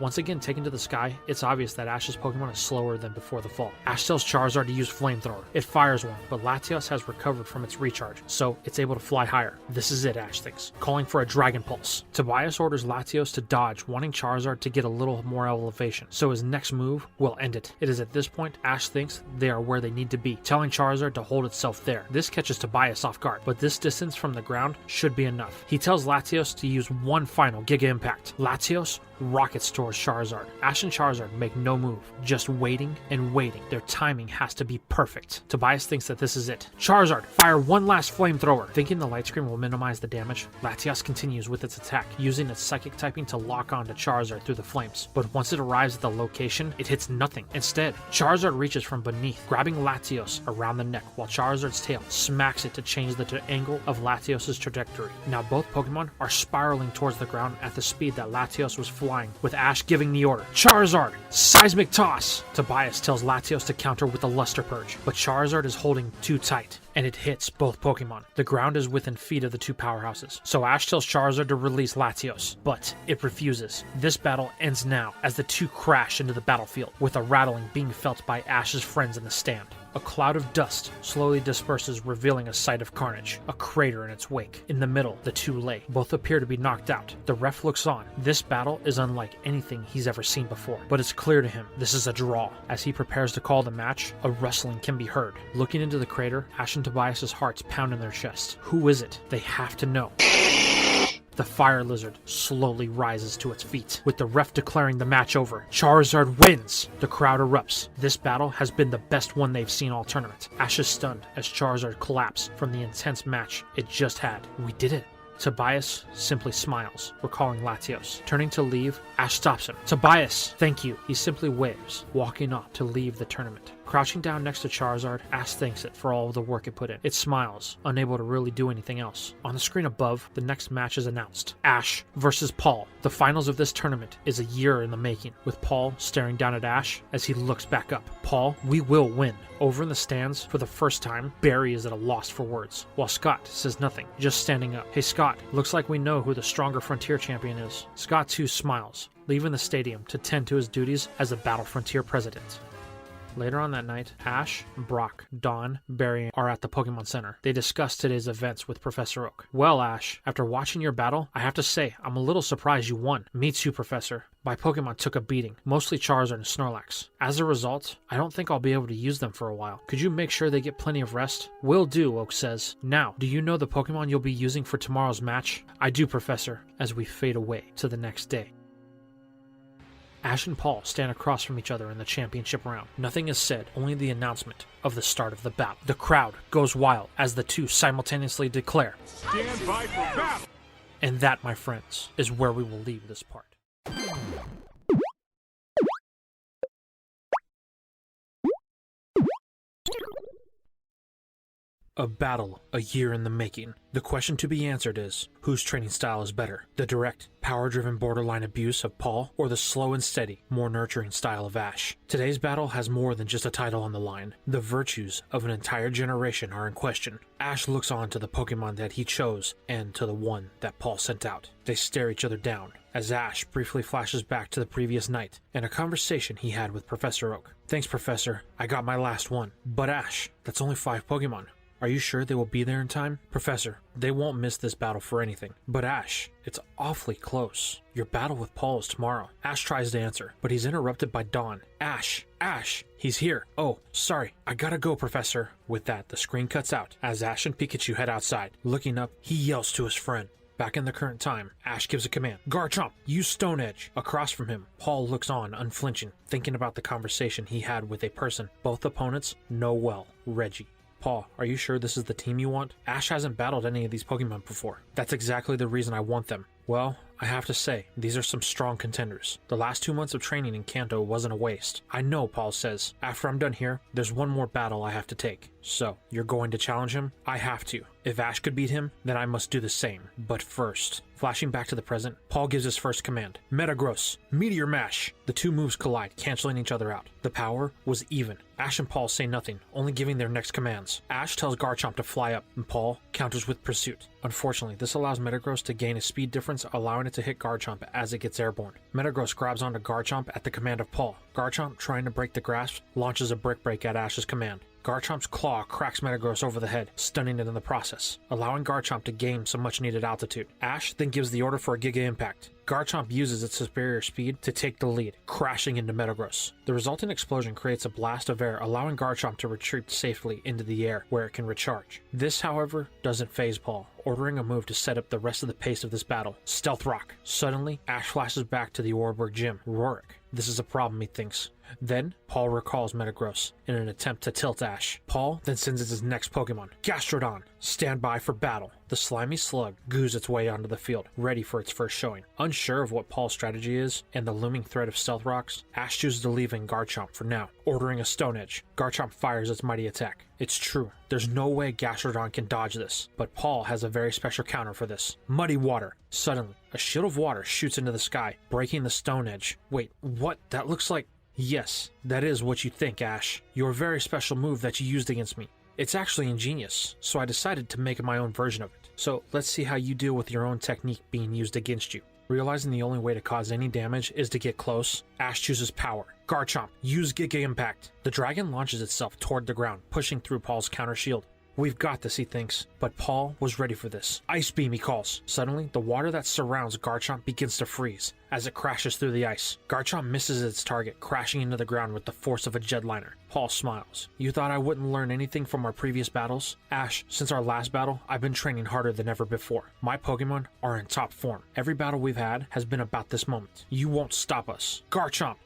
Once again taken to the sky, it's obvious that Ash's Pokemon is slower than before the fall. Ash tells Charizard to use Flamethrower. It fires one, but Latios has recovered from its recharge, so it's able to fly higher. This is it, Ash thinks, calling for a Dragon Pulse. Tobias orders Latios to dodge, wanting Charizard to get a little more elevation, so his next move will end it. It is at this point Ash thinks they are where they need to be, telling Charizard to hold itself there. This catches Tobias off guard, but this distance from the ground should be enough. He tells Latios to use one final Giga Impact. Latios rockets towards Charizard. Ash and Charizard make no move, just waiting and waiting. Their timing has to be perfect. Tobias thinks that this is it. Charizard, fire one last flamethrower. Thinking the light screen will minimize the damage, Latios continues with its attack, using its psychic typing to lock onto Charizard through the flames. But once it arrives at the location, it hits nothing. Instead, Charizard reaches from beneath, grabbing Latios around the neck, while Charizard's tail smacks it to change the angle of Latios' trajectory. Now both Pokemon are spiraling towards the ground at the speed that Latios was flying, with Ash giving the order. Charizard! Seismic Toss! Tobias tells Latios to counter with a Luster Purge, but Charizard is holding too tight, and it hits both Pokemon. The ground is within feet of the two powerhouses, so Ash tells Charizard to release Latios, but it refuses. This battle ends now as the two crash into the battlefield, with a rattling being felt by Ash's friends in the stand. A cloud of dust slowly disperses, revealing a sight of carnage, a crater in its wake. In the middle, the two lay. Both appear to be knocked out. The ref looks on. This battle is unlike anything he's ever seen before, but it's clear to him this is a draw. As he prepares to call the match, a rustling can be heard. Looking into the crater, Ash and Tobias' hearts pound in their chests. Who is it? They have to know. The fire lizard slowly rises to its feet, with the ref declaring the match over. Charizard wins! The crowd erupts. This battle has been the best one they've seen all tournament. Ash is stunned as Charizard collapses from the intense match it just had. We did it. Tobias simply smiles, recalling Latios. Turning to leave, Ash stops him. Tobias, thank you. He simply waves, walking off to leave the tournament. Crouching down next to Charizard, Ash thanks it for all of the work it put in. It smiles, unable to really do anything else. On the screen above, the next match is announced. Ash versus Paul. The finals of this tournament is a year in the making, with Paul staring down at Ash as he looks back up. Paul, we will win. Over in the stands, for the first time, Barry is at a loss for words, while Scott says nothing, just standing up. Hey Scott, looks like we know who the stronger Frontier champion is. Scott too smiles, leaving the stadium to tend to his duties as the Battle Frontier president. Later on that night, Ash, Brock, Dawn, Barry are at the Pokemon Center. They discuss today's events with Professor Oak. Well, Ash, after watching your battle, I have to say, I'm a little surprised you won. Me too, Professor. My Pokemon took a beating, mostly Charizard and Snorlax. As a result, I don't think I'll be able to use them for a while. Could you make sure they get plenty of rest? Will do, Oak says. Now, do you know the Pokemon you'll be using for tomorrow's match? I do, Professor, as we fade away to the next day. Ash and Paul stand across from each other in the championship round. Nothing is said, only the announcement of the start of the battle. The crowd goes wild as the two simultaneously declare, "Stand by for battle!" And that, my friends, is where we will leave this part. A battle a year in the making. The question to be answered is, whose training style is better? The direct, power-driven borderline abuse of Paul, or the slow and steady, more nurturing style of Ash? Today's battle has more than just a title on the line. The virtues of an entire generation are in question. Ash looks on to the Pokemon that he chose, and to the one that Paul sent out. They stare each other down, as Ash briefly flashes back to the previous night, and a conversation he had with Professor Oak. Thanks, Professor. I got my last one. But Ash, that's only 5 Pokemon. Are you sure they will be there in time? Professor, they won't miss this battle for anything. But Ash, it's awfully close. Your battle with Paul is tomorrow. Ash tries to answer, but he's interrupted by Dawn. Ash! He's here. Oh, sorry. I gotta go, Professor. With that, the screen cuts out as Ash and Pikachu head outside. Looking up, he yells to his friend. Back in the current time, Ash gives a command. Garchomp, use Stone Edge. Across from him, Paul looks on, unflinching, thinking about the conversation he had with a person both opponents know well, Reggie. Paul, are you sure this is the team you want? Ash hasn't battled any of these Pokemon before. That's exactly the reason I want them. Well, I have to say, these are some strong contenders. The last 2 months of training in Kanto wasn't a waste. I know, Paul says. After I'm done here, there's one more battle I have to take. So, you're going to challenge him? I have to. If Ash could beat him, then I must do the same. But first, flashing back to the present, Paul gives his first command. Metagross, Meteor Mash! The two moves collide, canceling each other out. The power was even. Ash and Paul say nothing, only giving their next commands. Ash tells Garchomp to fly up, and Paul counters with Pursuit. Unfortunately, this allows Metagross to gain a speed difference, allowing it to hit Garchomp as it gets airborne. Metagross grabs onto Garchomp at the command of Paul. Garchomp, trying to break the grasp, launches a Brick Break at Ash's command. Garchomp's claw cracks Metagross over the head, stunning it in the process, allowing Garchomp to gain some much-needed altitude. Ash then gives the order for a Giga Impact. Garchomp uses its superior speed to take the lead, crashing into Metagross. The resulting explosion creates a blast of air, allowing Garchomp to retreat safely into the air, where it can recharge. This, however, doesn't faze Paul, ordering a move to set up the rest of the pace of this battle. Stealth Rock. Suddenly, Ash flashes back to the Orburgh Gym. Rorik. This is a problem, he thinks. Then, Paul recalls Metagross in an attempt to tilt Ash. Paul then sends his next Pokemon, Gastrodon. Stand by for battle. the slimy slug goos its way onto the field, ready for its first showing. Unsure of what Paul's strategy is and the looming threat of stealth rocks, Ash chooses to leave in Garchomp for now, ordering a Stone Edge. Garchomp fires its mighty attack. It's true, there's no way Gastrodon can dodge this, but Paul has a very special counter for this. Muddy Water. Suddenly, a shield of water shoots into the sky, breaking the Stone Edge. Wait, what? That looks like... Yes, that is what you think, Ash. Your very special move that you used against me. It's actually ingenious, so I decided to make my own version of it. So let's see how you deal with your own technique being used against you. Realizing the only way to cause any damage is to get close, Ash chooses Power. Garchomp, use Giga Impact. The dragon launches itself toward the ground, pushing through Paul's counter shield. We've got this, he thinks, but Paul was ready for this. Ice Beam, he calls. Suddenly, the water that surrounds Garchomp begins to freeze as it crashes through the ice. Garchomp misses its target, crashing into the ground with the force of a jetliner. Paul smiles. You thought I wouldn't learn anything from our previous battles? Ash, since our last battle, I've been training harder than ever before. My Pokemon are in top form. Every battle we've had has been about this moment. You won't stop us. Garchomp!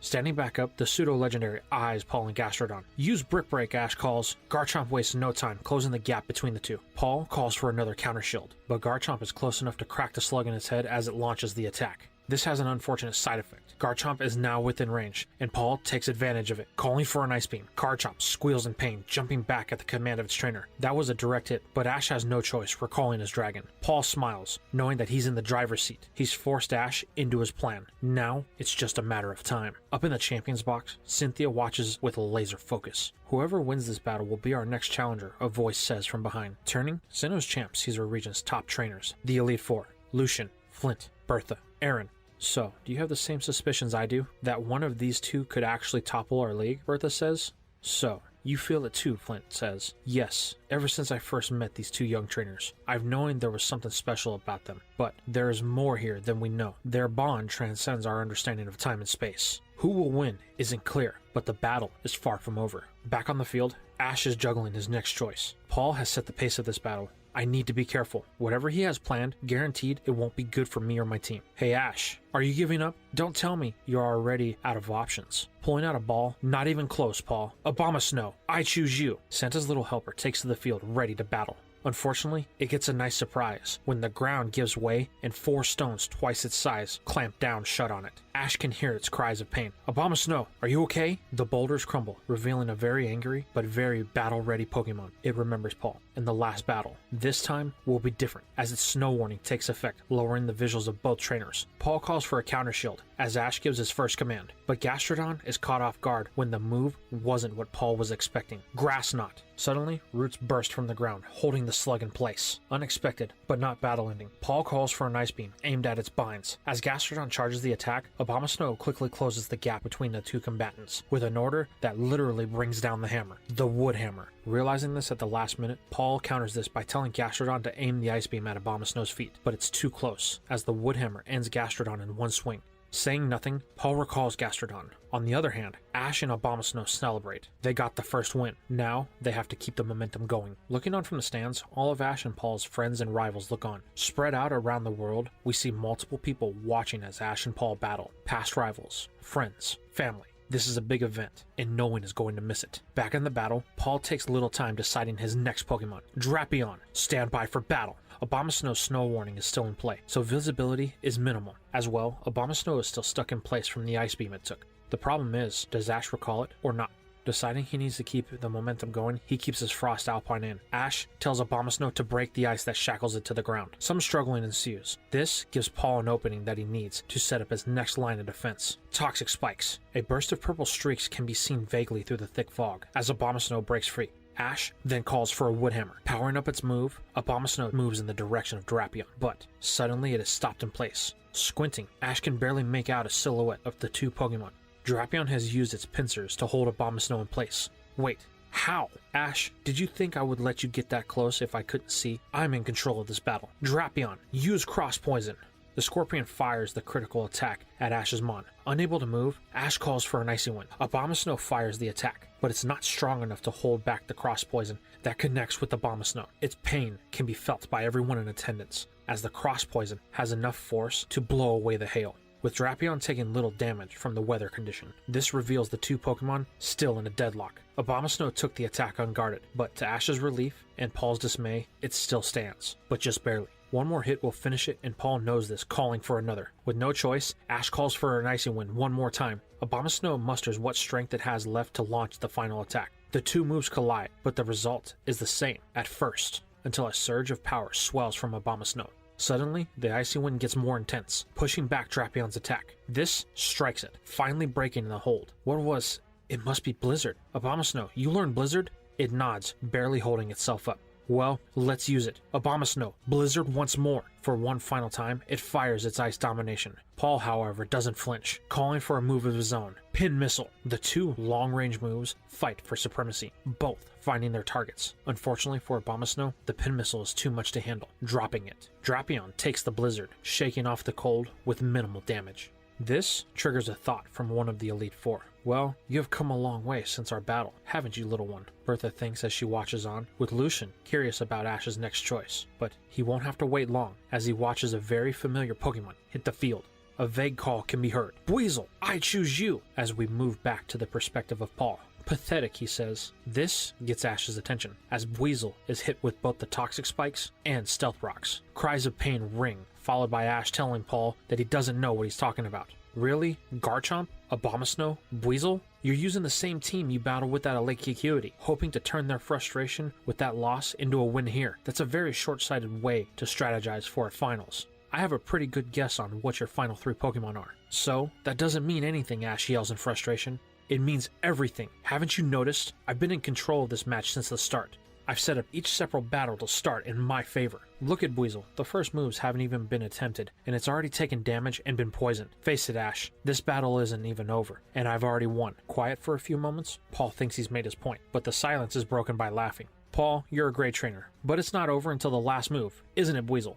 Standing back up, the pseudo-legendary eyes Paul and Gastrodon. Use Brick Break, Ash calls. Garchomp wastes no time, closing the gap between the two. Paul calls for another counter shield, but Garchomp is close enough to crack the slug in its head as it launches the attack. This has an unfortunate side effect. Garchomp is now within range, and Paul takes advantage of it, calling for an Ice Beam. Garchomp squeals in pain, jumping back at the command of its trainer. That was a direct hit, but Ash has no choice, recalling his dragon. Paul smiles, knowing that he's in the driver's seat. He's forced Ash into his plan. Now, it's just a matter of time. Up in the champions box, Cynthia watches with laser focus. Whoever wins this battle will be our next challenger, a voice says from behind. Turning, Sinnoh's champ sees her region's top trainers, the Elite Four: Lucian, Flint, Bertha, Aaron. So, do you have the same suspicions I do? That one of these two could actually topple our league, Bertha says. So, you feel it too, Flint says. Yes, ever since I first met these two young trainers, I've known there was something special about them. But there is more here than we know. Their bond transcends our understanding of time and space. Who will win isn't clear, but the battle is far from over. Back on the field, Ash is juggling his next choice. Paul has set the pace of this battle. I need to be careful. Whatever he has planned, guaranteed it won't be good for me or my team. Hey Ash, are you giving up? Don't tell me you're already out of options. Pulling out a ball, not even close, Paul. Abomasnow, I choose you. Santa's little helper takes to the field, ready to battle. Unfortunately, it gets a nice surprise when the ground gives way and 4 stones twice its size clamp down shut on it. Ash can hear its cries of pain. Abomasnow, are you okay? The boulders crumble, revealing a very angry but very battle-ready Pokemon. It remembers Paul in the last battle. This time will be different as its snow warning takes effect, lowering the visuals of both trainers. Paul calls for a counter shield as Ash gives his first command, but Gastrodon is caught off guard when the move wasn't what Paul was expecting. Grass Knot. Suddenly, roots burst from the ground, holding the slug in place. Unexpected, but not battle-ending. Paul calls for an Ice Beam, aimed at its binds. As Gastrodon charges the attack, Abomasnow quickly closes the gap between the two combatants, with an order that literally brings down the hammer, the Wood Hammer. Realizing this at the last minute, Paul counters this by telling Gastrodon to aim the Ice Beam at Abomasnow's feet, but it's too close, as the Wood Hammer ends Gastrodon in one swing. Saying nothing, Paul recalls Gastrodon. On the other hand, Ash and Abomasnow celebrate. They got the first win. Now, they have to keep the momentum going. Looking on from the stands, all of Ash and Paul's friends and rivals look on. Spread out around the world, we see multiple people watching as Ash and Paul battle. Past rivals, friends, family. This is a big event, and no one is going to miss it. Back in the battle, Paul takes little time deciding his next Pokemon. Drapion, stand by for battle. Abomasnow's snow warning is still in play, so visibility is minimal. As well, Abomasnow is still stuck in place from the Ice Beam it took. The problem is, does Ash recall it or not? Deciding he needs to keep the momentum going, he keeps his Frost Alpine in. Ash tells Abomasnow to break the ice that shackles it to the ground. Some struggling ensues. This gives Paul an opening that he needs to set up his next line of defense. Toxic Spikes. A burst of purple streaks can be seen vaguely through the thick fog as Abomasnow breaks free. Ash then calls for a Wood Hammer. Powering up its move, Abomasnow moves in the direction of Drapion, but suddenly it is stopped in place. Squinting, Ash can barely make out a silhouette of the two Pokemon. Drapion has used its pincers to hold Abomasnow in place. Wait, how? Ash, did you think I would let you get that close if I couldn't see? I'm in control of this battle. Drapion, use Cross Poison. The Scorpion fires the critical attack at Ash's Mon. Unable to move, Ash calls for an Icy Wind. Abomasnow fires the attack, but it's not strong enough to hold back the Cross Poison that connects with Abomasnow. Its pain can be felt by everyone in attendance, as the Cross Poison has enough force to blow away the hail. with Drapion taking little damage from the weather condition. This reveals the two Pokemon still in a deadlock. Abomasnow took the attack unguarded, but to Ash's relief and Paul's dismay, it still stands, but just barely. One more hit will finish it, and Paul knows this, calling for another. With no choice, Ash calls for an Icy Wind one more time. Abomasnow musters what strength it has left to launch the final attack. The two moves collide, but the result is the same at first, until a surge of power swells from Abomasnow. Suddenly, the Icy Wind gets more intense, pushing back Drapion's attack. This strikes it, finally breaking the hold. What was? It must be Blizzard. Abomasnow, you learned Blizzard? It nods, barely holding itself up. Well, let's use it. Abomasnow, Blizzard once more. For one final time, it fires its Ice Domination. Paul, however, doesn't flinch, calling for a move of his own. Pin Missile. The two long-range moves fight for supremacy, both finding their targets. Unfortunately for Abomasnow, the Pin Missile is too much to handle, dropping it. Drapion takes the Blizzard, shaking off the cold with minimal damage. This triggers a thought from one of the Elite Four. Well, you have come a long way since our battle, haven't you, little one? Bertha thinks as she watches on, with Lucian curious about Ash's next choice. But he won't have to wait long, as he watches a very familiar Pokemon hit the field. A vague call can be heard. Buizel, I choose you! As we move back to the perspective of Paul. Pathetic, he says. This gets Ash's attention, as Buizel is hit with both the Toxic Spikes and Stealth Rocks. Cries of pain ring, followed by Ash telling Paul that he doesn't know what he's talking about. Really? Garchomp? Abomasnow? Buizel? You're using the same team you battled with at Lake Acuity, hoping to turn their frustration with that loss into a win here. That's a very short-sighted way to strategize for a finals. I have a pretty good guess on what your final three Pokemon are. So, that doesn't mean anything, Ash yells in frustration. It means everything. Haven't you noticed? I've been in control of this match since the start. I've set up each separate battle to start in my favor. Look at Buizel. The first moves haven't even been attempted, and it's already taken damage and been poisoned. Face it, Ash. This battle isn't even over, and I've already won. Quiet for a few moments, Paul thinks he's made his point, but the silence is broken by laughing. Paul, you're a great trainer, but it's not over until the last move, isn't it, Buizel?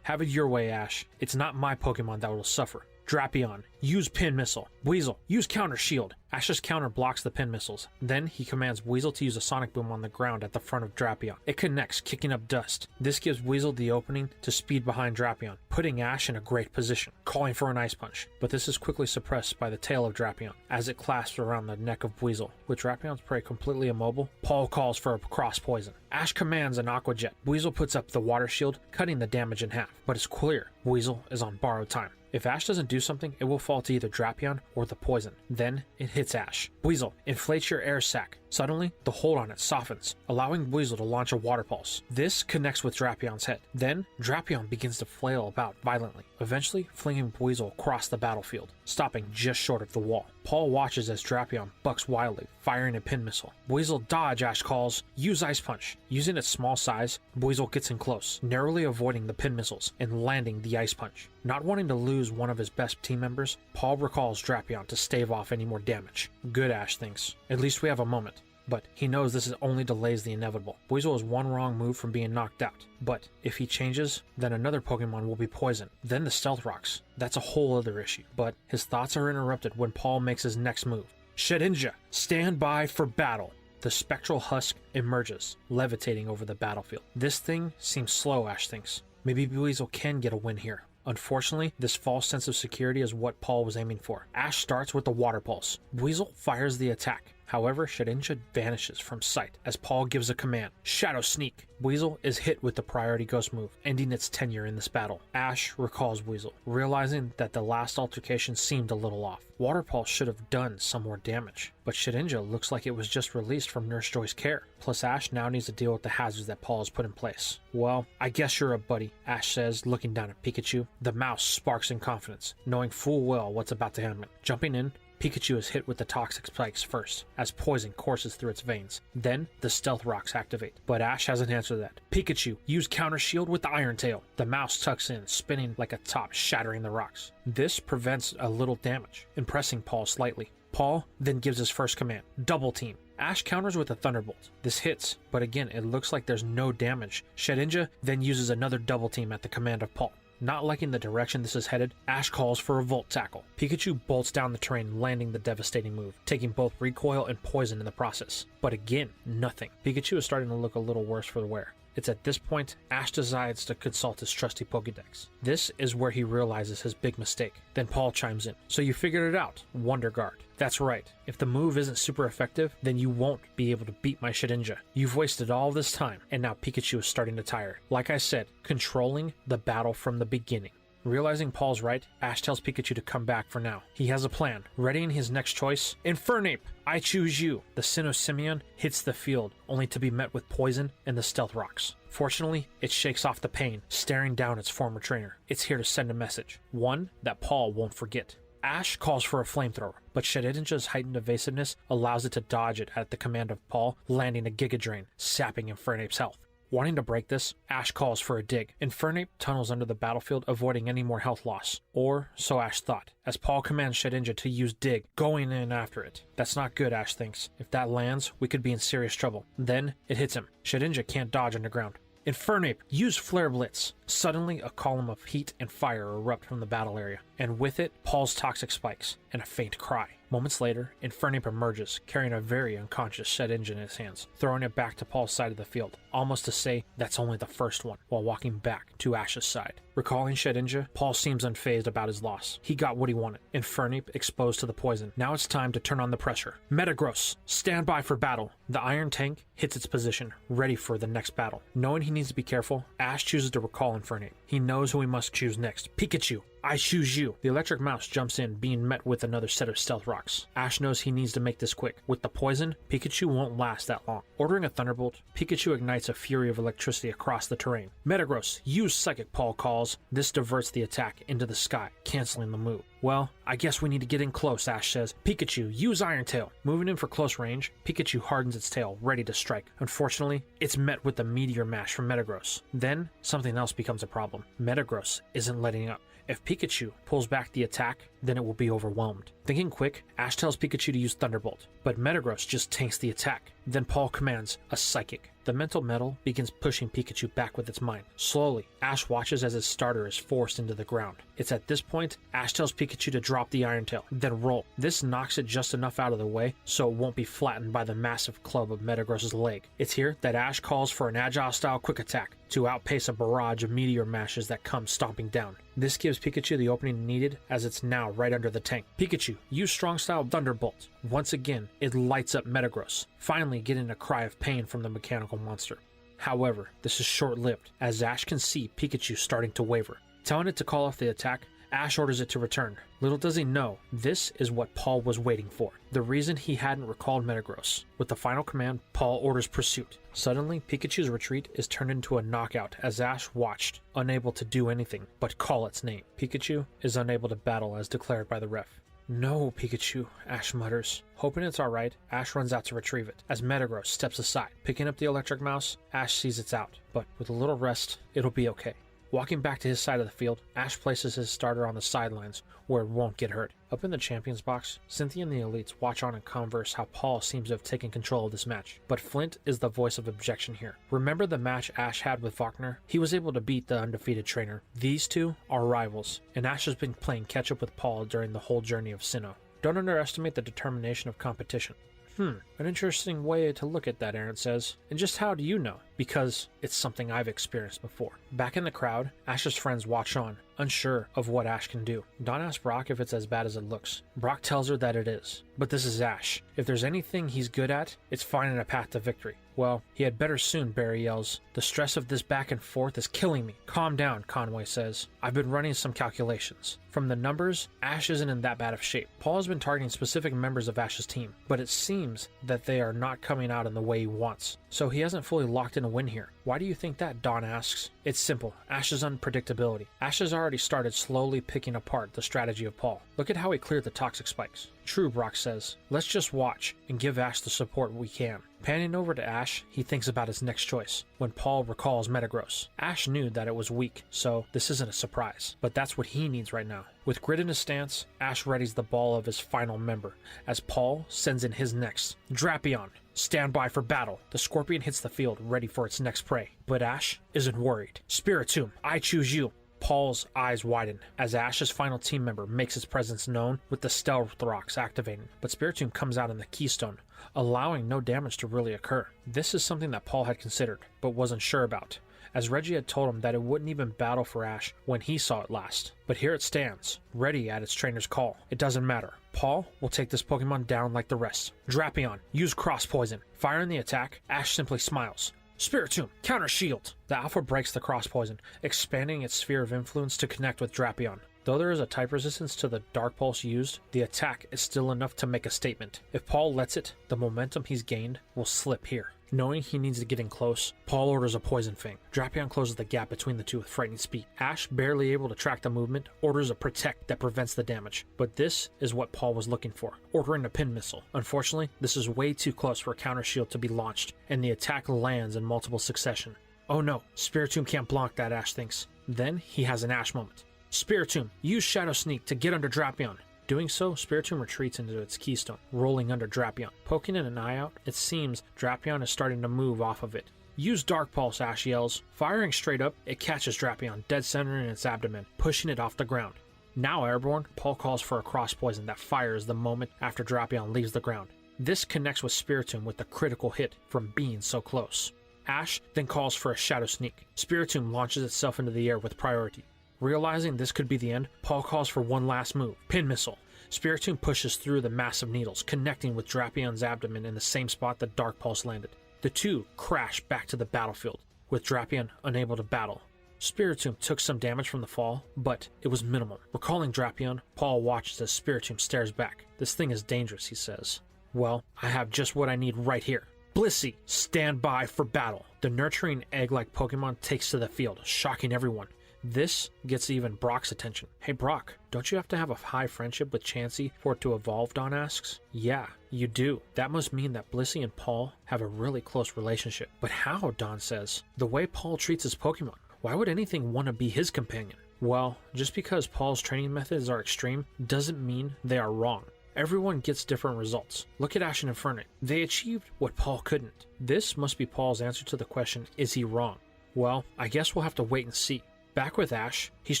Have it your way, Ash. It's not my Pokemon that will suffer. Drapion, use Pin Missile. Buizel, use Counter Shield. Ash's counter blocks the Pin Missiles. Then he commands Buizel to use a Sonic Boom on the ground at the front of Drapion. It connects, kicking up dust. This gives Buizel the opening to speed behind Drapion, putting Ash in a great position, calling for an Ice Punch. But this is quickly suppressed by the tail of Drapion, as it clasps around the neck of Buizel. With Drapion's prey completely immobile, Paul calls for a Cross Poison. Ash commands an Aqua Jet. Buizel puts up the Water Shield, cutting the damage in half. But it's clear Buizel is on borrowed time. If Ash doesn't do something, it will fall to either Drapion or the poison. Then it hits Ash. Buizel, inflates your air sac. Suddenly, the hold on it softens, allowing Buizel to launch a Water Pulse. This connects with Drapion's head. Then, Drapion begins to flail about violently, eventually flinging Buizel across the battlefield, stopping just short of the wall. Paul watches as Drapion bucks wildly, firing a Pin Missile. Buizel dodge, Ash calls. Use Ice Punch. Using its small size, Buizel gets in close, narrowly avoiding the Pin Missiles and landing the Ice Punch. Not wanting to lose one of his best team members, Paul recalls Drapion to stave off any more damage. Good, Ash thinks. At least we have a moment. But he knows this only delays the inevitable. Buizel is one wrong move from being knocked out. But if he changes, then another Pokemon will be poisoned. Then the Stealth Rocks. That's a whole other issue. But his thoughts are interrupted when Paul makes his next move. Shedinja, stand by for battle. The spectral husk emerges, levitating over the battlefield. This thing seems slow, Ash thinks. Maybe Buizel can get a win here. Unfortunately, this false sense of security is what Paul was aiming for. Ash starts with the Water Pulse. Buizel fires the attack. However, Shedinja vanishes from sight as Paul gives a command. Shadow Sneak. Buizel is hit with the priority ghost move, ending its tenure in this battle. Ash recalls Buizel, realizing that the last altercation seemed a little off. Water Pulse should have done some more damage, but Shedinja looks like it was just released from Nurse Joy's care. Plus, Ash now needs to deal with the hazards that Paul has put in place. Well, I guess you're up, buddy, Ash says, looking down at Pikachu. The mouse sparks in confidence, knowing full well what's about to happen. Jumping in, Pikachu is hit with the Toxic Spikes first, as poison courses through its veins. Then, the Stealth Rocks activate, but Ash hasn't answered that. Pikachu, use Counter Shield with the Iron Tail. The mouse tucks in, spinning like a top, shattering the rocks. This prevents a little damage, impressing Paul slightly. Paul then gives his first command, Double Team. Ash counters with a Thunderbolt. This hits, but again, it looks like there's no damage. Shedinja then uses another Double Team at the command of Paul. Not liking the direction this is headed, Ash calls for a Volt Tackle. Pikachu bolts down the terrain, landing the devastating move, taking both recoil and poison in the process. But again, nothing. Pikachu is starting to look a little worse for the wear. It's at this point Ash decides to consult his trusty Pokédex. This is where he realizes his big mistake. Then Paul chimes in. So you figured it out, Wonder Guard. That's right. If the move isn't super effective, then you won't be able to beat my Shedinja. You've wasted all this time, and now Pikachu is starting to tire. Like I said, controlling the battle from the beginning. Realizing Paul's right, Ash tells Pikachu to come back for now. He has a plan. Readying his next choice, Infernape! I choose you! The Sinnoh Simian hits the field, only to be met with poison and the Stealth Rocks. Fortunately, it shakes off the pain, staring down its former trainer. It's here to send a message, one that Paul won't forget. Ash calls for a flamethrower, but Shedinja's heightened evasiveness allows it to dodge it at the command of Paul, landing a Giga Drain, sapping Infernape's health. Wanting to break this, Ash calls for a dig. Infernape tunnels under the battlefield, avoiding any more health loss. Or so Ash thought, as Paul commands Shedinja to use dig, going in after it. That's not good, Ash thinks. If that lands, we could be in serious trouble. Then, it hits him. Shedinja can't dodge underground. Infernape, use Flare Blitz! Suddenly, a column of heat and fire erupt from the battle area, and with it, Paul's toxic spikes, and a faint cry. Moments later, Infernape emerges, carrying a very unconscious Shedinja in his hands, throwing it back to Paul's side of the field, almost to say that's only the first one, while walking back to Ash's side. Recalling Shedinja, Paul seems unfazed about his loss. He got what he wanted. Infernape exposed to the poison. Now it's time to turn on the pressure. Metagross, stand by for battle. The Iron Tank hits its position, ready for the next battle. Knowing he needs to be careful, Ash chooses to recall Infernape. He knows who he must choose next. Pikachu! I choose you! The Electric Mouse jumps in, being met with another set of Stealth Rocks. Ash knows he needs to make this quick. With the poison, Pikachu won't last that long. Ordering a Thunderbolt, Pikachu ignites a fury of electricity across the terrain. Metagross, use Psychic, Paul calls. This diverts the attack into the sky, canceling the move. Well, I guess we need to get in close, Ash says. Pikachu, use Iron Tail. Moving in for close range, Pikachu hardens its tail, ready to strike. Unfortunately, it's met with the Meteor Mash from Metagross. Then, something else becomes a problem. Metagross isn't letting up. If Pikachu pulls back the attack, then it will be overwhelmed. Thinking quick, Ash tells Pikachu to use Thunderbolt, but Metagross just tanks the attack. Then Paul commands a Psychic. The mental metal begins pushing Pikachu back with its mind. Slowly, Ash watches as his starter is forced into the ground. It's at this point, Ash tells Pikachu to drop the Iron Tail, then roll. This knocks it just enough out of the way so it won't be flattened by the massive club of Metagross's leg. It's here that Ash calls for an Agile-style quick attack to outpace a barrage of Meteor Mashes that come stomping down. This gives Pikachu the opening needed, as it's now right under the tank. Pikachu, use Strong-style Thunderbolt. Once again, it lights up Metagross, finally getting a cry of pain from the mechanical monster. However, this is short-lived, as Ash can see Pikachu starting to waver. Telling it to call off the attack, Ash orders it to return. Little does he know, this is what Paul was waiting for. The reason he hadn't recalled Metagross. With the final command, Paul orders pursuit. Suddenly, Pikachu's retreat is turned into a knockout as Ash watched, unable to do anything but call its name. Pikachu is unable to battle as declared by the ref. No, Pikachu, Ash mutters. Hoping it's alright, Ash runs out to retrieve it. As Metagross steps aside, picking up the Electric Mouse, Ash sees it's out, but with a little rest, it'll be okay. Walking back to his side of the field, Ash places his starter on the sidelines where it won't get hurt. Up in the champions box, Cynthia and the elites watch on and converse how Paul seems to have taken control of this match. But Flint is the voice of objection here. Remember the match Ash had with Wagner? He was able to beat the undefeated trainer. These two are rivals, and Ash has been playing catch up with Paul during the whole journey of Sinnoh. Don't underestimate the determination of competition. An interesting way to look at that, Aaron says. And just how do you know? Because it's something I've experienced before. Back in the crowd, Ash's friends watch on, unsure of what Ash can do. Dawn asks Brock if it's as bad as it looks. Brock tells her that it is. But this is Ash. If there's anything he's good at, it's finding a path to victory. Well, he had better soon, Barry yells. The stress of this back and forth is killing me. Calm down, Conway says. I've been running some calculations. From the numbers, Ash isn't in that bad of shape. Paul has been targeting specific members of Ash's team, but it seems that they are not coming out in the way he wants. So he hasn't fully locked in a win here. Why do you think that, Dawn asks. It's simple. Ash's unpredictability. Ash has already started slowly picking apart the strategy of Paul. Look at how he cleared the toxic spikes. True, Brock says. Let's just watch and give Ash the support we can. Panning over to Ash, he thinks about his next choice, when Paul recalls Metagross. Ash knew that it was weak, so this isn't a surprise, but that's what he needs right now. With grit in his stance, Ash readies the ball of his final member, as Paul sends in his next. Drapion, stand by for battle. The Scorpion hits the field, ready for its next prey. But Ash isn't worried. Spiritomb, I choose you. Paul's eyes widen as Ash's final team member makes its presence known with the Stealth Rocks activating, but Spiritomb comes out in the Keystone, allowing no damage to really occur. This is something that Paul had considered, but wasn't sure about, as Reggie had told him that it wouldn't even battle for Ash when he saw it last. But here it stands, ready at its trainer's call. It doesn't matter. Paul will take this Pokemon down like the rest. Drapion, use Cross Poison. Firing the attack, Ash simply smiles. Spiritomb, counter shield. The Alpha breaks the Cross Poison, expanding its sphere of influence to connect with Drapion. Though there is a type resistance to the Dark Pulse used, the attack is still enough to make a statement. If Paul lets it, the momentum he's gained will slip here. Knowing he needs to get in close, Paul orders a Poison Fang. Drapion closes the gap between the two with frightening speed. Ash, barely able to track the movement, orders a Protect that prevents the damage. But this is what Paul was looking for, ordering a Pin Missile. Unfortunately, this is way too close for a counter shield to be launched, and the attack lands in multiple succession. Oh no, Spiritomb can't block that, Ash thinks. Then he has an Ash moment. Spiritomb, use Shadow Sneak to get under Drapion. Doing so, Spiritomb retreats into its keystone, rolling under Drapion. Poking in an eye out, it seems Drapion is starting to move off of it. Use Dark Pulse, Ash yells. Firing straight up, it catches Drapion, dead center in its abdomen, pushing it off the ground. Now airborne, Paul calls for a Cross Poison that fires the moment after Drapion leaves the ground. This connects with Spiritomb with the critical hit from being so close. Ash then calls for a Shadow Sneak. Spiritomb launches itself into the air with priority. Realizing this could be the end, Paul calls for one last move, Pin Missile. Spiritomb pushes through the massive needles, connecting with Drapion's abdomen in the same spot that Dark Pulse landed. The two crash back to the battlefield, with Drapion unable to battle. Spiritomb took some damage from the fall, but it was minimal. Recalling Drapion, Paul watches as Spiritomb stares back. This thing is dangerous, he says. Well, I have just what I need right here. Blissey, stand by for battle. The nurturing egg-like Pokemon takes to the field, shocking everyone. This gets even Brock's attention. Hey Brock, don't you have to have a high friendship with Chansey for it to evolve, Don asks. Yeah, you do. That must mean that Blissey and Paul have a really close relationship. But how, Don says? The way Paul treats his Pokemon. Why would anything want to be his companion? Well, just because Paul's training methods are extreme doesn't mean they are wrong. Everyone gets different results. Look at Ash and Infernape. They achieved what Paul couldn't. This must be Paul's answer to the question, is he wrong? Well, I guess we'll have to wait and see. Back with Ash, he's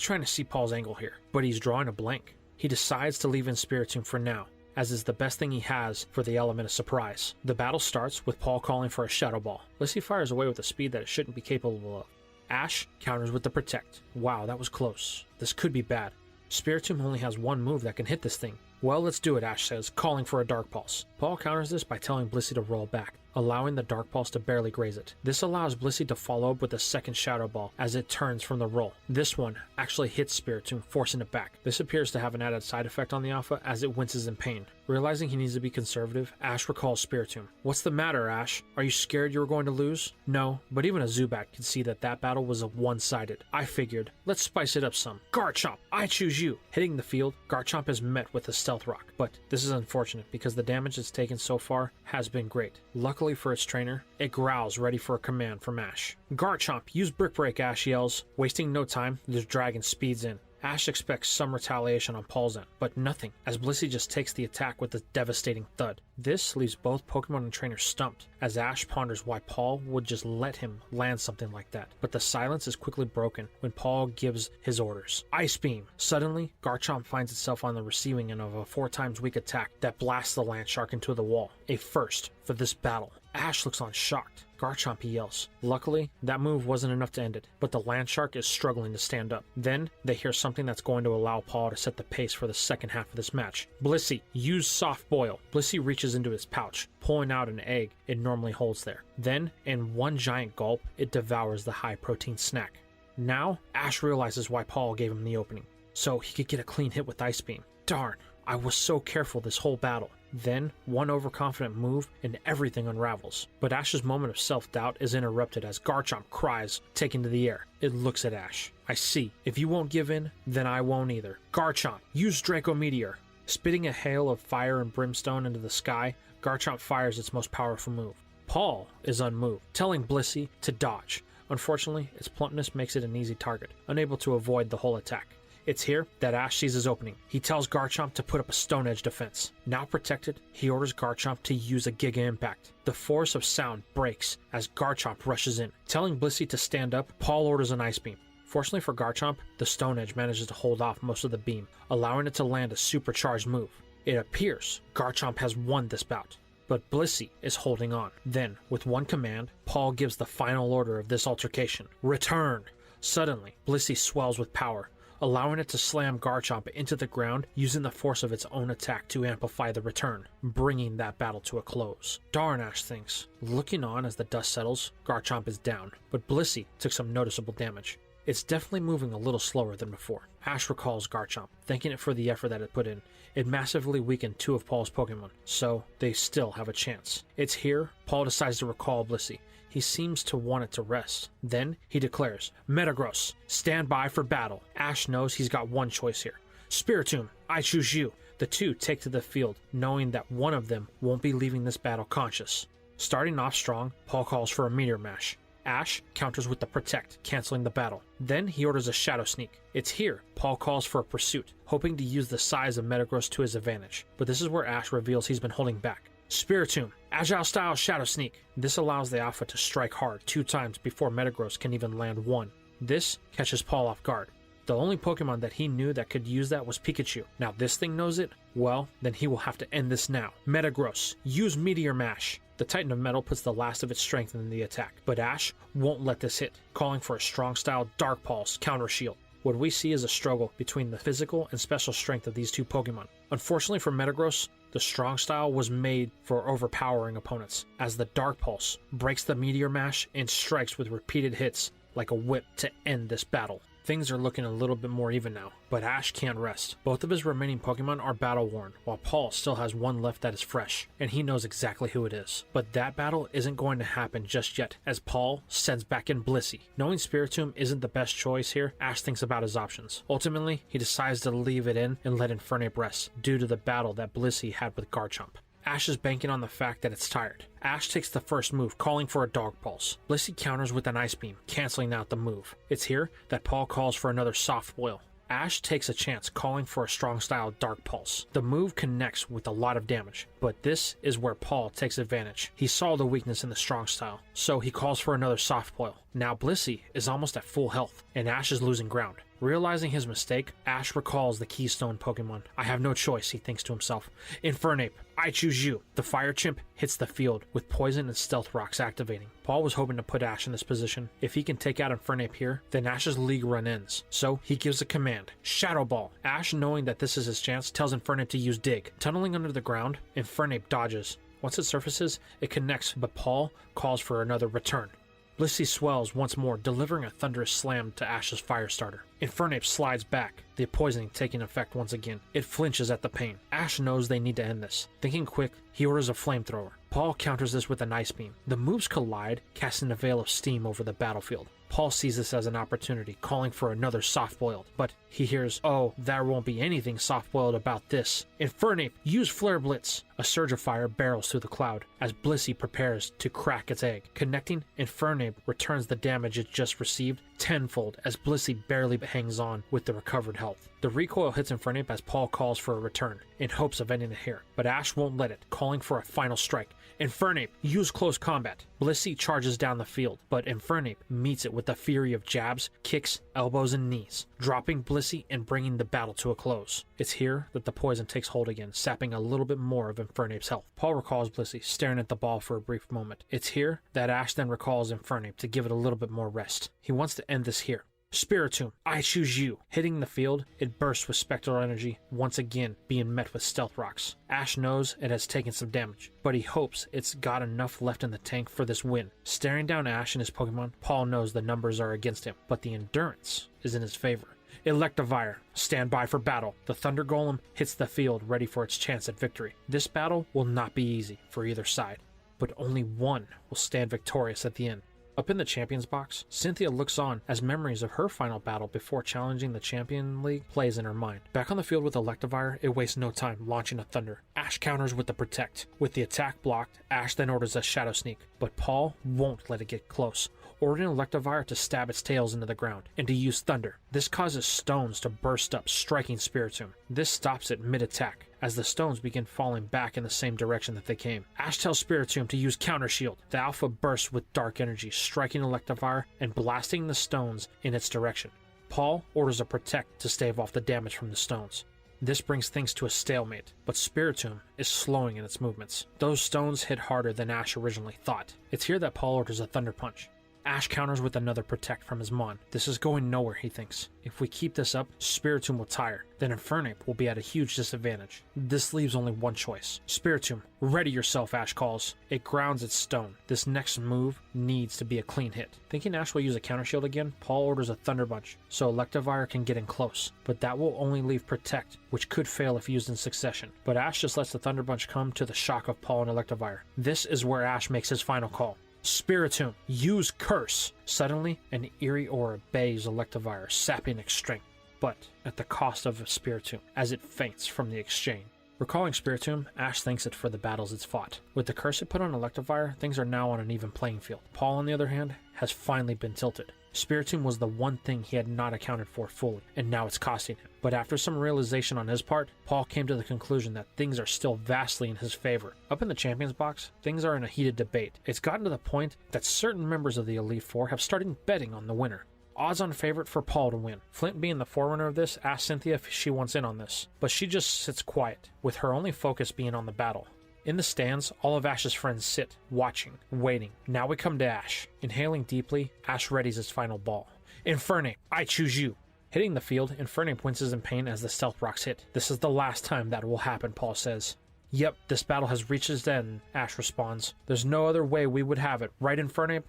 trying to see Paul's angle here, but he's drawing a blank. He decides to leave in Spiritomb for now, as is the best thing he has for the element of surprise. The battle starts with Paul calling for a Shadow Ball. Blissey fires away with a speed that it shouldn't be capable of. Ash counters with the Protect. Wow, that was close. This could be bad. Spiritomb only has one move that can hit this thing. Well, let's do it, Ash says, calling for a Dark Pulse. Paul counters this by telling Blissey to roll back, allowing the Dark Pulse to barely graze it. This allows Blissey to follow up with a second Shadow Ball as it turns from the roll. This one actually hits Spiritomb, forcing it back. This appears to have an added side effect on the Alpha as it winces in pain. Realizing he needs to be conservative, Ash recalls Spiritomb. What's the matter, Ash? Are you scared you were going to lose? No, but even a Zubat could see that that battle was one-sided. I figured, let's spice it up some. Garchomp, I choose you! Hitting the field, Garchomp is met with a Stealth Rock, but this is unfortunate because the damage it's taken so far has been great. Luckily for its trainer, it growls ready for a command from Ash. Garchomp, use Brick Break, Ash yells. Wasting no time, the dragon speeds in. Ash expects some retaliation on Paul's end, but nothing, as Blissey just takes the attack with a devastating thud. This leaves both Pokemon and trainers stumped, as Ash ponders why Paul would just let him land something like that. But the silence is quickly broken when Paul gives his orders. Ice Beam! Suddenly, Garchomp finds itself on the receiving end of a 4 times weak attack that blasts the Landshark into the wall. A first for this battle. Ash looks on shocked. Garchomp, he yells. Luckily, that move wasn't enough to end it, but the Landshark is struggling to stand up. Then, they hear something that's going to allow Paul to set the pace for the second half of this match. Blissey, use Soft Boil. Blissey reaches into his pouch, pulling out an egg it normally holds there. Then, in one giant gulp, it devours the high-protein snack. Now, Ash realizes why Paul gave him the opening, so he could get a clean hit with Ice Beam. Darn, I was so careful this whole battle. Then, one overconfident move and everything unravels. But Ash's moment of self-doubt is interrupted as Garchomp cries, taken to the air. It looks at Ash. I see. If you won't give in, then I won't either. Garchomp, use Draco Meteor. Spitting a hail of fire and brimstone into the sky, Garchomp fires its most powerful move. Paul is unmoved, telling Blissey to dodge. Unfortunately, its plumpness makes it an easy target, unable to avoid the whole attack. It's here that Ash sees his opening. He tells Garchomp to put up a Stone Edge defense. Now protected, he orders Garchomp to use a Giga Impact. The force of sound breaks as Garchomp rushes in. Telling Blissey to stand up, Paul orders an Ice Beam. Fortunately for Garchomp, the Stone Edge manages to hold off most of the beam, allowing it to land a supercharged move. It appears Garchomp has won this bout. but Blissey is holding on. Then, with one command, Paul gives the final order of this altercation. Return! Suddenly, Blissey swells with power, allowing it to slam Garchomp into the ground using the force of its own attack to amplify the return, bringing that battle to a close. Darn, Ash thinks. Looking on as the dust settles, Garchomp is down, but Blissey took some noticeable damage. It's definitely moving a little slower than before. Ash recalls Garchomp, thanking it for the effort that it put in. It massively weakened two of Paul's Pokemon, so they still have a chance. It's here, Paul decides to recall Blissey. He seems to want it to rest. Then, he declares, Metagross, stand by for battle. Ash knows he's got one choice here. Spiritomb, I choose you. The two take to the field, knowing that one of them won't be leaving this battle conscious. Starting off strong, Paul calls for a Meteor Mash. Ash counters with the Protect, canceling the battle. Then he orders a Shadow Sneak. It's here Paul calls for a Pursuit, hoping to use the size of Metagross to his advantage. But this is where Ash reveals he's been holding back. Spiritomb, Agile Style Shadow Sneak. This allows the Alpha to strike hard 2 times before Metagross can even land one. This catches Paul off guard. The only Pokemon that he knew that could use that was Pikachu. Now this thing knows it? Well, then he will have to end this now. Metagross, use Meteor Mash. The Titan of Metal puts the last of its strength in the attack, but Ash won't let this hit, calling for a strong style Dark Pulse counter shield. What we see is a struggle between the physical and special strength of these two Pokemon. Unfortunately for Metagross, the strong style was made for overpowering opponents, as the Dark Pulse breaks the Meteor Mash and strikes with repeated hits like a whip to end this battle. Things are looking a little bit more even now, but Ash can't rest. Both of his remaining Pokemon are battle-worn, while Paul still has one left that is fresh, and he knows exactly who it is. But that battle isn't going to happen just yet, as Paul sends back in Blissey. Knowing Spiritomb isn't the best choice here, Ash thinks about his options. Ultimately, he decides to leave it in and let Infernape rest, due to the battle that Blissey had with Garchomp. Ash is banking on the fact that it's tired. Ash takes the first move, calling for a Dark Pulse. Blissey counters with an Ice Beam, canceling out the move. It's here that Paul calls for another Soft Boil. Ash takes a chance, calling for a strong style Dark Pulse. The move connects with a lot of damage, but this is where Paul takes advantage. He saw the weakness in the strong style, so he calls for another Soft Boil. Now Blissey is almost at full health, and Ash is losing ground. Realizing his mistake, Ash recalls the Keystone Pokemon. I have no choice, he thinks to himself. Infernape, I choose you. The Fire Chimp hits the field, with Poison and Stealth Rocks activating. Paul was hoping to put Ash in this position. If he can take out Infernape here, then Ash's league run ends. So he gives a command, Shadow Ball. Ash, knowing that this is his chance, tells Infernape to use Dig. Tunneling under the ground, Infernape dodges. Once it surfaces, it connects, but Paul calls for another return. Blissey swells once more, delivering a thunderous slam to Ash's fire starter. Infernape slides back, the poisoning taking effect once again. It flinches at the pain. Ash knows they need to end this. Thinking quick, he orders a flamethrower. Paul counters this with an Ice Beam. The moves collide, casting a veil of steam over the battlefield. Paul sees this as an opportunity, calling for another soft-boiled, but he hears, oh, there won't be anything soft-boiled about this. Infernape, use Flare Blitz! A surge of fire barrels through the cloud, as Blissey prepares to crack its egg. Connecting, Infernape returns the damage it just received tenfold, as Blissey barely hangs on with the recovered health. The recoil hits Infernape as Paul calls for a return, in hopes of ending it here, but Ash won't let it, calling for a final strike. Infernape, use Close Combat! Blissey charges down the field, but Infernape meets it with the fury of jabs, kicks, elbows, and knees, dropping Blissey and bringing the battle to a close. It's here that the poison takes hold again, sapping a little bit more of Infernape's health. Paul recalls Blissey, staring at the ball for a brief moment. It's here that Ash then recalls Infernape to give it a little bit more rest. He wants to end this here. Spiritomb, I choose you. Hitting the field, it bursts with spectral energy, once again being met with Stealth Rocks. Ash knows it has taken some damage, but he hopes it's got enough left in the tank for this win. Staring down Ash and his Pokemon, Paul knows the numbers are against him, but the endurance is in his favor. Electivire, stand by for battle. The Thunder Golem hits the field, ready for its chance at victory. This battle will not be easy for either side, but only one will stand victorious at the end. Up in the Champions box, Cynthia looks on as memories of her final battle before challenging the Champion League plays in her mind. Back on the field with Electivire, it wastes no time launching a Thunder. Ash counters with the Protect. With the attack blocked, Ash then orders a Shadow Sneak, but Paul won't let it get close, ordering Electivire to stab its tails into the ground and to use Thunder. This causes stones to burst up, striking Spiritomb. This stops it mid-attack, as the stones begin falling back in the same direction that they came. Ash tells Spiritomb to use Counter Shield. The Alpha bursts with dark energy, striking Electivire and blasting the stones in its direction. Paul orders a Protect to stave off the damage from the stones. This brings things to a stalemate, but Spiritomb is slowing in its movements. Those stones hit harder than Ash originally thought. It's here that Paul orders a Thunder Punch. Ash counters with another Protect from his Mon. This is going nowhere, he thinks. If we keep this up, Spiritomb will tire. Then Infernape will be at a huge disadvantage. This leaves only one choice. Spiritomb, ready yourself, Ash calls. It grounds its stone. This next move needs to be a clean hit. Thinking Ash will use a counter shield again, Paul orders a Thunder Punch, so Electivire can get in close. But that will only leave Protect, which could fail if used in succession. But Ash just lets the Thunder Punch come to the shock of Paul and Electivire. This is where Ash makes his final call. Spiritomb, use Curse! Suddenly, an eerie aura bays Electivire, sapping its strength, but at the cost of a Spiritomb, as it faints from the exchange. Recalling Spiritomb, Ash thanks it for the battles it's fought. With the curse it put on Electivire, things are now on an even playing field. Paul, on the other hand, has finally been tilted. Spiritomb was the one thing he had not accounted for fully, and now it's costing him. But after some realization on his part, Paul came to the conclusion that things are still vastly in his favor. Up in the Champions Box, things are in a heated debate. It's gotten to the point that certain members of the Elite Four have started betting on the winner. Odds-on favorite for Paul to win. Flint, being the forerunner of this, asks Cynthia if she wants in on this, but she just sits quiet, with her only focus being on the battle. In the stands, all of Ash's friends sit, watching, waiting. Now we come to Ash. Inhaling deeply, Ash readies his final ball. Infernape, I choose you! Hitting the field, Infernape winces in pain as the Stealth Rocks hit. This is the last time that will happen, Paul says. Yep, this battle has reached its end, Ash responds. There's no other way we would have it, right, Infernape?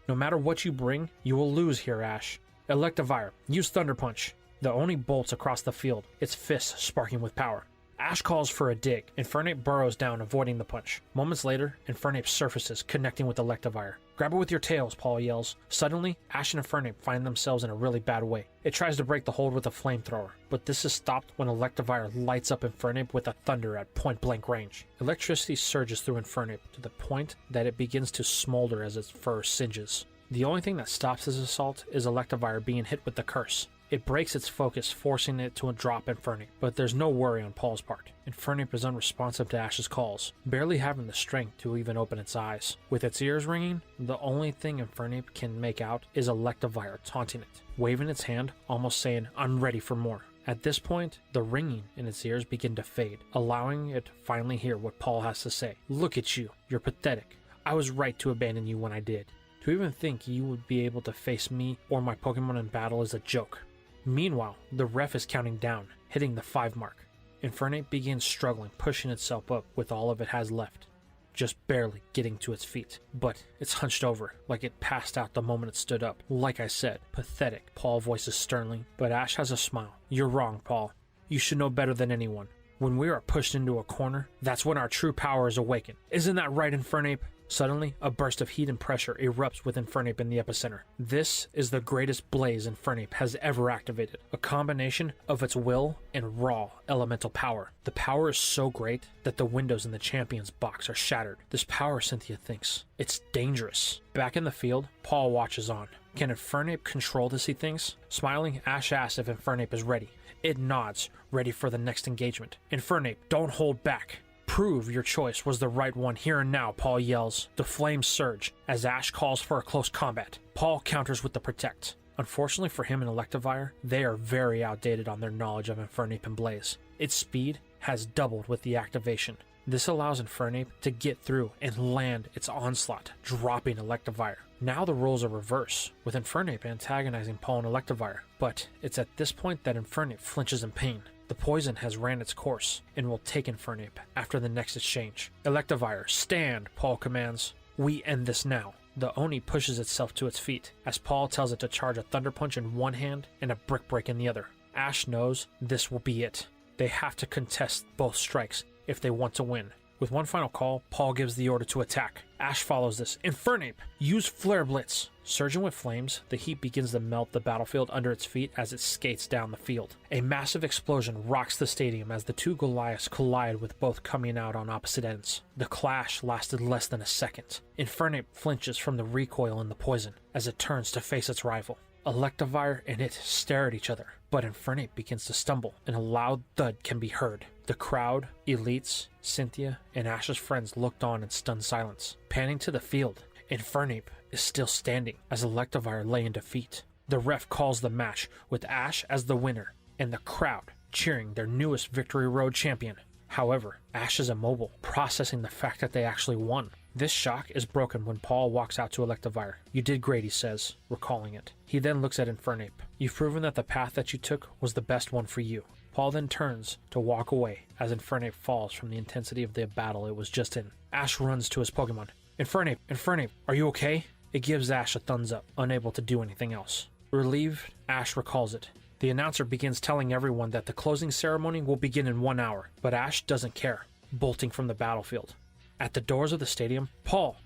No matter what you bring, you will lose here, Ash. Electivire, use Thunder Punch. The Oni bolts across the field, its fists sparking with power. Ash calls for a dig. Infernape burrows down, avoiding the punch. Moments later, Infernape surfaces, connecting with Electivire. Grab it with your tails, Paul yells. Suddenly, Ash and Infernape find themselves in a really bad way. It tries to break the hold with a flamethrower, but this is stopped when Electivire lights up Infernape with a thunder at point-blank range. Electricity surges through Infernape to the point that it begins to smolder as its fur singes. The only thing that stops this assault is Electivire being hit with the curse. It breaks its focus, forcing it to drop Infernape, but there's no worry on Paul's part. Infernape is unresponsive to Ash's calls, barely having the strength to even open its eyes. With its ears ringing, the only thing Infernape can make out is Electivire taunting it, waving its hand, almost saying, "I'm ready for more." At this point, the ringing in its ears begin to fade, allowing it to finally hear what Paul has to say. "Look at you, you're pathetic. I was right to abandon you when I did. To even think you would be able to face me or my Pokemon in battle is a joke." Meanwhile, the ref is counting down, hitting the 5 mark. Infernape begins struggling, pushing itself up with all of it has left, just barely getting to its feet. But it's hunched over, like it passed out the moment it stood up. Like I said, pathetic, Paul voices sternly, but Ash has a smile. "You're wrong, Paul. You should know better than anyone. When we are pushed into a corner, that's when our true power is awakened. Isn't that right, Infernape?" Suddenly, a burst of heat and pressure erupts with Infernape in the epicenter. This is the greatest blaze Infernape has ever activated, a combination of its will and raw elemental power. The power is so great that the windows in the Champions Box are shattered. This power, Cynthia thinks, it's dangerous. Back in the field, Paul watches on. Can Infernape control this, he thinks? Smiling, Ash asks if Infernape is ready. It nods, ready for the next engagement. "Infernape, don't hold back. Prove your choice was the right one here and now," Paul yells. The flames surge as Ash calls for a close combat. Paul counters with the Protect. Unfortunately for him and Electivire, they are very outdated on their knowledge of Infernape and Blaze. Its speed has doubled with the activation. This allows Infernape to get through and land its onslaught, dropping Electivire. Now the roles are reversed, with Infernape antagonizing Paul and Electivire, but it's at this point that Infernape flinches in pain. The poison has ran its course, and will take Infernape after the next exchange. "Electivire, stand," Paul commands. "We end this now." The Oni pushes itself to its feet, as Paul tells it to charge a Thunder Punch in one hand and a Brick Break in the other. Ash knows this will be it. They have to contest both strikes if they want to win. With one final call, Paul gives the order to attack. Ash follows this. "Infernape, use Flare Blitz!" Surging with flames, the heat begins to melt the battlefield under its feet as it skates down the field. A massive explosion rocks the stadium as the two Goliaths collide, with both coming out on opposite ends. The clash lasted less than a second. Infernape flinches from the recoil and the poison as it turns to face its rival. Electivire and it stare at each other, but Infernape begins to stumble, and a loud thud can be heard. The crowd, elites, Cynthia, and Ash's friends looked on in stunned silence. Panning to the field, Infernape is still standing as Electivire lay in defeat. The ref calls the match, with Ash as the winner. and the crowd cheering their newest Victory Road champion. However, Ash is immobile, processing the fact that they actually won. This shock is broken when Paul walks out to Electivire. "You did great," he says, recalling it. He then looks at Infernape. "You've proven that the path that you took was the best one for you." Paul then turns to walk away as Infernape falls from the intensity of the battle it was just in. Ash runs to his Pokemon. Infernape, are you okay?" It gives Ash a thumbs up, unable to do anything else. Relieved, Ash recalls it. The announcer begins telling everyone that the closing ceremony will begin in 1 hour, but Ash doesn't care, bolting from the battlefield. At the doors of the stadium, Paul,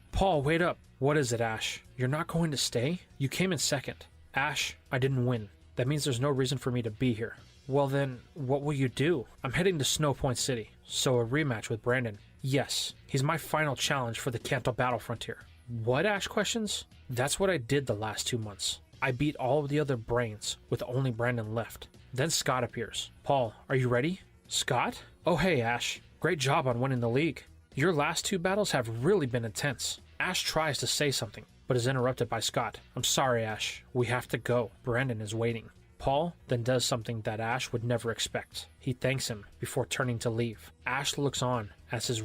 wait up. "What is it, Ash? You're not going to stay? You came in second." "Ash, I didn't win. That means there's no reason for me to be here." "Well then, what will you do?" "I'm heading to Snowpoint City, so a rematch with Brandon." "Yes, he's my final challenge for the Kanto Battle Frontier." "What?" Ash questions. "That's what I did the last 2 months. I beat all of the other brains, with only Brandon left." Then Scott appears. "Paul, are you ready?" "Scott? Oh hey Ash, great job on winning the league. Your last 2 battles have really been intense." Ash tries to say something, but is interrupted by Scott. "I'm sorry Ash, we have to go. Brandon is waiting." Paul then does something that Ash would never expect. He thanks him before turning to leave. Ash looks on as his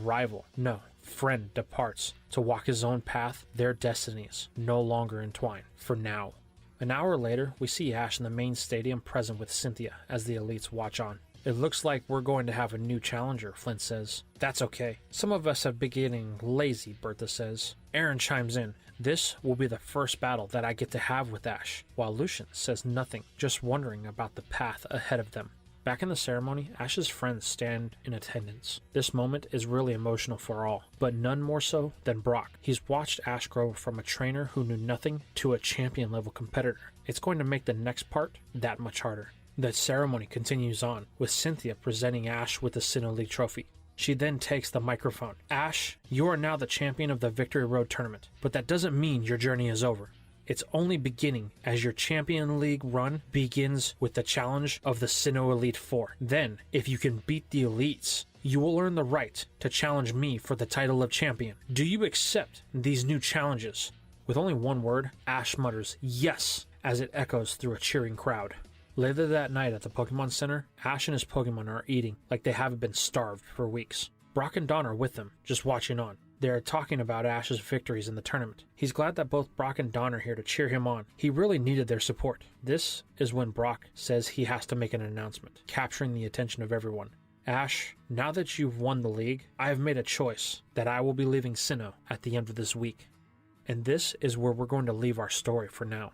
friend departs to walk his own path, their destinies no longer entwined, for now. An hour later, we see Ash in the main stadium present with Cynthia as the elites watch on. "It looks like we're going to have a new challenger," Flint says. "That's okay. Some of us have been getting lazy," Bertha says. Aaron chimes in. "This will be the first battle that I get to have with Ash," while Lucian says nothing, just wondering about the path ahead of them. Back in the ceremony, Ash's friends stand in attendance. This moment is really emotional for all, but none more so than Brock. He's watched Ash grow from a trainer who knew nothing to a champion-level competitor. It's going to make the next part that much harder. The ceremony continues on, with Cynthia presenting Ash with the Sinnoh League trophy. She then takes the microphone. "Ash, you are now the champion of the Victory Road tournament, but that doesn't mean your journey is over. It's only beginning as your Champion League run begins with the challenge of the Sinnoh Elite Four. Then, if you can beat the elites, you will earn the right to challenge me for the title of champion. Do you accept these new challenges?" With only one word, Ash mutters "yes" as it echoes through a cheering crowd. Later that night at the Pokemon Center, Ash and his Pokemon are eating like they haven't been starved for weeks. Brock and Dawn are with them, just watching on. They are talking about Ash's victories in the tournament. He's glad that both Brock and Dawn are here to cheer him on. He really needed their support. This is when Brock says he has to make an announcement, capturing the attention of everyone. "Ash, now that you've won the league, I have made a choice that I will be leaving Sinnoh at the end of this week." And this is where we're going to leave our story for now.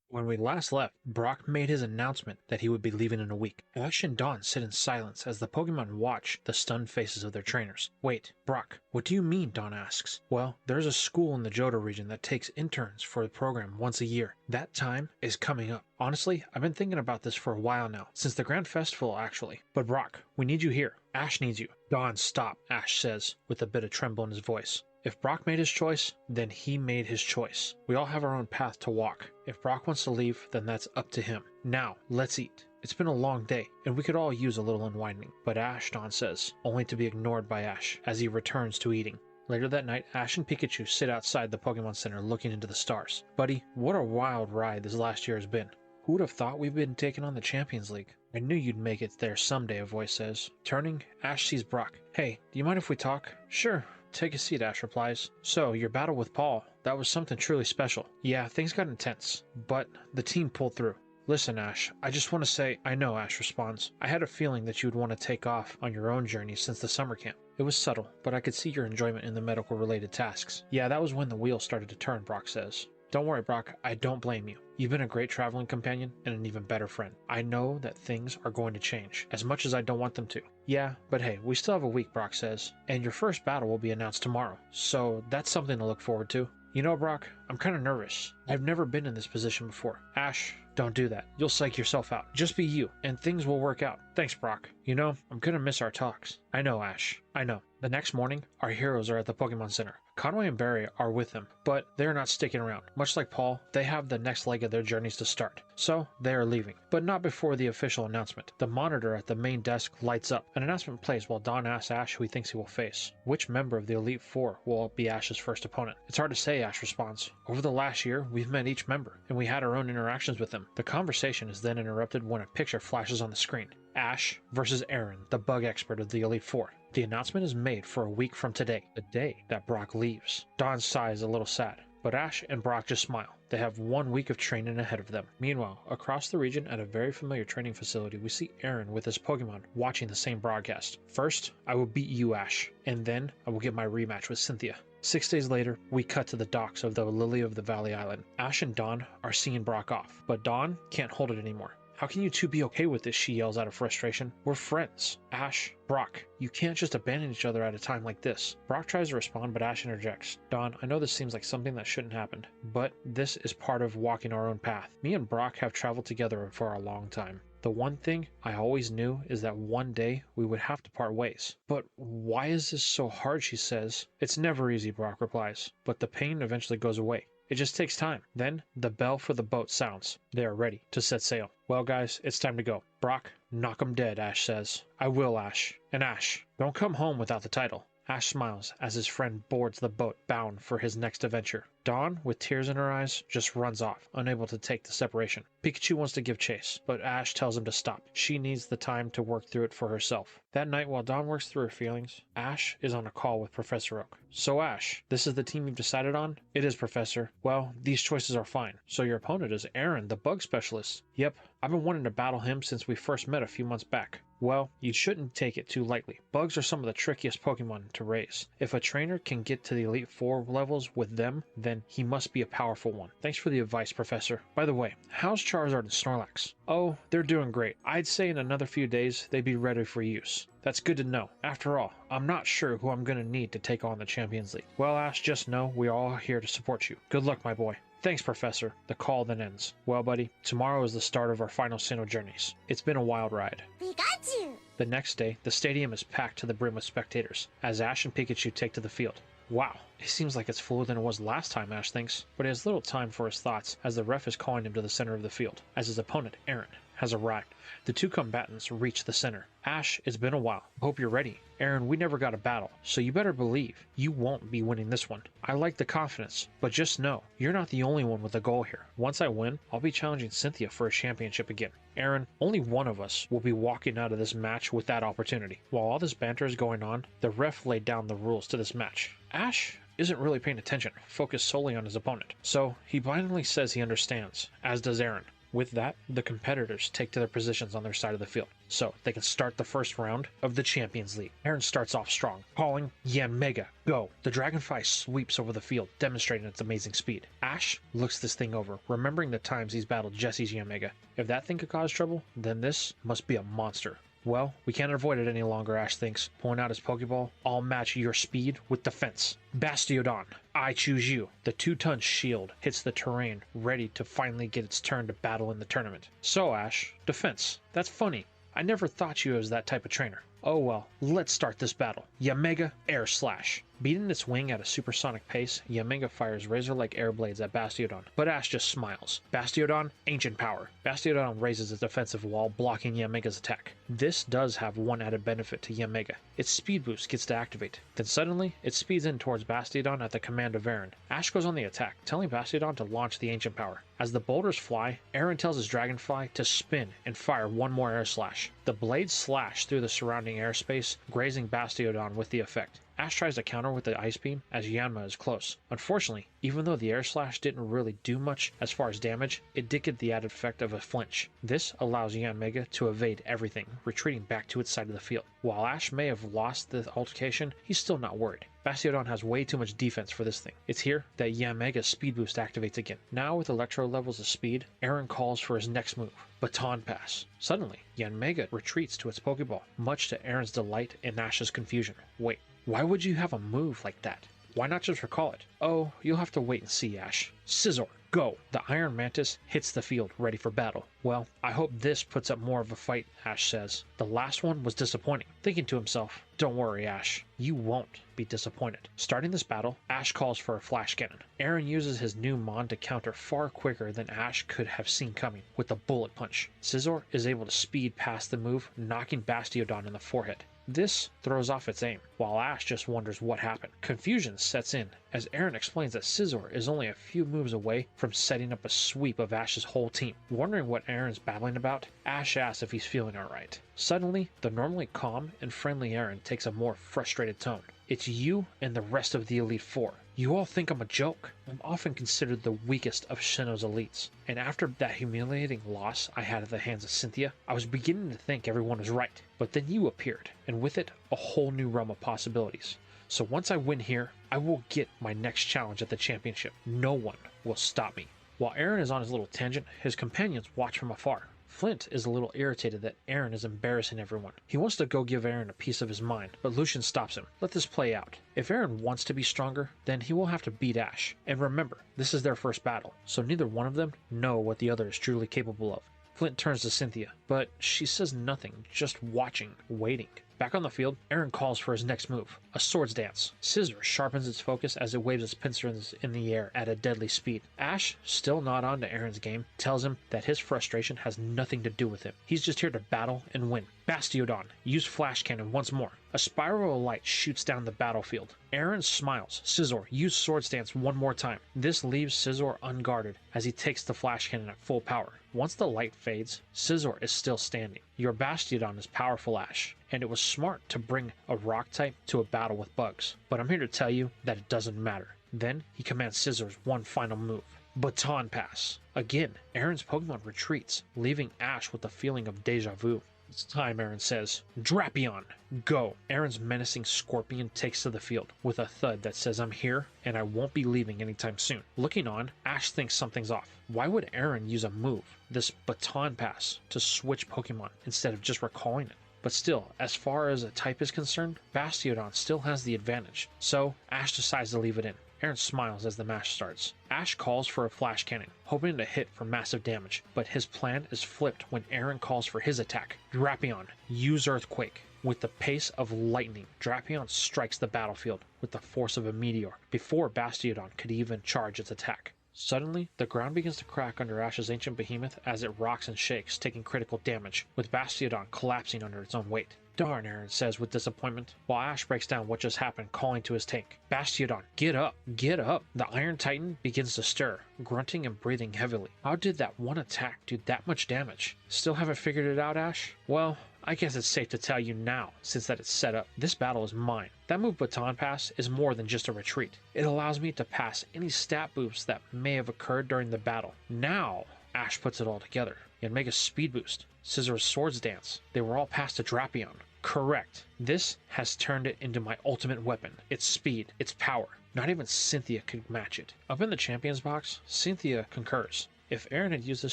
When we last left, Brock made his announcement that he would be leaving in a week. Ash and Dawn sit in silence as the Pokemon watch the stunned faces of their trainers. "Wait, Brock, what do you mean?" Dawn asks. "Well, there's a school in the Johto region that takes interns for the program once a year. That time is coming up. Honestly, I've been thinking about this for a while now, since the Grand Festival actually. But Brock, we need you here. Ash needs you." "Dawn, stop," Ash says, with a bit of tremble in his voice. If Brock made his choice, then he made his choice. We all have our own path to walk. If Brock wants to leave, then that's up to him. Now, let's eat. It's been a long day, and we could all use a little unwinding. But Ash, Dawn says, only to be ignored by Ash as he returns to eating. Later that night, Ash and Pikachu sit outside the Pokemon Center looking into the stars. "Buddy, what a wild ride this last year has been. Who would have thought we've been taking on the Champions League? I knew you'd make it there someday," a voice says. Turning, Ash sees Brock. "Hey, do you mind if we talk?" "Sure. Take a seat," Ash replies. "So, your battle with Paul, that was something truly special." "Yeah, things got intense, but the team pulled through." "Listen, Ash, I just want to say—" "I know," Ash responds. "I had a feeling that you would want to take off on your own journey since the summer camp. It was subtle, but I could see your enjoyment in the medical-related tasks." "Yeah, that was when the wheels started to turn," Brock says. "Don't worry, Brock, I don't blame you. You've been a great traveling companion and an even better friend. I know that things are going to change, as much as I don't want them to." "Yeah, but hey, we still have a week," Brock says, "and your first battle will be announced tomorrow, so that's something to look forward to." "You know, Brock, I'm kind of nervous. I've never been in this position before." "Ash, don't do that. You'll psych yourself out. Just be you, and things will work out." "Thanks, Brock. You know, I'm gonna miss our talks." "I know, Ash. I know." The next morning, our heroes are at the Pokemon Center. Conway and Barry are with him, but they are not sticking around. Much like Paul, they have the next leg of their journeys to start, so they are leaving, but not before the official announcement. The monitor at the main desk lights up. An announcement plays while Don asks Ash who he thinks he will face. Which member of the Elite Four will be Ash's first opponent? It's hard to say, Ash responds. Over the last year, we've met each member, and we had our own interactions with them. The conversation is then interrupted when a picture flashes on the screen. Ash versus Aaron, the bug expert of the Elite Four. The announcement is made for a week from today, the day that Brock leaves. Don sighs a little sad, but Ash and Brock just smile. They have 1 week of training ahead of them. Meanwhile, across the region at a very familiar training facility, we see Aaron with his Pokemon watching the same broadcast. First, I will beat you, Ash, and then I will get my rematch with Cynthia. 6 days later, we cut to the docks of the Lily of the Valley Island. Ash and Dawn are seeing Brock off, but Dawn can't hold it anymore. How can you two be okay with this, she yells out of frustration. We're friends. Ash, Brock, you can't just abandon each other at a time like this. Brock tries to respond, but Ash interjects. Dawn, I know this seems like something that shouldn't happen, but this is part of walking our own path. Me and Brock have traveled together for a long time. The one thing I always knew is that one day we would have to part ways. But why is this so hard, she says. It's never easy, Brock replies, but the pain eventually goes away. It just takes time. Then the bell for the boat sounds. They are ready to set sail. Well, guys, it's time to go. Brock, knock 'em dead, Ash says. I will, Ash. And Ash, don't come home without the title. Ash smiles as his friend boards the boat bound for his next adventure. Dawn, with tears in her eyes, just runs off, unable to take the separation. Pikachu wants to give chase, but Ash tells him to stop. She needs the time to work through it for herself. That night, while Dawn works through her feelings, Ash is on a call with Professor Oak. So Ash, this is the team you've decided on? It is, Professor. Well, these choices are fine. So your opponent is Aaron, the bug specialist. Yep, I've been wanting to battle him since we first met a few months back. Well, you shouldn't take it too lightly. Bugs are some of the trickiest Pokemon to raise. If a trainer can get to the Elite Four levels with them, then he must be a powerful one. Thanks for the advice, Professor. By the way, how's Charizard and Snorlax? Oh, they're doing great. I'd say in another few days they'd be ready for use. That's good to know. After all, I'm not sure who I'm going to need to take on the Champions League. Well, Ash, just know we're all here to support you. Good luck, my boy. Thanks, Professor. The call then ends. Well, buddy, tomorrow is the start of our final Sinnoh journeys. It's been a wild ride. Pikachu! The next day, the stadium is packed to the brim with spectators, as Ash and Pikachu take to the field. Wow, it seems like it's fuller than it was last time, Ash thinks, but he has little time for his thoughts as the ref is calling him to the center of the field, as his opponent, Aaron, has arrived. The two combatants reach the center. Ash, it's been a while. Hope you're ready. Aaron, we never got a battle, so you better believe you won't be winning this one. I like the confidence, but just know, you're not the only one with a goal here. Once I win, I'll be challenging Cynthia for a championship again. Aaron, only one of us will be walking out of this match with that opportunity. While all this banter is going on, the ref laid down the rules to this match. Ash isn't really paying attention, focused solely on his opponent. So he blindly says he understands, as does Aaron. With that, the competitors take to their positions on their side of the field, so they can start the first round of the Champions League. Aaron starts off strong, calling, "Yeah, Mega, go!" The Dragonfly sweeps over the field, demonstrating its amazing speed. Ash looks this thing over, remembering the times he's battled Jesse's Yamega. If that thing could cause trouble, then this must be a monster. Well, we can't avoid it any longer, Ash thinks, pulling out his Pokeball. I'll match your speed with defense. Bastiodon, I choose you. The 2-ton shield hits the terrain, ready to finally get its turn to battle in the tournament. So Ash, defense. That's funny. I never thought you as that type of trainer. Oh well, let's start this battle. Yamega Air Slash. Beating its wing at a supersonic pace, Yamega fires razor-like air blades at Bastiodon, but Ash just smiles. Bastiodon, Ancient Power. Bastiodon raises its defensive wall, blocking Yamega's attack. This does have one added benefit to Yamega. Its speed boost gets to activate. Then suddenly, it speeds in towards Bastiodon at the command of Aaron. Ash goes on the attack, telling Bastiodon to launch the Ancient Power. As the boulders fly, Aaron tells his Dragonfly to spin and fire one more Air Slash. The blades slash through the surrounding airspace, grazing Bastiodon with the effect. Ash tries to counter with the Ice Beam as Yanma is close. Unfortunately, even though the Air Slash didn't really do much as far as damage, it did get the added effect of a flinch. This allows Yanmega to evade everything, retreating back to its side of the field. While Ash may have lost the altercation, he's still not worried. Bastiodon has way too much defense for this thing. It's here that Yamega's speed boost activates again. Now with Electro levels of speed, Aaron calls for his next move, Baton Pass. Suddenly, Yanmega retreats to its Pokeball, much to Aaron's delight and Ash's confusion. Wait, why would you have a move like that? Why not just recall it? Oh, you'll have to wait and see, Ash. Scizor. go! The Iron Mantis hits the field, ready for battle. Well, I hope this puts up more of a fight, Ash says. The last one was disappointing. Thinking to himself, don't worry, Ash. You won't be disappointed. Starting this battle, Ash calls for a flash cannon. Aaron uses his new Mon to counter far quicker than Ash could have seen coming with a bullet punch. Scizor is able to speed past the move, knocking Bastiodon in the forehead. This throws off its aim, while Ash just wonders what happened. Confusion sets in as Aaron explains that Scizor is only a few moves away from setting up a sweep of Ash's whole team. Wondering what Aaron's babbling about, Ash asks if he's feeling alright. Suddenly, the normally calm and friendly Aaron takes a more frustrated tone. It's you and the rest of the Elite Four. You all think I'm a joke. I'm often considered the weakest of Sinnoh's elites, and after that humiliating loss I had at the hands of Cynthia, I was beginning to think everyone was right. But then you appeared, and with it, a whole new realm of possibilities. So once I win here, I will get my next challenge at the championship. No one will stop me. While Aaron is on his little tangent, his companions watch from afar. Flint is a little irritated that Aaron is embarrassing everyone. He wants to go give Aaron a piece of his mind, but Lucian stops him. Let this play out. If Aaron wants to be stronger, then he will have to beat Ash. And remember, this is their first battle, so neither one of them know what the other is truly capable of. Flint turns to Cynthia, but she says nothing, just watching, waiting. Back on the field, Aaron calls for his next move, a swords dance. Scizor sharpens its focus as it waves its pincers in the air at a deadly speed. Ash, still not on to Aaron's game, tells him that his frustration has nothing to do with him. He's just here to battle and win. Bastiodon, use Flash Cannon once more. A spiral of light shoots down the battlefield. Aaron smiles. Scizor, use Swords Dance one more time. This leaves Scizor unguarded as he takes the Flash Cannon at full power. Once the light fades, Scizor is still standing. Your Bastiodon is powerful, Ash, and it was smart to bring a rock type to a battle with bugs. But I'm here to tell you that it doesn't matter. Then he commands Scizor's one final move. Baton Pass. Again, Aaron's Pokemon retreats, leaving Ash with a feeling of deja vu. It's time, Aaron says. Drapion, go! Aaron's menacing Scorpion takes to the field with a thud that says I'm here and I won't be leaving anytime soon. Looking on, Ash thinks something's off. Why would Aaron use a move, this Baton Pass, to switch Pokemon instead of just recalling it? But still, as far as a type is concerned, Bastiodon still has the advantage, so Ash decides to leave it in. Aaron smiles as the match starts. Ash calls for a Flash Cannon, hoping to hit for massive damage, but his plan is flipped when Aaron calls for his attack. Drapion, use Earthquake. With the pace of lightning, Drapion strikes the battlefield with the force of a meteor before Bastiodon could even charge its attack. Suddenly, the ground begins to crack under Ash's ancient behemoth as it rocks and shakes, taking critical damage, with Bastiodon collapsing under its own weight. Darn, Aaron says with disappointment, while Ash breaks down what just happened, calling to his tank. Bastiodon, get up, get up! The Iron Titan begins to stir, grunting and breathing heavily. How did that one attack do that much damage? Still haven't figured it out, Ash? Well, I guess it's safe to tell you now, since that it's set up. This battle is mine. That move Baton Pass is more than just a retreat. It allows me to pass any stat boosts that may have occurred during the battle. Now, Ash puts it all together. And make a speed boost. Scizor's Swords Dance. They were all passed to Drapion. Correct. This has turned it into my ultimate weapon. Its speed, its power. Not even Cynthia could match it. Up in the Champions box, Cynthia concurs. If Aaron had used this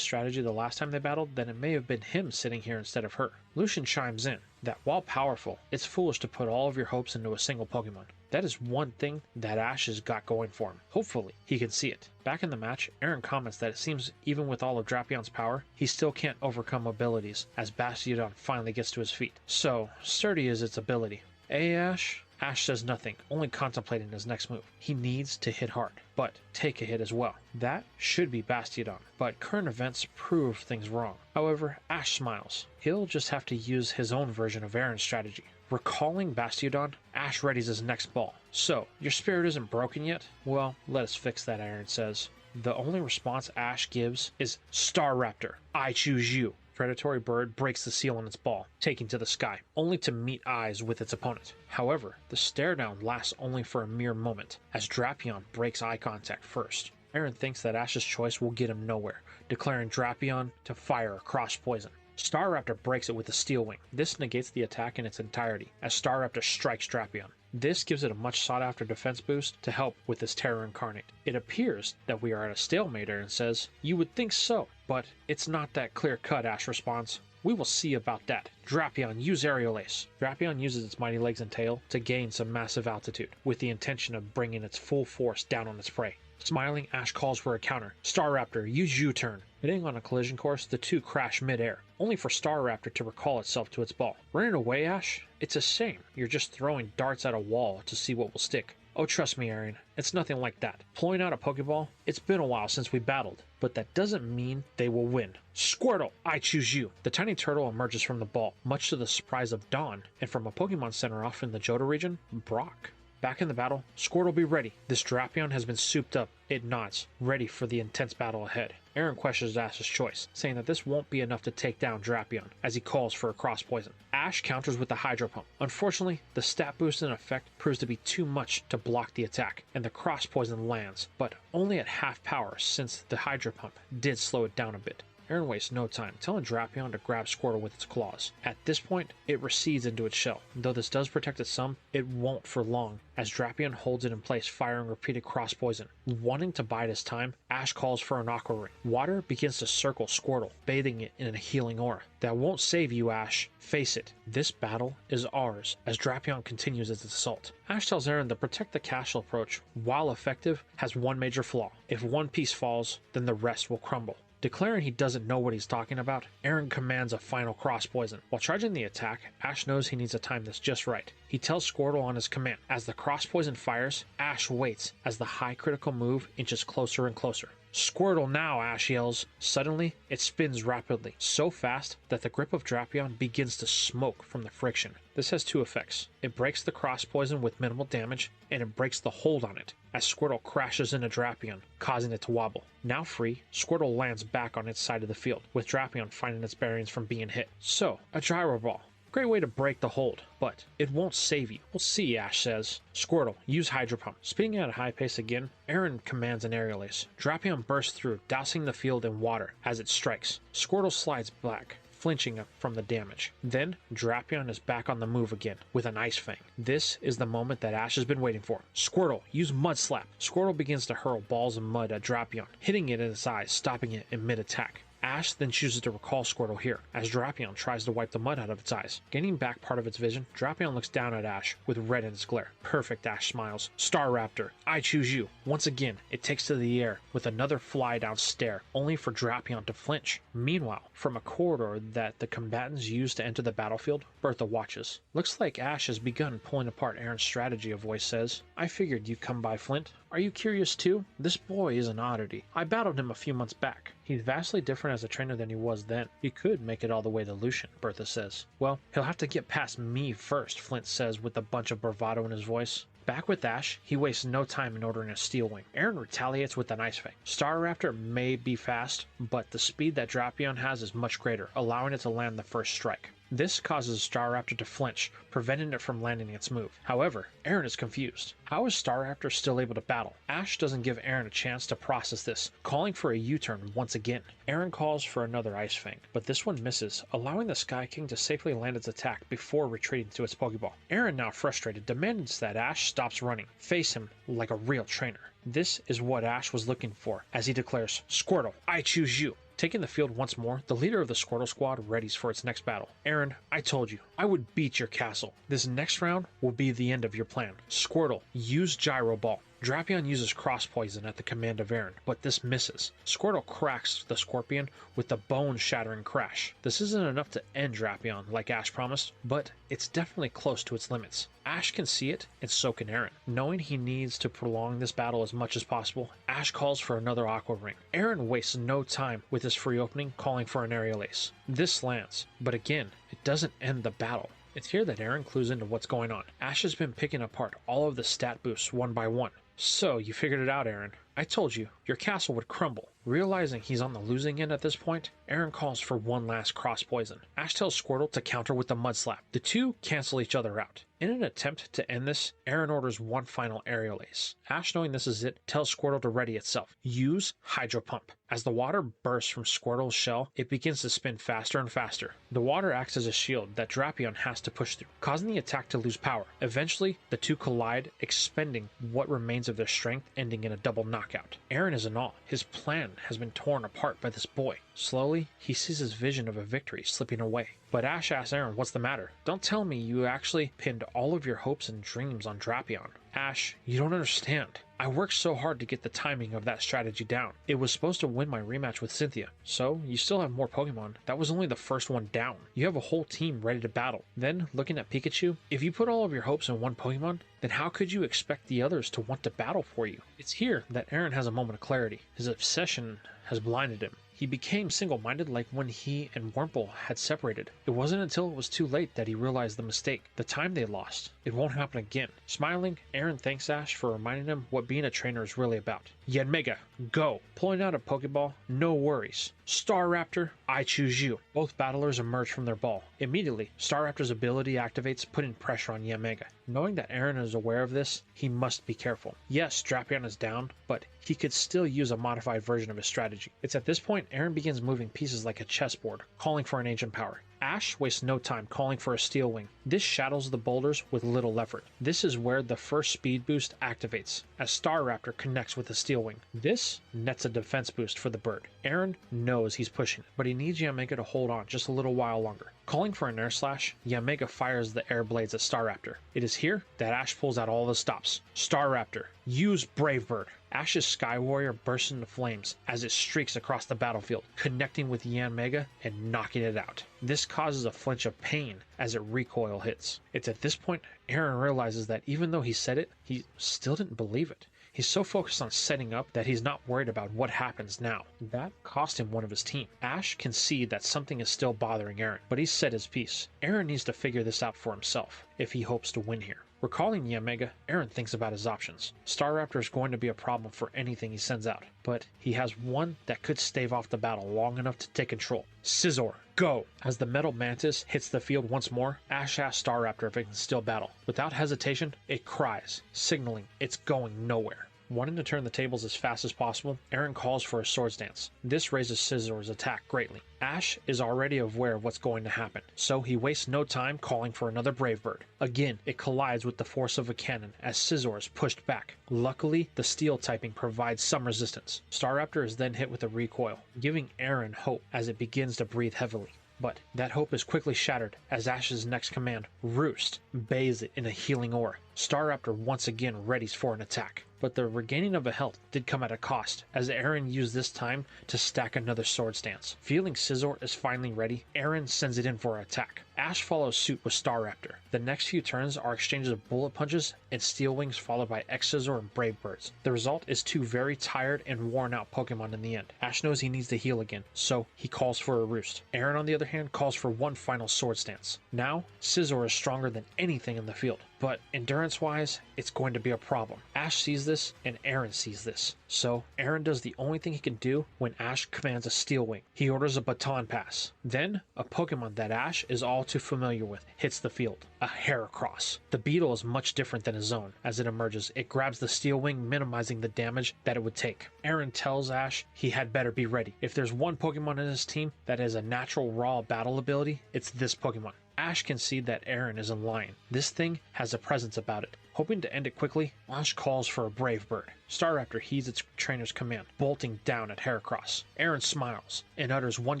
strategy the last time they battled, then it may have been him sitting here instead of her. Lucian chimes in that while powerful, it's foolish to put all of your hopes into a single Pokemon. That is one thing that Ash has got going for him. Hopefully, he can see it. Back in the match, Aaron comments that it seems even with all of Drapion's power, he still can't overcome abilities as Bastiodon finally gets to his feet. So, sturdy is its ability. Ash? Ash says nothing, only contemplating his next move. He needs to hit hard, but take a hit as well. That should be Bastiodon, but current events prove things wrong. However, Ash smiles. He'll just have to use his own version of Aaron's strategy. Recalling Bastiodon, Ash readies his next ball. So, your spirit isn't broken yet? Well, let us fix that, Aaron says. The only response Ash gives is Staraptor, I choose you. Predatory bird breaks the seal on its ball, taking to the sky, only to meet eyes with its opponent. However, the stare down lasts only for a mere moment, as Drapion breaks eye contact first. Aaron thinks that Ash's choice will get him nowhere, declaring Drapion to fire a cross poison. Staraptor breaks it with a steel wing. This negates the attack in its entirety, as Staraptor strikes Drapion. This gives it a much sought after defense boost to help with this terror incarnate. It appears that we are at a stalemate, Aaron says. You would think so, but it's not that clear cut, Ash responds. We will see about that. Drapion, use Aerial Ace. Drapion uses its mighty legs and tail to gain some massive altitude, with the intention of bringing its full force down on its prey. Smiling, Ash calls for a counter. Staraptor, use U-turn. Hitting on a collision course, the two crash mid-air, only for Staraptor to recall itself to its ball. Running away, Ash? It's a shame. You're just throwing darts at a wall to see what will stick. Oh, trust me, Aaron, it's nothing like that. Pulling out a Pokeball? It's been a while since we battled, but that doesn't mean they will win. Squirtle, I choose you. The tiny turtle emerges from the ball, much to the surprise of Dawn, and from a Pokemon Center off in the Johto region, Brock. Back in the battle, Squirtle, be ready. This Drapion has been souped up. It nods, ready for the intense battle ahead. Aaron questions Ash's choice, saying that this won't be enough to take down Drapion, as he calls for a cross poison. Ash counters with the Hydro Pump. Unfortunately, the stat boost in effect proves to be too much to block the attack, and the cross poison lands, but only at half power since the Hydro Pump did slow it down a bit. Aaron wastes no time, telling Drapion to grab Squirtle with its claws. At this point, it recedes into its shell. Though this does protect it some, it won't for long, as Drapion holds it in place, firing repeated cross poison. Wanting to bide his time, Ash calls for an Aqua Ring. Water begins to circle Squirtle, bathing it in a healing aura. That won't save you, Ash. Face it, this battle is ours, as Drapion continues its assault. Ash tells Aaron to protect the castle approach, while effective, has one major flaw. If one piece falls, then the rest will crumble. Declaring he doesn't know what he's talking about, Aaron commands a final cross poison. While charging the attack, Ash knows he needs to time this just right. He tells Squirtle on his command. As the cross poison fires, Ash waits as the high critical move inches closer and closer. Squirtle now, Ash yells. Suddenly, it spins rapidly, so fast that the grip of Drapion begins to smoke from the friction. This has two effects. It breaks the cross poison with minimal damage, and it breaks the hold on it, as Squirtle crashes into Drapion, causing it to wobble. Now free, Squirtle lands back on its side of the field, with Drapion finding its bearings from being hit. So, a Gyro Ball. Great way to break the hold, but it won't save you. We'll see, Ash says. Squirtle, use Hydro Pump. Speeding at a high pace again, Aaron commands an Aerial Ace. Drapion bursts through, dousing the field in water as it strikes. Squirtle slides back, flinching from the damage. Then, Drapion is back on the move again, with an Ice Fang. This is the moment that Ash has been waiting for. Squirtle, use Mud Slap. Squirtle begins to hurl balls of mud at Drapion, hitting it in its eyes, stopping it in mid-attack. Ash then chooses to recall Squirtle here, as Drapion tries to wipe the mud out of its eyes. Gaining back part of its vision, Drapion looks down at Ash, with red in its glare. Perfect, Ash smiles. Staraptor, I choose you. Once again, it takes to the air, with another fly down stare, only for Drapion to flinch. Meanwhile, from a corridor that the combatants use to enter the battlefield, Bertha watches. Looks like Ash has begun pulling apart Aaron's strategy, a voice says. I figured you'd come by, Flint. Are you curious too? This boy is an oddity. I battled him a few months back. He's vastly different as a trainer than he was then. He could make it all the way to Lucian, Bertha says. Well, he'll have to get past me first, Flint says with a bunch of bravado in his voice. Back with Ash, he wastes no time in ordering a Steel Wing. Aaron retaliates with an Ice Fang. Staraptor may be fast, but the speed that Drapion has is much greater, allowing it to land the first strike. This causes Staraptor to flinch, preventing it from landing its move. However, Aaron is confused. How is Staraptor still able to battle? Ash doesn't give Aaron a chance to process this, calling for a U-turn once again. Aaron calls for another Ice Fang, but this one misses, allowing the Sky King to safely land its attack before retreating to its Pokeball. Aaron, now frustrated, demands that Ash stops running. Face him like a real trainer. This is what Ash was looking for, as he declares, Squirtle, I choose you. Taking the field once more, the leader of the Squirtle squad readies for its next battle. Aaron, I told you, I would beat your castle. This next round will be the end of your plan. Squirtle, use Gyro Ball. Drapion uses Cross Poison at the command of Aaron, but this misses. Squirtle cracks the Scorpion with a bone-shattering crash. This isn't enough to end Drapion, like Ash promised, but it's definitely close to its limits. Ash can see it, and so can Aaron. Knowing he needs to prolong this battle as much as possible, Ash calls for another Aqua Ring. Aaron wastes no time with his free opening, calling for an Aerial Ace. This lands, but again, it doesn't end the battle. It's here that Aaron clues into what's going on. Ash has been picking apart all of the stat boosts one by one. So, you figured it out, Aaron. I told you, your castle would crumble. Realizing he's on the losing end at this point, Aaron calls for one last cross poison. Ash tells Squirtle to counter with the Mud Slap. The two cancel each other out. In an attempt to end this, Aaron orders one final Aerial Ace. Ash, knowing this is it, tells Squirtle to ready itself. Use Hydro Pump. As the water bursts from Squirtle's shell, it begins to spin faster and faster. The water acts as a shield that Drapion has to push through, causing the attack to lose power. Eventually, the two collide, expending what remains of their strength, ending in a double knockout. Aaron is in awe. His plan has been torn apart by this boy. Slowly, he sees his vision of a victory slipping away. But Ash asks Aaron, what's the matter? Don't tell me you actually pinned all of your hopes and dreams on Drapion. Ash, you don't understand. I worked so hard to get the timing of that strategy down. It was supposed to win my rematch with Cynthia. So, you still have more Pokemon. That was only the first one down. You have a whole team ready to battle. Then, looking at Pikachu, if you put all of your hopes in one Pokemon, then how could you expect the others to want to battle for you? It's here that Aaron has a moment of clarity. His obsession has blinded him. He became single-minded like when he and Wurmple had separated. It wasn't until it was too late that he realized the mistake, the time they lost. It won't happen again. Smiling, Aaron thanks Ash for reminding him what being a trainer is really about. Yanmega, go! Pulling out a Pokeball, no worries. Staraptor, I choose you. Both battlers emerge from their ball. Immediately, Staraptor's ability activates, putting pressure on Yanmega. Knowing that Aaron is aware of this, he must be careful. Yes, Drapion is down, but he could still use a modified version of his strategy. It's at this point Aaron begins moving pieces like a chessboard, calling for an ancient power. Ash wastes no time calling for a Steel Wing. This shadows the boulders with little effort. This is where the first speed boost activates, as Staraptor connects with the Steel Wing. This nets a defense boost for the bird. Aaron knows he's pushing it, but he needs Yanmega to hold on just a little while longer. Calling for an Air Slash, Yanmega fires the air blades at Staraptor. It is here that Ash pulls out all the stops. Staraptor, use Brave Bird. Ash's Sky Warrior bursts into flames as it streaks across the battlefield, connecting with Yanmega and knocking it out. This causes a flinch of pain as it recoil hits. It's at this point Aaron realizes that even though he said it, he still didn't believe it. He's so focused on setting up that he's not worried about what happens now. That cost him one of his team. Ash can see that something is still bothering Aaron, but he's said his piece. Aaron needs to figure this out for himself if he hopes to win here. Recalling Yanmega, Aaron thinks about his options. Staraptor is going to be a problem for anything he sends out, but he has one that could stave off the battle long enough to take control. Scizor, go! As the Metal Mantis hits the field once more, Ash asks Staraptor if it can still battle. Without hesitation, it cries, signaling it's going nowhere. Wanting to turn the tables as fast as possible, Aaron calls for a Swords Dance. This raises Scizor's attack greatly. Ash is already aware of what's going to happen, so he wastes no time calling for another Brave Bird. Again, it collides with the force of a cannon as Scizor is pushed back. Luckily, the steel typing provides some resistance. Staraptor is then hit with a recoil, giving Aaron hope as it begins to breathe heavily. But that hope is quickly shattered as Ash's next command, Roost, bathes it in a healing aura. Staraptor once again readies for an attack. But the regaining of a health did come at a cost, as Aaron used this time to stack another Swords Dance. Feeling Scizor is finally ready, Aaron sends it in for an attack. Ash follows suit with Staraptor. The next few turns are exchanges of bullet punches and Steel Wings followed by X-Scizor and Brave Birds. The result is two very tired and worn out Pokemon in the end. Ash knows he needs to heal again, so he calls for a Roost. Aaron on the other hand calls for one final Swords Dance. Now, Scizor is stronger than anything in the field, but endurance-wise, it's going to be a problem. Ash sees this, and Aaron sees this. So, Aaron does the only thing he can do when Ash commands a Steel Wing. He orders a Baton Pass. Then, a Pokemon that Ash is all too familiar with hits the field. A Heracross. The beetle is much different than his own. As it emerges, it grabs the Steel Wing, minimizing the damage that it would take. Aaron tells Ash he had better be ready. If there's one Pokemon in his team that has a natural raw battle ability, it's this Pokemon. Ash can see that Aaron is in line. This thing has a presence about it. Hoping to end it quickly, Ash calls for a Brave Bird. Staraptor heeds its trainer's command, bolting down at Heracross. Aaron smiles and utters one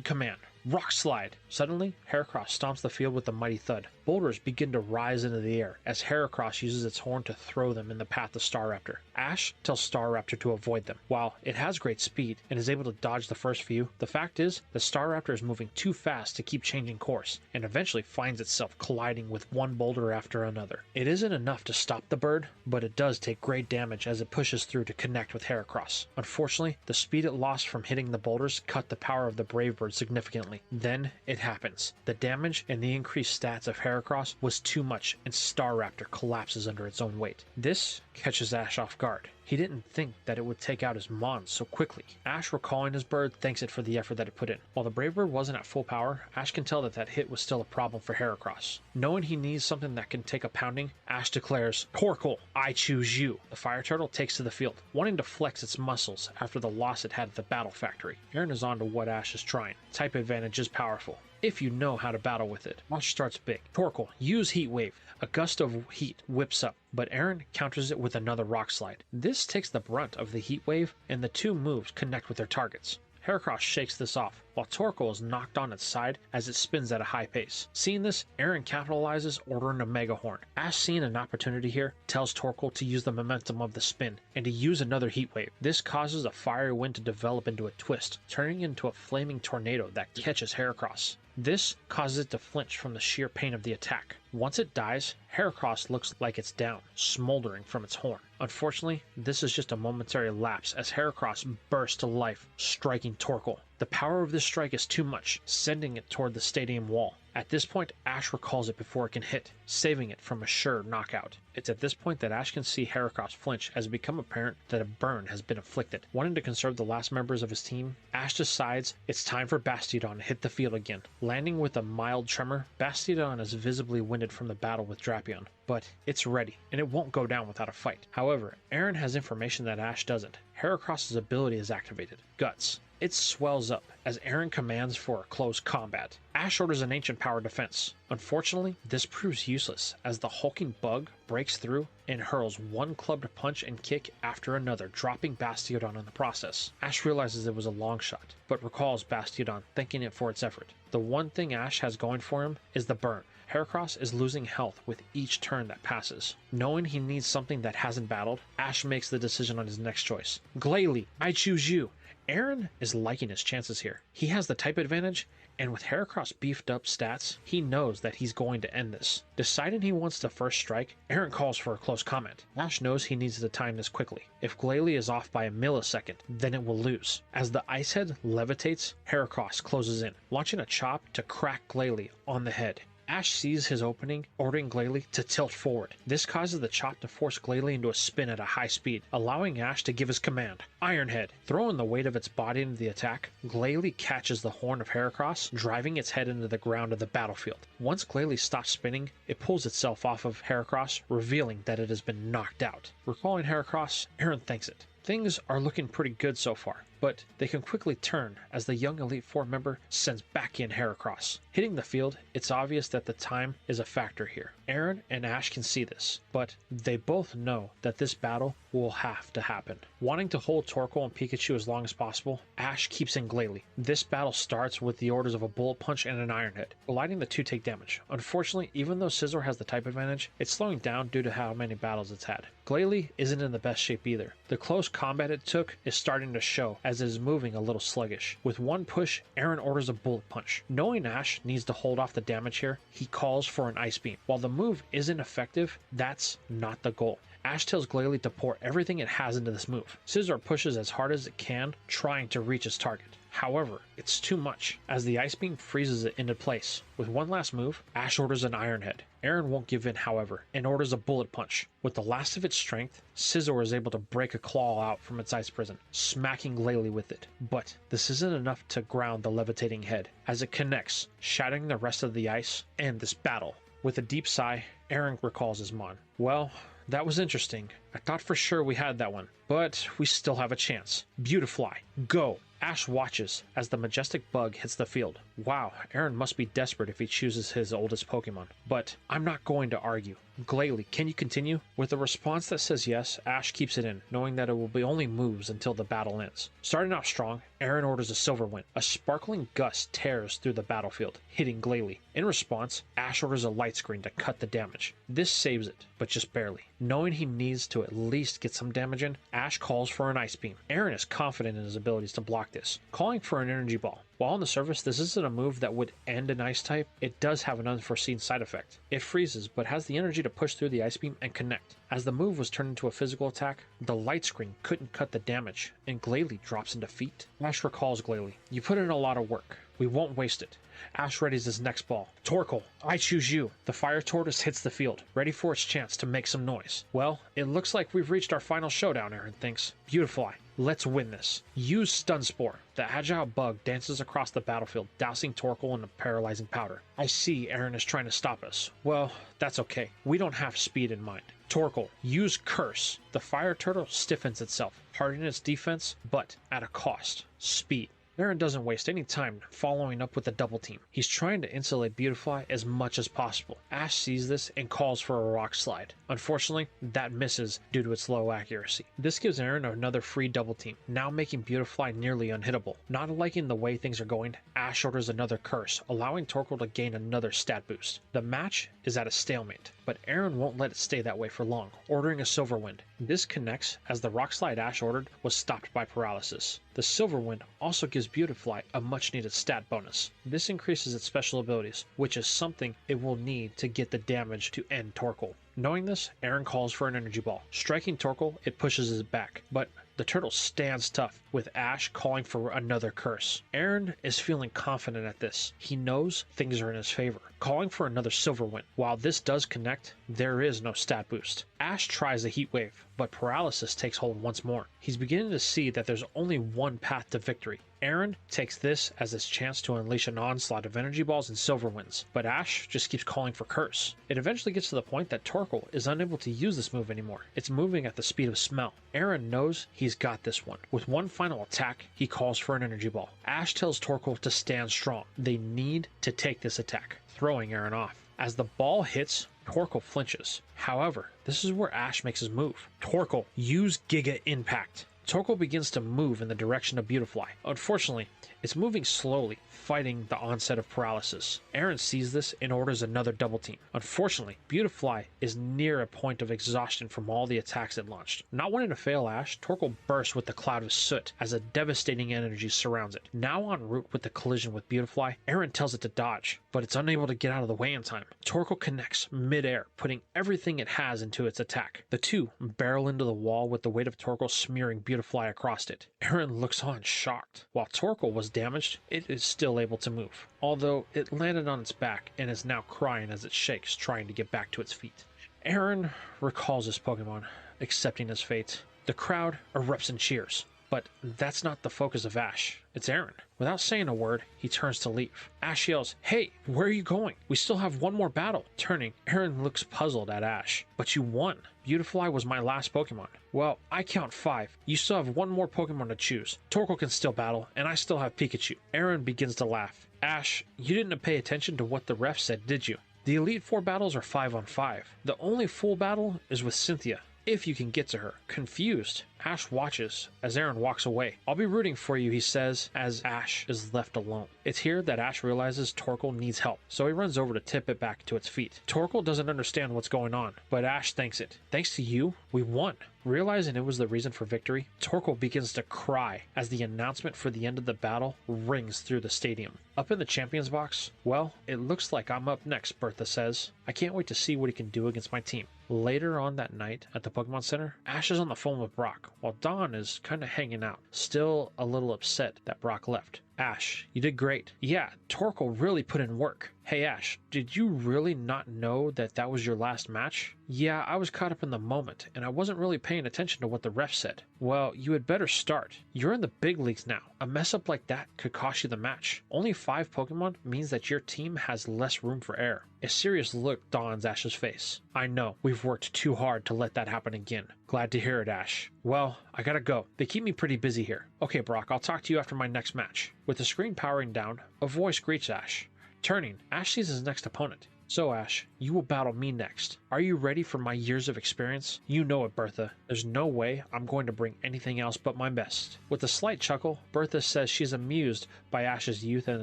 command, Rock Slide! Suddenly, Heracross stomps the field with a mighty thud. Boulders begin to rise into the air as Heracross uses its horn to throw them in the path of Staraptor. Ash tells Staraptor to avoid them. While it has great speed and is able to dodge the first few, the fact is the Staraptor is moving too fast to keep changing course and eventually finds itself colliding with one boulder after another. It isn't enough to stop the bird, but it does take great damage as it pushes through to connect with Heracross. Unfortunately, the speed it lost from hitting the boulders cut the power of the Brave Bird significantly. Then it happens. The damage and the increased stats of Heracross was too much and Staraptor collapses under its own weight. This catches Ash off guard. He didn't think that it would take out his Mons so quickly. Ash, recalling his bird, thanks it for the effort that it put in. While the Brave Bird wasn't at full power, Ash can tell that that hit was still a problem for Heracross. Knowing he needs something that can take a pounding, Ash declares, Torkoal, I choose you. The Fire Turtle takes to the field, wanting to flex its muscles after the loss it had at the Battle Factory. Aaron is on to what Ash is trying. Type advantage is powerful, if you know how to battle with it. Ash starts big. Torkoal, use Heat Wave. A gust of heat whips up, but Aaron counters it with another Rock Slide. This takes the brunt of the heat wave, and the two moves connect with their targets. Heracross shakes this off, while Torkoal is knocked on its side as it spins at a high pace. Seeing this, Aaron capitalizes, ordering a Mega Horn. Ash, seeing an opportunity here, tells Torkoal to use the momentum of the spin and to use another Heat Wave. This causes a fiery wind to develop into a twist, turning into a flaming tornado that catches Heracross. This causes it to flinch from the sheer pain of the attack. Once it dies, Heracross looks like it's down, smoldering from its horn. Unfortunately, this is just a momentary lapse as Heracross bursts to life, striking Torkoal. The power of this strike is too much, sending it toward the stadium wall. At this point, Ash recalls it before it can hit, saving it from a sure knockout. It's at this point that Ash can see Heracross flinch as it becomes apparent that a burn has been inflicted. Wanting to conserve the last members of his team, Ash decides it's time for Bastiodon to hit the field again. Landing with a mild tremor, Bastiodon is visibly winded from the battle with Drapion, but it's ready, and it won't go down without a fight. However, Aaron has information that Ash doesn't. Heracross's ability is activated, Guts. It swells up as Aaron commands for a close combat. Ash orders an ancient power defense. Unfortunately, this proves useless as the hulking bug breaks through and hurls one clubbed punch and kick after another, dropping Bastiodon in the process. Ash realizes it was a long shot, but recalls Bastiodon, thanking it for its effort. The one thing Ash has going for him is the burn. Heracross is losing health with each turn that passes. Knowing he needs something that hasn't battled, Ash makes the decision on his next choice. Glalie, I choose you. Aaron is liking his chances here. He has the type advantage, and with Heracross beefed up stats, he knows that he's going to end this. Deciding he wants to first strike, Aaron calls for a close comment. Ash knows he needs to time this quickly. If Glalie is off by a millisecond, then it will lose. As the ice head levitates, Heracross closes in, launching a chop to crack Glalie on the head. Ash sees his opening, ordering Glalie to tilt forward. This causes the chop to force Glalie into a spin at a high speed, allowing Ash to give his command. Iron Head. Throwing the weight of its body into the attack, Glalie catches the horn of Heracross, driving its head into the ground of the battlefield. Once Glalie stops spinning, it pulls itself off of Heracross, revealing that it has been knocked out. Recalling Heracross, Aaron thanks it. Things are looking pretty good so far, but they can quickly turn as the young Elite Four member sends back in Heracross. Hitting the field, it's obvious that the time is a factor here. Aaron and Ash can see this, but they both know that this battle will have to happen. Wanting to hold Torkoal and Pikachu as long as possible, Ash keeps in Glalie. This battle starts with the orders of a Bullet Punch and an Iron Head, allowing the two take damage. Unfortunately, even though Scizor has the type advantage, it's slowing down due to how many battles it's had. Glalie isn't in the best shape either. The close combat it took is starting to show as it is moving a little sluggish. With one push, Aaron orders a Bullet Punch. Knowing Ash needs to hold off the damage here, he calls for an Ice Beam. While the move isn't effective, that's not the goal. Ash tells Glalie to pour everything it has into this move. Scizor pushes as hard as it can, trying to reach its target. However, it's too much, as the Ice Beam freezes it into place. With one last move, Ash orders an Iron Head. Aaron won't give in, however, and orders a Bullet Punch. With the last of its strength, Scizor is able to break a claw out from its ice prison, smacking Glalie with it. But this isn't enough to ground the levitating head, as it connects, shattering the rest of the ice and this battle. With a deep sigh, Aaron recalls his Mon. Well, that was interesting. I thought for sure we had that one, but we still have a chance. Beautifly, go! Ash watches as the majestic bug hits the field. Wow, Aaron must be desperate if he chooses his oldest Pokemon. But I'm not going to argue. Glalie, can you continue? With a response that says yes, Ash keeps it in, knowing that it will be only moves until the battle ends. Starting off strong, Aaron orders a Silver Wind. A sparkling gust tears through the battlefield, hitting Glalie. In response, Ash orders a Light Screen to cut the damage. This saves it, but just barely. Knowing he needs to at least get some damage in, Ash calls for an Ice Beam. Aaron is confident in his abilities to block this, calling for an Energy Ball. While on the surface this isn't a move that would end an Ice type, it does have an unforeseen side effect. It freezes, but has the energy to push through the Ice Beam and connect. As the move was turned into a physical attack, the Light Screen couldn't cut the damage, and Glalie drops in defeat. Ash recalls Glalie. You put in a lot of work. We won't waste it. Ash readies his next ball. Torkoal, I choose you. The Fire Tortoise hits the field, ready for its chance to make some noise. Well, it looks like we've reached our final showdown, Aaron thinks. Beautifly. Let's win this. Use Stun Spore. The agile bug dances across the battlefield, dousing Torkoal in a paralyzing powder. I see Aaron is trying to stop us. Well, that's okay. We don't have speed in mind. Torkoal, use Curse. The Fire Turtle stiffens itself, hardening its defense, but at a cost. Speed. Aaron doesn't waste any time following up with a double team. He's trying to insulate Beautifly as much as possible. Ash sees this and calls for a rock slide. Unfortunately, that misses due to its low accuracy. This gives Aaron another free double team, now making Beautifly nearly unhittable. Not liking the way things are going, Ash orders another curse, allowing Torkoal to gain another stat boost. The match is at a stalemate, but Aaron won't let it stay that way for long, ordering a Silver Wind. This connects as the rock slide Ash ordered was stopped by paralysis. The Silver Wind also gives Beautifly a much needed stat bonus. This increases its special abilities, which is something it will need to get the damage to end Torkoal. Knowing this, Aaron calls for an energy ball. Striking Torkoal, it pushes his back, but the turtle stands tough, with Ash calling for another curse. Aaron is feeling confident at this. He knows things are in his favor, calling for another Silver Wind. While this does connect, there is no stat boost. Ash tries a Heat Wave, but paralysis takes hold once more. He's beginning to see that there's only one path to victory. Aaron takes this as his chance to unleash an onslaught of energy balls and Silver Winds, but Ash just keeps calling for curse. It eventually gets to the point that Torkoal is unable to use this move anymore. It's moving at the speed of smell. Aaron knows he's got this one. With one final attack, he calls for an energy ball. Ash tells Torkoal to stand strong. They need to take this attack, throwing Aaron off. As the ball hits, Torkoal flinches. However, this is where Ash makes his move. Torkoal, use Giga Impact. Torkoal begins to move in the direction of Beautifly. Unfortunately, it's moving slowly, fighting the onset of paralysis. Aaron sees this and orders another double team. Unfortunately, Beautifly is near a point of exhaustion from all the attacks it launched. Not wanting to fail Ash, Torkoal bursts with the cloud of soot as a devastating energy surrounds it. Now en route with the collision with Beautifly, Aaron tells it to dodge, but it's unable to get out of the way in time. Torkoal connects mid-air, putting everything it has into its attack. The two barrel into the wall with the weight of Torkoal smearing Beautifly across it. Aaron looks on shocked. While Torkoal was damaged, it is still able to move, although it landed on its back and is now crying as it shakes, trying to get back to its feet. Aaron recalls his Pokemon, accepting his fate. The crowd erupts in cheers, but that's not the focus of Ash. It's Aaron. Without saying a word, he turns to leave. Ash yells, "Hey, where are you going? We still have one more battle." Turning, Aaron looks puzzled at Ash. "But you won. Beautifly was my last Pokemon." "Well, I count 5. You still have one more Pokemon to choose. Torkoal can still battle, and I still have Pikachu." Aaron begins to laugh. "Ash, you didn't pay attention to what the ref said, did you? The Elite Four battles are 5-on-5. The only full battle is with Cynthia, if you can get to her." Confused, Ash watches as Aaron walks away. "I'll be rooting for you," he says as Ash is left alone. It's here that Ash realizes Torkoal needs help, so he runs over to tip it back to its feet. Torkoal doesn't understand what's going on, but Ash thanks it. "Thanks to you, we won." Realizing it was the reason for victory, Torkoal begins to cry as the announcement for the end of the battle rings through the stadium. Up in the champions box, "Well, it looks like I'm up next," Bertha says. "I can't wait to see what he can do against my team." Later on that night at the Pokemon Center, Ash is on the phone with Brock, while Dawn is kind of hanging out, still a little upset that Brock left. "Ash, you did great. Yeah, Torkoal really put in work." "Hey Ash, did you really not know that was your last match?" "Yeah, I was caught up in the moment, and I wasn't really paying attention to what the ref said." "Well, you had better start. You're in the big leagues now. A mess up like that could cost you the match. Only 5 Pokemon means that your team has less room for error." A serious look dawns Ash's face. "I know, we've worked too hard to let that happen again." "Glad to hear it, Ash. Well, I gotta go. They keep me pretty busy here." "Okay, Brock, I'll talk to you after my next match." With the screen powering down, a voice greets Ash. Turning, Ash sees his next opponent. "So Ash, you will battle me next. Are you ready for my years of experience?" "You know it, Bertha. There's no way I'm going to bring anything else but my best." With a slight chuckle, Bertha says she's amused by Ash's youth and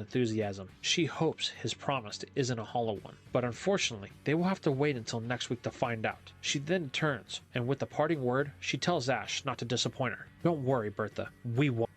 enthusiasm. She hopes his promise isn't a hollow one, but unfortunately, they will have to wait until next week to find out. She then turns, and with the parting word, she tells Ash not to disappoint her. "Don't worry, Bertha. We won't."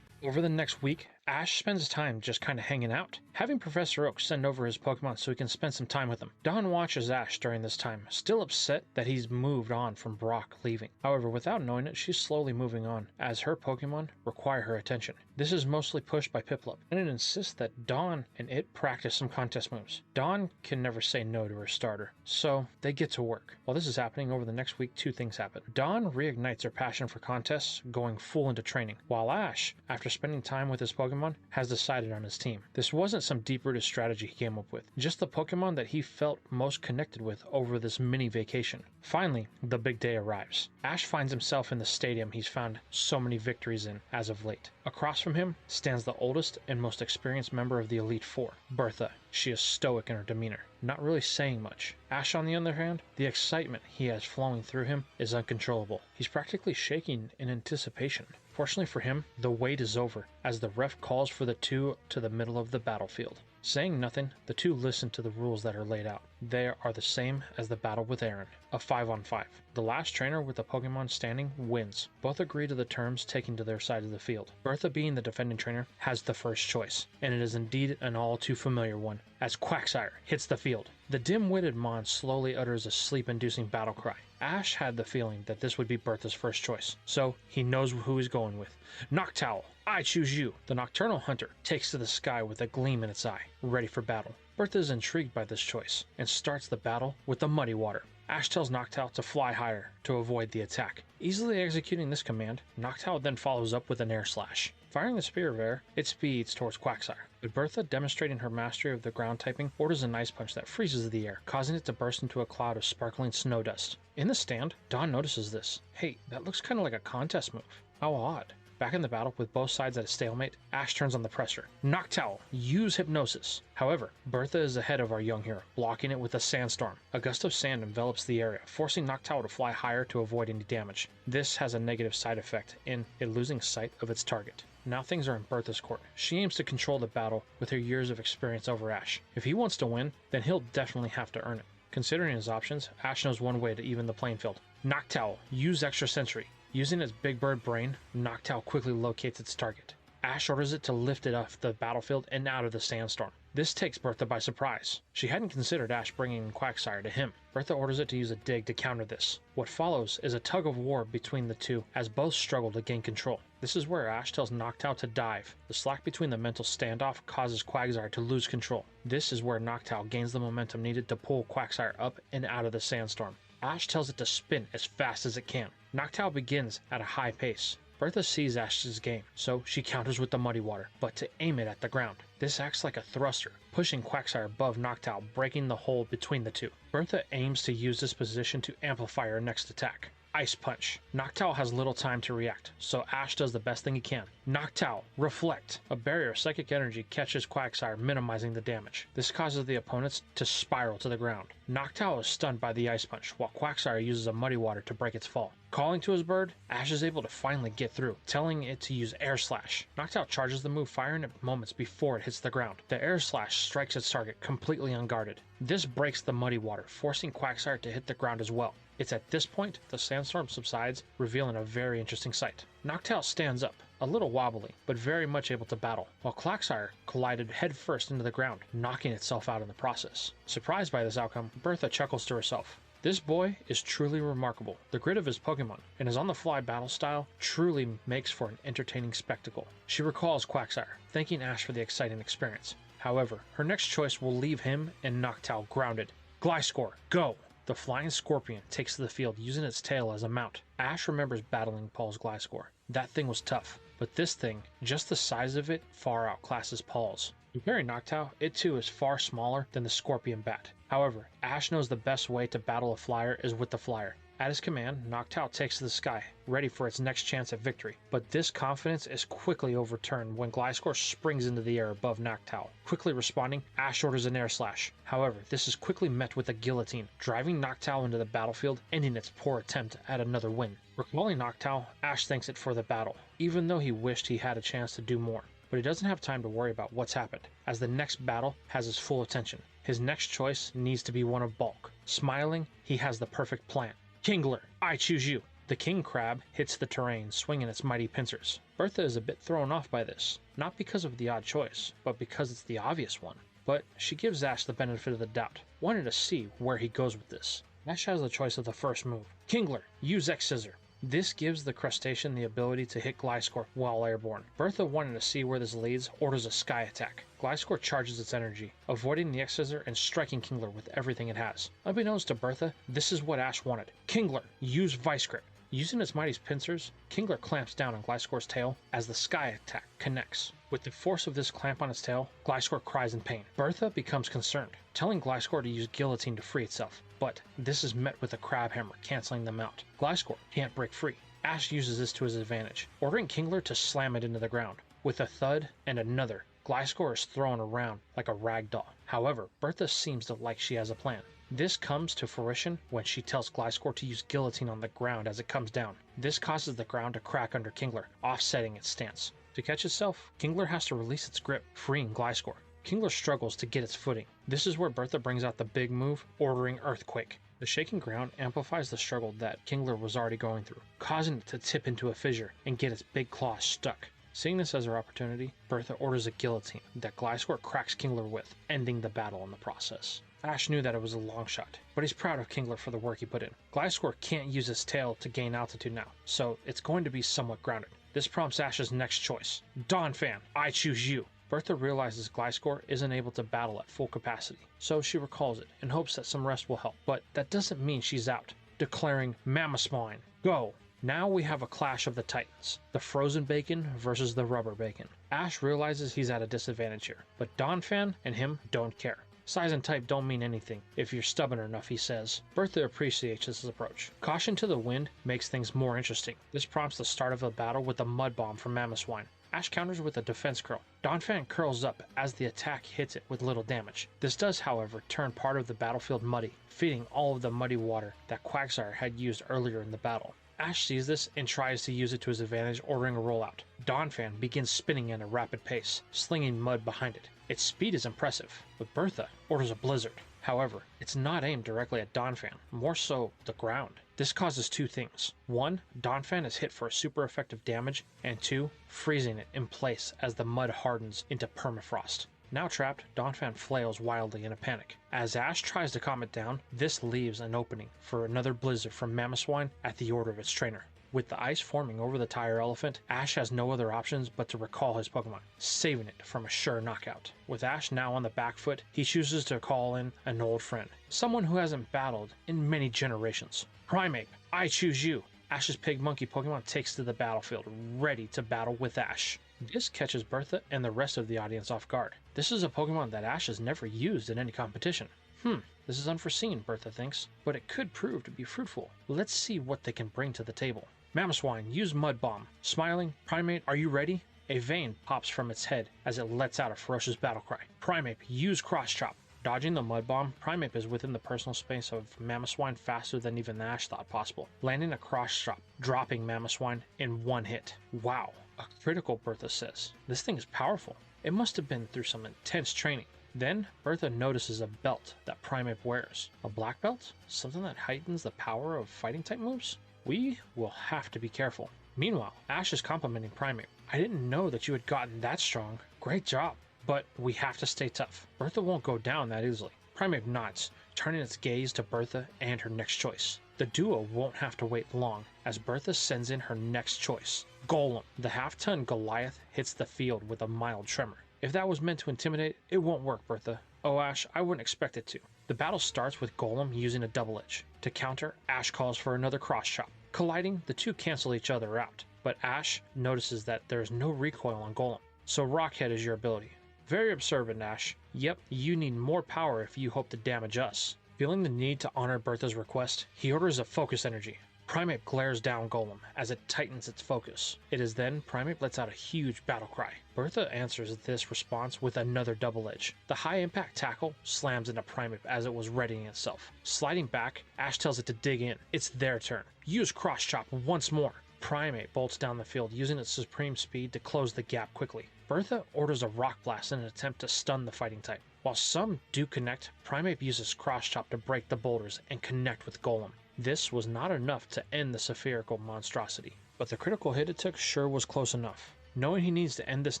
Over the next week, Ash spends time just kind of hanging out, having Professor Oak send over his Pokemon so he can spend some time with them. Dawn watches Ash during this time, still upset that he's moved on from Brock leaving. However, without knowing it, she's slowly moving on, as her Pokemon require her attention. This is mostly pushed by Piplup, and it insists that Dawn and it practice some contest moves. Dawn can never say no to her starter, so they get to work. While this is happening, over the next week, two things happen. Dawn reignites her passion for contests, going full into training, while Ash, after spending time with his Pokemon, has decided on his team. This wasn't some deep-rooted strategy he came up with, just the Pokemon that he felt most connected with over this mini vacation. Finally, the big day arrives. Ash finds himself in the stadium he's found so many victories in as of late. Across from him stands the oldest and most experienced member of the Elite Four, Bertha. She is stoic in her demeanor, not really saying much. Ash, on the other hand, the excitement he has flowing through him is uncontrollable. He's practically shaking in anticipation. Fortunately for him, the wait is over as the ref calls for the two to the middle of the battlefield. Saying nothing, the two listen to the rules that are laid out. They are the same as the battle with Aaron, a 5-on-5. The last trainer with the Pokemon standing wins. Both agree to the terms taken to their side of the field. Bertha, being the defending trainer, has the first choice, and it is indeed an all too familiar one, as Quagsire hits the field. The dim-witted Mon slowly utters a sleep-inducing battle cry. Ash had the feeling that this would be Bertha's first choice, so he knows who he's going with. Noctowl, I choose you. The Nocturnal Hunter takes to the sky with a gleam in its eye, ready for battle. Bertha is intrigued by this choice, and starts the battle with the Muddy Water. Ash tells Noctowl to fly higher to avoid the attack. Easily executing this command, Noctowl then follows up with an Air Slash. Firing the Spear of Air, it speeds towards Quagsire, but Bertha, demonstrating her mastery of the ground typing, orders an Ice Punch that freezes the air, causing it to burst into a cloud of sparkling snow dust. In the stand, Dawn notices this. Hey, that looks kind of like a contest move. How odd. Back in the battle, with both sides at a stalemate, Ash turns on the pressure. Noctowl, use Hypnosis. However, Bertha is ahead of our young hero, blocking it with a Sandstorm. A gust of sand envelops the area, forcing Noctowl to fly higher to avoid any damage. This has a negative side effect in it losing sight of its target. Now things are in Bertha's court. She aims to control the battle with her years of experience over Ash. If he wants to win, then he'll definitely have to earn it. Considering his options, Ash knows one way to even the playing field. Noctowl, use Extra Sensory. Using its Big Bird brain, Noctowl quickly locates its target. Ash orders it to lift it off the battlefield and out of the sandstorm. This takes Bertha by surprise. She hadn't considered Ash bringing Quagsire to him. Bertha orders it to use a dig to counter this. What follows is a tug of war between the two as both struggle to gain control. This is where Ash tells Noctowl to dive. The slack between the mental standoff causes Quagsire to lose control. This is where Noctowl gains the momentum needed to pull Quagsire up and out of the sandstorm. Ash tells it to spin as fast as it can. Noctowl begins at a high pace. Bertha sees Ash's game, so she counters with the Muddy Water, but to aim it at the ground. This acts like a thruster, pushing Quagsire above Noctowl, breaking the hole between the two. Bertha aims to use this position to amplify her next attack. Ice Punch. Noctowl has little time to react, so Ash does the best thing he can. Noctowl, Reflect. A barrier of psychic energy catches Quagsire, minimizing the damage. This causes the opponents to spiral to the ground. Noctowl is stunned by the Ice Punch, while Quagsire uses a Muddy Water to break its fall. Calling to his bird, Ash is able to finally get through, telling it to use Air Slash. Noctowl charges the move, firing it moments before it hits the ground. The Air Slash strikes its target completely unguarded. This breaks the Muddy Water, forcing Quagsire to hit the ground as well. It's at this point the sandstorm subsides, revealing a very interesting sight. Noctowl stands up, a little wobbly, but very much able to battle, while Quagsire collided headfirst into the ground, knocking itself out in the process. Surprised by this outcome, Bertha chuckles to herself. This boy is truly remarkable. The grit of his Pokemon and his on-the-fly battle style truly makes for an entertaining spectacle. She recalls Quagsire, thanking Ash for the exciting experience. However, her next choice will leave him and Noctowl grounded. Gliscor, go! The flying scorpion takes to the field using its tail as a mount. Ash remembers battling Paul's Gliscor. That thing was tough, but this thing, just the size of it, far outclasses Paul's. Comparing Noctowl, it too is far smaller than the Scorpion Bat. However, Ash knows the best way to battle a flyer is with the flyer. At his command, Noctowl takes to the sky, ready for its next chance at victory. But this confidence is quickly overturned when Gliscor springs into the air above Noctowl. Quickly responding, Ash orders an Air Slash. However, this is quickly met with a guillotine, driving Noctowl into the battlefield, ending its poor attempt at another win. Recalling Noctowl, Ash thanks it for the battle, even though he wished he had a chance to do more. But he doesn't have time to worry about what's happened, as the next battle has his full attention. His next choice needs to be one of bulk. Smiling, he has the perfect plan. Kingler, I choose you. The king crab hits the terrain, swinging its mighty pincers. Bertha is a bit thrown off by this, not because of the odd choice, but because it's the obvious one. But she gives Ash the benefit of the doubt, wanting to see where he goes with this. Ash has the choice of the first move. Kingler, use X-Scissor. This gives the crustacean the ability to hit Gliscor while airborne. Bertha, wanting to see where this leads, orders a sky attack. Gliscor charges its energy, avoiding the X-Scissor and striking Kingler with everything it has. Unbeknownst to Bertha, this is what Ash wanted. Kingler, use Vice Grip. Using its mighty pincers, Kingler clamps down on Gliscor's tail as the sky attack connects. With the force of this clamp on its tail, Gliscor cries in pain. Bertha becomes concerned, telling Gliscor to use Guillotine to free itself, but this is met with a Crab Hammer cancelling them out. Gliscor can't break free. Ash uses this to his advantage, ordering Kingler to slam it into the ground. With a thud and another, Gliscor is thrown around like a rag doll. However, Bertha seems to like she has a plan. This comes to fruition when she tells Gliscor to use Guillotine on the ground as it comes down. This causes the ground to crack under Kingler, offsetting its stance. To catch itself, Kingler has to release its grip, freeing Gliscor. Kingler struggles to get its footing. This is where Bertha brings out the big move, ordering Earthquake. The shaking ground amplifies the struggle that Kingler was already going through, causing it to tip into a fissure and get its big claws stuck. Seeing this as her opportunity, Bertha orders a Guillotine that Gliscor cracks Kingler with, ending the battle in the process. Ash knew that it was a long shot, but he's proud of Kingler for the work he put in. Gliscor can't use its tail to gain altitude now, so it's going to be somewhat grounded. This prompts Ash's next choice. Donphan, I choose you. Bertha realizes Gliscor isn't able to battle at full capacity, so she recalls it and hopes that some rest will help, but that doesn't mean she's out, declaring Mammothswine, go! Now we have a clash of the titans, the frozen bacon versus the rubber bacon. Ash realizes he's at a disadvantage here, but Donphan and him don't care. Size and type don't mean anything if you're stubborn enough, he says. Bertha appreciates this approach. Caution to the wind makes things more interesting. This prompts the start of the battle with a mud bomb from Mammothswine. Ash counters with a defense curl. Donphan curls up as the attack hits it with little damage. This does, however, turn part of the battlefield muddy, feeding all of the muddy water that Quagsire had used earlier in the battle. Ash sees this and tries to use it to his advantage, ordering a rollout. Donphan begins spinning at a rapid pace, slinging mud behind it. Its speed is impressive, but Bertha orders a blizzard. However, it's not aimed directly at Donphan, more so the ground. This causes two things. One, Donphan is hit for super effective damage, and two, freezing it in place as the mud hardens into permafrost. Now trapped, Donphan flails wildly in a panic. As Ash tries to calm it down, this leaves an opening for another blizzard from Mammothswine at the order of its trainer. With the ice forming over the tire elephant, Ash has no other options but to recall his Pokemon, saving it from a sure knockout. With Ash now on the back foot, he chooses to call in an old friend, someone who hasn't battled in many generations. Primeape, I choose you. Ash's pig monkey Pokemon takes to the battlefield, ready to battle with Ash. This catches Bertha and the rest of the audience off guard. This is a Pokemon that Ash has never used in any competition. This is unforeseen, Bertha thinks, but it could prove to be fruitful. Let's see what they can bring to the table. Mammothswine, use Mud Bomb. Smiling, Primeape, are you ready? A vein pops from its head as it lets out a ferocious battle cry. Primeape, use Cross Chop. Dodging the Mud Bomb, Primeape is within the personal space of Mammothswine faster than even Ash thought possible, landing a Cross Chop, dropping Mammothswine in one hit. Wow, a critical, Bertha says. This thing is powerful. It must have been through some intense training. Then, Bertha notices a belt that Primeape wears. A black belt? Something that heightens the power of fighting type moves? We will have to be careful. Meanwhile, Ash is complimenting Primeape. I didn't know that you had gotten that strong. Great job. But we have to stay tough. Bertha won't go down that easily. Primeape nods, turning its gaze to Bertha and her next choice. The duo won't have to wait long, as Bertha sends in her next choice. Golem. The half-ton Goliath hits the field with a mild tremor. If that was meant to intimidate, it won't work, Bertha. Oh, Ash, I wouldn't expect it to. The battle starts with Golem using a double edge. To counter, Ash calls for another Cross Chop. Colliding, the two cancel each other out, but Ash notices that there is no recoil on Golem, so Rockhead is your ability. Very observant, Ash. Yep, you need more power if you hope to damage us. Feeling the need to honor Bertha's request, he orders a Focus Energy. Primeape glares down Golem as it tightens its focus. It is then Primeape lets out a huge battle cry. Bertha answers this response with another double edge. The high impact tackle slams into Primeape as it was readying itself. Sliding back, Ash tells it to dig in. It's their turn. Use Cross Chop once more. Primeape bolts down the field, using its supreme speed to close the gap quickly. Bertha orders a Rock Blast in an attempt to stun the fighting type. While some do connect, Primeape uses Cross Chop to break the boulders and connect with Golem. This was not enough to end the spherical monstrosity, but the critical hit it took sure was close enough. Knowing he needs to end this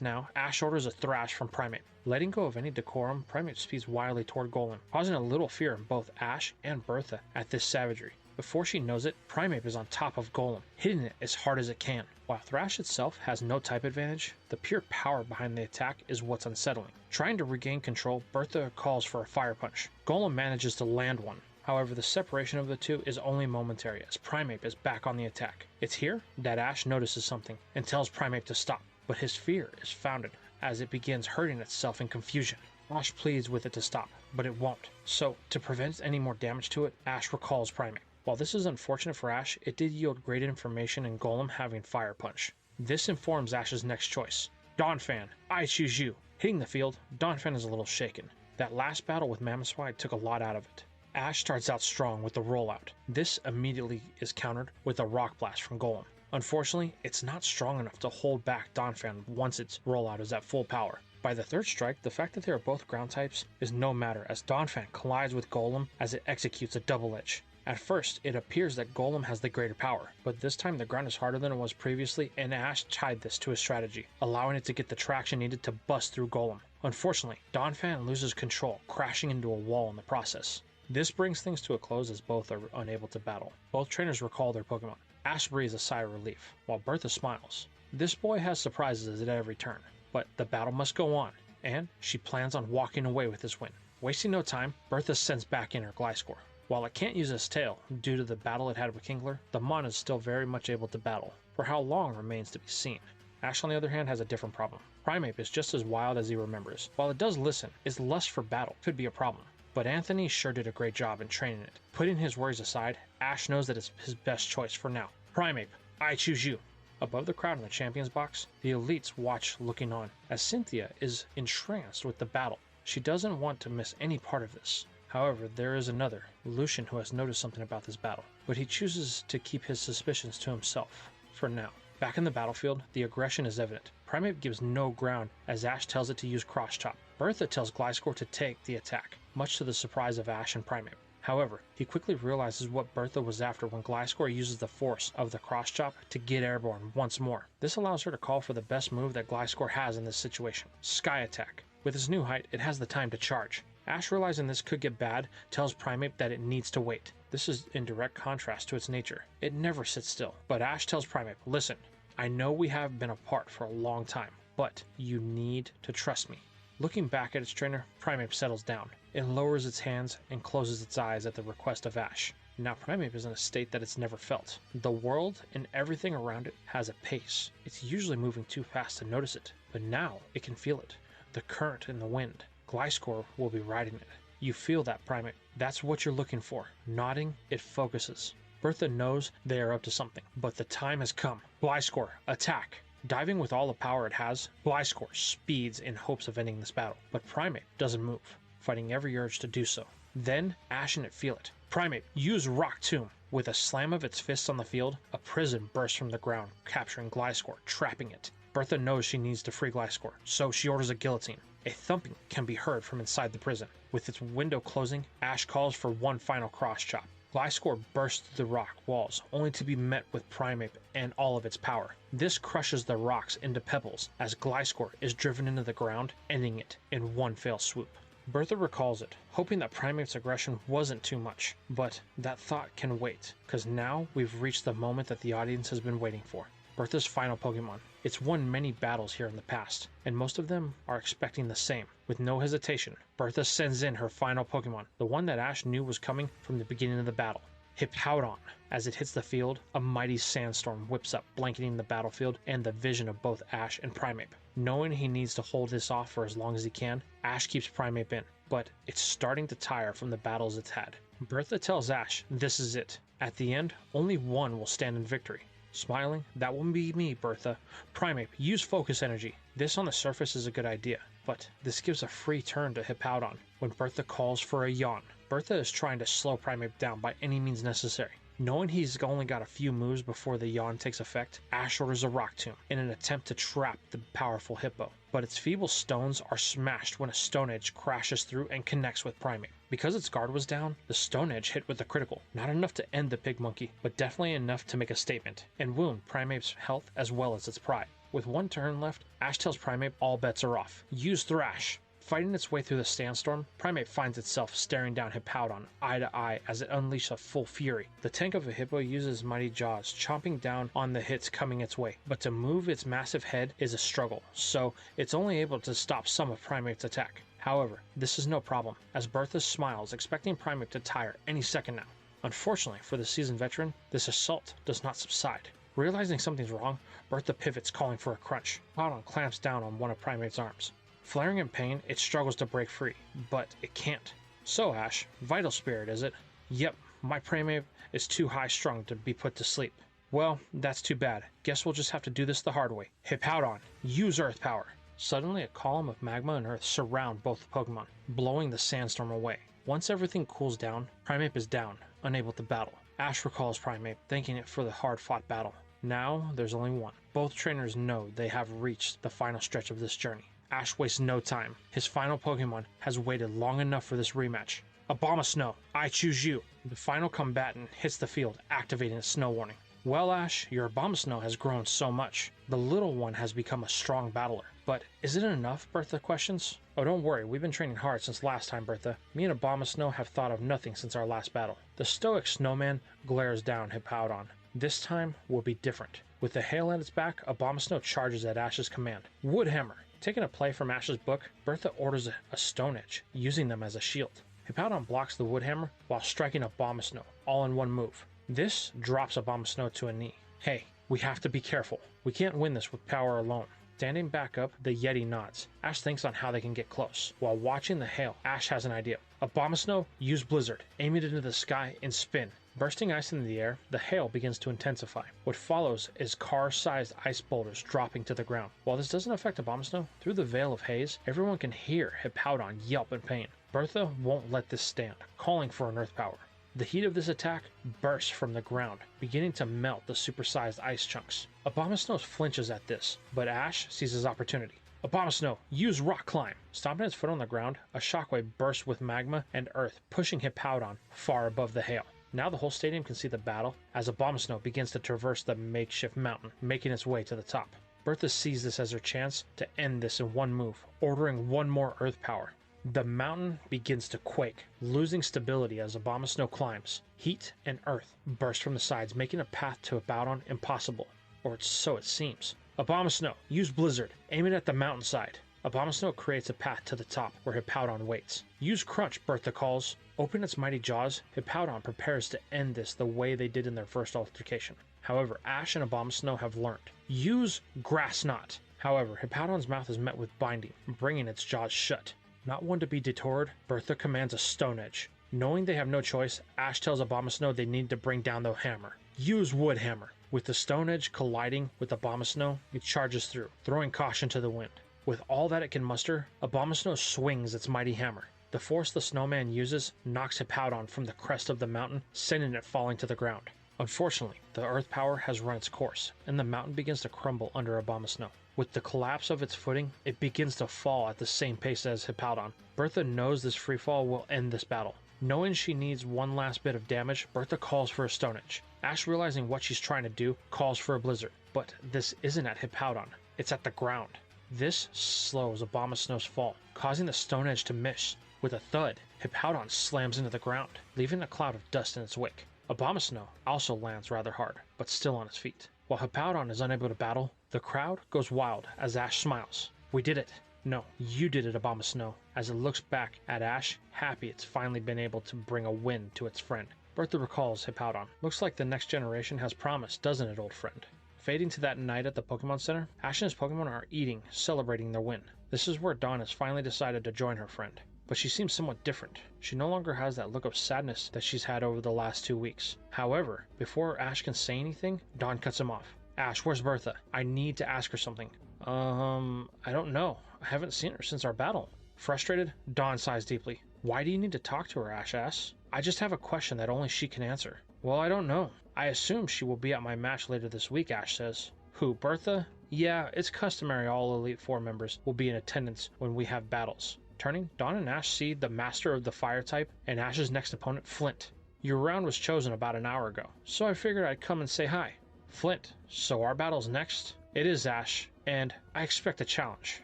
now, Ash orders a Thrash from Primeape. Letting go of any decorum, Primeape speeds wildly toward Golem, causing a little fear in both Ash and Bertha at this savagery. Before she knows it, Primeape is on top of Golem, hitting it as hard as it can. While Thrash itself has no type advantage, the pure power behind the attack is what's unsettling. Trying to regain control, Bertha calls for a Fire Punch. Golem manages to land one. However, the separation of the two is only momentary as Primeape is back on the attack. It's here that Ash notices something and tells Primeape to stop, but his fear is founded as it begins hurting itself in confusion. Ash pleads with it to stop, but it won't. So, to prevent any more damage to it, Ash recalls Primeape. While this is unfortunate for Ash, it did yield great information in Golem having Fire Punch. This informs Ash's next choice. Donphan, I choose you. Hitting the field, Donphan is a little shaken. That last battle with Mamoswine took a lot out of it. Ash starts out strong with the rollout. This immediately is countered with a Rock Blast from Golem. Unfortunately, it's not strong enough to hold back Donphan once its rollout is at full power. By the third strike, the fact that they are both ground types is no matter as Donphan collides with Golem as it executes a double edge. At first, it appears that Golem has the greater power, but this time the ground is harder than it was previously and Ash tied this to his strategy, allowing it to get the traction needed to bust through Golem. Unfortunately, Donphan loses control, crashing into a wall in the process. This brings things to a close as both are unable to battle. Both trainers recall their Pokemon. Ash breathes a sigh of relief, while Bertha smiles. This boy has surprises at every turn, but the battle must go on, and she plans on walking away with this win. Wasting no time, Bertha sends back in her Gliscor. While it can't use its tail due to the battle it had with Kingler, the Mon is still very much able to battle. For how long remains to be seen. Ash on the other hand has a different problem. Primeape is just as wild as he remembers. While it does listen, its lust for battle could be a problem. But Anthony sure did a great job in training it. Putting his worries aside, Ash knows that it's his best choice for now. Primeape, I choose you. Above the crowd in the champions box, the elites watch looking on, as Cynthia is entranced with the battle. She doesn't want to miss any part of this. However, there is another, Lucian, who has noticed something about this battle, but he chooses to keep his suspicions to himself, for now. Back in the battlefield, the aggression is evident. Primeape gives no ground as Ash tells it to use Cross Chop. Bertha tells Gliscor to take the attack, much to the surprise of Ash and Primeape. However, he quickly realizes what Bertha was after when Gliscor uses the force of the Cross Chop to get airborne once more. This allows her to call for the best move that Gliscor has in this situation, Sky Attack. With its new height, it has the time to charge. Ash, realizing this could get bad, tells Primeape that it needs to wait. This is in direct contrast to its nature. It never sits still. But Ash tells Primeape, listen, I know we have been apart for a long time, but you need to trust me. Looking back at its trainer, Primeape settles down. It lowers its hands and closes its eyes at the request of Ash. Now Primeape is in a state that it's never felt. The world and everything around it has a pace. It's usually moving too fast to notice it, but now it can feel it. The current in the wind. Gliscor will be riding it. You feel that, Primeape. That's what you're looking for. Nodding, it focuses. Bertha knows they are up to something, but the time has come. Gliscor, attack! Diving with all the power it has, Gliscor speeds in hopes of ending this battle, but Primeape doesn't move, fighting every urge to do so. Then, Ash and it feel it. Primeape, use Rock Tomb! With a slam of its fists on the field, a prison bursts from the ground, capturing Gliscor, trapping it. Bertha knows she needs to free Gliscor, so she orders a guillotine. A thumping can be heard from inside the prison. With its window closing, Ash calls for one final Cross Chop. Gliscor bursts through the rock walls, only to be met with Primeape and all of its power. This crushes the rocks into pebbles as Gliscor is driven into the ground, ending it in one fell swoop. Bertha recalls it, hoping that Primeape's aggression wasn't too much, but that thought can wait, cause now we've reached the moment that the audience has been waiting for. Bertha's final Pokemon. It's won many battles here in the past, and most of them are expecting the same. With no hesitation, Bertha sends in her final Pokemon, the one that Ash knew was coming from the beginning of the battle. Hippowdon. As it hits the field, a mighty sandstorm whips up, blanketing the battlefield and the vision of both Ash and Primeape. Knowing he needs to hold this off for as long as he can, Ash keeps Primeape in, but it's starting to tire from the battles it's had. Bertha tells Ash this is it. At the end, only one will stand in victory. Smiling, that won't be me, Bertha. Primeape, use Focus Energy. This on the surface is a good idea, but this gives a free turn to Hippowdon when Bertha calls for a yawn. Bertha is trying to slow Primeape down by any means necessary. Knowing he's only got a few moves before the yawn takes effect, Ash orders a Rock Tomb in an attempt to trap the powerful Hippo. But its feeble stones are smashed when a Stone Edge crashes through and connects with Primeape. Because its guard was down, the Stone Edge hit with a critical. Not enough to end the Pig Monkey, but definitely enough to make a statement, and wound Primeape's health as well as its pride. With one turn left, Ash tells Primeape all bets are off. Use Thrash! Fighting its way through the sandstorm, Primeape finds itself staring down Hippowdon eye to eye as it unleashes a full fury. The tank of a hippo uses mighty jaws, chomping down on the hits coming its way, but to move its massive head is a struggle, so it's only able to stop some of Primeape's attack. However, this is no problem, as Bertha smiles, expecting Primeape to tire any second now. Unfortunately for the seasoned veteran, this assault does not subside. Realizing something's wrong, Bertha pivots, calling for a crunch. Hippowdon clamps down on one of Primeape's arms. Flaring in pain, it struggles to break free, but it can't. So Ash, Vital Spirit is it? Yep, my Primeape is too high strung to be put to sleep. Well, that's too bad. Guess we'll just have to do this the hard way. Hippowdon, use Earth Power. Suddenly a column of magma and earth surround both Pokemon, blowing the sandstorm away. Once everything cools down, Primeape is down, unable to battle. Ash recalls Primeape, thanking it for the hard-fought battle. Now, there's only one. Both trainers know they have reached the final stretch of this journey. Ash wastes no time. His final Pokemon has waited long enough for this rematch. Abomasnow, I choose you. The final combatant hits the field, activating a snow warning. Well, Ash, your Abomasnow has grown so much. The little one has become a strong battler. But is it enough, Bertha questions? Oh, don't worry, we've been training hard since last time, Bertha. Me and Abomasnow have thought of nothing since our last battle. The stoic snowman glares down Hippowdon. This time will be different. With the hail at its back, Abomasnow charges at Ash's command. Woodhammer! Taking a play from Ash's book, Bertha orders a Stone Edge, using them as a shield. Hippowdon blocks the Woodhammer while striking Abomasnow, all in one move. This drops Abomasnow to a knee. Hey, we have to be careful. We can't win this with power alone. Standing back up, the Yeti nods. Ash thinks on how they can get close. While watching the hail, Ash has an idea. Abomasnow, use Blizzard. Aim it into the sky and spin. Bursting ice into the air, the hail begins to intensify. What follows is car-sized ice boulders dropping to the ground. While this doesn't affect Abomasnow, through the veil of haze, everyone can hear Hippowdon yelp in pain. Bertha won't let this stand, calling for an Earth Power. The heat of this attack bursts from the ground, beginning to melt the supersized ice chunks. Abomasnow flinches at this, but Ash sees his opportunity. Abomasnow, use Rock Climb! Stomping its foot on the ground, a shockwave bursts with magma and earth, pushing Hippowdon far above the hail. Now the whole stadium can see the battle as Abomasnow begins to traverse the makeshift mountain, making its way to the top. Bertha sees this as her chance to end this in one move, ordering one more Earth Power. The mountain begins to quake, losing stability as Abomasnow climbs. Heat and earth burst from the sides, making a path to Hippowdon impossible, or so it seems. Abomasnow, use Blizzard. Aim it at the mountainside. Abomasnow creates a path to the top, where Hippowdon waits. Use Crunch, Bertha calls. Open its mighty jaws, Hippowdon prepares to end this the way they did in their first altercation. However, Ash and Abomasnow have learned. Use Grass Knot. However, Hippowdon's mouth is met with binding, bringing its jaws shut. Not one to be detoured, Bertha commands a Stone Edge. Knowing they have no choice, Ash tells Abomasnow they need to bring down the hammer. Use Woodhammer. With the Stone Edge colliding with Abomasnow, it charges through, throwing caution to the wind. With all that it can muster, Abomasnow swings its mighty hammer. The force the snowman uses knocks Hippowdon from the crest of the mountain, sending it falling to the ground. Unfortunately, the Earth Power has run its course, and the mountain begins to crumble under Abomasnow. With the collapse of its footing, it begins to fall at the same pace as Hippowdon. Bertha knows this freefall will end this battle. Knowing she needs one last bit of damage, Bertha calls for a Stone Edge. Ash, realizing what she's trying to do, calls for a Blizzard. But this isn't at Hippowdon, it's at the ground. This slows Abomasnow's fall, causing the Stone Edge to miss. With a thud, Hippowdon slams into the ground, leaving a cloud of dust in its wake. Abomasnow also lands rather hard, but still on its feet. While Hippowdon is unable to battle, the crowd goes wild as Ash smiles. We did it. No, you did it, Abomasnow, as it looks back at Ash, happy it's finally been able to bring a win to its friend. Bertha recalls Hippowdon. Looks like the next generation has promised, doesn't it, old friend? Fading to that night at the Pokemon Center, Ash and his Pokemon are eating, celebrating their win. This is where Dawn has finally decided to join her friend. But she seems somewhat different. She no longer has that look of sadness that she's had over the last 2 weeks. However, before Ash can say anything, Dawn cuts him off. Ash, where's Bertha? I need to ask her something. I don't know. I haven't seen her since our battle. Frustrated, Dawn sighs deeply. Why do you need to talk to her, Ash asks. I just have a question that only she can answer. Well, I don't know. I assume she will be at my match later this week, Ash says. Who, Bertha? Yeah, it's customary all Elite Four members will be in attendance when we have battles. Turning, Dawn and Ash see the master of the fire type and Ash's next opponent, Flint. Your round was chosen about an hour ago, so I figured I'd come and say hi. Flint, so our battle's next? It is, Ash, and I expect a challenge,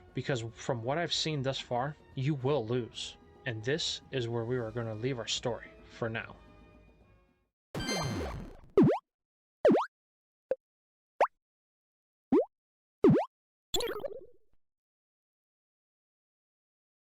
because from what I've seen thus far, you will lose. And this is where we are going to leave our story for now.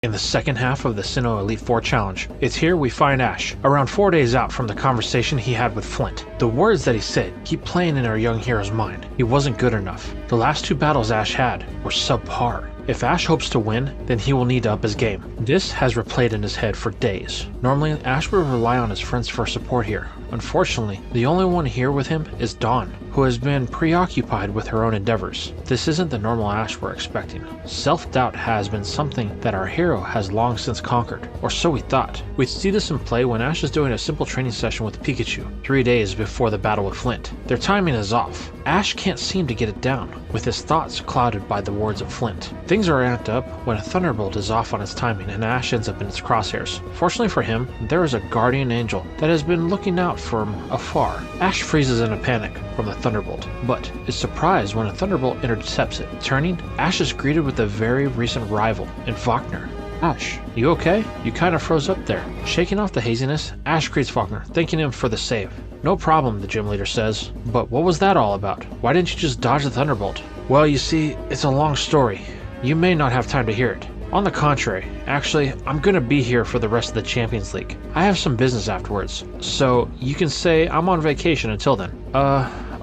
In the second half of the Sinnoh Elite Four Challenge, it's here we find Ash, around 4 days out from the conversation he had with Flint. The words that he said keep playing in our young hero's mind. He wasn't good enough. The last 2 battles Ash had were subpar. If Ash hopes to win, then he will need to up his game. This has replayed in his head for days. Normally, Ash would rely on his friends for support here. Unfortunately, the only one here with him is Dawn, who has been preoccupied with her own endeavors. This isn't the normal Ash we're expecting. Self-doubt has been something that our hero has long since conquered, or so we thought. We see this in play when Ash is doing a simple training session with Pikachu, 3 days before the battle with Flint. Their timing is off. Ash can't seem to get it down, with his thoughts clouded by the words of Flint. Things are amped up when a Thunderbolt is off on its timing and Ash ends up in its crosshairs. Fortunately for him, there is a guardian angel that has been looking out from afar. Ash freezes in a panic from the Thunderbolt, but is surprised when a Thunderbolt intercepts it. Turning, Ash is greeted with a very recent rival in Wagner. Ash, you okay? You kind of froze up there. Shaking off the haziness, Ash greets Wagner, thanking him for the save. No problem, the gym leader says. But what was that all about? Why didn't you just dodge the Thunderbolt? Well, you see, it's a long story. You may not have time to hear it. On the contrary, actually, I'm gonna be here for the rest of the Champions League. I have some business afterwards, so you can say I'm on vacation until then.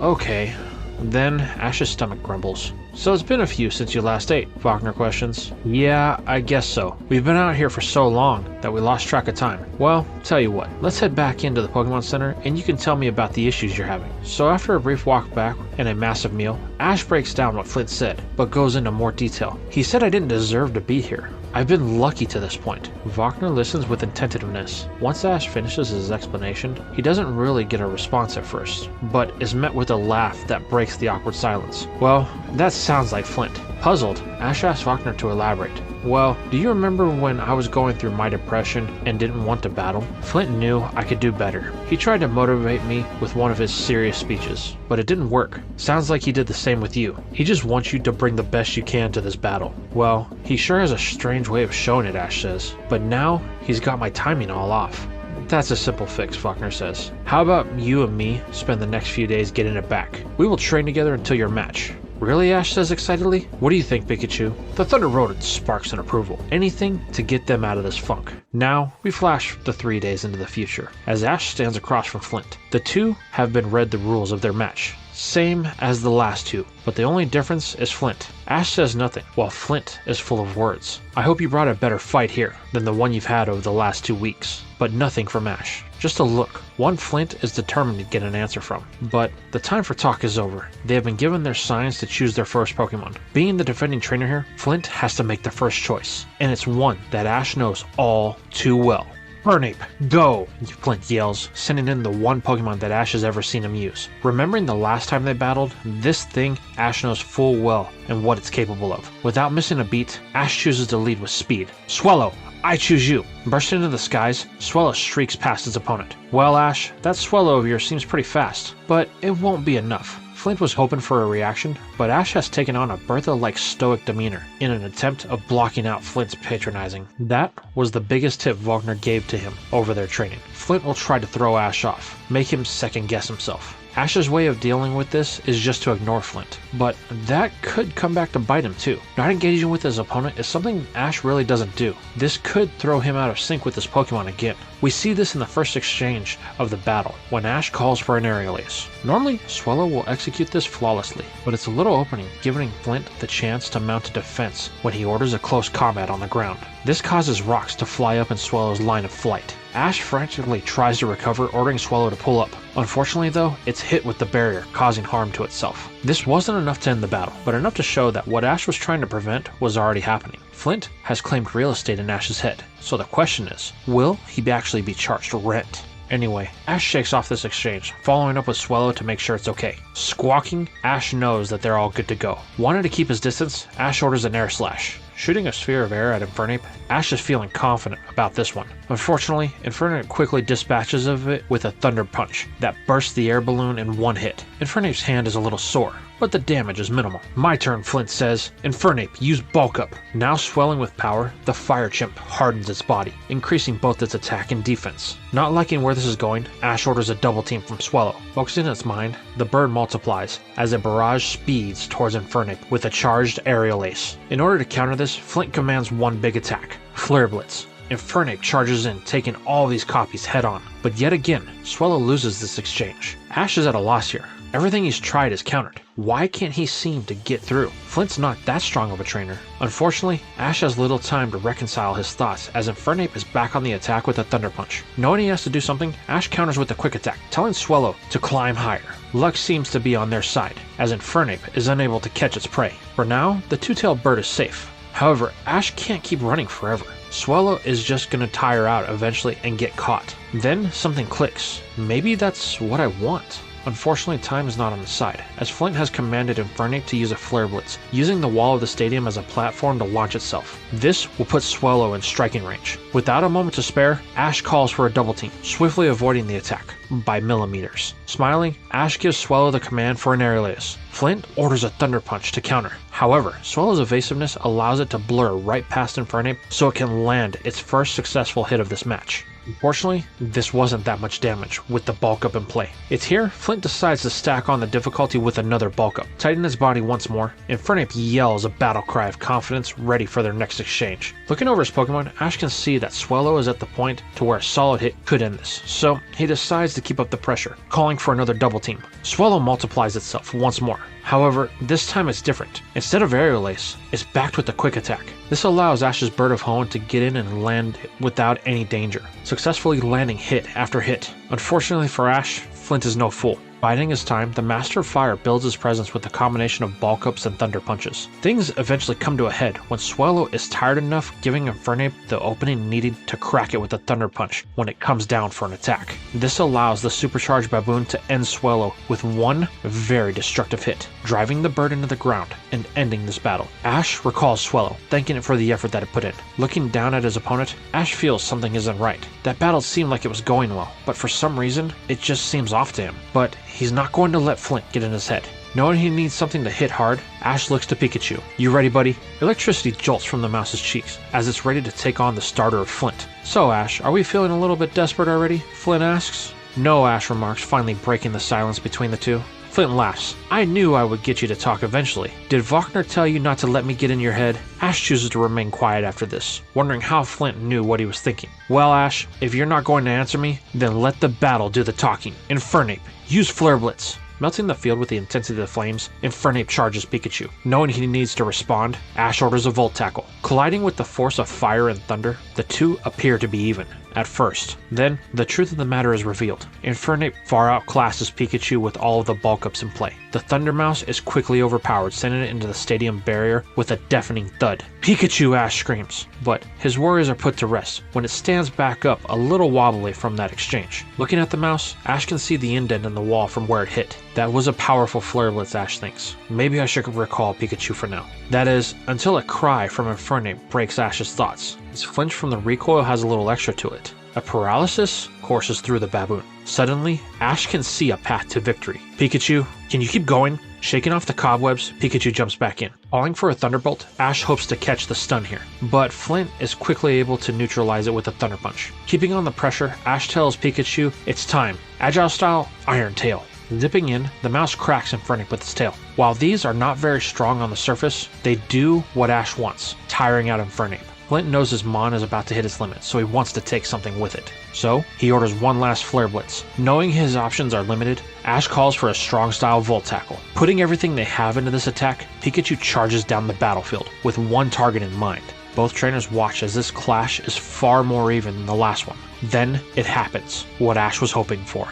Okay. Then Ash's stomach grumbles. So it's been a few since you last ate, Wagner questions. Yeah, I guess so. We've been out here for so long that we lost track of time. Well, tell you what, let's head back into the Pokemon Center and you can tell me about the issues you're having. So after a brief walk back and a massive meal, Ash breaks down what Flint said, but goes into more detail. He said I didn't deserve to be here. I've been lucky to this point. Wagner listens with attentiveness. Once Ash finishes his explanation, he doesn't really get a response at first, but is met with a laugh that breaks the awkward silence. Well, that sounds like Flint. Puzzled, Ash asks Wagner to elaborate. Well, do you remember when I was going through my depression and didn't want to battle? Flint knew I could do better. He tried to motivate me with one of his serious speeches, but it didn't work. Sounds like he did the same with you. He just wants you to bring the best you can to this battle. Well, he sure has a strange way of showing it, Ash says. But now, he's got my timing all off. That's a simple fix, Wagner says. How about you and me spend the next few days getting it back? We will train together until your match. Really? Ash says excitedly. What do you think, Pikachu? The Thunder Rodent sparks in approval. Anything to get them out of this funk. Now, we flash the 3 days into the future, as Ash stands across from Flint. The two have been read the rules of their match. Same as the last two, but the only difference is Flint. Ash says nothing, while Flint is full of words. I hope you brought a better fight here than the one you've had over the last 2 weeks. But nothing from Ash. Just a look. One Flint is determined to get an answer from. But the time for talk is over. They have been given their signs to choose their first Pokemon. Being the defending trainer here, Flint has to make the first choice. And it's one that Ash knows all too well. Burnape, go! Flint yells, sending in the one Pokemon that Ash has ever seen him use. Remembering the last time they battled, this thing Ash knows full well and what it's capable of. Without missing a beat, Ash chooses to lead with speed. Swallow, I choose you! Bursting into the skies, Swallow streaks past his opponent. Well, Ash, that Swallow of yours seems pretty fast, but it won't be enough. Flint was hoping for a reaction, but Ash has taken on a Bertha-like stoic demeanor in an attempt of blocking out Flint's patronizing. That was the biggest tip Wagner gave to him over their training. Flint will try to throw Ash off, make him second-guess himself. Ash's way of dealing with this is just to ignore Flint, but that could come back to bite him too. Not engaging with his opponent is something Ash really doesn't do. This could throw him out of sync with his Pokemon again. We see this in the first exchange of the battle, when Ash calls for an aerial ace. Normally, Swallow will execute this flawlessly, but it's a little opening, giving Flint the chance to mount a defense when he orders a close combat on the ground. This causes rocks to fly up in Swallow's line of flight. Ash frantically tries to recover, ordering Swallow to pull up. Unfortunately though, it's hit with the barrier, causing harm to itself. This wasn't enough to end the battle, but enough to show that what Ash was trying to prevent was already happening. Flint has claimed real estate in Ash's head, so the question is, will he actually be charged rent? Anyway, Ash shakes off this exchange, following up with Swallow to make sure it's okay. Squawking, Ash knows that they're all good to go. Wanting to keep his distance, Ash orders an air slash. Shooting a sphere of air at Infernape, Ash is feeling confident about this one. Unfortunately, Infernape quickly dispatches of it with a thunder punch that bursts the air balloon in one hit. Infernape's hand is a little sore, but the damage is minimal. My turn, Flint says. Infernape, use Bulk Up. Now swelling with power, the Fire Chimp hardens its body, increasing both its attack and defense. Not liking where this is going, Ash orders a double team from Swellow. Focusing its mind, the bird multiplies as a barrage speeds towards Infernape with a charged aerial ace. In order to counter this, Flint commands one big attack, Flare Blitz. Infernape charges in, taking all these copies head on. But yet again, Swellow loses this exchange. Ash is at a loss here. Everything he's tried is countered. Why can't he seem to get through? Flint's not that strong of a trainer. Unfortunately, Ash has little time to reconcile his thoughts as Infernape is back on the attack with a Thunder Punch. Knowing he has to do something, Ash counters with a quick attack, telling Swellow to climb higher. Luck seems to be on their side, as Infernape is unable to catch its prey. For now, the two-tailed bird is safe. However, Ash can't keep running forever. Swellow is just gonna tire out eventually and get caught. Then something clicks. Maybe that's what I want. Unfortunately, time is not on his side, as Flint has commanded Infernape to use a Flare Blitz, using the wall of the stadium as a platform to launch itself. This will put Swellow in striking range. Without a moment to spare, Ash calls for a double team, swiftly avoiding the attack by millimeters. Smiling, Ash gives Swellow the command for an aerial ace. Flint orders a Thunder Punch to counter. However, Swellow's evasiveness allows it to blur right past Infernape so it can land its first successful hit of this match. Unfortunately, this wasn't that much damage with the Bulk Up in play. It's here Flint decides to stack on the difficulty with another Bulk Up. Tighten his body once more, Infernape yells a battle cry of confidence ready for their next exchange. Looking over his Pokemon, Ash can see that Swellow is at the point to where a solid hit could end this, so he decides to keep up the pressure, calling for another double team. Swellow multiplies itself once more. However, this time it's different. Instead of aerial ace, it's backed with a quick attack. This allows Ash's Bird of Hone to get in and land without any danger, successfully landing hit after hit. Unfortunately for Ash, Flint is no fool. Biding his time, the Master of Fire builds his presence with a combination of Bulk Ups and Thunder Punches. Things eventually come to a head when Swellow is tired enough, giving Infernape the opening needed to crack it with a Thunder Punch when it comes down for an attack. This allows the supercharged baboon to end Swellow with one very destructive hit, driving the bird into the ground and ending this battle. Ash recalls Swellow, thanking it for the effort that it put in. Looking down at his opponent, Ash feels something isn't right. That battle seemed like it was going well, but for some reason, it just seems off to him. But he's not going to let Flint get in his head. Knowing he needs something to hit hard, Ash looks to Pikachu. You ready, buddy? Electricity jolts from the mouse's cheeks as it's ready to take on the starter of Flint. So Ash, are we feeling a little bit desperate already? Flint asks. No, Ash remarks, finally breaking the silence between the two. Flint laughs. I knew I would get you to talk eventually. Did Wagner tell you not to let me get in your head? Ash chooses to remain quiet after this, wondering how Flint knew what he was thinking. Well, Ash, if you're not going to answer me, then let the battle do the talking. Infernape, use Flare Blitz. Melting the field with the intensity of the flames, Infernape charges Pikachu. Knowing he needs to respond, Ash orders a Volt Tackle. Colliding with the force of fire and thunder, the two appear to be even at first. Then, the truth of the matter is revealed. Infernape far outclasses Pikachu with all of the Bulk Ups in play. The Thunder Mouse is quickly overpowered, sending it into the stadium barrier with a deafening thud. Pikachu, Ash screams, but his worries are put to rest when it stands back up a little wobbly from that exchange. Looking at the mouse, Ash can see the indent in the wall from where it hit. That was a powerful Flare Blitz, Ash thinks. Maybe I should recall Pikachu for now. That is, until a cry from Infernape breaks Ash's thoughts. His flinch from the recoil has a little extra to it. A paralysis courses through the baboon. Suddenly, Ash can see a path to victory. Pikachu, can you keep going? Shaking off the cobwebs, Pikachu jumps back in. Calling for a Thunderbolt, Ash hopes to catch the stun here, but Flint is quickly able to neutralize it with a Thunder Punch. Keeping on the pressure, Ash tells Pikachu it's time. Agile style, Iron Tail. Zipping in, the mouse cracks Infernape with its tail. While these are not very strong on the surface, they do what Ash wants, tiring out Infernape. Flint knows his Mon is about to hit its limit, so he wants to take something with it. So, he orders one last Flare Blitz. Knowing his options are limited, Ash calls for a strong-style Volt Tackle. Putting everything they have into this attack, Pikachu charges down the battlefield, with one target in mind. Both trainers watch as this clash is far more even than the last one. Then, it happens, what Ash was hoping for.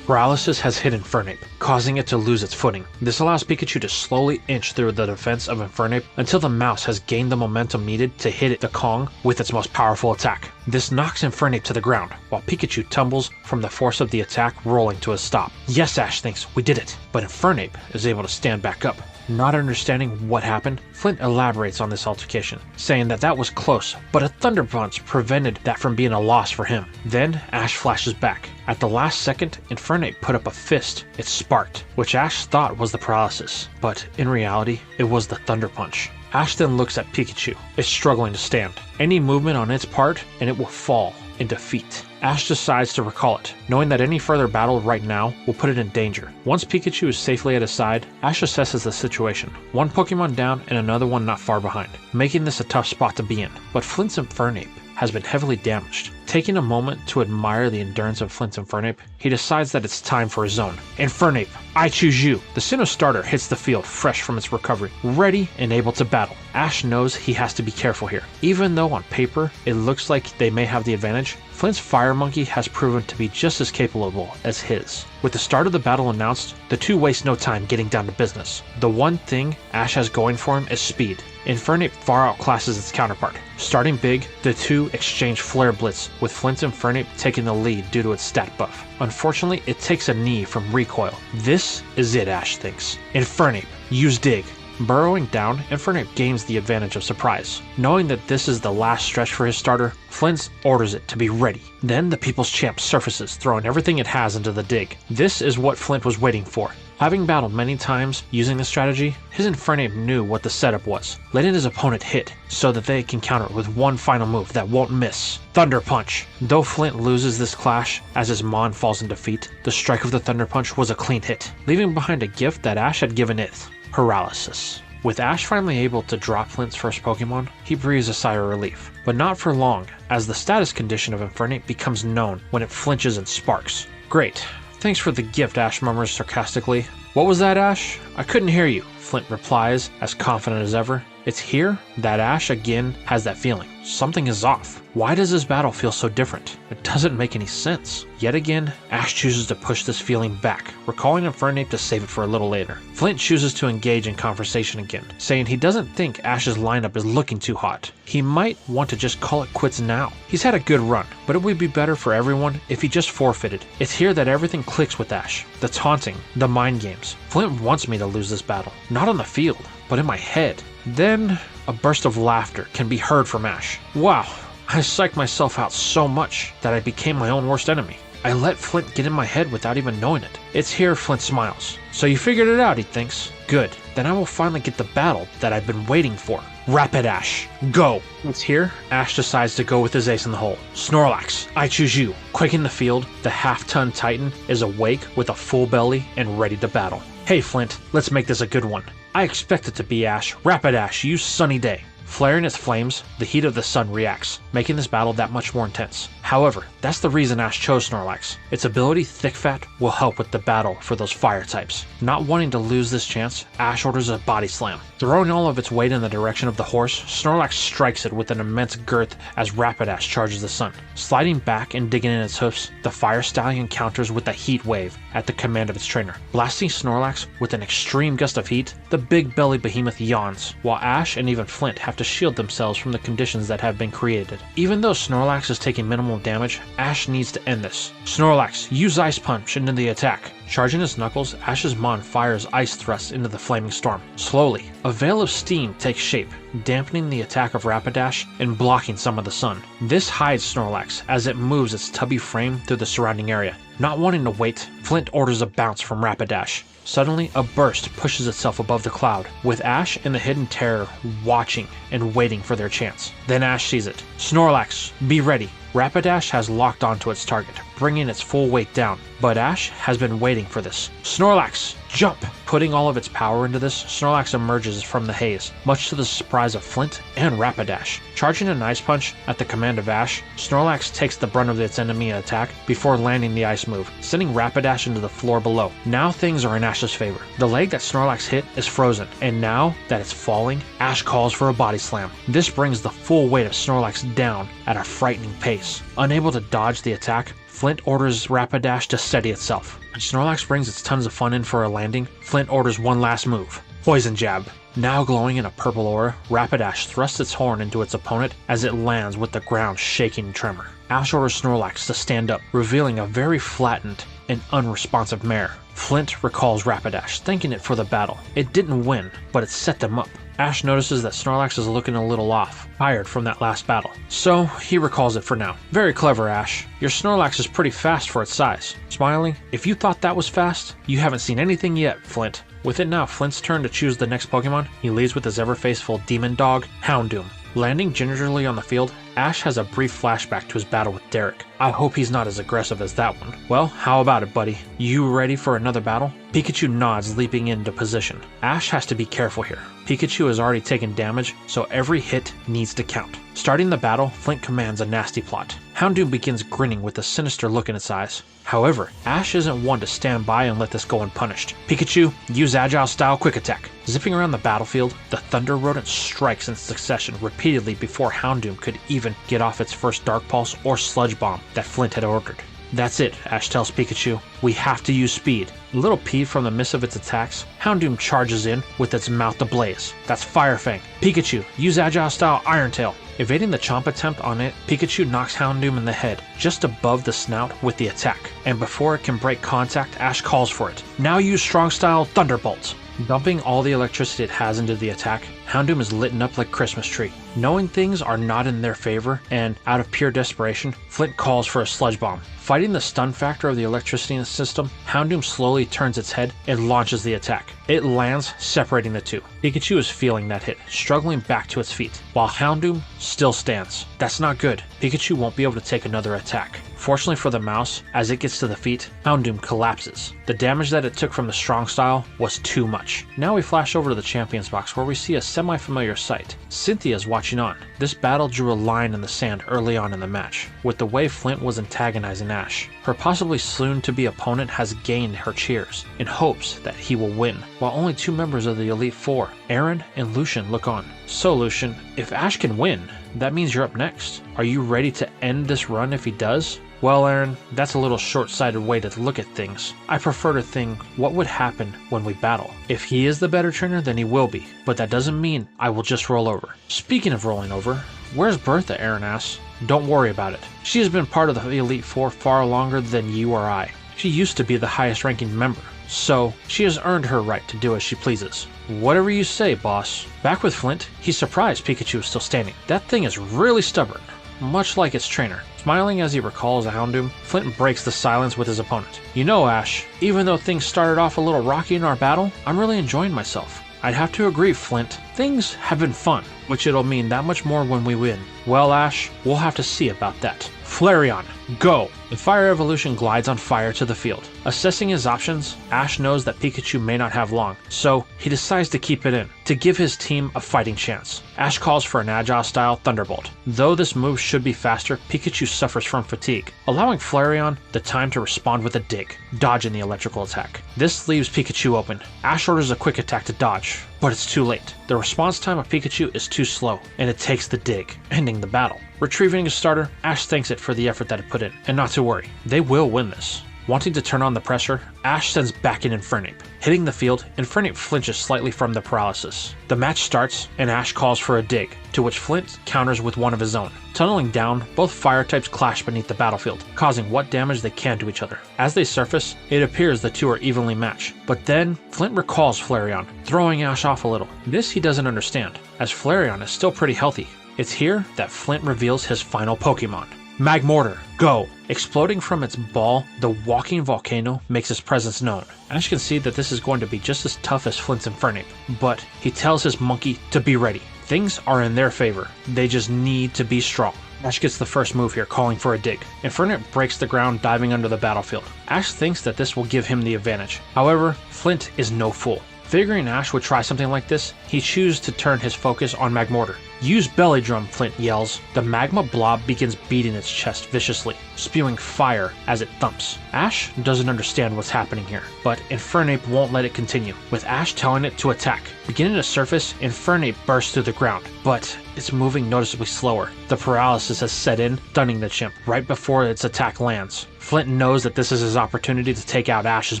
Paralysis has hit Infernape, causing it to lose its footing. This allows Pikachu to slowly inch through the defense of Infernape until the mouse has gained the momentum needed to hit the Kong with its most powerful attack. This knocks Infernape to the ground, while Pikachu tumbles from the force of the attack, rolling to a stop. Yes, Ash thinks, we did it, but Infernape is able to stand back up. Not understanding what happened, Flint elaborates on this altercation, saying that was close, but a Thunder Punch prevented that from being a loss for him. Then Ash flashes back. At the last second, Infernape put up a fist. It sparked, which Ash thought was the paralysis, but in reality, it was the Thunder Punch. Ash then looks at Pikachu. It's struggling to stand. Any movement on its part, and it will fall in defeat. Ash decides to recall it, knowing that any further battle right now will put it in danger. Once Pikachu is safely at his side, Ash assesses the situation. One Pokemon down and another one not far behind, making this a tough spot to be in. But Flint's Infernape has been heavily damaged. Taking a moment to admire the endurance of Flint's Infernape, he decides that it's time for his own. Infernape, I choose you! The Sinnoh starter hits the field fresh from its recovery, ready and able to battle. Ash knows he has to be careful here. Even though on paper it looks like they may have the advantage, Flint's Fire Monkey has proven to be just as capable as his. With the start of the battle announced, the two waste no time getting down to business. The one thing Ash has going for him is speed. Infernape far outclasses its counterpart. Starting big, the two exchange Flare Blitz, with Flint's Infernape taking the lead due to its stat buff. Unfortunately, it takes a knee from recoil. This is it, Ash thinks. Infernape, use Dig. Burrowing down, Infernape gains the advantage of surprise. Knowing that this is the last stretch for his starter, Flint orders it to be ready. Then the People's Champ surfaces, throwing everything it has into the dig. This is what Flint was waiting for. Having battled many times using this strategy, his Infernape knew what the setup was, letting his opponent hit so that they can counter it with one final move that won't miss. Thunder Punch! Though Flint loses this clash as his Mon falls in defeat, the strike of the Thunder Punch was a clean hit, leaving behind a gift that Ash had given it. Paralysis. With Ash finally able to drop Flint's first Pokemon, he breathes a sigh of relief. But not for long, as the status condition of Infernape becomes known when it flinches and sparks. Great. Thanks for the gift, Ash murmurs sarcastically. What was that, Ash? I couldn't hear you, Flint replies, as confident as ever. It's here that Ash again has that feeling. Something is off. Why does this battle feel so different? It doesn't make any sense. Yet again, Ash chooses to push this feeling back, recalling Infernape to save it for a little later. Flint chooses to engage in conversation again, saying he doesn't think Ash's lineup is looking too hot. He might want to just call it quits now. He's had a good run, but it would be better for everyone if he just forfeited. It's here that everything clicks with Ash. The taunting, the mind games. Flint wants me to lose this battle. Not on the field, but in my head. Then, a burst of laughter can be heard from Ash. Wow, I psyched myself out so much that I became my own worst enemy. I let Flint get in my head without even knowing it. It's here, Flint smiles. So you figured it out, he thinks. Good, then I will finally get the battle that I've been waiting for. Rapidash, go! It's here, Ash decides to go with his ace in the hole. Snorlax, I choose you. Quick in the field, the half-ton Titan is awake with a full belly and ready to battle. Hey Flint, let's make this a good one. I expect it to be Ash. Rapidash, use Sunny Day. Flaring its flames, the heat of the sun reacts, making this battle that much more intense. However, that's the reason Ash chose Snorlax. Its ability, Thick Fat, will help with the battle for those fire types. Not wanting to lose this chance, Ash orders a Body Slam. Throwing all of its weight in the direction of the horse, Snorlax strikes it with an immense girth as Rapidash charges the sun. Sliding back and digging in its hoofs, the Fire Stallion counters with a Heat Wave at the command of its trainer. Blasting Snorlax with an extreme gust of heat, the big belly behemoth yawns, while Ash and even Flint have to shield themselves from the conditions that have been created. Even though Snorlax is taking minimal damage, Ash needs to end this. Snorlax, use Ice Punch into the attack. Charging his knuckles, Ash's Mon fires Ice Thrust into the flaming storm. Slowly, a veil of steam takes shape, dampening the attack of Rapidash and blocking some of the sun. This hides Snorlax as it moves its tubby frame through the surrounding area. Not wanting to wait, Flint orders a bounce from Rapidash. Suddenly, a burst pushes itself above the cloud, with Ash and the Hidden Terror watching and waiting for their chance. Then Ash sees it. Snorlax, be ready. Rapidash has locked onto its target, bringing its full weight down, but Ash has been waiting for this. Snorlax, jump! Putting all of its power into this, Snorlax emerges from the haze, much to the surprise of Flint and Rapidash. Charging an Ice Punch at the command of Ash, Snorlax takes the brunt of its enemy attack before landing the Ice move, sending Rapidash into the floor below. Now things are in Ash's favor. The leg that Snorlax hit is frozen, and now that it's falling, Ash calls for a Body Slam. This brings the full weight of Snorlax down at a frightening pace. Unable to dodge the attack, Flint orders Rapidash to steady itself. When Snorlax brings its tons of fun in for a landing, Flint orders one last move. Poison Jab. Now glowing in a purple aura, Rapidash thrusts its horn into its opponent as it lands with the ground shaking in tremor. Ash orders Snorlax to stand up, revealing a very flattened and unresponsive mare. Flint recalls Rapidash, thanking it for the battle. It didn't win, but it set them up. Ash notices that Snorlax is looking a little off, tired from that last battle. So, he recalls it for now. Very clever, Ash. Your Snorlax is pretty fast for its size. Smiling, if you thought that was fast, you haven't seen anything yet, Flint. With it now Flint's turn to choose the next Pokemon, he leads with his ever-faithful demon dog, Houndoom. Landing gingerly on the field, Ash has a brief flashback to his battle with Derek. I hope he's not as aggressive as that one. Well, how about it, buddy? You ready for another battle? Pikachu nods, leaping into position. Ash has to be careful here. Pikachu has already taken damage, so every hit needs to count. Starting the battle, Flint commands a nasty plot. Houndoom begins grinning with a sinister look in its eyes. However, Ash isn't one to stand by and let this go unpunished. Pikachu, use Agile Style Quick Attack. Zipping around the battlefield, the Thunder Rodent strikes in succession repeatedly before Houndoom could even get off its first Dark Pulse or Sludge Bomb that Flint had ordered. That's it, Ash tells Pikachu. We have to use speed. A little peeved from the miss of its attacks, Houndoom charges in with its mouth ablaze. That's Fire Fang. Pikachu, use Agile Style Iron Tail. Evading the chomp attempt on it, Pikachu knocks Houndoom in the head, just above the snout with the attack. And before it can break contact, Ash calls for it. Now use Strong Style Thunderbolt. Dumping all the electricity it has into the attack, Houndoom is lit up like a Christmas tree. Knowing things are not in their favor, and out of pure desperation, Flint calls for a Sludge Bomb. Fighting the stun factor of the electricity in the system, Houndoom slowly turns its head and launches the attack. It lands, separating the two. Pikachu is feeling that hit, struggling back to its feet, while Houndoom still stands. That's not good. Pikachu won't be able to take another attack. Fortunately for the mouse, as it gets to the feet, Houndoom collapses. The damage that it took from the strong style was too much. Now we flash over to the Champions box where we see a semi-familiar sight. Cynthia's watching on. This battle drew a line in the sand early on in the match, with the way Flint was antagonizing Ash. Her possibly soon-to-be opponent has gained her cheers, in hopes that he will win, while only two members of the Elite Four, Aaron and Lucian, look on. So Lucian, if Ash can win, that means you're up next. Are you ready to end this run if he does? Well, Aaron, that's a little short-sighted way to look at things. I prefer to think what would happen when we battle. If he is the better trainer, then he will be, but that doesn't mean I will just roll over. Speaking of rolling over, where's Bertha, Aaron asks. Don't worry about it. She has been part of the Elite Four far longer than you or I. She used to be the highest-ranking member, so she has earned her right to do as she pleases. Whatever you say, boss. Back with Flint, he's surprised Pikachu is still standing. That thing is really stubborn, much like its trainer. Smiling as he recalls a Houndoom, Flint breaks the silence with his opponent. You know, Ash, even though things started off a little rocky in our battle, I'm really enjoying myself. I'd have to agree, Flint. Things have been fun, which it'll mean that much more when we win. Well, Ash, we'll have to see about that. Flareon, go! The Fire Evolution glides on fire to the field. Assessing his options, Ash knows that Pikachu may not have long, so he decides to keep it in, to give his team a fighting chance. Ash calls for an Agile-style Thunderbolt. Though this move should be faster, Pikachu suffers from fatigue, allowing Flareon the time to respond with a dig, dodging the electrical attack. This leaves Pikachu open. Ash orders a quick attack to dodge, but it's too late. The response time of Pikachu is too slow, and it takes the dig, ending the battle. Retrieving his starter, Ash thanks it for the effort that it put in, and not to worry, they will win this. Wanting to turn on the pressure, Ash sends back in Infernape. Hitting the field, Infernape flinches slightly from the paralysis. The match starts, and Ash calls for a dig, to which Flint counters with one of his own. Tunneling down, both fire types clash beneath the battlefield, causing what damage they can to each other. As they surface, it appears the two are evenly matched, but then Flint recalls Flareon, throwing Ash off a little. This he doesn't understand, as Flareon is still pretty healthy. It's here that Flint reveals his final Pokemon. Magmortar, go! Exploding from its ball, the walking volcano makes its presence known. Ash can see that this is going to be just as tough as Flint's Infernape, but he tells his monkey to be ready. Things are in their favor, they just need to be strong. Ash gets the first move here, calling for a dig. Infernape breaks the ground, diving under the battlefield. Ash thinks that this will give him the advantage. However, Flint is no fool. Figuring Ash would try something like this, he chooses to turn his focus on Magmortar. Use Belly Drum, Flint yells. The magma blob begins beating its chest viciously, spewing fire as it thumps. Ash doesn't understand what's happening here, but Infernape won't let it continue, with Ash telling it to attack. Beginning to surface, Infernape bursts through the ground, but it's moving noticeably slower. The paralysis has set in, stunning the chimp right before its attack lands. Flint knows that this is his opportunity to take out Ash's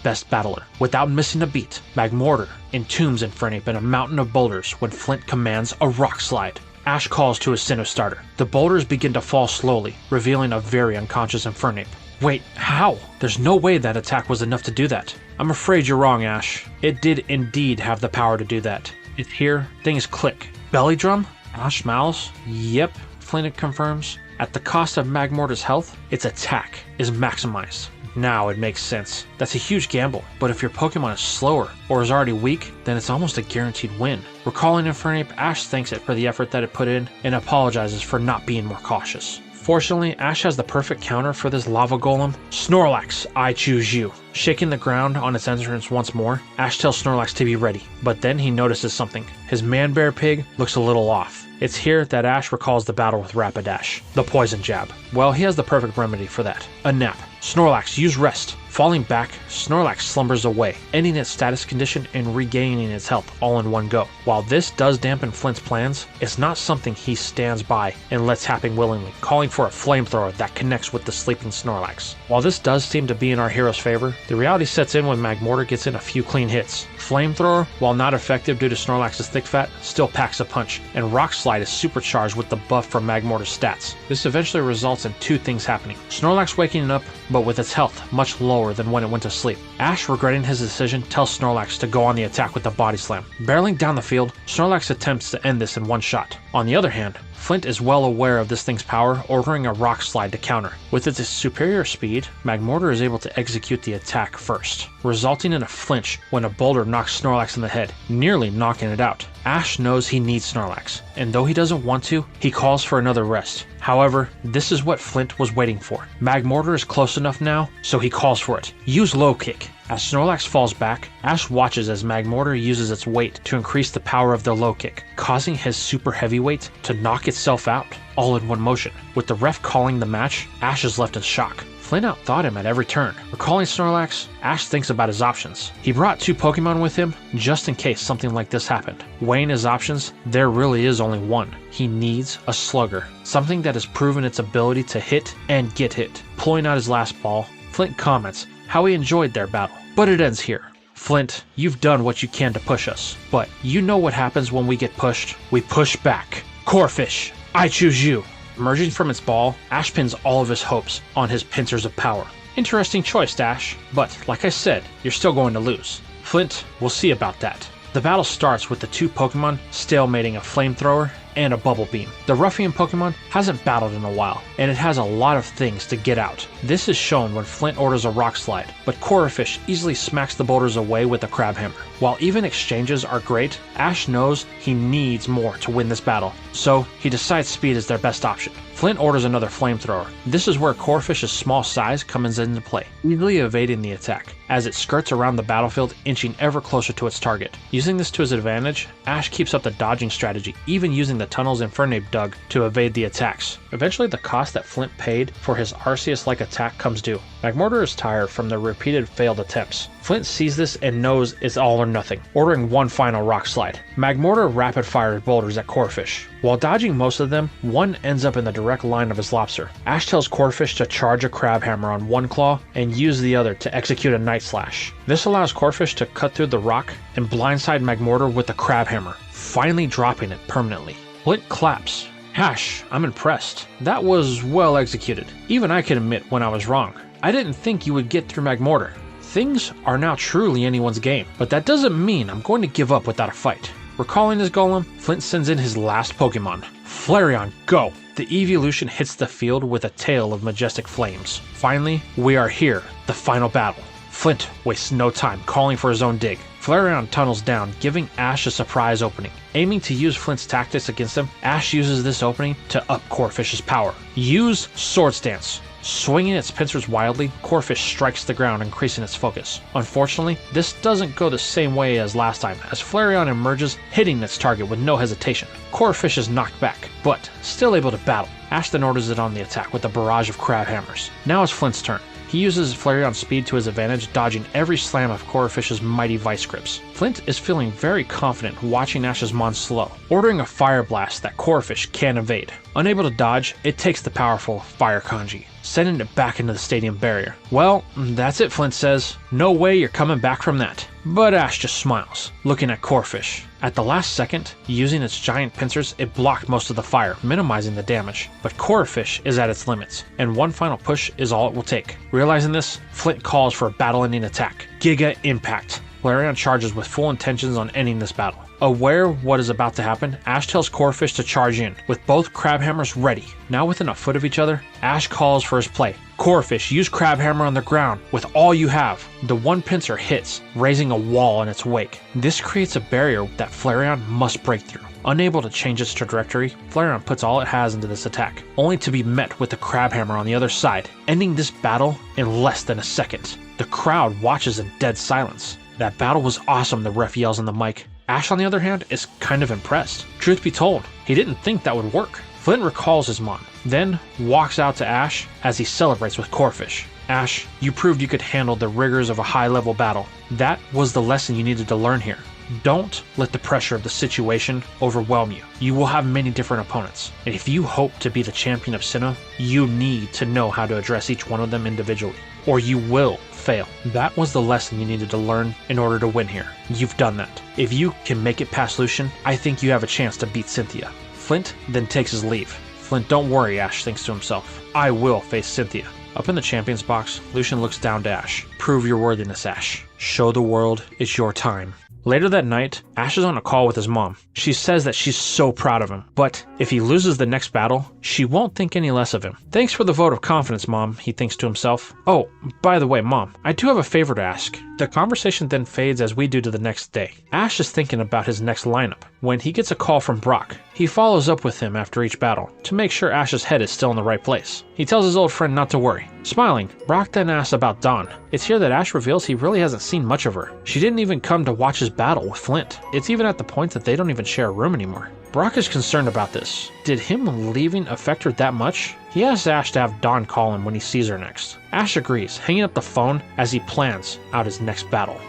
best battler. Without missing a beat, Magmortar entombs Infernape in a mountain of boulders when Flint commands a rock slide. Ash calls to his Sinnoh starter. The boulders begin to fall slowly, revealing a very unconscious Infernape. Wait, how? There's no way that attack was enough to do that. I'm afraid you're wrong, Ash. It did indeed have the power to do that. It's here, things click. Belly drum? Ash smiles. Yep, Flint confirms. At the cost of Magmortar's health, its attack is maximized. Now it makes sense. That's a huge gamble, but if your Pokemon is slower or is already weak, then it's almost a guaranteed win. Recalling Infernape, Ash thanks it for the effort that it put in and apologizes for not being more cautious. Fortunately, Ash has the perfect counter for this lava golem. Snorlax, I choose you. Shaking the ground on its entrance once more, Ash tells Snorlax to be ready, but then he notices something. His man-bear pig looks a little off. It's here that Ash recalls the battle with Rapidash, the poison jab. Well, he has the perfect remedy for that. A nap. Snorlax, use rest. Falling back, Snorlax slumbers away, ending its status condition and regaining its health all in one go. While this does dampen Flint's plans, it's not something he stands by and lets happen willingly, calling for a flamethrower that connects with the sleeping Snorlax. While this does seem to be in our hero's favor, the reality sets in when Magmortar gets in a few clean hits. Flamethrower, while not effective due to Snorlax's thick fat, still packs a punch, and Rock Slide is supercharged with the buff from Magmortar's stats. This eventually results in two things happening. Snorlax waking up, but with its health much lower than when it went to sleep. Ash, regretting his decision, tells Snorlax to go on the attack with the body slam. Barreling down the field, Snorlax attempts to end this in one shot. On the other hand, Flint is well aware of this thing's power, ordering a Rock Slide to counter. With its superior speed, Magmortar is able to execute the attack first, resulting in a flinch when a boulder knocks Snorlax in the head, nearly knocking it out. Ash knows he needs Snorlax, and though he doesn't want to, he calls for another rest. However, this is what Flint was waiting for. Magmortar is close enough now, so he calls for it. Use Low Kick. As Snorlax falls back, Ash watches as Magmortar uses its weight to increase the power of the Low Kick, causing his super heavyweight to knock itself out all in one motion. With the ref calling the match, Ash is left in shock. Flint outthought him at every turn. Recalling Snorlax, Ash thinks about his options. He brought two Pokemon with him just in case something like this happened. Weighing his options, there really is only one. He needs a Slugger, something that has proven its ability to hit and get hit. Pulling out his last ball, Flint comments how he enjoyed their battle. But it ends here. Flint, you've done what you can to push us, but you know what happens when we get pushed? We push back. Corphish, I choose you. Emerging from its ball, Ash pins all of his hopes on his pincers of power. Interesting choice, Ash, but like I said, you're still going to lose. Flint, we'll see about that. The battle starts with the two Pokemon stalemating a Flamethrower and a Bubble Beam. The Ruffian Pokemon hasn't battled in a while, and it has a lot of things to get out. This is shown when Flint orders a Rock Slide, but Corphish easily smacks the boulders away with a Crab Hammer. While even exchanges are great, Ash knows he needs more to win this battle, so he decides speed is their best option. Flint orders another Flamethrower. This is where Corphish's small size comes into play, easily evading the attack, as it skirts around the battlefield, inching ever closer to its target. Using this to his advantage, Ash keeps up the dodging strategy, even using the tunnels Infernape dug to evade the attacks. Eventually, the cost that Flint paid for his Arceus-like attack comes due. Magmortar is tired from the repeated failed attempts. Flint sees this and knows it's all or nothing, ordering one final Rock Slide. Magmortar rapid-fires boulders at Corphish. While dodging most of them, one ends up in the direct line of his lobster. Ash tells Corphish to charge a Crab Hammer on one claw and use the other to execute a Night Slash. This allows Corphish to cut through the rock and blindside Magmortar with the Crab Hammer, finally dropping it permanently. Flint claps. Ash, I'm impressed. That was well executed. Even I can admit when I was wrong. I didn't think you would get through Magmortar. Things are now truly anyone's game, but that doesn't mean I'm going to give up without a fight. Recalling his golem, Flint sends in his last Pokemon. Flareon, go! The evolution hits the field with a tail of majestic flames. Finally, we are here, the final battle. Flint wastes no time calling for his own dig. Flareon tunnels down, giving Ash a surprise opening. Aiming to use Flint's tactics against him, Ash uses this opening to up Corphish's power. Use Sword Stance. Swinging its pincers wildly, Corphish strikes the ground, increasing its focus. Unfortunately, this doesn't go the same way as last time, as Flareon emerges, hitting its target with no hesitation. Corphish is knocked back, but still able to battle. Ash then orders it on the attack with a barrage of Crab Hammers. Now it's Flint's turn. He uses Flareon's speed to his advantage, dodging every slam of Corphish's mighty Vice Grips. Flint is feeling very confident watching Ash's Mon slow, ordering a Fire Blast that Corphish can't evade. Unable to dodge, it takes the powerful Fire Kanji. sending it back into the stadium barrier. Well, that's it, Flint says. No way you're coming back from that. But Ash just smiles, looking at Corphish. At the last second, using its giant pincers, it blocked most of the fire, minimizing the damage. But Corphish is at its limits, and one final push is all it will take. Realizing this, Flint calls for a battle-ending attack. Giga Impact. Flareon charges with full intentions on ending this battle. Aware of what is about to happen, Ash tells Corphish to charge in, with both Crabhammers ready. Now within a foot of each other, Ash calls for his play. Corphish, use Crabhammer on the ground with all you have. The one pincer hits, raising a wall in its wake. This creates a barrier that Flareon must break through. Unable to change its trajectory, Flareon puts all it has into this attack, only to be met with the Crabhammer on the other side, ending this battle in less than a second. The crowd watches in dead silence. That battle was awesome, the ref yells on the mic. Ash, on the other hand, is kind of impressed. Truth be told, he didn't think that would work. Flint recalls his mom, then walks out to Ash as he celebrates with Corphish. Ash, you proved you could handle the rigors of a high-level battle. That was the lesson you needed to learn here. Don't let the pressure of the situation overwhelm you. You will have many different opponents, and if you hope to be the champion of Sinnoh, you need to know how to address each one of them individually, or you will fail. That was the lesson you needed to learn in order to win here. You've done that. If you can make it past Lucian, I think you have a chance to beat Cynthia. Flint then takes his leave. Flint, don't worry, Ash thinks to himself. I will face Cynthia. Up in the champions box, Lucian looks down to Ash. Prove your worthiness, Ash. Show the world it's your time. Later that night, Ash is on a call with his mom. She says that she's so proud of him, but if he loses the next battle, she won't think any less of him. Thanks for the vote of confidence, Mom, he thinks to himself. Oh, by the way, Mom, I do have a favor to ask. The conversation then fades as we do to the next day. Ash is thinking about his next lineup when he gets a call from Brock. He follows up with him after each battle to make sure Ash's head is still in the right place. He tells his old friend not to worry. Smiling, Brock then asks about Dawn. It's here that Ash reveals he really hasn't seen much of her. She didn't even come to watch his battle with Flint. It's even at the point that they don't even share a room anymore. Brock is concerned about this. Did him leaving affect her that much? He asks Ash to have Dawn call him when he sees her next. Ash agrees, hanging up the phone as he plans out his next battle.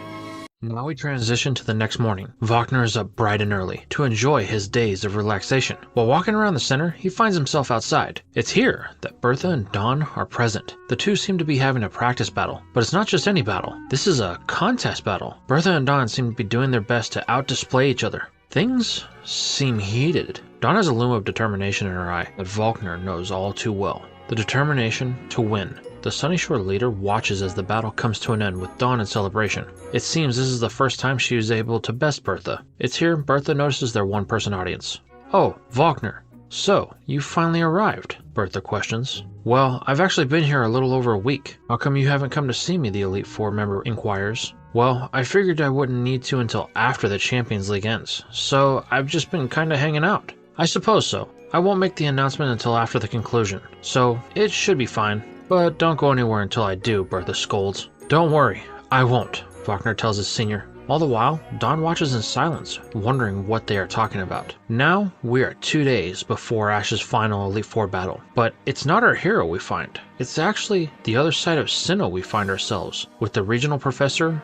Now we transition to the next morning. Wagner is up bright and early to enjoy his days of relaxation. While walking around the center, he finds himself outside. It's here that Bertha and Dawn are present. The two seem to be having a practice battle, but it's not just any battle. This is a contest battle. Bertha and Dawn seem to be doing their best to out-display each other. Things seem heated. Dawn has a loom of determination in her eye that Wagner knows all too well. The determination to win. The Sunyshore leader watches as the battle comes to an end with Dawn in celebration. It seems this is the first time she is able to best Bertha. It's here Bertha notices their one-person audience. Oh, Wagner. So, you finally arrived, Bertha questions. Well, I've actually been here a little over a week. How come you haven't come to see me, the Elite Four member inquires. Well, I figured I wouldn't need to until after the Champions League ends, so I've just been kinda hanging out. I suppose so. I won't make the announcement until after the conclusion, so it should be fine. But don't go anywhere until I do, Bertha scolds. Don't worry, I won't, Wagner tells his senior. All the while, Dawn watches in silence, wondering what they are talking about. Now, we are 2 days before Ash's final Elite Four battle, but it's not our hero we find. It's actually the other side of Sinnoh we find ourselves, with the regional professor,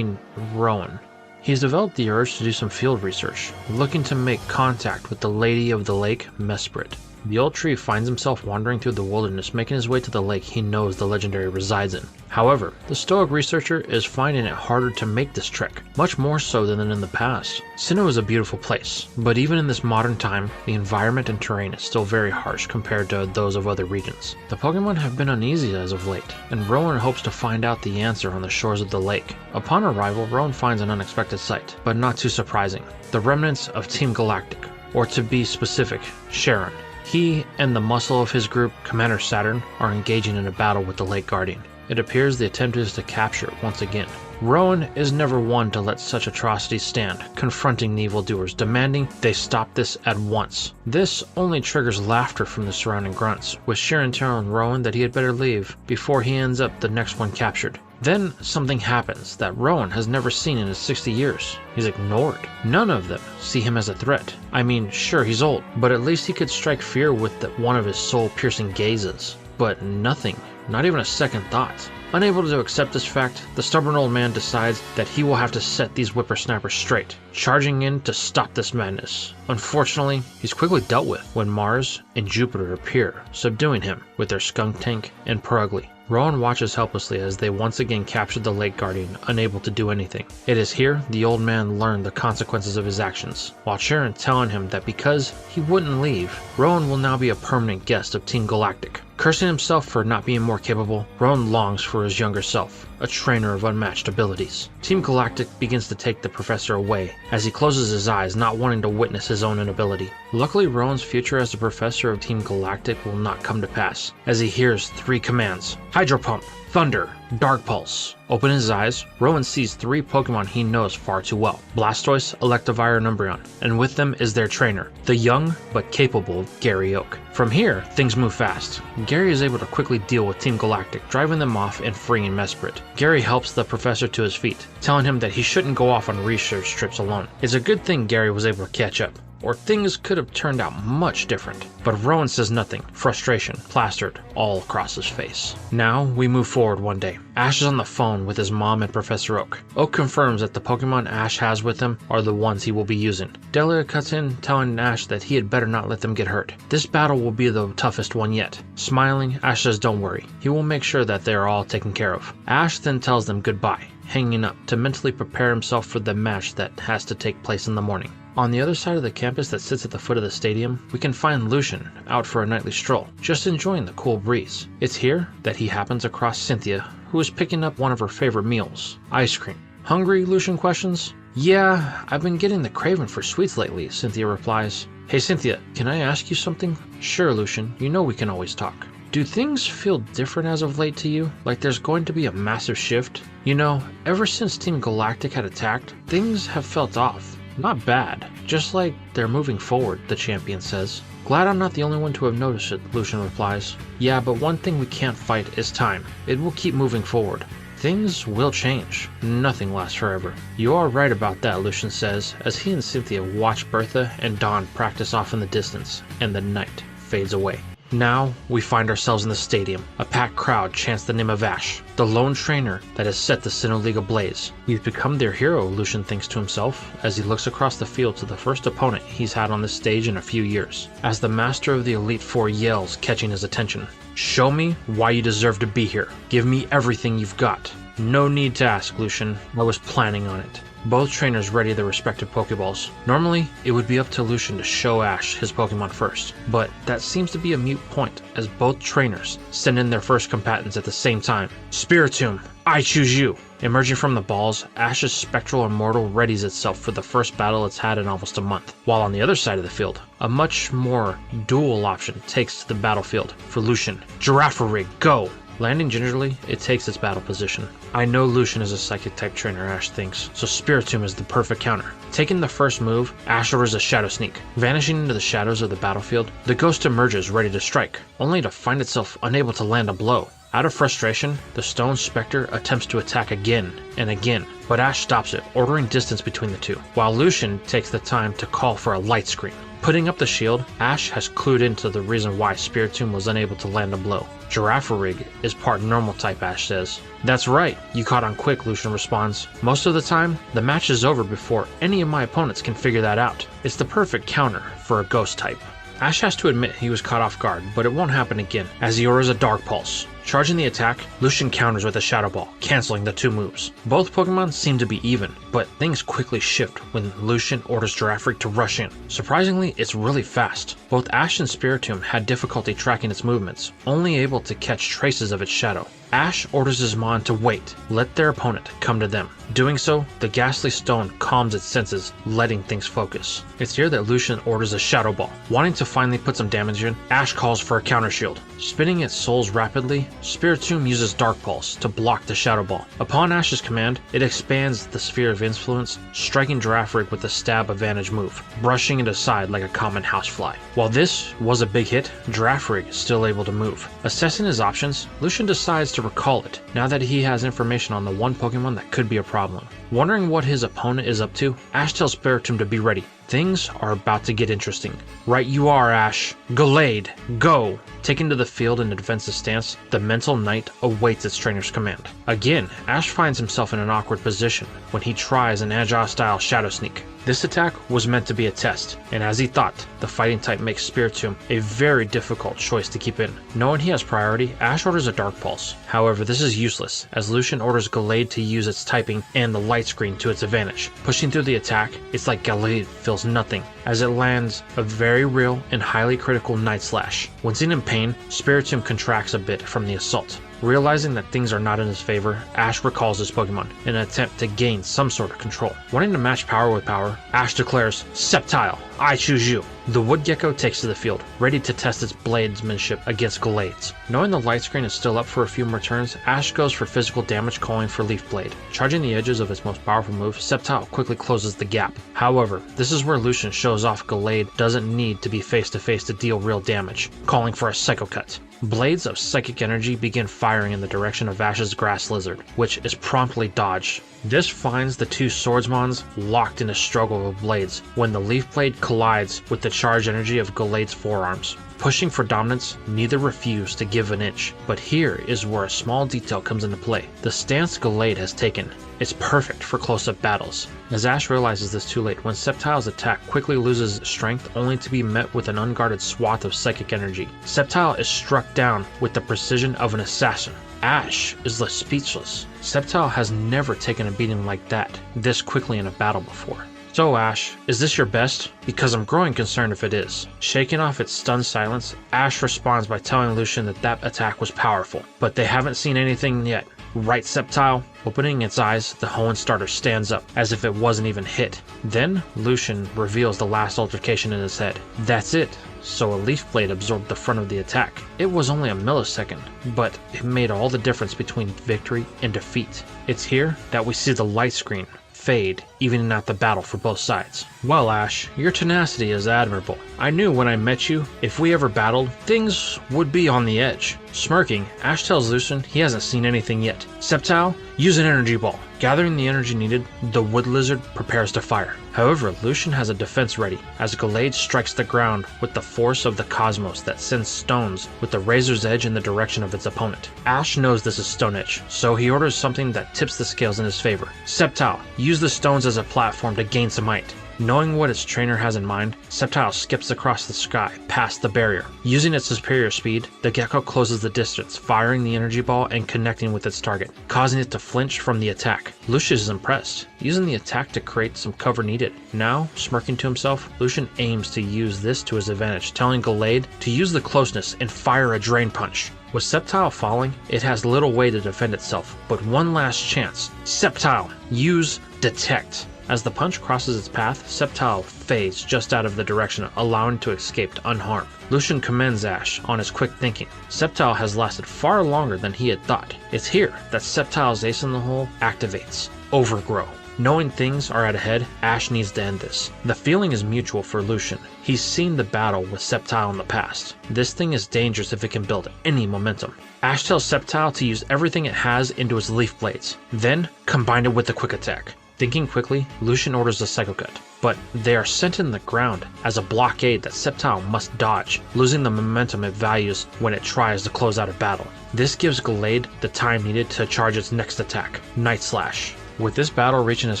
Rowan. He's developed the urge to do some field research, looking to make contact with the Lady of the Lake, Mesprit. The old tree finds himself wandering through the wilderness, making his way to the lake he knows the legendary resides in. However, the stoic researcher is finding it harder to make this trek, much more so than in the past. Sinnoh is a beautiful place, but even in this modern time, the environment and terrain is still very harsh compared to those of other regions. The Pokemon have been uneasy as of late, and Rowan hopes to find out the answer on the shores of the lake. Upon arrival, Rowan finds an unexpected sight, but not too surprising. The remnants of Team Galactic, or to be specific, Sharon. He and the muscle of his group, Commander Saturn, are engaging in a battle with the Lake Guardian. It appears the attempt is to capture it once again. Rowan is never one to let such atrocities stand, confronting the evildoers, demanding they stop this at once. This only triggers laughter from the surrounding grunts, with Sharon telling Rowan that he had better leave before he ends up the next one captured. Then something happens that Rowan has never seen in his 60 years. He's ignored. None of them see him as a threat. I mean, sure, he's old, but at least he could strike fear with one of his soul-piercing gazes. But nothing, not even a second thought. Unable to accept this fact, the stubborn old man decides that he will have to set these whippersnappers straight, charging in to stop this madness. Unfortunately, he's quickly dealt with when Mars and Jupiter appear, subduing him with their skunk tank and Perugly. Rowan watches helplessly as they once again capture the Lake Guardian, unable to do anything. It is here the old man learned the consequences of his actions, while Sharon telling him that because he wouldn't leave, Rowan will now be a permanent guest of Team Galactic. Cursing himself for not being more capable, Rowan longs for his younger self, a trainer of unmatched abilities. Team Galactic begins to take the professor away as he closes his eyes, not wanting to witness his own inability. Luckily, Rowan's future as the professor of Team Galactic will not come to pass, as he hears 3 commands: Hydro Pump, Thunder, Dark Pulse. Open his eyes, Rowan sees 3 Pokemon he knows far too well: Blastoise, Electivire, and Umbreon, and with them is their trainer, the young but capable Gary Oak. From here, things move fast. Gary is able to quickly deal with Team Galactic, driving them off and freeing Mesprit. Gary helps the professor to his feet, telling him that he shouldn't go off on research trips alone. It's a good thing Gary was able to catch up, or things could have turned out much different. But Rowan says nothing, frustration plastered all across his face. Now we move forward one day. Ash is on the phone with his mom and Professor Oak. Oak confirms that the Pokemon Ash has with him are the ones he will be using. Delia cuts in, telling Ash that he had better not let them get hurt. This battle will be the toughest one yet. Smiling, Ash says don't worry, he will make sure that they are all taken care of. Ash then tells them goodbye, hanging up to mentally prepare himself for the match that has to take place in the morning. On the other side of the campus that sits at the foot of the stadium, we can find Lucian out for a nightly stroll, just enjoying the cool breeze. It's here that he happens across Cynthia, who is picking up one of her favorite meals, ice cream. Hungry, Lucian questions. Yeah, I've been getting the craving for sweets lately, Cynthia replies. Hey Cynthia, can I ask you something? Sure, Lucian, you know we can always talk. Do things feel different as of late to you? Like there's going to be a massive shift? You know, ever since Team Galactic had attacked, things have felt off. Not bad, just like they're moving forward, the champion says. Glad I'm not the only one to have noticed it, Lucian replies. Yeah, but one thing we can't fight is time. It will keep moving forward. Things will change. Nothing lasts forever. You are right about that, Lucian says, as he and Cynthia watch Bertha and Dawn practice off in the distance, and the night fades away. Now, we find ourselves in the stadium. A packed crowd chants the name of Ash, the lone trainer that has set the Sinnoh League ablaze. He's become their hero, Lucian thinks to himself, as he looks across the field to the first opponent he's had on this stage in a few years, as the master of the Elite Four yells, catching his attention. Show me why you deserve to be here. Give me everything you've got. No need to ask, Lucian. I was planning on it. Both trainers ready their respective Pokeballs. Normally, it would be up to Lucian to show Ash his Pokemon first, but that seems to be a moot point as both trainers send in their first combatants at the same time. Spiritomb, I choose you! Emerging from the balls, Ash's Spectral Immortal readies itself for the first battle it's had in almost a month, while on the other side of the field, a much more dual option takes to the battlefield for Lucian. Giratina, go! Landing gingerly, it takes its battle position. I know Lucian is a Psychic-type trainer, Ash thinks, so Spiritomb is the perfect counter. Taking the first move, Ash orders a Shadow Sneak. Vanishing into the shadows of the battlefield, the ghost emerges ready to strike, only to find itself unable to land a blow. Out of frustration, the Stone Spectre attempts to attack again and again, but Ash stops it, ordering distance between the two, while Lucian takes the time to call for a Light Screen. Putting up the shield, Ash has clued into the reason why Spiritomb was unable to land a blow. Giratina is part normal type, Ash says. That's right, you caught on quick, Lucian responds. Most of the time, the match is over before any of my opponents can figure that out. It's the perfect counter for a ghost type. Ash has to admit he was caught off guard, but it won't happen again, as he orders a Dark Pulse. Charging the attack, Lucian counters with a Shadow Ball, canceling the two moves. Both Pokemon seem to be even, but things quickly shift when Lucian orders Giratina to rush in. Surprisingly, it's really fast. Both Ash and Spiritomb had difficulty tracking its movements, only able to catch traces of its shadow. Ash orders his Mon to wait, let their opponent come to them. Doing so, the ghastly stone calms its senses, letting things focus. It's here that Lucian orders a Shadow Ball. Wanting to finally put some damage in, Ash calls for a counter shield. Spinning its souls rapidly, Spiritomb uses Dark Pulse to block the Shadow Ball. Upon Ash's command, it expands the sphere of influence, striking Giratina with a stab advantage move, brushing it aside like a common housefly. While this was a big hit, Giratina is still able to move. Assessing his options, Lucian decides to recall it, now that he has information on the one Pokemon that could be a problem. Wondering what his opponent is up to, Ash tells Spiritomb to be ready. Things are about to get interesting. Right you are, Ash. Gallade, go! Taken to the field in a defensive stance, the Mental Knight awaits its trainer's command. Again, Ash finds himself in an awkward position when he tries an agile-style Shadow Sneak. This attack was meant to be a test, and as he thought, the fighting type makes Spiritomb a very difficult choice to keep in. Knowing he has priority, Ash orders a Dark Pulse. However, this is useless, as Lucian orders Gallade to use its typing and the light screen to its advantage. Pushing through the attack, it's like Gallade feels nothing, as it lands a very real and highly critical Night Slash. When seen in pain, Spiritomb contracts a bit from the assault. Realizing that things are not in his favor, Ash recalls his Pokemon in an attempt to gain some sort of control. Wanting to match power with power, Ash declares, "Sceptile, I choose you." The Wood Gecko takes to the field, ready to test its bladesmanship against Gallade's. Knowing the light screen is still up for a few more turns, Ash goes for physical damage, calling for Leaf Blade. Charging the edges of its most powerful move, Sceptile quickly closes the gap. However, this is where Lucian shows off Gallade doesn't need to be face-to-face to deal real damage, calling for a Psycho Cut. Blades of psychic energy begin firing in the direction of Ash's Grass Lizard, which is promptly dodged. This finds the two swordsmons locked in a struggle of blades when the Leaf Blade collides with the charged energy of Gallade's forearms. Pushing for dominance, neither refuse to give an inch, but here is where a small detail comes into play. The stance Gallade has taken. It's perfect for close-up battles. As Ash realizes this too late, when Sceptile's attack quickly loses strength only to be met with an unguarded swath of psychic energy. Sceptile is struck down with the precision of an assassin. Ash is left speechless. Sceptile has never taken a beating like that, this quickly in a battle before. "So Ash, is this your best? Because I'm growing concerned if it is." Shaking off its stunned silence, Ash responds by telling Lucian that that attack was powerful, but they haven't seen anything yet. "Right, Sceptile?" Opening its eyes, the Hoenn starter stands up, as if it wasn't even hit. Then, Lucian reveals the last altercation in his head. That's it. So a Leaf Blade absorbed the front of the attack. It was only a millisecond, but it made all the difference between victory and defeat. It's here that we see the light screen fade, evening out the battle for both sides. "Well, Ash, your tenacity is admirable. I knew when I met you, if we ever battled, things would be on the edge." Smirking, Ash tells Lucian he hasn't seen anything yet. "Sceptile, use an energy ball." Gathering the energy needed, the Wood Lizard prepares to fire. However, Lucian has a defense ready, as Gallade strikes the ground with the force of the cosmos that sends stones with the razor's edge in the direction of its opponent. Ash knows this is Stone Edge, so he orders something that tips the scales in his favor. "Sceptile, use the stones as a platform to gain some height." Knowing what its trainer has in mind, Sceptile skips across the sky, past the barrier. Using its superior speed, the gecko closes the distance, firing the energy ball and connecting with its target, causing it to flinch from the attack. Lucian is impressed, using the attack to create some cover needed. Now, smirking to himself, Lucian aims to use this to his advantage, telling Gallade to use the closeness and fire a Drain Punch. With Sceptile falling, it has little way to defend itself, but one last chance. "Sceptile, use Detect." As the punch crosses its path, Sceptile fades just out of the direction, allowing it to escape unharmed. Lucian commends Ash on his quick thinking. Sceptile has lasted far longer than he had thought. It's here that Sceptile's ace in the hole activates. Overgrow. Knowing things are at a head, Ash needs to end this. The feeling is mutual for Lucian. He's seen the battle with Sceptile in the past. This thing is dangerous if it can build any momentum. Ash tells Sceptile to use everything it has into its Leaf Blades, then combine it with a quick attack. Thinking quickly, Lucian orders a Psycho Cut, but they are sent in the ground as a blockade that Sceptile must dodge, losing the momentum it values when it tries to close out a battle. This gives Gallade the time needed to charge its next attack, Night Slash. With this battle reaching its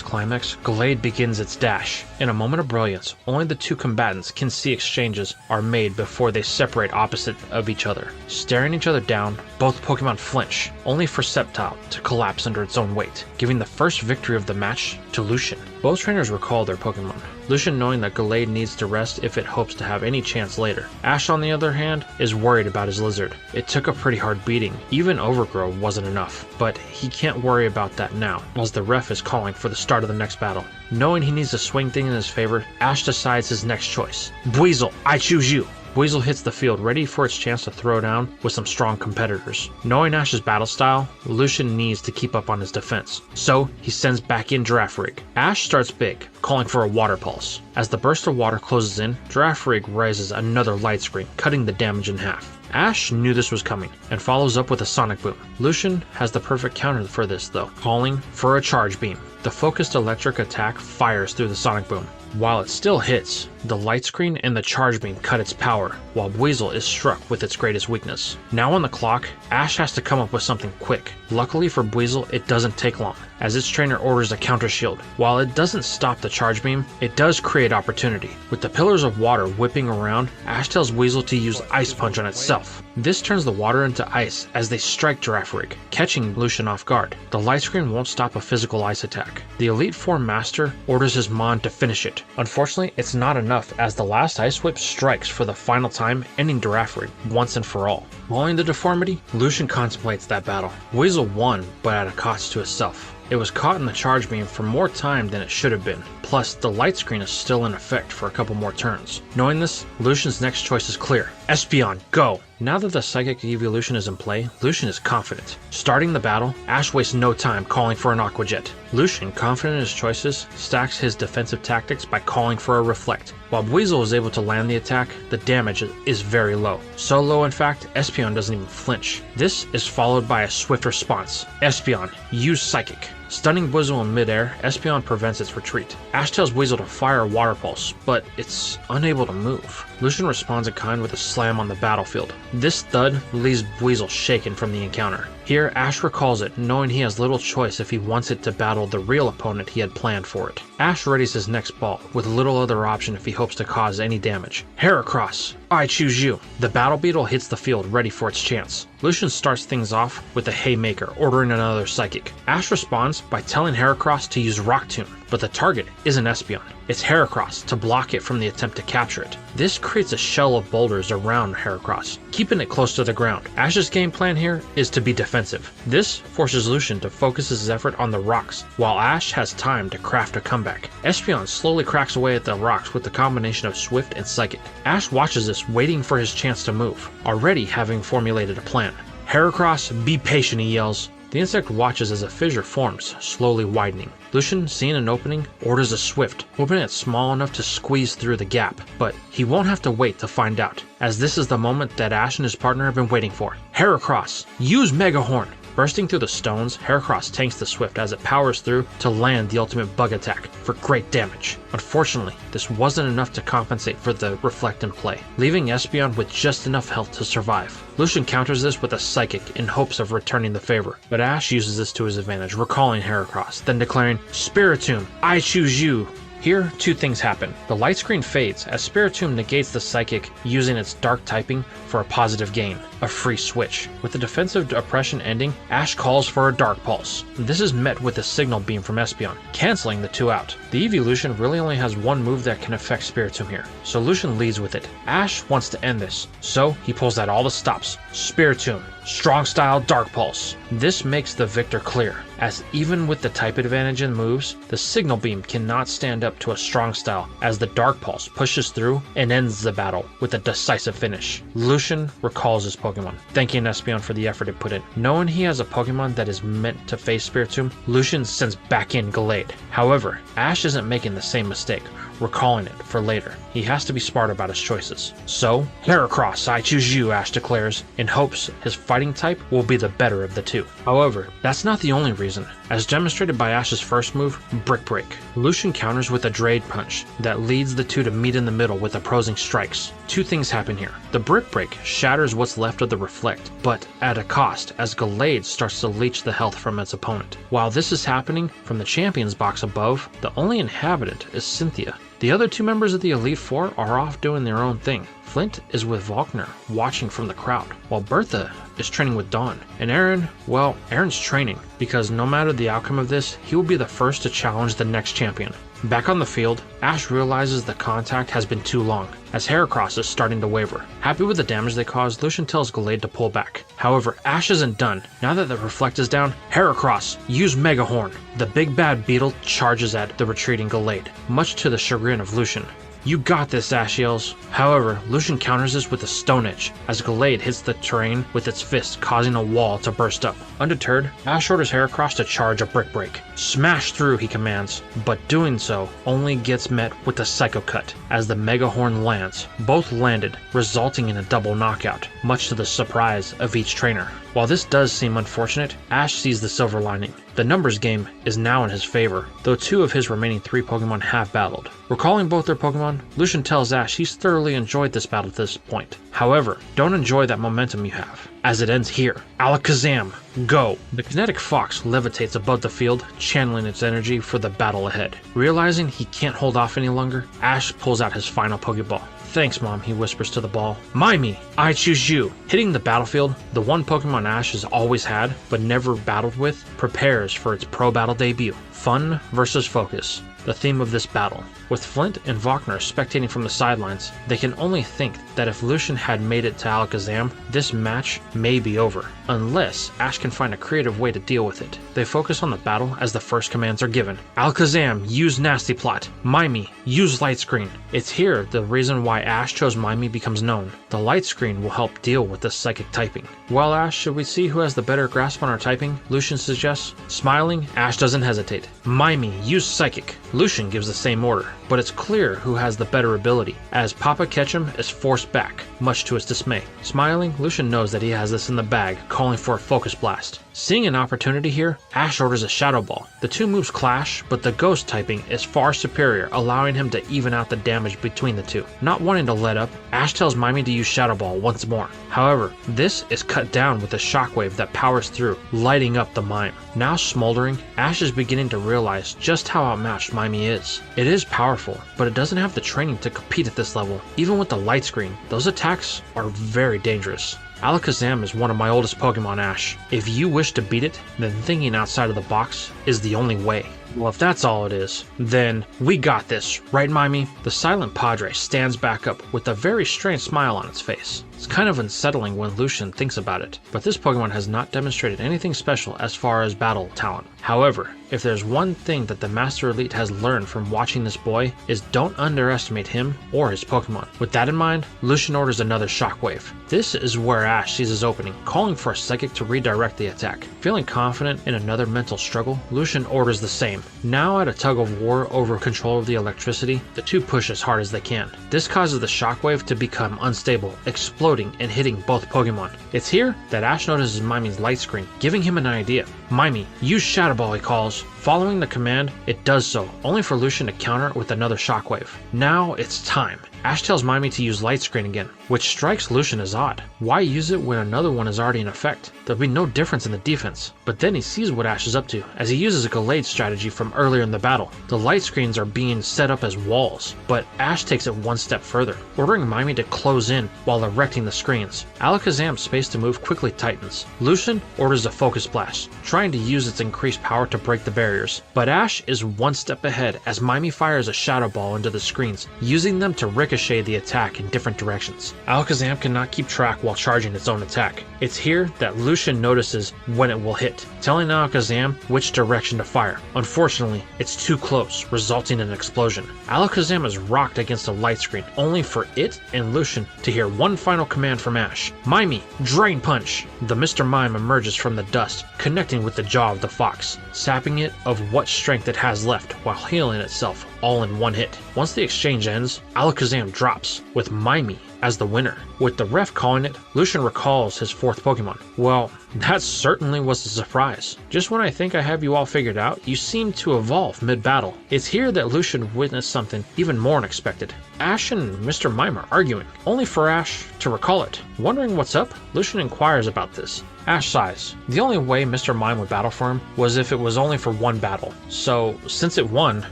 climax, Gallade begins its dash. In a moment of brilliance, only the two combatants can see exchanges are made before they separate opposite of each other. Staring each other down, both Pokemon flinch, only for Sceptile to collapse under its own weight, giving the first victory of the match to Lucian. Both trainers recall their Pokemon, Lucian knowing that Gallade needs to rest if it hopes to have any chance later. Ash, on the other hand, is worried about his lizard. It took a pretty hard beating. Even Overgrow wasn't enough, but he can't worry about that now, as the ref is calling for the start of the next battle. Knowing he needs to swing things in his favor, Ash decides his next choice. "Buizel, I choose you." Buizel hits the field, ready for its chance to throw down with some strong competitors. Knowing Ash's battle style, Lucian needs to keep up on his defense, so he sends back in Giratina. Ash starts big, calling for a Water Pulse. As the burst of water closes in, Giratina raises another light screen, cutting the damage in half. Ash knew this was coming and follows up with a Sonic Boom. Lucian has the perfect counter for this though, calling for a Charge Beam. The focused electric attack fires through the Sonic Boom. While it still hits, the Light Screen and the Charge Beam cut its power, while Weasel is struck with its greatest weakness. Now on the clock, Ash has to come up with something quick. Luckily for Weasel, it doesn't take long, as its trainer orders a counter shield. While it doesn't stop the Charge Beam, it does create opportunity. With the pillars of water whipping around, Ash tells Weasel to use Ice Punch on itself. This turns the water into ice as they strike Girafarig, catching Lucian off guard. The Light Screen won't stop a physical ice attack. The Elite Four Master orders his Mon to finish it. Unfortunately, it's not enough as the last Ice Whip strikes for the final time, ending Girafarig once and for all. Following the deformity, Lucian contemplates that battle. Weasel won, but at a cost to itself. It was caught in the Charge Beam for more time than it should have been. Plus, the Light Screen is still in effect for a couple more turns. Knowing this, Lucian's next choice is clear. Espeon, go! Now that the Psychic Evolution is in play, Lucian is confident. Starting the battle, Ash wastes no time calling for an Aqua Jet. Lucian, confident in his choices, stacks his defensive tactics by calling for a Reflect. While Weasel is able to land the attack, the damage is very low. So low in fact, Espeon doesn't even flinch. This is followed by a swift response. Espeon, use Psychic. Stunning Weasel in midair, Espeon prevents its retreat. Ash tells Weasel to fire a Water Pulse, but it's unable to move. Lucian responds in kind with a slam on the battlefield. This thud leaves Weasel shaken from the encounter. Here, Ash recalls it, knowing he has little choice if he wants it to battle the real opponent he had planned for it. Ash readies his next ball, with little other option if he hopes to cause any damage. Heracross, I choose you. The Battle Beetle hits the field ready for its chance. Lucian starts things off with a Haymaker, ordering another Psychic. Ash responds by telling Heracross to use Rock Tomb, but the target isn't Espeon. It's Heracross to block it from the attempt to capture it. This creates a shell of boulders around Heracross, keeping it close to the ground. Ash's game plan here is to be defensive. This forces Lucian to focus his effort on the rocks, while Ash has time to craft a comeback. Espeon slowly cracks away at the rocks with the combination of Swift and Psychic. Ash watches this, waiting for his chance to move, already having formulated a plan. Heracross, be patient, he yells. The insect watches as a fissure forms, slowly widening. Lucian, seeing an opening, orders a Swift, hoping it's small enough to squeeze through the gap, but he won't have to wait to find out, as this is the moment that Ash and his partner have been waiting for. Heracross, use Mega Horn! Bursting through the stones, Heracross tanks the Swift as it powers through to land the ultimate bug attack for great damage. Unfortunately, this wasn't enough to compensate for the Reflect in play, leaving Espeon with just enough health to survive. Lucian counters this with a Psychic in hopes of returning the favor, but Ash uses this to his advantage, recalling Heracross, then declaring, Spiritomb, I choose you! Here, two things happen. The light screen fades as Spiritomb negates the Psychic using its dark typing for a positive gain, a free switch. With the defensive oppression ending, Ash calls for a Dark Pulse. This is met with a Signal Beam from Espeon, cancelling the two out. The evolution really only has one move that can affect Spiritomb here, so Lucian leads with it. Ash wants to end this, so he pulls out all the stops. Spiritomb, Strong Style Dark Pulse. This makes the victor clear, as even with the type advantage in moves, the Signal Beam cannot stand up to a Strong Style as the Dark Pulse pushes through and ends the battle with a decisive finish. Lucian recalls his Pokemon, thanking Espeon for the effort it put in. Knowing he has a Pokemon that is meant to face Spiritomb, Lucian sends back in Gallade. However, Ash isn't making the same mistake, recalling it for later. He has to be smart about his choices. So, Heracross, I choose you, Ash declares, in hopes his fighting type will be the better of the two. However, that's not the only reason. As demonstrated by Ash's first move, Brick Break, Lucian counters with a Draid Punch that leads the two to meet in the middle with opposing strikes. Two things happen here. The Brick Break shatters what's left of the Reflect, but at a cost, as Gallade starts to leech the health from its opponent. While this is happening, from the Champions box above, the only inhabitant is Cynthia. The other two members of the Elite Four are off doing their own thing. Flint is with Volkner, watching from the crowd, while Bertha is training with Dawn. And Aaron, well, Aaron's training, because no matter the outcome of this, he will be the first to challenge the next champion. Back on the field, Ash realizes the contact has been too long, as Heracross is starting to waver. Happy with the damage they caused, Lucian tells Gallade to pull back. However, Ash isn't done. Now that the Reflect is down, Heracross, use Mega Horn. The big bad beetle charges at the retreating Gallade, much to the chagrin of Lucian. "You got this," Ash yells. However, Lucian counters this with a Stone Edge, as Gallade hits the terrain with its fist, causing a wall to burst up. Undeterred, Ash orders Heracross to charge a Brick Break. "Smash through," he commands, but doing so only gets met with a Psycho Cut, as the Mega Horn lands. Both landed, resulting in a double knockout, much to the surprise of each trainer. While this does seem unfortunate, Ash sees the silver lining. The numbers game is now in his favor, though 2 of his remaining 3 Pokemon have battled. Recalling both their Pokemon, Lucian tells Ash he's thoroughly enjoyed this battle to this point. However, don't enjoy that momentum you have, as it ends here. Alakazam, go! The kinetic fox levitates above the field, channeling its energy for the battle ahead. Realizing he can't hold off any longer, Ash pulls out his final Pokeball. "Thanks, Mom," he whispers to the ball. "Mimey, I choose you." Hitting the battlefield, the one Pokemon Ash has always had, but never battled with, prepares for its pro battle debut. Fun versus focus, the theme of this battle. With Flint and Wagner spectating from the sidelines, they can only think that if Lucian had made it to Alakazam, this match may be over, unless Ash can find a creative way to deal with it. They focus on the battle as the first commands are given. "Alakazam, use Nasty Plot. Mimey, use Light Screen." It's here the reason why Ash chose Mimey becomes known. The Light Screen will help deal with the psychic typing. "Well, Ash, should we see who has the better grasp on our typing?" Lucian suggests. Smiling, Ash doesn't hesitate. "Mimey, use Psychic." Lucian gives the same order, but it's clear who has the better ability, as Papa Ketchum is forced back, much to his dismay. Smiling, Lucian knows that he has this in the bag, calling for a Focus Blast. Seeing an opportunity here, Ash orders a Shadow Ball. The 2 moves clash, but the Ghost typing is far superior, allowing him to even out the damage between the 2. Not wanting to let up, Ash tells Mimey to use Shadow Ball once more. However, this is cut down with a Shockwave that powers through, lighting up the Mime. Now smoldering, Ash is beginning to realize just how outmatched Mimey is. It is powerful, but it doesn't have the training to compete at this level. Even with the Light Screen, those attacks are very dangerous. Alakazam is one of my oldest Pokemon, Ash. If you wish to beat it, then thinking outside of the box is the only way. Well, if that's all it is, then we got this, right, Mimey? The silent Padre stands back up with a very strange smile on its face. It's kind of unsettling when Lucian thinks about it, but this Pokemon has not demonstrated anything special as far as battle talent. However, if there's one thing that the Master Elite has learned from watching this boy, is don't underestimate him or his Pokemon. With that in mind, Lucian orders another Shockwave. This is where Ash sees his opening, calling for a Psychic to redirect the attack. Feeling confident in another mental struggle, Lucian orders the same. Now at a tug of war over control of the electricity, the 2 push as hard as they can. This causes the Shockwave to become unstable, exploding and hitting both Pokemon. It's here that Ash notices Mimey's Light Screen, giving him an idea. "Mimey, use Shadow Ball," he calls. Following the command, it does so, only for Lucian to counter with another Shockwave. Now it's time. Ash tells Mimey to use Light Screen again, which strikes Lucian as odd. Why use it when another one is already in effect? There'll be no difference in the defense. But then he sees what Ash is up to, as he uses a Gallade strategy from earlier in the battle. The Light Screens are being set up as walls, but Ash takes it one step further, ordering Mimey to close in while erecting the screens. Alakazam's space to move quickly tightens. Lucian orders a Focus Blast, trying to use its increased power to break the barriers. But Ash is one step ahead as Mimey fires a Shadow Ball into the screens, using them to ricochet the attack in different directions. Alakazam cannot keep track while charging its own attack. It's here that Lucian notices when it will hit, telling Alakazam which direction to fire. Unfortunately, it's too close, resulting in an explosion. Alakazam is rocked against a Light Screen, only for it and Lucian to hear one final command from Ash. "Mimey, Drain Punch!" The Mr. Mime emerges from the dust, connecting with the jaw of the fox, sapping it of what strength it has left while healing itself all in one hit. Once the exchange ends, Alakazam drops, with Mimey as the winner. With the ref calling it, Lucian recalls his 4th Pokemon. Well, that certainly was a surprise. Just when I think I have you all figured out, you seem to evolve mid-battle. It's here that Lucian witnessed something even more unexpected. Ash and Mr. Mime are arguing, only for Ash to recall it. Wondering what's up, Lucian inquires about this. Ash sighs. The only way Mr. Mime would battle for him was if it was only for one battle. So, since it won,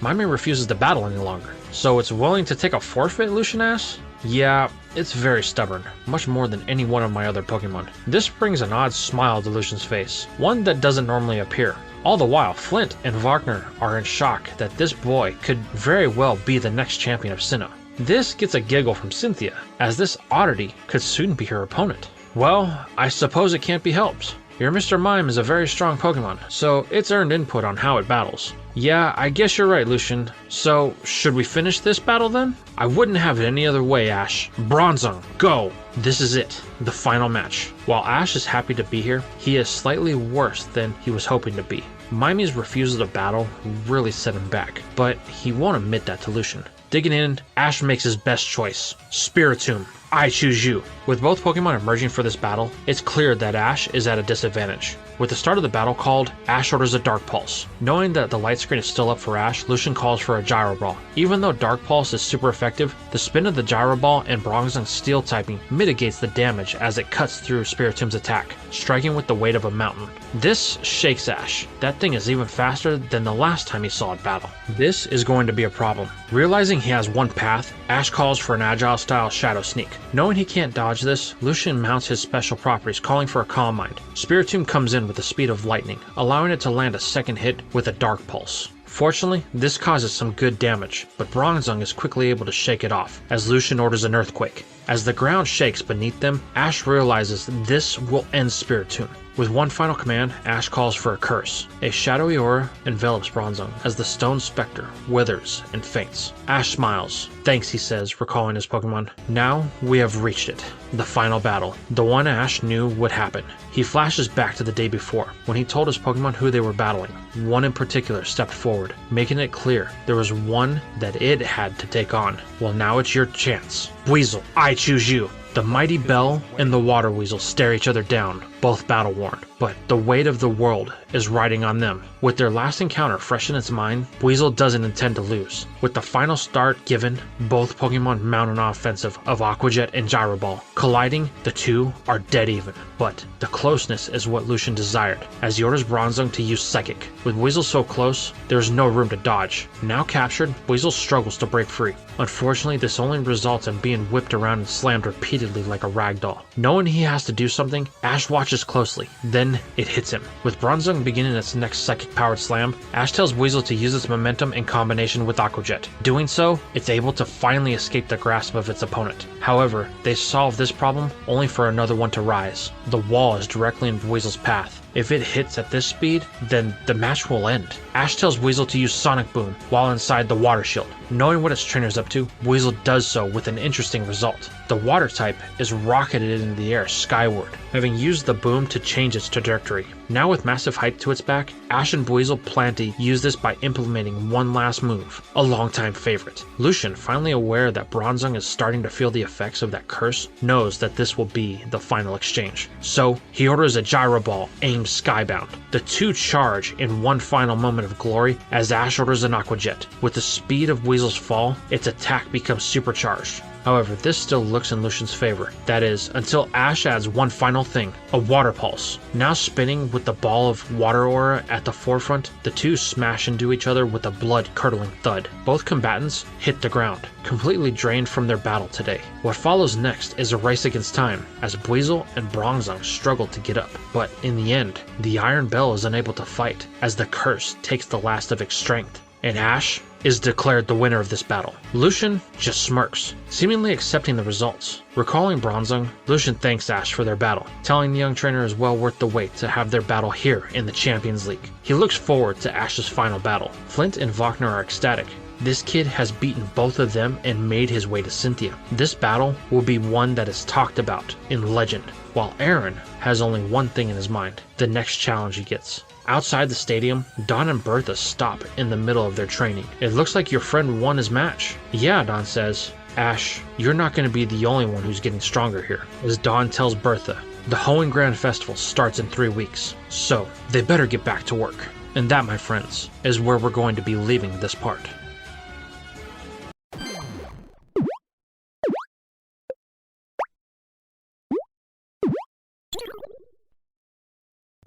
Mime refuses to battle any longer. So it's willing to take a forfeit, Lucian asks? Yeah, it's very stubborn, much more than any one of my other Pokemon. This brings an odd smile to Lucian's face, one that doesn't normally appear. All the while, Flint and Wagner are in shock that this boy could very well be the next champion of Sinnoh. This gets a giggle from Cynthia, as this oddity could soon be her opponent. Well, I suppose it can't be helped. Your Mr. Mime is a very strong Pokemon, so it's earned input on how it battles. Yeah, I guess you're right, Lucian. So, should we finish this battle then? I wouldn't have it any other way, Ash. Bronzong, go! This is it, the final match. While Ash is happy to be here, he is slightly worse than he was hoping to be. Mimi's refusal to battle really set him back, but he won't admit that to Lucian. Digging in, Ash makes his best choice. Spiritomb, I choose you. With both Pokemon emerging for this battle, it's clear that Ash is at a disadvantage. With the start of the battle called, Ash orders a Dark Pulse. Knowing that the light screen is still up for Ash, Lucian calls for a Gyro Ball. Even though Dark Pulse is super effective, the spin of the Gyro Ball and Bronzong's steel typing mitigates the damage as it cuts through Spiritomb's attack, striking with the weight of a mountain. This shakes Ash. That thing is even faster than the last time he saw it battle. This is going to be a problem. Realizing he has one path, Ash calls for an Agile style Shadow Sneak. Knowing he can't dodge this, Lucian mounts his special properties, calling for a Calm Mind. Spiritomb comes in with the speed of lightning, allowing it to land a second hit with a Dark Pulse. Fortunately, this causes some good damage, but Bronzong is quickly able to shake it off, as Lucian orders an Earthquake. As the ground shakes beneath them, Ash realizes this will end Spiritomb. With one final command, Ash calls for a Curse. A shadowy aura envelops Bronzong as the stone specter withers and faints. Ash smiles. Thanks, he says, recalling his Pokemon. Now we have reached it. The final battle. The one Ash knew would happen. He flashes back to the day before, when he told his Pokemon who they were battling. One in particular stepped forward, making it clear there was one that it had to take on. Well, now it's your chance. Weasel, I choose you. The mighty Bell and the Water Weasel stare each other down, both battle-worn, but the weight of the world is riding on them. With their last encounter fresh in its mind, Weasel doesn't intend to lose. With the final start given, both Pokemon mount an offensive of Aqua Jet and Gyro Ball. Colliding, the two are dead even, but the closeness is what Lucian desired, as he orders Bronzong to use Psychic. With Weasel so close, there is no room to dodge. Now captured, Weasel struggles to break free. Unfortunately, this only results in being whipped around and slammed repeatedly like a ragdoll. Knowing he has to do something, Ash watches closely, then it hits him. With Bronzong beginning its next Psychic-powered slam, Ash tells Weasel to use its momentum in combination with Aqua Jet. Doing so, it's able to finally escape the grasp of its opponent. However, they solve this problem only for another one to rise. The wall is directly in Weasel's path. If it hits at this speed, then the match will end. Ash tells Weasel to use Sonic Boom while inside the Water Shield. Knowing what its trainer's up to, Weasel does so with an interesting result. The Water type is rocketed into the air skyward, having used the boom to change its trajectory. Now with massive height to its back, Ash and Weasel plan to use this by implementing one last move, a longtime favorite. Lucian, finally aware that Bronzong is starting to feel the effects of that curse, knows that this will be the final exchange. So, he orders a Gyro Ball aimed skybound. The two charge in one final moment of glory as Ash orders an Aqua Jet. With the speed of Weasel's fall, its attack becomes supercharged. However, this still looks in Lucian's favor. That is, until Ash adds one final thing, a Water Pulse. Now spinning with the ball of Water Aura at the forefront, the two smash into each other with a blood-curdling thud. Both combatants hit the ground, completely drained from their battle today. What follows next is a race against time, as Weasel and Bronzong struggle to get up. But in the end, the Iron Bell is unable to fight, as the curse takes the last of its strength, and Ash is declared the winner of this battle. Lucian just smirks, seemingly accepting the results. Recalling Bronzong, Lucian thanks Ash for their battle, telling the young trainer is well worth the wait to have their battle here in the Champions League. He looks forward to Ash's final battle. Flint and Wagner are ecstatic. This kid has beaten both of them and made his way to Cynthia. This battle will be one that is talked about in legend, while Aaron has only one thing in his mind, the next challenge he gets. Outside the stadium, Don and Bertha stop in the middle of their training. It looks like your friend won his match. Yeah, Don says. Ash, you're not going to be the only one who's getting stronger here, as Don tells Bertha. The Hoenn Grand Festival starts in 3 weeks, so they better get back to work. And that, my friends, is where we're going to be leaving this part.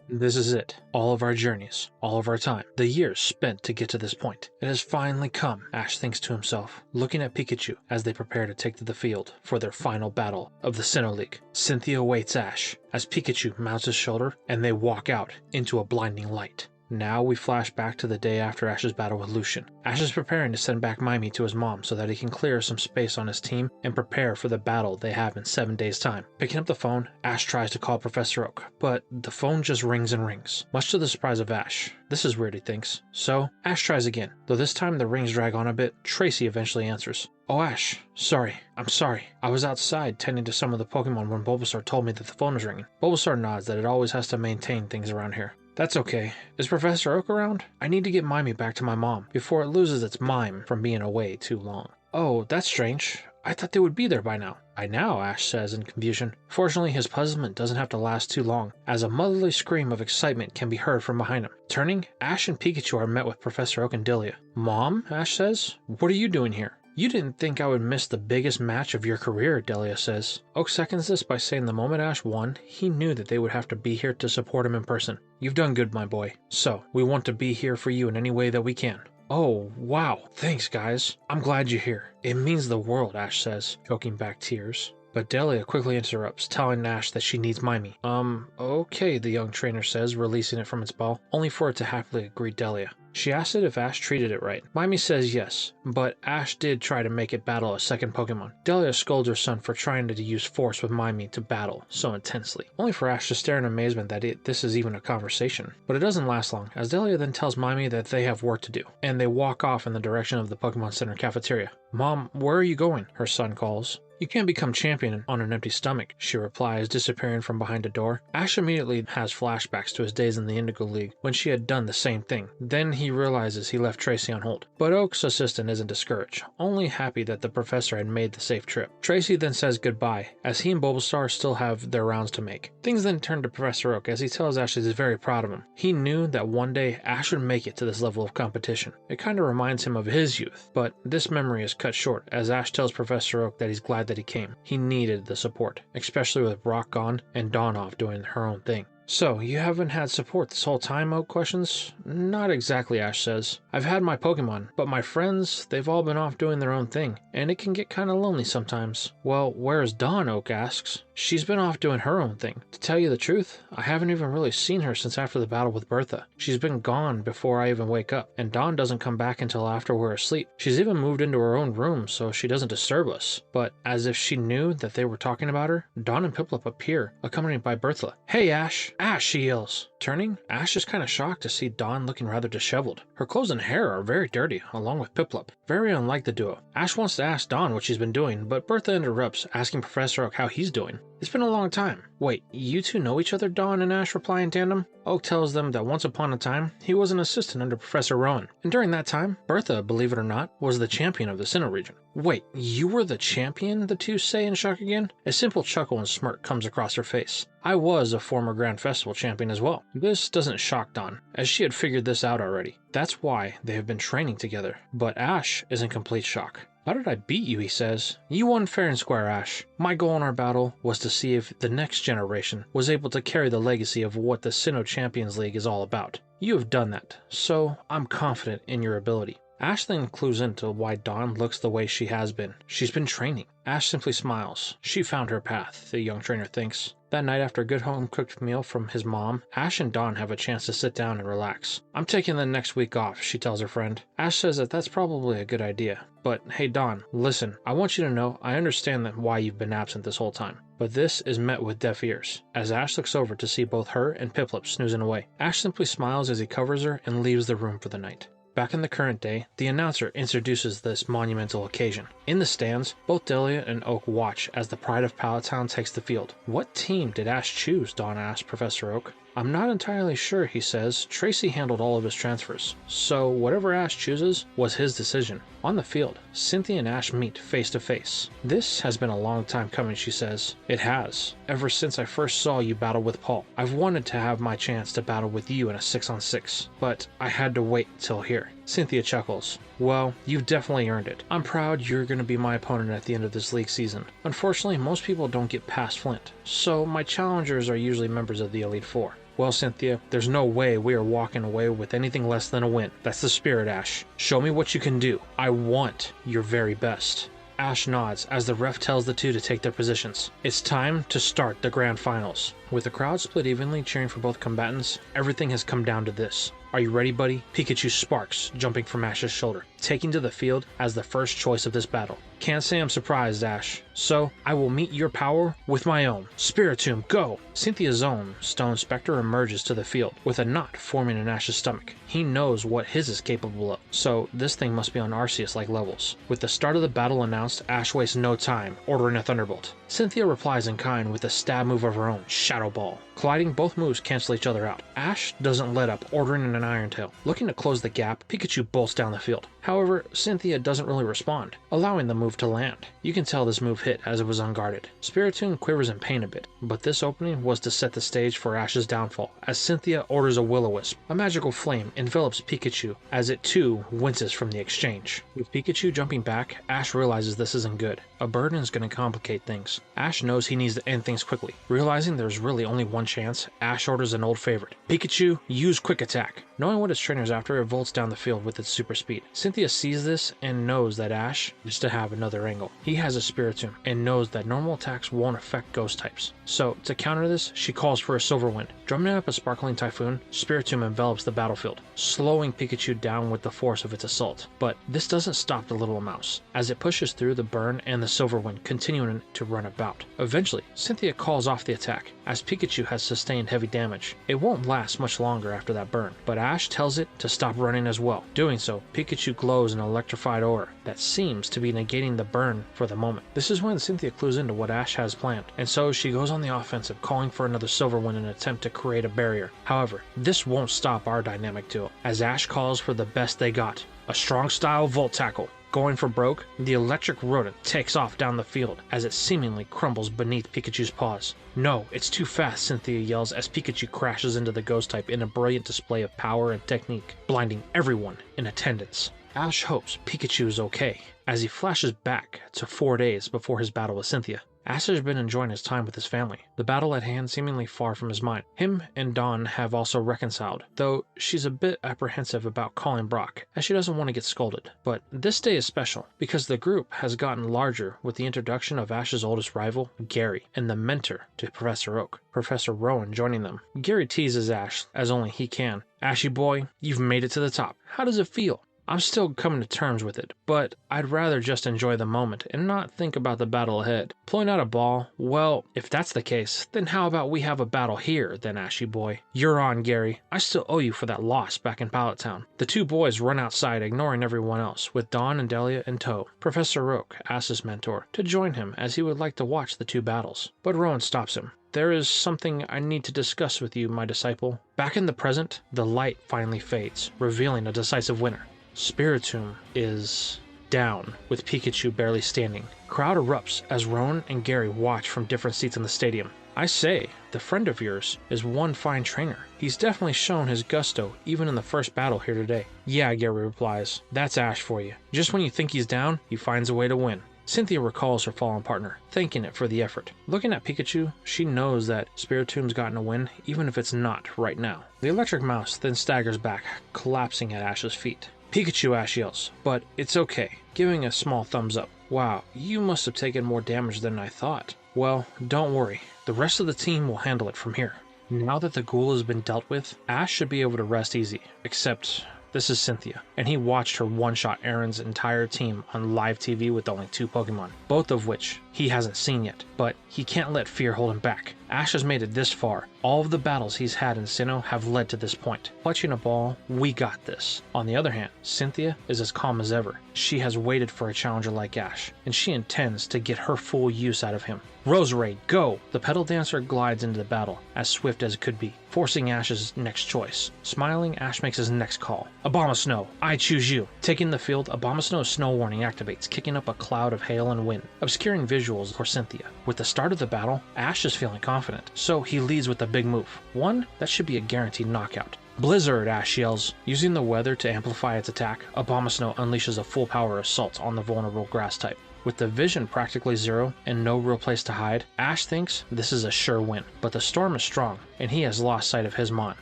This is it. All of our journeys, all of our time, the years spent to get to this point. It has finally come, Ash thinks to himself, looking at Pikachu as they prepare to take to the field for their final battle of the Sinnoh League. Cynthia awaits Ash as Pikachu mounts his shoulder and they walk out into a blinding light. Now we flash back to the day after Ash's battle with Lucian. Ash is preparing to send back Mimey to his mom so that he can clear some space on his team and prepare for the battle they have in 7 days' time. Picking up the phone, Ash tries to call Professor Oak, but the phone just rings and rings, much to the surprise of Ash. This is weird, he thinks. So, Ash tries again, though this time the rings drag on a bit. Tracy eventually answers. "Oh, Ash, sorry. I'm sorry. I was outside tending to some of the Pokemon when Bulbasaur told me that the phone was ringing." Bulbasaur nods that it always has to maintain things around here. "That's okay. Is Professor Oak around? I need to get Mimey back to my mom before it loses its mime from being away too long." "Oh, that's strange. I thought they would be there by now." "By now," Ash says in confusion. Fortunately, his puzzlement doesn't have to last too long, as a motherly scream of excitement can be heard from behind him. Turning, Ash and Pikachu are met with Professor Oak and Delia. "Mom," Ash says, "what are you doing here?" "You didn't think I would miss the biggest match of your career," Delia says. Oak seconds this by saying the moment Ash won, he knew that they would have to be here to support him in person. "You've done good, my boy. So, we want to be here for you in any way that we can." "Oh, wow. Thanks, guys. I'm glad you're here. It means the world," Ash says, choking back tears. But Delia quickly interrupts, telling Ash that she needs Mimey. Okay, the young trainer says, releasing it from its ball, only for it to happily agree Delia. She asks it if Ash treated it right. Mimey says yes, but Ash did try to make it battle a second Pokemon. Delia scolds her son for trying to use force with Mimey to battle so intensely, only for Ash to stare in amazement that this is even a conversation. But it doesn't last long, as Delia then tells Mimey that they have work to do, and they walk off in the direction of the Pokemon Center cafeteria. "Mom, where are you going?" her son calls. "You can't become champion on an empty stomach," she replies, disappearing from behind a door. Ash immediately has flashbacks to his days in the Indigo League when she had done the same thing. Then he realizes he left Tracy on hold. But Oak's assistant isn't discouraged, only happy that the professor had made the safe trip. Tracy then says goodbye, as he and Bulbasaur still have their rounds to make. Things then turn to Professor Oak as he tells Ash he's very proud of him. He knew that one day Ash would make it to this level of competition. It kinda reminds him of his youth, but this memory is cut short as Ash tells Professor Oak that he's glad that he came. He needed the support, especially with Brock gone and Dawn off doing her own thing. "So, you haven't had support this whole time?" Oak questions. "Not exactly," Ash says. "I've had my Pokemon, but my friends, they've all been off doing their own thing, and it can get kinda lonely sometimes." "Well, where's Dawn?" Oak asks. "She's been off doing her own thing. To tell you the truth, I haven't even really seen her since after the battle with Bertha. She's been gone before I even wake up, and Dawn doesn't come back until after we're asleep. She's even moved into her own room so she doesn't disturb us." But as if she knew that they were talking about her, Dawn and Piplup appear, accompanied by Bertha. "Hey, Ash! Ash!" she yells. Turning, Ash is kinda shocked to see Dawn looking rather disheveled. Her clothes and hair are very dirty, along with Piplup. Very unlike the duo. Ash wants to ask Dawn what she's been doing, but Bertha interrupts, asking Professor Oak how he's doing. "It's been a long time." "Wait, you two know each other?" Dawn and Ash reply in tandem. Oak tells them that once upon a time, he was an assistant under Professor Rowan, and during that time, Bertha, believe it or not, was the champion of the Sinnoh region. "Wait, you were the champion?" the two say in shock again. A simple chuckle and smirk comes across her face. "I was a former Grand Festival champion as well." This doesn't shock Dawn, as she had figured this out already. That's why they have been training together. But Ash is in complete shock. "How did I beat you?" he says. "You won fair and square, Ash. My goal in our battle was to see if the next generation was able to carry the legacy of what the Sinnoh Champions League is all about. You have done that, so I'm confident in your ability." Ash then clues into why Dawn looks the way she has been. She's been training. Ash simply smiles. She found her path, the young trainer thinks. That night, after a good home-cooked meal from his mom, Ash and Dawn have a chance to sit down and relax. "I'm taking the next week off," she tells her friend. Ash says that that's probably a good idea. But hey Dawn, listen, I want you to know I understand that why you've been absent this whole time. But this is met with deaf ears, as Ash looks over to see both her and Piplup snoozing away. Ash simply smiles as he covers her and leaves the room for the night. Back in the current day, the announcer introduces this monumental occasion. In the stands, both Delia and Oak watch as the pride of Palatown takes the field. "What team did Ash choose?" Dawn asks Professor Oak. "I'm not entirely sure," he says. "Tracy handled all of his transfers, so whatever Ash chooses was his decision." On the field, Cynthia and Ash meet face to face. "This has been a long time coming," she says. "It has. Ever since I first saw you battle with Paul. I've wanted to have my chance to battle with you in a 6-on-6, but I had to wait till here." Cynthia chuckles. "Well, you've definitely earned it. I'm proud you're going to be my opponent at the end of this league season. Unfortunately, most people don't get past Flint, so my challengers are usually members of the Elite Four." "Well, Cynthia, there's no way we are walking away with anything less than a win. That's the spirit, Ash. Show me what you can do. I want your very best." Ash nods as the ref tells the two to take their positions. It's time to start the grand finals. With the crowd split evenly cheering for both combatants, everything has come down to this. Are you ready, buddy? Pikachu sparks, jumping from Ash's shoulder, taking to the field as the first choice of this battle. Can't say I'm surprised, Ash. So, I will meet your power with my own. Spiritomb, go! Cynthia's own Stone Spectre emerges to the field, with a knot forming in Ash's stomach. He knows what his is capable of, so this thing must be on Arceus-like levels. With the start of the battle announced, Ash wastes no time, ordering a Thunderbolt. Cynthia replies in kind with a stab move of her own, Shadow Ball. Colliding, both moves cancel each other out. Ash doesn't let up, ordering an Iron Tail. Looking to close the gap, Pikachu bolts down the field. However, Cynthia doesn't really respond, allowing the move to land. You can tell this move hit as it was unguarded. Spiritomb quivers in pain a bit, but this opening was to set the stage for Ash's downfall, as Cynthia orders a Will-O-Wisp. A magical flame envelops Pikachu, as it too winces from the exchange. With Pikachu jumping back, Ash realizes this isn't good. A burden is going to complicate things. Ash knows he needs to end things quickly. Realizing there's really only one chance, Ash orders an old favorite. Pikachu, use Quick Attack. Knowing what its trainer's after, it volts down the field with its super speed. Cynthia sees this and knows that Ash is to have another angle. He has a Spiritomb and knows that normal attacks won't affect ghost types. So, to counter this, she calls for a Silver Wind. Drumming up a Sparkling Typhoon, Spiritomb envelops the battlefield, slowing Pikachu down with the force of its assault. But this doesn't stop the little mouse, as it pushes through the burn and the Silver Wind, continuing to run about. Eventually, Cynthia calls off the attack, as Pikachu has sustained heavy damage. It won't last much longer after that burn, but Ash tells it to stop running as well. Doing so, Pikachu glows an electrified aura that seems to be negating the burn for the moment. This is when Cynthia clues into what Ash has planned, and so she goes on the offensive, calling for another Silver Wind in an attempt to create a barrier. However, this won't stop our dynamic duo, as Ash calls for the best they got, a strong style Volt Tackle. Going for broke, the electric rodent takes off down the field as it seemingly crumbles beneath Pikachu's paws. No, it's too fast, Cynthia yells as Pikachu crashes into the ghost type in a brilliant display of power and technique, blinding everyone in attendance. Ash hopes Pikachu is okay, as he flashes back to 4 days before his battle with Cynthia. Ash has been enjoying his time with his family, the battle at hand seemingly far from his mind. Him and Dawn have also reconciled, though she's a bit apprehensive about calling Brock, as she doesn't want to get scolded. But this day is special, because the group has gotten larger with the introduction of Ash's oldest rival, Gary, and the mentor to Professor Oak, Professor Rowan, joining them. Gary teases Ash, as only he can. Ashy boy, you've made it to the top. How does it feel? I'm still coming to terms with it, but I'd rather just enjoy the moment and not think about the battle ahead. Pulling out a ball? Well, if that's the case, then how about we have a battle here, then, Ashy boy? You're on, Gary. I still owe you for that loss back in Pallet Town. The two boys run outside, ignoring everyone else, with Dawn and Delia in tow. Professor Oak asks his mentor to join him as he would like to watch the two battles, but Rowan stops him. There is something I need to discuss with you, my disciple. Back in the present, the light finally fades, revealing a decisive winner. Spiritomb is down, with Pikachu barely standing. Crowd erupts as Rowan and Gary watch from different seats in the stadium. I say, the friend of yours is one fine trainer. He's definitely shown his gusto even in the first battle here today. Yeah, Gary replies. That's Ash for you. Just when you think he's down, he finds a way to win. Cynthia recalls her fallen partner, thanking it for the effort. Looking at Pikachu, she knows that Spiritomb's gotten a win, even if it's not right now. The electric mouse then staggers back, collapsing at Ash's feet. Pikachu, Ash yells, but it's okay, giving a small thumbs up. Wow, you must have taken more damage than I thought. Well, don't worry, the rest of the team will handle it from here. Now that the ghoul has been dealt with, Ash should be able to rest easy, except this is Cynthia, and he watched her one-shot Aaron's entire team on live TV with only 2 Pokemon, both of which he hasn't seen yet, but he can't let fear hold him back. Ash has made it this far. All of the battles he's had in Sinnoh have led to this point. Clutching a ball, we got this. On the other hand, Cynthia is as calm as ever. She has waited for a challenger like Ash, and she intends to get her full use out of him. Roserade, go! The pedal dancer glides into the battle, as swift as it could be, forcing Ash's next choice. Smiling, Ash makes his next call. Abomasnow, I choose you. Taking the field, Abomasnow's snow warning activates, kicking up a cloud of hail and wind, obscuring visuals for Cynthia. With the start of the battle, Ash is feeling confident, so he leads with a big move. One that should be a guaranteed knockout. Blizzard, Ash yells. Using the weather to amplify its attack, Abomasnow unleashes a full power assault on the vulnerable grass type. With the vision practically zero and no real place to hide, Ash thinks this is a sure win, but the storm is strong and he has lost sight of his Mon.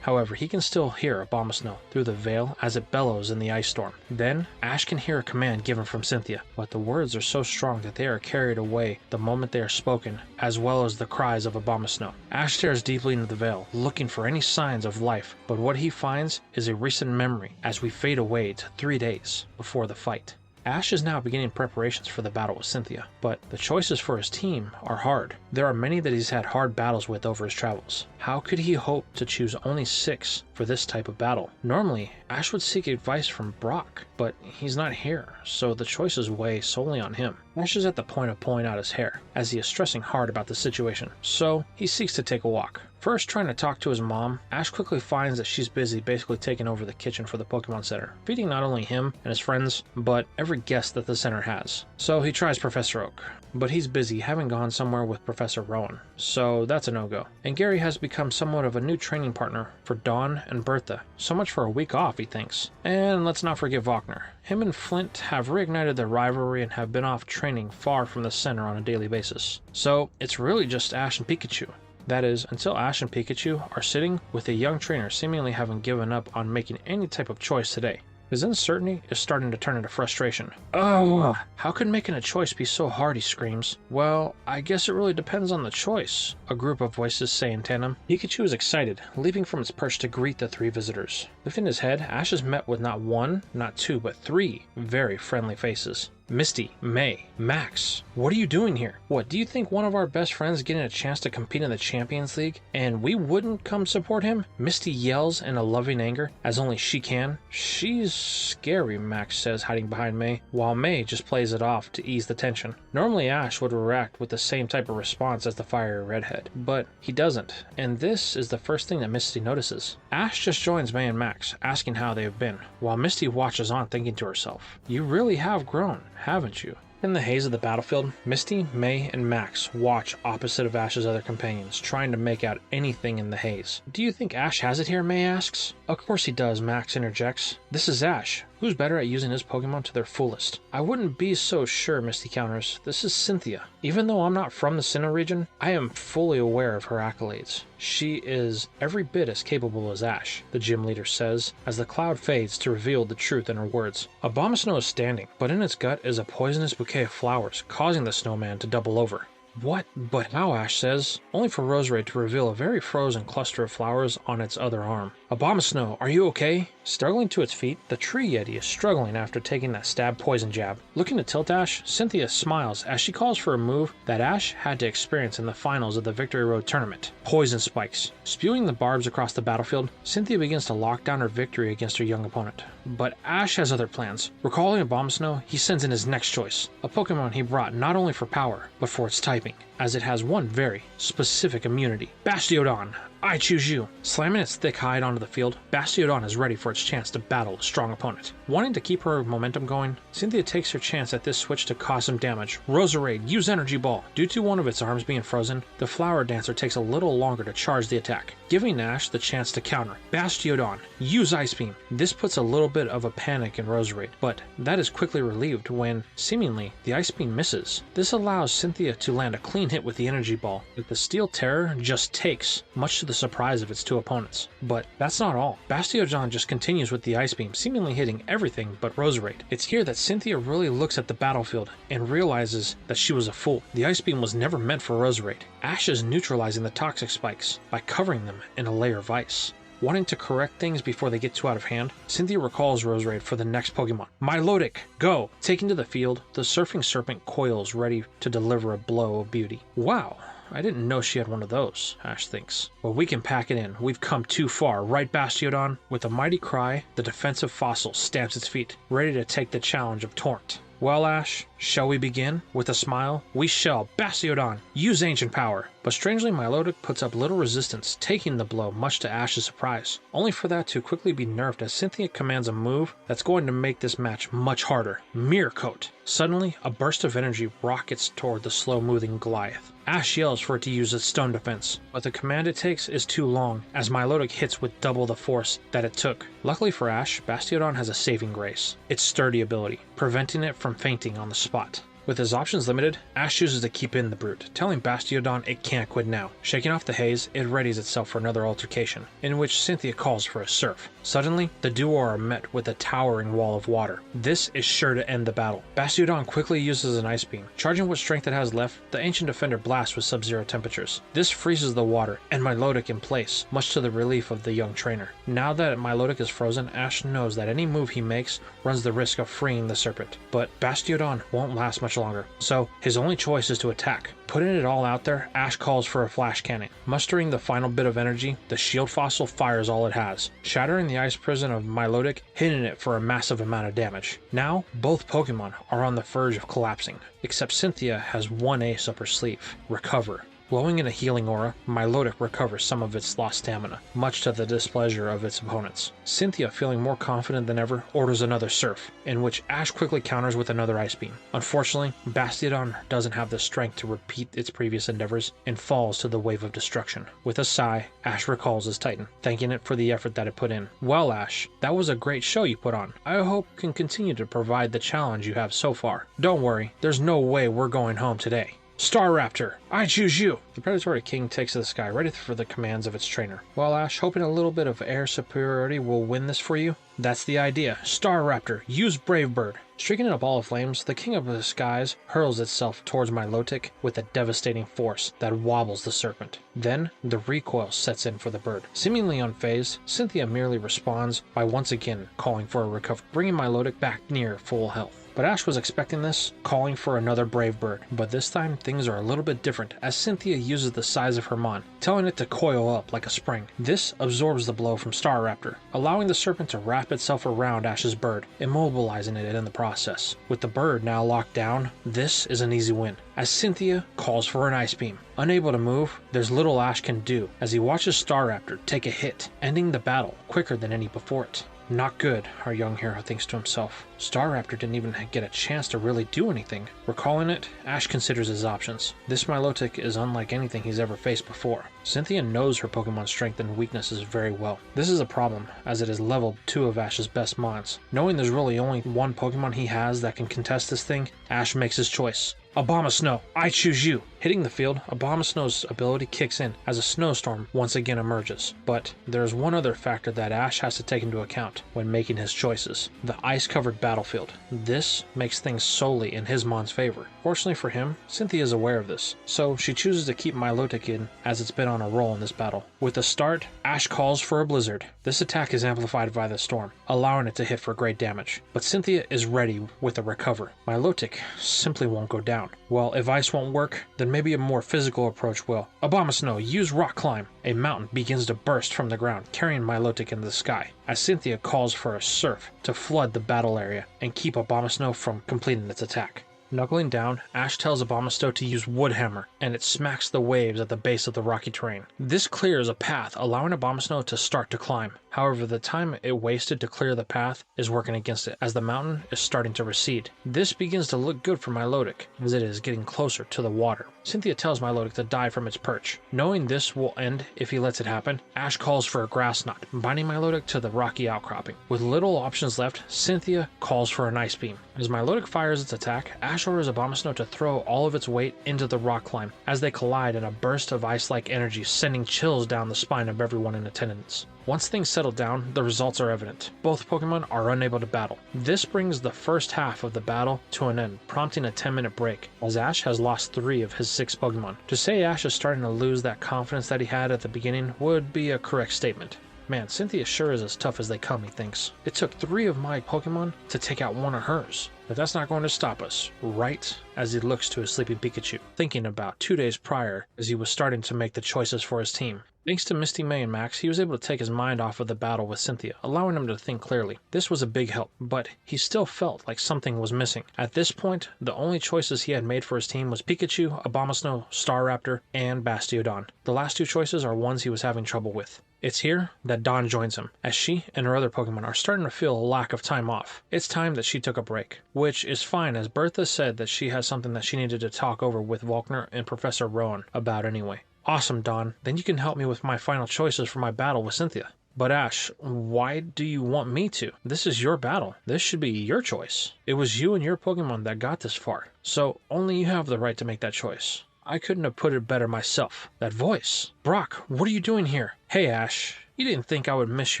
However, he can still hear Abomasnow through the veil as it bellows in the ice storm. Then, Ash can hear a command given from Cynthia, but the words are so strong that they are carried away the moment they are spoken, as well as the cries of Abomasnow. Ash stares deeply into the veil, looking for any signs of life, but what he finds is a recent memory as we fade away to 3 days before the fight. Ash is now beginning preparations for the battle with Cynthia, but the choices for his team are hard. There are many that he's had hard battles with over his travels. How could he hope to choose only 6 for this type of battle? Normally, Ash would seek advice from Brock, but he's not here, so the choices weigh solely on him. Ash is at the point of pulling out his hair, as he is stressing hard about the situation, so he seeks to take a walk. First trying to talk to his mom, Ash quickly finds that she's busy basically taking over the kitchen for the Pokemon Center, feeding not only him and his friends, but every guest that the center has. So he tries Professor Oak, but he's busy having gone somewhere with Professor Rowan, so that's a no-go. And Gary has become somewhat of a new training partner for Dawn and Bertha, so much for a week off, he thinks. And let's not forget Wagner. Him and Flint have reignited their rivalry and have been off training far from the center on a daily basis. So it's really just Ash and Pikachu. That is, until Ash and Pikachu are sitting with a young trainer seemingly having given up on making any type of choice today. His uncertainty is starting to turn into frustration. Oh, how could making a choice be so hard, he screams. Well, I guess it really depends on the choice, a group of voices say in tandem. Pikachu is excited, leaping from its perch to greet the 3 visitors. Lifting his head, Ash is met with not 1, not 2, but 3 very friendly faces. Misty, May, Max, what are you doing here? What, do you think one of our best friends getting a chance to compete in the Champions League and we wouldn't come support him? Misty yells in a loving anger, as only she can. She's scary, Max says, hiding behind May, while May just plays it off to ease the tension. Normally Ash would react with the same type of response as the fiery redhead, but he doesn't, and this is the first thing that Misty notices. Ash just joins May and Max, asking how they have been, while Misty watches on thinking to herself, you really have grown, haven't you? In the haze of the battlefield, Misty, May, and Max watch opposite of Ash's other companions, trying to make out anything in the haze. Do you think Ash has it here, May asks. Of course he does, Max interjects. This is Ash. Who's better at using his Pokemon to their fullest? I wouldn't be so sure, Misty counters. This is Cynthia. Even though I'm not from the Sinnoh region, I am fully aware of her accolades. She is every bit as capable as Ash, the gym leader says, as the cloud fades to reveal the truth in her words. Abomasnow is standing, but in its gut is a poisonous bouquet of flowers, causing the snowman to double over. What? But how, Ash says, only for Roserade to reveal a very frozen cluster of flowers on its other arm. Abomasnow, are you okay? Struggling to its feet, the tree yeti is struggling after taking that stab poison jab. Looking to tilt Ash, Cynthia smiles as she calls for a move that Ash had to experience in the finals of the Victory Road tournament. Poison spikes. Spewing the barbs across the battlefield, Cynthia begins to lock down her victory against her young opponent. But Ash has other plans. Recalling Abomasnow, he sends in his next choice, a Pokemon he brought not only for power, but for its typing, as it has one very specific immunity. Bastiodon, I choose you. Slamming its thick hide onto the field, Bastiodon is ready for its chance to battle a strong opponent. Wanting to keep her momentum going, Cynthia takes her chance at this switch to cause some damage. Roserade, use Energy Ball. Due to one of its arms being frozen, the Flower Dancer takes a little longer to charge the attack, giving Ash the chance to counter. Bastiodon, use Ice Beam. This puts a little bit of a panic in Roserade, but that is quickly relieved when, seemingly, the Ice Beam misses. This allows Cynthia to land a clean hit with the Energy Ball, but the Steel Terror just takes, much to the surprise of its 2 opponents. But that's not all. Bastiodon just continues with the Ice Beam, seemingly hitting everything but Roserade. It's here that Cynthia really looks at the battlefield and realizes that she was a fool. The Ice Beam was never meant for Roserade. Ash is neutralizing the toxic spikes by covering them in a layer of ice. Wanting to correct things before they get too out of hand, Cynthia recalls Roserade for the next Pokemon. Milotic, go! Taking to the field, the Surfing Serpent coils ready to deliver a blow of beauty. Wow, I didn't know she had one of those, Ash thinks. Well, we can pack it in. We've come too far, right, Bastiodon? With a mighty cry, the defensive fossil stamps its feet, ready to take the challenge of Torrent. Well, Ash, shall we begin? With a smile, we shall. Bastiodon, use Ancient Power. But strangely, Milotic puts up little resistance, taking the blow much to Ash's surprise, only for that to quickly be nerfed as Cynthia commands a move that's going to make this match much harder. Mirror Coat. Suddenly, a burst of energy rockets toward the slow-moving Goliath. Ash yells for it to use its stun defense, but the command it takes is too long, as Milotic hits with double the force that it took. Luckily for Ash, Bastiodon has a saving grace, its sturdy ability, preventing it from fainting on the spot. With his options limited, Ash chooses to keep in the brute, telling Bastiodon it can't quit now. Shaking off the haze, it readies itself for another altercation, in which Cynthia calls for a surf. Suddenly, the duo are met with a towering wall of water. This is sure to end the battle. Bastiodon quickly uses an ice beam. Charging what strength it has left, the ancient defender blasts with sub-zero temperatures. This freezes the water and Milotic in place, much to the relief of the young trainer. Now that Milotic is frozen, Ash knows that any move he makes runs the risk of freeing the serpent. But Bastiodon won't last much longer, so his only choice is to attack. Putting it all out there, Ash calls for a flash cannon. Mustering the final bit of energy, the shield fossil fires all it has, shattering the ice prison of Milotic, hitting it for a massive amount of damage. Now, both Pokemon are on the verge of collapsing, except Cynthia has one ace up her sleeve: Recover. Glowing in a healing aura, Milotic recovers some of its lost stamina, much to the displeasure of its opponents. Cynthia, feeling more confident than ever, orders another surf, in which Ash quickly counters with another ice beam. Unfortunately, Bastiodon doesn't have the strength to repeat its previous endeavors and falls to the wave of destruction. With a sigh, Ash recalls his Titan, thanking it for the effort that it put in. Well, Ash, that was a great show you put on. I hope you can continue to provide the challenge you have so far. Don't worry, there's no way we're going home today. Staraptor, I choose you! The predatory king takes to the sky, ready for the commands of its trainer. Well, Ash, hoping a little bit of air superiority will win this for you? That's the idea. Staraptor, use Brave Bird. Streaking in a ball of flames, the king of the skies hurls itself towards Milotic with a devastating force that wobbles the serpent. Then, the recoil sets in for the bird. Seemingly unfazed, Cynthia merely responds by once again calling for a recovery, bringing Milotic back near full health. But Ash was expecting this, calling for another Brave Bird. But this time, things are a little bit different, as Cynthia uses the size of her Mon, telling it to coil up like a spring. This absorbs the blow from Staraptor, allowing the serpent to wrap itself around Ash's bird, immobilizing it in the process. With the bird now locked down, this is an easy win, as Cynthia calls for an ice beam. Unable to move, there's little Ash can do, as he watches Staraptor take a hit, ending the battle quicker than any before it. Not good, our young hero thinks to himself. Staraptor didn't even get a chance to really do anything. Recalling it, Ash considers his options. This Milotic is unlike anything he's ever faced before. Cynthia knows her Pokemon's strength and weaknesses very well. This is a problem, as it has leveled 2 of Ash's best Mons. Knowing there's really only one Pokemon he has that can contest this thing, Ash makes his choice. Abomasnow, I choose you! Hitting the field, Abomasnow's ability kicks in as a snowstorm once again emerges. But there's one other factor that Ash has to take into account when making his choices: the ice-covered battlefield. This makes things solely in his Mon's favor. Fortunately for him, Cynthia is aware of this, so she chooses to keep Milotic in, as it's been on a roll in this battle. With the start, Ash calls for a blizzard. This attack is amplified by the storm, allowing it to hit for great damage. But Cynthia is ready with a recover. Milotic simply won't go down. Well, if ice won't work, then maybe a more physical approach will. Abomasnow, use Rock Climb. A mountain begins to burst from the ground, carrying Milotic into the sky, as Cynthia calls for a surf to flood the battle area and keep Abomasnow from completing its attack. Knuckling down, Ash tells Abomasnow to use Wood Hammer, and it smacks the waves at the base of the rocky terrain. This clears a path, allowing Abomasnow to start to climb. However, the time it wasted to clear the path is working against it, as the mountain is starting to recede. This begins to look good for Milotic, as it is getting closer to the water. Cynthia tells Milotic to dive from its perch. Knowing this will end if he lets it happen, Ash calls for a Grass Knot, binding Milotic to the rocky outcropping. With little options left, Cynthia calls for an Ice Beam. As Milotic fires its attack, Ash orders Abomasnow to throw all of its weight into the rock climb, as they collide in a burst of ice-like energy, sending chills down the spine of everyone in attendance. Once things settle down, the results are evident. Both Pokemon are unable to battle. This brings the first half of the battle to an end, prompting a 10-minute break, as Ash has lost 3 of his 6 Pokemon. To say Ash is starting to lose that confidence that he had at the beginning would be a correct statement. Man, Cynthia sure is as tough as they come, he thinks. It took 3 of my Pokemon to take out 1 of hers. But that's not going to stop us, right? As he looks to his sleepy Pikachu, thinking about 2 days prior as he was starting to make the choices for his team. Thanks to Misty May and Max, he was able to take his mind off of the battle with Cynthia, allowing him to think clearly. This was a big help, but he still felt like something was missing. At this point, the only choices he had made for his team was Pikachu, Abomasnow, Staraptor, and Bastiodon. The last 2 choices are ones he was having trouble with. It's here that Dawn joins him, as she and her other Pokemon are starting to feel a lack of time off. It's time that she took a break, which is fine, as Bertha said that she has something that she needed to talk over with Volkner and Professor Rowan about anyway. Awesome, Dawn. Then you can help me with my final choices for my battle with Cynthia. But Ash, why do you want me to? This is your battle. This should be your choice. It was you and your Pokemon that got this far, so only you have the right to make that choice. I couldn't have put it better myself. That voice. Brock, what are you doing here? Hey Ash, you didn't think I would miss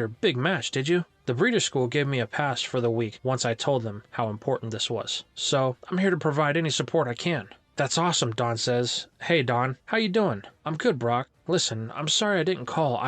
your big match, did you? The breeder school gave me a pass for the week once I told them how important this was. So I'm here to provide any support I can. That's awesome, Don says. Hey Don, how you doing? I'm good, Brock. Listen, I'm sorry I didn't call.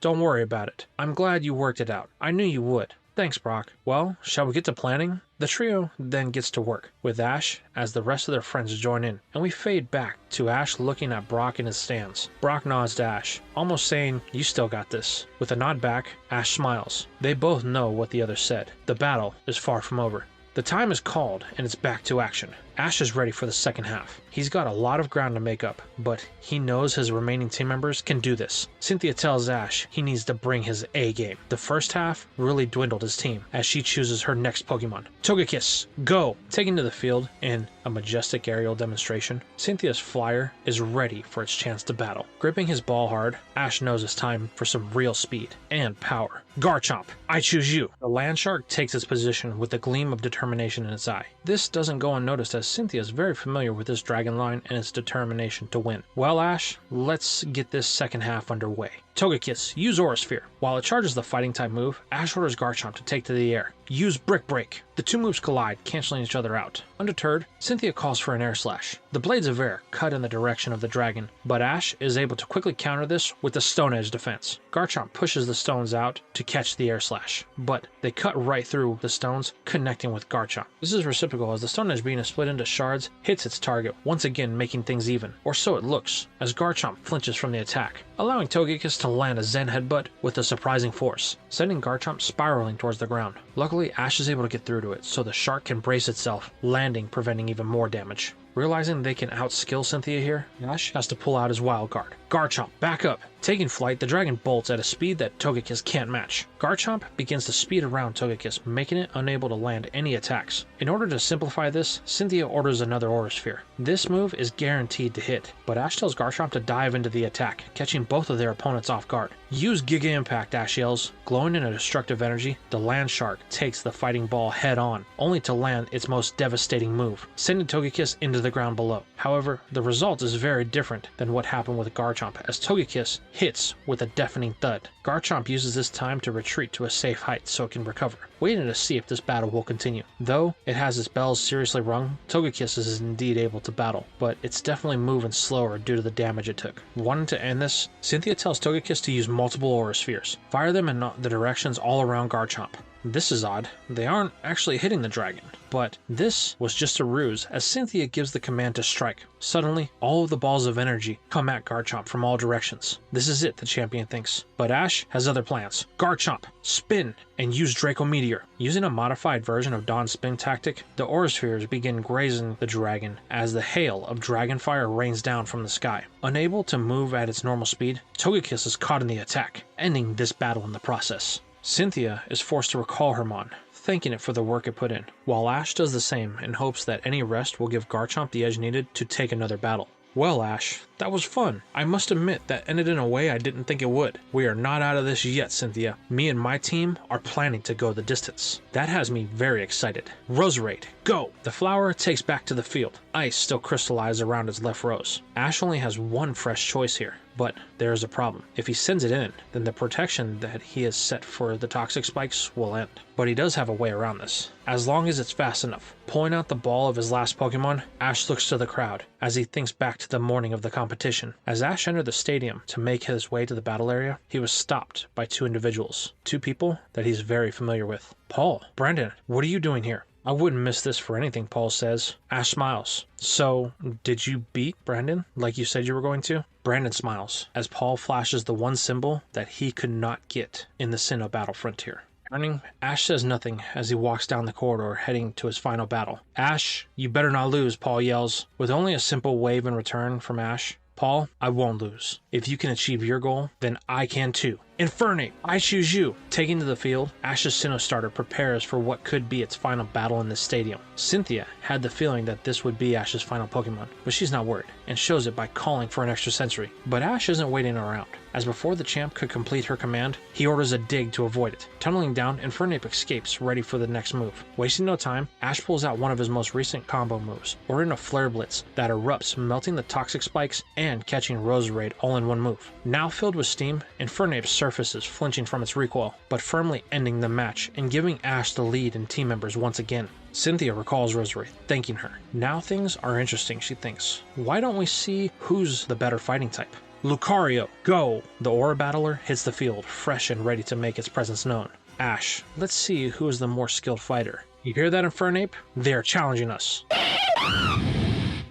Don't worry about it. I'm glad you worked it out. I knew you would. Thanks, Brock. Well, shall we get to planning? The trio then gets to work, with Ash as the rest of their friends join in, and we fade back to Ash looking at Brock in his stance. Brock nods to Ash, almost saying, "You still got this." With a nod back, Ash smiles. They both know what the other said. The battle is far from over. The time is called, and it's back to action. Ash is ready for the second half. He's got a lot of ground to make up, but he knows his remaining team members can do this. Cynthia tells Ash he needs to bring his A game. The first half really dwindled his team as she chooses her next Pokemon. Togekiss, go! Taken to the field in a majestic aerial demonstration, Cynthia's flyer is ready for its chance to battle. Gripping his ball hard, Ash knows it's time for some real speed and power. Garchomp, I choose you! The Landshark takes its position with a gleam of determination in its eye. This doesn't go unnoticed as Cynthia is very familiar with this dragon line and its determination to win. Well, Ash, let's get this second half underway. Togekiss, use Aura Sphere. While it charges the fighting type move, Ash orders Garchomp to take to the air. Use Brick Break. The two moves collide, canceling each other out. Undeterred, Cynthia calls for an Air Slash. The blades of air cut in the direction of the dragon, but Ash is able to quickly counter this with the Stone Edge defense. Garchomp pushes the stones out to catch the Air Slash, but they cut right through the stones, connecting with Garchomp. This is reciprocal as the Stone Edge being split into shards hits its target, once again making things even, or so it looks, as Garchomp flinches from the attack, allowing Togekiss to land a Zen Headbutt with a surprising force, sending Garchomp spiraling towards the ground. Luckily, Ash is able to get through to it, so the shark can brace itself, landing, preventing even more damage. Realizing they can outskill Cynthia here, Ash has to pull out his wild card. Garchomp, back up! Taking flight, the dragon bolts at a speed that Togekiss can't match. Garchomp begins to speed around Togekiss, making it unable to land any attacks. In order to simplify this, Cynthia orders another Aura Sphere. This move is guaranteed to hit, but Ash tells Garchomp to dive into the attack, catching both of their opponents off guard. Use Giga Impact, Ash yells. Glowing in a destructive energy, the Landshark takes the fighting ball head on, only to land its most devastating move, sending Togekiss into the ground below. However, the result is very different than what happened with Garchomp, as Togekiss hits with a deafening thud. Garchomp uses this time to retreat to a safe height so it can recover, waiting to see if this battle will continue. Though it has its bells seriously rung, Togekiss is indeed able to battle, but it's definitely moving slower due to the damage it took. Wanting to end this, Cynthia tells Togekiss to use multiple Aura Spheres. Fire them in the directions all around Garchomp. This is odd. They aren't actually hitting the dragon. But this was just a ruse as Cynthia gives the command to strike. Suddenly, all of the balls of energy come at Garchomp from all directions. This is it, the champion thinks. But Ash has other plans. Garchomp, spin, and use Draco Meteor. Using a modified version of Dawn's spin tactic, the Aura Spheres begin grazing the dragon as the hail of dragon fire rains down from the sky. Unable to move at its normal speed, Togekiss is caught in the attack, ending this battle in the process. Cynthia is forced to recall her Mon, thanking it for the work it put in, while Ash does the same in hopes that any rest will give Garchomp the edge needed to take another battle. Well, Ash, that was fun. I must admit that ended in a way I didn't think it would. We are not out of this yet, Cynthia. Me and my team are planning to go the distance. That has me very excited. Roserade, go! The flower takes back to the field. Ice still crystallized around its left rose. Ash only has one fresh choice here, but there is a problem. If he sends it in, then the protection that he has set for the toxic spikes will end. But he does have a way around this, as long as it's fast enough. Pulling out the ball of his last Pokemon, Ash looks to the crowd as he thinks back to the morning of the competition. As Ash entered the stadium to make his way to the battle area, he was stopped by two individuals, two people that he's very familiar with. Paul, Brandon, what are you doing here? I wouldn't miss this for anything, Paul says. Ash smiles. So, did you beat Brandon like you said you were going to? Brandon smiles as Paul flashes the one symbol that he could not get in the Sinnoh Battle Frontier. Turning, Ash says nothing as he walks down the corridor heading to his final battle. Ash, you better not lose, Paul yells. With only a simple wave in return from Ash, Paul, I won't lose. If you can achieve your goal, then I can too. Infernape, I choose you! Taking to the field, Ash's Sinnoh starter prepares for what could be its final battle in this stadium. Cynthia had the feeling that this would be Ash's final Pokemon, but she's not worried, and shows it by calling for an extra sensory. But Ash isn't waiting around, as before the champ could complete her command, he orders a dig to avoid it. Tunneling down, Infernape escapes, ready for the next move. Wasting no time, Ash pulls out one of his most recent combo moves, ordering a Flare Blitz that erupts, melting the toxic spikes and catching Roserade all in one move. Now filled with steam, Infernape surfaces, flinching from its recoil, but firmly ending the match and giving Ash the lead in team members once again. Cynthia recalls Roserade, thanking her. Now things are interesting, she thinks. Why don't we see who's the better fighting type? Lucario, go! The Aura Battler hits the field, fresh and ready to make its presence known. Ash, let's see who is the more skilled fighter. You hear that, Infernape? They are challenging us.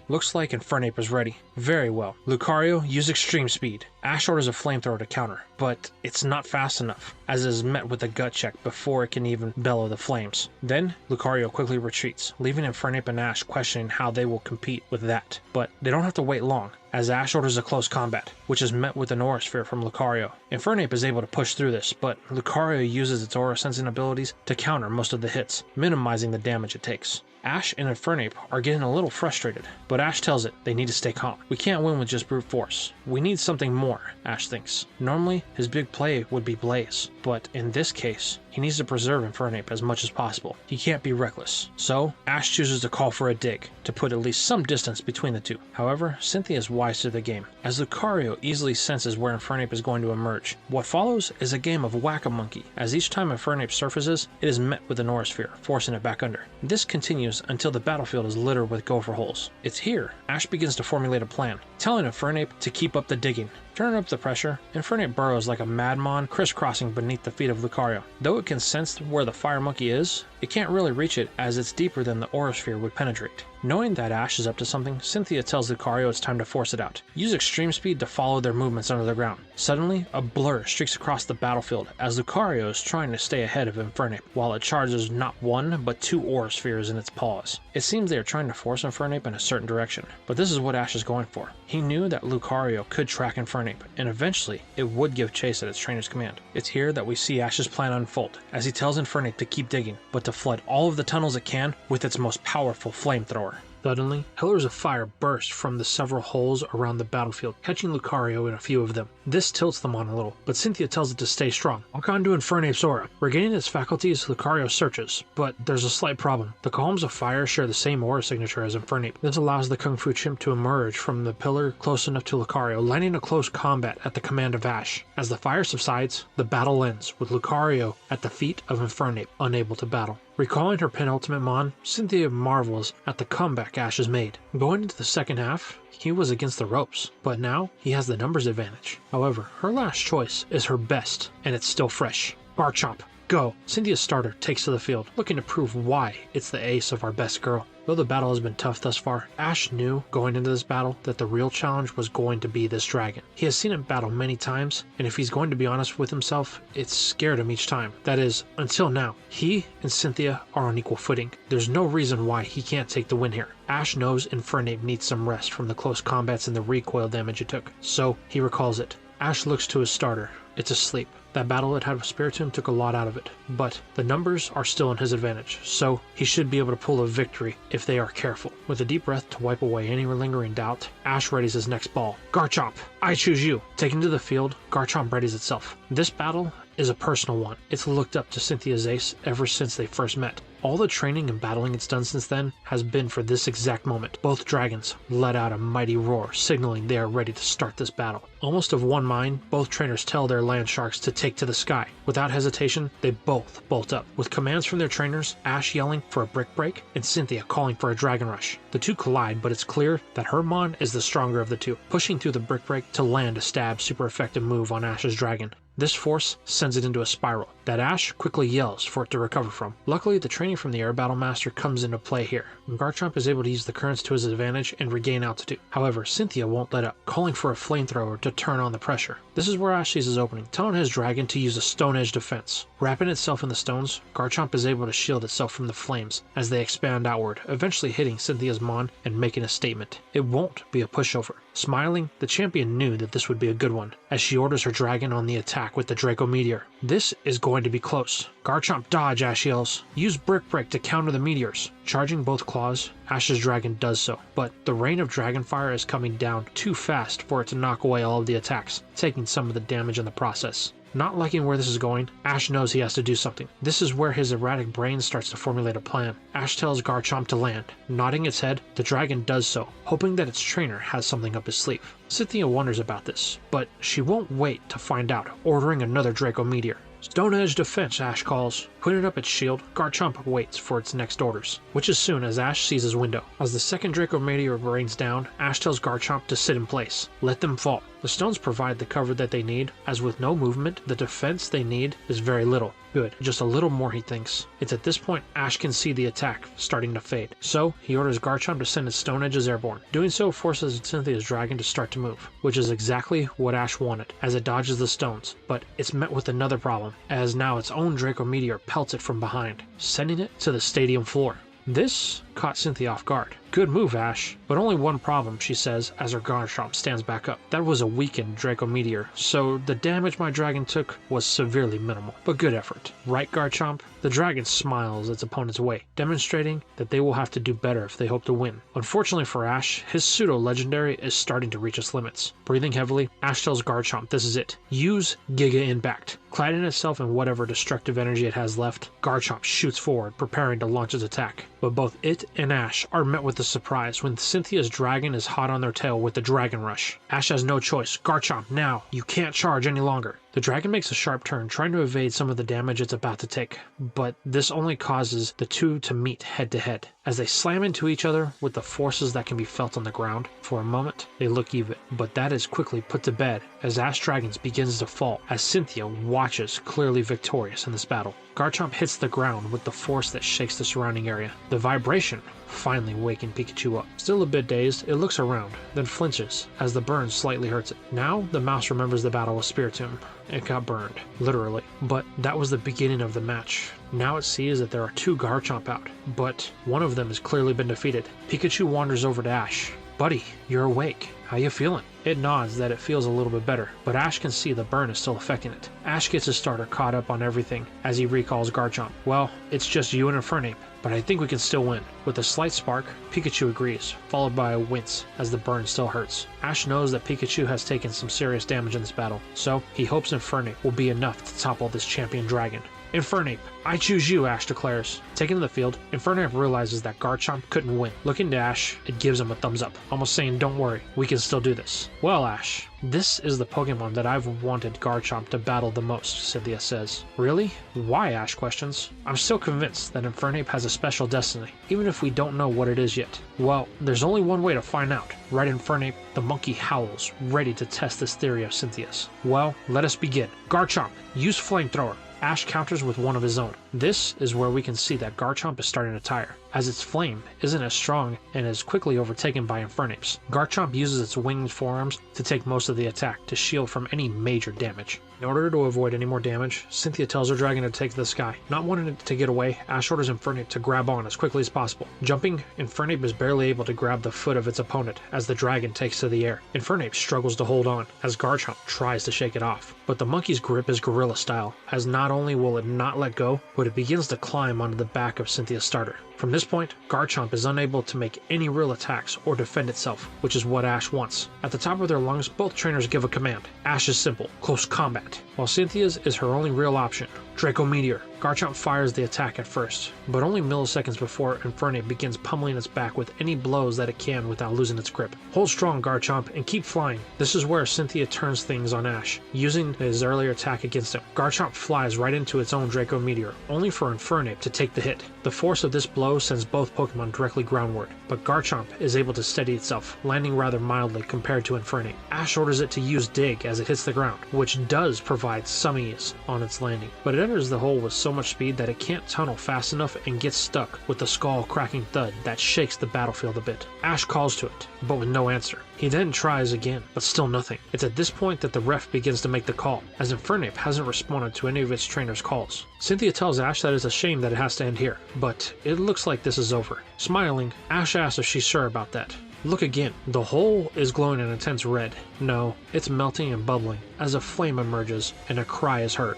Looks like Infernape is ready. Very well. Lucario, use extreme speed. Ash orders a flamethrower to counter, but it's not fast enough, as it is met with a gut check before it can even bellow the flames. Then, Lucario quickly retreats, leaving Infernape and Ash questioning how they will compete with that. But they don't have to wait long, as Ash orders a close combat, which is met with an Aura Sphere from Lucario. Infernape is able to push through this, but Lucario uses its Aura Sensing abilities to counter most of the hits, minimizing the damage it takes. Ash and Infernape are getting a little frustrated, but Ash tells it they need to stay calm. We can't win with just brute force. We need something more, Ash thinks. Normally, his big play would be Blaze, but in this case, he needs to preserve Infernape as much as possible. He can't be reckless. So, Ash chooses to call for a dig, to put at least some distance between the two. However, Cynthia is wise to the game, as Lucario easily senses where Infernape is going to emerge. What follows is a game of Whack-A-Monkey, as each time Infernape surfaces, it is met with an Aura Sphere, forcing it back under. This continues until the battlefield is littered with gopher holes. It's here Ash begins to formulate a plan, telling Infernape to keep up the digging. Turning up the pressure, Infernape burrows like a madman, crisscrossing beneath the feet of Lucario. Though it can sense where the Fire Monkey is, it can't really reach it as it's deeper than the Aura Sphere would penetrate. Knowing that Ash is up to something, Cynthia tells Lucario it's time to force it out. Use extreme speed to follow their movements under the ground. Suddenly, a blur streaks across the battlefield as Lucario is trying to stay ahead of Infernape, while it charges not one, but two Aura Spheres in its paws. It seems they are trying to force Infernape in a certain direction, but this is what Ash is going for. He knew that Lucario could track Infernape, and eventually, it would give chase at its trainer's command. It's here that we see Ash's plan unfold, as he tells Infernape to keep digging, but to flood all of the tunnels it can with its most powerful flamethrower. Suddenly, pillars of fire burst from the several holes around the battlefield, catching Lucario in a few of them. This tilts them on a little, but Cynthia tells it to stay strong. Walk on to Infernape's aura. Regaining its faculties, Lucario searches, but there's a slight problem. The columns of fire share the same aura signature as Infernape. This allows the Kung Fu Chimp to emerge from the pillar close enough to Lucario, landing a close combat at the command of Ash. As the fire subsides, the battle ends, with Lucario at the feet of Infernape, unable to battle. Recalling her penultimate Mon, Cynthia marvels at the comeback Ash has made. Going into the second half, he was against the ropes, but now he has the numbers advantage. However, her last choice is her best, and it's still fresh. Garchomp, go! Cynthia's starter takes to the field, looking to prove why it's the ace of our best girl. Though the battle has been tough thus far, Ash knew going into this battle that the real challenge was going to be this dragon. He has seen it battle many times, and if he's going to be honest with himself, it's scared him each time. That is, until now. He and Cynthia are on equal footing. There's no reason why he can't take the win here. Ash knows Infernape needs some rest from the close combats and the recoil damage it took, so he recalls it. Ash looks to his starter. It's asleep. That battle it had with Spiritomb took a lot out of it, but the numbers are still in his advantage, so he should be able to pull a victory if they are careful. With a deep breath to wipe away any lingering doubt, Ash readies his next ball. Garchomp, I choose you! Taken to the field, Garchomp readies itself. This battle is a personal one. It's looked up to Cynthia's ace ever since they first met. All the training and battling it's done since then has been for this exact moment. Both dragons let out a mighty roar, signaling they are ready to start this battle. Almost of one mind, both trainers tell their land sharks to take to the sky. Without hesitation, they both bolt up. With commands from their trainers, Ash yelling for a brick break, and Cynthia calling for a dragon rush. The two collide, but it's clear that her Mon is the stronger of the two, pushing through the brick break to land a stab super effective move on Ash's dragon. This force sends it into a spiral, that Ash quickly yells for it to recover from. Luckily, the training from the Air Battle Master comes into play here, and Garchomp is able to use the currents to his advantage and regain altitude. However, Cynthia won't let up, calling for a flamethrower to turn on the pressure. This is where Ash sees his opening, telling his dragon to use a Stone Edge defense. Wrapping itself in the stones, Garchomp is able to shield itself from the flames as they expand outward, eventually hitting Cynthia's Mon and making a statement. It won't be a pushover. Smiling, the champion knew that this would be a good one, as she orders her dragon on the attack with the Draco Meteor. This is going to be close. Garchomp dodge, Ash yells. Use Brick Break to counter the meteors. Charging both claws, Ash's dragon does so, but the rain of dragon fire is coming down too fast for it to knock away all of the attacks, taking some of the damage in the process. Not liking where this is going, Ash knows he has to do something. This is where his erratic brain starts to formulate a plan. Ash tells Garchomp to land. Nodding its head, the dragon does so, hoping that its trainer has something up his sleeve. Cynthia wonders about this, but she won't wait to find out, ordering another Draco Meteor. Stone Edge defense, Ash calls. Putting up its shield, Garchomp waits for its next orders, which is soon as Ash sees his window. As the second Draco Meteor rains down, Ash tells Garchomp to sit in place. Let them fall. The stones provide the cover that they need, as with no movement, the defense they need is very little. Good, just a little more, he thinks. It's at this point Ash can see the attack starting to fade, so he orders Garchomp to send its Stone Edges airborne. Doing so forces Cynthia's dragon to start to move, which is exactly what Ash wanted, as it dodges the stones, but it's met with another problem, as now its own Draco Meteor pelts it from behind, sending it to the stadium floor. This caught Cynthia off guard. Good move, Ash, but only one problem, she says as her Garchomp stands back up. That was a weakened Draco Meteor, so the damage my dragon took was severely minimal, but good effort. Right, Garchomp? The dragon smiles its opponent's way, demonstrating that they will have to do better if they hope to win. Unfortunately for Ash, his pseudo-legendary is starting to reach its limits. Breathing heavily, Ash tells Garchomp this is it. Use Giga Impact. Cladding itself in whatever destructive energy it has left, Garchomp shoots forward, preparing to launch its attack. But both it and Ash are met with a surprise when Cynthia's dragon is hot on their tail with the Dragon Rush. Ash has no choice. Garchomp, now! You can't charge any longer. The dragon makes a sharp turn, trying to evade some of the damage it's about to take, but this only causes the two to meet head to head. As they slam into each other with the forces that can be felt on the ground, for a moment they look even, but that is quickly put to bed as Ash Dragons begins to fall, as Cynthia watches clearly victorious in this battle. Garchomp hits the ground with the force that shakes the surrounding area. The vibration finally waking Pikachu up. Still a bit dazed, it looks around, then flinches as the burn slightly hurts it. Now the mouse remembers the battle with Spiritomb. It got burned, literally, but that was the beginning of the match. Now it sees that there are two Garchomp out, but one of them has clearly been defeated. Pikachu wanders over to Ash. Buddy, you're awake. How you feeling? It nods that it feels a little bit better, but Ash can see the burn is still affecting it. Ash gets his starter caught up on everything as he recalls Garchomp. Well, it's just you and Infernape, but I think we can still win. With a slight spark, Pikachu agrees, followed by a wince as the burn still hurts. Ash knows that Pikachu has taken some serious damage in this battle, so he hopes Infernape will be enough to topple this champion dragon. Infernape, I choose you, Ash declares. Taken to the field, Infernape realizes that Garchomp couldn't win. Looking to Ash, it gives him a thumbs up, almost saying, don't worry, we can still do this. Well, Ash, this is the Pokemon that I've wanted Garchomp to battle the most, Cynthia says. Really? Why, Ash questions. I'm still convinced that Infernape has a special destiny, even if we don't know what it is yet. Well, there's only one way to find out. Right, Infernape? The monkey howls, ready to test this theory of Cynthia's. Well, let us begin. Garchomp, use Flamethrower. Ash counters with one of his own. This is where we can see that Garchomp is starting to tire, as its flame isn't as strong and is quickly overtaken by Infernape's. Garchomp uses its winged forearms to take most of the attack to shield from any major damage. In order to avoid any more damage, Cynthia tells her dragon to take to the sky. Not wanting it to get away, Ash orders Infernape to grab on as quickly as possible. Jumping, Infernape is barely able to grab the foot of its opponent as the dragon takes to the air. Infernape struggles to hold on as Garchomp tries to shake it off. But the monkey's grip is gorilla style, as not only will it not let go, but it begins to climb onto the back of Cynthia's starter. From this point, Garchomp is unable to make any real attacks or defend itself, which is what Ash wants. At the top of their lungs, both trainers give a command. Ash is simple, close combat, while Cynthia's is her only real option, Draco Meteor. Garchomp fires the attack at first, but only milliseconds before Infernape begins pummeling its back with any blows that it can without losing its grip. Hold strong, Garchomp, and keep flying. This is where Cynthia turns things on Ash, using his earlier attack against him. Garchomp flies right into its own Draco Meteor, only for Infernape to take the hit. The force of this blow sends both Pokemon directly groundward, but Garchomp is able to steady itself, landing rather mildly compared to Infernape. Ash orders it to use Dig as it hits the ground, which does provide some ease on its landing, but it enters the hole with so much speed that it can't tunnel fast enough and gets stuck with the skull-cracking thud that shakes the battlefield a bit. Ash calls to it, but with no answer. He then tries again, but still nothing. It's at this point that the ref begins to make the call, as Infernape hasn't responded to any of its trainer's calls. Cynthia tells Ash that it's a shame that it has to end here, but it looks like this is over. Smiling, Ash asks if she's sure about that. Look again. The hole is glowing an intense red. No, it's melting and bubbling as a flame emerges and a cry is heard.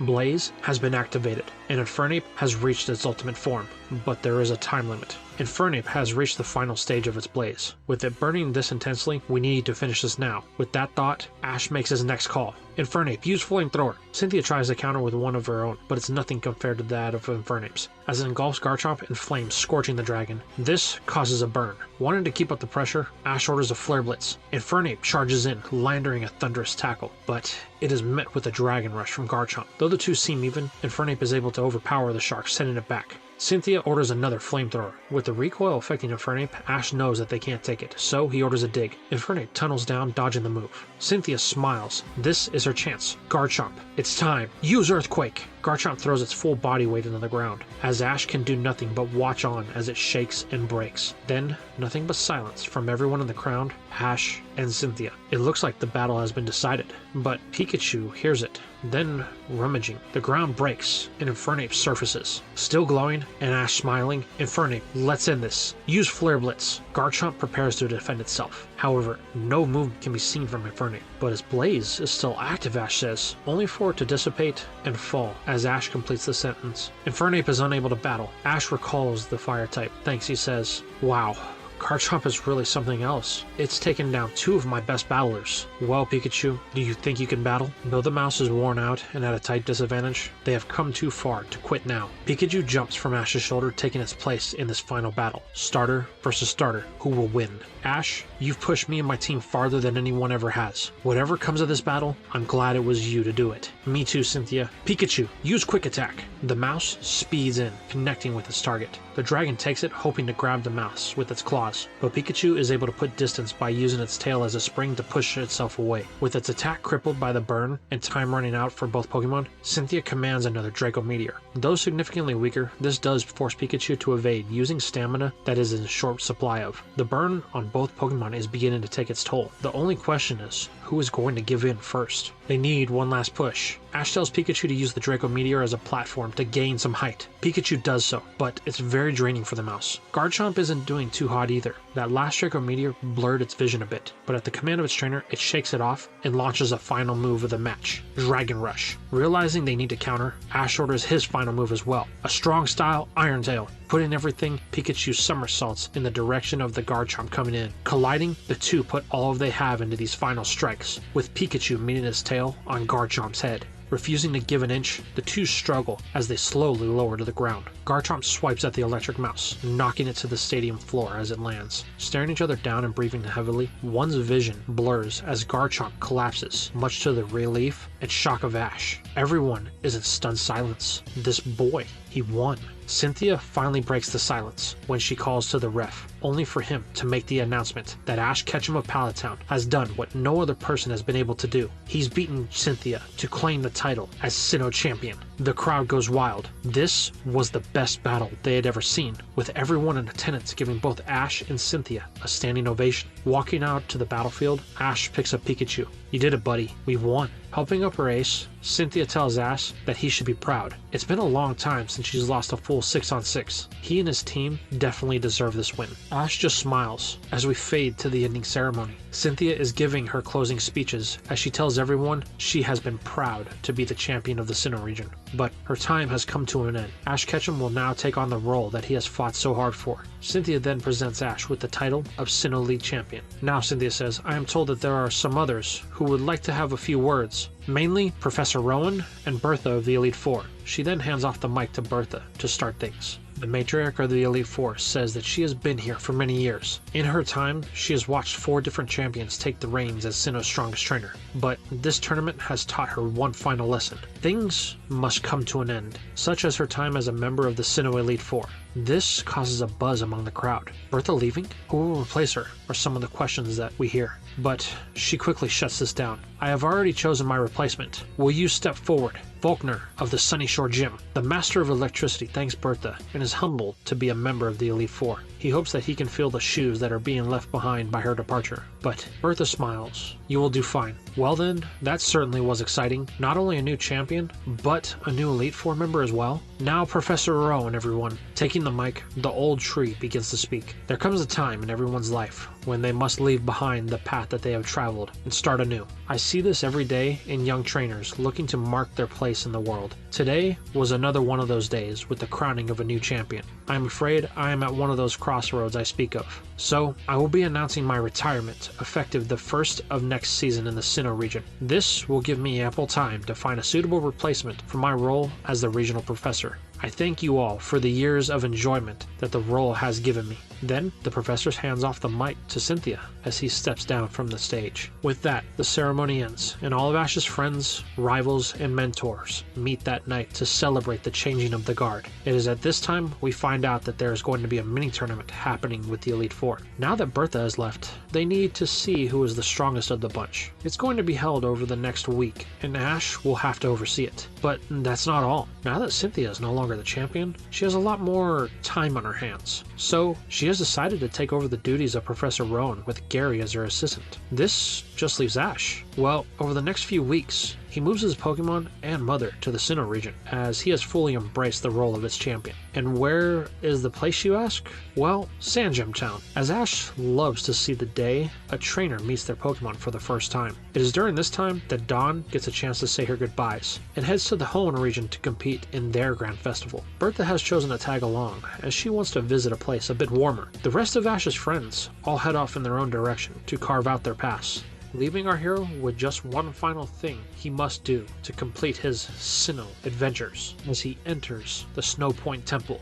Blaze has been activated, and Infernape has reached its ultimate form, but there is a time limit. Infernape has reached the final stage of its blaze. With it burning this intensely, we need to finish this now. With that thought, Ash makes his next call. Infernape, use Flamethrower. Cynthia tries to counter with one of her own, but it's nothing compared to that of Infernape's, as it engulfs Garchomp in flames, scorching the dragon. This causes a burn. Wanting to keep up the pressure, Ash orders a Flare Blitz. Infernape charges in, landing a thunderous tackle, but it is met with a Dragon Rush from Garchomp. Though the two seem even, Infernape is able to overpower the shark, sending it back. Cynthia orders another Flamethrower. With the recoil affecting Infernape, Ash knows that they can't take it, so he orders a Dig. Infernape tunnels down, dodging the move. Cynthia smiles. This is her chance. Garchomp, it's time. Use Earthquake! Garchomp throws its full body weight into the ground, as Ash can do nothing but watch on as it shakes and breaks. Then, nothing but silence from everyone in the crowd, Ash, and Cynthia. It looks like the battle has been decided, but Pikachu hears it. Then, rummaging, the ground breaks, and Infernape surfaces. Still glowing, and Ash smiling, Infernape, let's end this. Use Flare Blitz. Garchomp prepares to defend itself. However, no movement can be seen from Infernape, but its blaze is still active, Ash says, only for it to dissipate and fall as Ash completes the sentence. Infernape is unable to battle. Ash recalls the fire type. Thanks, he says. Wow. Garchomp is really something else. It's taken down two of my best battlers. Well, Pikachu, do you think you can battle? Though the mouse is worn out and at a tight disadvantage, they have come too far to quit now. Pikachu jumps from Ash's shoulder, taking its place in this final battle. Starter versus starter. Who will win? Ash, you've pushed me and my team farther than anyone ever has. Whatever comes of this battle, I'm glad it was you to do it. Me too, Cynthia. Pikachu, use Quick Attack. The mouse speeds in, connecting with its target. The dragon takes it, hoping to grab the mouse with its claws, but Pikachu is able to put distance by using its tail as a spring to push itself away. With its attack crippled by the burn and time running out for both Pokemon, Cynthia commands another Draco Meteor. Though significantly weaker, this does force Pikachu to evade, using stamina that is in short supply of. The burn on both Pokemon is beginning to take its toll. The only question is, who is going to give in first? They need one last push. Ash tells Pikachu to use the Draco Meteor as a platform to gain some height. Pikachu does so, but it's very draining for the mouse. Garchomp isn't doing too hot either. That last Draco Meteor blurred its vision a bit, but at the command of its trainer, it shakes it off and launches a final move of the match, Dragon Rush. Realizing they need to counter, Ash orders his final move as well, a strong style Iron Tail. Putting everything, Pikachu somersaults in the direction of the Garchomp coming in. Colliding, the two put all they have into these final strikes, with Pikachu meeting his tail on Garchomp's head. Refusing to give an inch, the two struggle as they slowly lower to the ground. Garchomp swipes at the electric mouse, knocking it to the stadium floor as it lands. Staring each other down and breathing heavily, one's vision blurs as Garchomp collapses, much to the relief and shock of Ash. Everyone is in stunned silence. This boy, he won. Cynthia finally breaks the silence when she calls to the ref, only for him to make the announcement that Ash Ketchum of Pallet Town has done what no other person has been able to do. He's beaten Cynthia to claim the title as Sinnoh champion. The crowd goes wild. This was the best battle they had ever seen, with everyone in attendance giving both Ash and Cynthia a standing ovation. Walking out to the battlefield, Ash picks up Pikachu. You did it, buddy. We've won. Helping up her ace, Cynthia tells Ash that he should be proud. It's been a long time since she's lost a full 6-on-6. He and his team definitely deserve this win. Ash just smiles as we fade to the ending ceremony. Cynthia is giving her closing speeches as she tells everyone she has been proud to be the champion of the Sinnoh region. But her time has come to an end. Ash Ketchum will now take on the role that he has fought so hard for. Cynthia then presents Ash with the title of Sinnoh League Champion. Now, Cynthia says, I am told that there are some others who would like to have a few words. Mainly Professor Rowan and Bertha of the Elite Four. She then hands off the mic to Bertha to start things. The matriarch of the Elite Four says that she has been here for many years. In her time, she has watched 4 different champions take the reins as Sinnoh's strongest trainer. But this tournament has taught her one final lesson. Things must come to an end, such as her time as a member of the Sinnoh Elite Four. This causes a buzz among the crowd. Bertha leaving? Who will replace her? Are some of the questions that we hear. But she quickly shuts this down. I have already chosen my replacement. Will you step forward? Faulkner of the Sunyshore Gym. The master of electricity thanks Bertha and is humbled to be a member of the Elite Four. He hopes that he can fill the shoes that are being left behind by her departure. But Bertha smiles. You will do fine. Well then, that certainly was exciting. Not only a new champion, but a new Elite Four member as well. Now Professor Rowan, everyone. Taking the mic, the old tree begins to speak. There comes a time in everyone's life when they must leave behind the path that they have traveled and start anew. I see this every day in young trainers looking to mark their place in the world. Today was another one of those days with the crowning of a new champion. I am afraid I am at one of those crossroads I speak of. So, I will be announcing my retirement effective the first of next season in the Sinnoh region. This will give me ample time to find a suitable replacement for my role as the regional professor. I thank you all for the years of enjoyment that the role has given me. Then, the professor hands off the mic to Cynthia as he steps down from the stage. With that, the ceremony ends, and all of Ash's friends, rivals, and mentors meet that night to celebrate the changing of the guard. It is at this time we find out that there is going to be a mini-tournament happening with the Elite Four. Now that Bertha has left, they need to see who is the strongest of the bunch. It's going to be held over the next week, and Ash will have to oversee it. But that's not all. Now that Cynthia is no longer the champion, she has a lot more time on her hands. So, she has decided to take over the duties of Professor Rowan with Gary as her assistant. This just leaves Ash. Well, over the next few weeks, he moves his Pokemon and mother to the Sinnoh region, as he has fully embraced the role of its champion. And where is the place, you ask? Well, Sand Gem Town, as Ash loves to see the day a trainer meets their Pokemon for the first time. It is during this time that Dawn gets a chance to say her goodbyes, and heads to the Hoenn region to compete in their Grand Festival. Bertha has chosen to tag along, as she wants to visit a place a bit warmer. The rest of Ash's friends all head off in their own direction to carve out their paths, leaving our hero with just one final thing he must do to complete his Sinnoh adventures as he enters the Snowpoint Temple.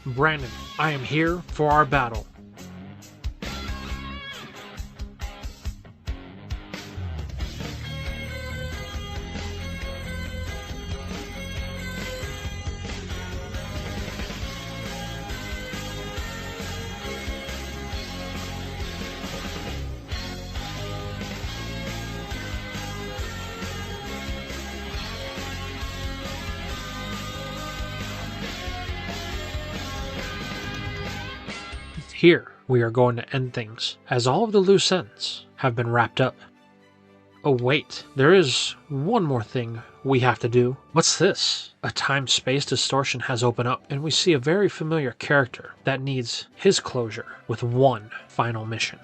Brandon, I am here for our battle. Here, we are going to end things, as all of the loose ends have been wrapped up. Oh wait, there is one more thing we have to do. What's this? A time-space distortion has opened up, and we see a very familiar character that needs his closure with one final mission.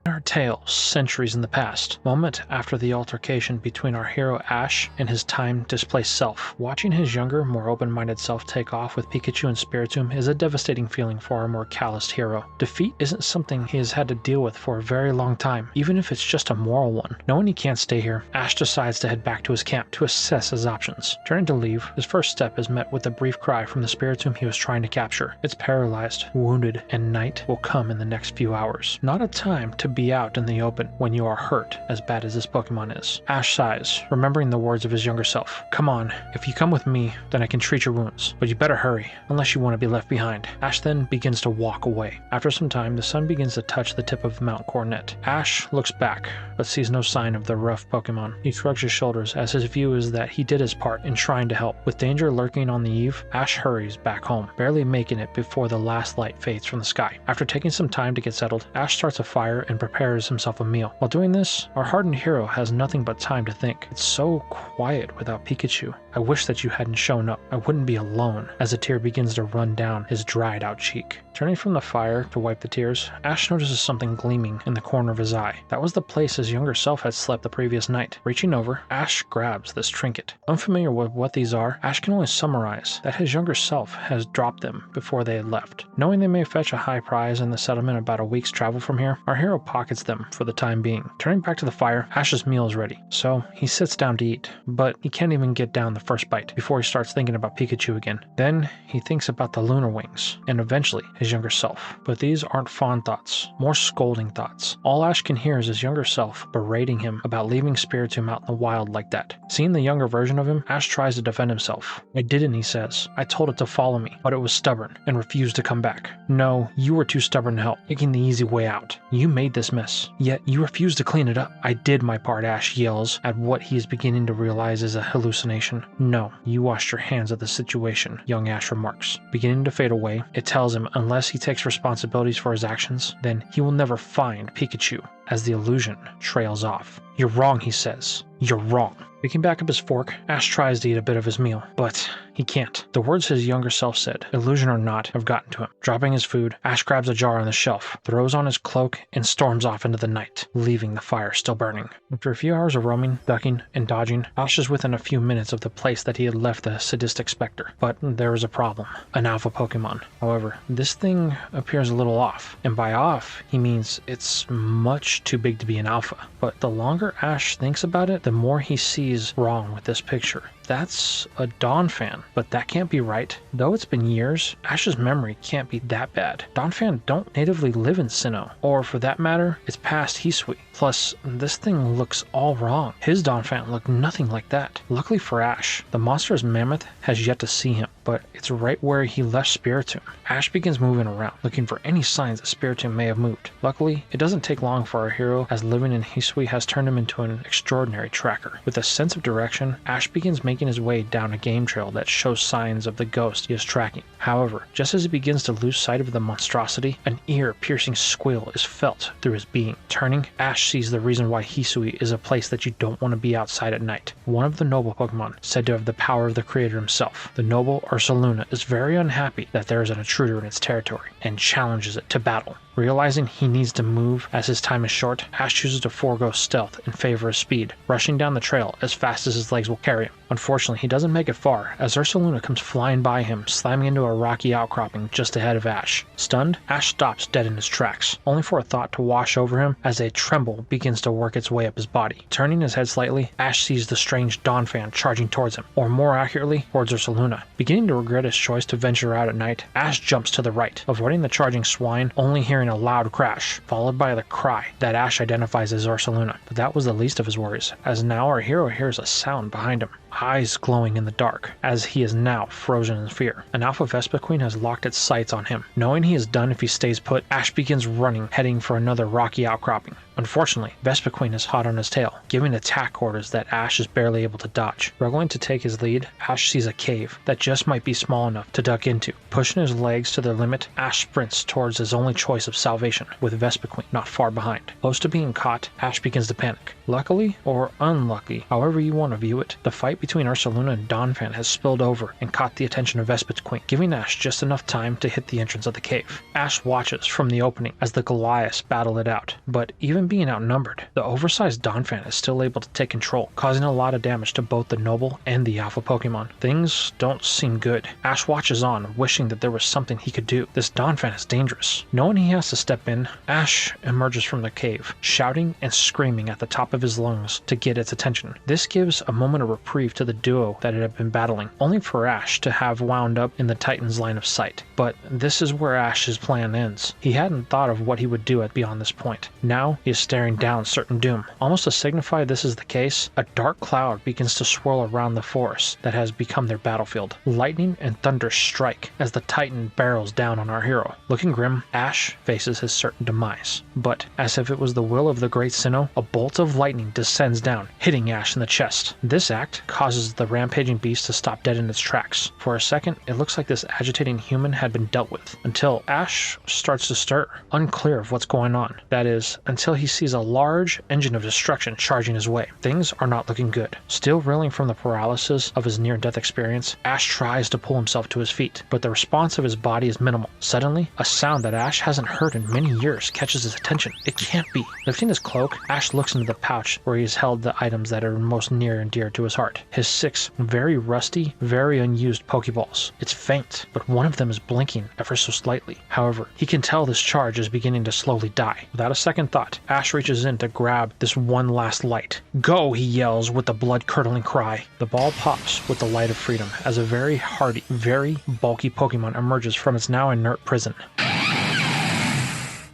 Our tale centuries in the past, moment after the altercation between our hero Ash and his time-displaced self. Watching his younger, more open-minded self take off with Pikachu and Spiritomb is a devastating feeling for our more calloused hero. Defeat isn't something he has had to deal with for a very long time, even if it's just a moral one. Knowing he can't stay here, Ash decides to head back to his camp to assess his options. Turning to leave, his first step is met with a brief cry from the Spiritomb he was trying to capture. It's paralyzed, wounded, and night will come in the next few hours. Not a time to be out in the open when you are hurt as bad as this Pokemon is. Ash sighs, remembering the words of his younger self. Come on, if you come with me, then I can treat your wounds, but you better hurry, unless you want to be left behind. Ash then begins to walk away. After some time, the sun begins to touch the tip of Mount Coronet. Ash looks back, but sees no sign of the rough Pokemon. He shrugs his shoulders as his view is that he did his part in trying to help. With danger lurking on the eve, Ash hurries back home, barely making it before the last light fades from the sky. After taking some time to get settled, Ash starts a fire and prepares himself a meal. While doing this, our hardened hero has nothing but time to think. It's so quiet without Pikachu. I wish that you hadn't shown up. I wouldn't be alone, as a tear begins to run down his dried out cheek. Turning from the fire to wipe the tears, Ash notices something gleaming in the corner of his eye. That was the place his younger self had slept the previous night. Reaching over, Ash grabs this trinket. Unfamiliar with what these are, Ash can only summarize that his younger self has dropped them before they had left. Knowing they may fetch a high prize in the settlement about a week's travel from here, our hero pockets them for the time being. Turning back to the fire, Ash's meal is ready, so he sits down to eat, but he can't even get down the first bite before he starts thinking about Pikachu again. Then he thinks about the lunar wings and eventually his younger self. But these aren't fond thoughts, more scolding thoughts. All Ash can hear is his younger self berating him about leaving Spiritomb out in the wild like that. Seeing the younger version of him, Ash tries to defend himself. I didn't, he says. I told it to follow me, but it was stubborn and refused to come back. No, you were too stubborn to help, taking the easy way out. You made this mess, yet you refused to clean it up. I did my part, Ash yells at what he is beginning to realize is a hallucination. No, you washed your hands of the situation, young Ash remarks. Beginning to fade away, it tells him unless he takes responsibilities for his actions, then he will never find Pikachu, as the illusion trails off. You're wrong, he says. You're wrong. Picking back up his fork, Ash tries to eat a bit of his meal, but he can't. The words his younger self said, illusion or not, have gotten to him. Dropping his food, Ash grabs a jar on the shelf, throws on his cloak, and storms off into the night, leaving the fire still burning. After a few hours of roaming, ducking, and dodging, Ash is within a few minutes of the place that he had left the sadistic specter. But there is a problem. An alpha Pokemon. However, this thing appears a little off. And by off, he means it's much too big to be an alpha. But the longer Ash thinks about it, the more he sees wrong with this picture. That's a Donphan, but that can't be right. Though it's been years, Ash's memory can't be that bad. Donphan don't natively live in Sinnoh, or for that matter, it's past Hisui. Plus, this thing looks all wrong. His Donphan looked nothing like that. Luckily for Ash, the monstrous mammoth has yet to see him, but it's right where he left Spiritomb. Ash begins moving around, looking for any signs that Spiritomb may have moved. Luckily, it doesn't take long for our hero, as living in Hisui has turned him into an extraordinary tracker. With a sense of direction, Ash begins making his way down a game trail that shows signs of the ghost he is tracking. However, just as he begins to lose sight of the monstrosity, an ear-piercing squeal is felt through his being. Turning, Ash sees the reason why Hisui is a place that you don't want to be outside at night. One of the noble Pokemon, said to have the power of the creator himselef, the noble Ursaluna, is very unhappy that there is an intruder in its territory, and challenges it to battle. Realizing he needs to move as his time is short, Ash chooses to forego stealth in favor of speed, rushing down the trail as fast as his legs will carry him. Unfortunately, he doesn't make it far, as Ursaluna comes flying by him, slamming into a rocky outcropping just ahead of Ash. Stunned, Ash stops dead in his tracks, only for a thought to wash over him as a tremble begins to work its way up his body. Turning his head slightly, Ash sees the strange Donphan charging towards him, or more accurately, towards Ursaluna. Beginning to regret his choice to venture out at night, Ash jumps to the right, avoiding the charging swine, only hearing a loud crash, followed by the cry that Ash identifies as Ursaluna. But that was the least of his worries, as now our hero hears a sound behind him, eyes glowing in the dark, as he is now frozen in fear. An alpha Vespiquen has locked its sights on him. Knowing he is done if he stays put, Ash begins running, heading for another rocky outcropping. Unfortunately, Vespiquen is hot on his tail, giving attack orders that Ash is barely able to dodge. Struggling to take his lead, Ash sees a cave that just might be small enough to duck into. Pushing his legs to their limit, Ash sprints towards his only choice of salvation, with Vespiquen not far behind. Close to being caught, Ash begins to panic. Luckily, or unlucky, however you want to view it, the fight between Ursaluna and Donphan has spilled over and caught the attention of Vespiquen, giving Ash just enough time to hit the entrance of the cave. Ash watches from the opening as the Goliaths battle it out, but even being outnumbered, the oversized Donphan is still able to take control, causing a lot of damage to both the noble and the alpha Pokemon. Things don't seem good. Ash watches on, wishing that there was something he could do. This Donphan is dangerous. Knowing he has to step in, Ash emerges from the cave, shouting and screaming at the top of his lungs to get its attention. This gives a moment of reprieve to the duo that it had been battling, only for Ash to have wound up in the Titan's line of sight. But this is where Ash's plan ends. He hadn't thought of what he would do beyond this point. Now he is staring down certain doom. Almost to signify this is the case, a dark cloud begins to swirl around the forest that has become their battlefield. Lightning and thunder strike as the Titan barrels down on our hero. Looking grim, Ash faces his certain demise. But, as if it was the will of the great Sinnoh, a bolt of lightning descends down, hitting Ash in the chest. This act causes the rampaging beast to stop dead in its tracks. For a second, it looks like this agitating human had been dealt with, until Ash starts to stir, unclear of what's going on. That is, until he sees a large engine of destruction charging his way. Things are not looking good. Still reeling from the paralysis of his near-death experience, Ash tries to pull himself to his feet, but the response of his body is minimal. Suddenly, a sound that Ash hasn't heard in many years catches his attention. It can't be. Lifting his cloak, Ash looks into the pouch where he has held the items that are most near and dear to his heart. His 6 very rusty, very unused Pokeballs. It's faint, but one of them is blinking ever so slightly. However, he can tell this charge is beginning to slowly die. Without a second thought, Ash reaches in to grab this one last light. "Go!" he yells with a blood-curdling cry. The ball pops with the light of freedom as a very hardy, very bulky Pokemon emerges from its now inert prison.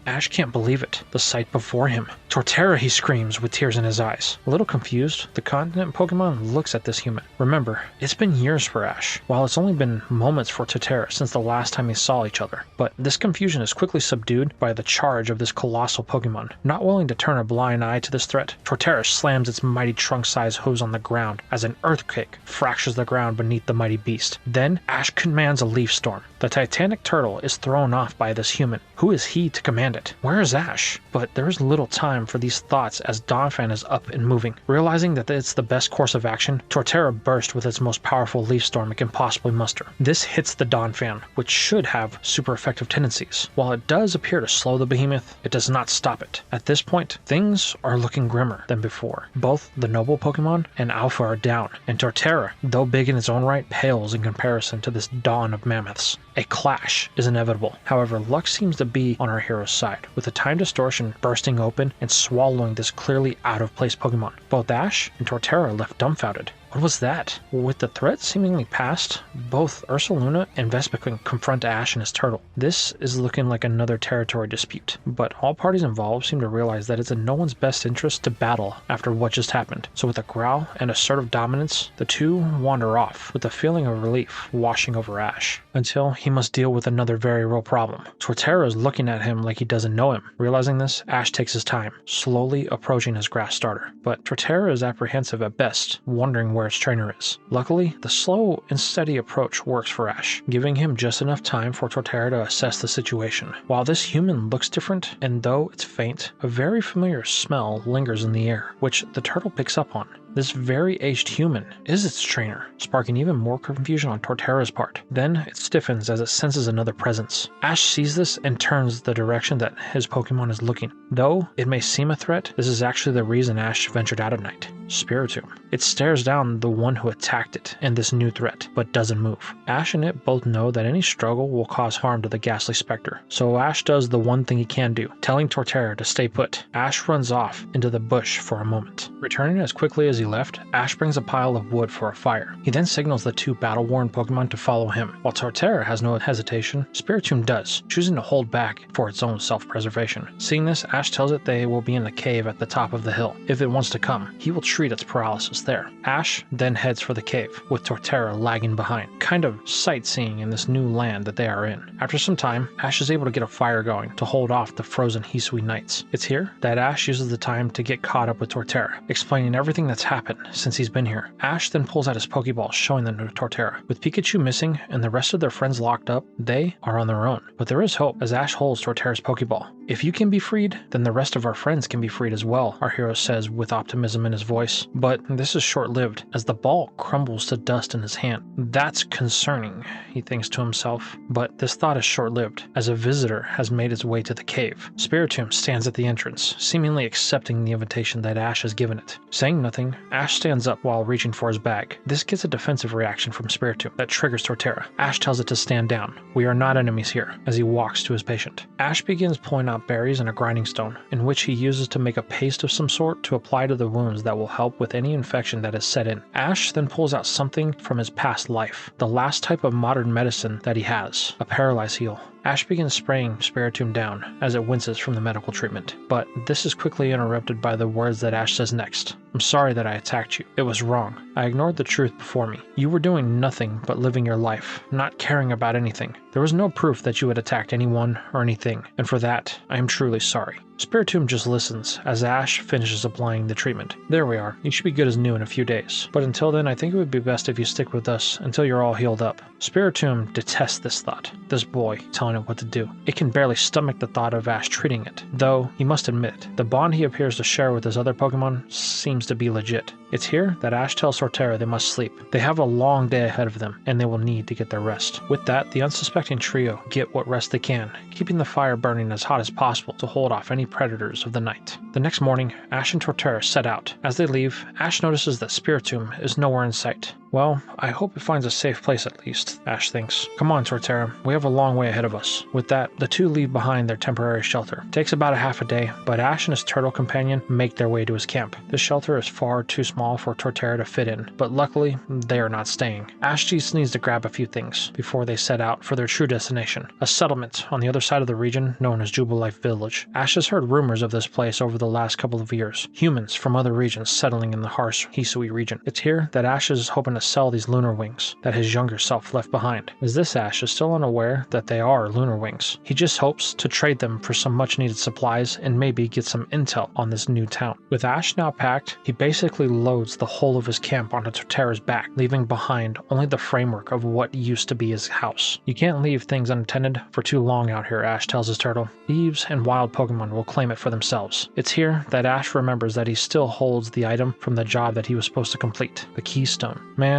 Ash can't believe it, the sight before him. "Torterra!" he screams with tears in his eyes. A little confused, the continent Pokemon looks at this human. Remember, it's been years for Ash, while it's only been moments for Torterra since the last time they saw each other. But this confusion is quickly subdued by the charge of this colossal Pokemon. Not willing to turn a blind eye to this threat, Torterra slams its mighty trunk-sized hooves on the ground as an earthquake fractures the ground beneath the mighty beast. Then, Ash commands a leaf storm. The titanic turtle is thrown off by this human. Who is he to command it? Where is Ash? But there is little time for these thoughts as Donphan is up and moving. Realizing that it's the best course of action, Torterra bursts with its most powerful leaf storm it can possibly muster. This hits the Donphan, which should have super effective tendencies. While it does appear to slow the behemoth, it does not stop it. At this point, things are looking grimmer than before. Both the noble Pokemon and Alpha are down, and Torterra, though big in its own right, pales in comparison to this dawn of mammoths. A clash is inevitable. However, luck seems to be on our hero's side, with the time distortion bursting open and swallowing this clearly out-of-place Pokemon. Both Ash and Torterra are left dumbfounded. What was that? With the threat seemingly past, both Ursaluna and Vespiquen confront Ash and his turtle. This is looking like another territory dispute, but all parties involved seem to realize that it's in no one's best interest to battle after what just happened. So with a growl and assertive dominance, the two wander off, with a feeling of relief washing over Ash, until he must deal with another very real problem. Torterra is looking at him like he doesn't know him. Realizing this, Ash takes his time, slowly approaching his grass starter. But Torterra is apprehensive at best, wondering where its trainer is. Luckily, the slow and steady approach works for Ash, giving him just enough time for Torterra to assess the situation. While this human looks different, and though it's faint, a very familiar smell lingers in the air, which the turtle picks up on. This very aged human is its trainer, sparking even more confusion on Torterra's part. Then it stiffens as it senses another presence. Ash sees this and turns the direction that his Pokemon is looking. Though it may seem a threat, this is actually the reason Ash ventured out at night. Spiritomb. It stares down the one who attacked it and this new threat, but doesn't move. Ash and it both know that any struggle will cause harm to the ghastly specter, so Ash does the one thing he can do, telling Torterra to stay put. Ash runs off into the bush for a moment. Returning as quickly as he left, Ash brings a pile of wood for a fire. He then signals the two battle-worn Pokemon to follow him. While Torterra has no hesitation, Spiritomb does, choosing to hold back for its own self-preservation. Seeing this, Ash tells it they will be in the cave at the top of the hill. If it wants to come, he will treat its paralysis there. Ash then heads for the cave, with Torterra lagging behind, kind of sightseeing in this new land that they are in. After some time, Ash is able to get a fire going to hold off the frozen Hisui Nights. It's here that Ash uses the time to get caught up with Torterra, explaining everything that's happened since he's been here. Ash then pulls out his Pokeballs, showing them to Torterra. With Pikachu missing and the rest of their friends locked up, they are on their own. But there is hope as Ash holds Torterra's Pokeball. "If you can be freed, then the rest of our friends can be freed as well," our hero says with optimism in his voice. But this is short-lived, as the ball crumbles to dust in his hand. That's concerning, he thinks to himself. But this thought is short-lived, as a visitor has made its way to the cave. Spiritomb stands at the entrance, seemingly accepting the invitation that Ash has given it. Saying nothing, Ash stands up while reaching for his bag. This gets a defensive reaction from Spiritomb that triggers Torterra. Ash tells it to stand down. "We are not enemies here," as he walks to his patient. Ash begins pulling out berries and a grinding stone, in which he uses to make a paste of some sort to apply to the wounds that will help with any infection that is set in. Ash then pulls out something from his past life, the last type of modern medicine that he has, a paralyze heal. Ash begins spraying Spiritomb down as it winces from the medical treatment, but this is quickly interrupted by the words that Ash says next. "I'm sorry that I attacked you. It was wrong. I ignored the truth before me. You were doing nothing but living your life, not caring about anything. There was no proof that you had attacked anyone or anything, and for that, I am truly sorry." Spiritomb just listens as Ash finishes applying the treatment. "There we are. You should be good as new in a few days. But until then, I think it would be best if you stick with us until you're all healed up." Spiritomb detests this thought, this boy telling it what to do. It can barely stomach the thought of Ash treating it, though he must admit, the bond he appears to share with his other Pokemon seems to be legit. It's here that Ash tells Torterra they must sleep. They have a long day ahead of them, and they will need to get their rest. With that, the unsuspecting trio get what rest they can, keeping the fire burning as hot as possible to hold off any predators of the night. The next morning, Ash and Torterra set out. As they leave, Ash notices that Spiritomb is nowhere in sight. Well, I hope it finds a safe place at least, Ash thinks. Come on, Torterra, we have a long way ahead of us. With that, the two leave behind their temporary shelter. It takes about a half a day, but Ash and his turtle companion make their way to his camp. This shelter is far too small for Torterra to fit in, but luckily, they are not staying. Ash just needs to grab a few things before they set out for their true destination, a settlement on the other side of the region known as Jubilife Village. Ash has heard rumors of this place over the last couple of years, humans from other regions settling in the harsh Hisui region. It's here that Ash is hoping to sell these lunar wings that his younger self left behind, as this Ash is still unaware that they are lunar wings. He just hopes to trade them for some much needed supplies and maybe get some intel on this new town. With Ash now packed, he basically loads the whole of his camp onto Torterra's back, leaving behind only the framework of what used to be his house. You can't leave things unattended for too long out here, Ash tells his turtle. Thieves and wild Pokemon will claim it for themselves. It's here that Ash remembers that he still holds the item from the job that he was supposed to complete, the Keystone. Man,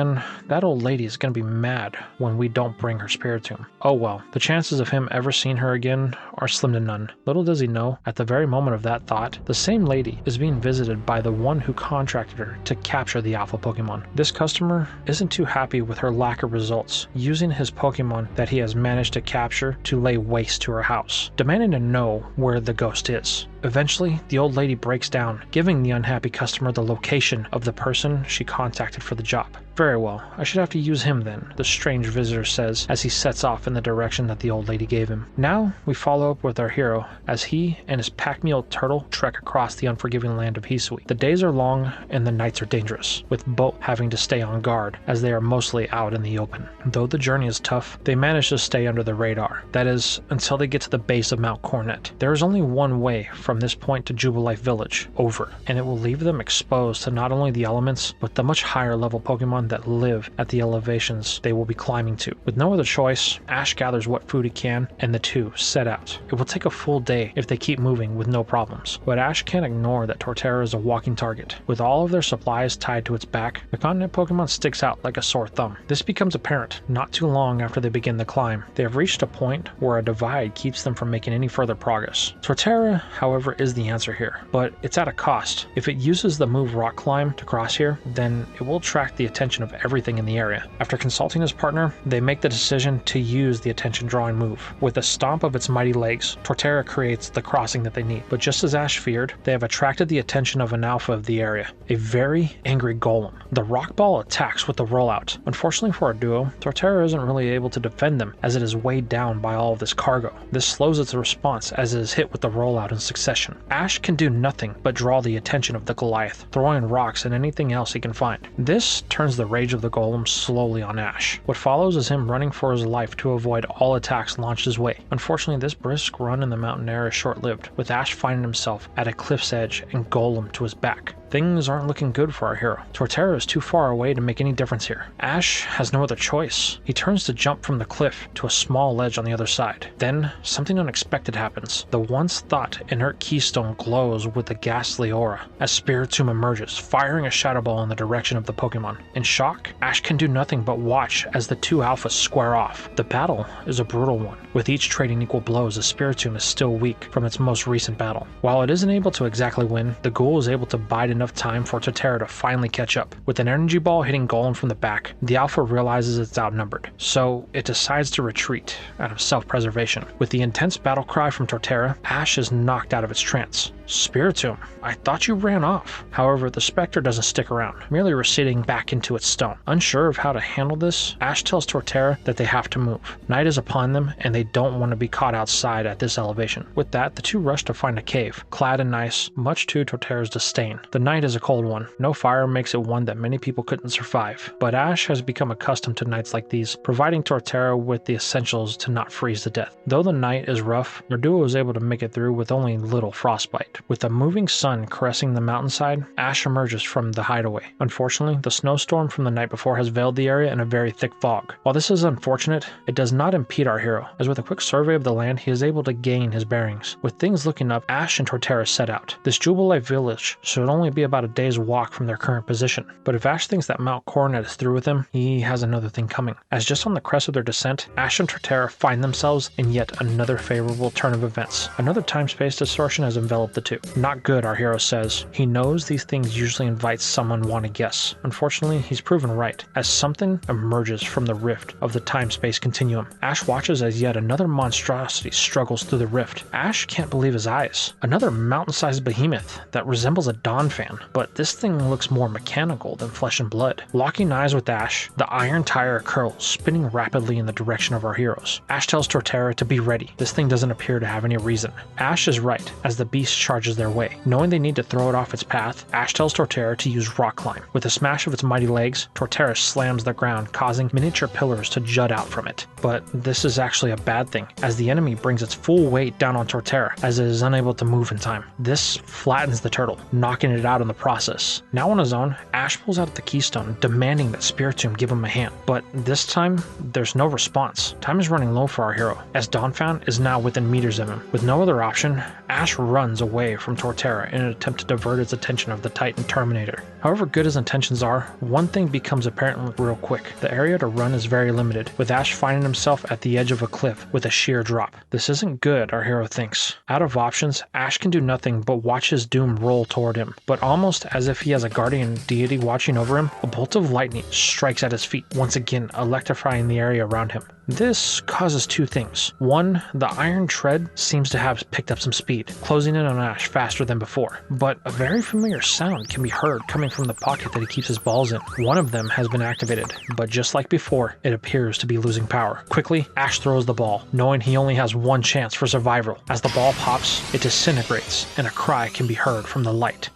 that old lady is gonna be mad when we don't bring her Spiritomb. Oh well, the chances of him ever seeing her again are slim to none. Little does he know, at the very moment of that thought, the same lady is being visited by the one who contracted her to capture the alpha Pokemon. This customer isn't too happy with her lack of results, using his Pokemon that he has managed to capture to lay waste to her house, demanding to know where the ghost is. Eventually, the old lady breaks down, giving the unhappy customer the location of the person she contacted for the job. Very well, I should have to use him then, the strange visitor says as he sets off in the direction that the old lady gave him. Now, we follow up with our hero as he and his pack mule turtle trek across the unforgiving land of Hisui. The days are long and the nights are dangerous, with both having to stay on guard as they are mostly out in the open. Though the journey is tough, they manage to stay under the radar. That is, until they get to the base of Mount Coronet. There is only one way from this point to Jubilife Village, over, and it will leave them exposed to not only the elements, but the much higher level Pokemon that live at the elevations they will be climbing to. With no other choice, Ash gathers what food he can, and the two set out. It will take a full day if they keep moving with no problems, but Ash can't ignore that Torterra is a walking target. With all of their supplies tied to its back, the continent Pokemon sticks out like a sore thumb. This becomes apparent not too long after they begin the climb. They have reached a point where a divide keeps them from making any further progress. Torterra, however, is the answer here, but it's at a cost. If it uses the move Rock Climb to cross here, then it will attract the attention of everything in the area. After consulting his partner, they make the decision to use the attention drawing move. With a stomp of its mighty legs, Torterra creates the crossing that they need. But just as Ash feared, they have attracted the attention of an alpha of the area, a very angry golem. The rock ball attacks with the rollout. Unfortunately for our duo, Torterra isn't really able to defend them as it is weighed down by all of this cargo. This slows its response as it is hit with the rollout in succession. Ash can do nothing but draw the attention of the Goliath, throwing rocks and anything else he can find. This turns the rage of the golem slowly on Ash. What follows is him running for his life to avoid all attacks launched his way. Unfortunately, this brisk run in the mountain air is short-lived, with Ash finding himself at a cliff's edge and golem to his back. Things aren't looking good for our hero. Torterra is too far away to make any difference here. Ash has no other choice. He turns to jump from the cliff to a small ledge on the other side. Then, something unexpected happens. The once thought inert keystone glows with a ghastly aura as Spiritomb emerges, firing a shadow ball in the direction of the Pokemon. In shock, Ash can do nothing but watch as the two alphas square off. The battle is a brutal one, with each trading equal blows as Spiritomb is still weak from its most recent battle. While it isn't able to exactly win, the ghoul is able to bide enough time for Torterra to finally catch up. With an energy ball hitting Golem from the back, the alpha realizes it's outnumbered, so it decides to retreat out of self-preservation. With the intense battle cry from Torterra, Ash is knocked out of its trance. Spiritomb, I thought you ran off. However, the Spectre doesn't stick around, merely receding back into its stone. Unsure of how to handle this, Ash tells Torterra that they have to move. Night is upon them, and they don't want to be caught outside at this elevation. With that, the two rush to find a cave, clad in ice, much to Torterra's disdain. The night is a cold one. No fire makes it one that many people couldn't survive, but Ash has become accustomed to nights like these, providing Torterra with the essentials to not freeze to death. Though the night is rough, our duo is able to make it through with only little frostbite. With a moving sun caressing the mountainside, Ash emerges from the hideaway. Unfortunately, the snowstorm from the night before has veiled the area in a very thick fog. While this is unfortunate, it does not impede our hero, as with a quick survey of the land, he is able to gain his bearings. With things looking up, Ash and Torterra set out. This Jubilife village should only be about a day's walk from their current position. But if Ash thinks that Mount Coronet is through with him, he has another thing coming. As just on the crest of their descent, Ash and Torterra find themselves in yet another favorable turn of events. Another time-space distortion has enveloped the two. Not good, our hero says. He knows these things usually invite someone want to guess. Unfortunately, he's proven right, as something emerges from the rift of the time-space continuum. Ash watches as yet another monstrosity struggles through the rift. Ash can't believe his eyes. Another mountain-sized behemoth that resembles a Dawn fan, but this thing looks more mechanical than flesh and blood. Locking eyes with Ash, the iron tire curls, spinning rapidly in the direction of our heroes. Ash tells Torterra to be ready. This thing doesn't appear to have any reason. Ash is right as the beast charges their way. Knowing they need to throw it off its path, Ash tells Torterra to use rock climb. With a smash of its mighty legs, Torterra slams the ground, causing miniature pillars to jut out from it. But this is actually a bad thing, as the enemy brings its full weight down on Torterra, as it is unable to move in time. This flattens the turtle, knocking it out in the process. Now on his own, Ash pulls out the keystone, demanding that Spiritomb give him a hand. But this time, there's no response. Time is running low for our hero, as Dawnfound is now within meters of him. With no other option, Ash runs away from Torterra in an attempt to divert its attention of the Titan Terminator. However good his intentions are, one thing becomes apparent real quick. The area to run is very limited, with Ash finding himself at the edge of a cliff with a sheer drop. This isn't good, our hero thinks. Out of options, Ash can do nothing but watch his doom roll toward him. But almost as if he has a guardian deity watching over him, a bolt of lightning strikes at his feet, once again electrifying the area around him. This causes two things. One, the iron tread seems to have picked up some speed, closing in on Ash faster than before. But a very familiar sound can be heard coming from the pocket that he keeps his balls in. One of them has been activated, but just like before, it appears to be losing power. Quickly, Ash throws the ball, knowing he only has one chance for survival. As the ball pops, it disintegrates, and a cry can be heard from the light.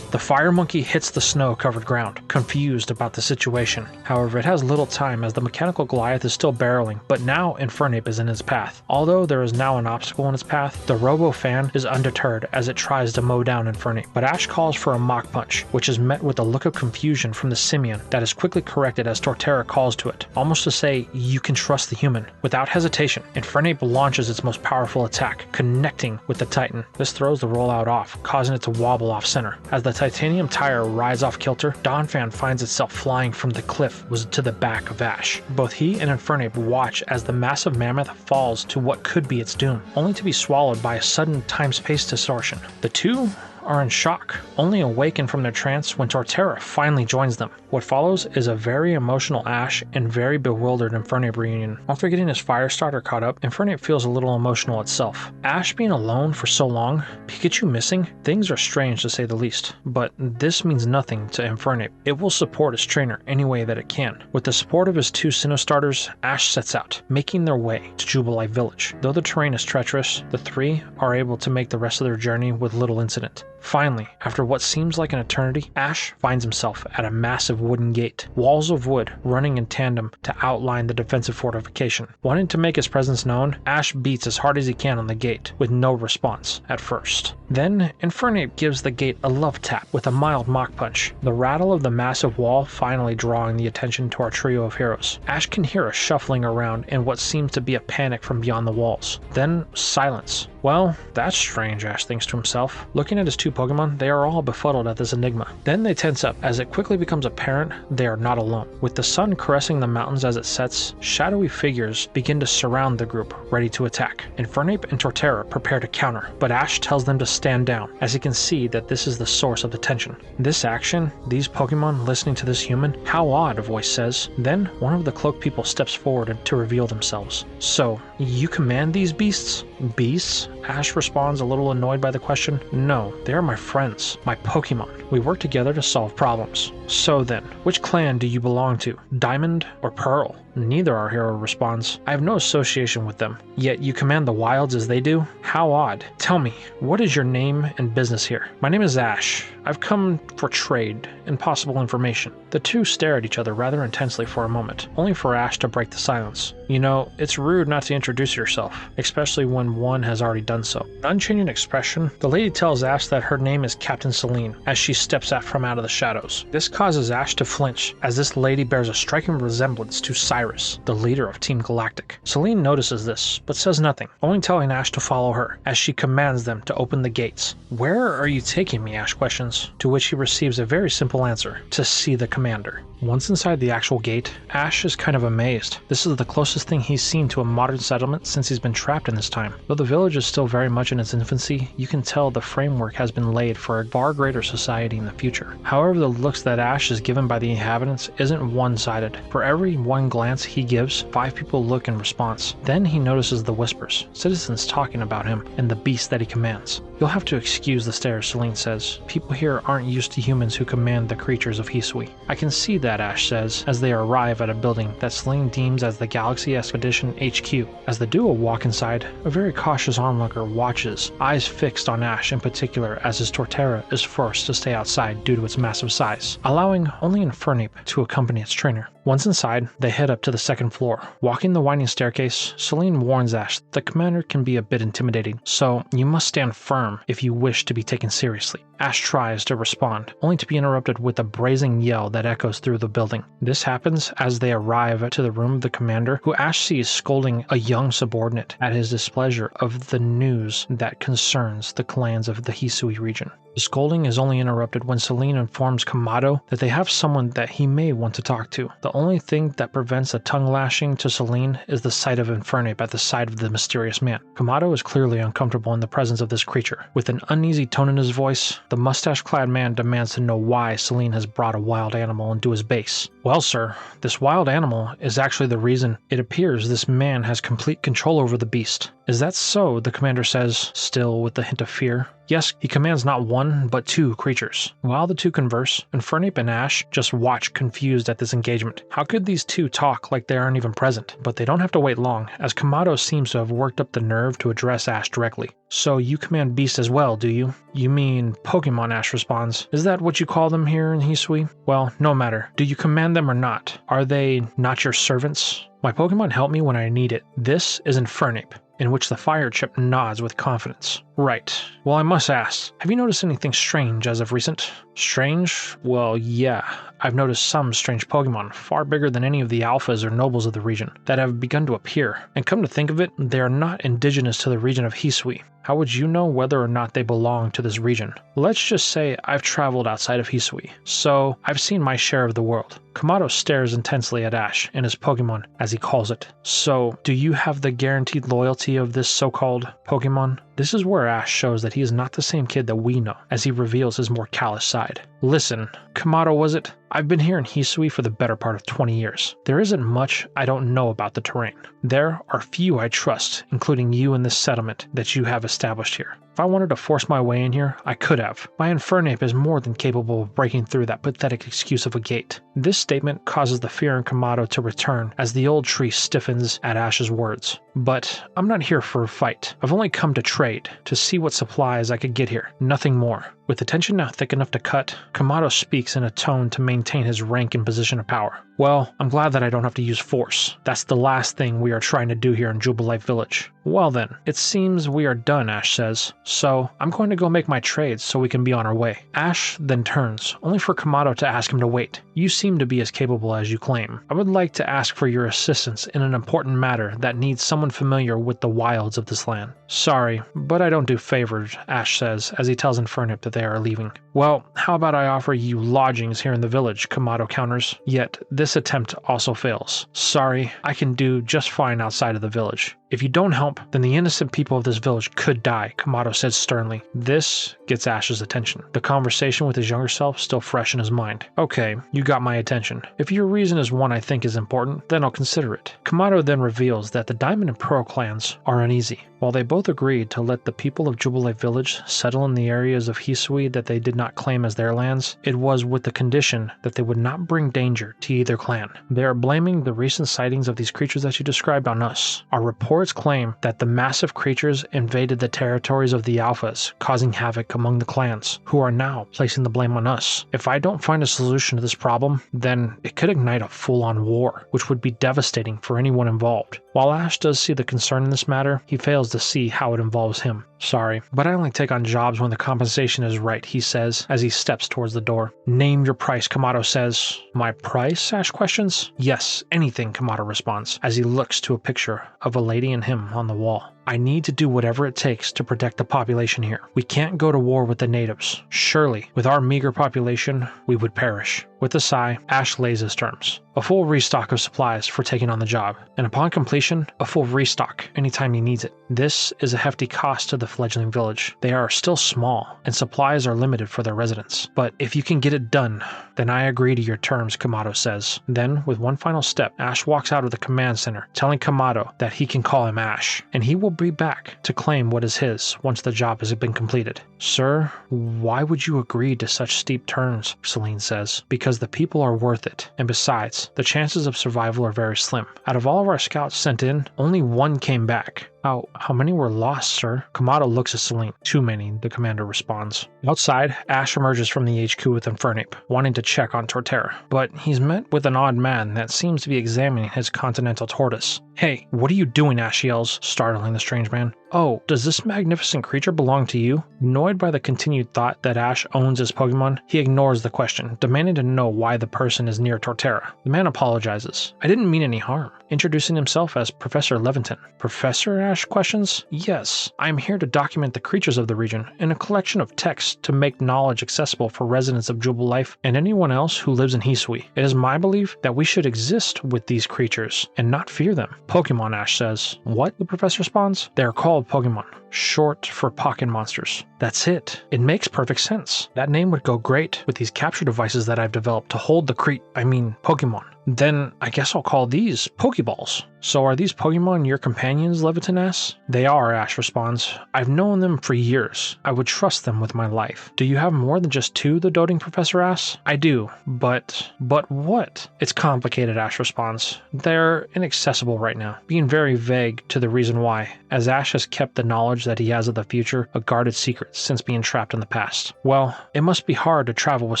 The fire monkey hits the snow-covered ground, confused about the situation. However, it has little time as the mechanical Goliath is still barreling, but now Infernape is in its path. Although there is now an obstacle in its path, the Robo-Fan is undeterred as it tries to mow down Infernape. But Ash calls for a Mach Punch, which is met with a look of confusion from the simian that is quickly corrected as Torterra calls to it, almost to say, "You can trust the human." Without hesitation, Infernape launches its most powerful attack, connecting with the Titan. This throws the rollout off, causing it to wobble off center. As the titanium tire rides off kilter, Dawnfan finds itself flying from the cliff to the back of Ash. Both he and Infernape watch as the massive mammoth falls to what could be its doom, only to be swallowed by a sudden time-space distortion. The two are in shock, only awaken from their trance when Torterra finally joins them. What follows is a very emotional Ash and very bewildered Infernape reunion. After getting his fire starter caught up, Infernape feels a little emotional itself. Ash being alone for so long, Pikachu missing, things are strange to say the least. But this means nothing to Infernape. It will support its trainer any way that it can. With the support of his two Sinnoh starters, Ash sets out, making their way to Jubilife Village. Though the terrain is treacherous, the three are able to make the rest of their journey with little incident. Finally, after what seems like an eternity, Ash finds himself at a massive wooden gate, walls of wood running in tandem to outline the defensive fortification. Wanting to make his presence known, Ash beats as hard as he can on the gate, with no response at first. Then, Infernape gives the gate a love tap with a mild Mach Punch, the rattle of the massive wall finally drawing the attention to our trio of heroes. Ash can hear a shuffling around and what seems to be a panic from beyond the walls. Then, silence. Well, that's strange, Ash thinks to himself. Looking at his two Pokemon, they are all befuddled at this enigma. Then they tense up as it quickly becomes apparent they are not alone. With the sun caressing the mountains as it sets, shadowy figures begin to surround the group, ready to attack. Infernape and Torterra prepare to counter, but Ash tells them to stand down, as he can see that this is the source of the tension. This action, these Pokemon listening to this human, how odd, a voice says. Then, one of the cloaked people steps forward to reveal themselves. So, you command these beasts? Beasts? Ash responds a little annoyed by the question. No, they are my friends, my Pokemon. We work together to solve problems. So then, which clan do you belong to? Diamond or Pearl? Neither, our hero responds. I have no association with them, yet you command the wilds as they do? How odd. Tell me, what is your name and business here? My name is Ash. I've come for trade and possible information. The two stare at each other rather intensely for a moment, only for Ash to break the silence. You know, it's rude not to introduce yourself, especially when one has already done done so. An unchanging expression, the lady tells Ash that her name is Captain Celine as she steps out from out of the shadows. This causes Ash to flinch, as this lady bears a striking resemblance to Cyrus, the leader of Team Galactic. Celine notices this, but says nothing, only telling Ash to follow her, as she commands them to open the gates. "Where are you taking me?" Ash questions, to which he receives a very simple answer: to see the commander. Once inside the actual gate, Ash is kind of amazed. This is the closest thing he's seen to a modern settlement since he's been trapped in this time. Though the village is still very much in its infancy, you can tell the framework has been laid for a far greater society in the future. However, the looks that Ash is given by the inhabitants isn't one-sided. For every one glance he gives, 5 people look in response. Then he notices the whispers, citizens talking about him and the beast that he commands. "You'll have to excuse the stares," Celine says. "People here aren't used to humans who command the creatures of Hisui." "I can see that," Ash says, as they arrive at a building that Celine deems as the Galaxy Expedition HQ. As the duo walk inside, a very cautious onlooker watches, eyes fixed on Ash in particular, as his Torterra is forced to stay outside due to its massive size, allowing only Infernape to accompany its trainer. Once inside, they head up to the second floor. Walking the winding staircase, Celine warns Ash that the commander can be a bit intimidating, so you must stand firm if you wish to be taken seriously. Ash tries to respond, only to be interrupted with a brazen yell that echoes through the building. This happens as they arrive to the room of the commander, who Ash sees scolding a young subordinate at his displeasure of the news that concerns the clans of the Hisui region. The scolding is only interrupted when Celine informs Kamado that they have someone that he may want to talk to. The only thing that prevents a tongue lashing to Celine is the sight of Infernape at the side of the mysterious man. Kamado is clearly uncomfortable in the presence of this creature. With an uneasy tone in his voice, the mustache-clad man demands to know why Celine has brought a wild animal into his base. "Well, sir, this wild animal is actually the reason. It appears this man has complete control over the beast." "Is that so?" the commander says, still with a hint of fear. "Yes, he commands not one, but 2 creatures." While the two converse, Infernape and Ash just watch confused at this engagement. How could these two talk like they aren't even present? But they don't have to wait long, as Kamado seems to have worked up the nerve to address Ash directly. "So you command beasts as well, do you?" "You mean Pokemon," Ash responds. "Is that what you call them here in Hisui?" "Well, no matter. Do you command them or not? Are they not your servants?" "My Pokemon help me when I need it. This is Infernape," in which the fire chip nods with confidence. "Right. Well, I must ask, have you noticed anything strange as of recent?" "Strange? Well, yeah. I've noticed some strange Pokemon, far bigger than any of the alphas or nobles of the region, that have begun to appear. And come to think of it, they are not indigenous to the region of Hisui. How would you know whether or not they belong to this region?" "Let's just say I've traveled outside of Hisui, so I've seen my share of the world." Kamado stares intensely at Ash and his Pokemon, as he calls it. "So, do you have the guaranteed loyalty of this so-called Pokemon?" This is where Ash shows that he is not the same kid that we know, as he reveals his more callous side. "Listen, Kamado was it? I've been here in Hisui for the better part of 20 years. There isn't much I don't know about the terrain. There are few I trust, including you and this settlement that you have established here. If I wanted to force my way in here, I could have. My Infernape is more than capable of breaking through that pathetic excuse of a gate." This statement causes the fear in Kamado to return as the old tree stiffens at Ash's words. "But I'm not here for a fight. I've only come to trade, to see what supplies I could get here. Nothing more." With the tension now thick enough to cut, Kamado speaks in a tone to maintain his rank and position of power. "Well, I'm glad that I don't have to use force. That's the last thing we are trying to do here in Jubilife Village." "Well then, it seems we are done," Ash says. "So, I'm going to go make my trades so we can be on our way." Ash then turns, only for Kamado to ask him to wait. "You seem to be as capable as you claim. I would like to ask for your assistance in an important matter that needs someone familiar with the wilds of this land." "Sorry, but I don't do favors," Ash says, as he tells Infernape that they are leaving. "Well, how about I offer you lodgings here in the village?" Kamado counters. Yet, this attempt also fails. "Sorry, I can do just fine outside of the village. If you don't help, then the innocent people of this village could die," Kamado said sternly. This gets Ash's attention, the conversation with his younger self still fresh in his mind. "Okay, you got my attention. If your reason is one I think is important, then I'll consider it." Kamado then reveals that the Diamond and Pearl clans are uneasy. While they both agreed to let the people of Jubilife Village settle in the areas of Hisui that they did not not claim as their lands, it was with the condition that they would not bring danger to either clan. They are blaming the recent sightings of these creatures that you described on us. Our reports claim that the massive creatures invaded the territories of the Alphas, causing havoc among the clans, who are now placing the blame on us. If I don't find a solution to this problem, then it could ignite a full-on war, which would be devastating for anyone involved. While Ash does see the concern in this matter, he fails to see how it involves him. Sorry, but I only take on jobs when the compensation is right, he says as he steps towards the door. Name your price, Kamado says. My price? Ash questions. Yes, anything, Kamado responds as he looks to a picture of a lady and him on the wall. I need to do whatever it takes to protect the population here. We can't go to war with the natives. Surely, with our meager population, we would perish. With a sigh, Ash lays his terms. A full restock of supplies for taking on the job, and upon completion, a full restock anytime he needs it. This is a hefty cost to the fledgling village. They are still small, and supplies are limited for their residents. But if you can get it done, then I agree to your terms, Kamado says. Then, with one final step, Ash walks out of the command center, telling Kamado that he can call him Ash, and he will be back to claim what is his once the job has been completed. Sir, why would you agree to such steep terms? Celine says. Because the people are worth it, and besides, the chances of survival are very slim. Out of all of our scouts sent in, only one came back. How many were lost, sir? Kamado looks at Celine. Too many, the commander responds. Outside, Ash emerges from the HQ with Infernape, wanting to check on Torterra, but he's met with an odd man that seems to be examining his continental tortoise. Hey, what are you doing? Ash yells, startling the strange man. Oh, does this magnificent creature belong to you? Annoyed by the continued thought that Ash owns his Pokemon, he ignores the question, demanding to know why the person is near Torterra. The man apologizes. I didn't mean any harm, introducing himself as Professor Levinton. Professor? Ash questions. Yes, I'm here to document the creatures of the region in a collection of texts to make knowledge accessible for residents of Jubilife and anyone else who lives in Hisui. It is my belief that we should exist with these creatures and not fear them. Pokemon, Ash says. What? The professor responds. They are called Pokemon, short for pocket monsters. That's it. It makes perfect sense. That name would go great with these capture devices that I've developed to hold the Pokemon. Then I guess I'll call these Pokeballs. So are these Pokemon your companions, Leviton asks? They are, Ash responds. I've known them for years. I would trust them with my life. Do you have more than just two, the doting professor asks? I do, but what? It's complicated, Ash responds. They're inaccessible right now, being very vague to the reason why, as Ash has kept the knowledge that he has of the future a guarded secret since being trapped in the past. Well, it must be hard to travel with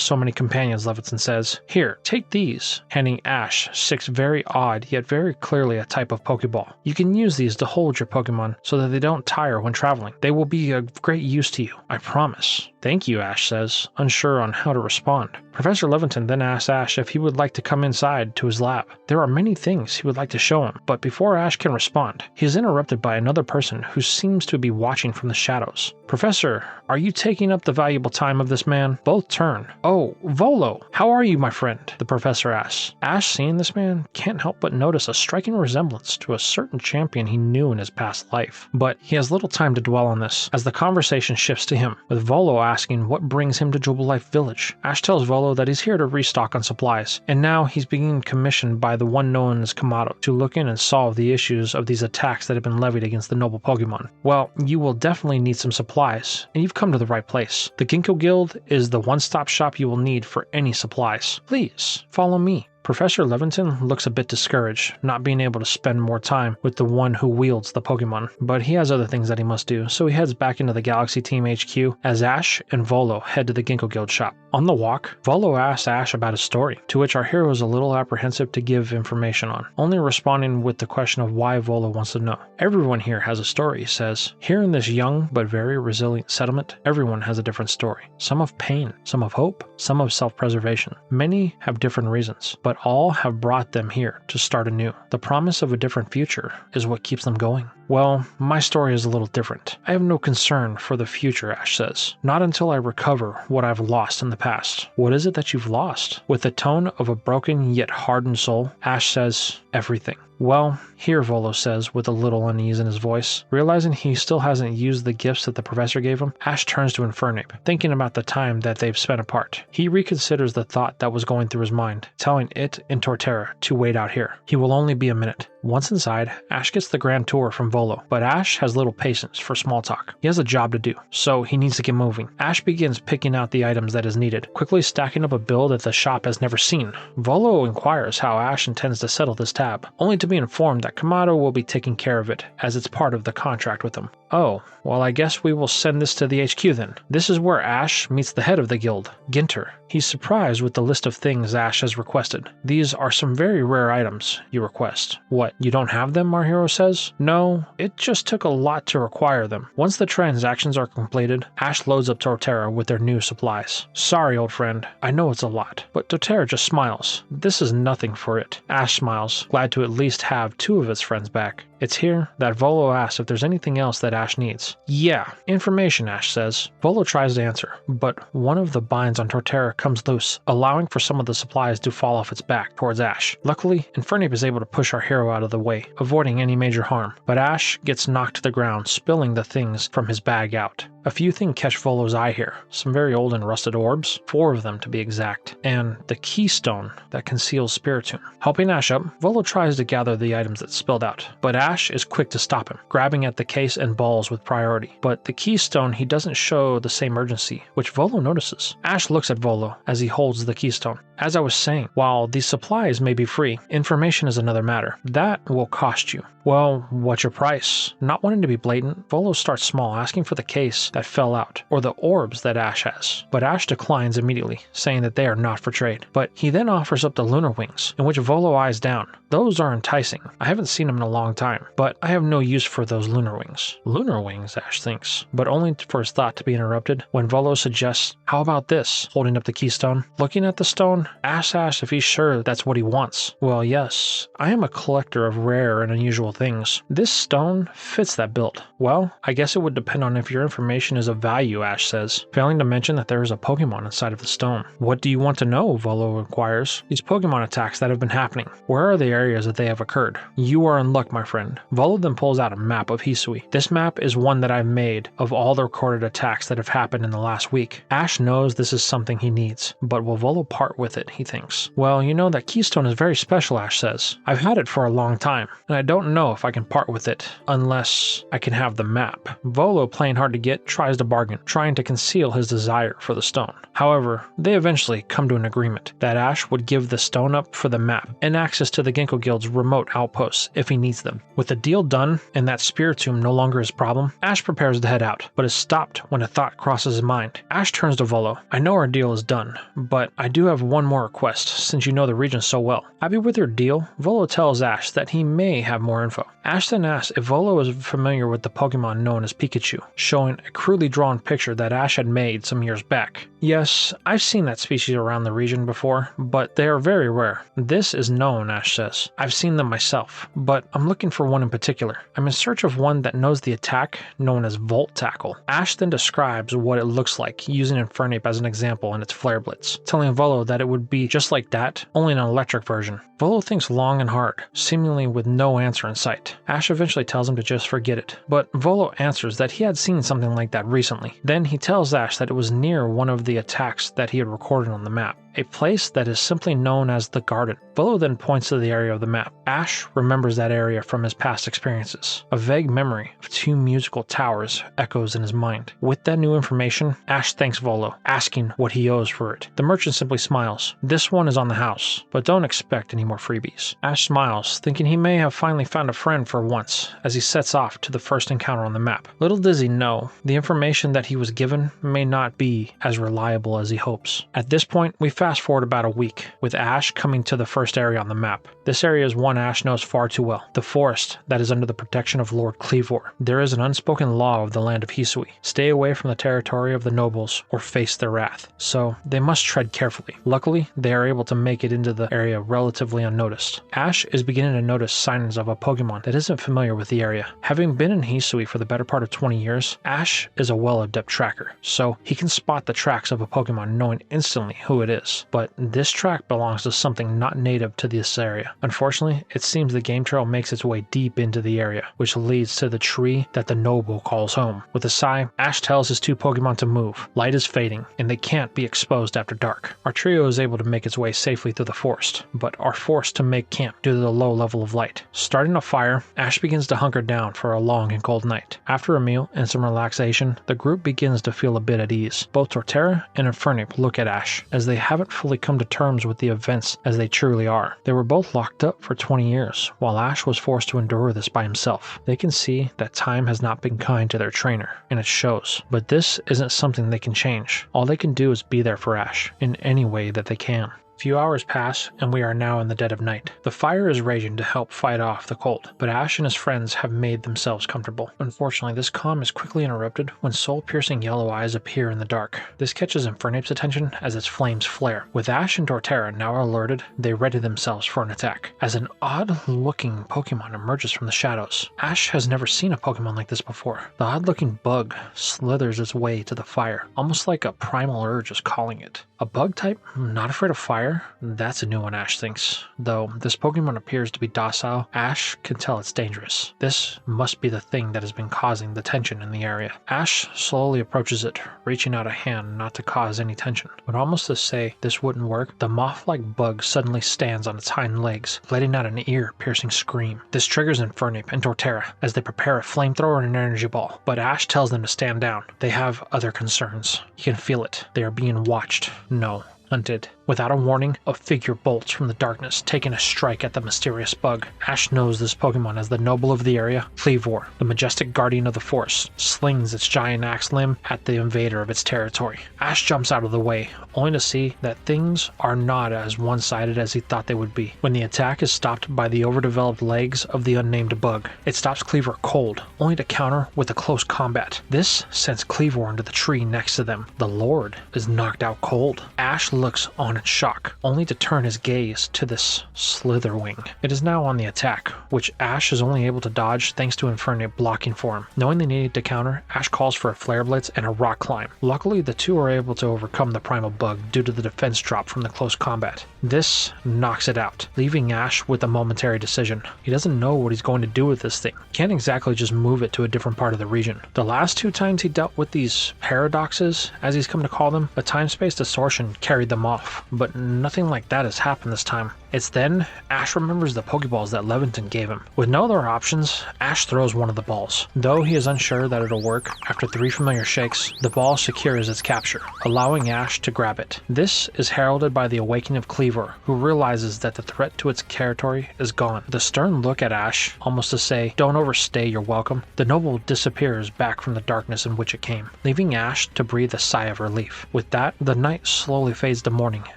so many companions, Leviton says. Here, take these, handing Ash 6 very odd yet very clearly a type of Pokeball. You can use these to hold your Pokemon so that they don't tire when traveling. They will be of great use to you, I promise. Thank you, Ash says, unsure on how to respond. Professor Levinton then asks Ash if he would like to come inside to his lab. There are many things he would like to show him, but before Ash can respond, he is interrupted by another person who seems to be watching from the shadows. Professor, are you taking up the valuable time of this man? Both turn. Oh, Volo, how are you, my friend? The professor asks. Ash, seeing this man, can't help but notice a striking resemblance to a certain champion he knew in his past life. But he has little time to dwell on this, as the conversation shifts to him, with Volo asking what brings him to Jubilife Village. Ash tells Volo that he's here to restock on supplies, and now he's being commissioned by the one known as Kamado to look in and solve the issues of these attacks that have been levied against the noble Pokemon. Well, you will definitely need some supplies, and you've come to the right place. The Ginkgo Guild is the one-stop shop you will need for any supplies. Please, follow me. Professor Levinton looks a bit discouraged, not being able to spend more time with the one who wields the Pokemon, but he has other things that he must do, so he heads back into the Galaxy Team HQ as Ash and Volo head to the Ginkgo Guild shop. On the walk, Volo asks Ash about his story, to which our hero is a little apprehensive to give information on, only responding with the question of why Volo wants to know. Everyone here has a story, he says. Here in this young but very resilient settlement, everyone has a different story. Some of pain, some of hope, some of self-preservation. Many have different reasons, but all have brought them here to start anew. The promise of a different future is what keeps them going. Well, my story is a little different. I have no concern for the future, Ash says. Not until I recover what I've lost in the past. What is it that you've lost? With the tone of a broken yet hardened soul, Ash says, everything. Well, here, Volo says, with a little unease in his voice. Realizing he still hasn't used the gifts that the professor gave him, Ash turns to Infernape, thinking about the time that they've spent apart. He reconsiders the thought that was going through his mind, telling it and Torterra to wait out here. He will only be a minute. Once inside, Ash gets the grand tour from Volo, but Ash has little patience for small talk. He has a job to do, so he needs to get moving. Ash begins picking out the items that is needed, quickly stacking up a bill that the shop has never seen. Volo inquires how Ash intends to settle this tab, only to be informed that Kamado will be taking care of it, as it's part of the contract with him. Oh, well, I guess we will send this to the HQ then. This is where Ash meets the head of the guild, Ginter. He's surprised with the list of things Ash has requested. These are some very rare items you request. What, you don't have them, our hero says? No, it just took a lot to require them. Once the transactions are completed, Ash loads up Torterra with their new supplies. Sorry, old friend, I know it's a lot, but Torterra just smiles. This is nothing for it. Ash smiles, glad to at least have 2 of his friends back. It's here that Volo asks if there's anything else that Ash needs. Yeah, information, Ash says. Volo tries to answer, but one of the binds on Torterra comes loose, allowing for some of the supplies to fall off its back towards Ash. Luckily, Infernape is able to push our hero out of the way, avoiding any major harm, but Ash gets knocked to the ground, spilling the things from his bag out. A few things catch Volo's eye here. Some very old and rusted orbs, 4 of them to be exact, and the keystone that conceals Spiritomb. Helping Ash up, Volo tries to gather the items that spilled out, but Ash is quick to stop him, grabbing at the case and balls with priority. But the keystone, he doesn't show the same urgency, which Volo notices. Ash looks at Volo as he holds the keystone. As I was saying, while these supplies may be free, information is another matter. That will cost you. Well, what's your price? Not wanting to be blatant, Volo starts small, asking for the case that fell out, or the orbs that Ash has. But Ash declines immediately, saying that they are not for trade. But he then offers up the lunar wings, in which Volo eyes down. Those are enticing. I haven't seen them in a long time, but I have no use for those lunar wings. Lunar wings, Ash thinks, but only for his thought to be interrupted when Volo suggests, how about this, holding up the keystone. Looking at the stone, Ash asks if he's sure that's what he wants. Well, yes, I am a collector of rare and unusual things. This stone fits that build. Well, I guess it would depend on if your information is of value, Ash says, failing to mention that there is a Pokemon inside of the stone. What do you want to know? Volo inquires. These Pokemon attacks that have been happening. Where are the areas that they have occurred? You are in luck, my friend. Volo then pulls out a map of Hisui. This map is one that I've made of all the recorded attacks that have happened in the last week. Ash knows this is something he needs, but will Volo part with it, he thinks. Well, you know that keystone is very special, Ash says. I've had it for a long time, and I don't know if I can part with it unless I can have the map. Volo, playing hard to get, tries to bargain, trying to conceal his desire for the stone. However, they eventually come to an agreement that Ash would give the stone up for the map and access to the Ginkgo Guild's remote outposts if he needs them. With the deal done and that Spiritomb no longer his problem, Ash prepares to head out, but is stopped when a thought crosses his mind. Ash turns to Volo. I know our deal is done, but I do have one more request since you know the region so well. Happy with your deal, Volo tells Ash that he may have more info. Ash then asks if Volo is familiar with the Pokemon known as Pikachu, showing a crudely drawn picture that Ash had made some years back. Yes, I've seen that species around the region before, but they are very rare. This is known, Ash says. I've seen them myself, but I'm looking for one in particular. I'm in search of one that knows the attack known as Volt Tackle. Ash then describes what it looks like, using Infernape as an example in its Flare Blitz, telling Volo that it would be just like that, only an electric version. Volo thinks long and hard, seemingly with no answer in sight. Ash eventually tells him to just forget it, but Volo answers that he had seen something like that recently. Then he tells Ash that it was near one of the attacks that he had recorded on the map, a place that is simply known as the Garden. Volo then points to the area of the map. Ash remembers that area from his past experiences. A vague memory of 2 musical towers echoes in his mind. With that new information, Ash thanks Volo, asking what he owes for it. The merchant simply smiles. This one is on the house, but don't expect any more freebies. Ash smiles, thinking he may have finally found a friend for once, as he sets off to the first encounter on the map. Little does he know, the information that he was given may not be as reliable as he hopes. At this point, we fast forward about a week, with Ash coming to the first area on the map. This area is one Ash knows far too well, the forest that is under the protection of Lord Cleavor. There is an unspoken law of the land of Hisui. Stay away from the territory of the nobles or face their wrath, so they must tread carefully. Luckily, they are able to make it into the area relatively unnoticed. Ash is beginning to notice signs of a Pokemon that isn't familiar with the area. Having been in Hisui for the better part of 20 years, Ash is a well-adept tracker, so he can spot the tracks of a Pokemon knowing instantly who it is. this, but this track belongs to something not native to this area. Unfortunately, it seems the game trail makes its way deep into the area, which leads to the tree that the noble calls home. With a sigh, Ash tells his two Pokemon to move. Light is fading, and they can't be exposed after dark. Our trio is able to make its way safely through the forest, but are forced to make camp due to the low level of light. Starting a fire, Ash begins to hunker down for a long and cold night. After a meal and some relaxation, the group begins to feel a bit at ease. Both Torterra and Infernape look at Ash, as they haven't fully come to terms with the events as they truly are. They were both locked up for 20 years, while Ash was forced to endure this by himself. They can see that time has not been kind to their trainer, and it shows. But this isn't something they can change. All they can do is be there for Ash, in any way that they can. A few hours pass, and we are now in the dead of night. The fire is raging to help fight off the cold, but Ash and his friends have made themselves comfortable. Unfortunately, this calm is quickly interrupted when soul-piercing yellow eyes appear in the dark. This catches Infernape's attention as its flames flare. With Ash and Torterra now alerted, they ready themselves for an attack, as an odd-looking Pokemon emerges from the shadows. Ash has never seen a Pokemon like this before. The odd-looking bug slithers its way to the fire, almost like a primal urge is calling it. A bug type, not afraid of fire? That's a new one, Ash thinks. Though this Pokemon appears to be docile, Ash can tell it's dangerous. This must be the thing that has been causing the tension in the area. Ash slowly approaches it, reaching out a hand not to cause any tension. But almost to say this wouldn't work, the moth-like bug suddenly stands on its hind legs, letting out an ear-piercing scream. This triggers Infernape and Torterra as they prepare a flamethrower and an energy ball, but Ash tells them to stand down. They have other concerns. You can feel it. They are being watched. No. Hunted. Without a warning, a figure bolts from the darkness, taking a strike at the mysterious bug. Ash knows this Pokemon as the noble of the area, Kleavor, the majestic guardian of the forest, slings its giant axe limb at the invader of its territory. Ash jumps out of the way, only to see that things are not as one-sided as he thought they would be. When the attack is stopped by the overdeveloped legs of the unnamed bug, it stops Kleavor cold, only to counter with a close combat. This sends Kleavor into the tree next to them. The Lord is knocked out cold. Ash looks on in shock, only to turn his gaze to this Slitherwing. It is now on the attack, which Ash is only able to dodge thanks to Infernape blocking for him. Knowing they needed to counter, Ash calls for a Flare Blitz and a Rock Climb. Luckily, the two are able to overcome the primal bug due to the defense drop from the close combat. This knocks it out, leaving Ash with a momentary decision. He doesn't know what he's going to do with this thing. He can't exactly just move it to a different part of the region. The last two times he dealt with these paradoxes, as he's come to call them, a time-space distortion carried them off, but nothing like that has happened this time. It's then Ash remembers the Pokeballs that Leventon gave him. With no other options, Ash throws one of the balls. Though he is unsure that it'll work, after 3 familiar shakes, the ball secures its capture, allowing Ash to grab it. This is heralded by the awakening of Kleavor, who realizes that the threat to its territory is gone. With a stern look at Ash, almost to say, "Don't overstay your welcome," the noble disappears back from the darkness in which it came, leaving Ash to breathe a sigh of relief. With that, the night slowly fades to morning,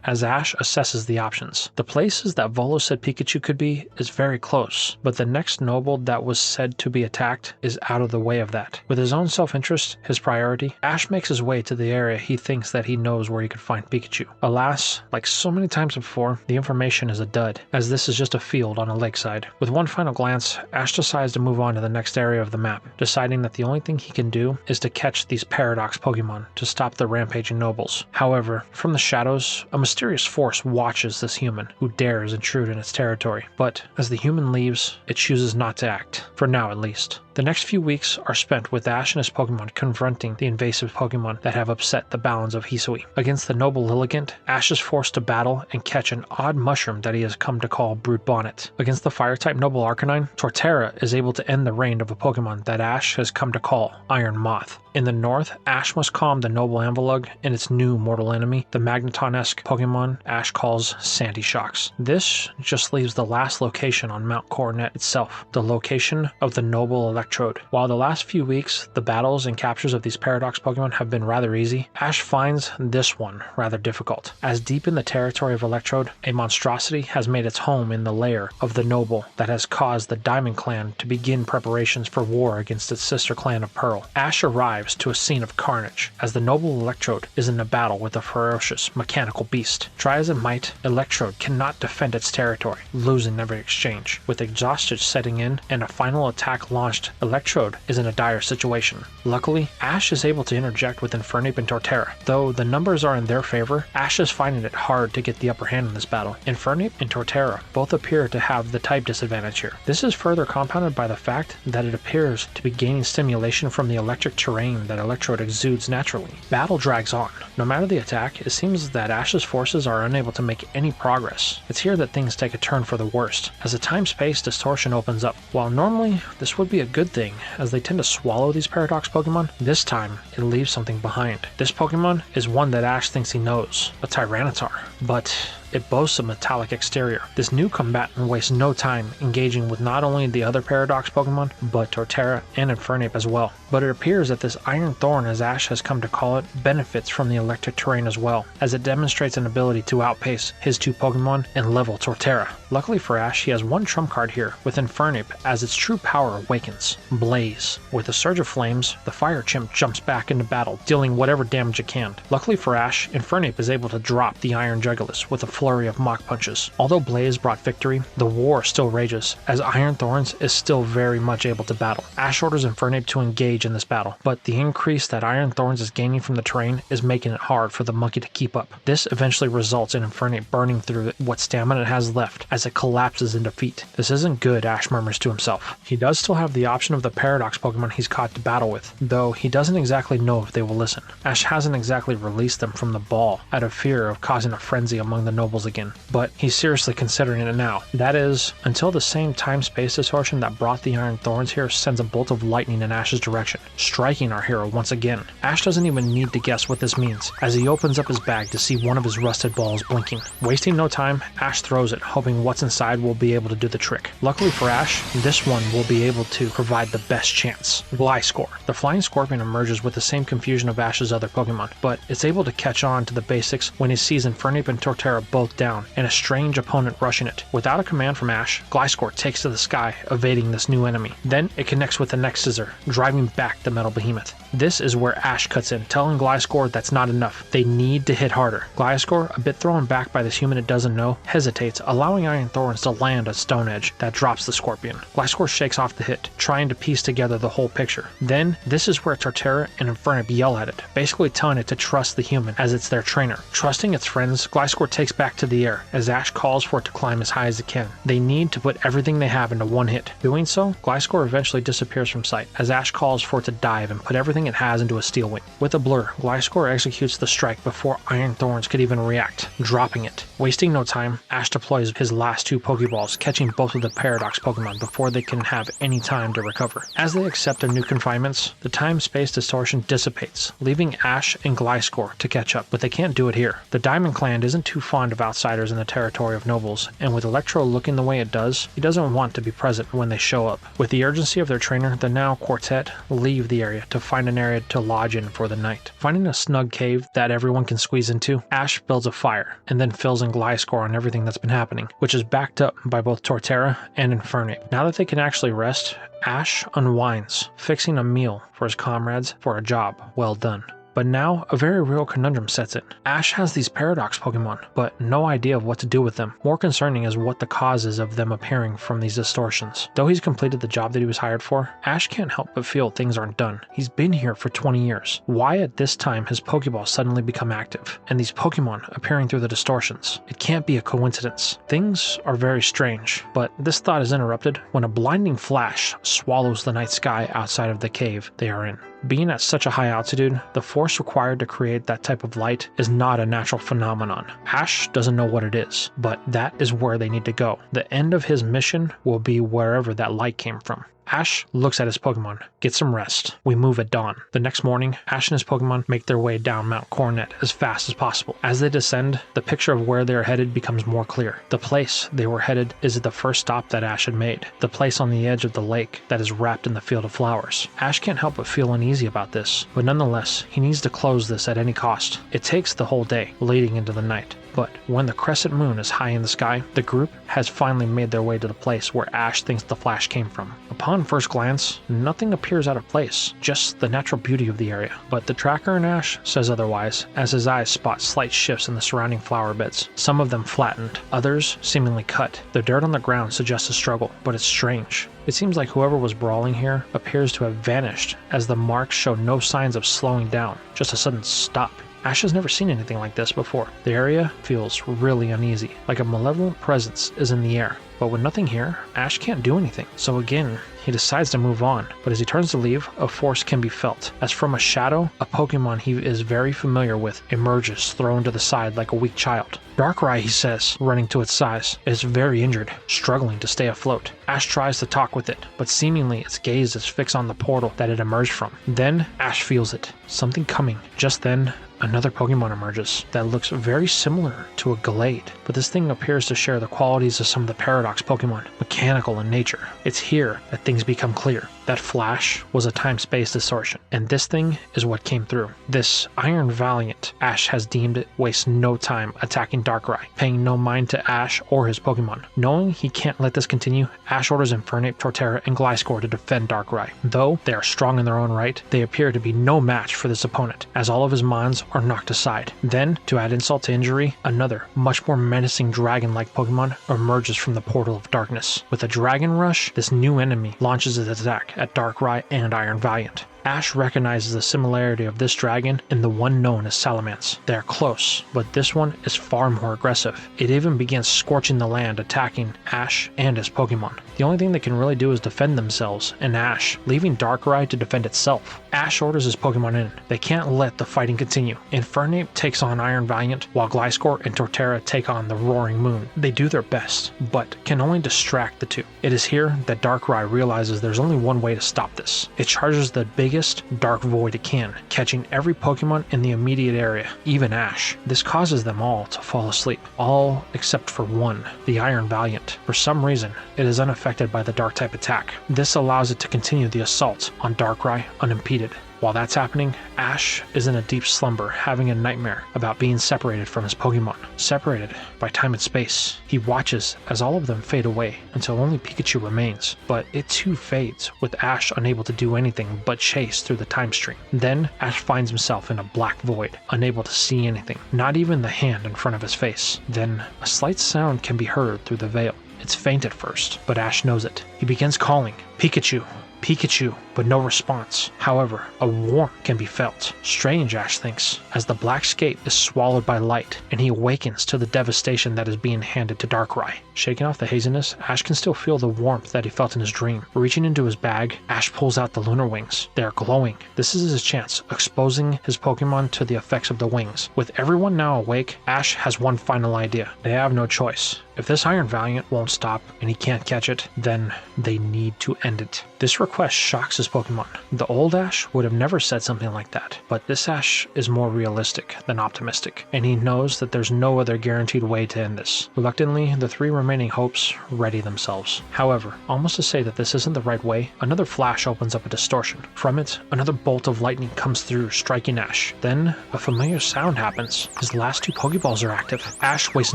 as Ash assesses the options. The places that Volo said Pikachu could be is very close, but the next noble that was said to be attacked is out of the way of that. With his own self-interest his priority, Ash makes his way to the area he thinks that he knows where he could find Pikachu. Alas, like so many times before, the information is a dud, as this is just a field on a lakeside. With one final glance, Ash decides to move on to the next area of the map, deciding that the only thing he can do is to catch these Paradox Pokemon to stop the rampaging nobles. However, from the shadows, a mysterious force watches this human, who dares intrude in its territory. But as the human leaves, it chooses not to act, for now at least. The next few weeks are spent with Ash and his Pokemon confronting the invasive Pokemon that have upset the balance of Hisui. Against the noble Lilligant, Ash is forced to battle and catch an odd mushroom that he has come to call Brute Bonnet. Against the Fire-type noble Arcanine, Torterra is able to end the reign of a Pokemon that Ash has come to call Iron Moth. In the north, Ash must calm the noble Anvilug and its new mortal enemy, the Magneton-esque Pokemon Ash calls Sandy Shocks. This just leaves the last location on Mount Coronet itself, the location of the noble Electrode. While the last few weeks, the battles and captures of these Paradox Pokemon have been rather easy, Ash finds this one rather difficult, as deep in the territory of Electrode, a monstrosity has made its home in the lair of the noble that has caused the Diamond Clan to begin preparations for war against its sister clan of Pearl. Ash arrives arrives to a scene of carnage as the noble Electrode is in a battle with a ferocious mechanical beast. Try as it might, Electrode cannot defend its territory, losing every exchange. With exhaustion setting in and a final attack launched, Electrode is in a dire situation. Luckily, Ash is able to interject with Infernape and Torterra. Though the numbers are in their favor, Ash is finding it hard to get the upper hand in this battle. Infernape and Torterra both appear to have the type disadvantage here. This is further compounded by the fact that it appears to be gaining stimulation from the electric terrain that Electrode exudes naturally. Battle drags on. No matter the attack, it seems that Ash's forces are unable to make any progress. It's here that things take a turn for the worst, as a time-space distortion opens up. While normally this would be a good thing, as they tend to swallow these Paradox Pokemon, this time it leaves something behind. This Pokemon is one that Ash thinks he knows, a Tyranitar, but it boasts a metallic exterior. This new combatant wastes no time engaging with not only the other Paradox Pokemon, but Torterra and Infernape as well. But it appears that this Iron Thorn, as Ash has come to call it, benefits from the electric terrain as well, as it demonstrates an ability to outpace his two Pokemon and level Torterra. Luckily for Ash, he has one trump card here with Infernape as its true power awakens. Blaze. With a surge of flames, the Fire Chimp jumps back into battle, dealing whatever damage it can. Luckily for Ash, Infernape is able to drop the Iron Jugulis with a flurry of Mach Punches. Although Blaze brought victory, the war still rages, as Iron Thorns is still very much able to battle. Ash orders Infernape to engage in this battle, but the increase that Iron Thorns is gaining from the terrain is making it hard for the monkey to keep up. This eventually results in Infernape burning through what stamina it has left as it collapses in defeat. This isn't good, Ash murmurs to himself. He does still have the option of the Paradox Pokemon he's caught to battle with, though he doesn't exactly know if they will listen. Ash hasn't exactly released them from the ball out of fear of causing a frenzy among the nobles again, but he's seriously considering it now. That is, until the same time-space distortion that brought the Iron Thorns here sends a bolt of lightning in Ash's direction, striking our hero once again. Ash doesn't even need to guess what this means, as he opens up his bag to see one of his rusted balls blinking. Wasting no time, Ash throws it, hoping what's inside will be able to do the trick. Luckily for Ash, this one will be able to provide the best chance. Gliscor. The Flying Scorpion emerges with the same confusion of Ash's other Pokemon, but it's able to catch on to the basics when it sees Infernape and Torterra both down, and a strange opponent rushing it. Without a command from Ash, Gliscor takes to the sky, evading this new enemy. Then it connects with the next scissor, driving back the metal behemoth. This is where Ash cuts in, telling Gliscor that's not enough. They need to hit harder. Gliscor, a bit thrown back by this human it doesn't know, hesitates, allowing Iron Thorns to land a Stone Edge that drops the Scorpion. Gliscor shakes off the hit, trying to piece together the whole picture. Then, this is where Torterra and Infernape yell at it, basically telling it to trust the human as it's their trainer. Trusting its friends, Gliscor takes back to the air, as Ash calls for it to climb as high as it can. They need to put everything they have into one hit. Doing so, Gliscor eventually disappears from sight, as Ash calls for it to dive and put everything it has into a Steel Wing. With a blur, Gliscor executes the strike before Iron Thorns could even react, dropping it. Wasting no time, Ash deploys his last two Pokeballs, catching both of the Paradox Pokemon before they can have any time to recover. As they accept their new confinements, the time-space distortion dissipates, leaving Ash and Gliscor to catch up, but they can't do it here. The Diamond Clan isn't too fond of outsiders in the territory of nobles, and with Electro looking the way it does, he doesn't want to be present when they show up. With the urgency of their trainer, the now quartet leave the area to find an area to lodge in for the night. Finding a snug cave that everyone can squeeze into, Ash builds a fire, and then fills in Gliscor on everything that's been happening, which is backed up by both Torterra and Infernape. Now that they can actually rest, Ash unwinds, fixing a meal for his comrades for a job well done. But now, a very real conundrum sets in. Ash has these Paradox Pokemon, but no idea of what to do with them. More concerning is what the cause is of them appearing from these distortions. Though he's completed the job that he was hired for, Ash can't help but feel things aren't done. He's been here for 20 years. Why at this time has Pokeballs suddenly become active, and these Pokemon appearing through the distortions? It can't be a coincidence. Things are very strange, but this thought is interrupted when a blinding flash swallows the night sky outside of the cave they are in. Being at such a high altitude, the force required to create that type of light is not a natural phenomenon. Ash doesn't know what it is, but that is where they need to go. The end of his mission will be wherever that light came from. Ash looks at his Pokemon, gets some rest. We move at dawn. The next morning, Ash and his Pokemon make their way down Mount Coronet as fast as possible. As they descend, the picture of where they are headed becomes more clear. The place they were headed is the first stop that Ash had made, the place on the edge of the lake that is wrapped in the field of flowers. Ash can't help but feel uneasy about this, but nonetheless, he needs to close this at any cost. It takes the whole day, leading into the night. But when the crescent moon is high in the sky, the group has finally made their way to the place where Ash thinks the flash came from. Upon Upon first glance, nothing appears out of place, just the natural beauty of the area. But the tracker in Ash says otherwise, as his eyes spot slight shifts in the surrounding flower beds, some of them flattened, others seemingly cut. The dirt on the ground suggests a struggle, but it's strange. It seems like whoever was brawling here appears to have vanished, as the marks show no signs of slowing down, just a sudden stop. Ash has never seen anything like this before. The area feels really uneasy, like a malevolent presence is in the air. But with nothing here, Ash can't do anything. So again, he decides to move on. But as he turns to leave, a force can be felt. As from a shadow, a Pokemon he is very familiar with emerges, thrown to the side like a weak child. Darkrai, he says, running to its size. It is very injured, struggling to stay afloat. Ash tries to talk with it, but seemingly its gaze is fixed on the portal that it emerged from. Then, Ash feels it. Something coming. Just then, another Pokemon emerges that looks very similar to a Gallade, but this thing appears to share the qualities of some of the Paradox Pokemon, mechanical in nature. It's here that things become clear. That flash was a time-space distortion, and this thing is what came through. This Iron Valiant, Ash has deemed it, wastes no time attacking Darkrai, paying no mind to Ash or his Pokemon. Knowing he can't let this continue, Ash orders Infernape, Torterra, and Gliscor to defend Darkrai. Though they are strong in their own right, they appear to be no match for this opponent, as all of his mons are knocked aside. Then, to add insult to injury, another, much more menacing dragon-like Pokemon emerges from the portal of darkness. With a Dragon Rush, this new enemy launches its attack at Darkrai and Iron Valiant. Ash recognizes the similarity of this dragon in the one known as Salamence. They are close, but this one is far more aggressive. It even begins scorching the land, attacking Ash and his Pokemon. The only thing they can really do is defend themselves, and Ash, leaving Darkrai to defend itself. Ash orders his Pokemon in. They can't let the fighting continue. Infernape takes on Iron Valiant, while Gliscor and Torterra take on the Roaring Moon. They do their best, but can only distract the two. It is here that Darkrai realizes there's only one way to stop this. It charges the biggest dark void it can, catching every Pokemon in the immediate area, even Ash. This causes them all to fall asleep, all except for one, the Iron Valiant. For some reason, it is unaffected by the Dark-type attack. This allows it to continue the assault on Darkrai unimpeded. While that's happening, Ash is in a deep slumber, having a nightmare about being separated from his Pokemon, separated by time and space. He watches as all of them fade away until only Pikachu remains, but it too fades, with Ash unable to do anything but chase through the time stream. Then, Ash finds himself in a black void, unable to see anything, not even the hand in front of his face. Then, a slight sound can be heard through the veil. It's faint at first, but Ash knows it. He begins calling, "Pikachu! Pikachu," but no response. However, a warmth can be felt. Strange, Ash thinks, as the black scape is swallowed by light, and he awakens to the devastation that is being handed to Darkrai. Shaking off the haziness, Ash can still feel the warmth that he felt in his dream. Reaching into his bag, Ash pulls out the lunar wings. They are glowing. This is his chance, exposing his Pokemon to the effects of the wings. With everyone now awake, Ash has one final idea. They have no choice. If this Iron Valiant won't stop and he can't catch it, then they need to end it. This request shocks his Pokemon. The old Ash would have never said something like that, but this Ash is more realistic than optimistic, and he knows that there's no other guaranteed way to end this. Reluctantly, the three remaining hopes ready themselves. However, almost to say that this isn't the right way, another flash opens up a distortion. From it, another bolt of lightning comes through, striking Ash. Then, a familiar sound happens. His last two Pokeballs are active. Ash wastes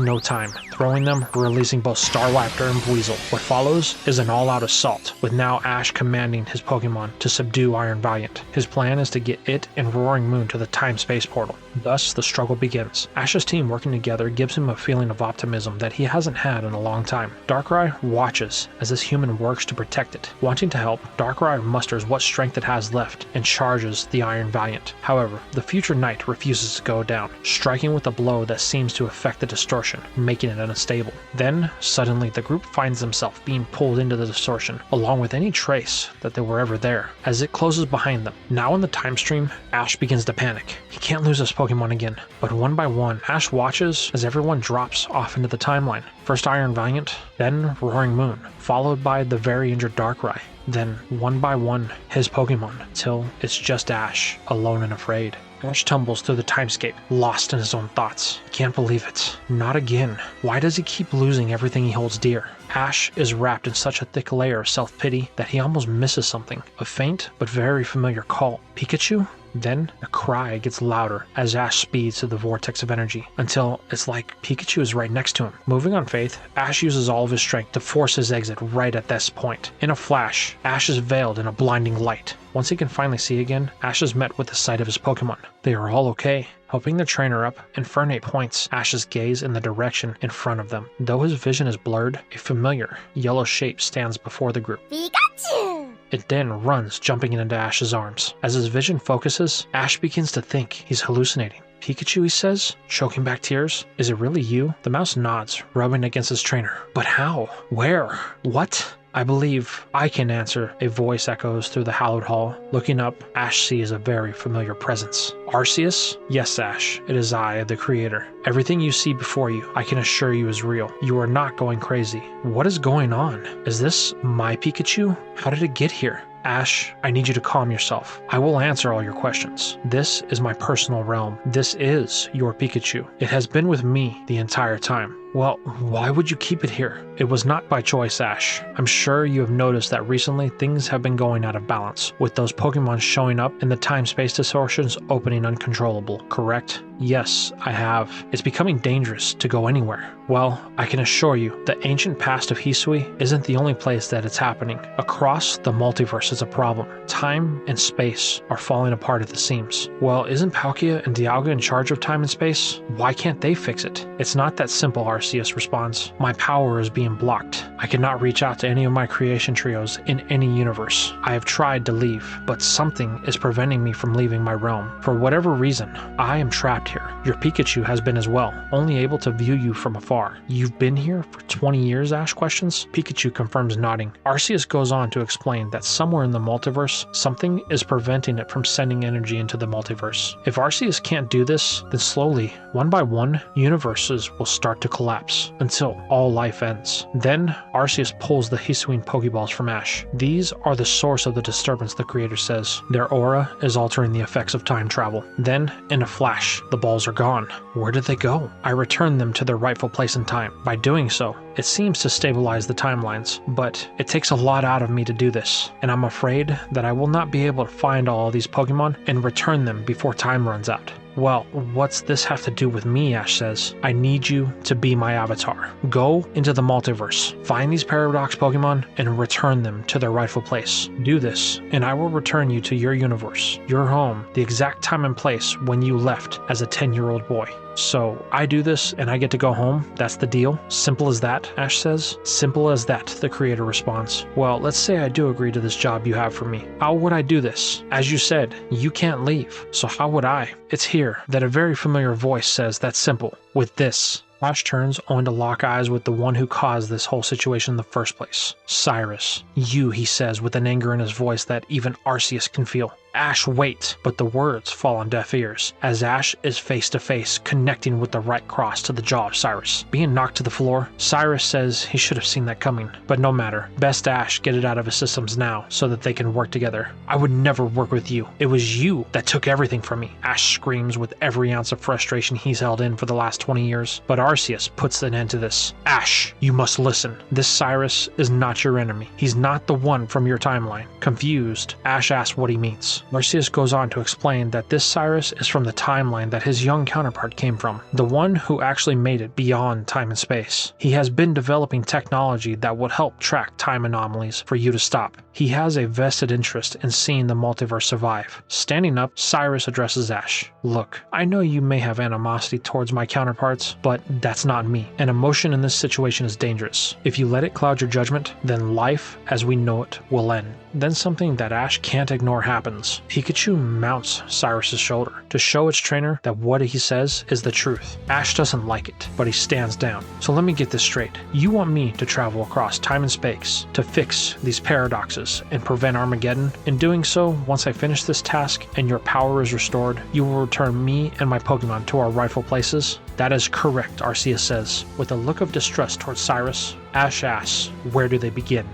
no time, throwing them, releasing both Staraptor and Weasel. What follows is an all-out assault, with now Ash commanding his Pokemon to subdue Iron Valiant. His plan is to get it and Roaring Moon to the time-space portal. Thus, the struggle begins. Ash's team working together gives him a feeling of optimism that he hasn't had in a long time. Darkrai watches as this human works to protect it. Wanting to help, Darkrai musters what strength it has left and charges the Iron Valiant. However, the future knight refuses to go down, striking with a blow that seems to affect the distortion, making it unstable. Then, suddenly, the group finds themselves being pulled into the distortion, along with any trace that they were ever there, as it closes behind them. Now in the time stream, Ash begins to panic. He can't lose his Pokemon again, but one by one, Ash watches as everyone drops off into the timeline. First Iron Valiant, then Roaring Moon, followed by the very injured Darkrai. Then, one by one, his Pokemon, till it's just Ash, alone and afraid. Ash tumbles through the timescape, lost in his own thoughts. He can't believe it. Not again. Why does he keep losing everything he holds dear? Ash is wrapped in such a thick layer of self-pity that he almost misses something. A faint but very familiar call. Pikachu? Then a cry gets louder as Ash speeds to the vortex of energy, until it's like Pikachu is right next to him. Moving on faith, Ash uses all of his strength to force his exit right at this point. In a flash, Ash is veiled in a blinding light. Once he can finally see again, Ash is met with the sight of his Pokemon. They are all okay. Helping their trainer up, Infernape points Ash's gaze in the direction in front of them. Though his vision is blurred, a familiar yellow shape stands before the group. Pikachu! It then runs, jumping into Ash's arms. As his vision focuses, Ash begins to think he's hallucinating. Pikachu, he says, choking back tears. Is it really you? The mouse nods, rubbing against his trainer. But how? Where? What? I believe I can answer, a voice echoes through the hallowed hall. Looking up, Ash sees a very familiar presence. Arceus? Yes, Ash, it is I, the creator. Everything you see before you, I can assure you is real. You are not going crazy. What is going on? Is this my Pikachu? How did it get here? Ash, I need you to calm yourself. I will answer all your questions. This is my personal realm. This is your Pikachu. It has been with me the entire time. Well, why would you keep it here? It was not by choice, Ash. I'm sure you have noticed that recently things have been going out of balance, with those Pokemon showing up and the time-space distortions opening uncontrollable, correct? Yes, I have. It's becoming dangerous to go anywhere. Well, I can assure you, the ancient past of Hisui isn't the only place that it's happening. Across the multiverse is a problem. Time and space are falling apart at the seams. Well, isn't Palkia and Dialga in charge of time and space? Why can't they fix it? It's not that simple, Arceus responds. My power is being blocked. I cannot reach out to any of my creation trios in any universe. I have tried to leave, but something is preventing me from leaving my realm. For whatever reason, I am trapped here. Your Pikachu has been as well, only able to view you from afar. You've been here for 20 years, Ash questions. Pikachu confirms, nodding. Arceus goes on to explain that somewhere in the multiverse, something is preventing it from sending energy into the multiverse. If Arceus can't do this, then slowly, one by one, universes will start to collapse, until all life ends. Then, Arceus pulls the Hisuian Pokeballs from Ash. These are the source of the disturbance, the creator says. Their aura is altering the effects of time travel. Then, in a flash, the balls are gone. Where did they go? I return them to their rightful place in time. By doing so, it seems to stabilize the timelines, but it takes a lot out of me to do this, and I'm afraid that I will not be able to find all these Pokemon and return them before time runs out. Well, what's this have to do with me, Ash says. I need you to be my avatar. Go into the multiverse, find these Paradox Pokemon, and return them to their rightful place. Do this, and I will return you to your universe, your home, the exact time and place when you left as a 10-year-old boy. So, I do this and I get to go home? That's the deal? Simple as that, Ash says. Simple as that, the creator responds. Well, let's say I do agree to this job you have for me. How would I do this? As you said, you can't leave, so how would I? It's here that a very familiar voice says that's simple. With this. Ash turns only to lock eyes with the one who caused this whole situation in the first place. Cyrus. You, he says with an anger in his voice that even Arceus can feel. Ash, wait! But the words fall on deaf ears, as Ash is face to face, connecting with the right cross to the jaw of Cyrus. Being knocked to the floor, Cyrus says he should have seen that coming, but no matter. Best Ash get it out of his systems now, so that they can work together. I would never work with you. It was you that took everything from me, Ash screams with every ounce of frustration he's held in for the last 20 years. But Arceus puts an end to this. Ash, you must listen. This Cyrus is not your enemy. He's not the one from your timeline. Confused, Ash asks what he means. Arceus goes on to explain that this Cyrus is from the timeline that his young counterpart came from, the one who actually made it beyond time and space. He has been developing technology that would help track time anomalies for you to stop. He has a vested interest in seeing the multiverse survive. Standing up, Cyrus addresses Ash. Look, I know you may have animosity towards my counterparts, but that's not me. An emotion in this situation is dangerous. If you let it cloud your judgment, then life as we know it will end. Then something that Ash can't ignore happens. Pikachu mounts Cyrus's shoulder to show its trainer that what he says is the truth. Ash doesn't like it, but he stands down. So let me get this straight. You want me to travel across time and space to fix these paradoxes and prevent Armageddon? In doing so, once I finish this task and your power is restored, you will return me and my Pokemon to our rightful places? That is correct, Arceus says. With a look of distrust towards Cyrus, Ash asks, where do they begin?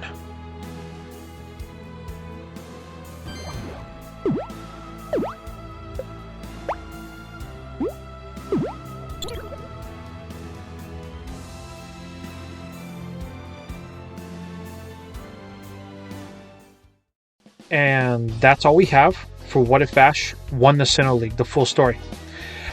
And that's all we have for What If Ash won the Sinnoh League, the full story.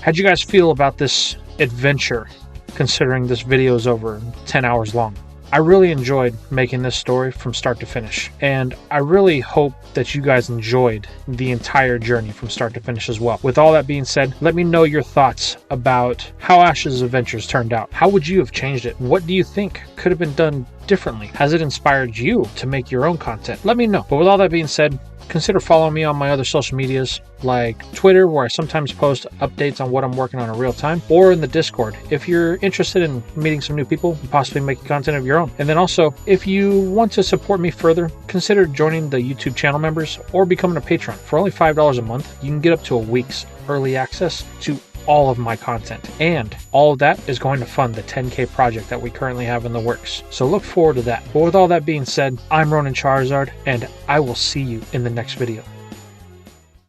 How'd you guys feel about this adventure, considering this video is over 10 hours long? I really enjoyed making this story from start to finish, and I really hope that you guys enjoyed the entire journey from start to finish as well. With all that being said, let me know your thoughts about how Ash's adventures turned out. How would you have changed it? What do you think could have been done differently? Has it inspired you to make your own content? Let me know. But with all that being said, consider following me on my other social medias like Twitter, where I sometimes post updates on what I'm working on in real time, or in the Discord if you're interested in meeting some new people and possibly making content of your own. And then also, if you want to support me further, consider joining the YouTube channel members or becoming a patron. For only $5 a month, you can get up to a week's early access to all of my content, and all of that is going to fund the 10K project that we currently have in the works. So look forward to that. But with all that being said, I'm Ronin Charizard, and I will see you in the next video.